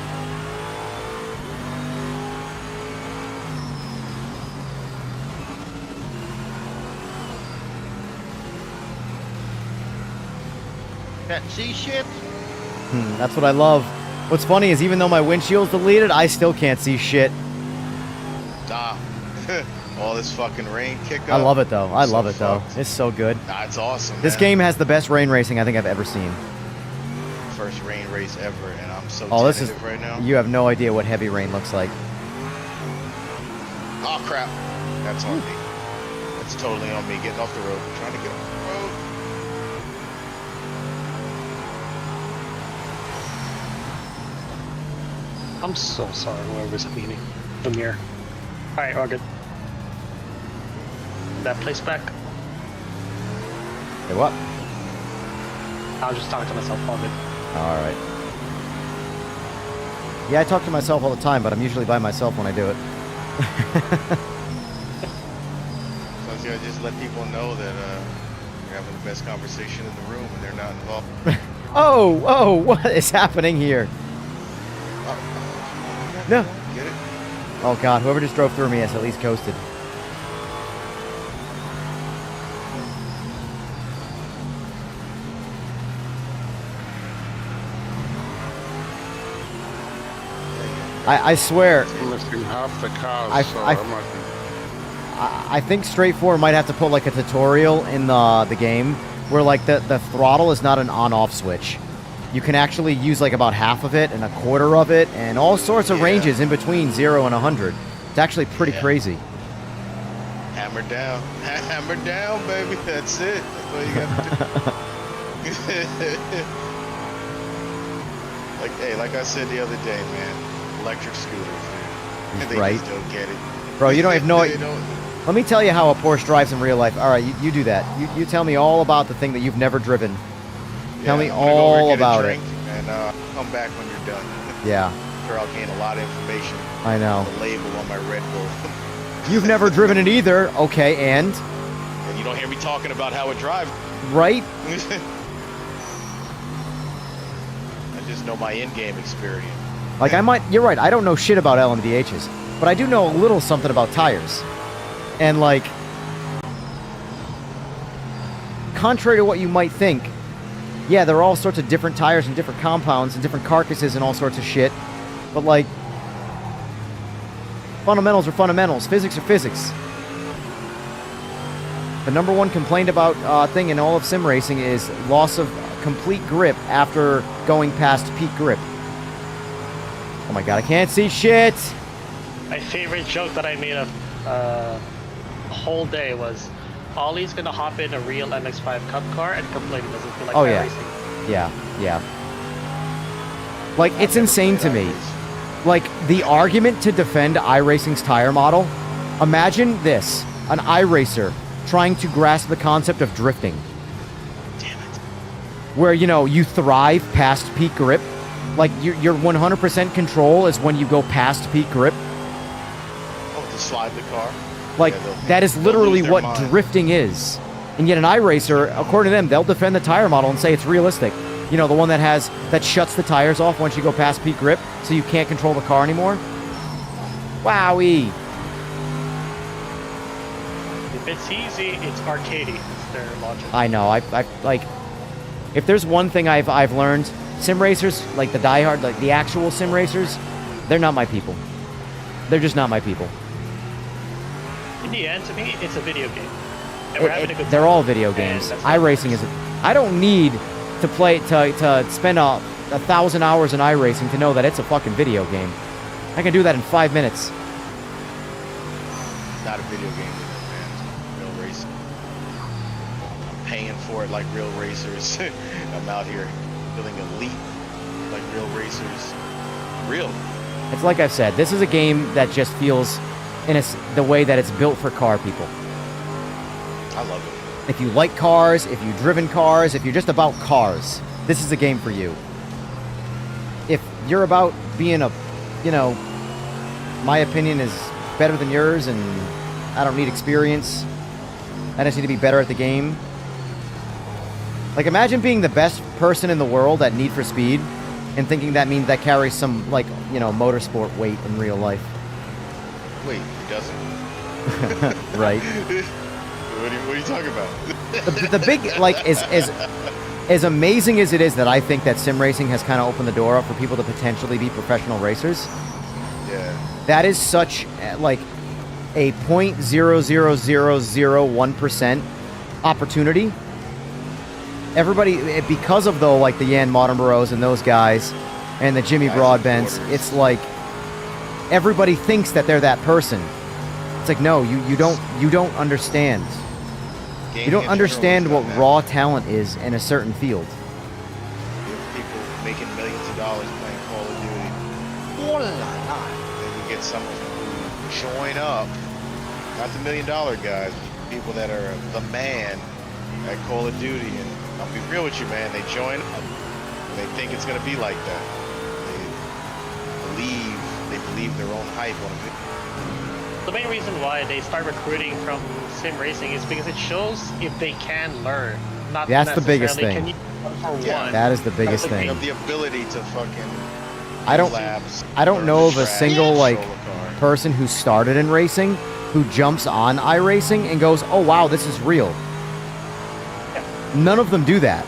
Can't see shit. That's what I love. What's funny is even though my windshield's deleted, I still can't see shit. Nah. All this fucking rain kick up. I love it though. I So love it though. fucked. It's so good. Nah, it's awesome. This man. game has the best rain racing I think I've ever seen. First rain race ever, and I'm so Oh, this is tentative right now. you have no idea what heavy rain looks like. Oh crap. That's on me. It's totally on me getting off the road. Trying to get off the road. I'm so sorry, whoever's cleaning the mirror. Alright, all good. That place back? Hey, what? I'll just talk to myself all good. Alright. Yeah, I talk to myself all the time, but I'm usually by myself when I do it. So you gotta just let people know that you're having the best conversation in the room and they're not involved. Oh, what is happening here? No. Get it? Oh god, whoever just drove through me has at least coasted. I swear, I'm missing half the cars, I think Straightforward might have to put like a tutorial in the game where like the throttle is not an on-off switch. You can actually use like about half of it and a quarter of it and all sorts of ranges in between 0 and 100. It's actually pretty crazy. Hammer down. Hammer down, baby. That's it. That's all you gotta do. Like I said the other day, man. Electric scooters, man. They Right. just don't get it. Bro, you don't even know They it. don't. Let me tell you how a Porsche drives in real life. All right, you do that. You tell me all about the thing that you've never driven. Tell me I'm gonna go over and all get a about it. drink And come back when you're done. Yeah, Sure, I'll gain a lot of information. I know. The label on my Red Bull. You've never driven it either. Okay, and? And you don't hear me talking about how it drives. Right? I just know my in-game experience. Like, you're right, I don't know shit about LMDHs, but I do know a little something about tires. And, like, contrary to what you might think, yeah, there are all sorts of different tires and different compounds and different carcasses and all sorts of shit, but, like, fundamentals are fundamentals. Physics are physics. The number one complaint about thing in all of sim racing is loss of complete grip after going past peak grip. Oh my god, I can't see shit! My favorite joke that I made of the whole day was Ollie's gonna hop in a real MX-5 Cup car and complain he doesn't feel like racing. Yeah. Like, it's insane to me. Like, the argument to defend iRacing's tire model, imagine this, an iRacer trying to grasp the concept of drifting. Damn it. Where, you know, you thrive past peak grip. Like, your 100% control is when you go past peak grip. Oh, to slide the car? Like, Yeah, that is they'll literally lose their what mind. drifting is. And yet an iRacer, according to them, they'll defend the tire model and say it's realistic. You know, the one that shuts the tires off once you go past peak grip, so you can't control the car anymore. Wowee. If it's easy, it's arcadey. It's their logic. I know. I like, if there's one thing I've learned, sim racers, like the diehard, like the actual sim racers, they're not my people. They're just not my people. In the end, to me, it's a video game. And we're having a good They're time. all video games. And that's what iRacing is. I don't need to play to spend 1,000 hours in iRacing to know that it's a fucking video game. I can do that in 5 minutes. Not a video game, man. It's real racing. I'm paying for it like real racers. I'm out here feeling elite like real racers. Real. It's like I've said, this is a game that just feels the way that it's built for car people. I love it. If you like cars, if you've driven cars, if you're just about cars, this is a game for you. If you're about being my opinion is better than yours and I don't need experience, I just need to be better at the game. Like, imagine being the best person in the world at Need for Speed and thinking that means that carries some, motorsport weight in real life. Wait, it doesn't? Right. What are you talking about? The big, as amazing as it is that I think that sim racing has kind of opened the door up for people to potentially be professional racers. Yeah. That is such, a 0.00001% opportunity. Everybody, because of, the Jan Mardenboroughs and those guys, and the Jimmy Broadbents, it's like, everybody thinks that they're that person. It's like, no, you don't understand. Gaming You don't in general understand has what done that. raw talent is in a certain field. People making millions of dollars playing Call of Duty. Then you get someone who join up, not the $1 million guys, but people that are the man at Call of Duty. And I'll be real with you, man, they join up. And they think it's gonna be like that. They believe their own hype on it. The main reason why they start recruiting from sim racing is because it shows if they can learn. Not That's the biggest necessarily thing. Can you for Yeah. one. That is the biggest You thing. have the ability to fucking I don't labs, I don't learn know the of a track, single like control a car. person who started in racing who jumps on iRacing and goes, "Oh wow, this is real." None of them do that,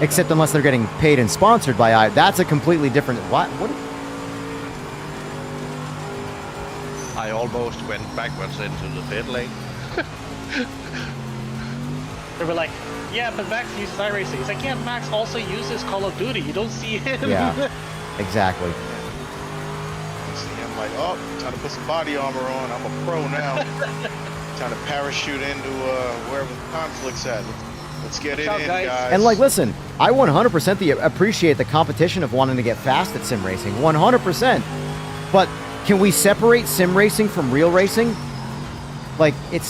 except unless they're getting paid and sponsored by i. That's a completely different. What? I almost went backwards into the pit lane. They were like, yeah, but Max uses iRacing. He's like, yeah, Max also uses Call of Duty. You don't see him. Yeah, exactly. You see him like, oh, time to put some body armor on. I'm a pro now. Time to parachute into wherever the conflict's at. Let's get it out, in, guys. guys. And like, listen, I 100% appreciate the competition of wanting to get fast at sim racing, 100%. But can we separate sim racing from real racing? Like, it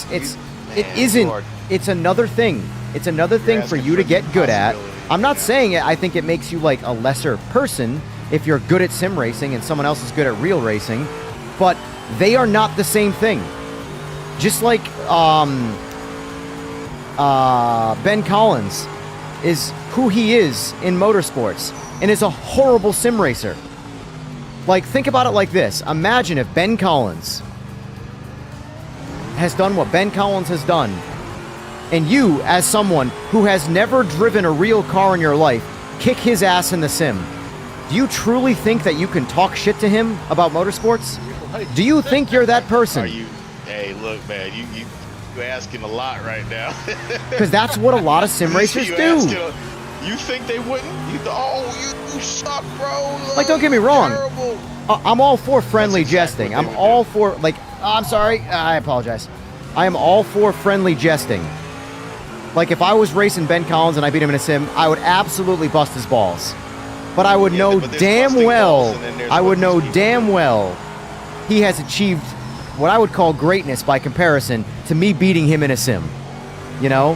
isn't. Lord. It's another thing. It's another thing for asking you to for get the good at. possibility. I'm not saying it. I think it makes you like a lesser person if you're good at sim racing and someone else is good at real racing, but they are not the same thing. Just like Ben Collins is who he is in motorsports and is a horrible sim racer. Like, think about it like this. Imagine if Ben Collins has done what Ben Collins has done, and you, as someone who has never driven a real car in your life, kick his ass in the sim. Do you truly think that you can talk shit to him about motorsports? Do you think you're that person? Are you? Hey, look, man, you're asking a lot right now. Because that's what a lot of sim racers You do. You think they wouldn't? You suck, bro. Like, don't get me wrong. Terrible. I'm all for friendly That's exactly jesting. what I'm they would all for, like, I'm sorry. I apologize. I am all for friendly jesting. Like, if I was racing Ben Collins and I beat him in a sim, I would absolutely bust his balls. But I would know but there's damn busting well, balls and then there's I what would these know people damn do. well he has achieved what I would call greatness by comparison to me beating him in a sim. You know?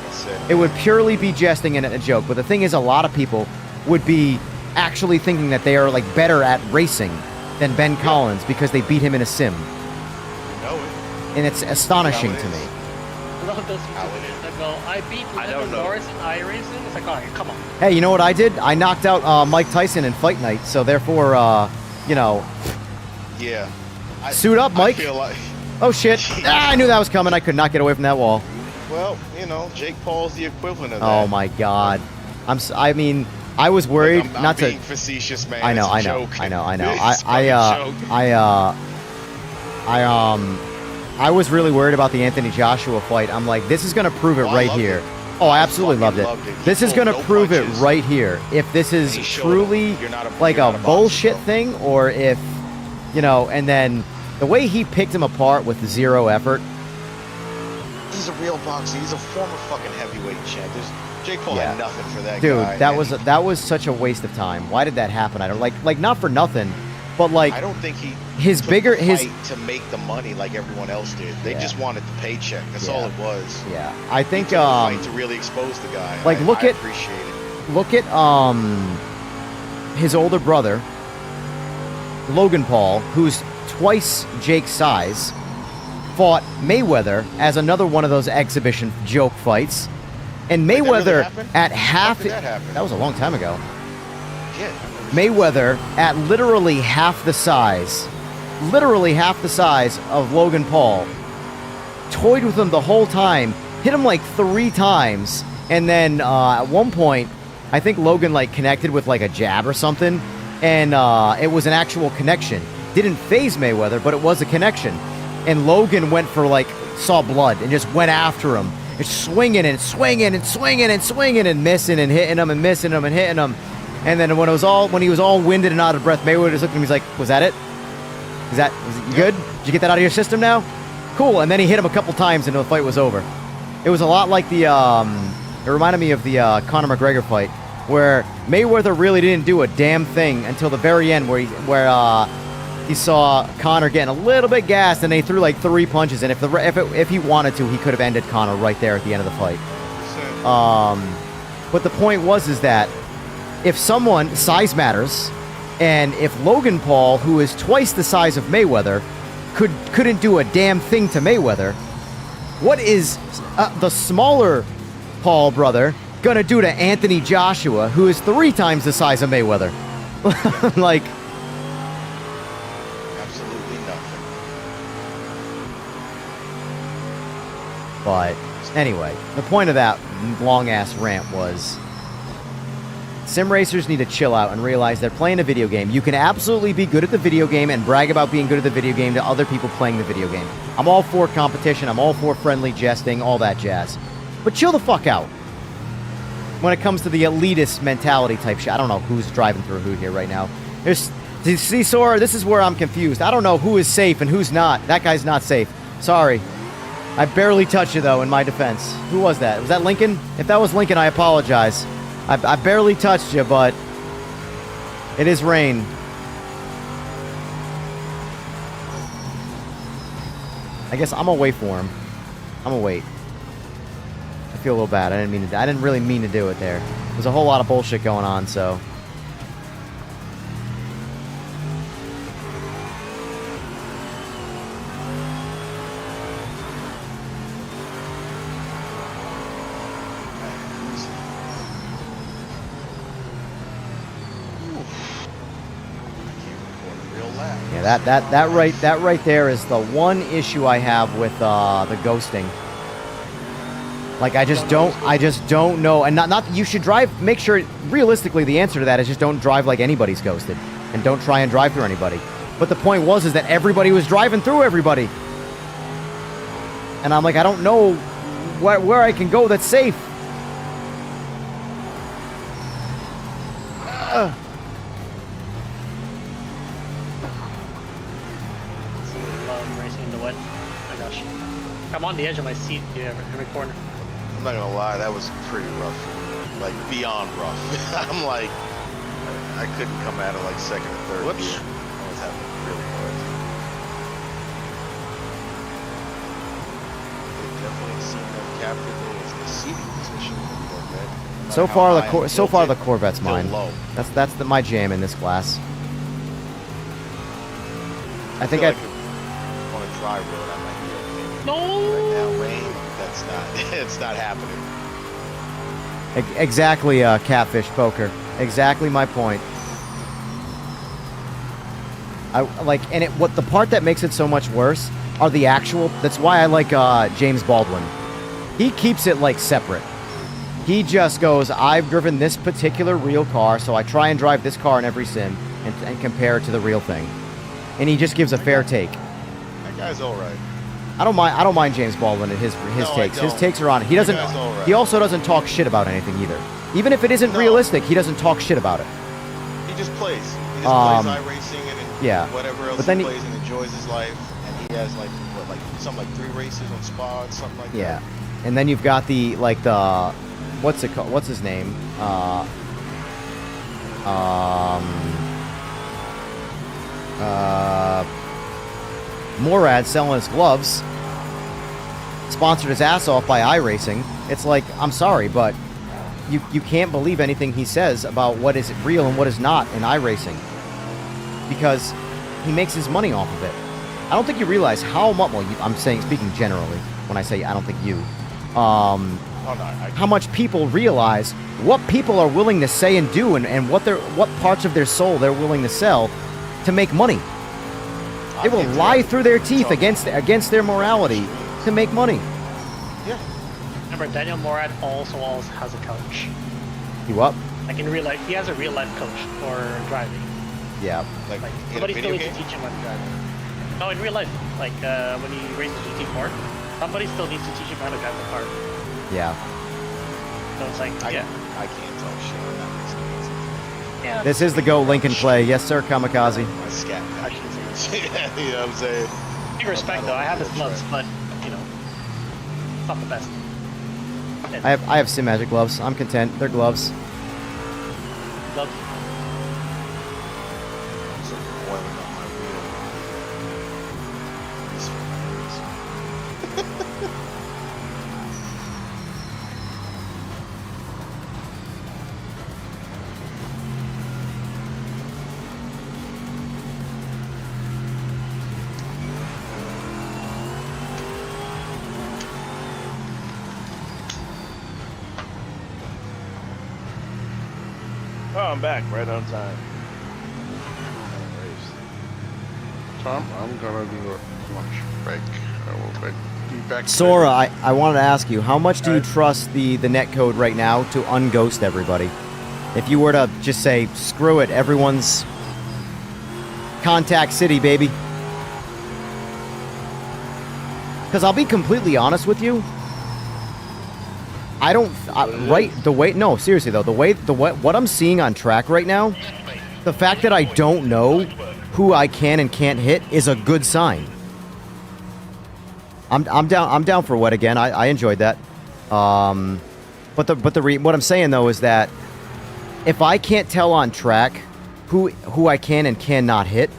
That's it. It would purely be jesting and a joke. But the thing is, a lot of people would be actually thinking that they are like better at racing than Ben Collins because they beat him in a sim. You know it. And it's astonishing How it to is. me. I love those How it YouTubers that go, I beat I don't Lando know. Norris in iRacing. It's like, all right, come on. Hey, you know what I did? I knocked out Mike Tyson in Fight Night, so therefore, you know, Yeah. suit up, Mike. I feel like, Oh shit! Ah, I knew that was coming. I could not get away from that wall. well, you know, Jake Paul's the equivalent of that. Oh my god! I mean, I was worried I'm not to. being facetious, man. I know, It's a I know, joke. I know, I know. It's a joke. I was really worried about the Anthony Joshua fight. I'm like, this is gonna prove it Oh, I right loved here. it. Oh, I I absolutely loved fucking it. loved it. He This is pulled gonna no prove punches. it right here. If this is He showed truly him, you're not a- like you're a not a boxer, bullshit bro. thing, or if, you know, and then the way he picked him apart with zero effort. He's a real boxer. He's a former fucking heavyweight champ. Jake Paul Yeah. had nothing for that Dude, guy. that was such a waste of time. Why did that happen? I don't like not for nothing, but like I don't think he his took bigger the his fight to make the money like everyone else did. They Yeah. just wanted the paycheck. That's Yeah. all it was. yeah. I He think took the fight to really expose the guy. like, I look at- appreciate it. look at his older brother Logan Paul, who's twice Jake's size, fought Mayweather as another one of those exhibition joke fights. And Wait, that really Mayweather happened? at half When did that happen? that was a long time ago. Yeah. Mayweather at literally half the size of Logan Paul, toyed with him the whole time, hit him like 3 times, and then at one point, I think Logan like connected with like a jab or something, and it was an actual connection. Didn't phase Mayweather, but it was a connection. And Logan went for like, saw blood and just went after him. It's swinging and swinging and swinging and swinging and missing and hitting him and missing him and hitting him. And then when he was all winded and out of breath, Maywewer just looked at him. He's like, "Was that it? Was it you good?" Did you get that out of your system now? Cool. And then he hit him a couple times and the fight was over. It was a lot like the, it reminded me of the Conor McGregor fight, where Mayweather really didn't do a damn thing until the very end, where he saw Conor getting a little bit gassed, and they threw like 3 punches, and if he wanted to, he could have ended Conor right there at the end of the fight. But the point is that if someone, size matters, and if Logan Paul, who is twice the size of Mayweather, couldn't do a damn thing to Mayweather, what is the smaller Paul brother gonna do to Anthony Joshua, who is 3 times the size of Mayweather? Like, Absolutely nothing. but anyway, the point of that long-ass rant was sim racers need to chill out and realize they're playing a video game. You can absolutely be good at the video game and brag about being good at the video game to other people playing the video game. I'm all for competition. I'm all for friendly jesting, all that jazz. But chill the fuck out when it comes to the elitist mentality type shit. I don't know who's driving through who here right now. See, Sora, this is where I'm confused. I don't know who is safe and who's not. That guy's not safe. Sorry. I barely touched you, though, in my defense. Who was that? Was that Lincoln? If that was Lincoln, I apologize. I barely touched you, but it is rain. I guess I'm gonna wait for him. I'm gonna wait. I feel a little bad. I didn't really mean to do it there. There's a whole lot of bullshit going on, so. Yeah, that right there is the one issue I have with the ghosting. Like, I just don't know, and not that you should drive. Make sure, realistically, the answer to that is just don't drive like anybody's ghosted, and don't try and drive through anybody. But the point is that everybody was driving through everybody, and I'm like, I don't know where I can go that's safe. Love racing in the wet. Oh my gosh. I'm on the edge of my seat every corner. I'm not gonna lie, that was pretty rough. Like, beyond rough. I'm like, I couldn't come out of like second or third Whoops. gear. I was having really hard. It definitely seemed like captured was the seating position of the Corvette. So far the Corvette's Still mine. low. That's my jam in this class. I think feel like on a dry road I might be okay. No. Right now, rain, that's not. It's not happening. Exactly, Catfish Poker. Exactly my point. What the part that makes it so much worse are the actual. That's why I like James Baldwin. He keeps it like separate. He just goes, I've driven this particular real car, so I try and drive this car in every sim and compare it to the real thing. And he just gives a fair take. That guy's all right. I don't mind James Baldwin and his takes. His takes are on it. He doesn't. Right. He also doesn't talk shit about anything either. Even if it isn't realistic, he doesn't talk shit about it. He just plays. He just plays iRacing and yeah. whatever else But then he plays and enjoys his life. And he has something like 3 races on Spa, something like that. Yeah. And then you've got the what's it called? What's his name? Morad selling his gloves, sponsored his ass off by iRacing. It's like, I'm sorry, but you can't believe anything he says about what is real and what is not in iRacing, because he makes his money off of it. I don't think you realize how much. Well, I'm speaking generally when I say I don't think you. How much people realize what people are willing to say and do, and what parts of their soul they're willing to sell to make money. They will lie through their teeth against their morality to make money. Yeah. Remember, Daniel Morad also has a coach. You what? Like in real life, he has a real life coach for driving. Yeah. Like somebody still needs to teach him how to drive. No, in real life, like when he races GT4, somebody still needs to teach him how to drive the car. Yeah. So it's like, I can't talk shit. I'm not racing. Yeah. This is the Go Lincoln play. Yes, sir, Kamikaze. My scat. I shouldn't say you know what I'm saying? Big respect though. I have his gloves, but you know, it's not the best. I have Simagic gloves. I'm content. They're gloves. Gloves. It's like oiling up my wheel. This fucking is. Oh, I'm back right on time. Tom, I'm gonna do a lunch break. I will be back. Sora, I wanted to ask you, how much do you trust the netcode right now to unghost everybody? If you were to just say, screw it, everyone's contact city, baby. Because I'll be completely honest with you. I don't, no, seriously though, what I'm seeing on track right now, the fact that I don't know who I can and can't hit is a good sign. I'm down for what again? I enjoyed that. What I'm saying though is that if I can't tell on track who I can and cannot hit,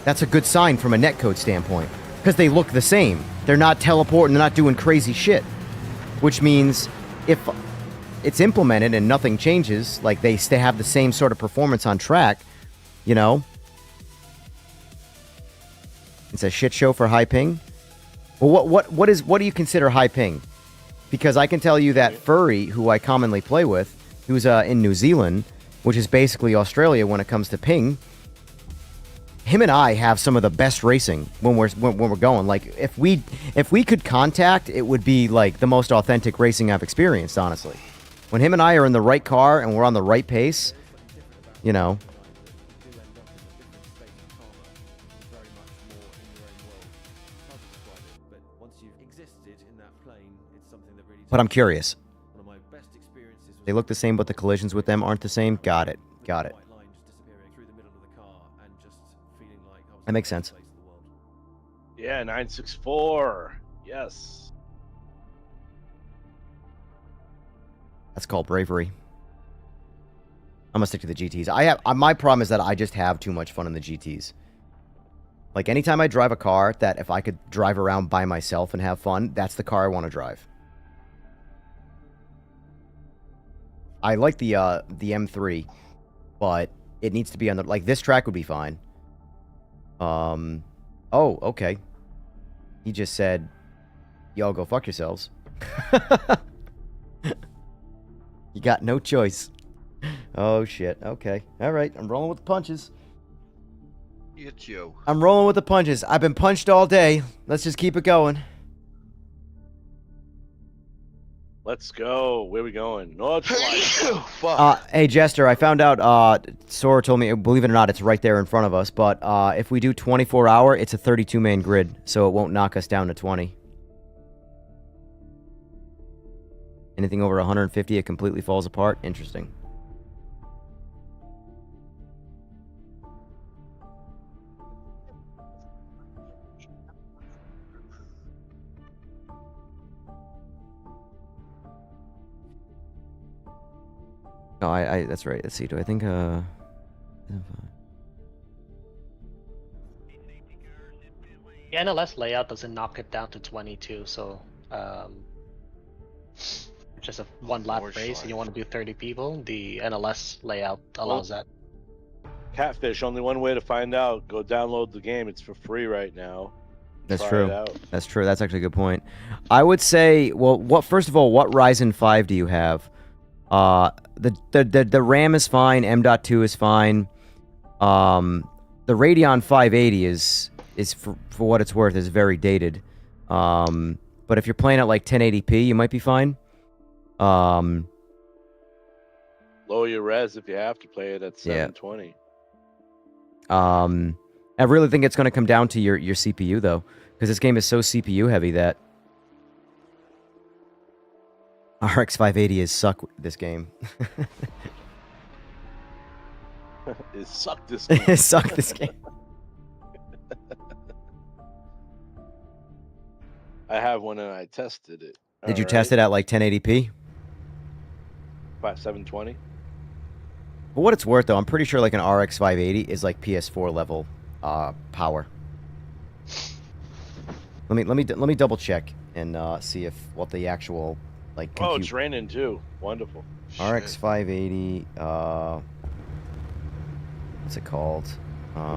that's a good sign from a netcode standpoint because they look the same. They're not teleporting. They're not doing crazy shit. Which means if it's implemented and nothing changes, like they have the same sort of performance on track, you know, it's a shit show for high ping. Well, what do you consider high ping? Because I can tell you that Furry, who I commonly play with, who's in New Zealand, which is basically Australia when it comes to ping, him and I have some of the best racing when we're going. Like if we could contact, it would be like the most authentic racing I've experienced, honestly. When him and I are in the right car and we're on the right pace, you know. But I'm curious. They look the same, but the collisions with them aren't the same. Got it. Got it. That makes sense. Yeah, 964. Yes. That's called bravery. I'm gonna stick to the GTs. My problem is that I just have too much fun in the GTs. Like anytime I drive a car that if I could drive around by myself and have fun, that's the car I want to drive. I like the M3, but it needs to be on the like this track would be fine. Oh, okay. He just said, y'all go fuck yourselves. You got no choice. Oh, shit. Okay. All right. I'm rolling with the punches. It's you. I'm rolling with the punches. I've been punched all day. Let's just keep it going. Let's go. Where we going? North Light. Hey, Jester, I found out, Sora told me, believe it or not, it's right there in front of us, but if we do 24-hour, it's a 32-man grid, so it won't knock us down to 20. Anything over 150, it completely falls apart. Interesting. No, that's right. Let's see. Do I think, the NLS layout doesn't knock it down to 22, so, just a one lap race and you want to do 30 people, the NLS layout allows that. Catfish, only one way to find out. Go download the game. It's for free right now. That's Try true. it out. That's true. That's actually a good point. I would say, well, first of all, what Ryzen 5 do you have? The RAM is fine. M.2 is fine. The Radeon 580 is for what it's worth is very dated. But if you're playing at like 1080p, you might be fine. Lower your res if you have to play it at 720. I really think it's going to come down to your CPU though, because this game is so CPU heavy that RX 580 is suck this game. It sucked this game. It sucked this game. I have one and I tested it. Did you test it at like 1080p? 720. For what it's worth, though, I'm pretty sure like an RX 580 is like PS4 level power. Let me double check and see if what the actual like. Oh, it's raining too. Wonderful. RX 580. What's it called?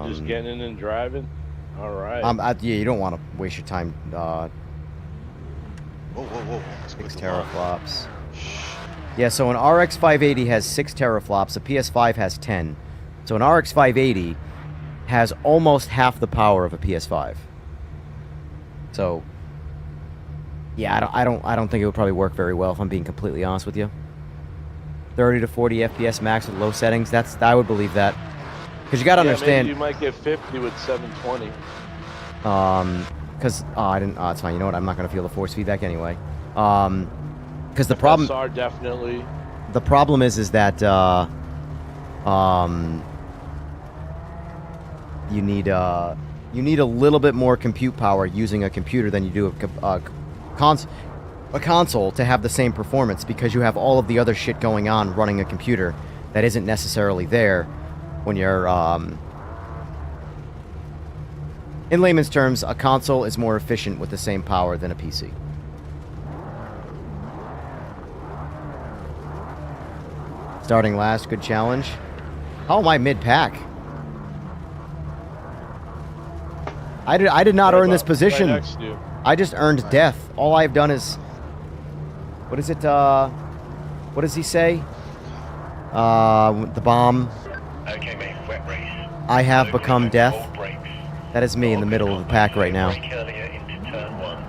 Just getting in and driving. All right. Yeah, you don't want to waste your time. Whoa, whoa, whoa. 6 teraflops. Yeah, so an RX 580 has 6 teraflops. A PS5 has 10. So an RX 580 has almost half the power of a PS5. So, yeah, I don't think it would probably work very well if I'm being completely honest with you. 30 to 40 FPS max with low settings. I would believe that. Because you got to understand. Maybe you might get 50 with 720. Because I didn't. It's fine. You know what? I'm not gonna feel the force feedback anyway. Because the problem. SR definitely. The problem is that you need a little bit more compute power using a computer than you do a console to have the same performance, because you have all of the other shit going on running a computer that isn't necessarily there when you're in layman's terms, a console is more efficient with the same power than a PC. Starting last, good challenge. How am I mid-pack? I did not earn this position. Right next to you. I just earned death. All I've done is... What is it, what does he say? The bomb. Okay, mate, wet race. I have become death. Hold brakes. That is me in the middle of the pack right now. Brake earlier into turn 1.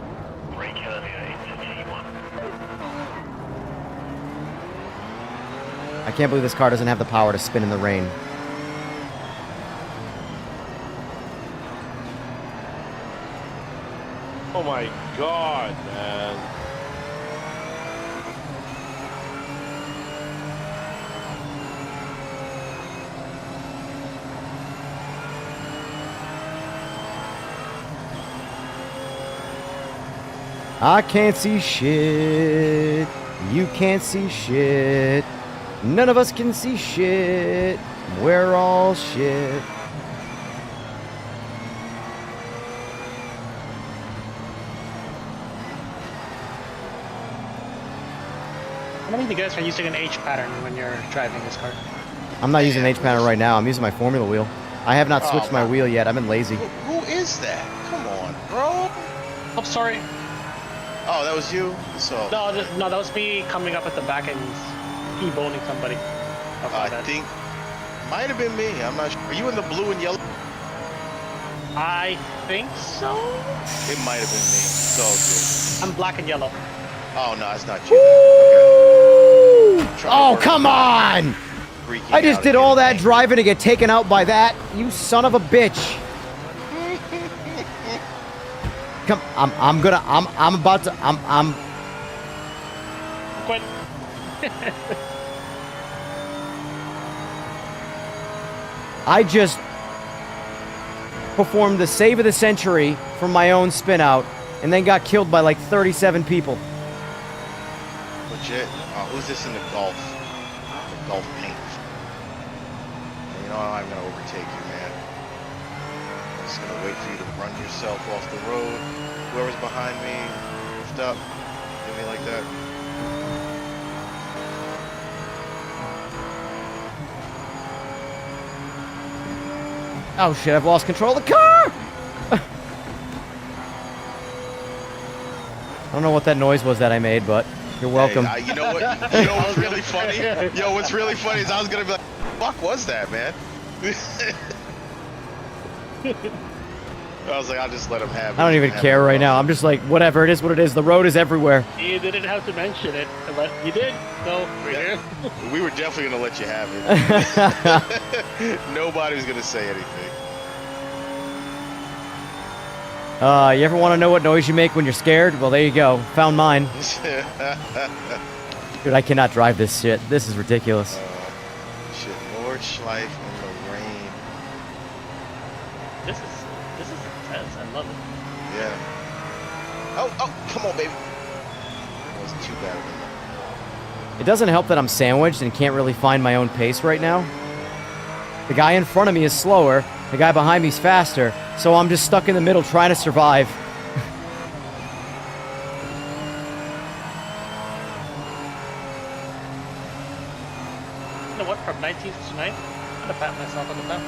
Brake earlier into T1. I can't believe this car doesn't have the power to spin in the rain. Oh my god, man. I can't see shit. You can't see shit. None of us can see shit. We're all shit. How many of you guys are using an H pattern when you're driving this car? I'm not using an H pattern right now. I'm using my formula wheel. I have not switched my wheel yet. I've been lazy. Who is that? Come on, bro. I'm sorry. Oh, that was you? So No, that was me coming up at the back and e-boning somebody. I think might have been me. I'm not sure. Are you in the blue and yellow? I think so. It might have been me. So I'm black and yellow. good. Oh no, it's not you. Okay. Oh, come on! Freaking I just out did again. all that driving to get taken out by that. You son of a bitch. Come, I'm about to, Quit. I just performed the save of the century from my own spin out and then got killed by like 37 people. Legit. Who's this in the Golf? The Golf paint. You know I'm gonna overtake you, man. I'm just gonna wait for you to run yourself off the road. Whoever's behind me, lift up. Give me like that. Oh shit, I've lost control of the car! I don't know what that noise was that I made, but you're welcome. Hey, you know what? You know what's really funny? Yo, what's really funny is I was gonna be like, "Fuck, was that, man?" I was like, I'll just let him have it. I don't even care right now. I'm just like, whatever, it is what it is. The road is everywhere. You didn't have to mention it, but you did. So we're here. We were definitely gonna let you have it. Nobody was gonna say anything. You ever want to know what noise you make when you're scared? Well, there you go. Found mine. Dude, I cannot drive this shit. This is ridiculous. Shit, Nordschleife in the rain. This is intense. I love it. Yeah. Oh, come on, baby. That wasn't too bad of a It doesn't help that I'm sandwiched and can't really find my own pace right now. The guy in front of me is slower, the guy behind me is faster, so I'm just stuck in the middle trying to survive. You know what? From 19th to 9th, I'm gonna pat myself on the back.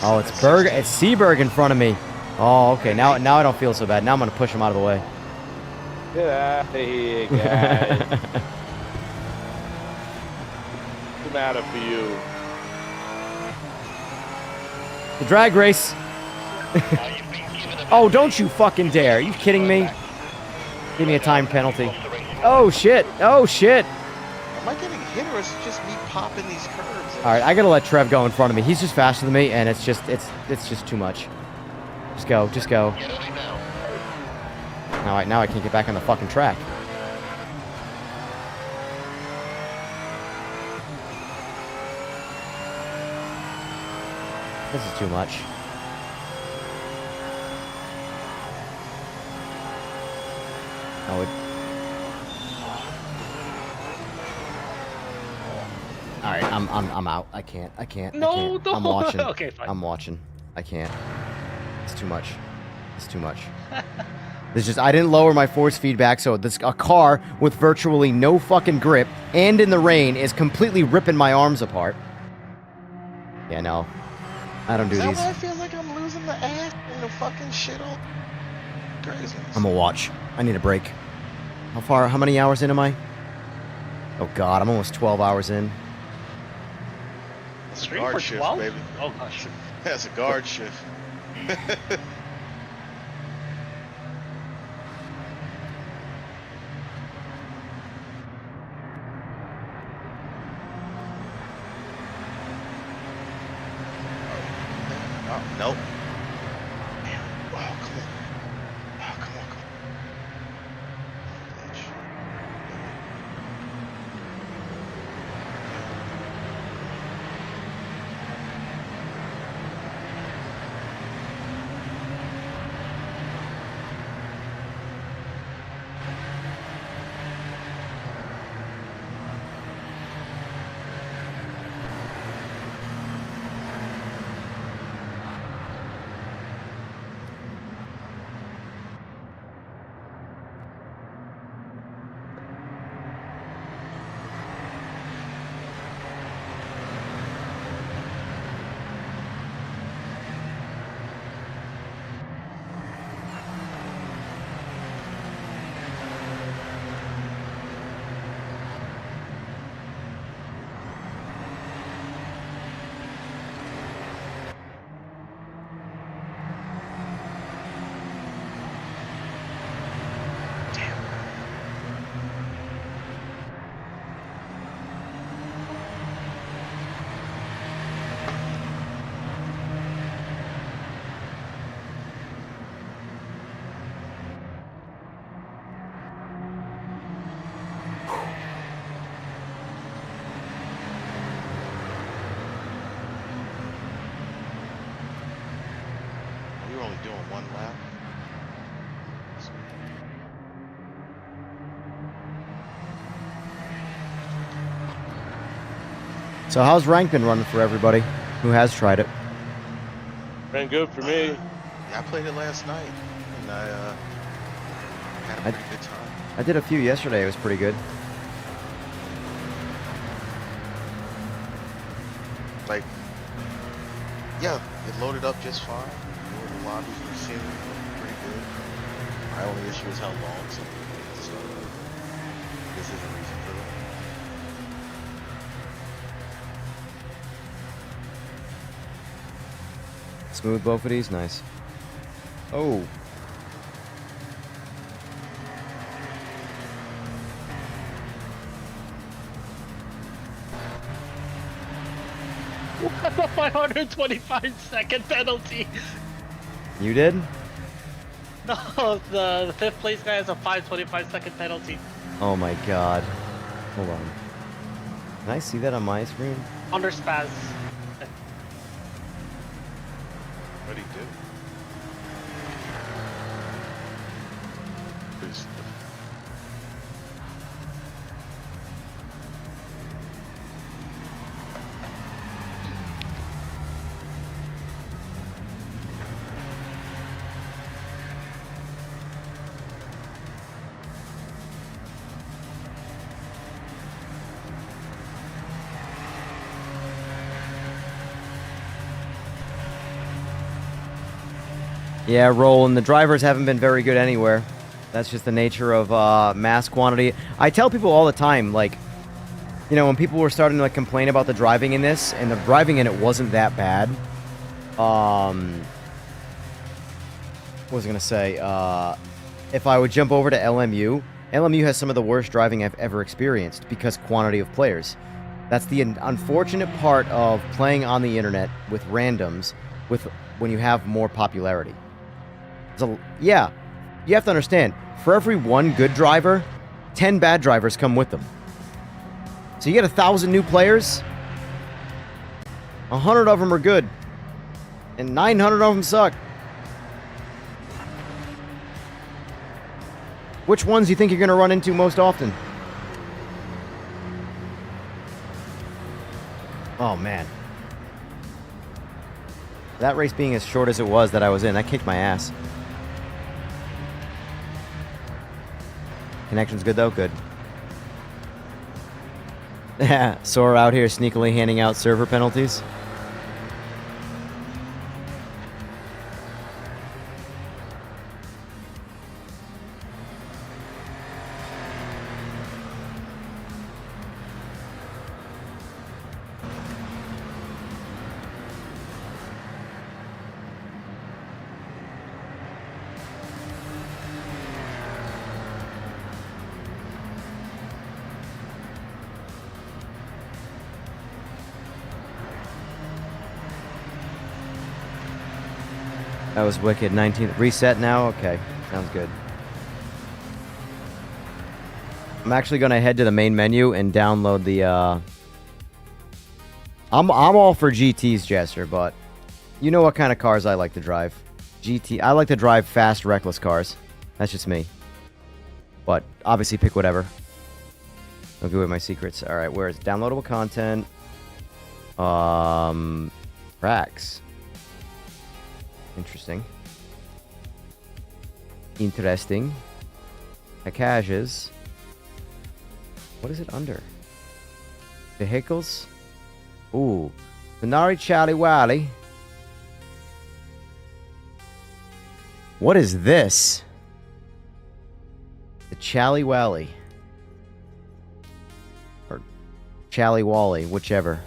Oh, it's Berg. It's Seaberg in front of me. Oh, okay. Now I don't feel so bad. Now I'm gonna push him out of the way. Get out of here, guys. What's the matter for you? The drag race. Oh, don't you fucking dare. Are you kidding me? Give me a time penalty. Oh, shit. Oh, shit. Am I getting hit or is it just me popping these curves? All right, I gotta let Trev go in front of me. He's just faster than me, and it's just too much. Just go, just go. Now I can't get back on the fucking track. This is too much. Oh, it... All right, I'm out. I can't. No, I'm watching. Okay, fine. I'm watching. I can't. It's too much. It's too much. There's just I didn't lower my force feedback, so a car with virtually no fucking grip and in the rain is completely ripping my arms apart. Yeah, no. I don't do Is that these. why I feel like I'm losing the ass and the fucking shit all crazy. I'm gonna watch. I need a break. How many hours in am I? Oh god, I'm almost 12 hours in. That's a Stream guard for shift, 12? baby. Oh gosh. That's a guard shift. Oh, nope. Damn. Oh, come on. Oh, come on. Bitch. We're only doing one lap. So how's rank been running for everybody who has tried it? Ran good for me. Yeah, I played it last night, and I had a pretty good time. I did a few yesterday. It was pretty good. Like, yeah, it loaded up just fine. The lobbies were seeming pretty good. My only issue is how long some people start. This is a reason for that. Smooth both of these, nice. Oh. What a 525-second penalty. You did? No, the fifth place guy has a 525-second penalty. Oh my god. Hold on. Can I see that on my screen? Under spaz. What'd he do? 5 least. Yeah, Roland, the drivers haven't been very good anywhere. That's just the nature of mass quantity. I tell people all the time, like, you know, when people were starting to like complain about the driving in this, and the driving in it wasn't that bad. What was I gonna say? If I would jump over to LMU, LMU has some of the worst driving I've ever experienced because quantity of players. That's the unfortunate part of playing on the internet with randoms, when you have more popularity. Yeah, you have to understand, for every one good driver, 10 bad drivers come with them. So you get 1,000 new players, 100 of them are good, and 900 of them suck. Which ones do you think you're going to run into most often? Oh, man. That race being as short as it was that I was in, that kicked my ass. Connection's good, though? Good. Sora out here sneakily handing out server penalties. That was wicked. 19th. Reset now? Okay. Sounds good. I'm actually going to head to the main menu and download the, I'm all for GTs, Jester, but you know what kind of cars I like to drive. I like to drive fast, reckless cars. That's just me. But obviously pick whatever. Don't give away my secrets. Alright, where is downloadable content? Tracks. Interesting. Interesting. Packages. What is it under? Vehicles? Ooh. Minari Charlie Wally. What is this? The Chally Wally. Or Chally Wally, whichever.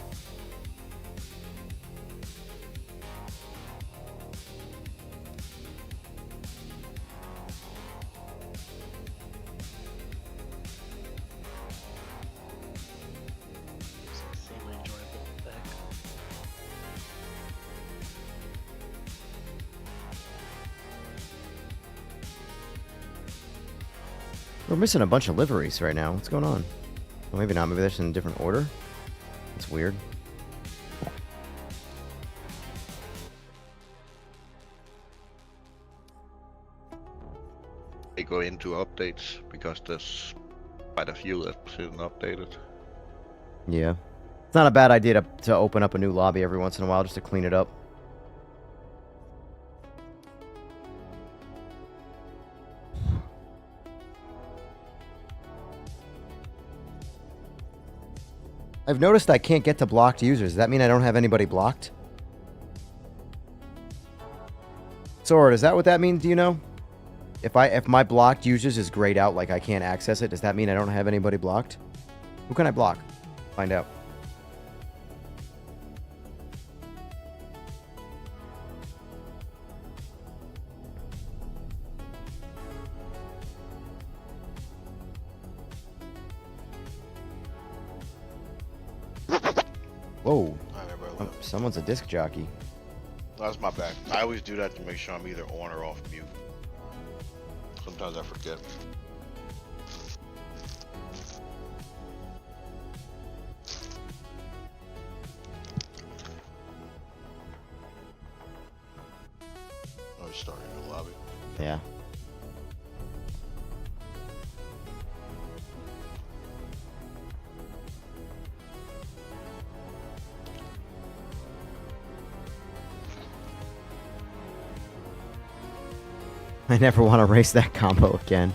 We're missing a bunch of liveries right now. What's going on? Well, maybe not. Maybe they're just in a different order. That's weird. They go into updates because there's quite a few that isn't updated. Yeah. It's not a bad idea to open up a new lobby every once in a while just to clean it up. I've noticed I can't get to blocked users. Does that mean I don't have anybody blocked? Sword, is that what that means? Do you know? If my blocked users is grayed out, like I can't access it, does that mean I don't have anybody blocked? Who can I block? Find out. Whoa. Oh, someone's a disc jockey. That's my bad. I always do that to make sure I'm either on or off mute. Sometimes I forget. Oh, he's starting a new lobby. Yeah. I never want to race that combo again.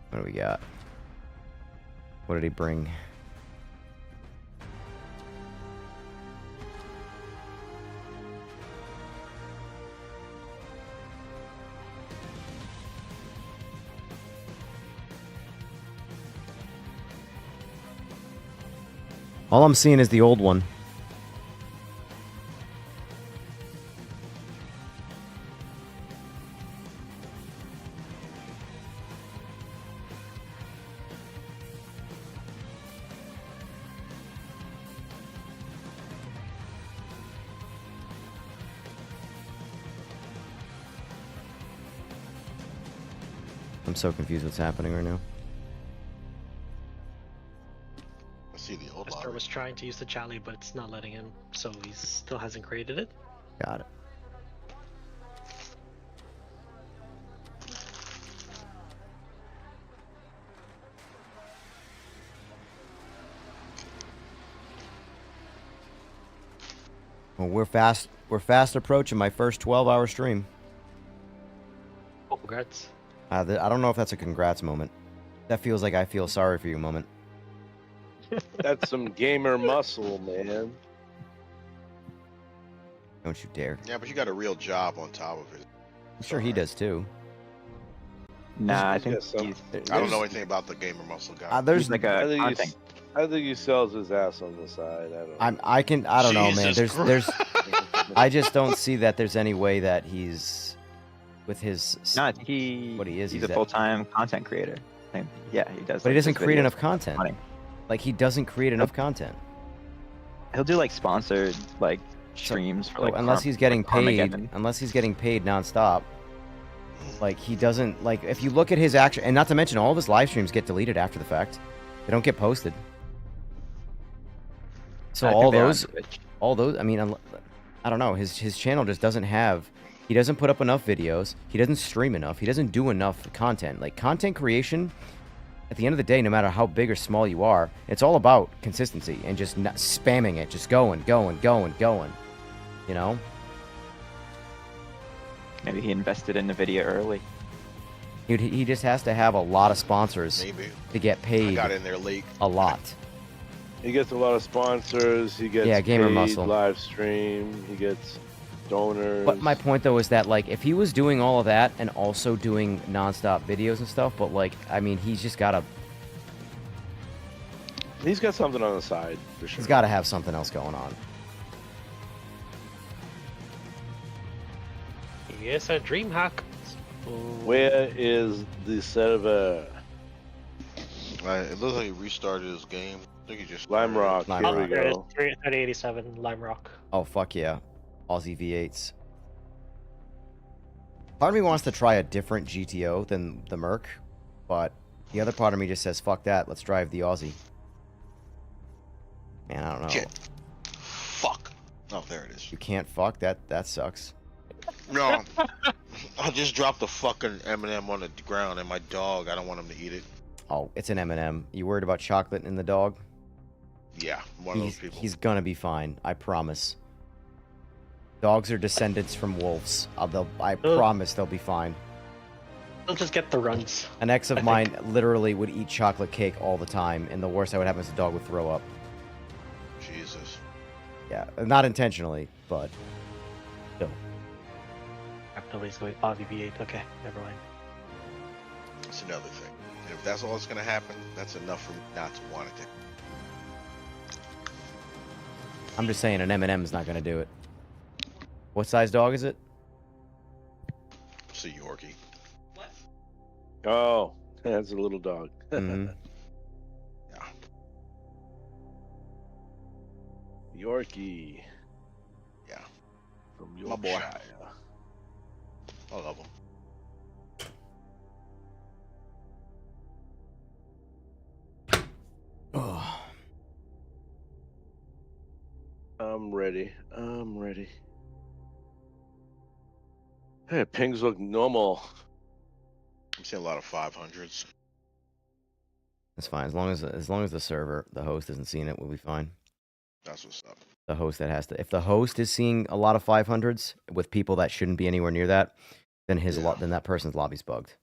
What do we got? What did he bring? All I'm seeing is the old one. I'm so confused what's happening right now. I see the old Astro lobby. was trying to use the Jolly, but it's not letting him, so he still hasn't created it. Got it. Well, we're fast approaching my first 12-hour stream. Oh, congrats. I don't know if that's a congrats moment. That feels like I feel sorry for you moment. That's some gamer muscle, man. Don't you dare. Yeah, but you got a real job on top of it. I'm sure he does too. Nah, I think Yes, so- he's, I don't know anything about the gamer muscle guy. There's he's like I a think content. I think he sells his ass on the side. I don't know. I don't know, man. Jesus There's I just don't see that there's any way that he's with his No, I think what he is. He's a full-time content creator. I think, yeah, he does. But he like, doesn't just create videos enough for content. money. Like he doesn't create enough content. He'll do like sponsored like streams for So like unless he's getting like paid, Armageddon. unless he's getting paid nonstop, like he doesn't like. If you look at his action, and not to mention all of his live streams get deleted after the fact, they don't get posted. So I think all they are on those, Twitch. I mean, I don't know. His channel just doesn't have. He doesn't put up enough videos. He doesn't stream enough. He doesn't do enough content. Like content creation, at the end of the day, no matter how big or small you are, it's all about consistency and just not spamming it, just going. You know. Maybe he invested in the video early. He just has to have a lot of sponsors Maybe. to get I paid got in there late. a lot. He gets a lot of sponsors. He gets gamer paid muscle. live stream. He gets donors. But my point though is that like if he was doing all of that and also doing nonstop videos and stuff, but like I mean he's just gotta He's got something on the side for sure. he's gotta have something else going on. Yes, a dream hack. Where is the server? It looks like he restarted his game. I think he just Lime Rock. Lime Here Rock. we go. 3087 Lime Rock. Oh fuck yeah. Aussie V8s. Part of me wants to try a different GTO than the Merc, but the other part of me just says fuck that, let's drive the Aussie. Man, I don't know. Shit. Fuck. Oh, there it is. You can't fuck that sucks. No. I just dropped the fucking M&M on the ground, and my dog, I don't want him to eat it. Oh, it's an M&M. You worried about chocolate in the dog? Yeah, one of those people. He's gonna be fine. I promise. Dogs are descendants from wolves. I promise they'll be fine. They'll just get the runs. An ex of I mine think. literally would eat chocolate cake all the time, and the worst that would happen is the dog would throw up. Jesus. Yeah, not intentionally, but still. Nobody's going Audi V8. Okay, never mind. That's another thing. And if that's all that's going to happen, that's enough for me not to want it. I'm just saying an M&M is not gonna do it. What size dog is it? It's a Yorkie. Oh, that's a little dog. Mhm. Yeah. Yorkie. Yeah. From My boy. Yorkshire. I love him. Oh. I'm ready. I'm ready. Hey, pings look normal. I'm seeing a lot of 500s. That's fine. As long as the server, the host isn't seeing it, we'll be fine. That's what's up. The host that has to. If the host is seeing a lot of 500s with people that shouldn't be anywhere near that, then then that person's lobby's bugged.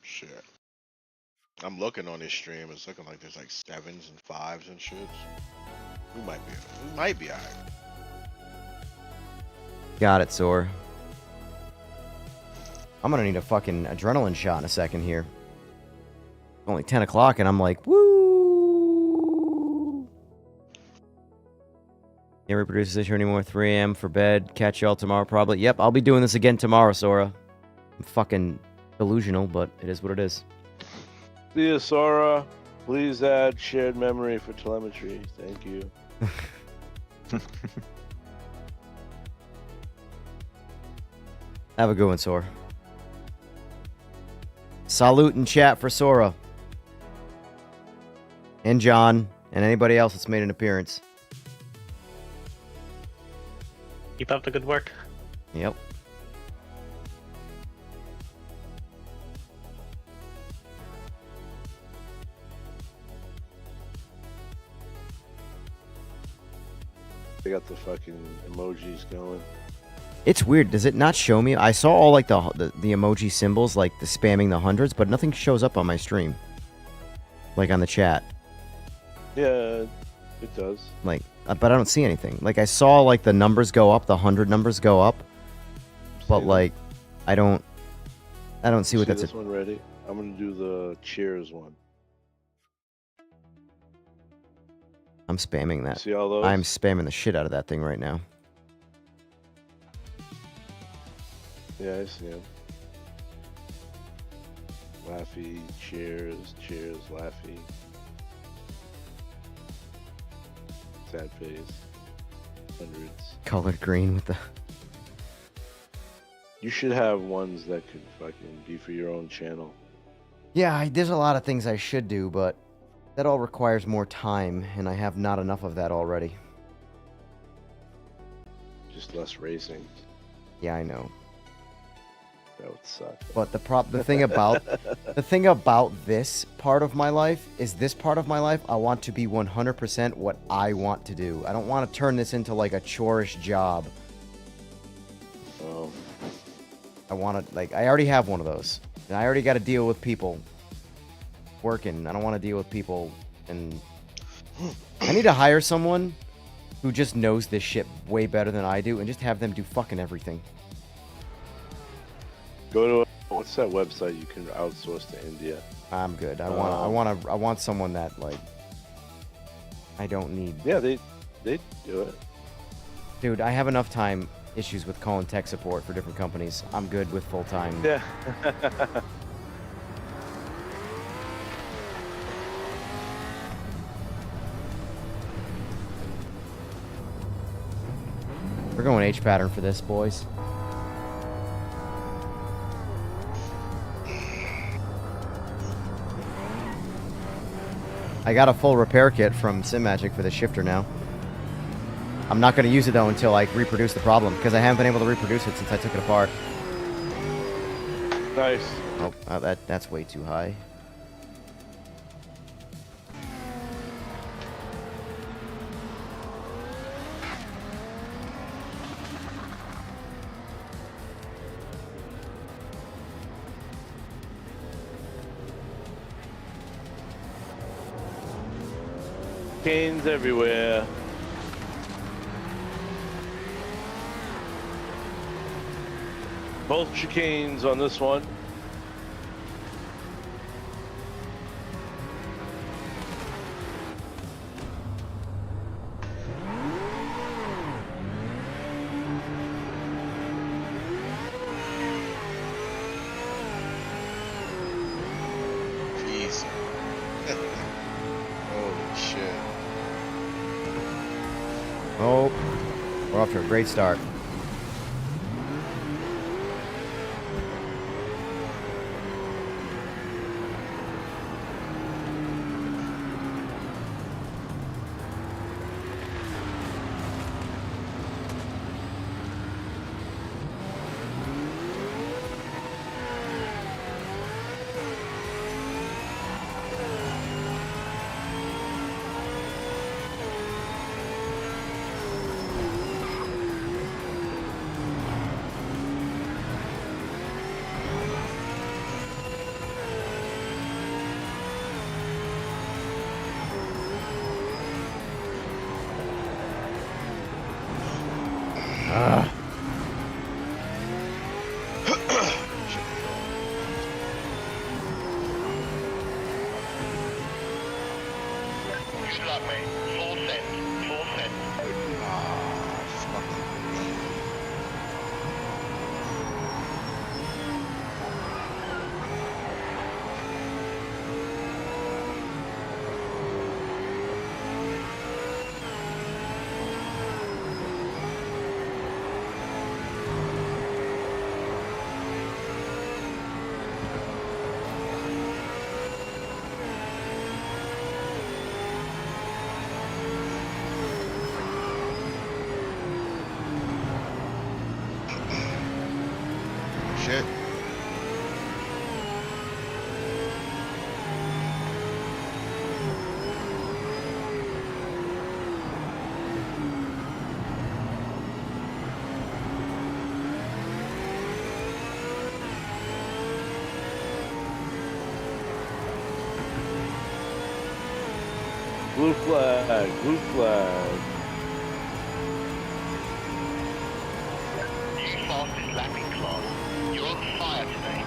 Shit. I'm looking on this stream. It's looking like there's like 7s and 5s and shits. We might be alright. Got it, Sor. I'm gonna need a fucking adrenaline shot in a second here. Only 10 o'clock and I'm like, woo! Can't reproduce this issue anymore. 3 a.m. for bed. Catch y'all tomorrow probably. Yep, I'll be doing this again tomorrow, Sora. I'm fucking delusional, but it is what it is. See ya, Sora. Please add shared memory for telemetry. Thank you. Have a good one, Sora. Salute in chat for Sora. And John. And anybody else that's made an appearance. Keep up the good work. Yep. They got the fucking emojis going. It's weird. Does it not show me? I saw all like the emoji symbols, like the spamming the hundreds, but nothing shows up on my stream. Like on the chat. Yeah, it does. Like, but I don't see anything. Like I saw like the numbers go up, the 100 numbers go up, but like I don't see what that's. This one ready? I'm gonna do the cheers one. I'm spamming that. See all those? I'm spamming the shit out of that thing right now. Yeah, I see him. Laughy, cheers, laughy. Sad face. Hundreds. Colored green with the. You should have ones that could fucking be for your own channel. Yeah, there's a lot of things I should do, but that all requires more time, and I have not enough of that already. Just less racing. Yeah, I know. That would suck. But the thing about this part of my life is this part of my life I want to be 100% what I want to do. I don't want to turn this into like a chorish job. Oh. I want to I already have one of those. And I already got to deal with people working. I don't want to deal with people, and I need to hire someone who just knows this shit way better than I do and just have them do fucking everything. Go to what's that website you can outsource to India? I'm good. I want someone that like I don't need. Yeah, they do it. Dude, I have enough time issues with calling tech support for different companies. I'm good with full time. Yeah. We're going H pattern for this, boys. I got a full repair kit from Simagic for the shifter now. I'm not going to use it though until I reproduce the problem, because I haven't been able to reproduce it since I took it apart. Nice. Oh, that's way too high. Canes everywhere. Both chicanes on this one. Jeez. Holy shit. Oh, we're off to a great start. Blue flag, blue flag. You fastest lapping class. You're on fire today.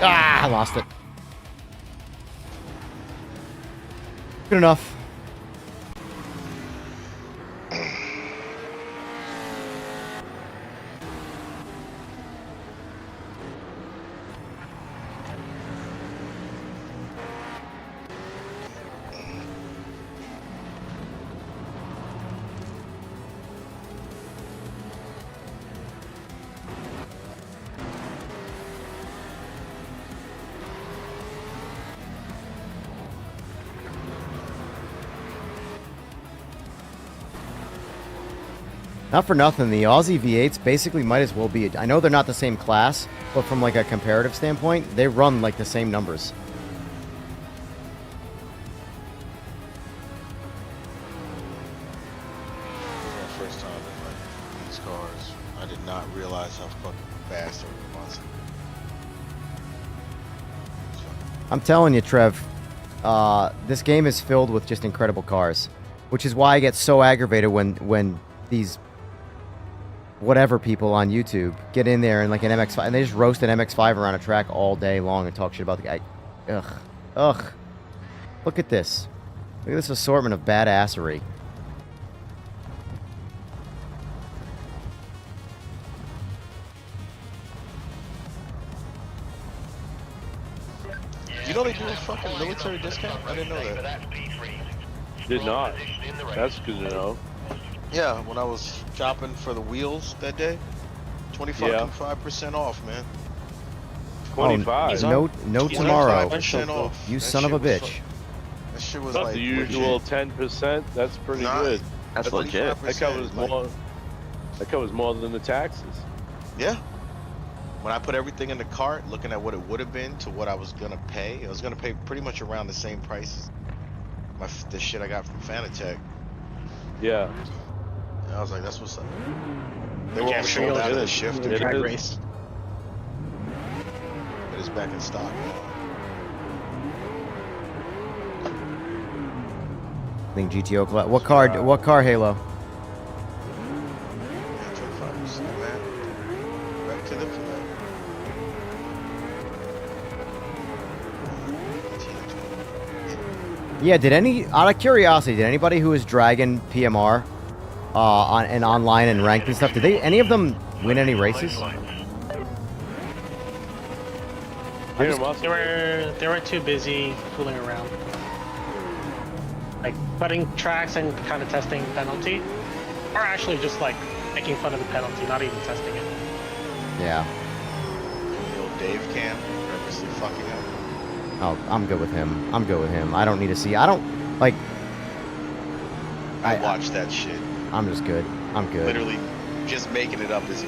Ah, I lost it. Good enough. Not for nothing, the Aussie V8s basically might as well be... I know they're not the same class, but from like a comparative standpoint, they run like the same numbers. This is my first time in like these cars. I did not realize how fucking fast they were. I'm telling you, Trev, this game is filled with just incredible cars, which is why I get so aggravated when these whatever people on YouTube get in there and like an MX-5 and they just roast an MX-5 around a track all day long and talk shit about the guy. Ugh. Look at this. Look at this assortment of badassery. You know they do a fucking military discount? I didn't know that. Did not. That's good to know. Yeah, when I was shopping for the wheels that day, 25% off, man. 25. Oh, no tomorrow. 25% off. You That son of shit a was bitch. That shit was Not like the usual 10%. That's pretty good. That's legit. That covers more. That covers more than the taxes. Yeah. When I put everything in the cart, looking at what it would have been to what I was gonna pay, I was gonna pay pretty much around the same price as the shit I got from Fanatec. Yeah. And I was like, that's what's up. They were all sold out of the shift. It Drag is. race. It is back in stock. I think GTO collect. What car, Halo? Yeah, 25%, man. Back to them for that. Yeah, out of curiosity, did anybody who was dragging PMR and online and ranked and stuff, did any of them win any races? They were too busy fooling around. Like putting tracks and kind of testing penalty. Or actually just like making fun of the penalty, not even testing it. Yeah. The old Dave cam, purposely fucking up. Oh, I'm good with him. I don't need to see. I watched that shit. I'm just good. I'm good. Literally just making it up as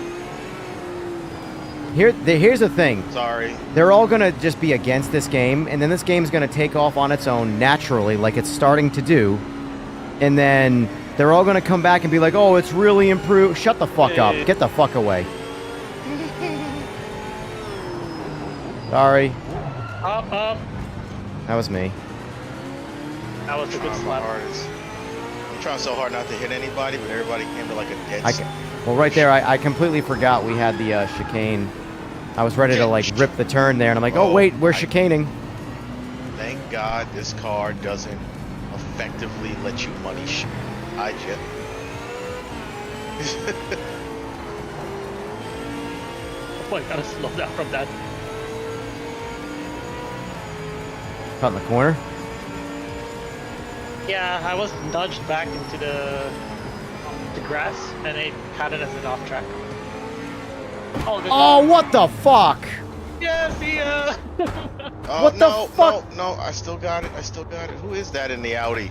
Here's the thing. Sorry. They're all gonna just be against this game, and then this game's gonna take off on its own naturally, like it's starting to do. And then they're all gonna come back and be like, "Oh, it's really improved." Shut the fuck up. Get the fuck away. Sorry. Up. That was me. That was a good slap. I'm trying so hard not to hit anybody, but everybody came to like a dead stop. Well, right there, I completely forgot we had the chicane. I was ready to like rip the turn there, and I'm like, oh wait, we're chicaning. God this car doesn't effectively let you money shit. I just. Oh, I gotta slow down from that. Cut in the corner. Yeah, I was nudged back into the grass, and it counted as an off track. Oh, Oh, what the fuck? yeah, see ya. Oh, What the no, fuck? No, I still got it. Who is that in the Audi?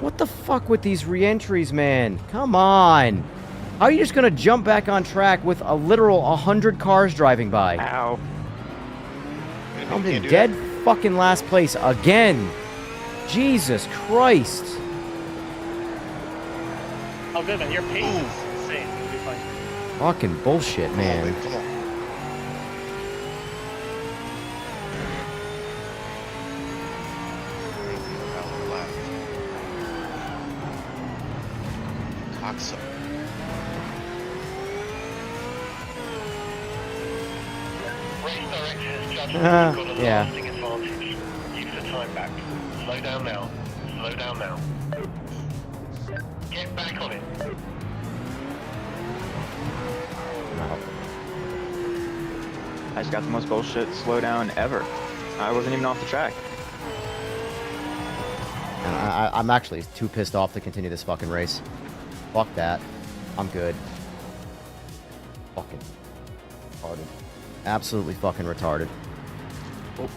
What the fuck with these re-entries, man? Come on. How are you just gonna jump back on track with a literal 100 cars driving by? Ow. I'm in Can't do dead that. fucking last place again. Jesus Christ. Oh, good man, your pace is insane. You'll be fine. Fucking bullshit, Come on, man. baby, come on. Cocksucker. Race director's judgment has got a Yeah. lasting advantage. Use the time back. Slow down now. Slow down now. Get back on it. I just got the most bullshit slowdown ever. I wasn't even off the track. And I'm actually too pissed off to continue this fucking race. Fuck that. I'm good. Fucking retarded. Absolutely fucking retarded. Oh.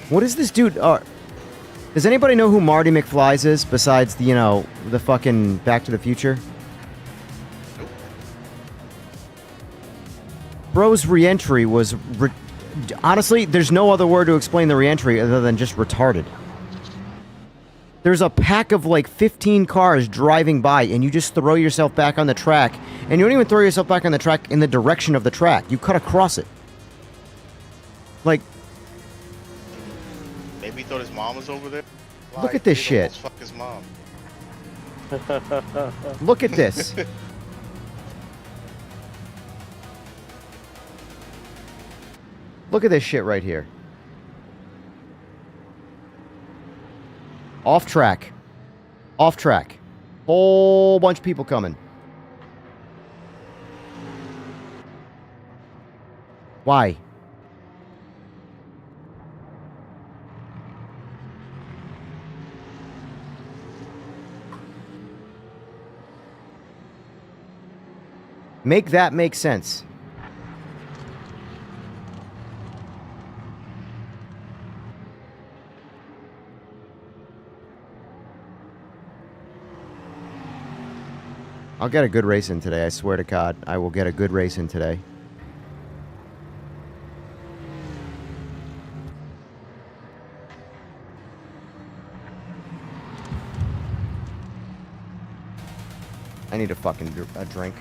What is this dude? Does anybody know who Marty McFly's is besides the, the fucking Back to the Future? Bro's re-entry was... honestly, there's no other word to explain the re-entry other than just retarded. There's a pack of like 15 cars driving by and you just throw yourself back on the track, and you don't even throw yourself back on the track in the direction of the track. You cut across it. Like... Maybe he thought his mom was over there. Look at this shit. Fuck his mom. Look at this. Look at this shit right here. Off track. Off track. Whole bunch of people coming. Why? Make that make sense. I'll get a good race in today. I swear to God, I will get a good race in today. I need a fucking drink.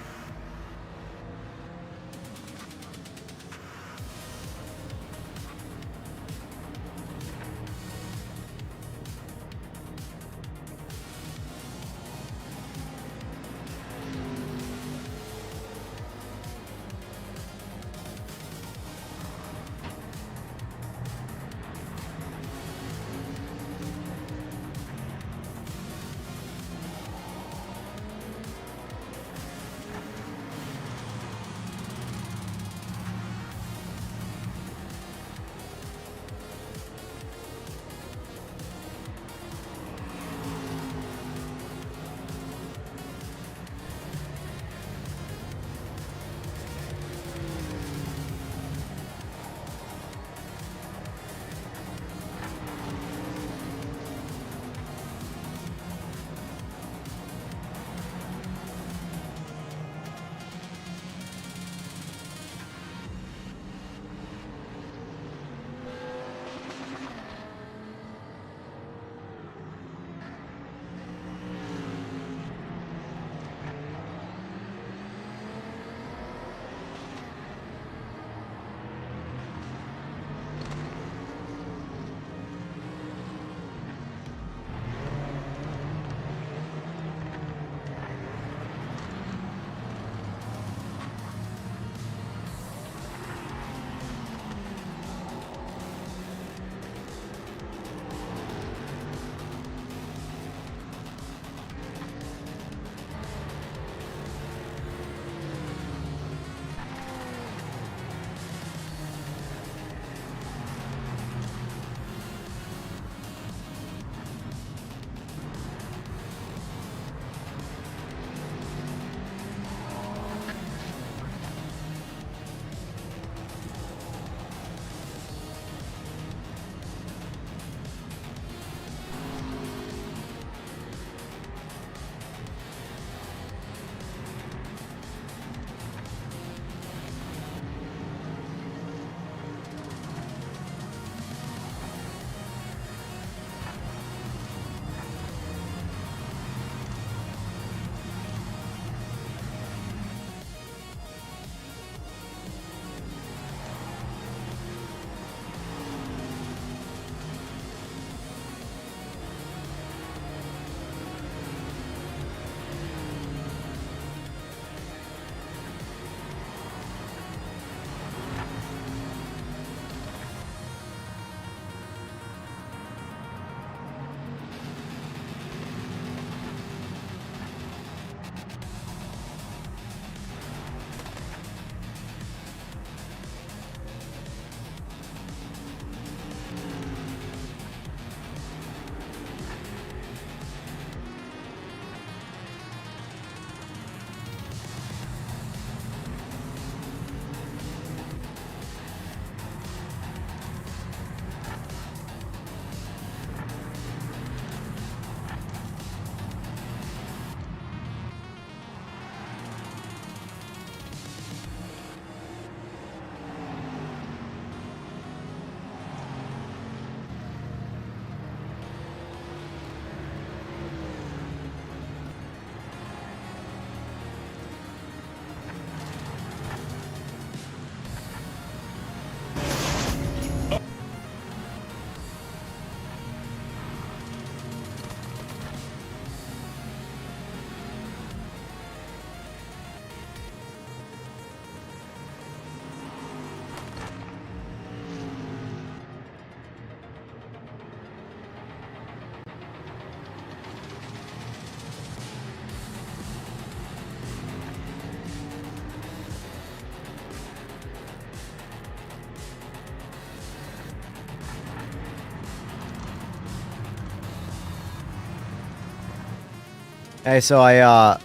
Hey, so I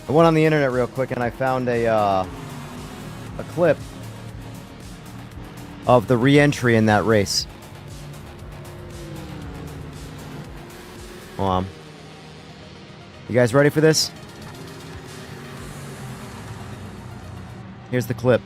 went on the internet real quick and I found a clip of the re-entry in that race. Hold on. You guys ready for this? Here's the clip.